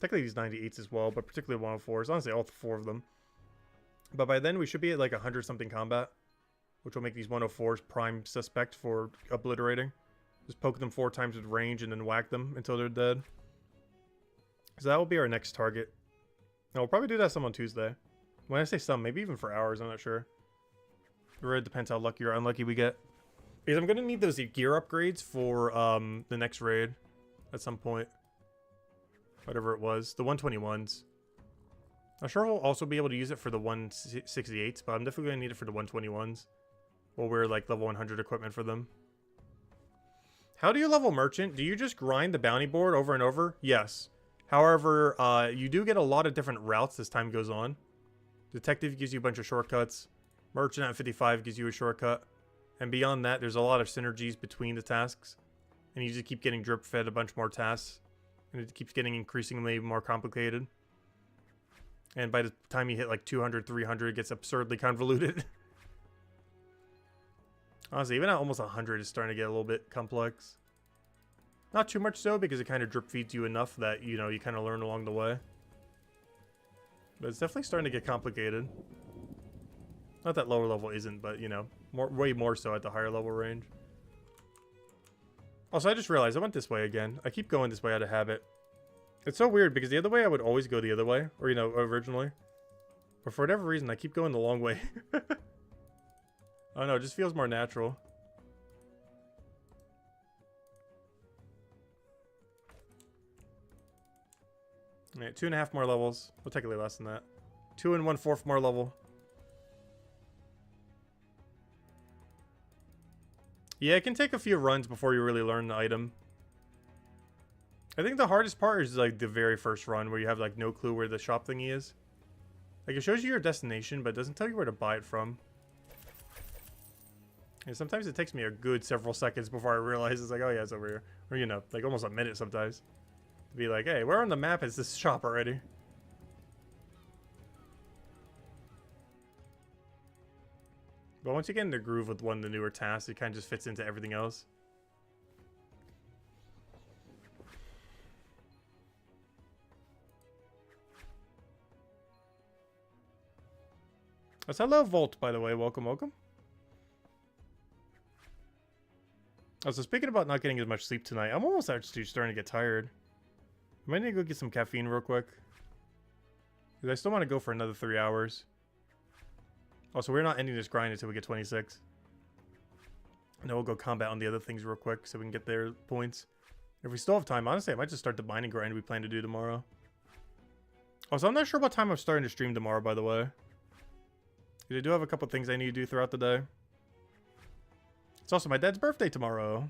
Technically these 98s as well, but particularly 104s. Honestly, all 4 of them. But by then we should be at like 100-something combat. Which will make these 104s prime suspect for obliterating. Just poke them 4 times with range and then whack them until they're dead. So that will be our next target. Now we'll probably do that some on Tuesday. When I say some, maybe even for hours, I'm not sure. It really depends how lucky or unlucky we get. Because I'm going to need those gear upgrades for the next raid at some point. Whatever it was. The 121s. I'm sure we'll also be able to use it for the 168s, but I'm definitely going to need it for the 121s. We'll wear like level 100 equipment for them. How do you level merchant? Do you just grind the bounty board over and over? Yes. However, you do get a lot of different routes as time goes on. Detective gives you a bunch of shortcuts. Merchant at 55 gives you a shortcut. And beyond that, there's a lot of synergies between the tasks. And you just keep getting drip fed a bunch more tasks. And it keeps getting increasingly more complicated. And by the time you hit like 200, 300, it gets absurdly convoluted. Honestly, even at almost 100, it's starting to get a little bit complex. Not too much so, because it kind of drip feeds you enough that, you know, you kind of learn along the way. But it's definitely starting to get complicated. Not that lower level isn't, but, you know, way more so at the higher level range. Also, I just realized I went this way again. I keep going this way out of habit. It's so weird, because the other way I would always go the other way. Or, you know, originally. But for whatever reason, I keep going the long way. I don't know, it just feels more natural. Alright, 2.5 more levels. We'll take a little less than that. 2 1/4 more level. Yeah, it can take a few runs before you really learn the item. I think the hardest part is like the very first run where you have like no clue where the shop thingy is. Like it shows you your destination, but it doesn't tell you where to buy it from. And sometimes it takes me a good several seconds before I realize it's like, oh yeah, it's over here. Or, you know, like almost a minute sometimes. To be like, hey, where on the map is this shop already? But once you get in the groove with one of the newer tasks, it kind of just fits into everything else. That's hello, Volt, by the way. Welcome, welcome. So speaking about not getting as much sleep tonight, I'm almost actually starting to get tired. I might need to go get some caffeine real quick. Because I still want to go for another 3 hours. Also, we're not ending this grind until we get 26. And then we'll go combat on the other things real quick so we can get their points. If we still have time, honestly, I might just start the mining grind we plan to do tomorrow. Also, I'm not sure what time I'm starting to stream tomorrow, by the way. Because I do have a couple things I need to do throughout the day. It's also my dad's birthday tomorrow.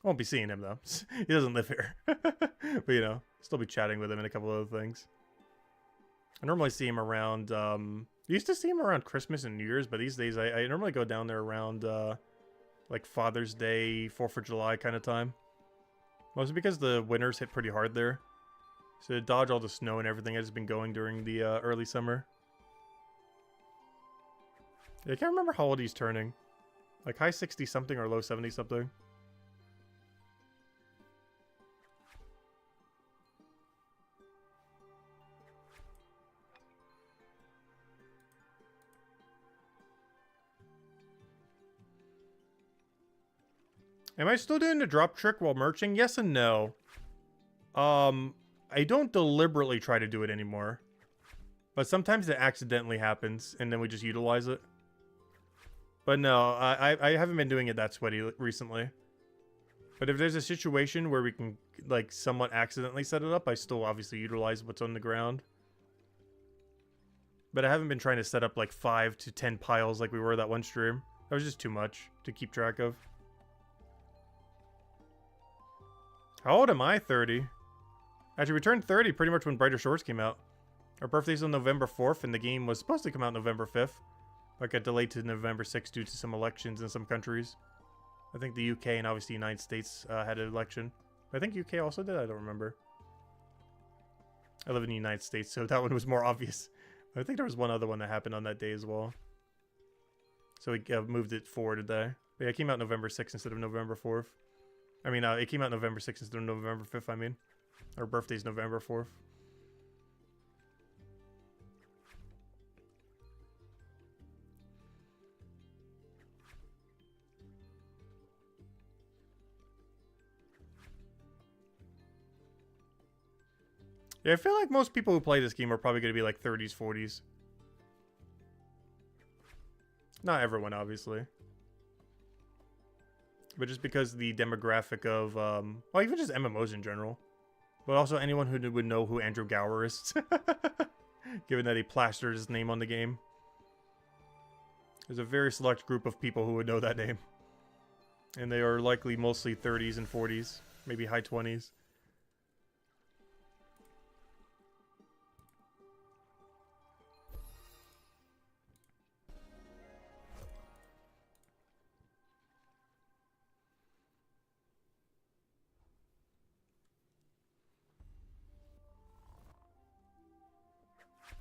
I won't be seeing him, though. He doesn't live here. But, you know, still be chatting with him and a couple other things. I normally see him around, I used to see him around Christmas and New Year's, but these days I normally go down there around, like Father's Day, 4th of July kind of time. Mostly because the winters hit pretty hard there. So to dodge all the snow and everything has been going during the early summer. I can't remember how old he's turning. Like high 60-something or low 70-something. Am I still doing the drop trick while merching? Yes and no. I don't deliberately try to do it anymore. But sometimes it accidentally happens, and then we just utilize it. But no, I haven't been doing it that sweaty recently. But if there's a situation where we can, like, somewhat accidentally set it up, I still obviously utilize what's on the ground. But I haven't been trying to set up, like, 5 to 10 piles like we were that one stream. That was just too much to keep track of. How old am I? 30. Actually, we turned 30 pretty much when Brighter Shores came out. Our birthday's on November 4th, and the game was supposed to come out November 5th. But got delayed to November 6th due to some elections in some countries. I think the UK and obviously the United States had an election. I think UK also did, I don't remember. I live in the United States, so that one was more obvious. I think there was one other one that happened on that day as well. So we moved it forward a day. But yeah, it came out November 6th instead of November 4th. I mean, it came out November 6th instead of November 5th, I mean. Our birthday's November 4th. Yeah, I feel like most people who play this game are probably going to be like 30s, 40s. Not everyone, obviously. But just because the demographic of, well, even just MMOs in general. But also anyone who would know who Andrew Gower is. Given that he plastered his name on the game. There's a very select group of people who would know that name. And they are likely mostly 30s and 40s. Maybe high 20s.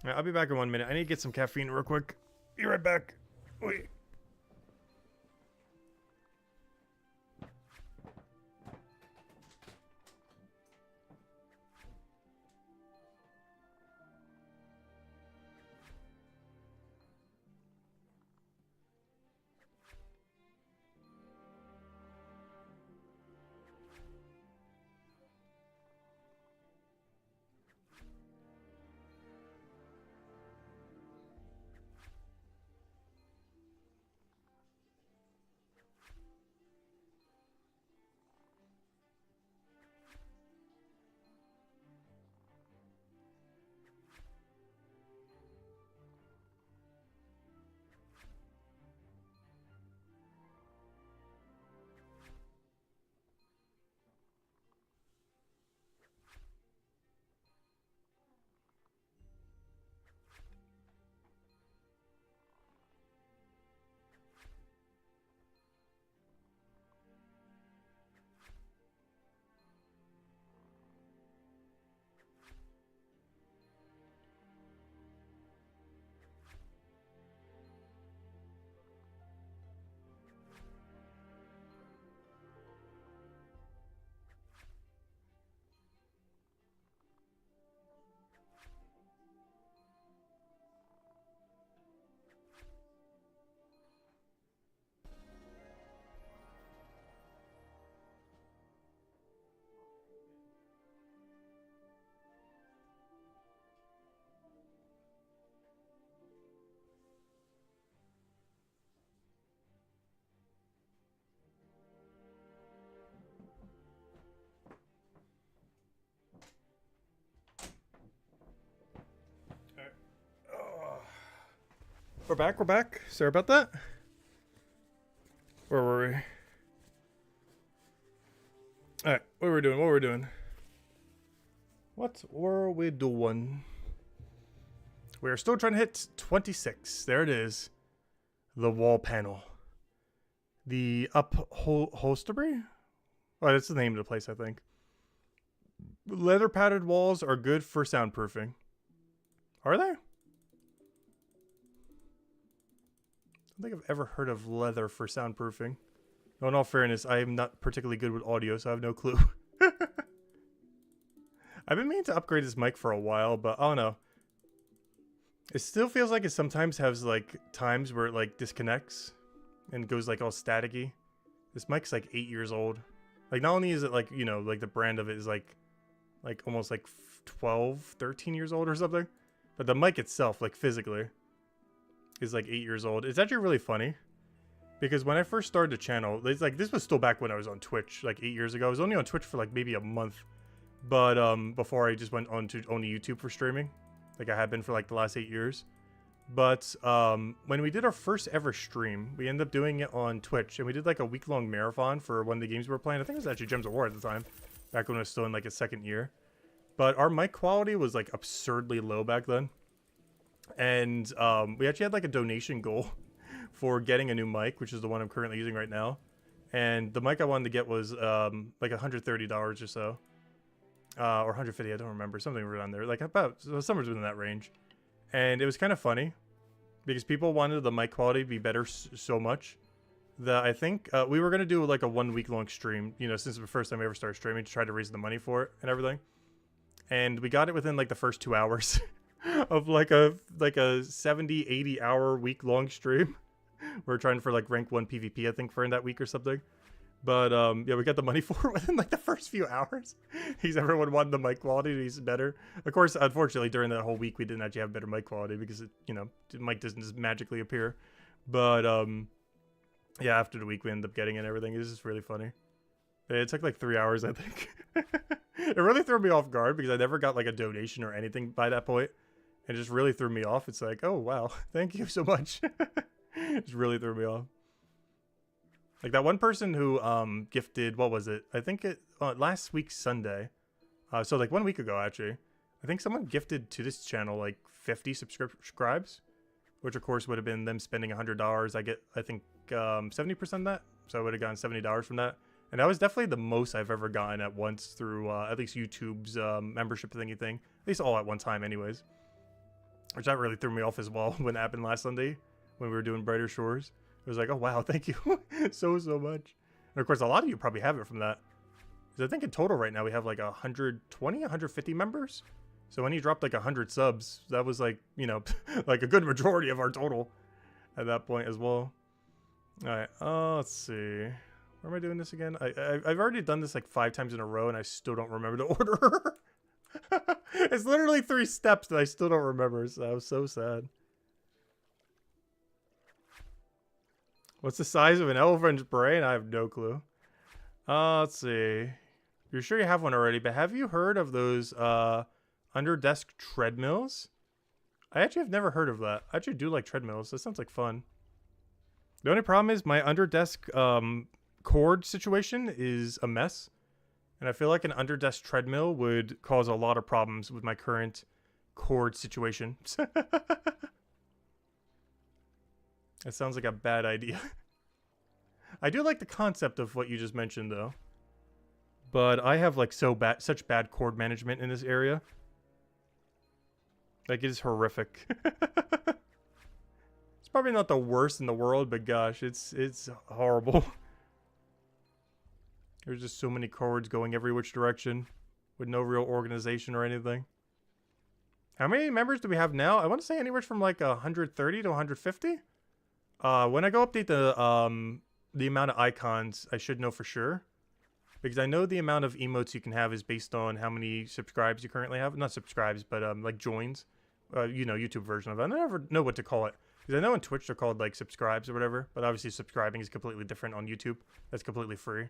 I'll be back in 1 minute. I need to get some caffeine real quick. Be right back. Wait. We're back, we're back. Sorry about that. Where were we? Alright, what were we doing? What were we doing? What were we doing? We're still trying to hit 26. There it is. The wall panel. The upholstery? Oh, that's the name of the place, I think. Leather padded walls are good for soundproofing. Are they? I don't think I've ever heard of leather for soundproofing. No, in all fairness, I am not particularly good with audio, so I have no clue. I've been meaning to upgrade this mic for a while, but I don't know. It still feels like it sometimes has like times where it like disconnects and goes like all staticky. This mic's like 8 years old. Like not only is it like, you know, like the brand of it is like almost like 12, 13 years old or something. But the mic itself, like physically, is like 8 years old. It's actually really funny because when I first started the channel, it's like this was still back when I was on Twitch like 8 years ago. I was only on Twitch for like maybe a month, but before I just went on to only YouTube for streaming, like I had been for like the last 8 years. But when we did our first ever stream, we ended up doing it on Twitch, and we did like a week-long marathon for one of the games we were playing. I think it was actually Gems of War at the time. back when it was still in like its second year. But our mic quality was like absurdly low back then. And we actually had like a donation goal for getting a new mic, which is the one I'm currently using right now. And the mic I wanted to get was like $130 or so. Or 150, I don't remember, something around there. Like about somewhere within that range. And it was kind of funny because people wanted the mic quality to be better so much that I think we were going to do like a 1 week long stream, you know, since the first time we ever started streaming, to try to raise the money for it and everything. And we got it within like the first 2 hours of like a 70, 80 hour week long stream. We're trying for like rank 1 PvP, I think, for in that week or something. But yeah, we got the money for it within like the first few hours. Because everyone wanted the mic quality to be better. Of course, unfortunately, during that whole week, we didn't actually have better mic quality because, it, you know, the mic doesn't just magically appear. But yeah, after the week, we ended up getting it and everything. It was just really funny. It took like 3 hours, I think. It really threw me off guard because I never got like a donation or anything by that point. It just really threw me off. It's like, oh, wow, thank you so much. It just really threw me off. Like that one person who gifted, what was it? I think it last week Sunday. So like 1 week ago, actually. I think someone gifted to this channel like 50 subscribes, which of course would have been them spending $100. I get, I think, 70% of that. So I would have gotten $70 from that. And that was definitely the most I've ever gotten at once through at least YouTube's membership thingy thing. At least all at one time anyways. Which that really threw me off as well when it happened last Sunday when we were doing Brighter Shores. It was like, oh wow, thank you so much. And of course, a lot of you probably have it from that. Because I think in total right now we have like 120, 150 members. So when he dropped like 100 subs, that was like, you know, like a good majority of our total at that point as well. Alright, let's see. Where am I doing this again? I've already done this like 5 times in a row and I still don't remember the order. It's literally 3 steps that I still don't remember, so I was so sad. What's the size of an elephant's brain? I have no clue. Let's see. You're sure you have one already, but have you heard of those under-desk treadmills? I actually have never heard of that. I actually do like treadmills. That sounds like fun. The only problem is my under-desk cord situation is a mess. And I feel like an under-desk treadmill would cause a lot of problems with my current cord situation. That sounds like a bad idea. I do like the concept of what you just mentioned, though. But I have like such bad cord management in this area. Like, it is horrific. It's probably not the worst in the world, but gosh, it's horrible. There's just so many cords going every which direction with no real organization or anything. How many members do we have now? I want to say anywhere from like 130 to 150. When I go update the amount of icons, I should know for sure. Because I know the amount of emotes you can have is based on how many subscribes you currently have. Not subscribes, but like joins. You know, YouTube version of it. I never know what to call it. Because I know on Twitch they're called like subscribes or whatever. But obviously subscribing is completely different on YouTube. That's completely free.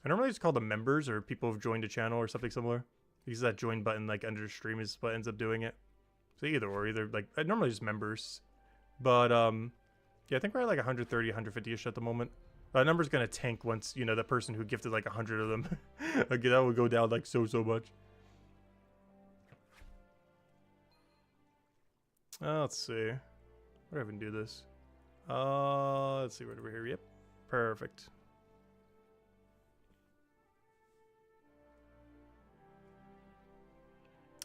I normally just call them members or people who've joined a channel or something similar. Because that join button like under the stream is what ends up doing it. So either like normally just members. But yeah, I think we're at like 130, 150-ish at the moment. That number's gonna tank once, you know, that person who gifted like 100 of them. Like, that will go down like so much. Let's see. Where do I even do this? Let's see, right over here. Yep. Perfect.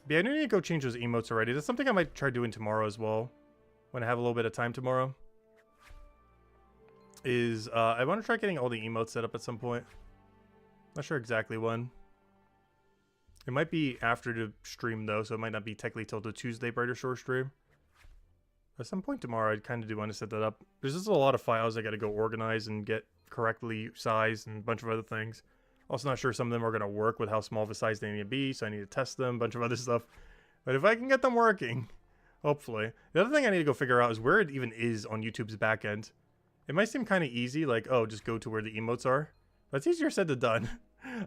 But yeah, I need to go change those emotes already. That's something I might try doing tomorrow as well. When I have a little bit of time tomorrow. Is I want to try getting all the emotes set up at some point. Not sure exactly when. It might be after the stream though, so it might not be technically till the Tuesday Brighter Shore stream. At some point tomorrow, I kind of do want to set that up. There's just a lot of files I got to go organize and get correctly sized and a bunch of other things. Also not sure some of them are going to work with how small of a size they need to be, so I need to test them, a bunch of other stuff. But if I can get them working, hopefully. The other thing I need to go figure out is where it even is on YouTube's backend. It might seem kind of easy, like, oh, just go to where the emotes are. But it's easier said than done.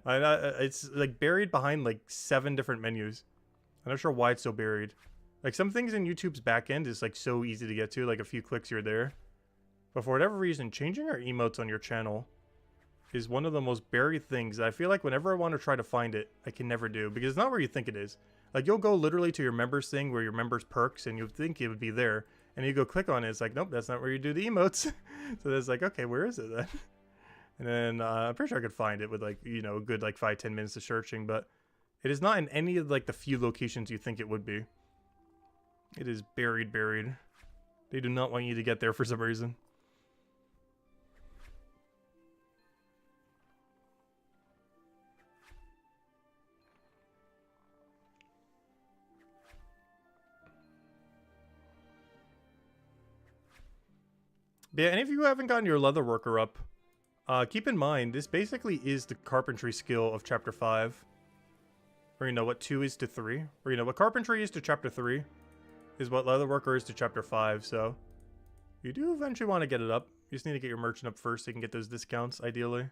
It's like buried behind like 7 different menus. I'm not sure why it's so buried. Like some things in YouTube's backend is like so easy to get to, like a few clicks you're there. But for whatever reason, changing our emotes on your channel is one of the most buried things that I feel like whenever I want to try to find it, I can never do, because it's not where you think it is. Like, you'll go literally to your members thing where your members perks, and you think it would be there, and you go click on it, it's like, nope, that's not where you do the emotes. So it's like, okay, where is it then? And then I'm pretty sure I could find it with, like, you know, a good like 5-10 minutes of searching, but it is not in any of like the few locations you think it would be. It is buried. They do not want you to get there for some reason. But yeah, any of you who haven't gotten your Leatherworker up, keep in mind, this basically is the carpentry skill of Chapter 5. Or you know what 2 is to 3. Or you know what carpentry is to Chapter 3 is what Leatherworker is to Chapter 5, so you do eventually want to get it up. You just need to get your merchant up first so you can get those discounts, ideally.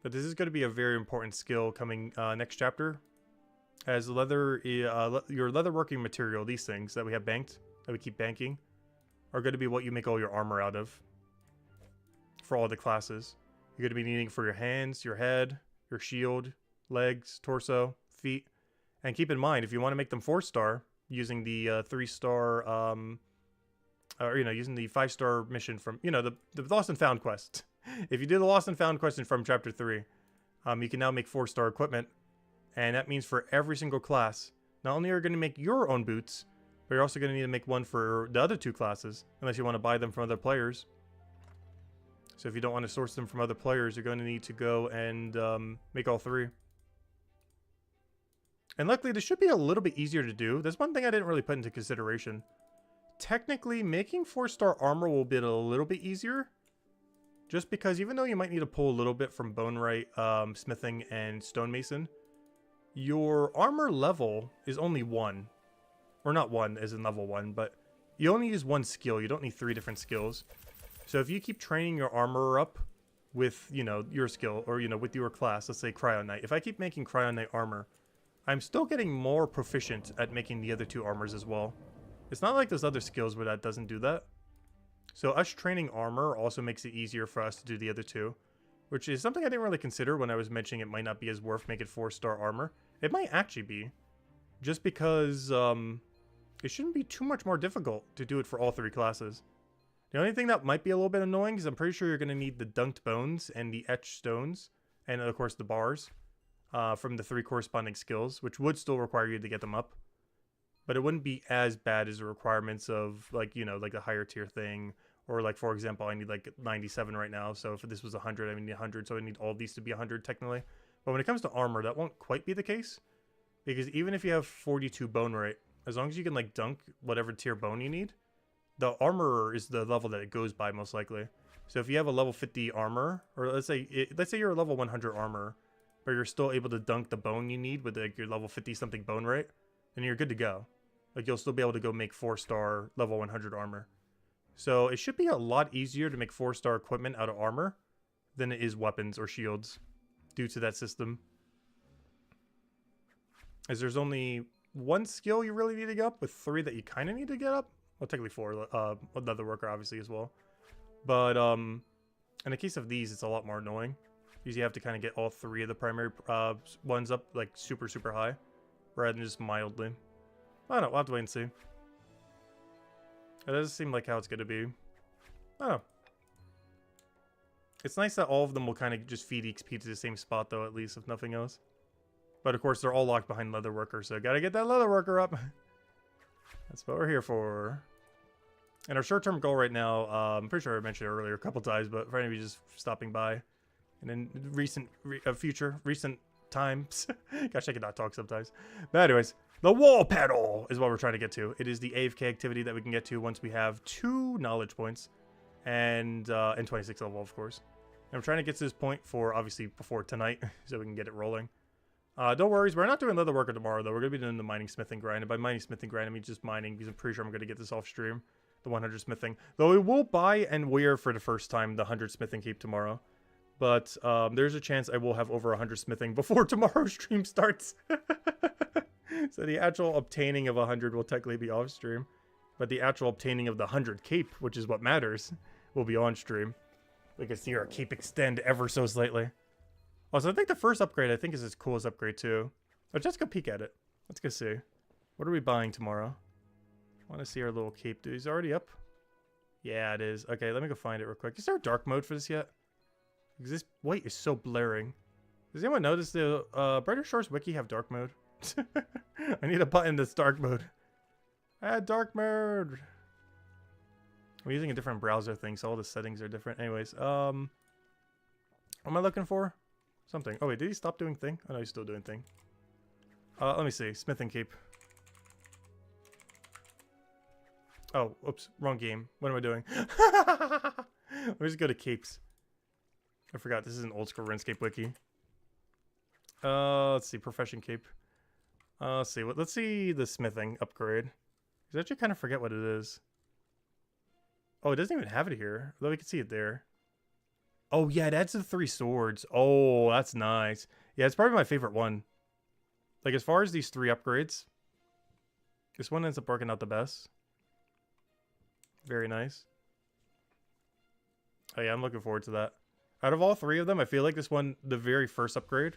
But this is going to be a very important skill coming next chapter. As leather, your leatherworking material, these things that we have banked, that we keep banking, are going to be what you make all your armor out of. For all the classes. You're going to be needing for your hands, your head, your shield, legs, torso, feet. And keep in mind, if you want to make them 4-star, using the 3-star, or, you know, using the 5-star mission from, you know, the Lost and Found quest. If you do the Lost and Found quest from Chapter 3, you can now make 4-star equipment. And that means for every single class, not only are you going to make your own boots, but you're also going to need to make one for the other 2 classes, unless you want to buy them from other players. So if you don't want to source them from other players, you're going to need to go and make all 3. And luckily, this should be a little bit easier to do. There's one thing I didn't really put into consideration. Technically, making 4-star armor will be a little bit easier. Just because even though you might need to pull a little bit from Bonewright, Smithing, and Stonemason, your armor level is only 1. Or not 1 as in level 1, but you only use 1 skill. You don't need 3 different skills. So if you keep training your armor up with, you know, your skill, or, you know, with your class, let's say Cryo Knight. If I keep making Cryo Knight armor, I'm still getting more proficient at making the other 2 armors as well. It's not like those other skills where that doesn't do that. So us training armor also makes it easier for us to do the other 2. Which is something I didn't really consider when I was mentioning it might not be as worth making 4-star armor. It might actually be. Just because it shouldn't be too much more difficult to do it for all 3 classes. The only thing that might be a little bit annoying is I'm pretty sure you're going to need the dunked bones and the etched stones. And of course the bars. From the 3 corresponding skills, which would still require you to get them up. But it wouldn't be as bad as the requirements of, like, you know, like a higher tier thing. Or, like, for example, I need, like, 97 right now. So if this was 100, I would need 100. So I need all these to be 100, technically. But when it comes to armor, that won't quite be the case. Because even if you have 42 bone rate, as long as you can, like, dunk whatever tier bone you need, the armor is the level that it goes by, most likely. So if you have a level 50 armor, or let's say you're a level 100 armor, but you're still able to dunk the bone you need with, like, your level 50 something bone rate, then you're good to go. Like, you'll still be able to go make 4-star level 100 armor. So it should be a lot easier to make 4-star equipment out of armor than it is weapons or shields due to that system. As there's only 1 skill you really need to get up, with 3 that you kind of need to get up. Well, technically 4, Leatherworker obviously as well. But in the case of these, it's a lot more annoying. Because you have to kind of get all 3 of the primary ones up, like, super, super high. Rather than just mildly. I don't know, we'll have to wait and see. It doesn't seem like how it's going to be. I don't know. It's nice that all of them will kind of just feed XP to the same spot, though, at least, if nothing else. But, of course, they're all locked behind Leatherworker, so gotta get that Leatherworker up. That's what we're here for. And our short-term goal right now, I'm pretty sure I mentioned it earlier a couple times, but for any of you just stopping by, and in recent times, gosh, I cannot talk sometimes. But anyways, the wall pedal is what we're trying to get to. It is the AFK activity that we can get to once we have 2 knowledge points, and 26 level, of course. And I'm trying to get to this point for, obviously, before tonight, so we can get it rolling. Don't worry, we're not doing Leatherworker tomorrow, though. We're going to be doing the mining smithing grind. And by mining smithing grind, I mean just mining, because I'm pretty sure I'm going to get this off stream. The 100 smithing. Though we will buy and wear for the first time the 100 smithing cape tomorrow. But there's a chance I will have over 100 smithing before tomorrow's stream starts. So the actual obtaining of 100 will technically be off stream. But the actual obtaining of the 100 cape, which is what matters, will be on stream. We can see our cape extend ever so slightly. Also, I think the first upgrade, I think, is as cool as upgrade 2. Let's just go peek at it. Let's go see. What are we buying tomorrow? I want to see our little cape. Dude, he's already up? Yeah, it is. Okay, let me go find it real quick. Is there a dark mode for this yet? Because this white is so blaring. Does anyone notice the Brighter Shores wiki have dark mode? I need a button that's dark mode. Add dark mode. I'm using a different browser thing, so all the settings are different. Anyways, what am I looking for? Something. Oh wait, did he stop doing thing? Oh no, he's still doing thing. Let me see. Smithing cape. Oh, oops, wrong game. What am I doing? Let me just go to capes. I forgot this is an old school RuneScape wiki. Let's see, profession cape. Let's see. Let's see the smithing upgrade. I actually kind of forget what it is. Oh, it doesn't even have it here. Although we can see it there. Oh yeah, it adds the 3 swords. Oh, that's nice. Yeah, it's probably my favorite one. Like, as far as these 3 upgrades, this one ends up working out the best. Very nice. Oh yeah, I'm looking forward to that. Out of all 3 of them, I feel like this one, the very first upgrade,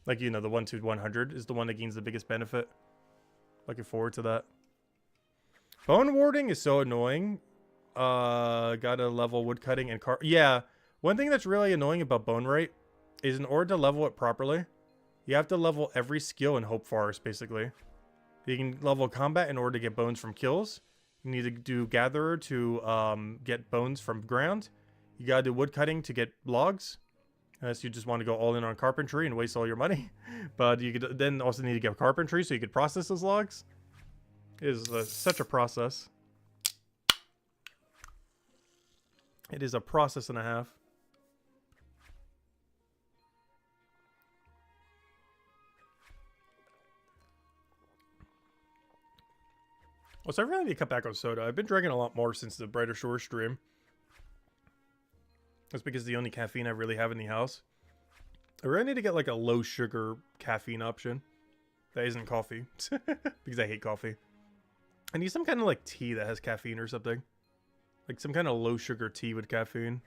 like, you know, the 1 to 100, is the one that gains the biggest benefit. Looking forward to that. Bone warding is so annoying. Gotta level woodcutting and yeah, one thing that's really annoying about bone rate is in order to level it properly, you have to level every skill in Hope Forest, basically. You can level combat in order to get bones from kills. You need to do gatherer to get bones from ground. You gotta do woodcutting to get logs. Unless you just want to go all in on carpentry and waste all your money. But you could then also need to get carpentry so you could process those logs. It is such a process. It is a process and a half. Also, I really need to cut back on soda. I've been drinking a lot more since the Brighter Shore stream. That's because the only caffeine I really have in the house. I really need to get like a low sugar caffeine option. That isn't coffee. Because I hate coffee. I need some kind of like tea that has caffeine or something. Like some kind of low sugar tea with caffeine.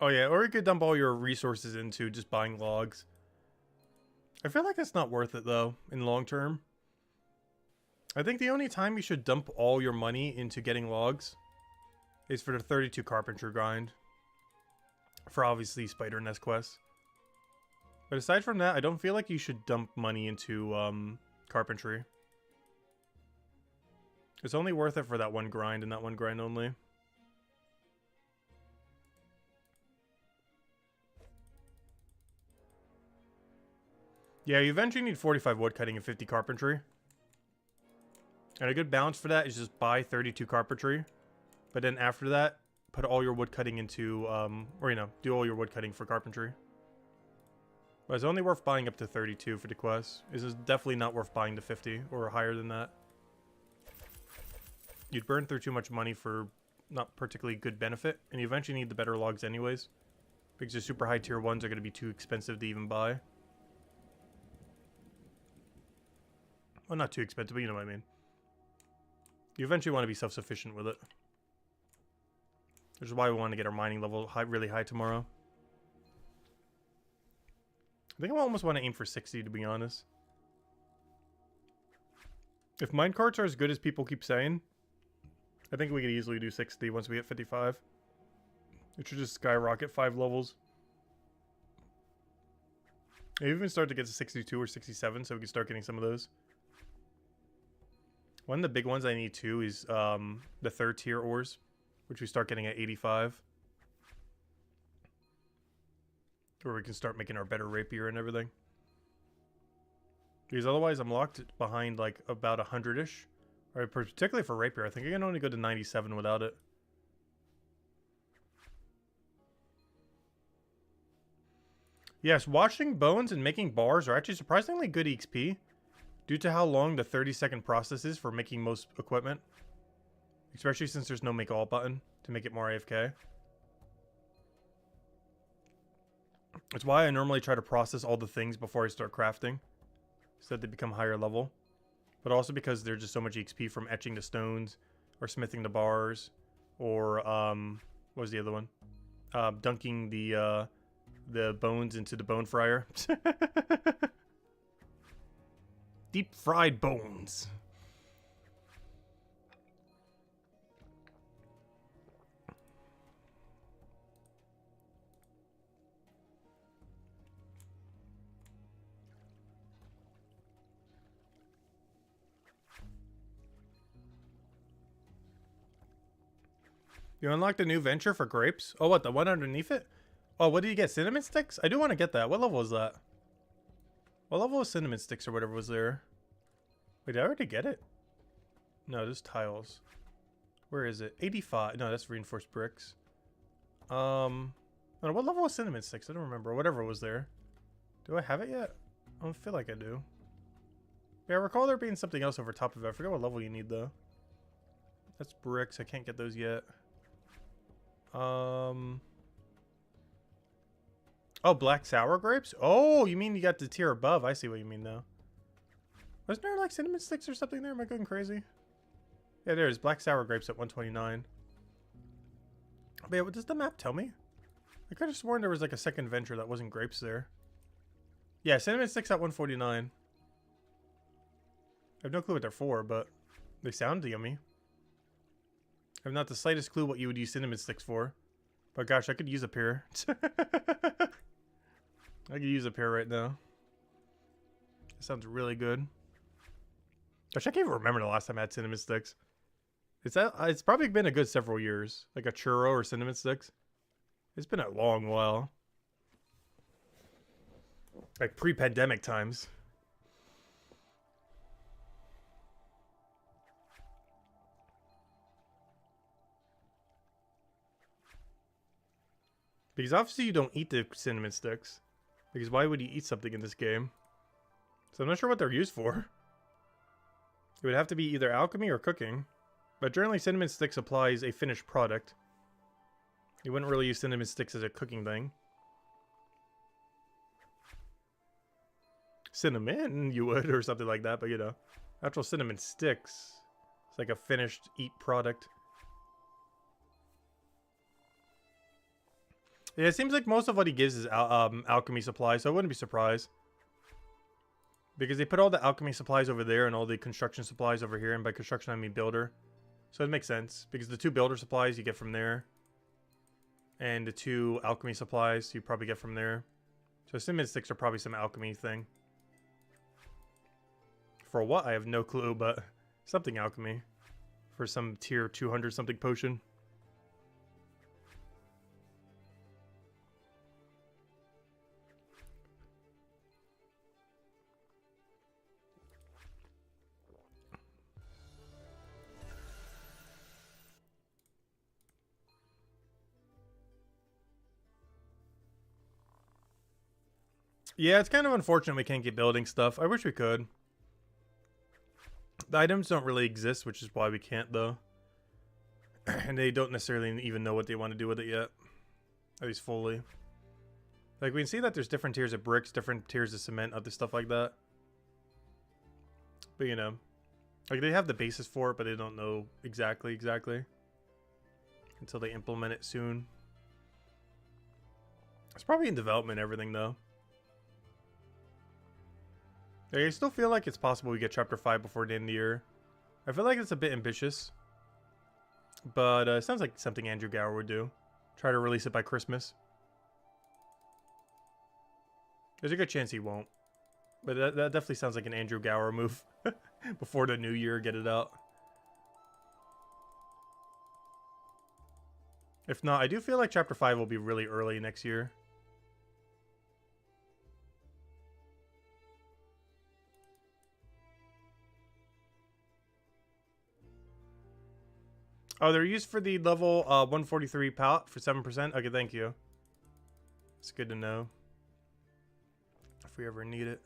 Oh yeah, or you could dump all your resources into just buying logs. I feel like that's not worth it though, in long term. I think the only time you should dump all your money into getting logs is for the 32 carpentry grind. For obviously spider nest quests. But aside from that, I don't feel like you should dump money into carpentry. It's only worth it for that one grind and that one grind only. Yeah, you eventually need 45 woodcutting and 50 carpentry. And a good balance for that is just buy 32 carpentry. But then after that, put all your woodcutting into, or you know, do all your woodcutting for carpentry. But it's only worth buying up to 32 for the quest. It's definitely not worth buying to 50 or higher than that. You'd burn through too much money for not particularly good benefit. And you eventually need the better logs anyways. Because the super high tier ones are going to be too expensive to even buy. Well, not too expensive, but you know what I mean. You eventually want to be self-sufficient with it. Which is why we want to get our mining level really high tomorrow. I think I almost want to aim for 60, to be honest. If minecarts are as good as people keep saying, I think we could easily do 60 once we hit 55. It should just skyrocket 5 levels. Maybe even start to get to 62 or 67 so we can start getting some of those. One of the big ones I need too is the 3rd tier ores, which we start getting at 85. Where we can start making our better rapier and everything. Because otherwise I'm locked behind like about 100-ish. Or particularly for rapier, I think I can only go to 97 without it. Yes, washing bones and making bars are actually surprisingly good XP due to how long the 30-second process is for making most equipment. Especially since there's no make all button to make it more AFK. It's why I normally try to process all the things before I start crafting, so that they become higher level. But also because there's just so much XP from etching the stones, or smithing the bars, or what was the other one? Dunking the bones into the bone fryer. Deep fried bones. You unlocked a new venture for grapes? Oh, what? The one underneath it? Oh, what do you get? Cinnamon sticks? I do want to get that. What level is that? What level is cinnamon sticks or whatever was there? Wait, did I already get it? No, there's tiles. Where is it? 85. No, that's reinforced bricks. I don't know, what level was cinnamon sticks? I don't remember. Whatever was there. Do I have it yet? I don't feel like I do. Yeah, I recall there being something else over top of it. I forget what level you need, though. That's bricks. I can't get those yet. Oh, black sour grapes? Oh, you mean you got the tier above. I see what you mean, though. Wasn't there, like, cinnamon sticks or something there? Am I going crazy? Yeah, there's black sour grapes at 129. But yeah, what does the map tell me? I could have sworn there was, like, a second venture that wasn't grapes there. Yeah, cinnamon sticks at 149. I have no clue what they're for, but they sound yummy. I have not the slightest clue what you would use cinnamon sticks for. But gosh, I could use a pair. I could use a pair right now. It sounds really good. Gosh, I can't even remember the last time I had cinnamon sticks. It's probably been a good several years. Like a churro or cinnamon sticks. It's been a long while. Like pre-pandemic times. Because obviously you don't eat the cinnamon sticks. Because why would you eat something in this game? So I'm not sure what they're used for. It would have to be either alchemy or cooking. But generally cinnamon sticks applies a finished product. You wouldn't really use cinnamon sticks as a cooking thing. Cinnamon, you would, or something like that, but you know. Actual cinnamon sticks. It's like a finished eat product. Yeah, it seems like most of what he gives is alchemy supplies, so I wouldn't be surprised. Because they put all the alchemy supplies over there and all the construction supplies over here, and by construction I mean builder. So it makes sense, because the 2 builder supplies you get from there. And the 2 alchemy supplies you probably get from there. So cinnamon sticks are probably some alchemy thing. For what? I have no clue, but something alchemy. For some tier 200 something potion. Yeah, it's kind of unfortunate we can't get building stuff. I wish we could. The items don't really exist, which is why we can't, though. And they don't necessarily even know what they want to do with it yet. At least fully. Like, we can see that there's different tiers of bricks, different tiers of cement, other stuff like that. But, you know. Like, they have the basis for it, but they don't know exactly. Until they implement it soon. It's probably in development, everything, though. I still feel like it's possible we get Chapter 5 before the end of the year. I feel like it's a bit ambitious. But it sounds like something Andrew Gower would do. Try to release it by Christmas. There's a good chance he won't. But that definitely sounds like an Andrew Gower move. Before the new year, get it out. If not, I do feel like Chapter 5 will be really early next year. Oh, they're used for the level 143 pallet for 7%? Okay, thank you. It's good to know. we ever need it.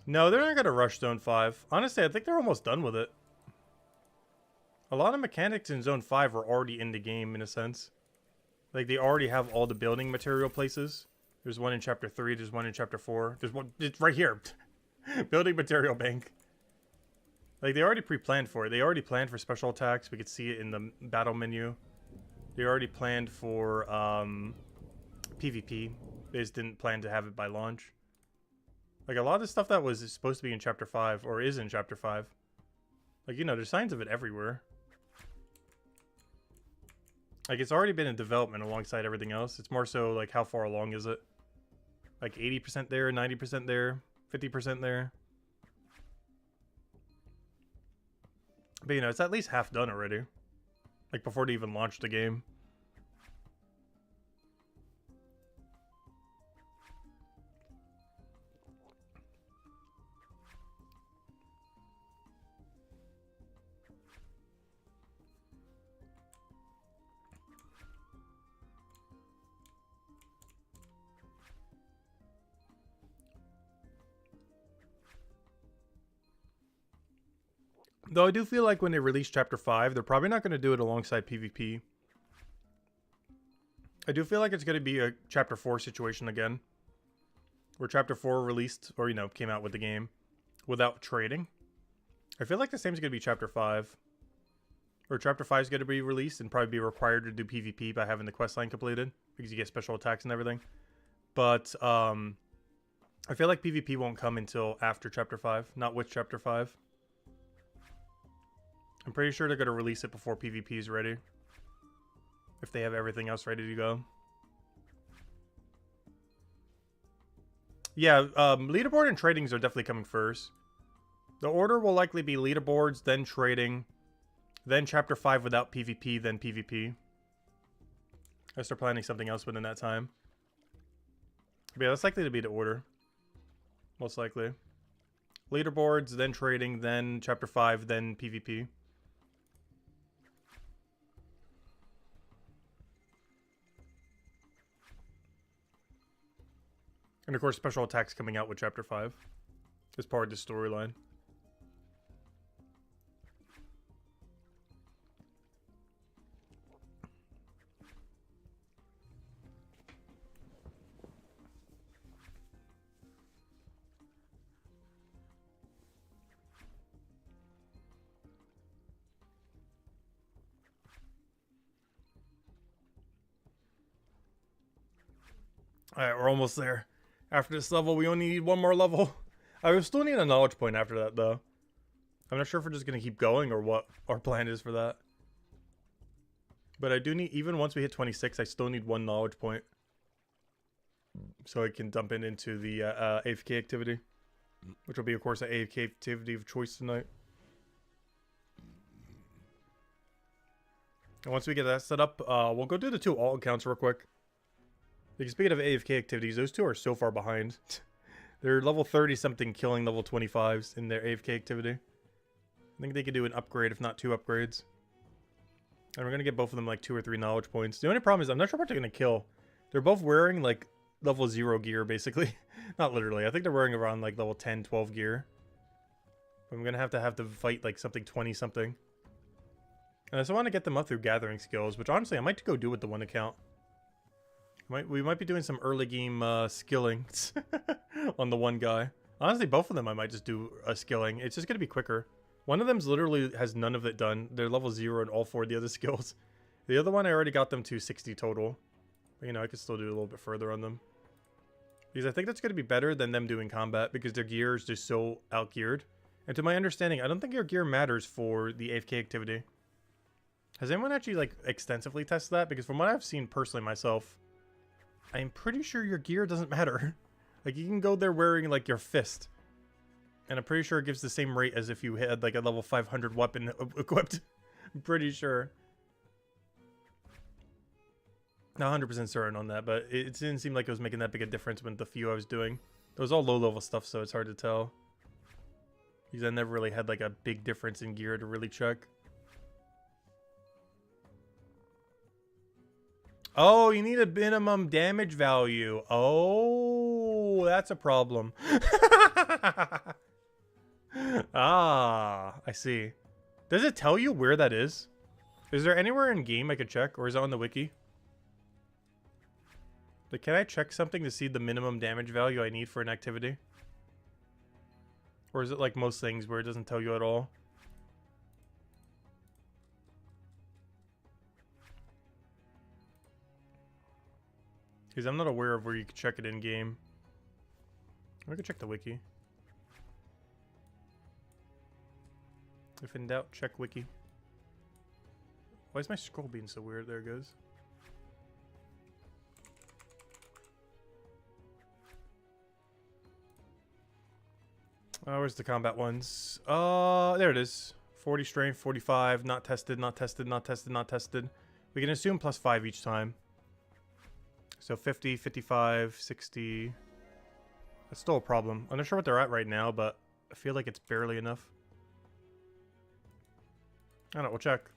No, they're not going to rush Zone 5. Honestly, I think they're almost done with it. A lot of mechanics in Zone 5 are already in the game, in a sense. Like, they already have all the building material places. There's one in Chapter 3, there's one in Chapter 4. There's one, it's right here. Building material bank. Like, they already pre-planned for it. They already planned for special attacks. We could see it in the battle menu. They already planned for PvP. They just didn't plan to have it by launch. Like, a lot of the stuff that was supposed to be in Chapter 5, or is in Chapter 5. Like, you know, there's signs of it everywhere. Like, it's already been in development alongside everything else. It's more so, like, how far along is it? Like, 80% there, 90% there, 50% there. But, you know, it's at least half done already. Like, before they even launched the game. Though I do feel like when they release Chapter 5, they're probably not going to do it alongside PvP. I do feel like it's going to be a Chapter 4 situation again. Where Chapter 4 released, or, you know, came out with the game without trading. I feel like the same is going to be Chapter 5. Or Chapter 5 is going to be released and probably be required to do PvP by having the questline completed. Because you get special attacks and everything. But, I feel like PvP won't come until after Chapter 5. Not with Chapter 5. I'm pretty sure they're going to release it before PvP is ready. If they have everything else ready to go. Yeah, leaderboard and tradings are definitely coming first. The order will likely be leaderboards, then trading, then Chapter 5 without PvP, then PvP. Unless they're planning something else within that time. But yeah, that's likely to be the order. Most likely. Leaderboards, then trading, then Chapter 5, then PvP. And of course, special attacks coming out with Chapter 5 as part of the storyline. Alright, we're almost there. After this level, we only need one more level. I will still need a knowledge point after that, though. I'm not sure if we're just going to keep going or what our plan is for that. But I do need, even once we hit 26, I still need one knowledge point. So I can dump it into the AFK activity. Which will be, of course, an AFK activity of choice tonight. And once we get that set up, we'll go do the 2 alt accounts real quick. Because speaking of AFK activities, those 2 are so far behind. They're level 30-something killing level 25s in their AFK activity. I think they could do an upgrade, if not 2 upgrades. And we're going to get both of them like 2 or 3 knowledge points. The only problem is I'm not sure what they're going to kill. They're both wearing like level 0 gear, basically. Not literally. I think they're wearing around like level 10, 12 gear. But I'm going to have to fight like something 20-something. And I just want to get them up through gathering skills, which honestly I might go do with the 1 account. We might be doing some early game skilling on the 1 guy. Honestly, both of them I might just do a skilling. It's just going to be quicker. One of them's literally has none of it done. They're level 0 in all 4 of the other skills. The other one I already got them to 60 total. But, you know, I could still do a little bit further on them. Because I think that's going to be better than them doing combat because their gear is just so outgeared. And to my understanding, I don't think your gear matters for the AFK activity. Has anyone actually like extensively tested that? Because from what I've seen personally myself, I'm pretty sure your gear doesn't matter. Like, you can go there wearing, like, your fist. And I'm pretty sure it gives the same rate as if you had, like, a level 500 weapon equipped. I'm pretty sure. Not 100% certain on that, but it didn't seem like it was making that big a difference with the few I was doing. It was all low-level stuff, so it's hard to tell. Because I never really had like a big difference in gear to really check. Oh, you need a minimum damage value. Oh, that's a problem. Ah, I see. Does it tell you where that is? Is there anywhere in game I could check, or is it on the wiki? Like, can I check something to see the minimum damage value I need for an activity? Or is it like most things where it doesn't tell you at all? Because I'm not aware of where you can check it in game. I could check the wiki. If in doubt, check wiki. Why is my scroll being so weird? There it goes. Where's the combat ones? There it is. 40 strength, 45, not tested, not tested, not tested, not tested. We can assume +5 each time. So 50, 55, 60. That's still a problem. I'm not sure what they're at right now, but I feel like it's barely enough. I don't know, we'll check.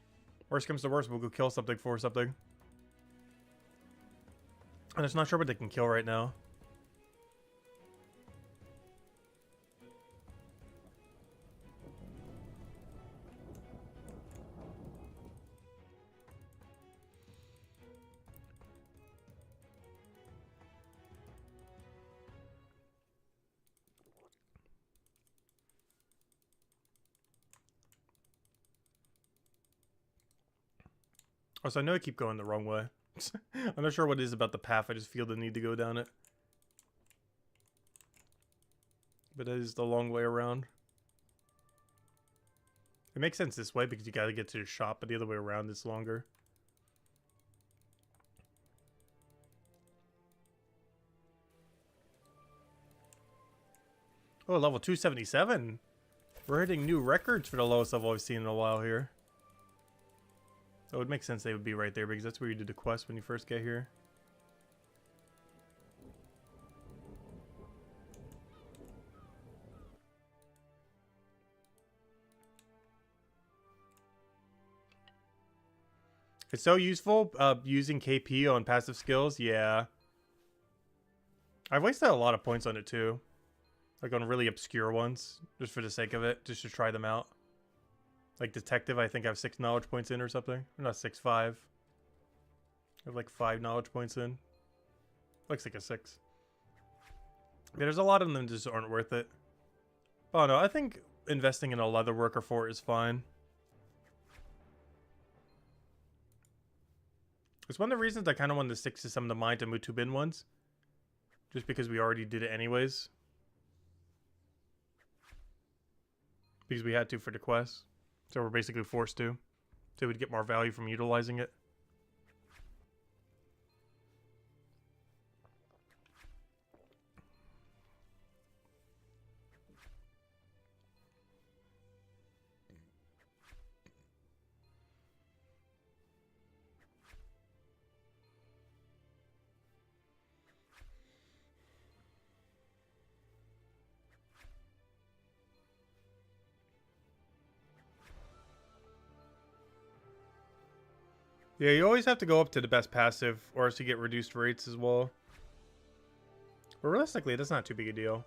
Worst comes to worst, we'll go kill something for something. I'm just not sure what they can kill right now. Oh, so I know I keep going the wrong way. I'm not sure what it is about the path. I just feel the need to go down it. But it is the long way around. It makes sense this way because you gotta get to the shop, but the other way around is longer. Oh, level 277. We're hitting new records for the lowest level I've seen in a while here. So it would make sense they would be right there because that's where you do the quest when you first get here. It's so useful using KP on passive skills. Yeah. I've wasted a lot of points on it too. Like on really obscure ones. Just for the sake of it. Just to try them out. Like Detective, I think I have 6 knowledge points in or something. Or not 6, 5. I have like 5 knowledge points in. Looks like a 6. Yeah, there's a lot of them that just aren't worth it. Oh no, I think investing in a Leatherworker fort is fine. It's one of the reasons I kind of wanted to stick to some of the Mind and Mutubin ones. Just because we already did it anyways. Because we had to for the quest. So we're basically forced to. So we'd get more value from utilizing it. Yeah, you always have to go up to the best passive or else you get reduced rates as well. But realistically, that's not too big a deal.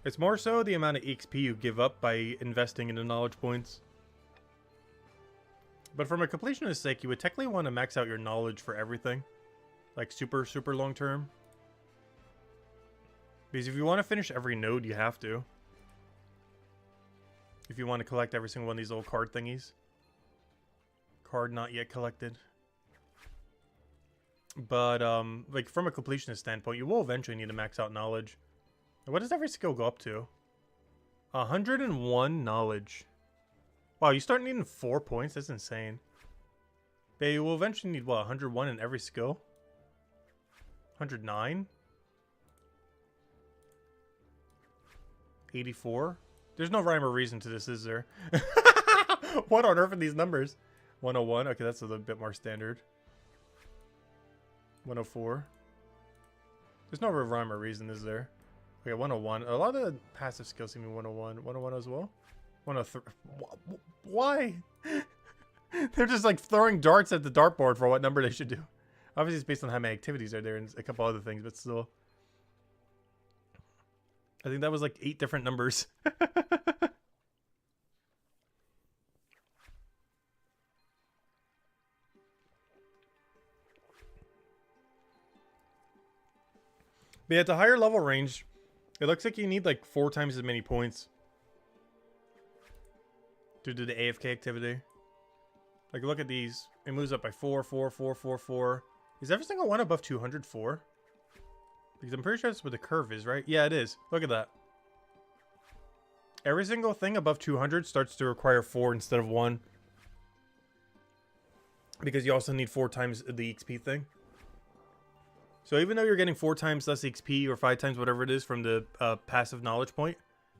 It's more so the amount of EXP you give up by investing in the knowledge points. But from a completionist's sake, you would technically want to max out your knowledge for everything. Like super, super long term. Because if you want to finish every node, you have to. If you want to collect every single one of these little card thingies. Card not yet collected. But, like, from a completionist standpoint, you will eventually need to max out knowledge. What does every skill go up to? 101 knowledge. Wow, you start needing 4 points? That's insane. But you will eventually need, what, 101 in every skill? 109? 84? There's no rhyme or reason to this, is there? What on earth are these numbers? 101? Okay, that's a little bit more standard. 104. There's no real rhyme or reason, is there? Okay, 101. A lot of the passive skills seem to be 101. 101 as well? 103. Why? They're just like throwing darts at the dartboard for what number they should do. Obviously, it's based on how many activities are there and a couple other things, but still. I think that was like 8 different numbers. But yeah, at the higher level range, it looks like you need like 4 times as many points to do the AFK activity. Like, look at these. It moves up by 4, 4, 4, 4, 4. Is every single one above 204? Because I'm pretty sure that's what the curve is, right? Yeah, it is. Look at that. Every single thing above 200 starts to require 4 instead of 1. Because you also need 4 times the XP thing. So even though you're getting 4 times less XP or 5 times whatever it is from the passive knowledge point,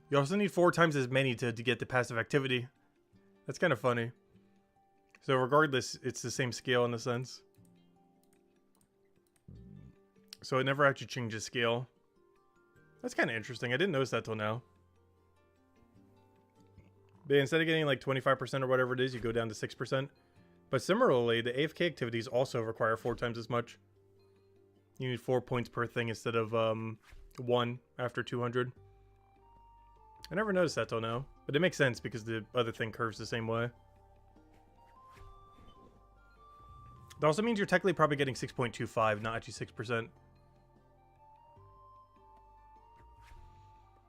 you also need 4 times as many to get the passive activity. That's kind of funny. So regardless, it's the same scale in a sense. So it never actually changes scale. That's kind of interesting. I didn't notice that till now. But instead of getting like 25% or whatever it is, you go down to 6%. But similarly, the AFK activities also require 4 times as much. You need 4 points per thing instead of 1 after 200. I never noticed that till now. But it makes sense because the other thing curves the same way. It also means you're technically probably getting 6.25, not actually 6%.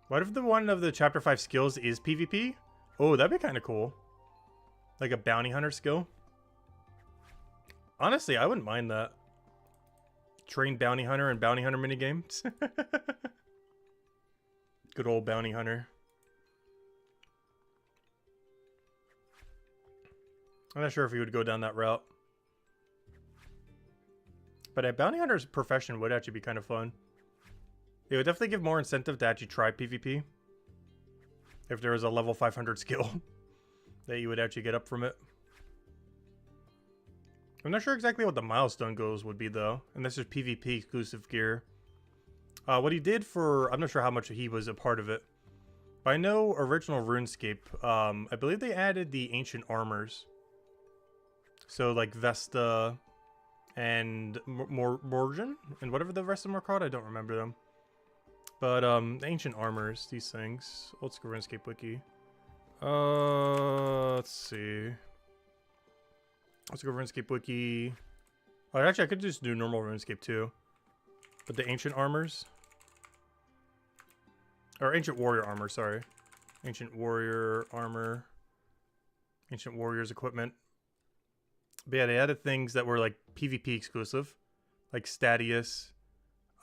What if the one of the Chapter 5 skills is PvP? Oh, that'd be kind of cool. Like a bounty hunter skill. Honestly, I wouldn't mind that. Train bounty hunter and bounty hunter minigames. Good old bounty hunter. I'm not sure if he would go down that route. But a bounty hunter's profession would actually be kind of fun. It would definitely give more incentive to actually try PvP. If there was a level 500 skill that you would actually get up from it. I'm not sure exactly what the milestone goals would be though. Unless there's PvP exclusive gear. What he did for... I'm not sure how much he was a part of it. But I know original RuneScape, I believe they added the ancient armors. So like Vesta and Morgan and whatever the rest of them are called. I don't remember them. But ancient armors, these things. Old school RuneScape wiki. Let's see. Let's go RuneScape wiki. Oh, actually, I could just do normal RuneScape too. But the ancient armors. Or ancient warrior armor, sorry. Ancient warrior armor. Ancient warriors equipment. But yeah, they added things that were like PvP exclusive. Like Stadius.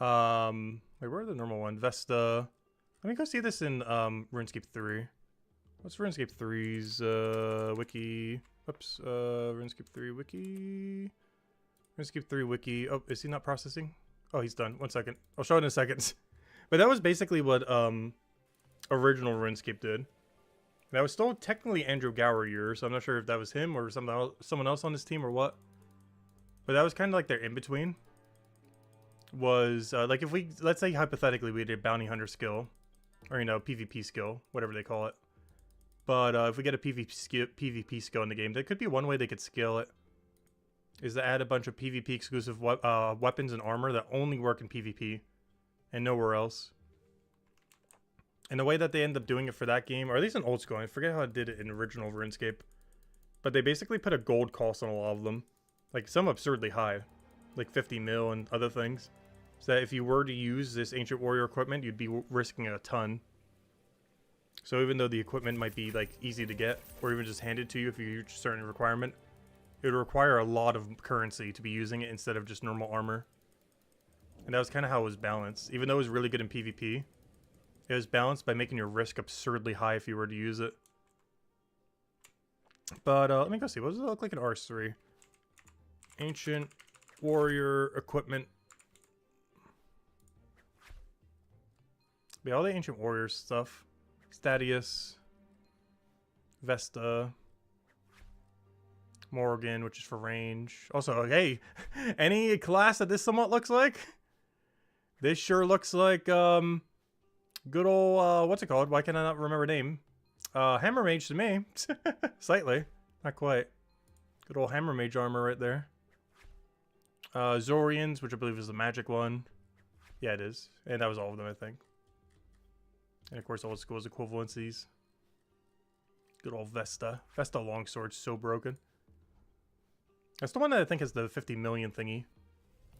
Wait, where are the normal one? Vesta. Let me go see this in RuneScape 3. What's RuneScape 3's wiki? Oops, RuneScape 3 wiki. RuneScape 3 wiki. Oh, is he not processing? Oh, he's done. 1 second. I'll show it in a second. But that was basically what original RuneScape did. That was still technically Andrew Gower year, so I'm not sure if that was him or someone else on his team or what. But that was kind of like their in-between. Was like if we, let's say hypothetically we did a bounty hunter skill, or you know, PvP skill, whatever they call it. But if we get a PvP skill in the game, that could be one way they could scale it. Is to add a bunch of PvP exclusive weapons and armor that only work in PvP and nowhere else. And the way that they end up doing it for that game, or at least in old school, I forget how I did it in original RuneScape, but they basically put a gold cost on a lot of them, like some absurdly high, like 50 mil and other things. So that if you were to use this ancient warrior equipment, you'd be risking a ton. So even though the equipment might be like easy to get, or even just handed to you if you reach a certain requirement, it would require a lot of currency to be using it instead of just normal armor. And that was kind of how it was balanced. Even though it was really good in PvP, it was balanced by making your risk absurdly high if you were to use it. But let me go see. What does it look like in RS3? Ancient warrior equipment. Yeah, all the ancient warrior stuff. Stadius. Vesta. Morgan, which is for range. Also, hey, any class that this somewhat looks like? This sure looks like Good old, what's it called? Why can I not remember name? Hammer Mage to me. Slightly. Not quite. Good old Hammer Mage armor right there. Zorians, which I believe is the magic one. Yeah, it is. And that was all of them, I think. And of course, old school's equivalencies. Good old Vesta. Vesta longsword's so broken. That's the one that I think has the 50 million thingy.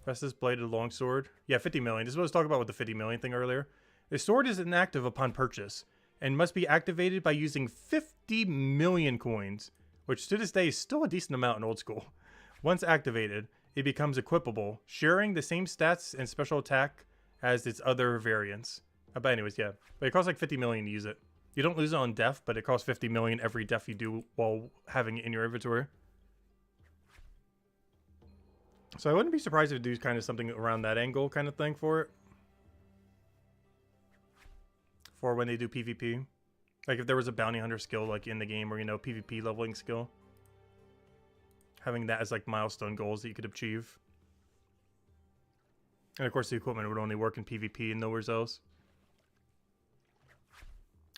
Vesta's bladed longsword. Yeah, 50 million. This is what I was talking about with the 50 million thing earlier. The sword is inactive upon purchase and must be activated by using 50 million coins, which to this day is still a decent amount in old school. Once activated, it becomes equipable, sharing the same stats and special attack as its other variants. But anyways, yeah. But it costs like 50 million to use it. You don't lose it on def, but it costs 50 million every def you do while having it in your inventory. So I wouldn't be surprised if it do kind of something around that angle kind of thing for it. For when they do PvP. Like if there was a bounty hunter skill like in the game or, you know, PvP leveling skill. Having that as like milestone goals that you could achieve. And of course the equipment would only work in PvP and nowhere else.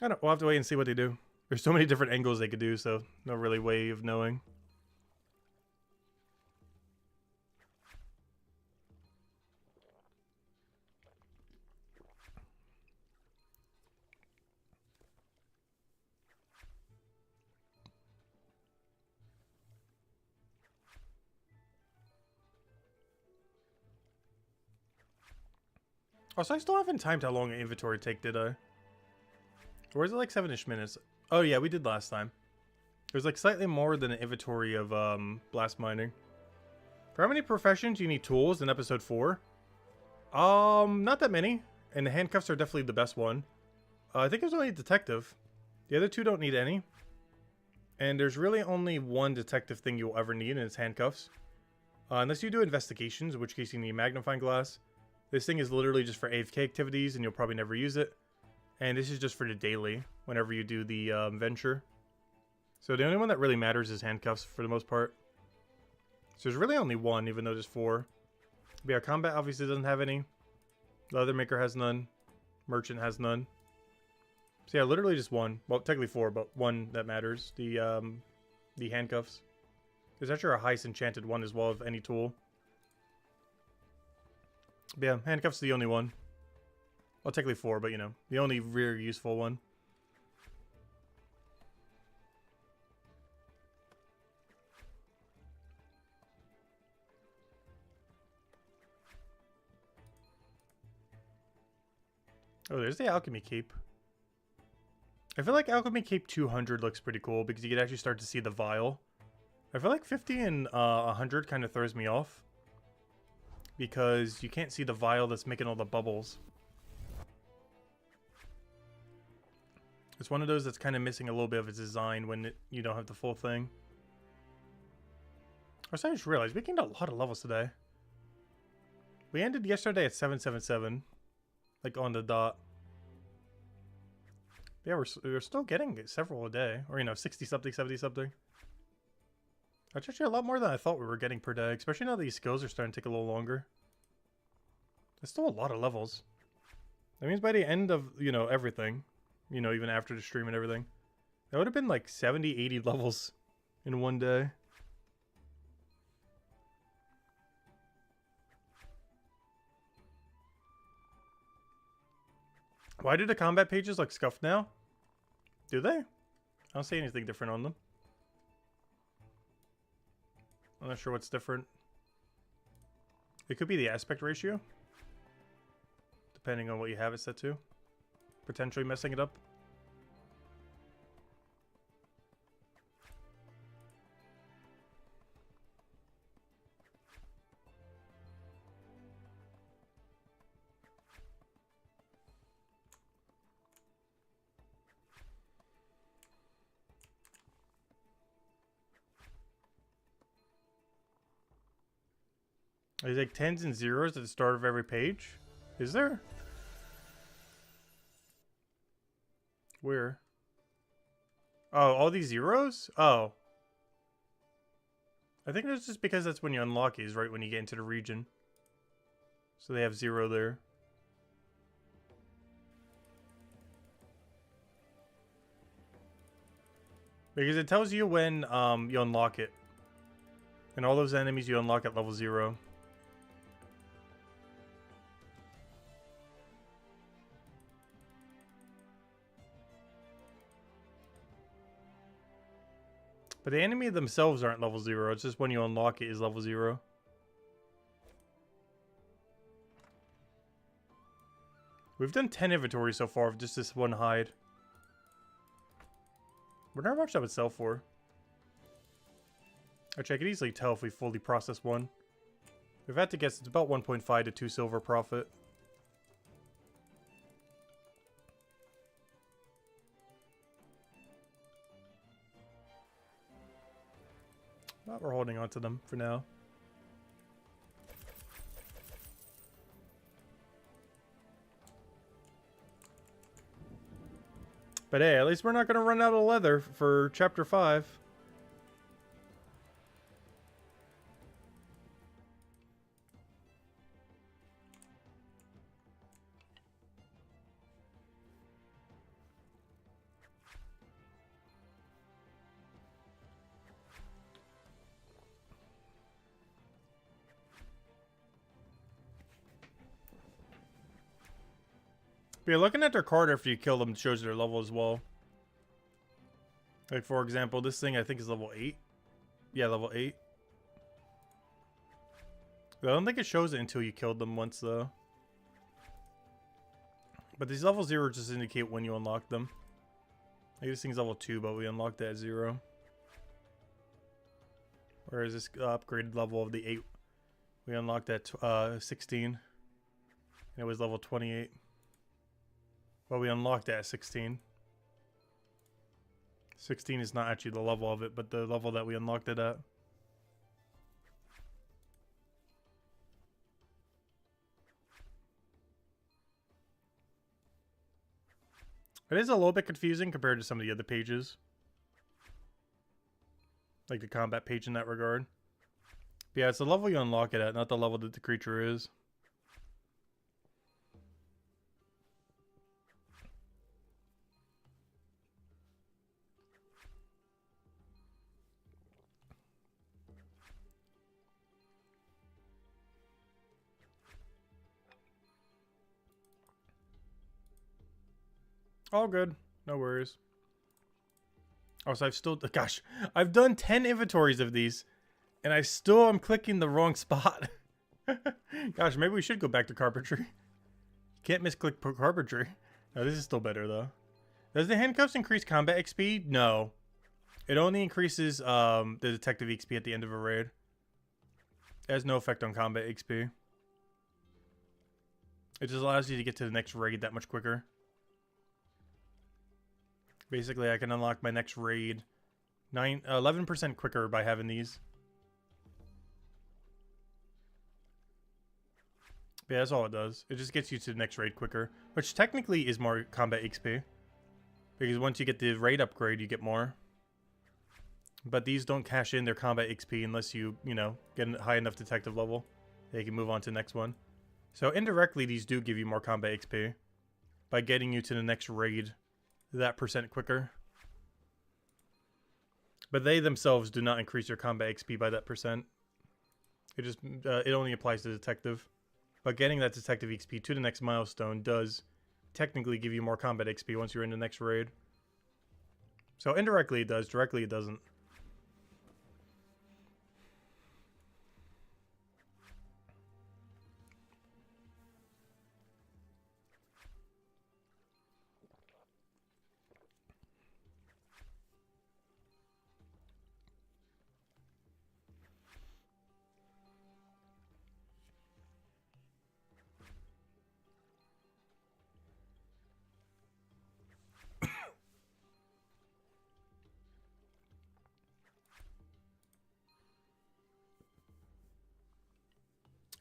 I don't, we'll have to wait and see what they do. There's so many different angles they could do, so no really way of knowing. Also, I still haven't timed how long an inventory take, did I? Or is it like 7-ish minutes? Oh yeah, we did last time. There's like slightly more than an inventory of blast mining. For how many professions you need tools in episode 4? Not that many. And the handcuffs are definitely the best one. I think there's only a detective. The other two don't need any. And there's really only one detective thing you'll ever need, and it's handcuffs. Unless you do investigations, in which case you need a magnifying glass. This thing is literally just for AFK activities, and you'll probably never use it. And this is just for the daily, whenever you do the venture. So the only one that really matters is handcuffs, for the most part. So there's really only one, even though there's 4. But yeah, combat obviously doesn't have any. Leathermaker has none. Merchant has none. So yeah, literally just one. Well, technically 4, but one that matters. The handcuffs. There's actually a highest enchanted one as well of any tool. But yeah, handcuffs is the only one. Well, technically 4, but you know, the only really useful one. Oh, there's the Alchemy Cape. I feel like Alchemy Cape 200 looks pretty cool because you can actually start to see the vial. I feel like 50 and 100 kind of throws me off. Because you can't see the vial that's making all the bubbles. It's one of those that's kind of missing a little bit of its design when you don't have the full thing. I just realized we gained a lot of levels today. We ended yesterday at 777. Like on the dot. Yeah, we're still getting several a day. Or, you know, 60 something, 70 something. That's actually a lot more than I thought we were getting per day. Especially now that these skills are starting to take a little longer. That's still a lot of levels. That means by the end of, you know, everything. You know, even after the stream and everything. That would have been like 70, 80 levels in one day. Why do the combat pages look scuffed now? Do they? I don't see anything different on them. I'm not sure what's different. It could be the aspect ratio. Depending on what you have it set to. Potentially messing it up. There's like 10s and 0s at the start of every page. Is there? Where? Oh, all these zeros? Oh. I think that's just because that's when you unlock these, right? When you get into the region. So they have 0 there. Because it tells you when you unlock it. And all those enemies you unlock at level 0. But the enemy themselves aren't level 0. It's just when you unlock it is level 0. We've done 10 inventories so far of just this one hide. Wonder how much that would sell for. Actually, I could easily tell if we fully process one. We've had to guess it's about 1.5 to 2 silver profit. But we're holding on to them for now. But hey, at least we're not going to run out of leather for Chapter 5. But yeah, looking at their card after you kill them shows their level as well. Like, for example, this thing I think is level 8. Yeah, level 8. I don't think it shows it until you killed them once, though. But these level 0 just indicate when you unlock them. Like, this thing's level 2, but we unlocked it at 0. Whereas this upgraded level of the 8, we unlocked at 16. And it was level 28. Well, we unlocked it at 16. 16 is not actually the level of it, but the level that we unlocked it at. It is a little bit confusing compared to some of the other pages. Like the combat page in that regard. But yeah, it's the level you unlock it at, not the level that the creature is. All good. No worries. Also, I've done 10 inventories of these, and I still am clicking the wrong spot. Gosh, maybe we should go back to carpentry. Can't misclick carpentry. No, this is still better, though. Does the handcuffs increase combat XP? No. It only increases the detective XP at the end of a raid. It has no effect on combat XP. It just allows you to get to the next raid that much quicker. Basically, I can unlock my next raid 11% quicker by having these. Yeah, that's all it does. It just gets you to the next raid quicker, which technically is more combat XP. Because once you get the raid upgrade, you get more. But these don't cash in their combat XP unless you know, get a high enough detective level. They can move on to the next one. So indirectly, these do give you more combat XP by getting you to the next raid that percent quicker. But they themselves do not increase your combat XP by that percent. It just it only applies to detective. But getting that detective XP to the next milestone does technically give you more combat XP once you're in the next raid. So indirectly it does, directly it doesn't.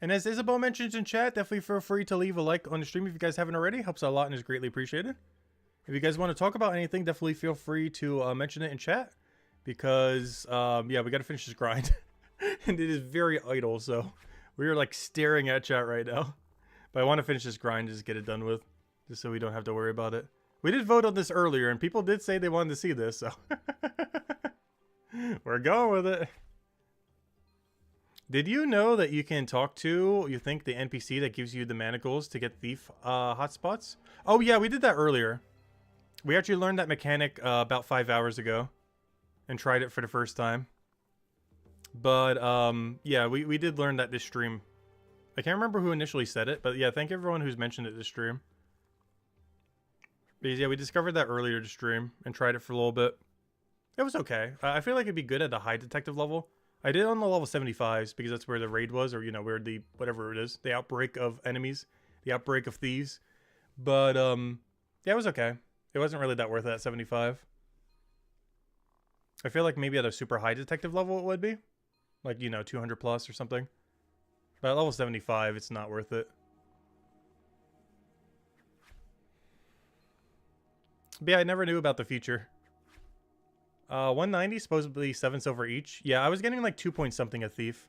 And as Isabel mentions in chat, definitely feel free to leave a like on the stream if you guys haven't already. Helps out a lot and is greatly appreciated. If you guys want to talk about anything, definitely feel free to mention it in chat. Because, yeah, we got to finish this grind. And it is very idle, so we are like staring at chat right now. But I want to finish this grind, just get it done with. Just so we don't have to worry about it. We did vote on this earlier, and people did say they wanted to see this, so we're going with it. Did you know that you can talk to, you think, the NPC that gives you the manacles to get thief hotspots? Oh yeah, we did that earlier. We actually learned that mechanic about 5 hours ago and tried it for the first time. But yeah, we did learn that this stream. I can't remember who initially said it, but yeah, thank everyone who's mentioned it this stream. Because yeah, we discovered that earlier to stream and tried it for a little bit. It was okay. I feel like it'd be good at the high detective level. I did it on the level 75s because that's where the raid was, or you know, where the whatever it is, the outbreak of enemies, the outbreak of thieves. But yeah, it was okay. It wasn't really that worth it at 75. I feel like maybe at a super high detective level it would be, like, you know, 200 plus or something. But at level 75, it's not worth it. But yeah, I never knew about the feature. 190, supposedly 7 silver each. Yeah, I was getting like 2 point something a thief.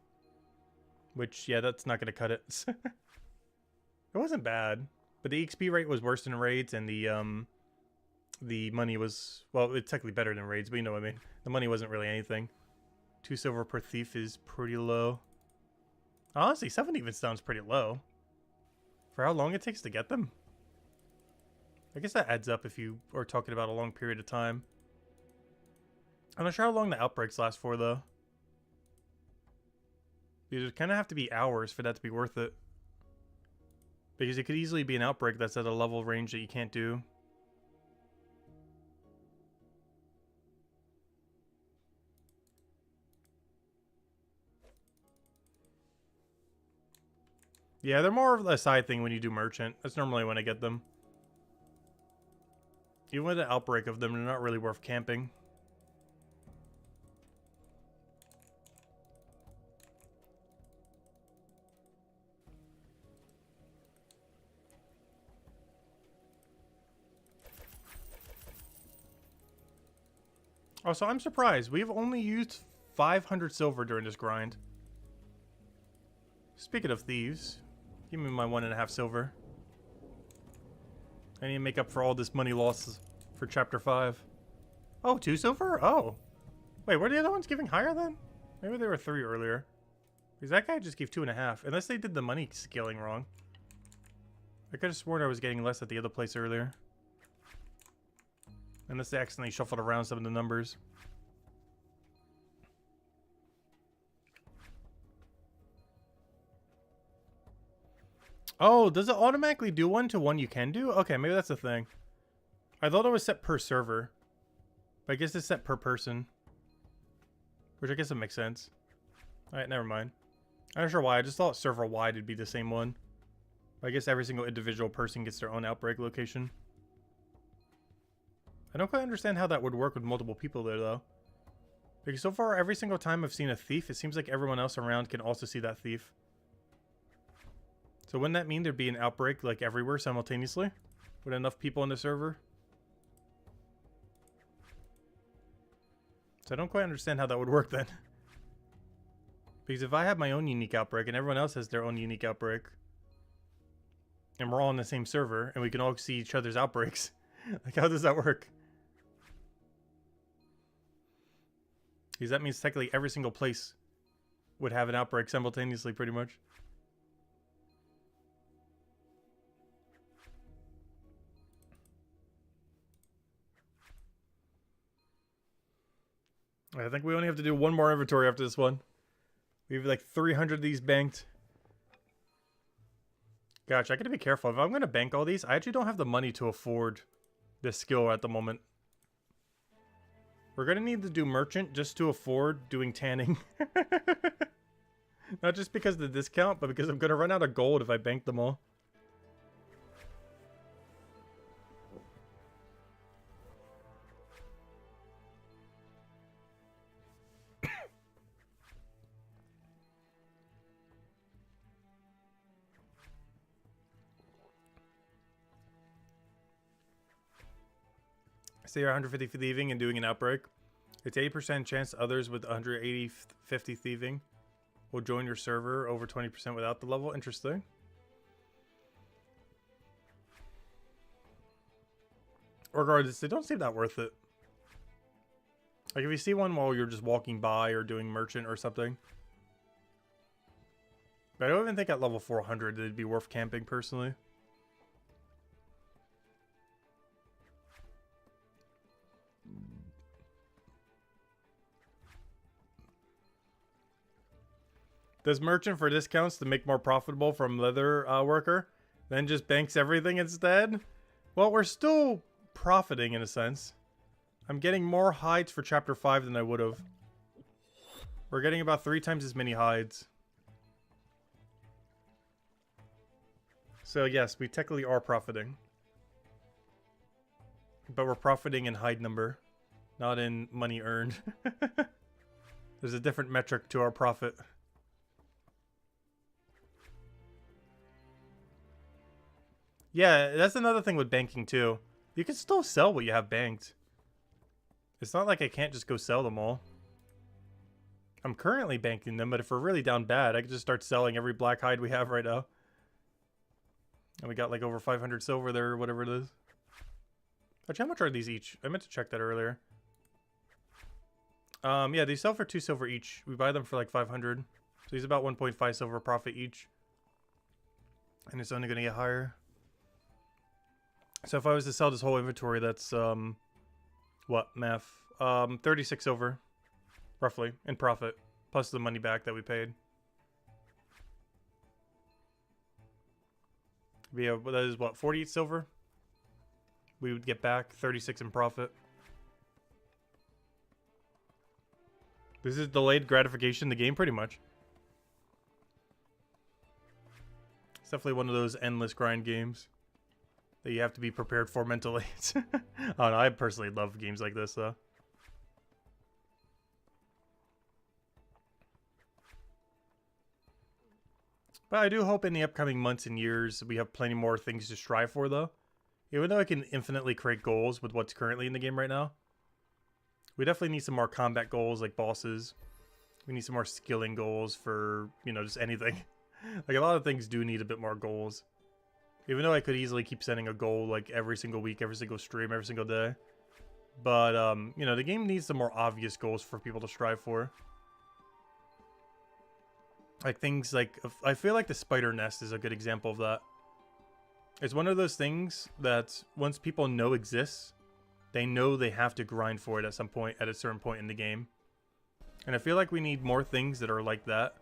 Which, yeah, that's not going to cut it. It wasn't bad. But the XP rate was worse than raids, and the money was, well, it's technically better than raids, but you know what I mean. The money wasn't really anything. 2 silver per thief is pretty low. Honestly, 7 even sounds pretty low. For how long it takes to get them. I guess that adds up if you are talking about a long period of time. I'm not sure how long the outbreaks last for, though. Because it kind of have to be hours for that to be worth it. Because it could easily be an outbreak that's at a level range that you can't do. Yeah, they're more of a side thing when you do merchant. That's normally when I get them. Even with an outbreak of them, they're not really worth camping. Also, I'm surprised. We've only used 500 silver during this grind. Speaking of thieves, give me my 1.5 silver. I need to make up for all this money loss for chapter 5. Oh, 2 silver? Oh. Wait, were the other ones giving higher then? Maybe they were 3 earlier. Because that guy just gave 2.5. Unless they did the money scaling wrong. I could have sworn I was getting less at the other place earlier. Unless they accidentally shuffled around some of the numbers. Oh, does it automatically do one to one you can do? Okay, maybe that's the thing. I thought it was set per server. But I guess it's set per person. Which I guess it makes sense. Alright, never mind. I'm not sure why. I just thought server-wide it'd be the same one. But I guess every single individual person gets their own outbreak location. I don't quite understand how that would work with multiple people there, though. Because so far, every single time I've seen a thief, it seems like everyone else around can also see that thief. So wouldn't that mean there'd be an outbreak, like, everywhere simultaneously? With enough people in the server? So I don't quite understand how that would work then. Because if I have my own unique outbreak and everyone else has their own unique outbreak, and we're all on the same server, and we can all see each other's outbreaks, like, how does that work? Because that means technically every single place would have an outbreak simultaneously, pretty much. I think we only have to do one more inventory after this one. We have like 300 of these banked. Gosh, I gotta be careful. If I'm gonna bank all these, I actually don't have the money to afford this skill at the moment. We're gonna need to do merchant just to afford doing tanning. Not just because of the discount, but because I'm gonna run out of gold if I bank them all. Say you're 150 thieving and doing an outbreak. It's 80% chance others with 50 thieving will join your server over 20% without the level. Interesting. regardless, they don't seem that worth it. Like, if you see one while you're just walking by or doing merchant or something. But I don't even think at level 400 it'd be worth camping, personally. Does merchant for discounts to make more profitable from Leatherworker, then just banks everything instead? Well, we're still profiting in a sense. I'm getting more hides for chapter 5 than I would have. We're getting about 3 times as many hides. So yes, we technically are profiting. But we're profiting in hide number, not in money earned. There's a different metric to our profit. Yeah, that's another thing with banking too. You can still sell what you have banked. It's not like I can't just go sell them all. I'm currently banking them, but if we're really down bad, I could just start selling every black hide we have right now. And we got like over 500 silver there, or whatever it is. Actually, how much are these each? I meant to check that earlier. Yeah, they sell for 2 silver each. We buy them for like 500. So he's about 1.5 silver profit each. And it's only going to get higher. So if I was to sell this whole inventory, that's, what, math? 36 silver, roughly, in profit, plus the money back that we paid. Yeah, that is, what, 48 silver? We would get back 36 in profit. This is delayed gratification, the game, pretty much. It's definitely one of those endless grind games that you have to be prepared for mentally. I don't know, I personally love games like this, though. But I do hope in the upcoming months and years we have plenty more things to strive for, though. Even though I can infinitely create goals with what's currently in the game right now, we definitely need some more combat goals, like bosses. We need some more skilling goals for, you know, just anything. Like, a lot of things do need a bit more goals. Even though I could easily keep setting a goal like every single week, every single stream, every single day. But, you know, the game needs some more obvious goals for people to strive for. Like things like, I feel like the spider nest is a good example of that. It's one of those things that once people know exists, they know they have to grind for it at some point, at a certain point in the game. And I feel like we need more things that are like that,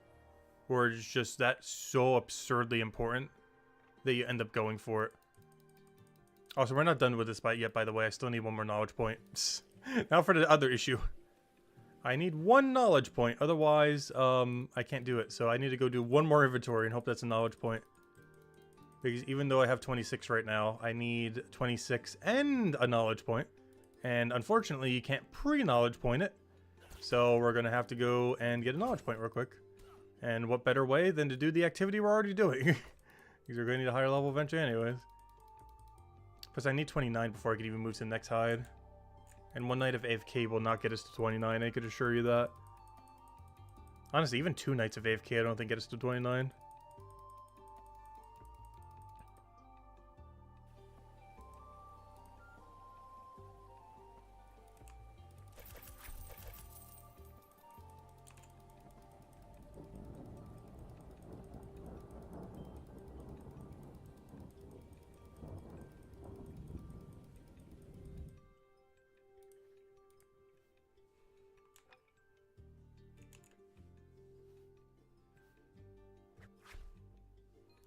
where it's just that so absurdly important that you end up going for it. Also, we're not done with this fight yet, by the way. I still need one more knowledge point. Now for the other issue. I need 1 knowledge point, otherwise I can't do it. So I need to go do 1 more inventory and hope that's a knowledge point. Because even though I have 26 right now, I need 26 and a knowledge point. And unfortunately, you can't pre-knowledge point it. So we're going to have to go and get a knowledge point real quick. And what better way than to do the activity we're already doing? Because we're going to need a higher level eventually anyways. Plus I need 29 before I can even move to the next hide. And 1 night of AFK will not get us to 29, I could assure you that. Honestly, even 2 nights of AFK I don't think get us to 29.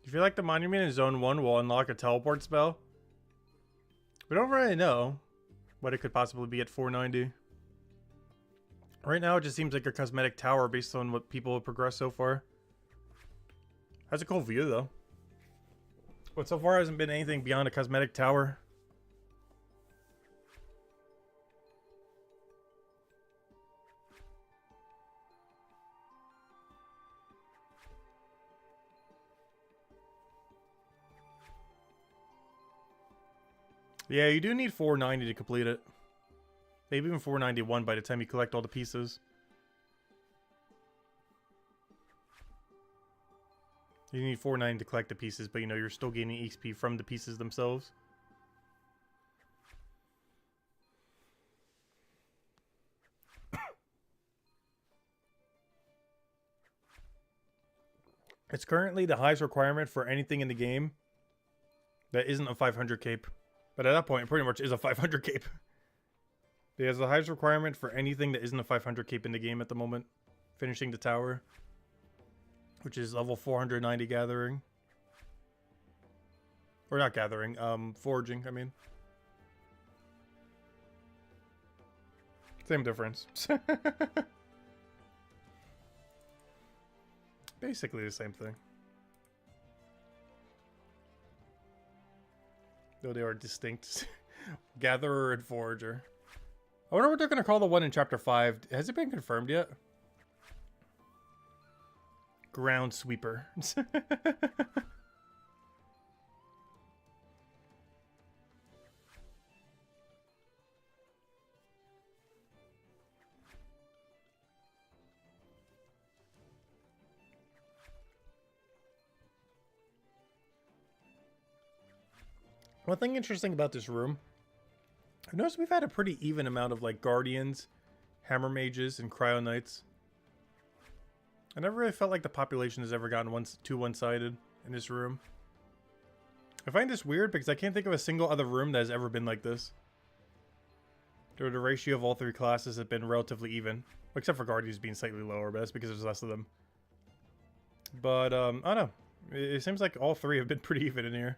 You feel like the monument in Zone 1 will unlock a teleport spell? We don't really know what it could possibly be at 490. Right now it just seems like a cosmetic tower based on what people have progressed so far. Has a cool view though. But so far hasn't been anything beyond a cosmetic tower. Yeah, you do need 490 to complete it. Maybe even 491 by the time you collect all the pieces. You need 490 to collect the pieces, but you know, you're still gaining XP from the pieces themselves. It's currently the highest requirement for anything in the game that isn't a 500 cape. But at that point, it pretty much is a 500 cape. It has the highest requirement for anything that isn't a 500 cape in the game at the moment. Finishing the tower. Which is level 490 gathering. Or not gathering, foraging, I mean. Same difference. Basically the same thing. Though they are distinct. Gatherer and Forager. I wonder what they're going to call the one in Chapter 5. Has it been confirmed yet? Ground Sweeper. One thing interesting about this room, I've noticed we've had a pretty even amount of like Guardians, Hammer Mages, and Cryo Knights. I never really felt like the population has ever gotten too one-sided in this room. I find this weird because I can't think of a single other room that has ever been like this. The ratio of all three classes has been relatively even. Except for Guardians being slightly lower, but that's because there's less of them. But, I don't know. It seems like all three have been pretty even in here.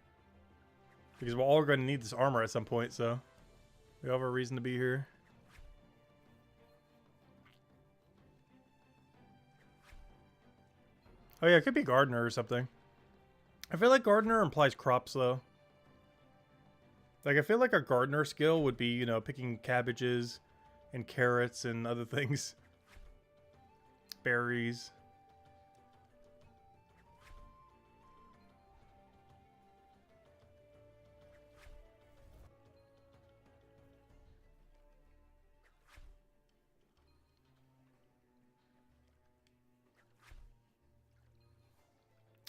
Because we're all going to need this armor at some point, so we all have a reason to be here. Oh yeah, it could be gardener or something. I feel like gardener implies crops, though. Like, I feel like a gardener skill would be, you know, picking cabbages and carrots and other things. Berries.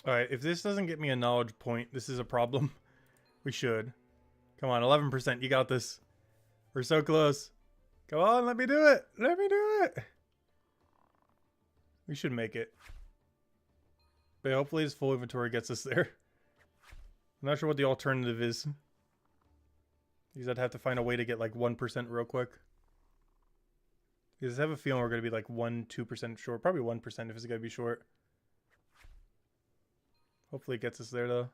Alright, if this doesn't get me a knowledge point, this is a problem. We should. Come on, 11%. You got this. We're so close. Come on, let me do it. Let me do it. We should make it. But hopefully this full inventory gets us there. I'm not sure what the alternative is. Because I'd have to find a way to get like 1% real quick. Because I have a feeling we're going to be like 1-2% short. Probably 1% if it's going to be short. Hopefully it gets us there, though.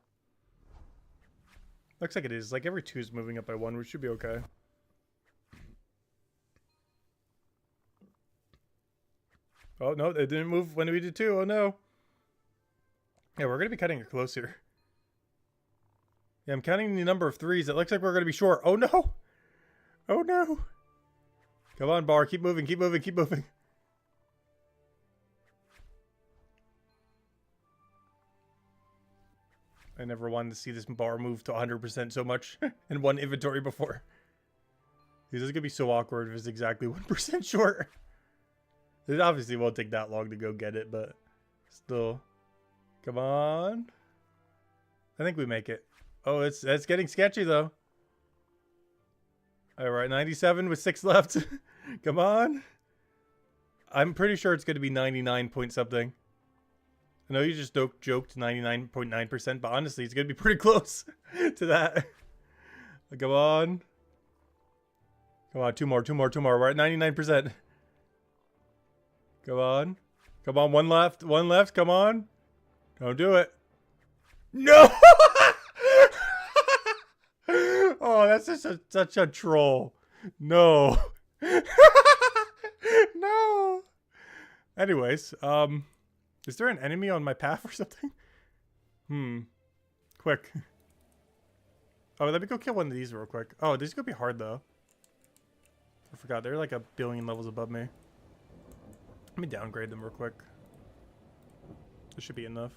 Looks like it is. Like, every 2 is moving up by 1, which should be okay. Oh, no, it didn't move when we did 2. Oh, no. Yeah, we're going to be cutting it close here. Yeah, I'm counting the number of 3s. It looks like we're going to be short. Oh, no. Oh, no. Come on, bar. Keep moving, keep moving, keep moving. I never wanted to see this bar move to 100% so much in one inventory before. This is going to be so awkward if it's exactly 1% short. It obviously won't take that long to go get it, but still. Come on. I think we make it. Oh, it's getting sketchy, though. Alright, 97 with 6 left. Come on. I'm pretty sure it's going to be 99 point something. I know you just joked 99.9%, but honestly, it's going to be pretty close to that. Come on. Come on, 2 more. We're at 99%. Come on. Come on, 1 left. 1 left. Come on. Don't do it. No! Oh, that's such a troll. No. No. Anyways, is there an enemy on my path or something? Quick. Oh, let me go kill one of these real quick. Oh, these are gonna be hard though. I forgot, they're like a billion levels above me. Let me downgrade them real quick. This should be enough.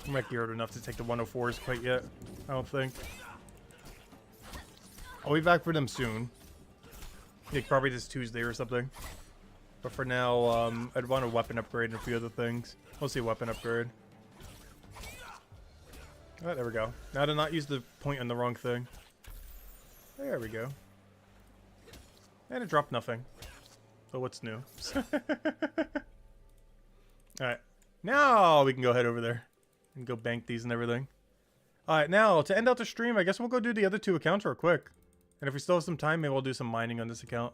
I'm not geared enough to take the 104s quite yet, I don't think. I'll be back for them soon. Like probably this Tuesday or something. But for now, I'd want a weapon upgrade and a few other things. Mostly a weapon upgrade. Oh, there we go. Now to not use the point on the wrong thing. There we go. And it dropped nothing. So what's new? Alright. Now we can go head over there. And go bank these and everything. Alright, now to end out the stream, I guess we'll go do the other 2 accounts real quick. And if we still have some time, maybe we'll do some mining on this account.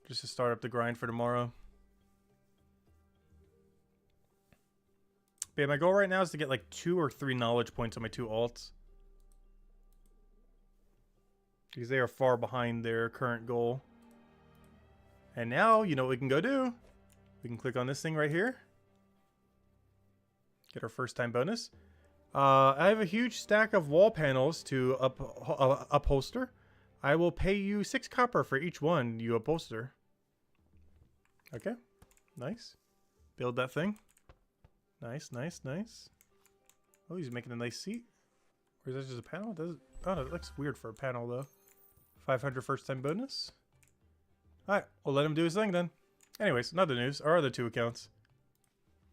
Just to start up the grind for tomorrow. But yeah, my goal right now is to get like 2 or 3 knowledge points on my 2 alts. Because they are far behind their current goal. And now, you know what we can go do? We can click on this thing right here. Get our first time bonus. I have a huge stack of wall panels to upholster. I will pay you 6 copper for each one you upholster. Okay. Nice. Build that thing. Nice, nice, nice. Oh, he's making a nice seat. Or is that just a panel? Oh, no, it looks weird for a panel, though. 500 first time bonus. Alright, we'll let him do his thing then. Anyways, another news. Our other 2 accounts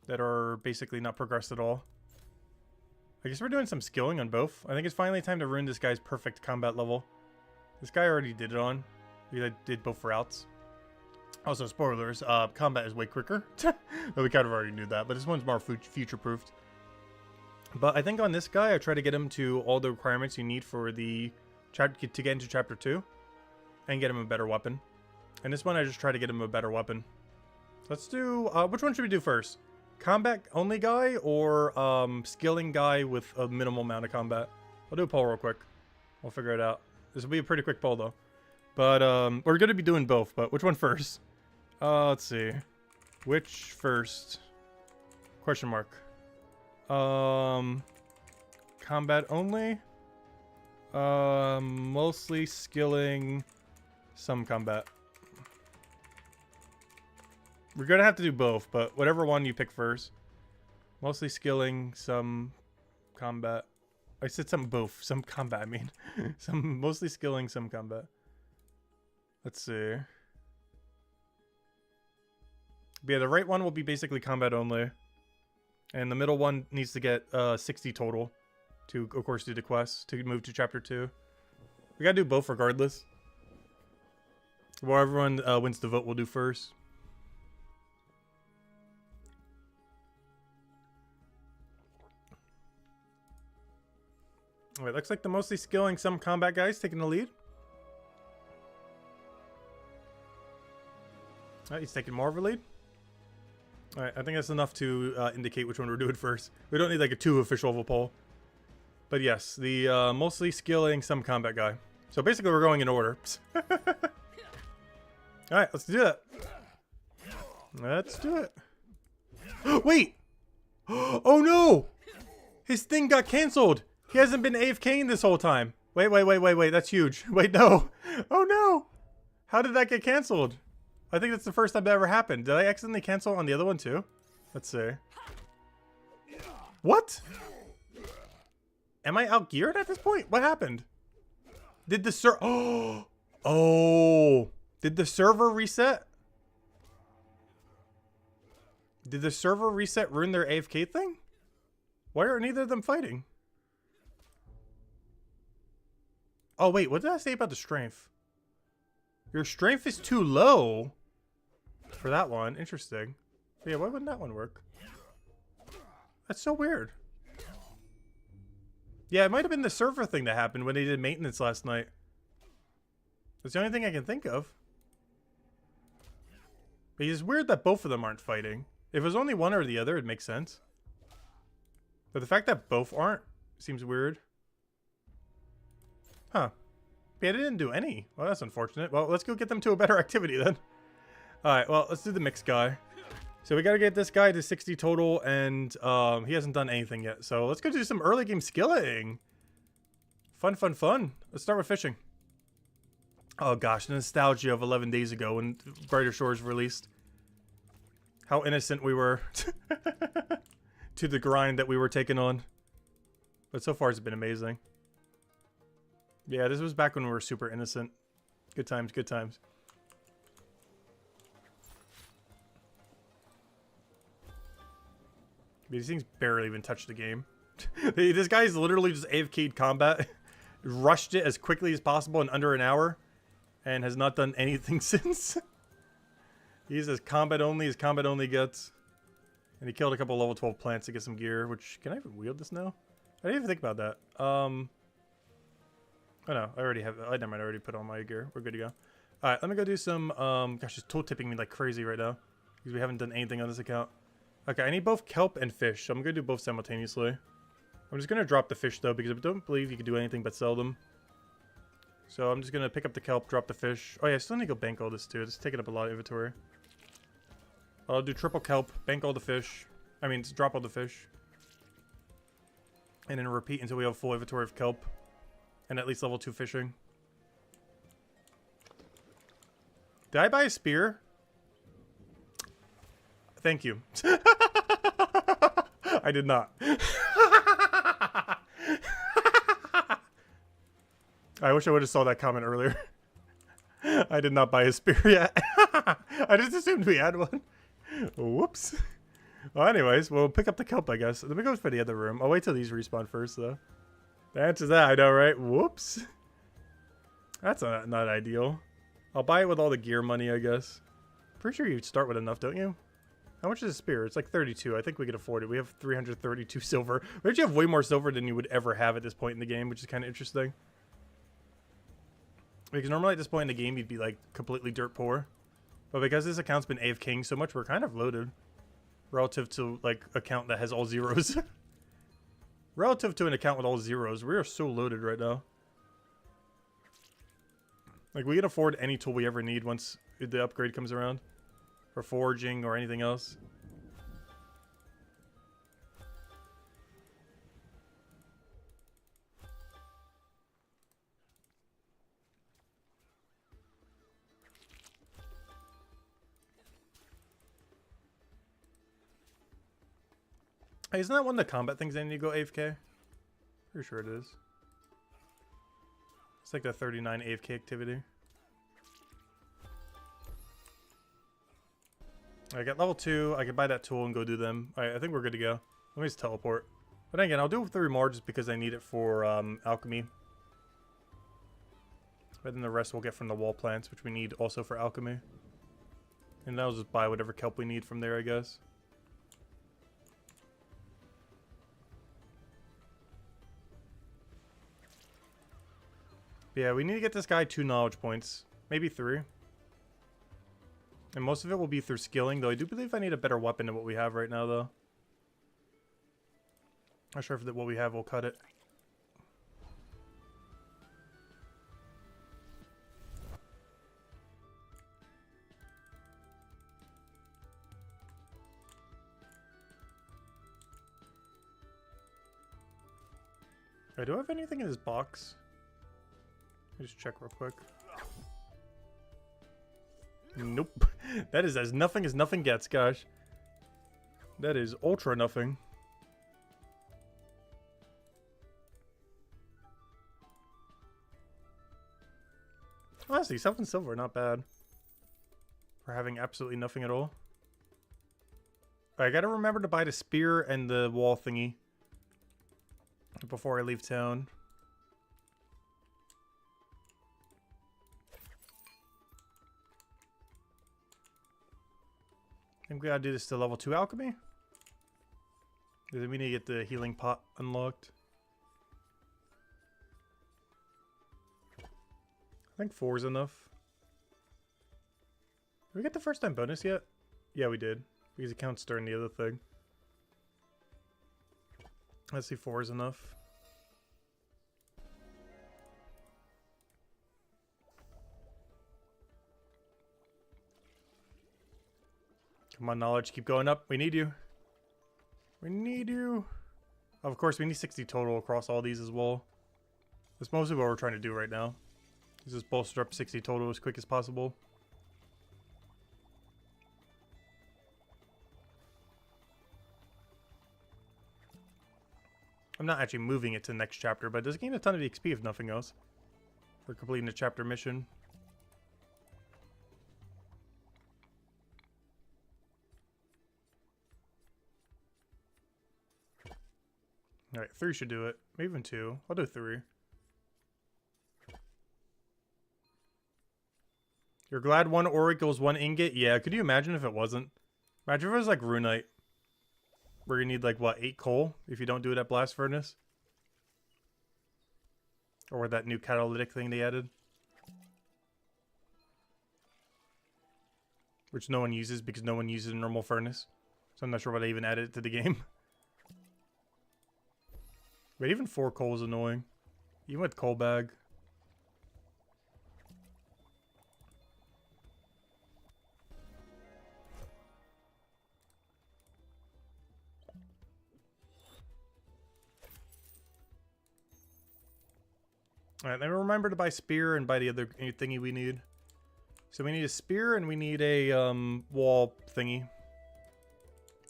that are basically not progressed at all. I guess we're doing some skilling on both. I think it's finally time to ruin this guy's perfect combat level. This guy already did it on. We did both routes. Also, spoilers, combat is way quicker. But we kind of already knew that, but this one's more future-proofed. But I think on this guy, I try to get him to all the requirements you need for the to get into Chapter 2. And get him a better weapon. And this one, I just try to get him a better weapon. So let's do... which one should we do first? Combat only guy or skilling guy with a minimal amount of combat? I'll do a poll real quick. We'll figure it out. This will be a pretty quick poll though. But we're going to be doing both, but which one first? Let's see. Which first? Question mark. Combat only. Mostly skilling, some combat. We're gonna have to do both, but whatever one you pick first. Mostly skilling, some combat. I said some both. Some combat, I mean. Some mostly skilling, some combat. Let's see. But yeah, the right one will be basically combat only. And the middle one needs to get 60 total to, of course, do the quest to move to Chapter 2. We gotta do both regardless. Well, everyone wins the vote, we'll do first. Alright, looks like the mostly skilling some combat guys taking the lead. Alright, he's taking more of a lead. Alright, I think that's enough to indicate which one we're doing first. We don't need like a 2 official of a poll. But yes, the mostly skilling some combat guy. So basically we're going in order. Alright, let's do it. Let's do it. Wait! Oh no! His thing got cancelled! He hasn't been AFKing this whole time. Wait, that's huge. Wait, no. Oh no! How did that get cancelled? I think that's the first time that ever happened. Did I accidentally cancel on the other one too? Let's see. What? Am I outgeared at this point? What happened? Did the Oh! Did the server reset? Did the server reset ruin their AFK thing? Why are neither of them fighting? Oh wait, what did I say about the strength? Your strength is too low for that one. Interesting. But yeah, why wouldn't that one work? That's so weird. Yeah, it might have been the server thing that happened when they did maintenance last night. That's the only thing I can think of. But it's weird that both of them aren't fighting. If it was only one or the other, it'd make sense. But the fact that both aren't seems weird. Huh. Yeah, they didn't do any. Well, that's unfortunate. Well, let's go get them to a better activity then. Alright, well, let's do the mixed guy. So we gotta get this guy to 60 total, and he hasn't done anything yet. So let's go do some early game skilling. Fun, fun, fun. Let's start with fishing. Oh gosh, the nostalgia of 11 days ago when Brighter Shores released. How innocent we were to the grind that we were taking on. But so far it's been amazing. Yeah, this was back when we were super innocent. Good times, good times. These things barely even touch the game. This guy's literally just AFK'd combat rushed it as quickly as possible in under an hour, and has not done anything since. He's as combat only gets. And he killed a couple level 12 plants to get some gear, which, can I even wield this now? I didn't even think about that. Oh no, I already have, never mind, I already put on my gear. We're good to go. Alright, let me go do some, gosh, it's tool tipping me like crazy right now. Because we haven't done anything on this account. Okay, I need both kelp and fish, so I'm gonna do both simultaneously. I'm just gonna drop the fish though, because I don't believe you can do anything but sell them. So I'm just gonna pick up the kelp, drop the fish. Oh yeah, I still need to go bank all this too. It's taking up a lot of inventory. I'll do triple kelp, bank all the fish. I mean, drop all the fish. And then repeat until we have full inventory of kelp. And at least level 2 fishing. Did I buy a spear? Thank you. I did not. I wish I would have saw that comment earlier. I did not buy a spear yet. I just assumed we had one. Whoops. Well, anyways, we'll pick up the kelp, I guess. Let me go for the other room. I'll wait till these respawn first, though. The answer's that, I know, right? Whoops. That's not ideal. I'll buy it with all the gear money, I guess. Pretty sure you start with enough, don't you? How much is a spear? It's like 32. I think we can afford it. We have 332 silver. We actually have way more silver than you would ever have at this point in the game, which is kind of interesting. Because normally at this point in the game, you'd be like completely dirt poor. But because this account's been AFKing so much, we're kind of loaded. Relative to, like, account that has all zeros. Relative to an account with all zeros, we are so loaded right now. Like, we can afford any tool we ever need once the upgrade comes around. For foraging or anything else. Hey, isn't that one of the combat things I need to go AFK? Pretty sure it is. It's like the 39 AFK activity. I got level 2. I can buy that tool and go do them. Alright, I think we're good to go. Let me just teleport. But again, I'll do 3 more just because I need it for alchemy. But then the rest we'll get from the wall plants, which we need also for alchemy. And I'll just buy whatever kelp we need from there, I guess. Yeah, we need to get this guy 2 knowledge points. Maybe 3. And most of it will be through skilling, though I do believe I need a better weapon than what we have right now, though. Not sure if what we have will cut it. Alright, do I have anything in this box? Let me just check real quick. Nope. That is as nothing gets, gosh. That is ultra nothing. Honestly, something silver, not bad. For having absolutely nothing at all. I gotta remember to buy the spear and the wall thingy before I leave town. I think we gotta do this to level 2 alchemy. Because we need to get the healing pot unlocked. I think 4 is enough. Did we get the first time bonus yet? Yeah, we did. Because it counts during the other thing. Let's see, 4 is enough. Come on, knowledge, keep going up. We need you. We need you. Of course, we need 60 total across all these as well. That's mostly what we're trying to do right now. Is just bolster up 60 total as quick as possible. I'm not actually moving it to the next chapter, but it does gain a ton of XP if nothing else. For completing the chapter mission. Alright, 3 should do it. Maybe even 2. I'll do 3. You're glad one ore equals one ingot? Yeah, could you imagine if it wasn't? Imagine if it was like Runite. Where you need like, what, 8 coal if you don't do it at Blast Furnace? Or that new catalytic thing they added. Which no one uses because no one uses a normal furnace. So I'm not sure why they even added it to the game. But even 4 coal is annoying. Even with coal bag. Alright, then remember to buy spear and buy the other thingy we need. So we need a spear and we need a wall thingy.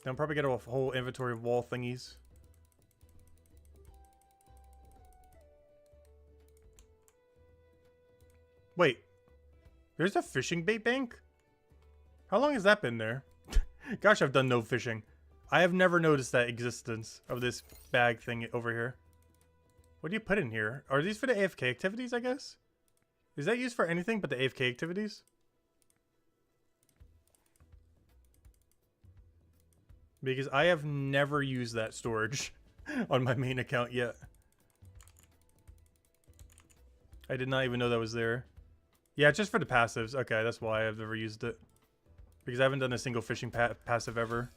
I'll probably get a whole inventory of wall thingies. Wait. There's a fishing bait bank? How long has that been there? Gosh, I've done no fishing. I have never noticed that existence of this bag thing over here. What do you put in here? Are these for the AFK activities, I guess? Is that used for anything but the AFK activities? Because I have never used that storage on my main account yet. I did not even know that was there. Yeah, just for the passives. Okay, that's why I've never used it. Because I haven't done a single fishing passive ever.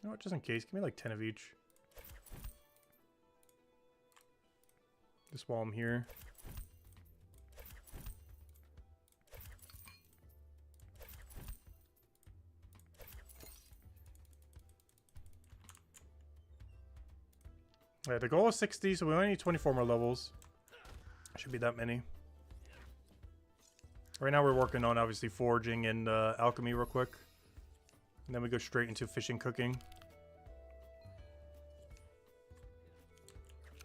You know what, just in case, give me like 10 of each. Just while I'm here. Alright, the goal is 60, so we only need 24 more levels. Should be that many. Right now we're working on, obviously, foraging and alchemy real quick. And then we go straight into fishing cooking.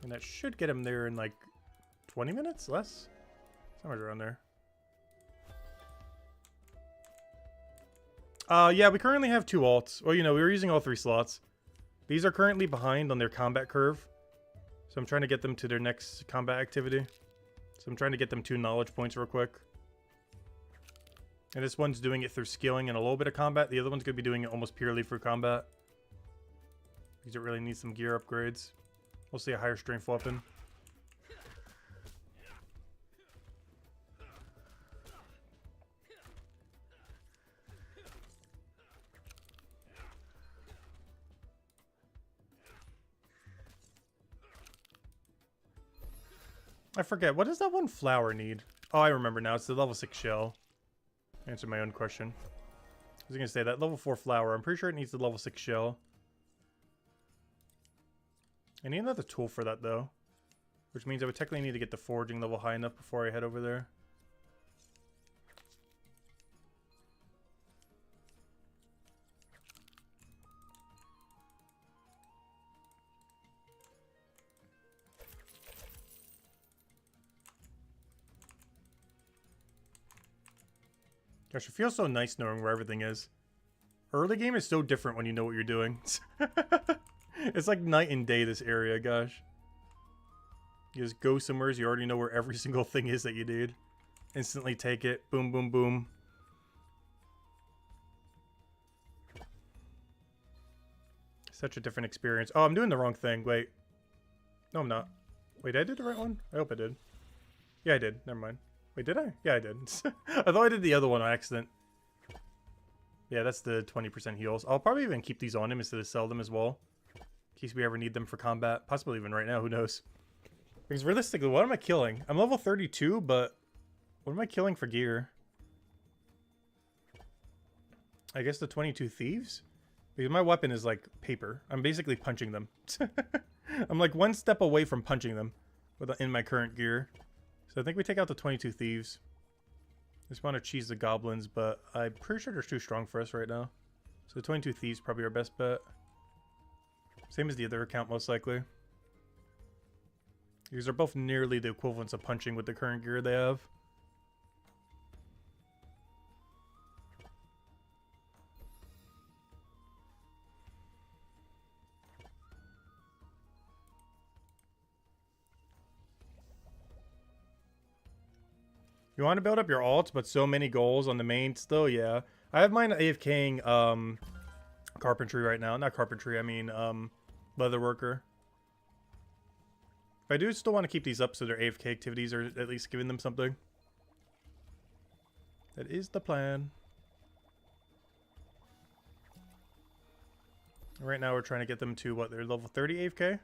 And that should get him there in like 20 minutes? Less? Somewhere around there. Yeah, we currently have 2 alts. Well, you know, we were using all 3 slots. These are currently behind on their combat curve. So I'm trying to get them to their next combat activity. So I'm trying to get them 2 knowledge points real quick. And this one's doing it through skilling and a little bit of combat. The other one's going to be doing it almost purely through combat. Because it really needs some gear upgrades. We'll see a higher strength weapon. I forget. What does that one flower need? Oh, I remember now. It's the level 6 shell. Answer my own question. I was going to say that level 4 flower. I'm pretty sure it needs the level 6 shell. I need another tool for that, though. Which means I would technically need to get the foraging level high enough before I head over there. Gosh, it feels so nice knowing where everything is. Early game is so different when you know what you're doing. It's like night and day, this area, gosh. You just go somewhere, you already know where every single thing is that you need. Instantly take it. Boom, boom, boom. Such a different experience. Oh, I'm doing the wrong thing. Wait. No, I'm not. Wait, I did the right one? I hope I did. Yeah, I did. Never mind. Wait, did I? Yeah, I did. I thought I did the other one on accident. Yeah, that's the 20% heals. I'll probably even keep these on him instead of sell them as well. In case we ever need them for combat. Possibly even right now, who knows. Because realistically, what am I killing? I'm level 32, but what am I killing for gear? I guess the 22 thieves? Because my weapon is like paper. I'm basically punching them. I'm like one step away from punching them in my current gear. So I think we take out the 22 thieves. I just want to cheese the goblins, but I'm pretty sure they're too strong for us right now. So the 22 thieves probably our best bet. Same as the other account, most likely. These are both nearly the equivalents of punching with the current gear they have. You want to build up your alts, but so many goals on the main still, yeah. I have mine AFKing carpentry right now. Not carpentry, I mean leatherworker. But I do still want to keep these up so their AFK activities are at least giving them something. That is the plan. Right now we're trying to get them to what, they're level 30 AFK?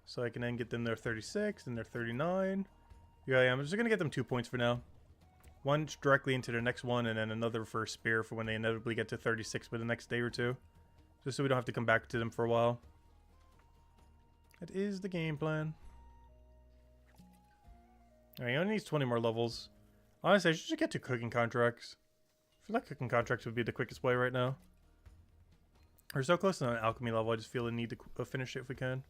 So I can then get them their 36 and their 39. Yeah, I'm just going to get them 2 points for now. One directly into their next one, and then another for a spear for when they inevitably get to 36 for the next day or two. Just so we don't have to come back to them for a while. That is the game plan. Alright, he only needs 20 more levels. Honestly, I should just get to cooking contracts. I feel like cooking contracts would be the quickest way right now. We're so close to an alchemy level, I just feel the need to finish it if we can.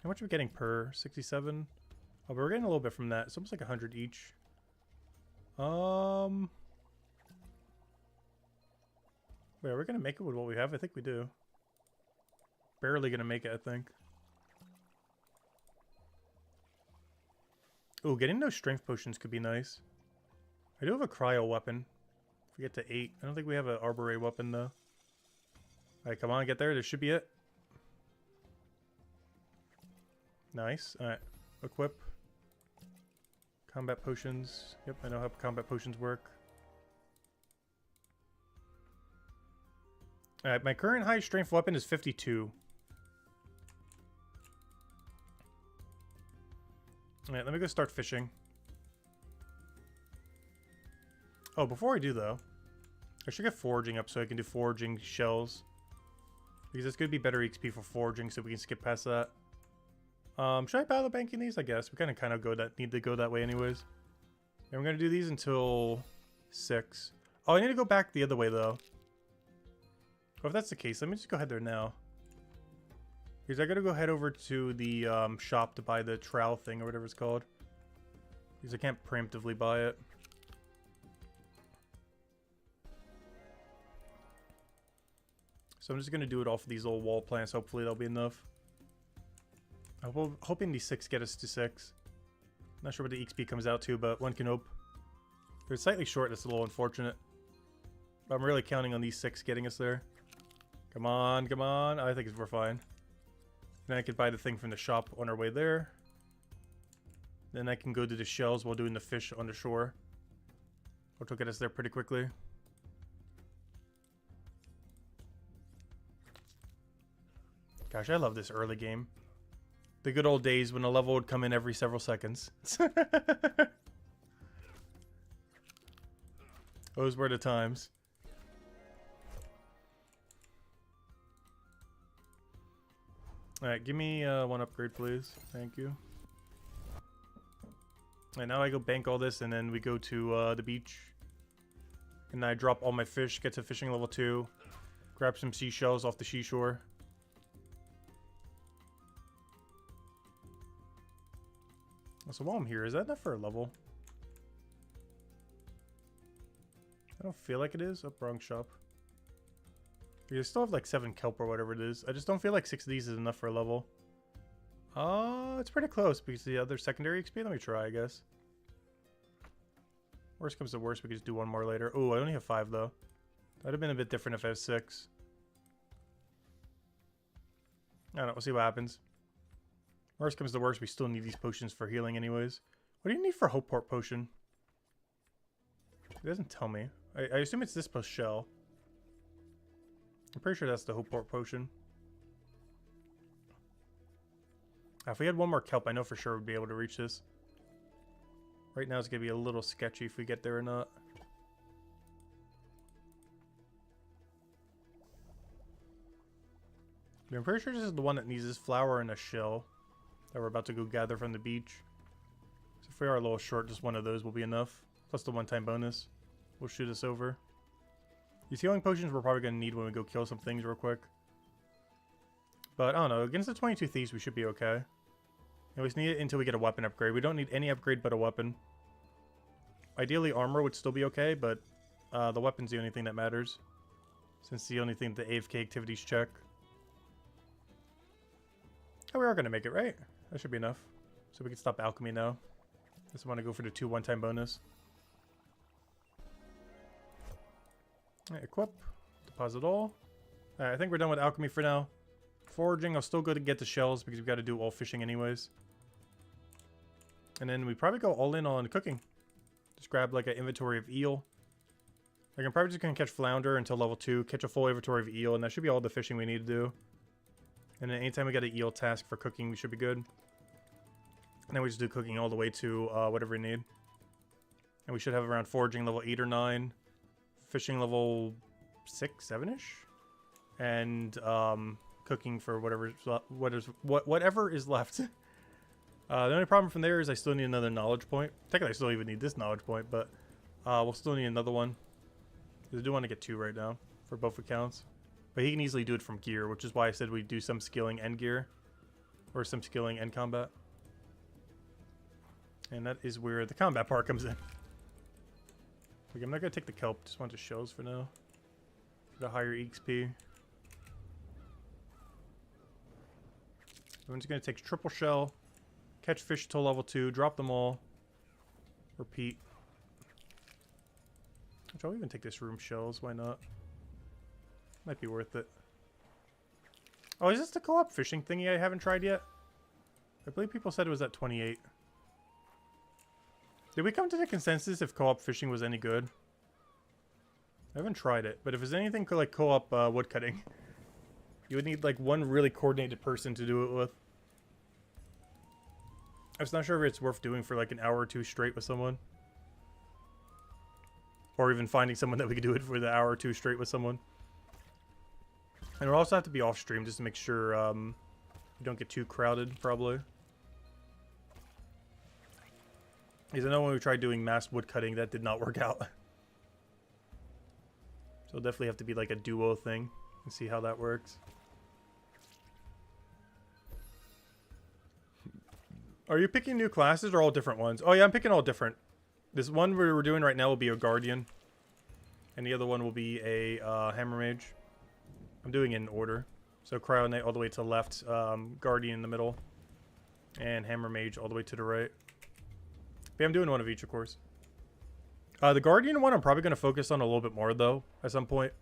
How much are we getting per? 67? Oh, but we're getting a little bit from that. It's almost like 100 each. Wait, are we gonna make it with what we have? I think we do. Barely gonna make it, I think. Ooh, getting those strength potions could be nice. I do have a cryo weapon. If we get to 8. I don't think we have an arboret weapon, though. Alright, come on, get there. This should be it. Nice. Alright. Equip. Combat potions. Yep, I know how combat potions work. Alright, my current high strength weapon is 52. Alright, let me go start fishing. Oh, before I do, though, I should get foraging up so I can do foraging shells. Because it's going to be better XP for foraging, so we can skip past that. Should I battle banking these? I guess. We kind of need to go that way anyways. And we're going to do these until 6. Oh, I need to go back the other way, though. Oh, if that's the case, let me just go ahead there now. Because I got to go head over to the shop to buy the trowel thing or whatever it's called. Because I can't preemptively buy it. So I'm just going to do it off of these little wall plants. Hopefully that'll be enough. I'm hoping these 6 get us to 6. Not sure what the XP comes out to, but one can hope. They're slightly short. That's a little unfortunate. But I'm really counting on these 6 getting us there. Come on, come on. I think we're fine. Then I could buy the thing from the shop on our way there. Then I can go to the shells while doing the fish on the shore. Which will get us there pretty quickly. Gosh, I love this early game. The good old days when a level would come in every several seconds. Those were the times. Alright, give me one upgrade, please. Thank you. And now I go bank all this, and then we go to the beach. And I drop all my fish, get to fishing level 2. Grab some seashells off the seashore. So while I'm here, is that enough for a level? I don't feel like it is. Oh, wrong shop. You still have like 7 kelp or whatever it is. I just don't feel like 6 of these is enough for a level. It's pretty close because the other secondary XP. Let me try, I guess. Worst comes to worst, we can just do one more later. Oh, I only have 5 though. That'd have been a bit different if I had 6. I don't know. We'll see what happens. Worst comes to worst, we still need these potions for healing anyways. What do you need for Hope Port Potion? It doesn't tell me. I assume it's this plus shell. I'm pretty sure that's the Hope Port Potion. If we had one more kelp, I know for sure we'd be able to reach this. Right now it's going to be a little sketchy if we get there or not. I'm pretty sure this is the one that needs this flower and a shell that we're about to go gather from the beach. So if we are a little short, just one of those will be enough. Plus the one-time bonus will shoot us over. These healing potions we're probably going to need when we go kill some things real quick. But I don't know, against the 22 thieves we should be okay. And we just need it until we get a weapon upgrade. We don't need any upgrade but a weapon. Ideally armor would still be okay, but the weapon's the only thing that matters. Since it's the only thing the AFK activities check. Oh, we are going to make it, right? That should be enough. So we can stop Alchemy now. Just want to go for the 2 one-time bonus. Alright, equip. Deposit all. Alright, I think we're done with Alchemy for now. Foraging, I'll still go to get the shells because we've got to do all fishing anyways. And then we probably go all in on cooking. Just grab like an inventory of eel. Like I'm probably just going to catch flounder until level 2. Catch a full inventory of eel, and that should be all the fishing we need to do. And then anytime we get an eel task for cooking, we should be good. And then we just do cooking all the way to whatever we need. And we should have around foraging level 8 or 9. Fishing level 6, 7-ish. And cooking for whatever is left. The only problem from there is I still need another knowledge point. Technically, I still even need this knowledge point, but we'll still need another one. I do want to get 2 right now for both accounts. But he can easily do it from gear, which is why I said we do some skilling and gear. Or some skilling and combat. And that is where the combat part comes in. Okay, I'm not going to take the kelp, just want the shells for now. For the higher EXP. I'm just going to take triple shell. Catch fish till level 2, drop them all. Repeat. Which I'll even take this room shells, why not? Might be worth it. Oh, is this the co-op fishing thingy I haven't tried yet? I believe people said it was at 28. Did we come to the consensus if co-op fishing was any good? I haven't tried it, but if it's anything like co-op woodcutting, you would need like one really coordinated person to do it with. I was not sure if it's worth doing for like an hour or 2 straight with someone. Or even finding someone that we could do it for the hour or 2 straight with someone. And it'll also have to be off stream just to make sure you don't get too crowded, probably. Because I know when we tried doing mass wood cutting, that did not work out. So it'll definitely have to be like a duo thing and see how that works. Are you picking new classes or all different ones? Oh yeah, I'm picking all different. This one we're doing right now will be a Guardian. And the other one will be a Hammer Mage. I'm doing it in order. So Cryo Knight all the way to the left, Guardian in the middle, and Hammer Mage all the way to the right. But yeah, I'm doing one of each, of course. The Guardian one I'm probably going to focus on a little bit more, though, at some point.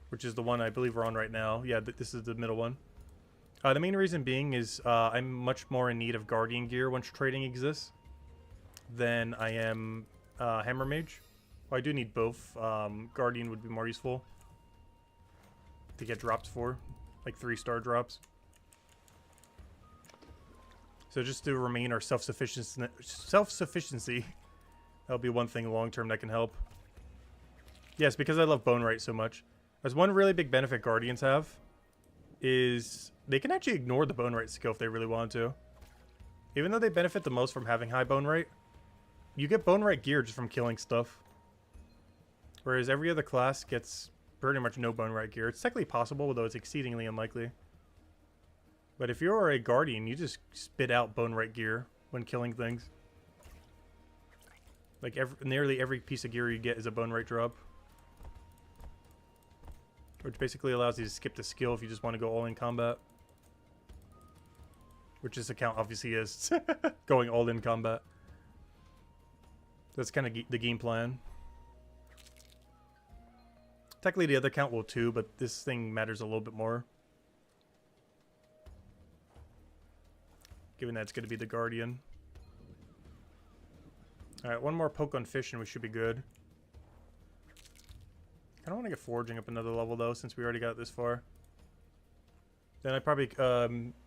Which is the one I believe we're on right now. Yeah, this is the middle one. The main reason being is I'm much more in need of Guardian gear once trading exists than I am Hammer Mage. Well, I do need both. Guardian would be more useful to get drops for, like 3-star drops. So just to remain our self-sufficiency, that'll be one thing long-term that can help. Yes, because I love Bone Right so much. There's one really big benefit Guardians have, is they can actually ignore the Bone Right skill if they really want to. Even though they benefit the most from having high Bone Right, you get Bone Right gear just from killing stuff. Whereas every other class gets pretty much no Bone Right gear. It's technically possible, though it's exceedingly unlikely. But if you're a Guardian, you just spit out Bone Right gear when killing things. Like nearly every piece of gear you get is a Bone Right drop. Which basically allows you to skip the skill if you just want to go all in combat. Which this account obviously is going all in combat. That's kind of the game plan. Technically the other account will too, but this thing matters a little bit more. Given that it's going to be the Guardian. Alright, one more poke on fish and we should be good. I don't want to get foraging up another level though, since we already got this far. Then I probably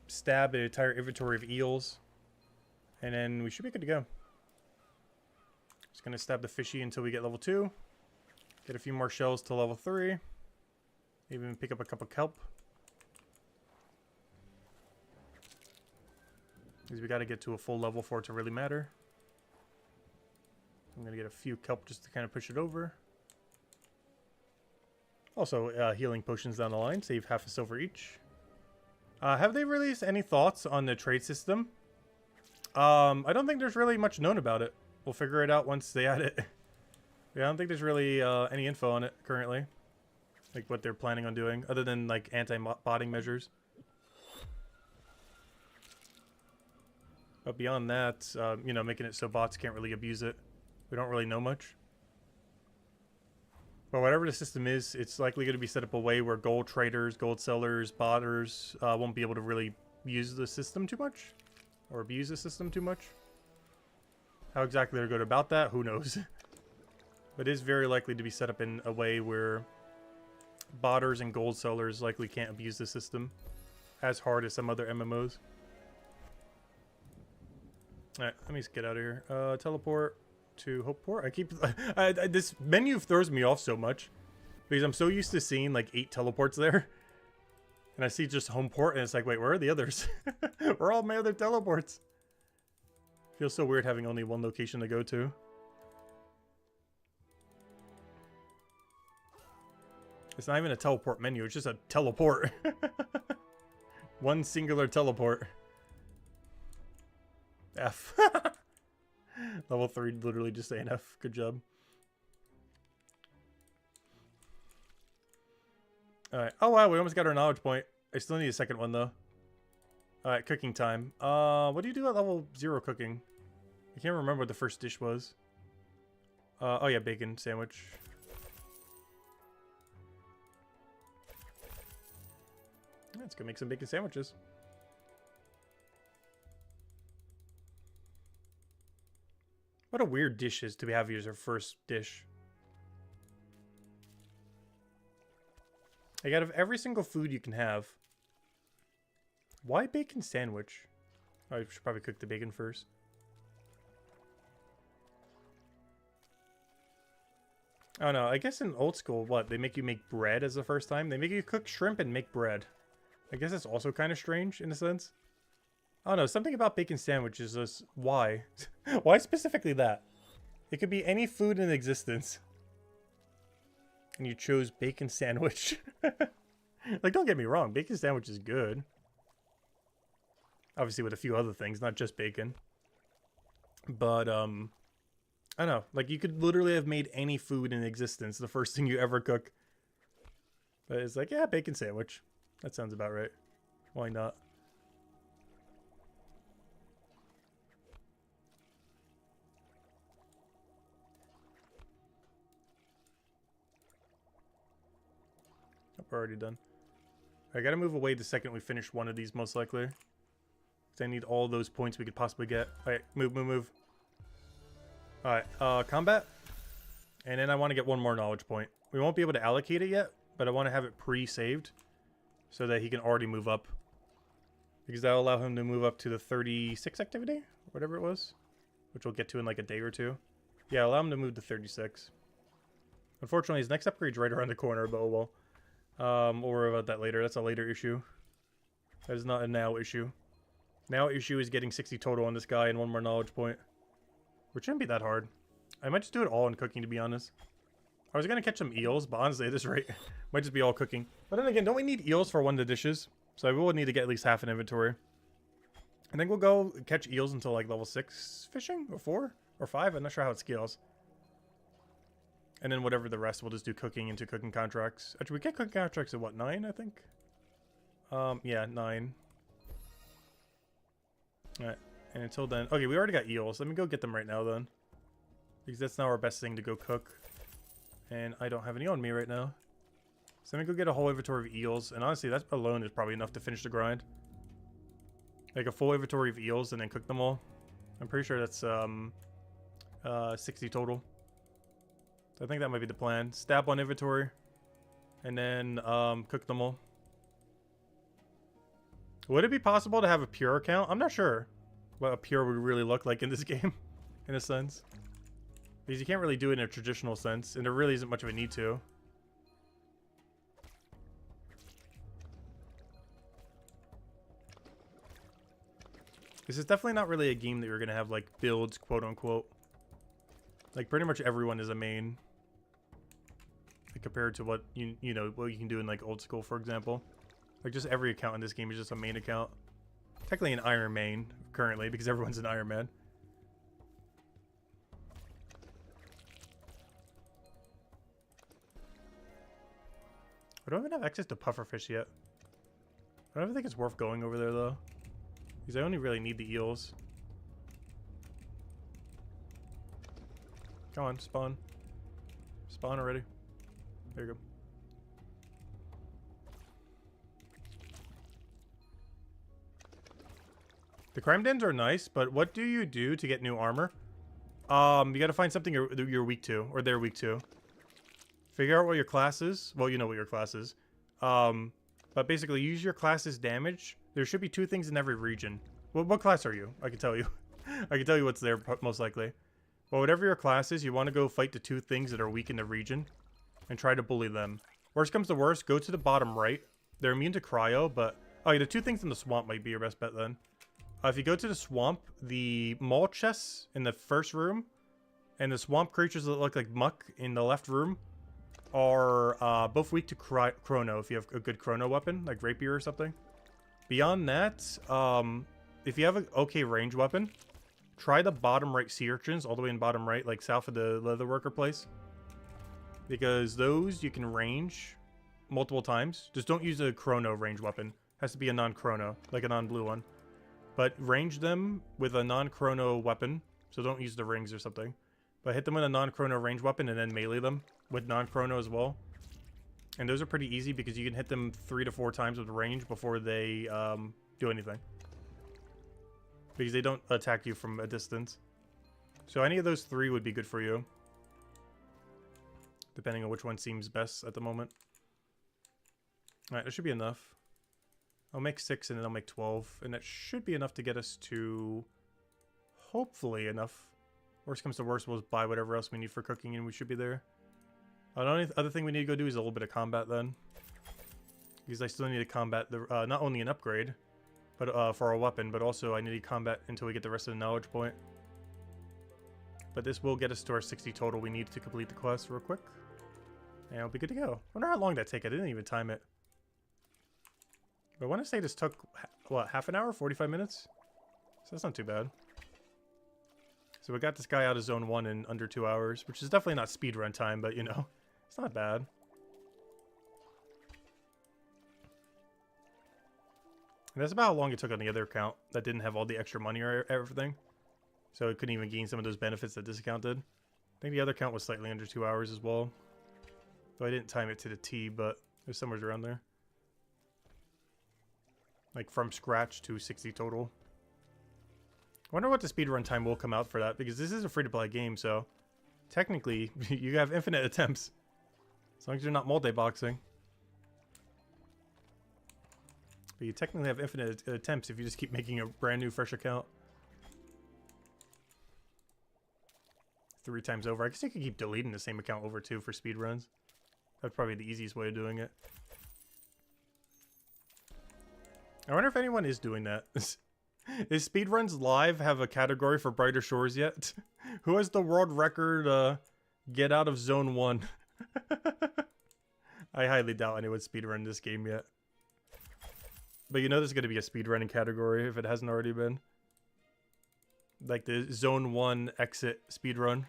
stab an entire inventory of eels. And then we should be good to go. Just going to stab the fishy until we get level 2. Get a few more shells to level 3. Even pick up a cup of kelp. Because we got to get to a full level for it to really matter. I'm going to get a few kelp just to kind of push it over. Also, healing potions down the line. Save half a silver each. Have they released any thoughts on the trade system? I don't think there's really much known about it. We'll figure it out once they add it. Yeah, I don't think there's really any info on it currently. Like what they're planning on doing, other than like anti-botting measures. But beyond that, you know, making it so bots can't really abuse it. We don't really know much. But whatever the system is, it's likely going to be set up a way where gold traders, gold sellers, botters won't be able to really use the system too much. Or abuse the system too much. How exactly they're going about that, who knows. But it is very likely to be set up in a way where botters and gold sellers likely can't abuse the system as hard as some other MMOs. Alright, let me just get out of here. Teleport to Hopeport. I keep... this menu throws me off so much. Because I'm so used to seeing like 8 teleports there. And I see just Homeport and it's like, wait, where are the others? Where are all my other teleports? Feels so weird having only one location to go to. It's not even a teleport menu, it's just a teleport. One singular teleport. F. Level 3 literally just saying F. Good job. Alright. Oh wow, we almost got our knowledge point. I still need a second one though. Alright, cooking time. What do you do at level 0 cooking? I can't remember what the first dish was. Oh yeah, bacon sandwich. Let's go make some bacon sandwiches. What a weird dish is to have as your first dish. Like out of every single food you can have, why bacon sandwich? Oh, I should probably cook the bacon first. Oh no, I guess in old school, what? They make you make bread as the first time? They make you cook shrimp and make bread. I guess that's also kind of strange in a sense. I don't know, something about bacon sandwiches is why? Why specifically that? It could be any food in existence. And you chose bacon sandwich. Like, don't get me wrong, bacon sandwich is good. Obviously with a few other things, not just bacon. But, I don't know. Like, you could literally have made any food in existence the first thing you ever cook. But it's like, yeah, bacon sandwich. That sounds about right. Why not? We're already done. I gotta move away the second we finish one of these, most likely. Because I need all those points we could possibly get. Alright, move. Alright, combat. And then I want to get one more knowledge point. We won't be able to allocate it yet, but I want to have it pre-saved. So that he can already move up. Because that'll allow him to move up to the 36 activity? Whatever it was. Which we'll get to in like a day or two. Yeah, allow him to move to 36. Unfortunately, his next upgrade's right around the corner, but oh well. We'll worry about that later. That's a later issue. That is not a now issue. Now issue is getting 60 total on this guy and one more knowledge point. Which shouldn't be that hard. I might just do it all in cooking, to be honest. I was going to catch some eels, but honestly, at this rate, might just be all cooking. But then again, don't we need eels for one of the dishes? So I will need to get at least half an inventory. I think we'll go catch eels until like level 6 fishing? Or 4? Or 5? I'm not sure how it scales. And then whatever the rest, we'll just do cooking into cooking contracts. Actually, we get cooking contracts at what, 9, I think? Yeah, 9. Alright, and until then... Okay, we already got eels. Let me go get them right now, then. Because that's now our best thing to go cook. And I don't have any on me right now. So let me go get a whole inventory of eels. And honestly, that alone is probably enough to finish the grind. Like a full inventory of eels and then cook them all. I'm pretty sure that's 60 total. So I think that might be the plan. Stab on inventory. And then cook them all. Would it be possible to have a pure account? I'm not sure what a pure would really look like in this game. In a sense. Because you can't really do it in a traditional sense. And there really isn't much of a need to. This is definitely not really a game that you're going to have like builds, quote unquote. Like pretty much everyone is a main. Like, compared to what you know what you can do in like old school, for example. Like just every account in this game is just a main account. Technically an Iron main currently because everyone's an Iron Man. I don't even have access to pufferfish yet. I don't even think it's worth going over there though. Because I only really need the eels. Come on, spawn. Spawn already. There you go. The crime dens are nice, but what do you do to get new armor? You gotta find something you're weak to, or they're weak to. Figure out what your class is. Well, you know what your class is. But basically, use your class's damage. There should be 2 things in every region. Well, what class are you? I can tell you. I can tell you what's there, most likely. Well, whatever your class is, you want to go fight the 2 things that are weak in the region. And try to bully them. Worst comes to worst, go to the bottom right. They're immune to cryo, but... Oh, yeah, the 2 things in the swamp might be your best bet then. If you go to the swamp, the mall chests in the first room, and the swamp creatures that look like muck in the left room, are both weak to chrono if you have a good chrono weapon, like rapier or something. Beyond that, if you have an okay range weapon, try the bottom right sea urchins, all the way in bottom right, like south of the Leatherworker place. Because those you can range multiple times. Just don't use a chrono range weapon. Has to be a non-chrono, like a non-blue one. But range them with a non-chrono weapon, so don't use the rings or something. But hit them with a non-chrono range weapon and then melee them with non-chrono as well. And those are pretty easy because you can hit them 3 to 4 times with range before they do anything. Because they don't attack you from a distance. So any of those 3 would be good for you. Depending on which one seems best at the moment. Alright, that should be enough. I'll make 6 and then I'll make 12. And that should be enough to get us to... hopefully enough. Worst comes to worst, we'll just buy whatever else we need for cooking and we should be there. The only other thing we need to go do is a little bit of combat then. Because I still need to combat the not only an upgrade, but for our weapon, but also I need to combat until we get the rest of the knowledge point. But this will get us to our 60 total we need to complete the quest real quick. And we'll be good to go. I wonder how long that take. I didn't even time it. But I want to say this took, what, half an hour? 45 minutes? So that's not too bad. So we got this guy out of zone 1 in under 2 hours, which is definitely not speedrun time, but you know, it's not bad. And that's about how long it took on the other account that didn't have all the extra money or everything. So it couldn't even gain some of those benefits that this account did. I think the other account was slightly under 2 hours as well. Though I didn't time it to the T, but it was somewhere around there. Like from scratch to 60 total. I wonder what the speedrun time will come out for that, because this is a free-to-play game, so technically you have infinite attempts. As long as you're not multi-boxing. But you technically have infinite attempts if you just keep making a brand new fresh account. 3 times over. I guess you could keep deleting the same account over too for speedruns. That's probably the easiest way of doing it. I wonder if anyone is doing that. Is Speedruns Live have a category for Brighter Shores yet? Who has the world record get out of zone 1? I highly doubt anyone's speedrun this game yet. But you know there's going to be a speedrunning category if it hasn't already been. Like the zone 1 exit speedrun.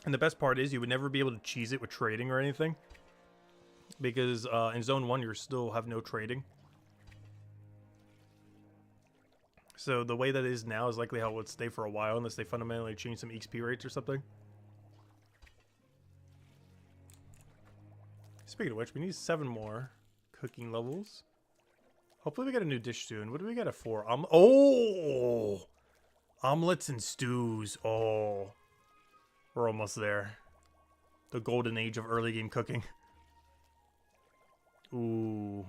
And the best part is you would never be able to cheese it with trading or anything. Because in Zone 1 you still have no trading. So the way that it is now is likely how it would stay for a while unless they fundamentally change some XP rates or something. Speaking of which, we need 7 more cooking levels. Hopefully we get a new dish soon. What do we get it for? Oh! Omelets and stews. Oh. We're almost there. The golden age of early game cooking. Ooh.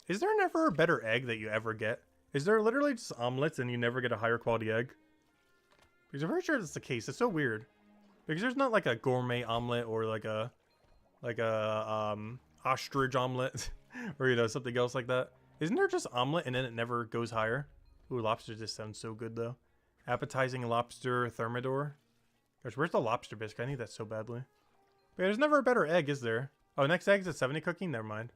Is there never a better egg that you ever get? Is there literally just omelets and you never get a higher quality egg? Because I'm pretty sure that's the case. It's so weird. Because there's not like a gourmet omelet or like a ostrich omelet or you know something else like that. Isn't there just omelet and then it never goes higher? Ooh, lobster just sounds so good though. Appetizing lobster thermidor. Gosh, where's the lobster bisque? I need that so badly. Wait, there's never a better egg, is there? Oh, next egg is at 70 cooking? Never mind.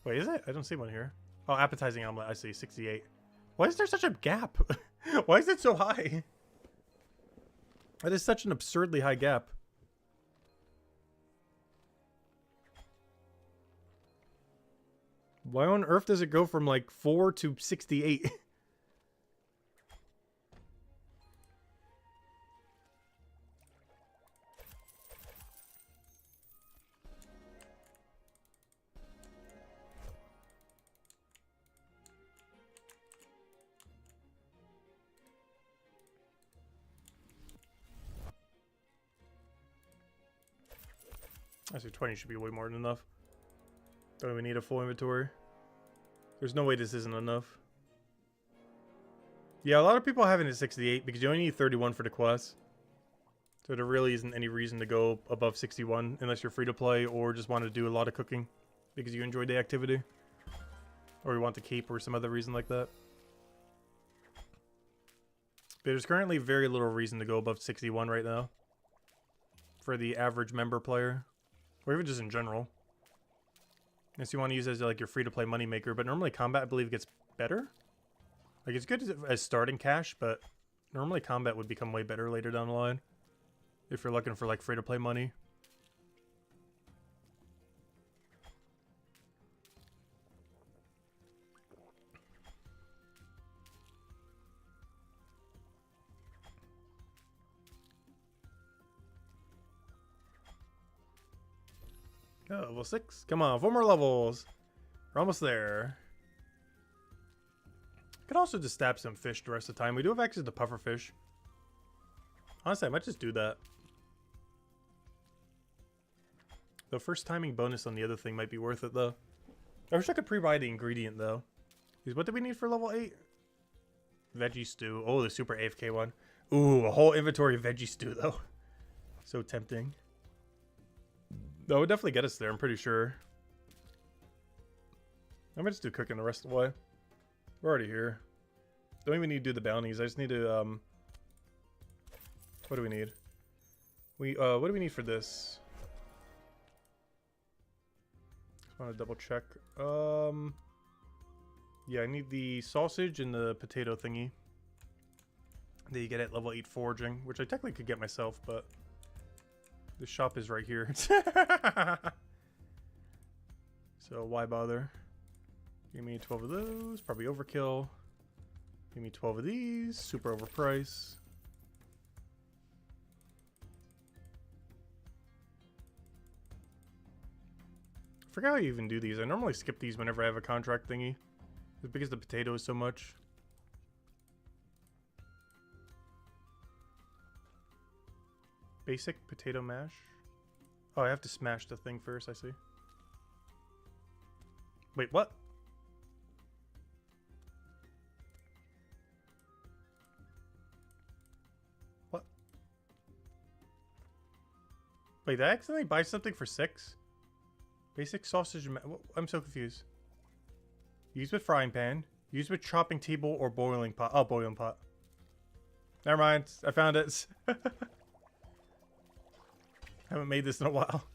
Wait, is it? I don't see one here. Oh, appetizing omelet. I see, 68. Why is there such a gap? Why is it so high? That is such an absurdly high gap. Why on earth does it go from like 4 to 68? I say 20 should be way more than enough. Don't even need a full inventory. There's no way this isn't enough. Yeah, a lot of people have it at 68 because you only need 31 for the quest. So there really isn't any reason to go above 61 unless you're free to play or just want to do a lot of cooking because you enjoy the activity. Or you want to keep or some other reason like that. But there's currently very little reason to go above 61 right now. For the average member player. Or even just in general. Unless you want to use it as like your free-to-play moneymaker. But normally combat, I believe, gets better. Like, it's good as starting cash, but normally combat would become way better later down the line. If you're looking for, like, free-to-play money. Oh, level 6. Come on, 4 more levels. We're almost there. Could also just stab some fish the rest of the time. We do have access to puffer fish. Honestly, I might just do that. The first timing bonus on the other thing might be worth it, though. I wish I could pre-buy the ingredient, though. Because what do we need for level 8? Veggie stew. Oh, the super AFK one. Ooh, a whole inventory of veggie stew, though. So tempting. That would definitely get us there, I'm pretty sure. I might just do cooking the rest of the way. We're already here. Don't even need to do the bounties. I just need to, what do we need? What do we need for this? Just want to double check. Yeah, I need the sausage and the potato thingy. That you get at level 8 foraging, which I technically could get myself, but the shop is right here. So why bother? Give me 12 of those, probably overkill. Give me 12 of these, super overpriced. I forgot how you even do these. I normally skip these whenever I have a contract thingy. It's because the potato is so much. Basic potato mash. Oh, I have to smash the thing first, I see. Wait, what? What? Wait, did I accidentally buy something for 6? Basic sausage. I'm so confused. Use with frying pan. Use with chopping table or boiling pot. Oh, boiling pot. Never mind. I found it. Haven't made this in a while.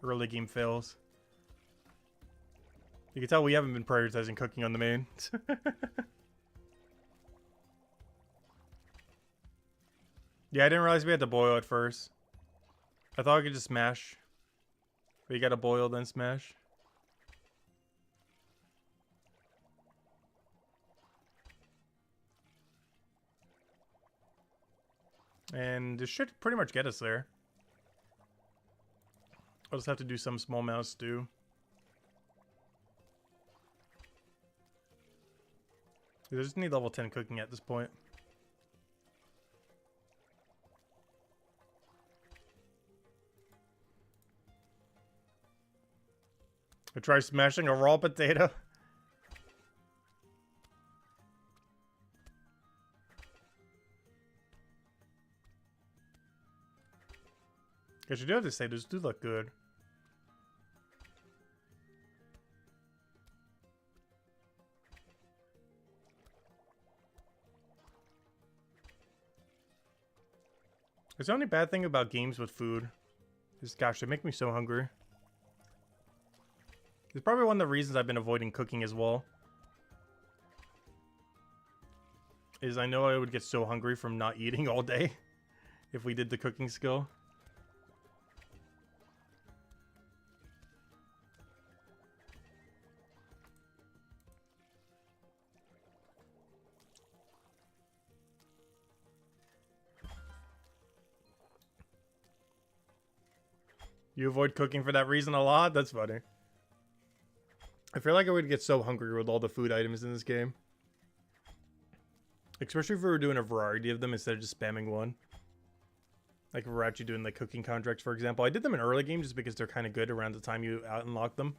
Early game fails. You can tell we haven't been prioritizing cooking on the main. Yeah, I didn't realize we had to boil it first. I thought I could just smash. But you gotta boil, then smash. And this should pretty much get us there. I'll just have to do some small amount of stew. I just need level 10 cooking at this point. I try smashing a raw potato. Because you do have to say, those do look good. It's the only bad thing about games with food is, gosh, they make me so hungry. It's probably one of the reasons I've been avoiding cooking as well. is I know I would get so hungry from not eating all day if we did the cooking skill. You avoid cooking for that reason a lot? That's funny. I feel like I would get so hungry with all the food items in this game. Especially if we were doing a variety of them instead of just spamming one. Like if we're actually doing like cooking contracts, for example. I did them in early game just because they're kind of good around the time you unlock them.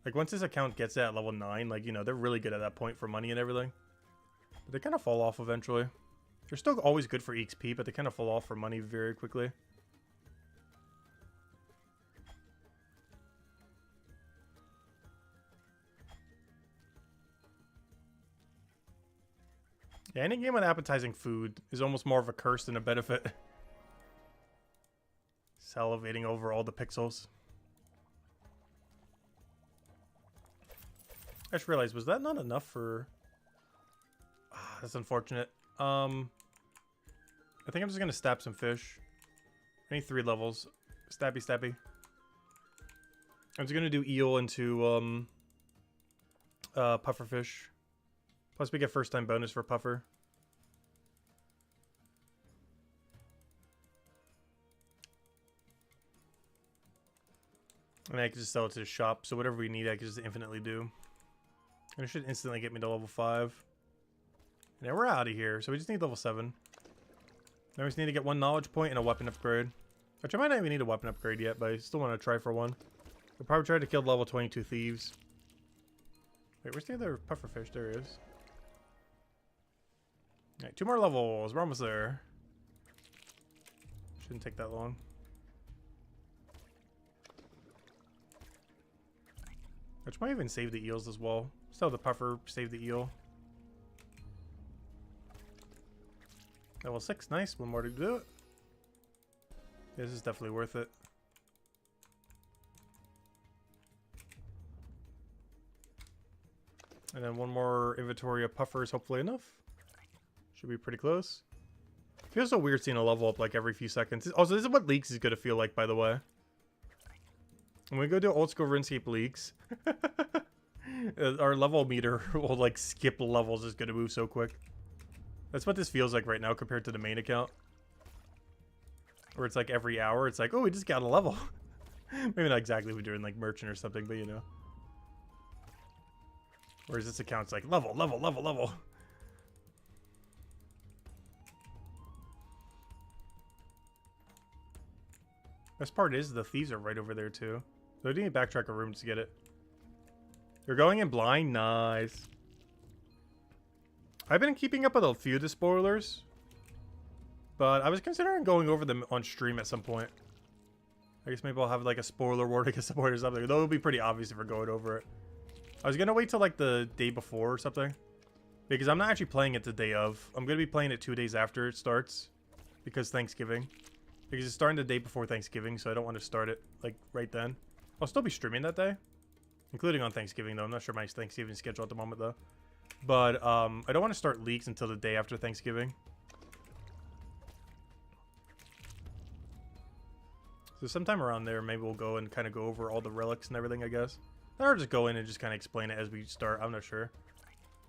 Like once this account gets at level 9, like, you know, they're really good at that point for money and everything. But they kind of fall off eventually. They're still always good for XP, but they kind of fall off for money very quickly. Yeah, any game with appetizing food is almost more of a curse than a benefit. Salivating over all the pixels. I just realized, was that not enough for... Ah, that's unfortunate. I think I'm just going to stab some fish. I need 3 levels. Stabby, stabby. I'm just going to do eel into pufferfish. Plus we get first time bonus for puffer. And I can just sell it to the shop. So whatever we need, I can just infinitely do. And it should instantly get me to level 5. And then we're out of here. So we just need level 7. Now we just need to get 1 knowledge point and a weapon upgrade. Which I might not even need a weapon upgrade yet, but I still want to try for one. We'll probably try to kill level 22 thieves. Wait, where's the other pufferfish? There he is. Alright, 2 more levels. We're almost there. Shouldn't take that long. Which might even save the eels as well. Sell the puffer, save the eel. Level 6, nice. 1 more to do it. This is definitely worth it. And then 1 more inventory of puffers, hopefully enough. Should be pretty close. Feels so weird seeing a level up like every few seconds. Also, this is what leaks is gonna feel like, by the way. When we go do old school RuneScape leaks, our level meter will like skip levels. It's gonna move so quick. That's what this feels like right now compared to the main account. Where it's like every hour, it's like, oh, we just got a level. Maybe not exactly if we're doing like merchant or something, but you know. Whereas this account's like level, level, level, level. Best part is the thieves are right over there too. So I need to backtrack a room to get it. You're going in blind? Nice. I've been keeping up with a few of the spoilers. But I was considering going over them on stream at some point. I guess maybe I'll have like a spoiler warning at some point or something. Though it would be pretty obvious if we're going over it. I was going to wait till like the day before or something. Because I'm not actually playing it the day of. I'm going to be playing it 2 days after it starts. Because Thanksgiving. Because it's starting the day before Thanksgiving, so I don't want to start it, like, right then. I'll still be streaming that day. Including on Thanksgiving, though. I'm not sure my Thanksgiving schedule at the moment, though. But, I don't want to start leaks until the day after Thanksgiving. So sometime around there, maybe we'll go and kind of go over all the relics and everything, I guess. Or just go in and just kind of explain it as we start. I'm not sure.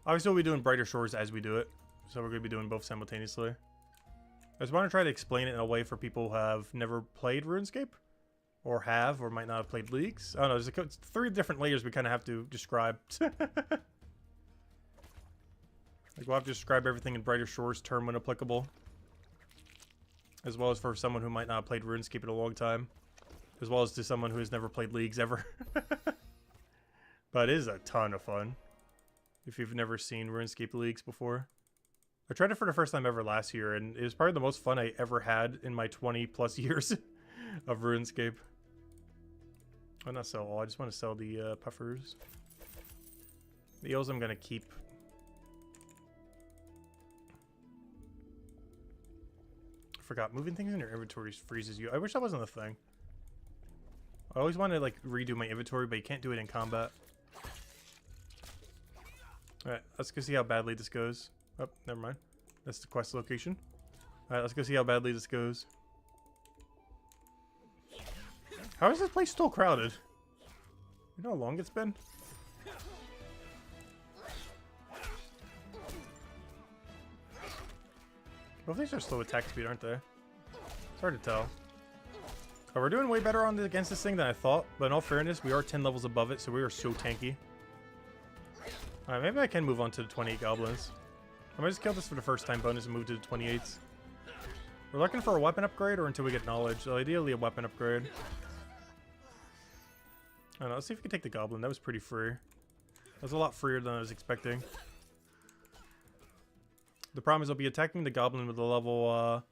Obviously, we'll be doing Brighter Shores as we do it. So we're going to be doing both simultaneously. I just want to try to explain it in a way for people who have never played RuneScape. Or have, or might not have played Leagues. I don't know, there's 3 different layers we kind of have to describe. Like, we'll have to describe everything in Brighter Shores term when applicable. As well as for someone who might not have played RuneScape in a long time. As well as to someone who has never played Leagues ever. But it is a ton of fun. If you've never seen RuneScape Leagues before. I tried it for the first time ever last year, and it was probably the most fun I ever had in my 20 plus years of RuneScape. I'll not sell all, I just want to sell the puffers. The eels I'm going to keep. I forgot, moving things in your inventory freezes you. I wish that wasn't a thing. I always want to like redo my inventory, but you can't do it in combat. Alright, let's go see how badly this goes. Oh, never mind. That's the quest location. Alright, let's go see how badly this goes. How is this place still crowded? You know how long it's been? Both these are slow attack speed, aren't they? It's hard to tell. Oh, we're doing way better on against this thing than I thought, but in all fairness, we are 10 levels above it, so we are so tanky. Alright, maybe I can move on to the 28 goblins. I might just kill this for the first time bonus and move to the 28s. We're looking for a weapon upgrade or until we get knowledge, so ideally a weapon upgrade. I don't know, let's see if we can take the goblin. That was pretty free. That was a lot freer than I was expecting. The problem is I'll be attacking the goblin with a level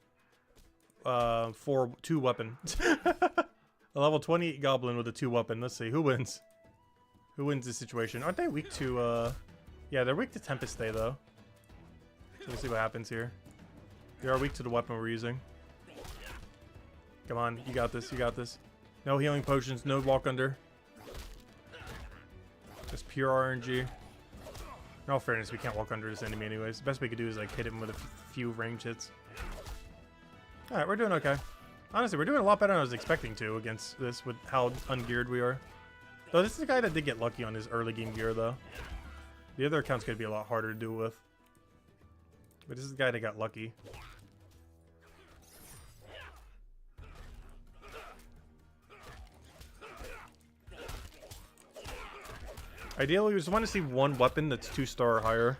2 weapon. A level 28 goblin with a 2 weapon. Let's see, who wins? Who wins this situation? Aren't they weak to yeah, they're weak to Tempest Stay though. So we'll see what happens here. They are weak to the weapon we're using. Come on, you got this, you got this. No healing potions, no walk under. Just pure RNG. In all fairness, we can't walk under this enemy anyways. The best we could do is like hit him with a few range hits. Alright, we're doing okay. Honestly, we're doing a lot better than I was expecting to against this with how ungeared we are. Though this is a guy that did get lucky on his early game gear though. The other account's gonna be a lot harder to deal with. But this is the guy that got lucky. Ideally, we just want to see one weapon that's 2-star or higher.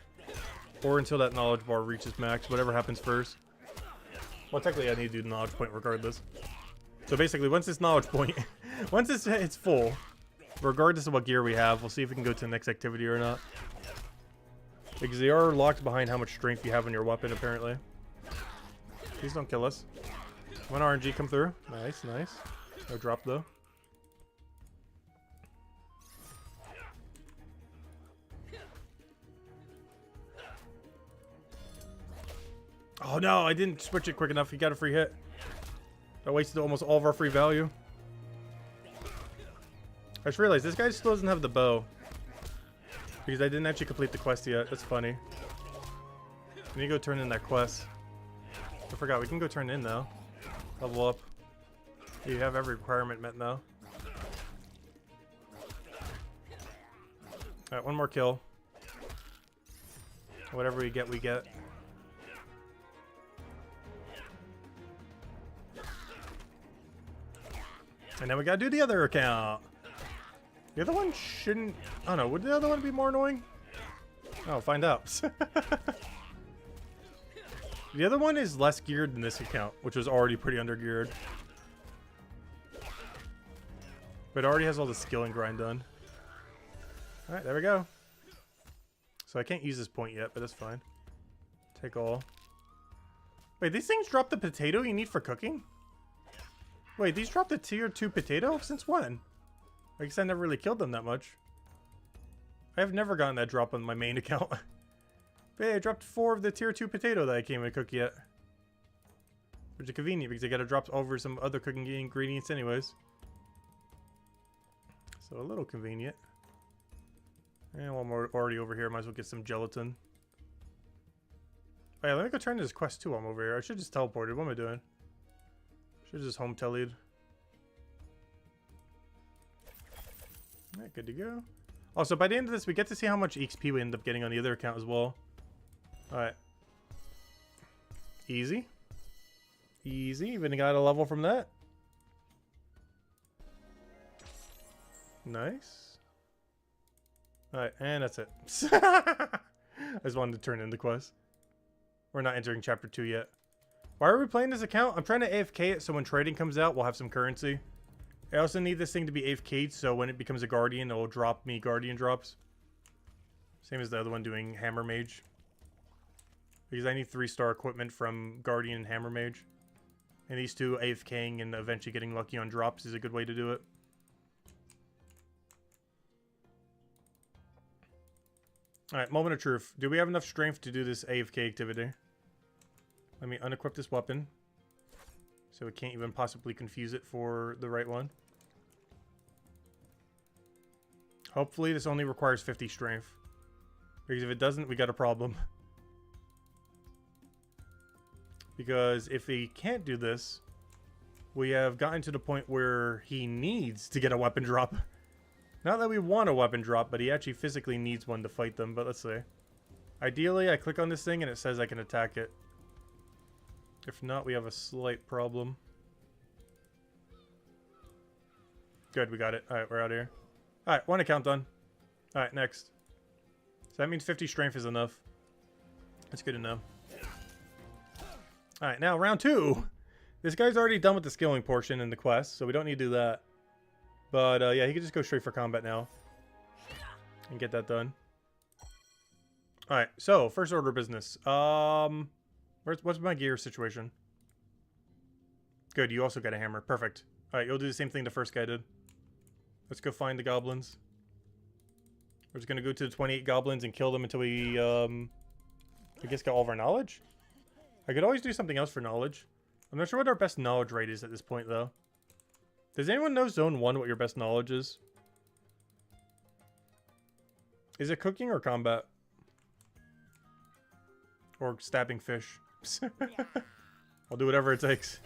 Or until that knowledge bar reaches max, whatever happens first. Well, technically I need to do the knowledge point regardless. So basically, once this knowledge point, once it's full, regardless of what gear we have, we'll see if we can go to the next activity or not. Because they are locked behind how much strength you have on your weapon, apparently. Please don't kill us. One RNG come through. Nice, nice. No drop, though. Oh no, I didn't switch it quick enough. He got a free hit. I wasted almost all of our free value. I just realized this guy still doesn't have the bow. Because I didn't actually complete the quest yet. That's funny. We need to go turn in that quest. I forgot, we can go turn in now. Level up. You have every requirement met now. Alright, one more kill. Whatever we get, we get. And then we gotta do the other account. The other one shouldn't... I don't know, would the other one be more annoying? Oh, find out. The other one is less geared than this account, which was already pretty under-geared. But it already has all the skill and grind done. Alright, there we go. So I can't use this point yet, but that's fine. Take all. Wait, these things drop the potato you need for cooking? Wait, these drop the tier 2 potato? Since when? I guess I never really killed them that much. I have never gotten that drop on my main account. But hey, I dropped 4 of the tier 2 potato that I can't even cook yet. Which is convenient because I gotta drop over some other cooking ingredients anyways. So a little convenient. And while I'm already over here, I might as well get some gelatin. Oh yeah, let me go turn to this quest too while I'm over here. I should just teleported. What am I doing? Should just home tellied. Alright, good to go. Also, by the end of this, we get to see how much XP we end up getting on the other account as well. Alright. Easy. Easy. Even got a level from that. Nice. Alright, and that's it. I just wanted to turn in the quest. We're not entering chapter 2 yet. Why are we playing this account? I'm trying to AFK it so when trading comes out, we'll have some currency. I also need this thing to be AFK'd so when it becomes a guardian, it will drop me guardian drops. Same as the other one doing hammer mage. Because I need 3-star equipment from guardian and hammer mage. And these two AFKing and eventually getting lucky on drops is a good way to do it. Alright, moment of truth. Do we have enough strength to do this AFK activity? Let me unequip this weapon. So we can't even possibly confuse it for the right one. Hopefully this only requires 50 strength. Because if it doesn't, we got a problem. Because if he can't do this, we have gotten to the point where he needs to get a weapon drop. Not that we want a weapon drop, but he actually physically needs one to fight them. But let's see. Ideally, I click on this thing and it says I can attack it. If not, we have a slight problem. Good, we got it. Alright, we're out of here. Alright, 1 account done. Alright, next. So that means 50 strength is enough. That's good to know. Alright, now round 2. This guy's already done with the skilling portion in the quest, so we don't need to do that. But yeah, he can just go straight for combat now. And get that done. Alright, so first order of business. What's my gear situation? Good, you also got a hammer. Perfect. Alright, you'll do the same thing the first guy did. Let's go find the goblins. We're just gonna go to the 28 goblins and kill them until we, I guess, get all of our knowledge? I could always do something else for knowledge. I'm not sure what our best knowledge rate is at this point, though. Does anyone know Zone 1 what your best knowledge is? Is it cooking or combat? Or stabbing fish? I'll do whatever it takes.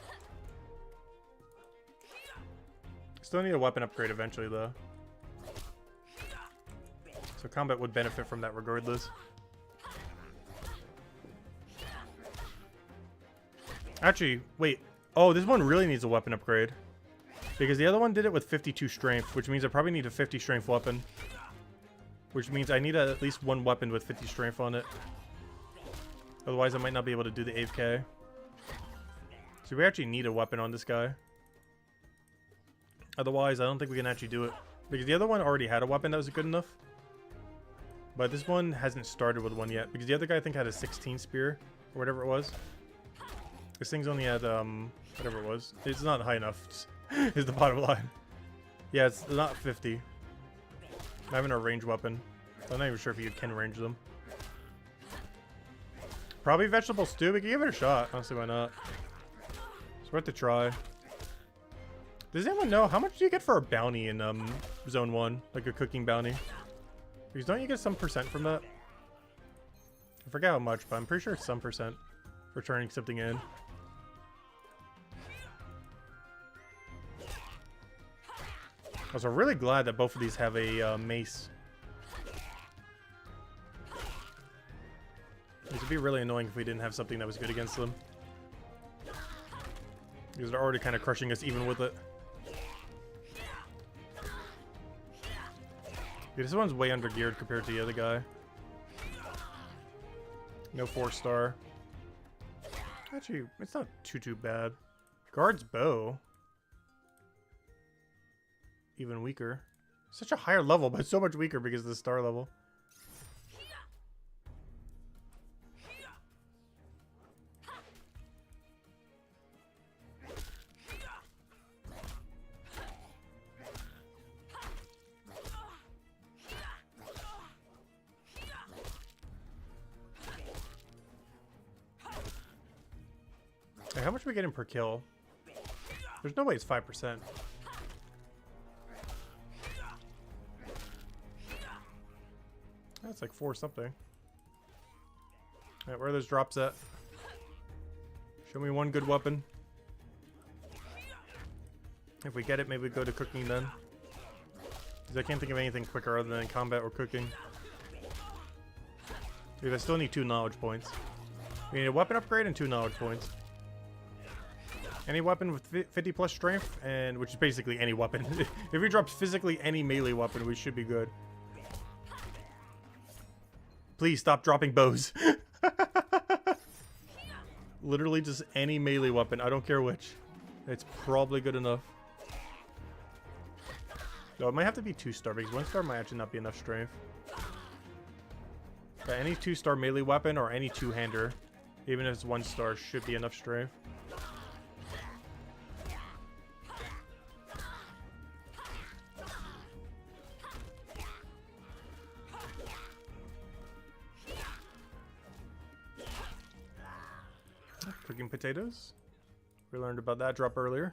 Still need a weapon upgrade eventually, though. So combat would benefit from that regardless. Actually, wait. Oh, this one really needs a weapon upgrade. Because the other one did it with 52 strength, which means I probably need a 50 strength weapon. Which means I need at least one weapon with 50 strength on it. Otherwise, I might not be able to do the 8K. So we actually need a weapon on this guy. Otherwise, I don't think we can actually do it. Because the other one already had a weapon that was good enough. But this one hasn't started with one yet. Because the other guy, I think, had a 16 spear. Or whatever it was. This thing's only at, whatever it was. It's not high enough, is the bottom line. Yeah, it's not 50. I'm having a ranged weapon. I'm not even sure if you can range them. Probably vegetable stew. We can give it a shot. Honestly, why not? It's worth a try. Does anyone know how much do you get for a bounty in Zone 1? Like a cooking bounty? Because don't you get some percent from that? I forget how much, but I'm pretty sure it's some percent for turning something in. I was really glad that both of these have a mace. It would be really annoying if we didn't have something that was good against them. Because they're already kind of crushing us even with it. Yeah, this one's way under geared compared to the other guy. No 4-star. Actually, it's not too bad. Guard's bow. Even weaker. Such a higher level, but so much weaker because of the star level. Hey, how much are we getting per kill? There's no way it's 5%. That's like 4 something. Alright, where are those drops at? Show me one good weapon. If we get it, maybe we go to cooking then. Because I can't think of anything quicker other than combat or cooking. Dude, I still need 2 knowledge points. We need a weapon upgrade and 2 knowledge points. Any weapon with 50 plus strength, and which is basically any weapon. If we drop physically any melee weapon, we should be good. Please stop dropping bows. Literally just any melee weapon. I don't care which. It's probably good enough. No, it might have to be 2-star because 1-star might actually not be enough strength. But any 2-star melee weapon or any 2-hander, even if it's 1-star, should be enough strength. Cooking potatoes. We learned about that drop earlier.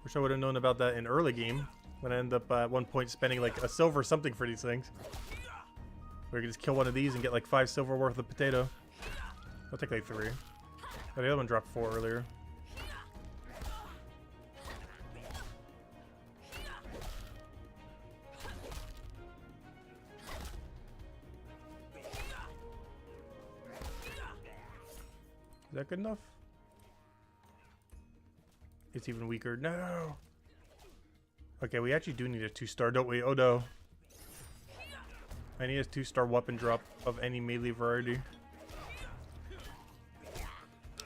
Wish I would have known about that in early game. When I end up at one point spending like a silver something for these things. Or you can just kill one of these and get like 5 silver worth of potato. I'll take like 3. Oh, the other one dropped 4 earlier. Is that good enough? It's even weaker. No! Okay, we actually do need a 2-star, don't we? Oh no. I need a 2-star weapon drop of any melee variety.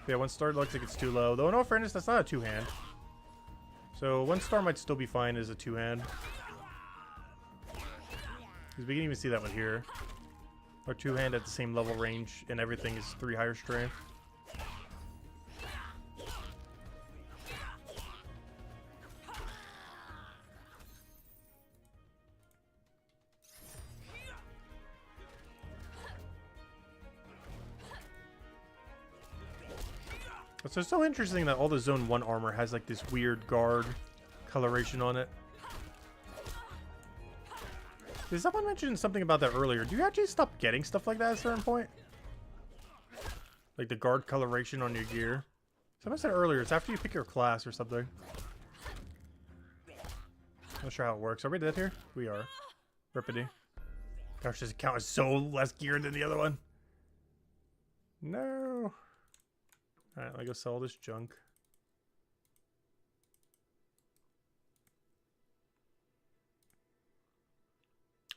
Yeah, 1 star looks like it's too low. Though in all fairness, that's not a 2-hand. So 1 star might still be fine as a 2-hand. Because we can even see that one here. Our 2-hand at the same level range and everything is 3 higher strength. So it's so interesting that all the Zone 1 armor has like this weird guard coloration on it. Did someone mention something about that earlier? Do you actually stop getting stuff like that at a certain point? Like the guard coloration on your gear? Someone said earlier, it's after you pick your class or something. Not sure how it works. Are we dead here? We are. Rippity. Gosh, this account is so less geared than the other one. No. Alright, let me go sell this junk.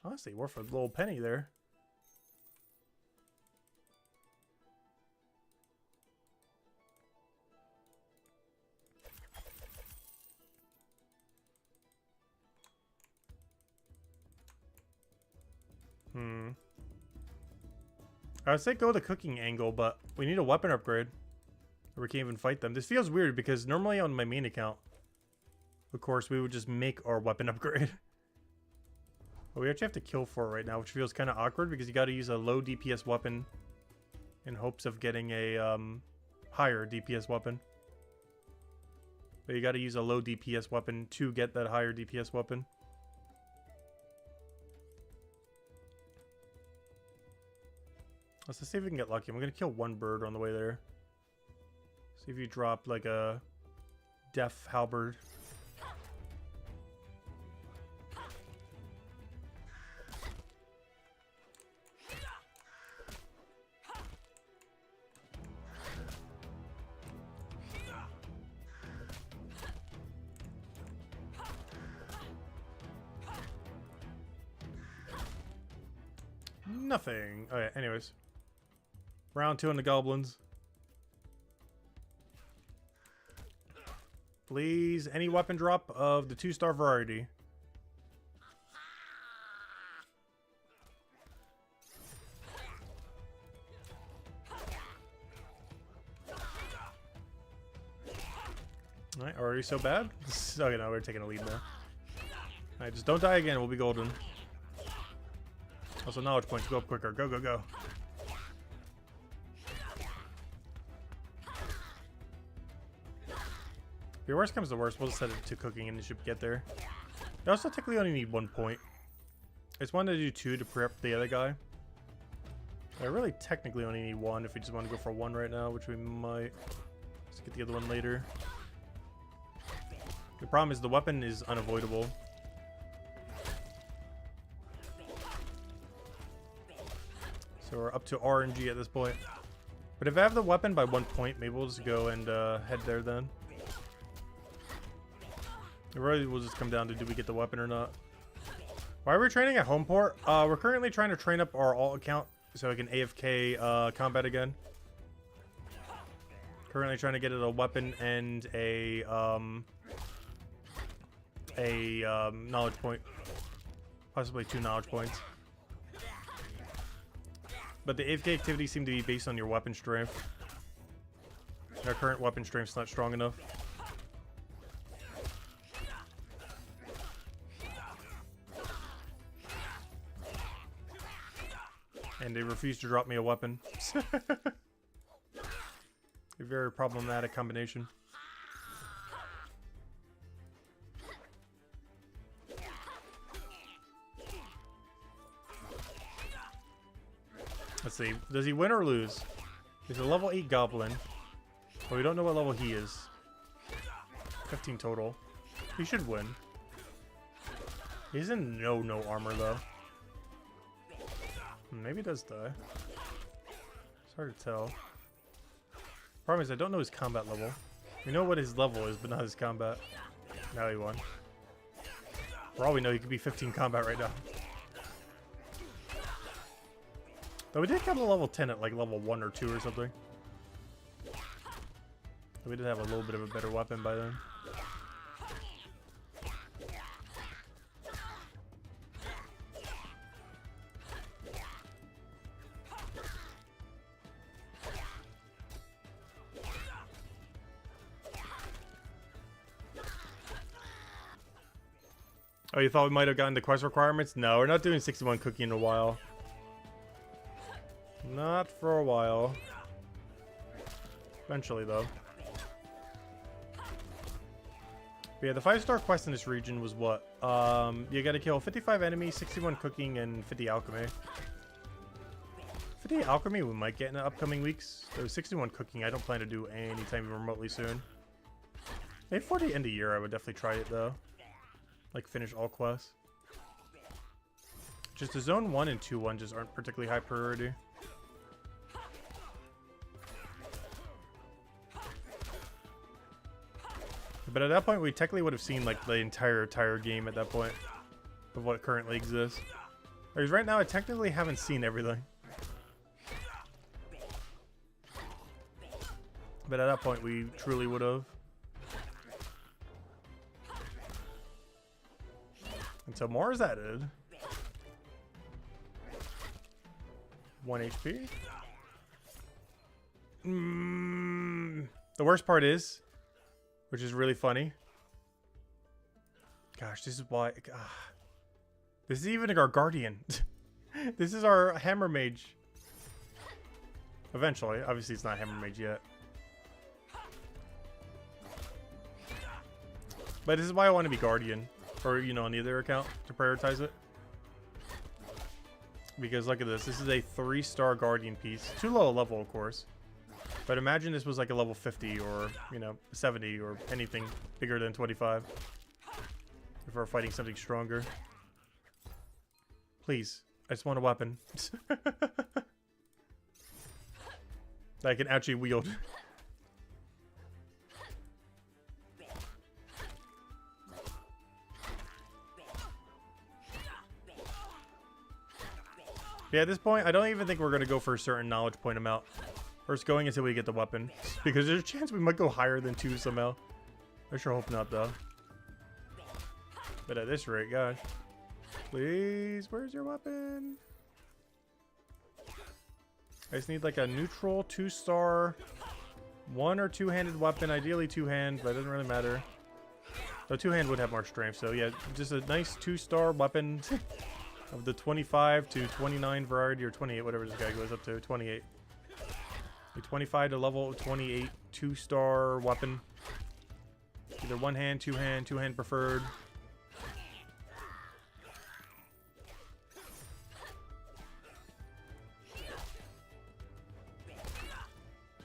Honestly, worth a little penny there. I would say go the cooking angle, but we need a weapon upgrade. Or we can't even fight them. This feels weird because normally on my main account, of course, we would just make our weapon upgrade. But we actually have to kill for it right now, which feels kind of awkward because you got to use a low DPS weapon in hopes of getting a higher DPS weapon. But you got to use a low DPS weapon to get that higher DPS weapon. Let's see if we can get lucky. I'm going to kill 1 bird on the way there. See if you drop like a death halberd. Nothing. Okay, anyways. Round 2 on the goblins. Please, any weapon drop of the 2-star variety. Alright, already so bad? Okay, no, we're taking a lead now. Alright, just don't die again, we'll be golden. Also, knowledge points, go up quicker. Go, go, go. If your worst comes to worst, we'll set it to cooking and it should get there. You also technically only need 1 point. I just wanted to do 2 to prep the other guy. I really technically only need 1 if we just want to go for 1 right now, which we might. Let's get the other one later. The problem is the weapon is unavoidable. So we're up to RNG at this point. But if I have the weapon by 1 point, maybe we'll just go and head there then. It really will just come down to do we get the weapon or not. Why are we training at Homeport? We're currently trying to train up our alt account so I can AFK combat again. Currently trying to get it a weapon and a knowledge point. Possibly 2 knowledge points. But the AFK activities seem to be based on your weapon strength. Our current weapon strength's not strong enough. And they refuse to drop me a weapon. A very problematic combination. Let's see. Does he win or lose? He's a level 8 goblin. But we don't know what level he is. 15 total. He should win. He's in no armor though. Maybe he does die. It's hard to tell. Problem is I don't know his combat level. We know what his level is, but not his combat. Now he won. For all we know, he could be 15 combat right now. Though we did come to level 10 at like level 1 or 2 or something. We did have a little bit of a better weapon by then. Oh, you thought we might have gotten the quest requirements? No, we're not doing 61 cookie in a while. Not for a while. Eventually, though. But yeah, the 5-star quest in this region was what? You gotta kill 55 enemies, 61 cooking, and 50 alchemy. 50 alchemy we might get in the upcoming weeks. So 61 cooking I don't plan to do anytime remotely soon. Maybe for the end of the year I would definitely try it though. Like finish all quests. Just the zone 1 and 2 just aren't particularly high priority. But at that point, we technically would have seen like the entire game at that point of what currently exists. Because right now, I technically haven't seen everything. But at that point, we truly would have. Until more is added. 1 HP. The worst part is, which is really funny. Gosh, this is why. This is even our guardian. This is our hammer mage. Eventually, obviously, it's not hammer mage yet. But this is why I want to be guardian, or you know, on the other account to prioritize it. Because look at this. This is a 3-star guardian piece. Too low a level, of course. But imagine this was like a level 50 or, you know, 70 or anything bigger than 25. If we're fighting something stronger. Please, I just want a weapon. That I can actually wield. Yeah, at this point, I don't even think we're going to go for a certain knowledge point amount. First going until we get the weapon. Because there's a chance we might go higher than 2 somehow. I sure hope not, though. But at this rate, gosh. Please, where's your weapon? I just need like a neutral 2-star 1 or 2-handed weapon. Ideally 2-hand, but it doesn't really matter. Though 2-hand would have more strength. So yeah, just a nice 2-star weapon of the 25 to 29 variety, or 28, whatever this guy goes up to. 28. A 25 to level 28 2-star weapon. Either 1-hand, 2-hand, 2-hand preferred.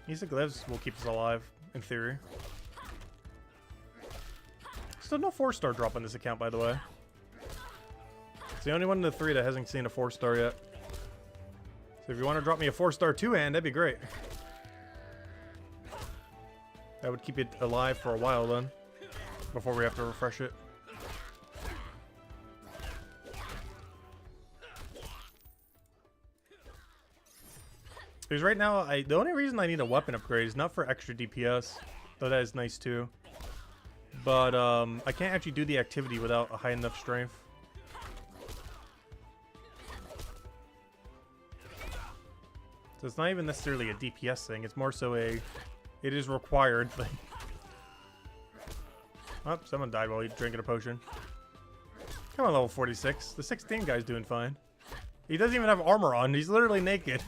These glyphs will keep us alive, in theory. Still no 4-star drop on this account, by the way. It's the only one of the 3 that hasn't seen a 4-star yet. So if you want to drop me a 4-star 2-hand, that'd be great. That would keep it alive for a while then, before we have to refresh it. Because right now, the only reason I need a weapon upgrade is not for extra DPS, though that is nice too. But I can't actually do the activity without a high enough strength. So it's not even necessarily a DPS thing, it's more so a it is required thing. Oh, someone died while he was drinking a potion. Come on, level 46. The 16 guy's doing fine. He doesn't even have armor on, he's literally naked.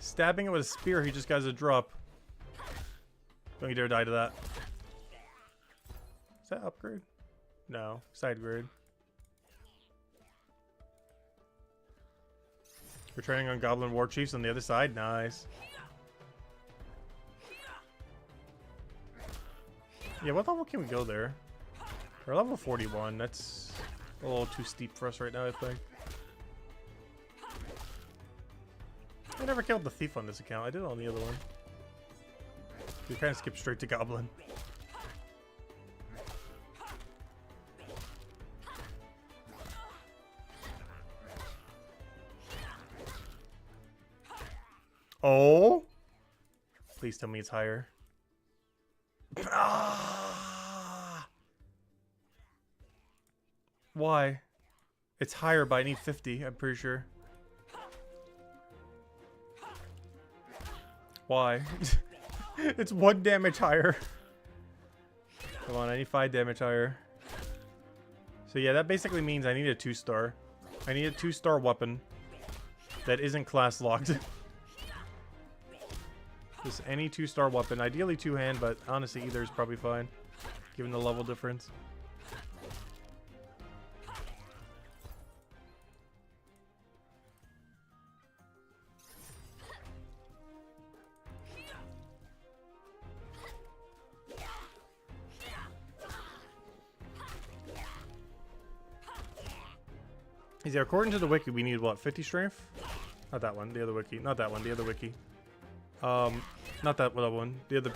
Stabbing it with a spear, he just got a drop. Don't you dare die to that. Is that upgrade? No, side grade. We're training on Goblin War Chiefs on the other side. Nice. Yeah, what level can we go there? We're level 41. That's a little too steep for us right now, I think. I never killed the thief on this account. I did it on the other one. We kind of skipped straight to Goblin. Oh! Please tell me it's higher. Ah! Why? It's higher, but I need 50, I'm pretty sure. Why? It's 1 damage higher. Come on, I need 5 damage higher. So yeah, that basically means I need a 2-star. I need a 2-star weapon that isn't class locked. Just any 2-star weapon. Ideally 2-hand, but honestly either is probably fine, given the level difference. Is it according to the wiki we need what, 50 strength? Not that one, the other wiki. Not that one, the other wiki. Not that one. The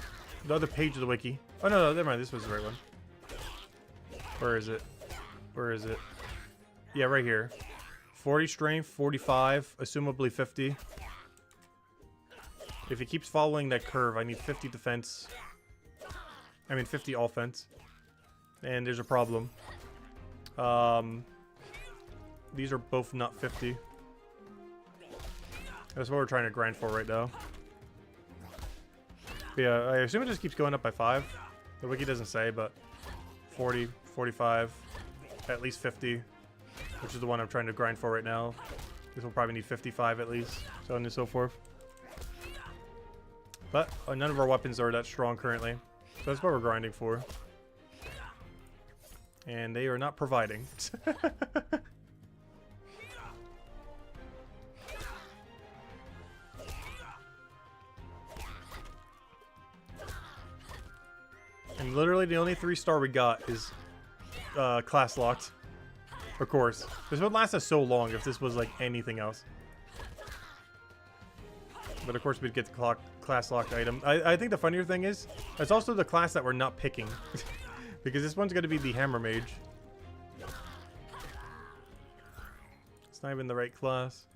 other page of the wiki. Oh no, never mind, this was the right one. Where is it? Where is it? Yeah, right here. 40 strength, 45, assumably 50. If it keeps following that curve, I need 50 defense. I mean 50 offense. And there's a problem. These are both not 50. That's what we're trying to grind for right now. But yeah, I assume it just keeps going up by 5. The wiki doesn't say, but 40, 45, at least 50, which is the one I'm trying to grind for right now. This will probably need 55 at least, so on and so forth. But none of our weapons are that strong currently, so that's what we're grinding for. And they are not providing. And literally the only 3-star we got is class locked. Of course. This would last us so long if this was like anything else. But of course we'd get the class locked item. I think the funnier thing is, it's also the class that we're not picking. Because this one's going to be the Hammer Mage. It's not even the right class.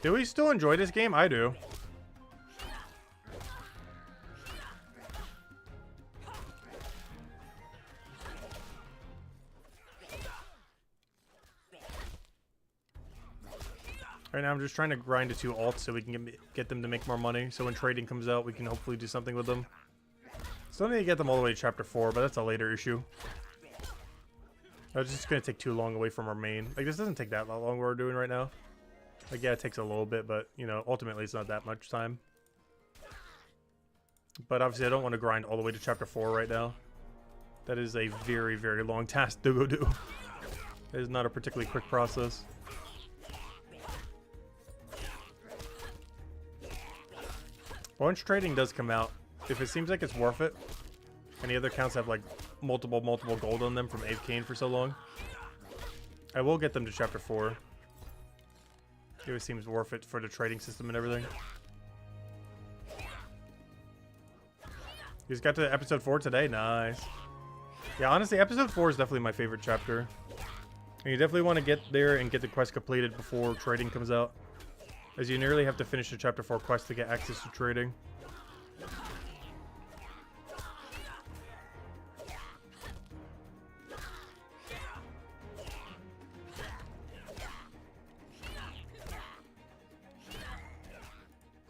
Do we still enjoy this game? I do. Right now I'm just trying to grind the 2 alts so we can get them to make more money. So when trading comes out, we can hopefully do something with them. Still need to get them all the way to chapter 4, but that's a later issue. It's just going to take too long away from our main. Like, this doesn't take that long what we're doing right now. Like, yeah, it takes a little bit, but, you know, ultimately it's not that much time. But obviously I don't want to grind all the way to chapter 4 right now. That is a very, very long task to go do. It is not a particularly quick process. Once trading does come out, if it seems like it's worth it, and the other accounts have like multiple gold on them from Abe Kane for so long, I will get them to chapter 4. It always seems worth it for the trading system and everything. You just got to episode 4 today? Nice. Yeah, honestly, episode 4 is definitely my favorite chapter. And you definitely want to get there and get the quest completed before trading comes out, as you nearly have to finish the chapter 4 quest to get access to trading.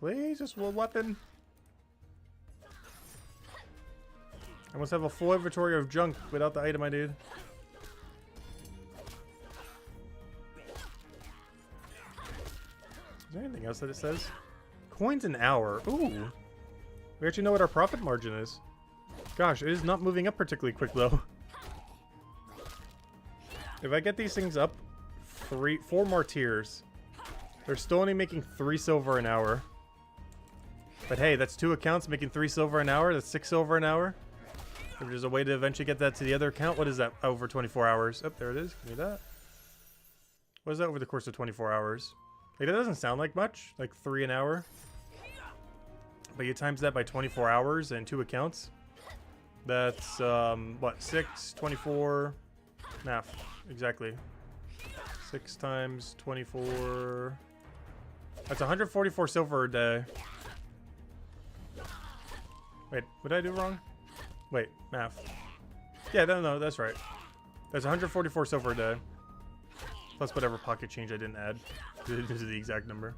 Please, just one weapon. I must have a full inventory of junk without the item I need. Is there anything else that it says? Coins an hour. Ooh. We actually know what our profit margin is. Gosh, it is not moving up particularly quick though. If I get these things up 4 more tiers, They're still only making 3 silver an hour. But hey, that's 2 accounts making 3 silver an hour. That's 6 silver an hour. If there's a way to eventually get that to the other account, what is that? Over 24 hours. Oh, there it is. Give me that. What is that over the course of 24 hours? Like, that doesn't sound like much. Like 3 an hour. But you times that by 24 hours and 2 accounts. That's, what? 6, 24... Math. Exactly. 6 times 24... That's 144 silver a day. Wait, what did I do wrong? Wait, math. Yeah, no, that's right. That's 144 silver a day. Plus whatever pocket change I didn't add. This is the exact number.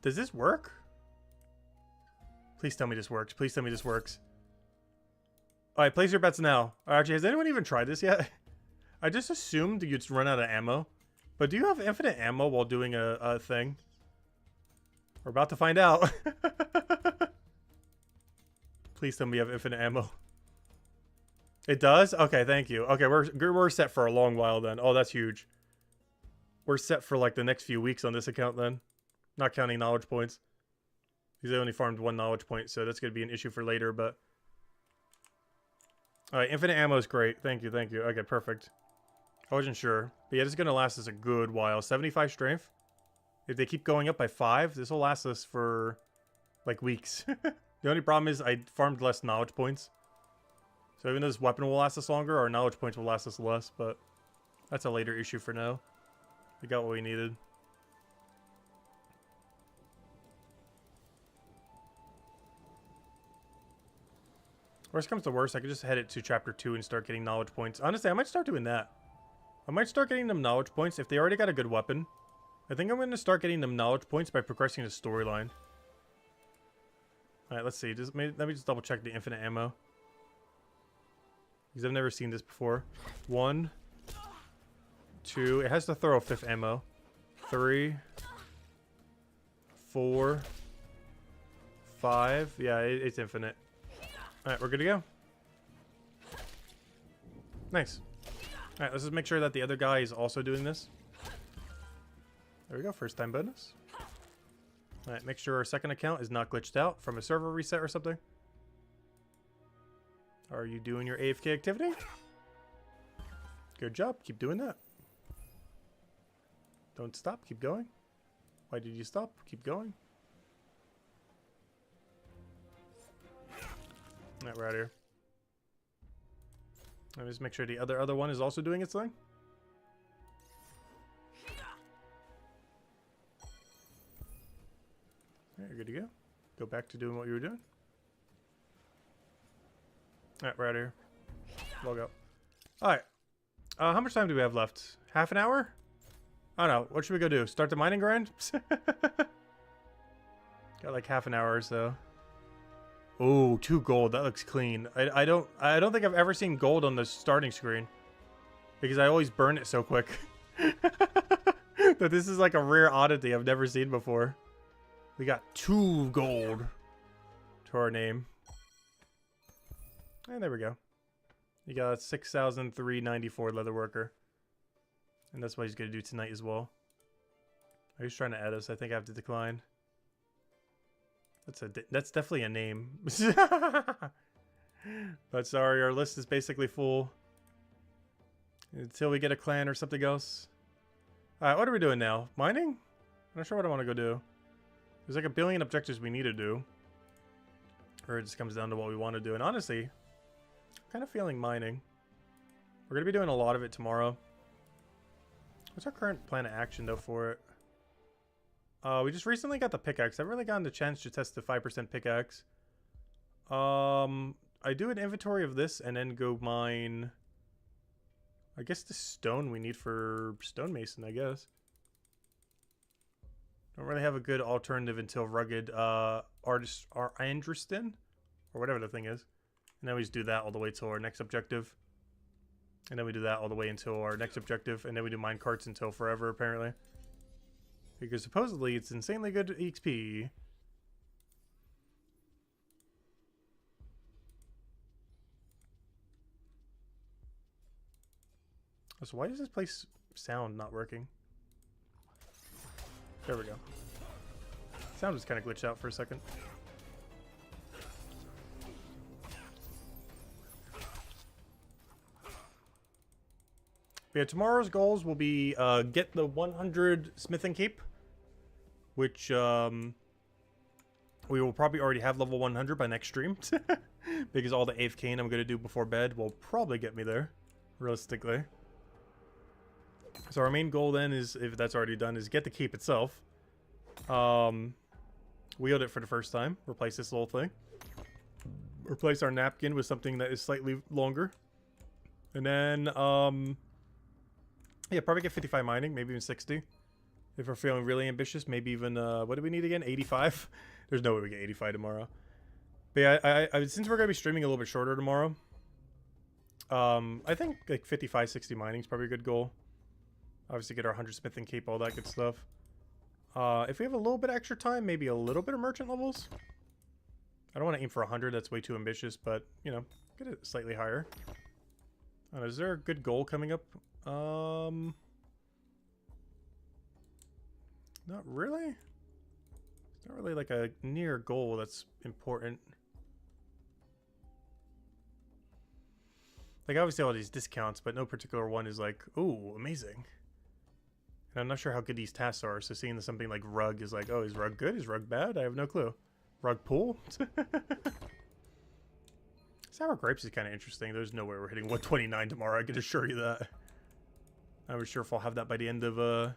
Does this work? Please tell me this works. Please tell me this works. Alright, place your bets now. Actually, has anyone even tried this yet? I just assumed you'd run out of ammo. But do you have infinite ammo while doing a thing? We're about to find out. Please tell me you have infinite ammo. It does? Okay, thank you. Okay, we're set for a long while then. Oh, that's huge. We're set for like the next few weeks on this account then. Not counting knowledge points. Because I only farmed 1 knowledge point, so that's going to be an issue for later, but... Alright, infinite ammo is great. Thank you, thank you. Okay, perfect. I wasn't sure. But yeah, this is going to last us a good while. 75 strength. If they keep going up by 5, this will last us for, like, weeks. The only problem is I farmed less knowledge points. So even though this weapon will last us longer, our knowledge points will last us less, but that's a later issue for now. We got what we needed. Worst comes to worst, I could just head it to chapter 2 and start getting knowledge points. Honestly, I might start doing that. I might start getting them knowledge points if they already got a good weapon. I think I'm going to start getting them knowledge points by progressing the storyline. Alright, let's see. Let me just double check the infinite ammo. Because I've never seen this before. 1, 2. It has to throw a 5th ammo. 3, 4, 5. Yeah, it's infinite. Alright, we're good to go. Nice. Alright, let's just make sure that the other guy is also doing this. There we go, first time bonus. Alright, make sure our second account is not glitched out from a server reset or something. Are you doing your AFK activity? Good job, keep doing that. Don't stop, keep going. Why did you stop? Keep going. Alright, we're out of here. Let me just make sure the other one is also doing its thing. Alright, you're good to go. Go back to doing what you were doing. Alright, we're out of here. We'll go. Alright. How much time do we have left? Half an hour? I don't know. What should we go do? Start the mining grind? Got like half an hour or so. Oh, 2 gold. That looks clean. I don't think I've ever seen gold on the starting screen. Because I always burn it so quick. That this is like a rare oddity I've never seen before. We got 2 gold to our name. And there we go. You got 6,394 Leatherworker. And that's what he's going to do tonight as well. He's trying to add us. I think I have to decline. That's definitely a name. But sorry, our list is basically full. Until we get a clan or something else. Alright, what are we doing now? Mining? I'm not sure what I want to go do. There's like a billion objectives we need to do. Or it just comes down to what we want to do. And honestly, I'm kind of feeling mining. We're going to be doing a lot of it tomorrow. What's our current plan of action though for it? We just recently got the pickaxe. I haven't really gotten the chance to test the 5% pickaxe. I do an inventory of this and then go mine, I guess, the stone we need for stonemason, I guess. Don't really have a good alternative until rugged artist or Andriston or whatever the thing is. And then we just do that all the way till our next objective. And then we do that all the way until our next objective. And then we do mine carts until forever, apparently. Because supposedly it's insanely good XP. So why does this place sound not working? There we go. Sound was kind of glitched out for a second. But yeah, tomorrow's goals will be get the 100 smithing cape, which we will probably already have level 100 by next stream. Because all the AFKing I'm going to do before bed will probably get me there, realistically. So our main goal then is, if that's already done, is get the cape itself. Wield it for the first time. Replace this little thing. Replace our napkin with something that is slightly longer. And then, yeah, probably get 55 mining, maybe even 60. If we're feeling really ambitious, maybe even, what do we need again? 85? There's no way we get 85 tomorrow. But yeah, since we're going to be streaming a little bit shorter tomorrow, I think like 55, 60 mining is probably a good goal. Obviously get our 100 smithing cape, all that good stuff. If we have a little bit extra time, maybe a little bit of merchant levels. I don't want to aim for 100, that's way too ambitious, but, you know, get it slightly higher. Is there a good goal coming up? Not really. It's not really like a near goal that's important. Like, obviously all these discounts, but no particular one is like, ooh, amazing. And I'm not sure how good these tasks are, so seeing something like rug is like, oh, is rug good? Is rug bad? I have no clue. Rug pool? Sour grapes is kind of interesting. There's no way we're hitting 129 tomorrow, I can assure you that. I'm not sure if I'll have that by the end of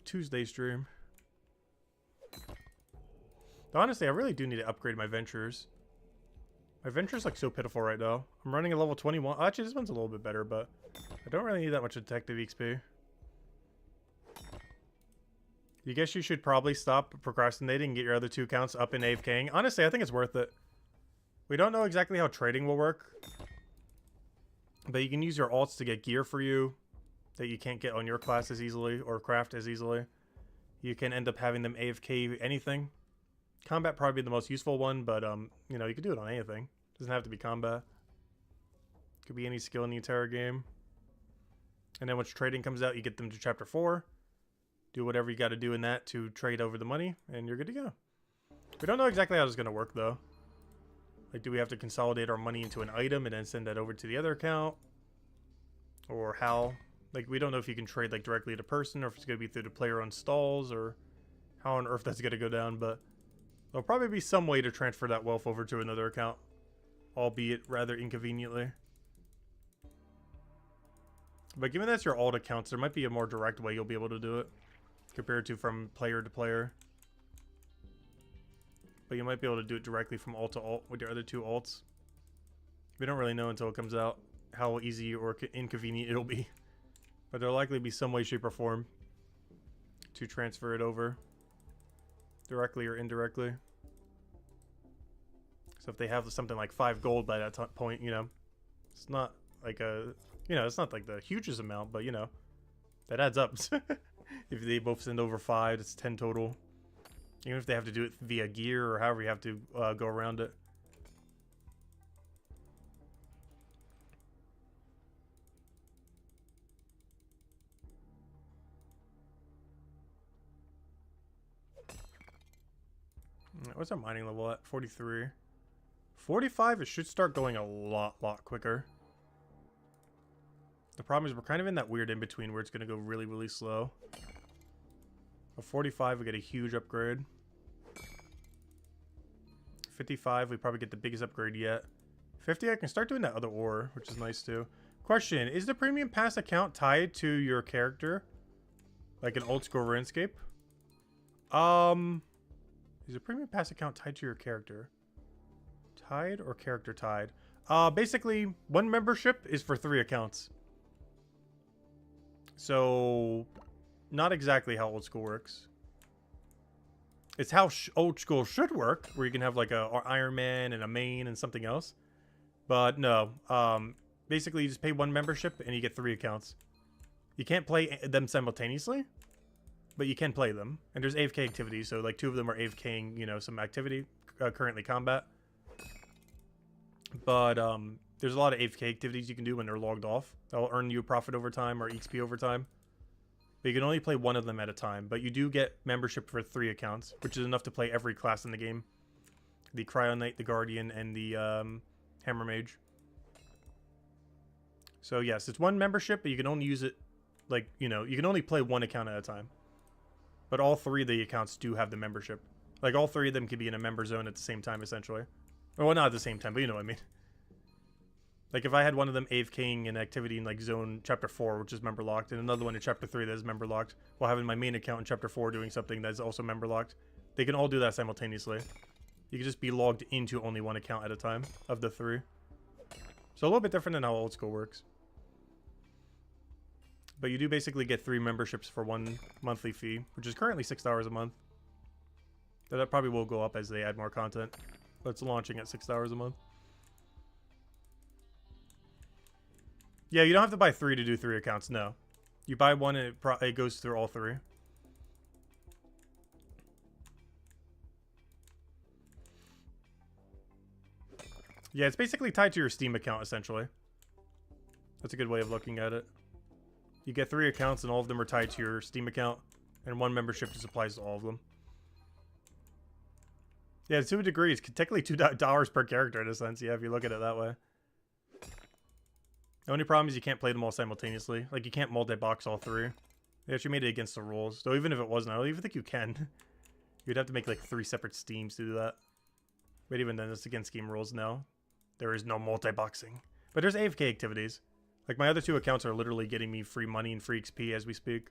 Tuesday's stream. But honestly, I really do need to upgrade my ventures. My venture's like so pitiful right now. I'm running a level 21. Actually, this one's a little bit better, but I don't really need that much detective XP. You guess you should probably stop procrastinating and get your other 2 accounts up in AFKing. Honestly, I think it's worth it. We don't know exactly how trading will work, but you can use your alts to get gear for you that you can't get on your class as easily or craft as easily. You can end up having them AFK anything. Combat probably the most useful one, but you know, you can do it on anything. Doesn't have to be combat. Could be any skill in the entire game. And then once trading comes out, you get them to chapter 4. Do whatever you got to do in that to trade over the money, and you're good to go. We don't know exactly how this is going to work, though. Like, do we have to consolidate our money into an item and then send that over to the other account? Or how? Like, we don't know if you can trade, like, directly to person, or if it's going to be through the player-owned stalls, or how on earth that's going to go down, but there'll probably be some way to transfer that wealth over to another account, albeit rather inconveniently. But given that's your alt accounts, there might be a more direct way you'll be able to do it, compared to from player to player. But you might be able to do it directly from alt to alt with your other 2 alts. We don't really know until it comes out how easy or inconvenient it'll be. But there'll likely be some way, shape, or form to transfer it over, directly or indirectly. So if they have something like 5 gold by that point, you know, it's not like a, you know, it's not like the hugest amount, but you know, that adds up. If they both send over 5, it's 10 total. Even if they have to do it via gear or however you have to go around it. What's our mining level at? 43. 45, it should start going a lot quicker. The problem is we're kind of in that weird in-between where it's going to go really, really slow. At 45, we get a huge upgrade. 55, we probably get the biggest upgrade yet. 50, I can start doing that other ore, which is nice too. Question, is the premium pass account tied to your character? Like an old school RuneScape? Is a premium pass account tied to your character? Tied or character tied? Basically, one membership is for 3 accounts. So, not exactly how old school works. It's how old school should work, where you can have like a Iron Man and a main and something else. But no, basically you just pay 1 membership and you get 3 accounts. You can't play them simultaneously, but you can play them. And there's AFK activities, so like 2 of them are AFKing, you know, some activity, currently combat. But there's a lot of AFK activities you can do when they're logged off. That'll earn you profit over time or XP over time. But you can only play one of them at a time. But you do get membership for 3 accounts, which is enough to play every class in the game. The Cryo Knight, the Guardian, and the Hammer Mage. So yes, it's 1 membership, but you can only use it, like, you know, you can only play 1 account at a time. But all 3 of the accounts do have the membership. Like, all 3 of them can be in a member zone at the same time, essentially. Or, well, not at the same time, but you know what I mean. Like, if I had one of them AFKing an activity in, like, Zone Chapter 4, which is member-locked, and another one in Chapter 3 that is member-locked, while having my main account in Chapter 4 doing something that is also member-locked, they can all do that simultaneously. You can just be logged into only 1 account at a time of the 3. So a little bit different than how old school works. But you do basically get 3 memberships for 1 monthly fee, which is currently $6 a month. But that probably will go up as they add more content. But it's launching at $6 a month. Yeah, you don't have to buy 3 to do 3 accounts, no. You buy 1 and it goes through all 3. Yeah, it's basically tied to your Steam account, essentially. That's a good way of looking at it. You get 3 accounts and all of them are tied to your Steam account. And 1 membership just applies to all of them. Yeah, to a degree, it's technically $2 per character in a sense, yeah, if you look at it that way. The only problem is you can't play them all simultaneously. Like, you can't multi-box all 3. They actually made it against the rules. So even if it wasn't, I don't even think you can. You'd have to make, like, 3 separate Steams to do that. But even then, it's against game rules now. There is no multi-boxing. But there's AFK activities. Like, my other 2 accounts are literally getting me free money and free XP as we speak.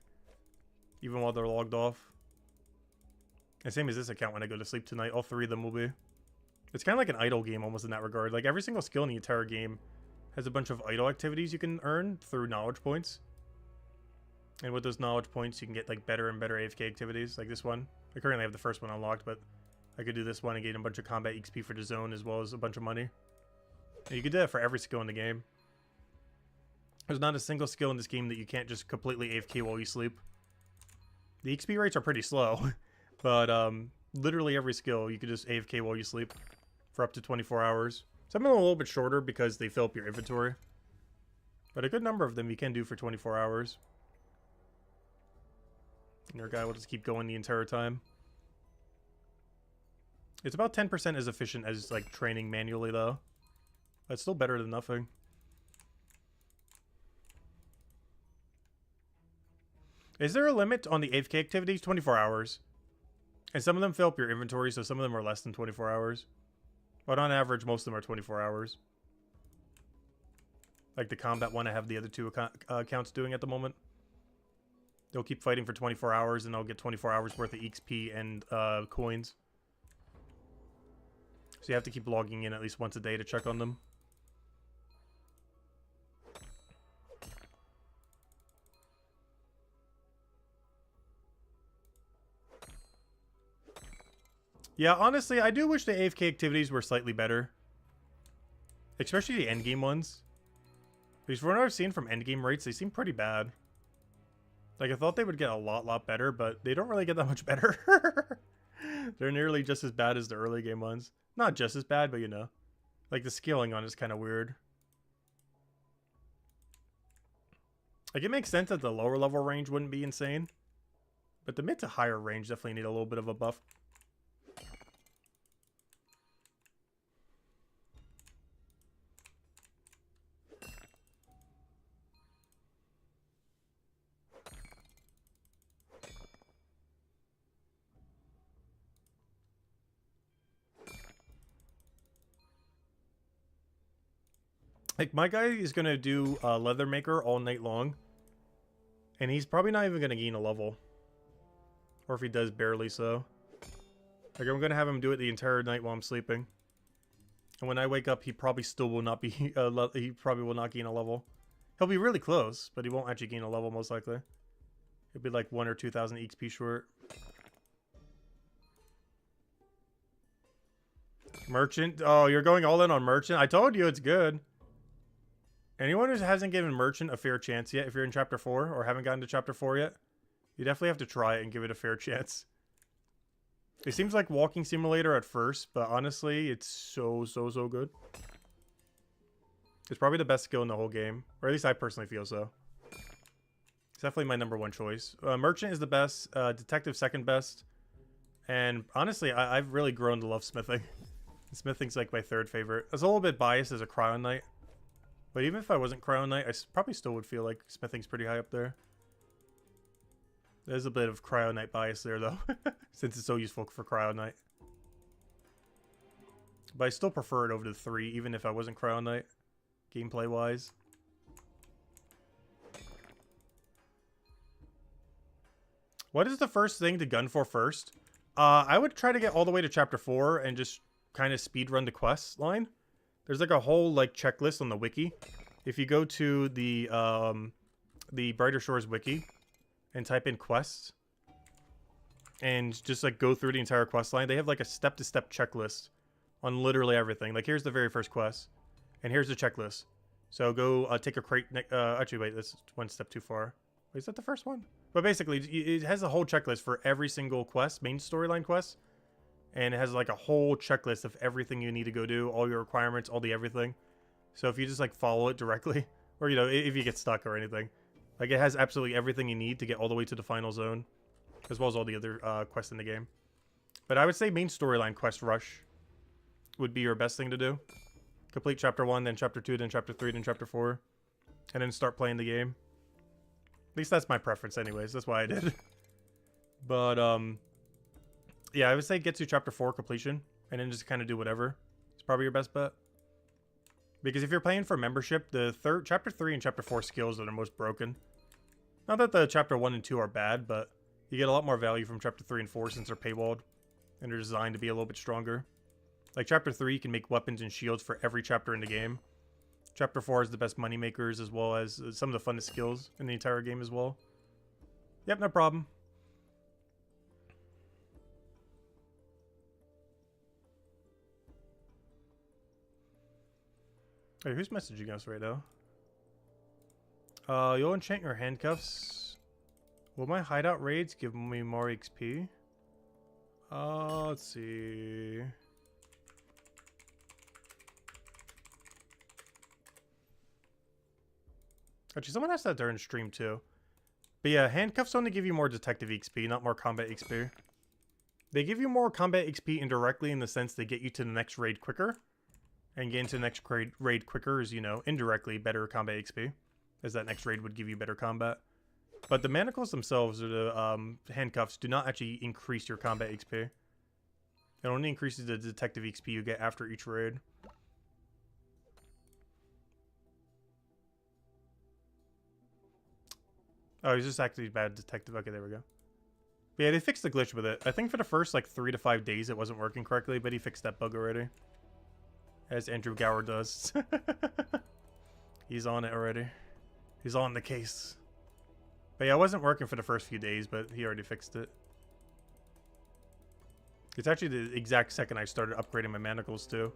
Even while they're logged off. And same as this account when I go to sleep tonight. All 3 of them will be. It's kind of like an idle game almost in that regard. Like, every single skill in the entire game has a bunch of idle activities you can earn through knowledge points. And with those knowledge points, you can get, like, better and better AFK activities. Like this one. I currently have the first one unlocked, but I could do this one and gain a bunch of combat XP for the zone as well as a bunch of money. And you can do that for every skill in the game. There's not a single skill in this game that you can't just completely AFK while you sleep. The XP rates are pretty slow, but literally every skill you can just AFK while you sleep for up to 24 hours. Some of them are a little bit shorter because they fill up your inventory. But a good number of them you can do for 24 hours. And your guy will just keep going the entire time. It's about 10% as efficient as, like, training manually, though. That's still better than nothing. Is there a limit on the AFK activities? 24 hours. And some of them fill up your inventory, so some of them are less than 24 hours. But on average, most of them are 24 hours. Like the combat one I have the other 2 accounts doing at the moment. They'll keep fighting for 24 hours, and they'll get 24 hours worth of XP and coins. So you have to keep logging in at least once a day to check on them. Yeah, honestly, I do wish the AFK activities were slightly better. Especially the endgame ones. Because from what I've seen from endgame rates, they seem pretty bad. Like, I thought they would get a lot better, but they don't really get that much better. They're nearly just as bad as the early game ones. Not just as bad, but you know. Like, the scaling on it is kind of weird. Like, it makes sense that the lower level range wouldn't be insane. But the mid to higher range definitely need a little bit of a buff. Like, my guy is going to do Leathermaker all night long. And he's probably not even going to gain a level. Or if he does, barely so. Like, I'm going to have him do it the entire night while I'm sleeping. And when I wake up, he probably still will not be... he probably will not gain a level. He'll be really close, but he won't actually gain a level, most likely. He'll be like 1,000 or 2,000 XP short. Merchant? Oh, you're going all in on Merchant? I told you it's good. Anyone who hasn't given Merchant a fair chance yet, if you're in Chapter 4 or haven't gotten to Chapter 4 yet, you definitely have to try it and give it a fair chance. It seems like Walking Simulator at first, but honestly, it's so good. It's probably the best skill in the whole game. Or at least I personally feel so. It's definitely my #1 choice. Merchant is the best. Detective second best. And honestly, I've really grown to love smithing. Smithing's like my 3rd favorite. I was a little bit biased as a Cryo Knight. But even if I wasn't Cryo Knight, I probably still would feel like smithing's pretty high up there. There's a bit of Cryo Knight bias there, though. Since it's so useful for Cryo Knight. But I still prefer it over the 3, even if I wasn't Cryo Knight. Gameplay-wise. What is the first thing to gun for first? I would try to get all the way to Chapter 4 and just kind of speedrun the quest line. There's like a whole like checklist on the wiki. If you go to the Brighter Shores wiki and type in quests and just like go through the entire quest line, they have like a step-to-step checklist on literally everything. Like here's the very first quest, and here's the checklist. So go take a crate. Actually, wait, that's one step too far. Wait, is that the first one? But basically, it has a whole checklist for every single quest, main storyline quest. And it has like a whole checklist of everything you need to go do, all your requirements, all the everything. So if you just like follow it directly, or you know, if you get stuck or anything, like it has absolutely everything you need to get all the way to the final zone, as well as all the other quests in the game. But I would say main storyline quest rush would be your best thing to do. Complete Chapter 1, then Chapter 2, then Chapter 3, then Chapter 4, and then start playing the game. At least that's my preference anyways. That's why I did. But, yeah, I would say get to Chapter 4 completion, and then just kind of do whatever. It's probably your best bet. Because if you're playing for membership, the Chapter 3 and Chapter 4 skills are the most broken. Not that the Chapter 1 and 2 are bad, but you get a lot more value from Chapter 3 and 4 since they're paywalled. And they're designed to be a little bit stronger. Like Chapter 3, you can make weapons and shields for every chapter in the game. Chapter 4 is the best money makers, as well as some of the funnest skills in the entire game as well. Yep, no problem. Hey, who's messaging us right now? You'll enchant your handcuffs. Will my hideout raids give me more XP? Let's see. Actually, someone asked that during stream too. But yeah, handcuffs only give you more detective XP, not more combat XP. They give you more combat XP indirectly in the sense they get you to the next raid quicker. And get into the next raid quicker is, you know, indirectly better combat XP. As that next raid would give you better combat. But the manacles themselves, or the handcuffs, do not actually increase your combat XP. It only increases the detective XP you get after each raid. Oh, he's just actually a bad detective. Okay, there we go. But yeah, they fixed the glitch with it. I think for the first, like, 3 to 5 days it wasn't working correctly, but he fixed that bug already. As Andrew Gower does. He's on it already. He's on the case. But yeah, it wasn't working for the first few days, but he already fixed it. It's actually the exact second I started upgrading my manacles, too.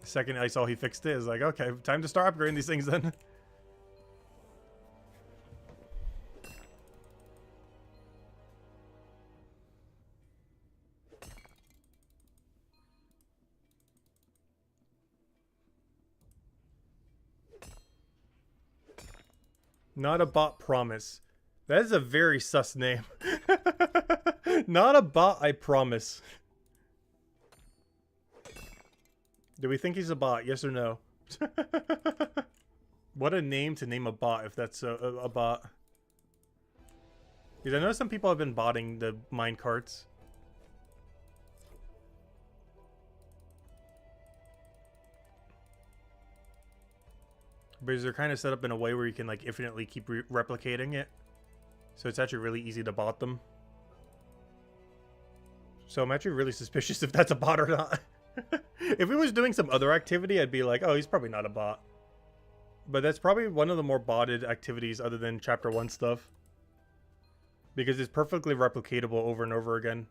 The second I saw he fixed it, I was like, okay, time to start upgrading these things then. Not a bot, promise. That is a very sus name. Not a bot, I promise. Do we think he's a bot? Yes or no? What a name to name a bot if that's a bot. Because I know some people have been botting the mine carts. Because they're kind of set up in a way where you can like infinitely keep replicating it. So it's actually really easy to bot them. So I'm actually really suspicious if that's a bot or not. If he was doing some other activity, I'd be like, oh, he's probably not a bot. But that's probably one of the more botted activities other than Chapter 1 stuff. Because it's perfectly replicatable over and over again.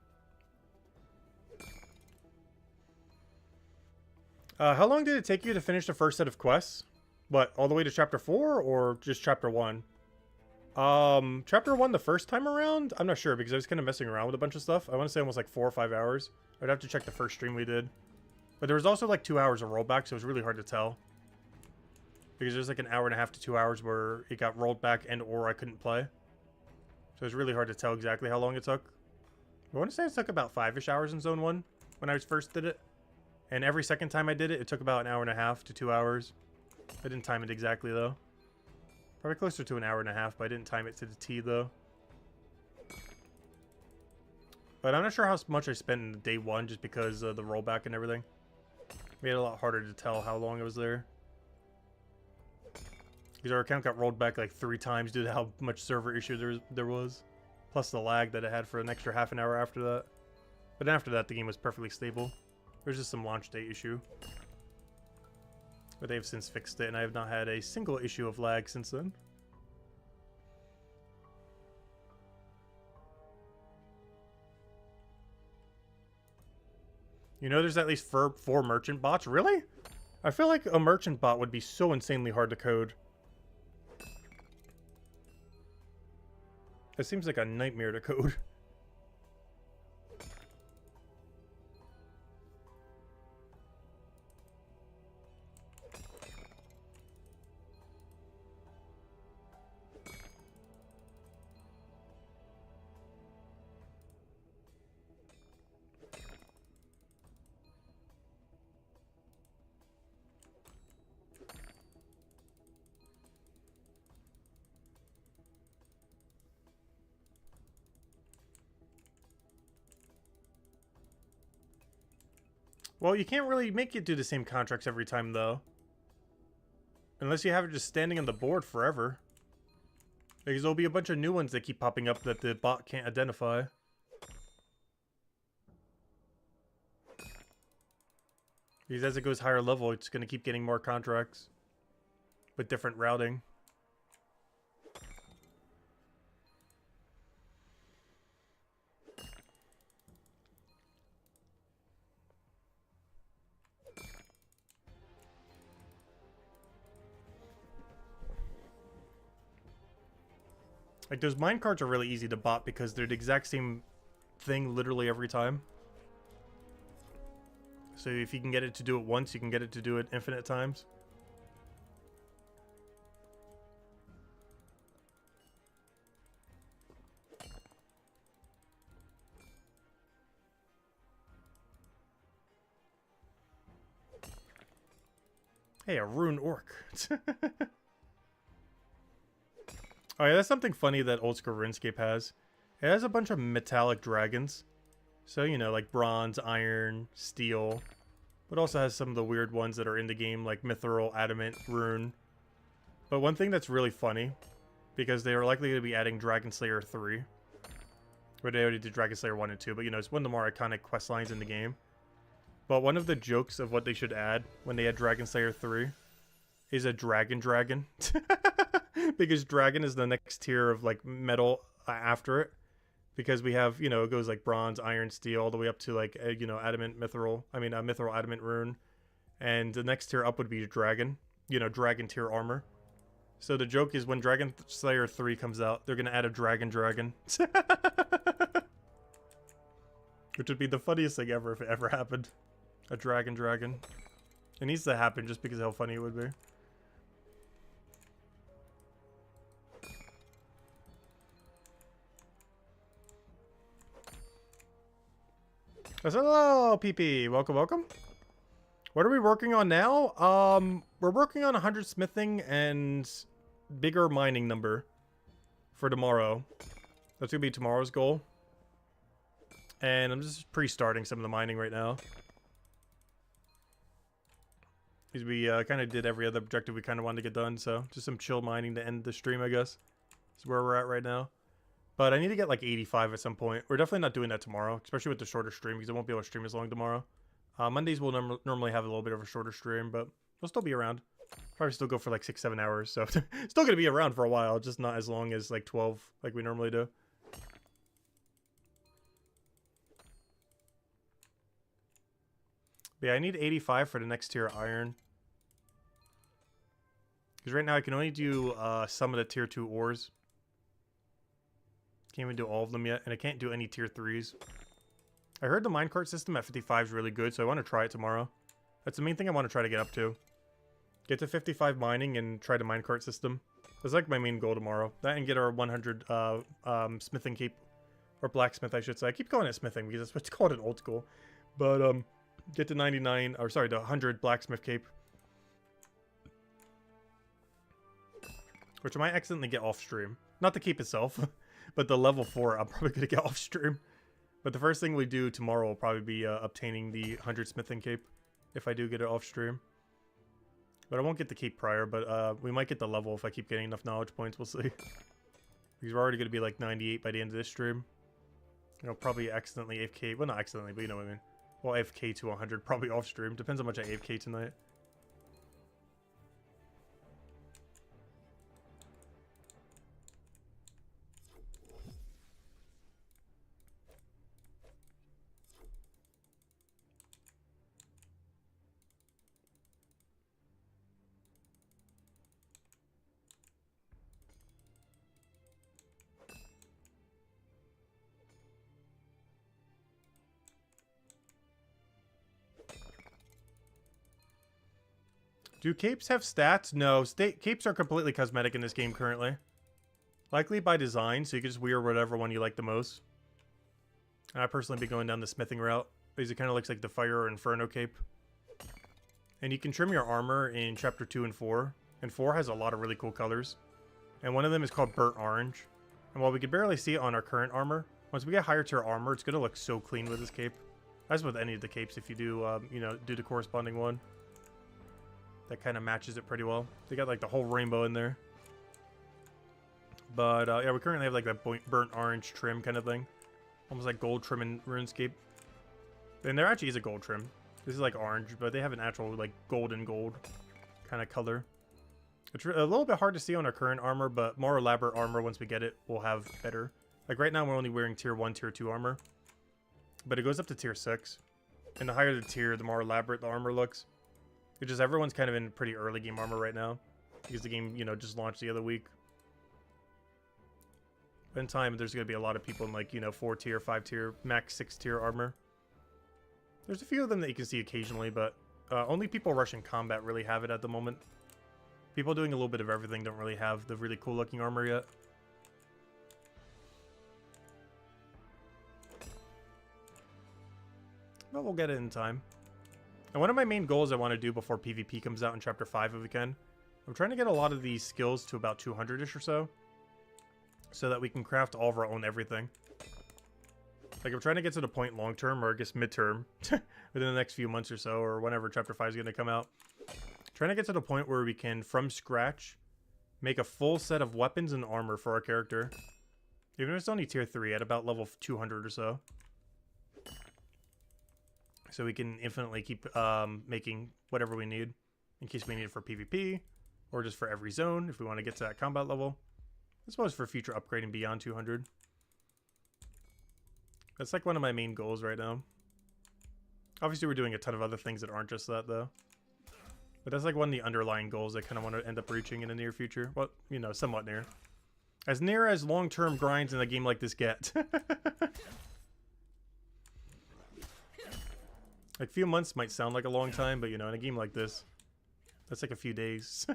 How long did it take you to finish the first set of quests? What, all the way to Chapter 4 or just Chapter 1? Chapter 1 the first time around? I'm not sure because I was kind of messing around with a bunch of stuff. I want to say almost like 4 or 5 hours. I'd have to check the first stream we did. But there was also like 2 hours of rollback, so it was really hard to tell. Because there's like an hour and a half to 2 hours where it got rolled back and or I couldn't play. So it's really hard to tell exactly how long it took. I want to say it took about 5-ish hours in Zone 1 when I first did it. And every second time I did it, it took about an hour and a half to 2 hours. I didn't time it exactly, though. Probably closer to an hour and a half, but I didn't time it to the T, though. But I'm not sure how much I spent in day 1 just because of the rollback and everything. Made it a lot harder to tell how long it was there. Because our account got rolled back like 3 times due to how much server issue there was. Plus the lag that it had for an extra half an hour after that. But after that, the game was perfectly stable. There's just some launch date issue. But they've since fixed it, and I have not had a single issue of lag since then. You know there's at least 4 merchant bots? Really? I feel like a merchant bot would be so insanely hard to code. It seems like a nightmare to code. Well, you can't really make it do the same contracts every time, though. Unless you have it just standing on the board forever. Because there'll be a bunch of new ones that keep popping up that the bot can't identify. Because as it goes higher level, it's going to keep getting more contracts. With different routing. Like, those mine carts are really easy to bot because they're the exact same thing literally every time. So if you can get it to do it once, you can get it to do it infinite times. Hey, a rune orc. Oh yeah, that's something funny that old school RuneScape has. It has a bunch of metallic dragons. So, you know, like bronze, iron, steel. But also has some of the weird ones that are in the game, like mithril, adamant, rune. But one thing that's really funny, because they are likely to be adding Dragon Slayer 3. But they already did Dragon Slayer 1 and 2, but you know, it's one of the more iconic quest lines in the game. But one of the jokes of what they should add when they add Dragon Slayer 3 is a dragon. Because dragon is the next tier of like metal after it. Because we have, you know, it goes like bronze, iron, steel, all the way up to like, you know, adamant, mithril. I mean, mithril, adamant, rune. And the next tier up would be dragon. You know, dragon tier armor. So the joke is when Dragon Slayer 3 comes out, they're going to add a dragon. Which would be the funniest thing ever if it ever happened. A dragon. It needs to happen just because of how funny it would be. Hello, PP. Welcome. What are we working on now? We're working on 100 smithing and bigger mining number for tomorrow. That's gonna be tomorrow's goal. And I'm just pre-starting some of the mining right now. Because we kind of did every other objective we kind of wanted to get done, so just some chill mining to end the stream, I guess. Is where we're at right now. But I need to get like 85 at some point. We're definitely not doing that tomorrow, especially with the shorter stream, because I won't be able to stream as long tomorrow. Mondays will normally have a little bit of a shorter stream, but we'll still be around. Probably still go for like 6-7 hours, so still going to be around for a while, just not as long as like 12 like we normally do. But yeah, I need 85 for the next tier of iron. Because right now I can only do some of the tier 2 ores. Can't even do all of them yet, and I can't do any tier 3s. I heard the minecart system at 55 is really good, so I want to try it tomorrow. That's the main thing I want to try to get up to. Get to 55 mining and try the minecart system. That's like my main goal tomorrow. That and get our 100 smithing cape. Or blacksmith, I should say. I keep calling it smithing because that's what's called in old school. But get to 99, or sorry, to 100 blacksmith cape. Which I might accidentally get off stream. Not the cape itself, but the level 4 I'm probably going to get off stream. But the first thing we do tomorrow will probably be obtaining the 100 smithing cape. If I do get it off stream. But I won't get the cape prior, but we might get the level if I keep getting enough knowledge points. We'll see. Because we're already going to be like 98 by the end of this stream. You know, probably accidentally AFK. Well, not accidentally, but you know what I mean. Well, AFK to 100, probably off stream. Depends how much I AFK tonight. Do capes have stats? No, capes are completely cosmetic in this game currently. Likely by design, so you can just wear whatever one you like the most. And I personally be going down the smithing route, because it kind of looks like the Fire or Inferno cape. And you can trim your armor in Chapter 2 and 4. And 4 has a lot of really cool colors. And one of them is called Burnt Orange. And while we can barely see it on our current armor, once we get higher tier armor, it's going to look so clean with this cape. As with any of the capes, if you do, you know, do the corresponding one. That kind of matches it pretty well. They got like the whole rainbow in there. But yeah, we currently have like that burnt orange trim kind of thing. Almost like gold trim in RuneScape. And there actually is a gold trim. This is like orange, but they have an actual like golden gold kind of color. It's a little bit hard to see on our current armor, but more elaborate armor once we get it will have better. Like right now we're only wearing tier 1, tier 2 armor. But it goes up to tier 6. And the higher the tier, the more elaborate the armor looks. It's just everyone's kind of in pretty early game armor right now. Because the game, you know, just launched the other week. But in time, there's going to be a lot of people in like, you know, 4 tier, 5 tier, max 6 tier armor. There's a few of them that you can see occasionally, but only people rushing combat really have it at the moment. People doing a little bit of everything don't really have the really cool looking armor yet. But we'll get it in time. And one of my main goals I want to do before PvP comes out in Chapter 5 if we can, I'm trying to get a lot of these skills to about 200-ish or so. So that we can craft all of our own everything. Like, I'm trying to get to the point long-term, or I guess mid-term, within the next few months or so, or whenever Chapter 5 is going to come out. Trying to get to the point where we can, from scratch, make a full set of weapons and armor for our character. Even if it's only tier 3, at about level 200 or so. So we can infinitely keep making whatever we need, in case we need it for PvP, or just for every zone, if we want to get to that combat level. I suppose for future upgrading beyond 200. That's like one of my main goals right now. Obviously we're doing a ton of other things that aren't just that though. But that's like one of the underlying goals I kind of want to end up reaching in the near future. Well, you know, somewhat near. As near as long-term grinds in a game like this get. Like, a few months might sound like a long time, but you know, in a game like this, that's like a few days.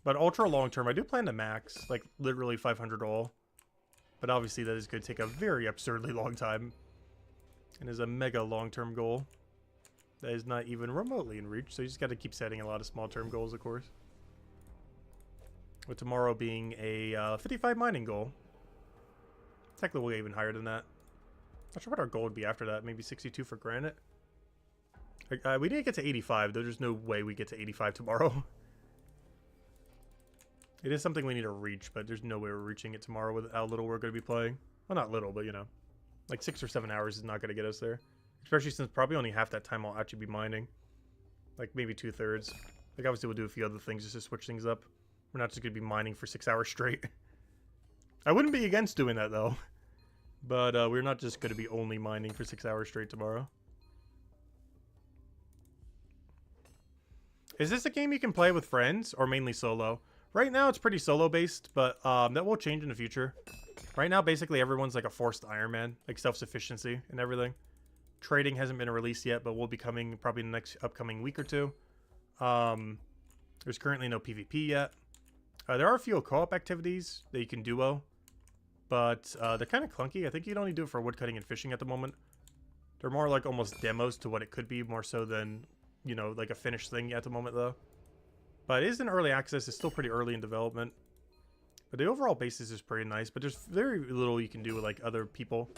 But ultra long term, I do plan to max, like literally 500 all. But obviously that is going to take a very absurdly long time. And is a mega long term goal. That is not even remotely in reach, so you just got to keep setting a lot of small term goals, of course. With tomorrow being a 55 mining goal. Technically we'll get even higher than that. Not sure what our goal would be after that, maybe 62 for granite? We didn't get to 85, though there's no way we get to 85 tomorrow. It is something we need to reach, but there's no way we're reaching it tomorrow with how little we're going to be playing. Well, not little, but you know. Like 6 or 7 hours is not going to get us there. Especially since probably only half that time I'll actually be mining. Like maybe 2/3. Like obviously we'll do a few other things just to switch things up. We're not just going to be mining for 6 hours straight. I wouldn't be against doing that though. But we're not just going to be only mining for 6 hours straight tomorrow. Is this a game you can play with friends or mainly solo? Right now it's pretty solo based, but that will change in the future. Right now basically everyone's like a forced Iron Man, like self-sufficiency and everything. Trading hasn't been released yet, but will be coming probably in the next upcoming week or two. There's currently no PvP yet. There are a few co-op activities that you can duo, but they're kind of clunky. I think you'd only do it for woodcutting and fishing at the moment. They're more like almost demos to what it could be, more so than, you know, like a finished thing at the moment, though. But it is in early access. It's still pretty early in development. But the overall basis is pretty nice, but there's very little you can do with, like, other people.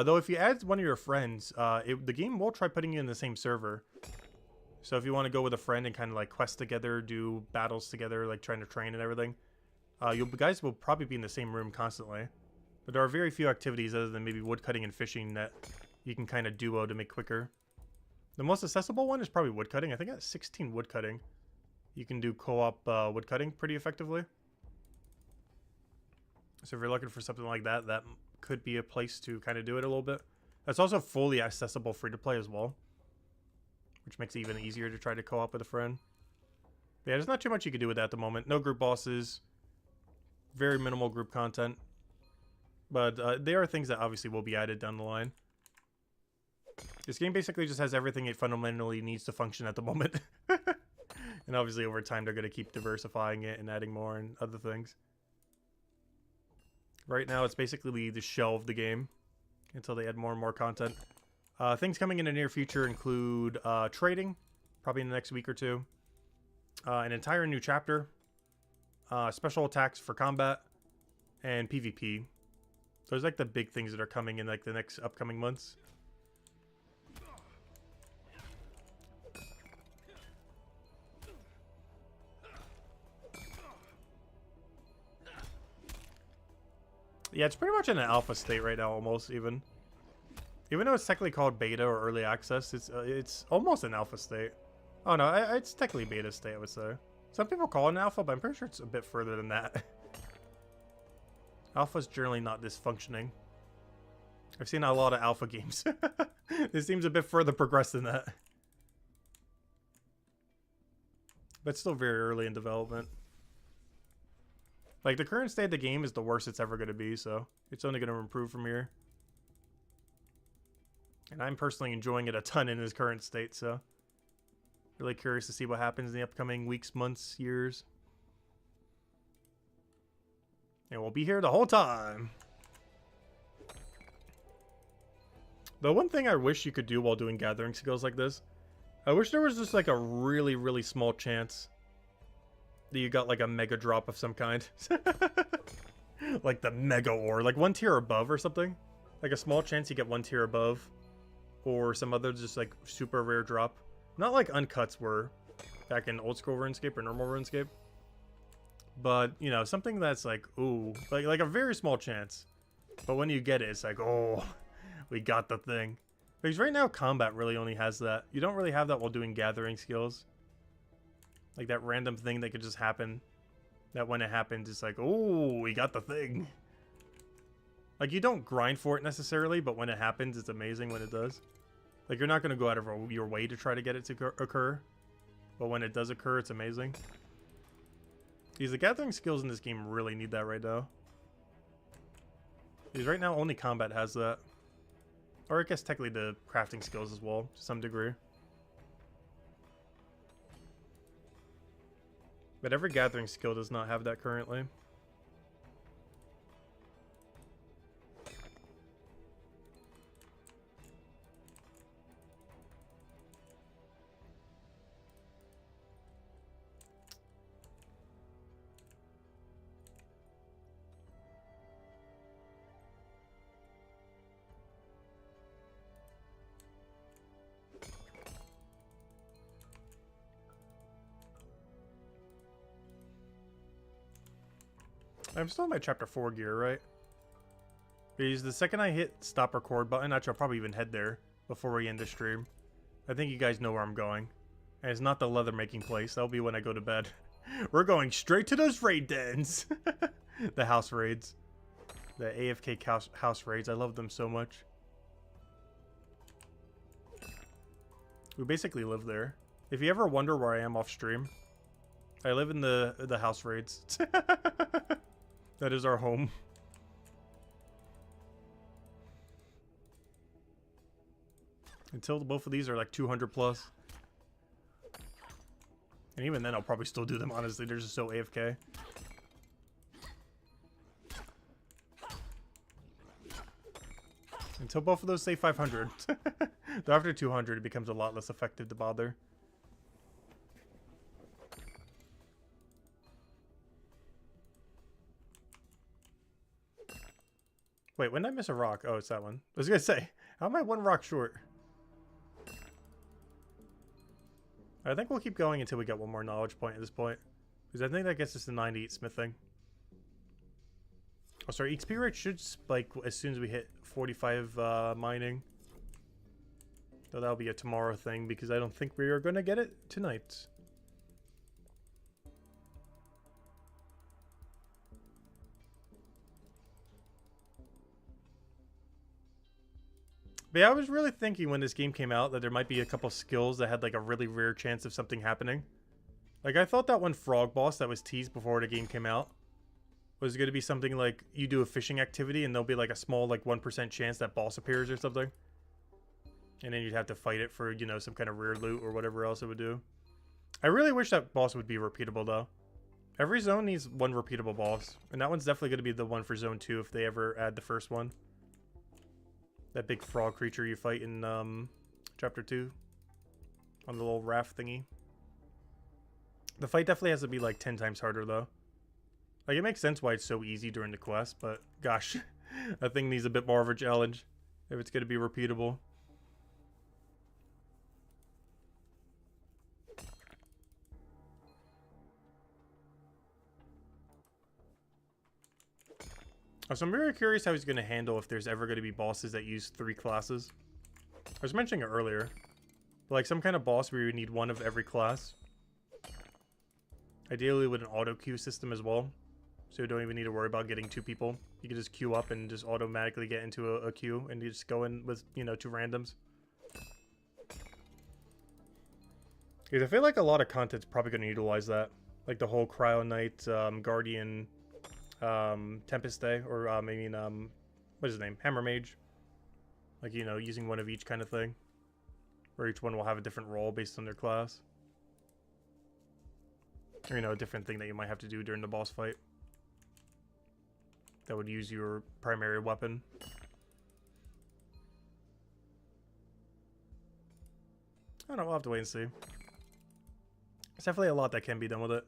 Though if you add one of your friends, the game will try putting you in the same server. So if you want to go with a friend and kind of, like, quest together, do battles together, like, trying to train and everything, you guys will probably be in the same room constantly. But there are very few activities other than maybe woodcutting and fishing that you can kind of duo to make quicker. The most accessible one is probably woodcutting. I think at 16 woodcutting, you can do co-op woodcutting pretty effectively. So if you're looking for something like that, that could be a place to kind of do it a little bit. That's also fully accessible free-to-play as well, which makes it even easier to try to co-op with a friend. But yeah, there's not too much you can do with that at the moment. No group bosses. Very minimal group content. But there are things that obviously will be added down the line. This game basically just has everything it fundamentally needs to function at the moment. And obviously over time they're going to keep diversifying it and adding more and other things. Right now it's basically the shell of the game until they add more and more content. Things coming in the near future include trading, probably in the next week or two. An entire new chapter. Special attacks for combat. And PvP. Those are like the big things that are coming in like the next upcoming months. Yeah, it's pretty much in an alpha state right now, almost even. Even though it's technically called beta or early access, it's almost an alpha state. Oh no, it's technically beta state, I would say. Some people call it an alpha, but I'm pretty sure it's a bit further than that. Alpha's generally not this functioning. I've seen a lot of alpha games. This seems a bit further progressed than that. But still very early in development. Like, the current state of the game is the worst it's ever going to be, so it's only going to improve from here. And I'm personally enjoying it a ton in its current state, so really curious to see what happens in the upcoming weeks, months, years. And we'll be here the whole time. The one thing I wish you could do while doing gathering skills like this, I wish there was just like a really, really small chance that you got like a mega drop of some kind. Like the mega ore, like 1 tier above or something. Like a small chance you get 1 tier above. Or some other just like super rare drop. Not like uncuts were back in old school RuneScape or normal RuneScape. But, you know, something that's like, ooh, like a very small chance. But when you get it, it's like, oh, we got the thing. Because right now, combat really only has that. You don't really have that while doing gathering skills. Like that random thing that could just happen. That when it happens, it's like, oh, we got the thing. Like, you don't grind for it necessarily, but when it happens, it's amazing when it does. Like, you're not going to go out of your way to try to get it to occur. But when it does occur, it's amazing. Because the gathering skills in this game really need that right now. Because right now, only combat has that. Or I guess technically the crafting skills as well, to some degree. But every gathering skill does not have that currently. I'm still in my chapter 4 gear, right? Because the second I hit stop record button, actually I'll probably even head there before we end the stream. I think you guys know where I'm going. And it's not the leather making place. That'll be when I go to bed. We're going straight to those raid dens. The house raids. The AFK house raids. I love them so much. We basically live there. If you ever wonder where I am off stream, I live in the house raids. That is our home. Until both of these are like 200 plus. And even then, I'll probably still do them, honestly. They're just so AFK. Until both of those say 500. Though after 200, it becomes a lot less effective to bother. Wait, when did I miss a rock? Oh, it's that one. I was gonna say, how am I one rock short? I think we'll keep going until we get one more knowledge point at this point. Because I think that gets us to 98 smithing. Oh, sorry, XP rate should spike as soon as we hit 45 mining. So that'll be a tomorrow thing, because I don't think we are going to get it tonight. But yeah, I was really thinking when this game came out that there might be a couple skills that had like a really rare chance of something happening. Like I thought that one frog boss that was teased before the game came out was going to be something like you do a fishing activity and there'll be like a small like 1% chance that boss appears or something. And then you'd have to fight it for, you know, some kind of rare loot or whatever else it would do. I really wish that boss would be repeatable though. Every zone needs one repeatable boss. And that one's definitely going to be the one for zone 2 if they ever add the first one. That big frog creature you fight in chapter 2 on the little raft thingy. The fight definitely has to be like 10 times harder though. Like it makes sense why it's so easy during the quest, but gosh, that thing needs a bit more of a challenge if it's going to be repeatable. So I'm very curious how he's going to handle if there's ever going to be bosses that use 3 classes. I was mentioning it earlier. Like some kind of boss where you need one of every class. Ideally with an auto queue system as well. So you don't even need to worry about getting 2 people. You can just queue up and just automatically get into a queue. And you just go in with, you know, 2 randoms. Because I feel like a lot of content's probably going to utilize that. Like the whole Cryo Knight, Guardian... Tempest Day, or I mean, what is his name? Hammer Mage. Like, you know, using one of each kind of thing. Where each one will have a different role based on their class. Or, you know, a different thing that you might have to do during the boss fight. That would use your primary weapon. I don't know, we'll have to wait and see. There's definitely a lot that can be done with it.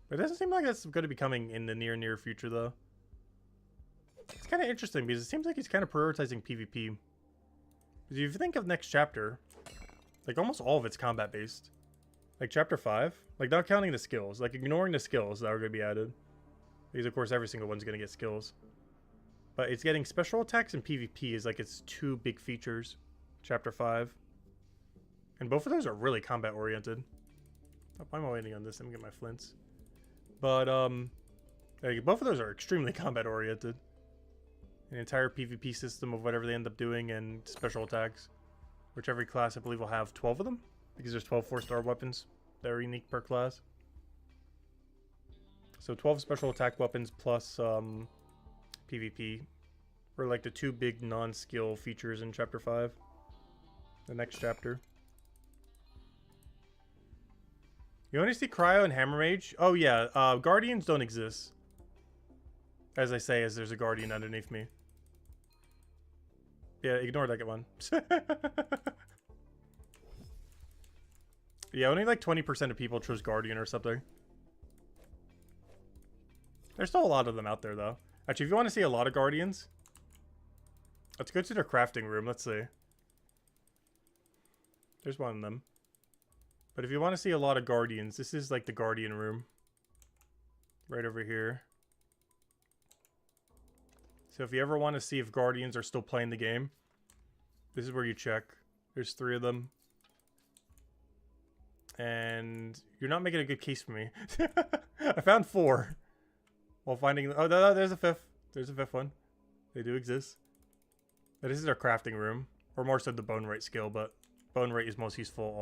It doesn't seem like that's going to be coming in the near future, though. It's kind of interesting, because it seems like he's kind of prioritizing PvP. Because if you think of next chapter, like, almost all of it's combat-based. Like, chapter 5, like, not counting the skills. Like, ignoring the skills that are going to be added. Because, of course, every single one's going to get skills. But it's getting special attacks and PvP is, like, its 2 big features. Chapter 5. And both of those are really combat-oriented. Oh, why am I waiting on this? Let me get my flints. But, like, both of those are extremely combat-oriented. An entire PvP system of whatever they end up doing and special attacks. Which every class, I believe, will have 12 of them. Because there's 12 4-star weapons that are unique per class. So 12 special attack weapons plus PvP. Were like the 2 big non-skill features in Chapter 5. The next chapter. You only see Cryo and Hammer Mage? Oh yeah, Guardians don't exist. As I say, as there's a Guardian underneath me. Yeah, ignore that one. Yeah, only like 20% of people chose Guardian or something. There's still a lot of them out there, though. Actually, if you want to see a lot of Guardians, let's go to their crafting room. Let's see. There's one of them. But if you want to see a lot of Guardians, this is like the Guardian room. Right over here. So if you ever want to see if Guardians are still playing the game, this is where you check. There's 3 of them. And you're not making a good case for me. I found 4. While finding... Oh, no, there's a 5th. There's a 5th one. They do exist. But this is our crafting room. Or more so the bone rate skill, but bone rate is most useful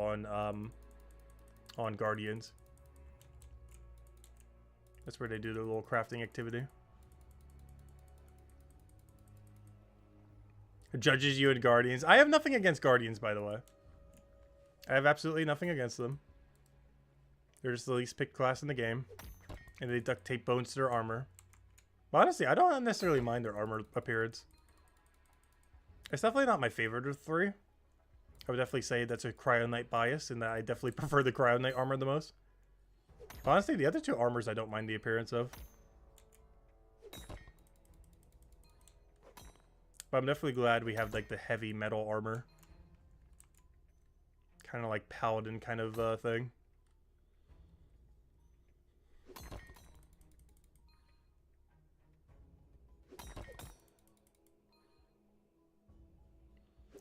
on Guardians. That's where they do the little crafting activity. Judges you and Guardians. I have nothing against Guardians, by the way. I have absolutely nothing against them. They're just the least picked class in the game. And they duct tape bones to their armor. But honestly, I don't necessarily mind their armor appearance. It's definitely not my favorite of the three. I would definitely say that's a Cryo Knight bias, and that I definitely prefer the Cryo Knight armor the most. But honestly, the other two armors I don't mind the appearance of. But I'm definitely glad we have like the heavy metal armor. Kind of like paladin kind of thing.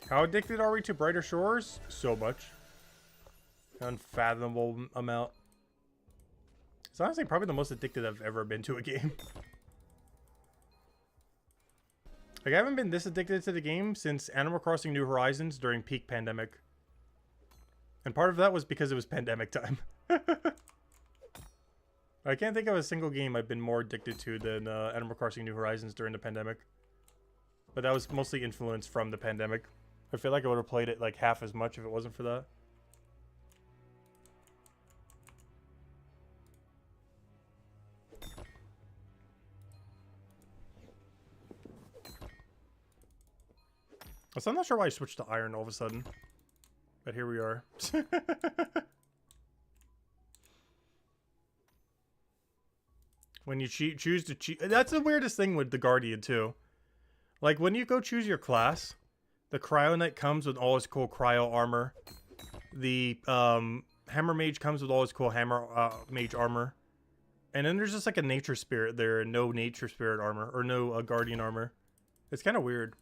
How addicted are we to Brighter Shores? So much. Unfathomable amount. It's honestly probably the most addicted I've ever been to a game. Like, I haven't been this addicted to the game since Animal Crossing New Horizons during peak pandemic. And part of that was because it was pandemic time. I can't think of a single game I've been more addicted to than Animal Crossing New Horizons during the pandemic. But that was mostly influenced from the pandemic. I feel like I would have played it like half as much if it wasn't for that. So I'm not sure why I switched to iron all of a sudden. But here we are. When you choose to cheat. That's the weirdest thing with the Guardian too. Like when you go choose your class, the Cryo Knight comes with all his cool cryo armor. The Hammer Mage comes with all his cool Hammer Mage armor. And then there's just like a Nature Spirit there and no Nature Spirit armor. Or no Guardian armor. It's kind of weird.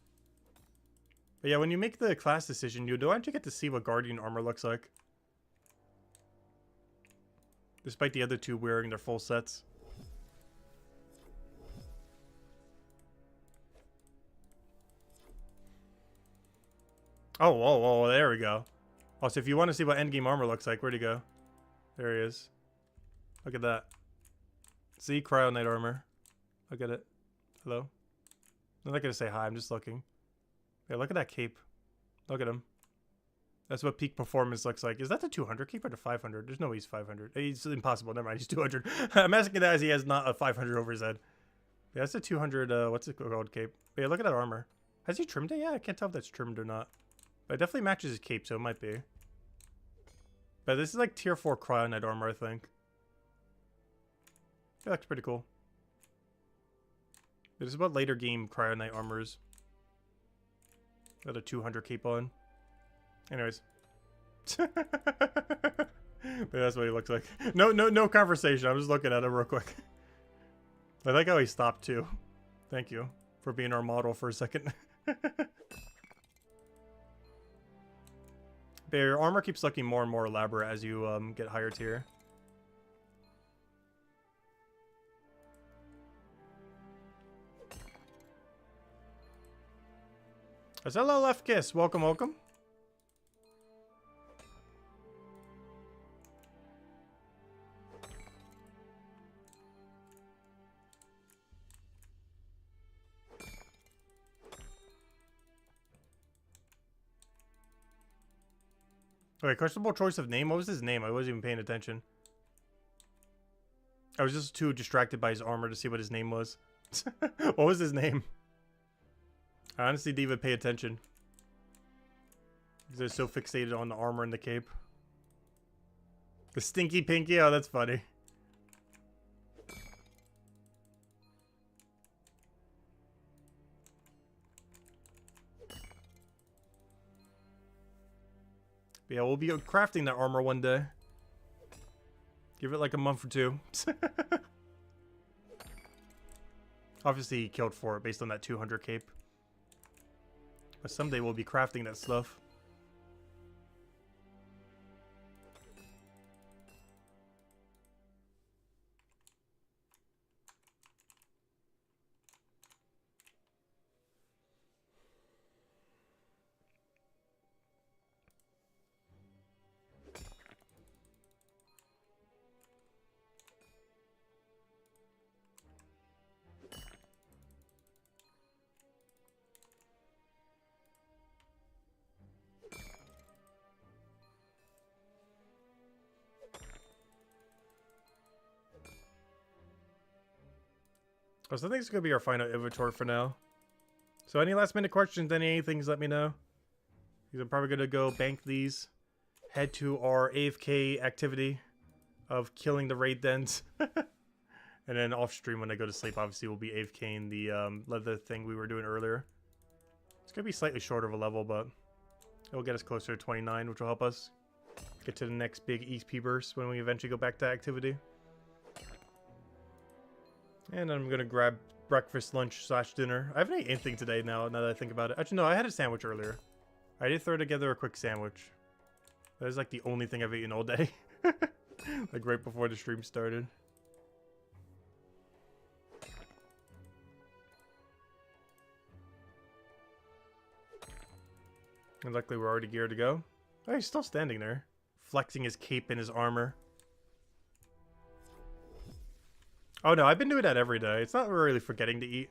But yeah, when you make the class decision, you don't actually get to see what Guardian armor looks like. Despite the other two wearing their full sets. Oh, there we go. Also, if you want to see what endgame armor looks like, where'd he go? There he is. Look at that. See? Cryo Knight armor. Look at it. Hello? I'm not going to say hi, I'm just looking. Yeah, look at that cape. Look at him. That's what peak performance looks like. Is that the 200 cape or the 500? There's no way he's 500. He's impossible. Never mind, he's 200. I'm asking that as he has not a 500 over his head. Yeah, that's a 200, what's it called, cape? But yeah, look at that armor. Has he trimmed it? Yeah, I can't tell if that's trimmed or not. But it definitely matches his cape, so it might be. But this is like tier 4 Cryo Knight armor, I think. That looks pretty cool. This is what later game Cryo Knight armors. Got a 200 cape on. Anyways. But that's what he looks like. No conversation. I'm just looking at him real quick. I like how he stopped too. Thank you for being our model for a second. But your armor keeps looking more and more elaborate as you get higher tier. Hello, Left Kiss. Welcome, welcome. Okay, questionable choice of name. What was his name? I wasn't even paying attention. I was just too distracted by his armor to see what his name was. What was his name? I honestly didn't even pay attention. Because I was so fixated on the armor and the cape. The Stinky Pinky? Oh, that's funny. But yeah, we'll be crafting that armor one day. Give it like a month or two. Obviously, he killed for it based on that 200 cape. But someday we'll be crafting that stuff. Oh, so I think it's gonna be our final inventory for now. So any last minute questions, any things, let me know. Because I'm probably gonna go bank these, head to our AFK activity of killing the raid dens, and then off stream when I go to sleep, obviously we'll be AFKing the leather thing we were doing earlier. It's gonna be slightly shorter of a level, but it will get us closer to 29, which will help us get to the next big XP burst when we eventually go back to activity. And I'm gonna grab breakfast, lunch / dinner. I haven't ate anything today now that I think about it. Actually, no, I had a sandwich earlier. I did throw together a quick sandwich. That is like the only thing I've eaten all day. Like right before the stream started. And luckily we're already geared to go. Oh, he's still standing there, flexing his cape and his armor. Oh no, I've been doing that every day. It's not really forgetting to eat.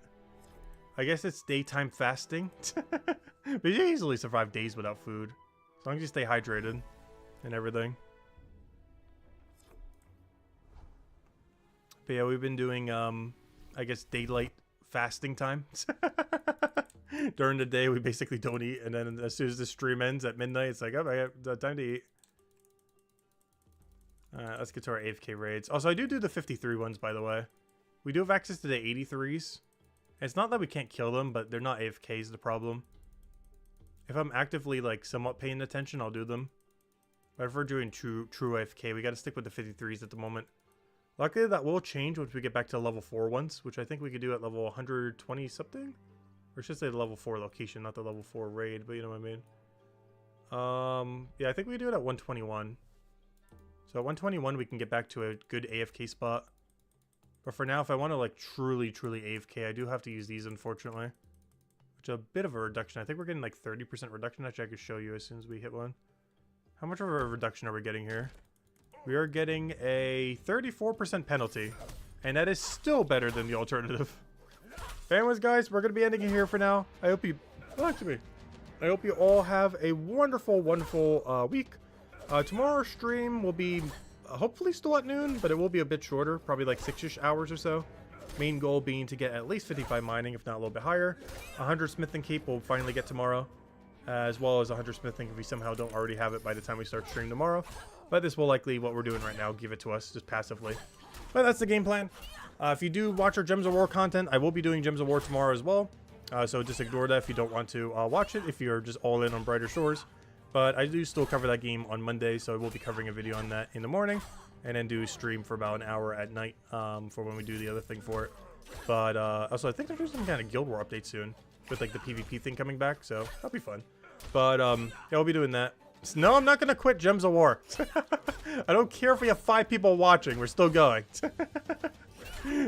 I guess it's daytime fasting. But you easily survive days without food. As long as you stay hydrated and everything. But yeah, we've been doing, I guess, daylight fasting time. During the day, we basically don't eat. And then as soon as the stream ends at midnight, it's like, oh, I got time to eat. Let's get to our AFK raids. Also, I do the 53 ones, by the way. We do have access to the 83s. It's not that we can't kill them, but they're not AFKs, the problem. If I'm actively, like, somewhat paying attention, I'll do them. But if we're doing true AFK, we gotta stick with the 53s at the moment. Luckily, that will change once we get back to level 4 ones, which I think we could do at level 120 something? Or I should say the level 4 location, not the level 4 raid, but you know what I mean. Yeah, I think we do it at 121. So at 121, we can get back to a good AFK spot. But for now, if I want to, like, truly AFK, I do have to use these, unfortunately. Which is a bit of a reduction. I think we're getting, like, 30% reduction. Actually, I can show you as soon as we hit one. How much of a reduction are we getting here? We are getting a 34% penalty. And that is still better than the alternative. Anyways, guys, we're going to be ending it here for now. I hope you... Alchemy. I hope you all have a wonderful week. Tomorrow's stream will be hopefully still at noon, but it will be a bit shorter, probably like 6-ish hours or so. Main goal being to get at least 55 mining, if not a little bit higher. 100 smithing cape we'll finally get tomorrow, as well as 100 smithing if we somehow don't already have it by the time we start stream tomorrow. But this will likely, what we're doing right now, give it to us just passively. But that's the game plan. If you do watch our Gems of War content, I will be doing Gems of War tomorrow as well. So just ignore that if you don't want to watch it, if you're just all in on Brighter Shores. But I do still cover that game on Monday, so I will be covering a video on that in the morning. And then do a stream for about an hour at night for when we do the other thing for it. But also, I think there's some kind of Guild War update soon. With like the PvP thing coming back, so that'll be fun. But yeah, I'll be doing that. No, I'm not going to quit Gems of War. I don't care if we have 5 people watching. We're still going.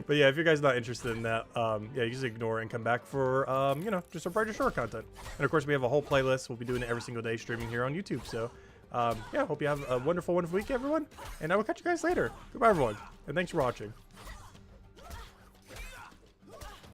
But yeah, if you guys are not interested in that, yeah, you just ignore it and come back for, you know, just our Brighter Shore content. And of course, we have a whole playlist. We'll be doing it every single day, streaming here on YouTube. So, yeah, hope you have a wonderful week, everyone. And I will catch you guys later. Goodbye, everyone. And thanks for watching.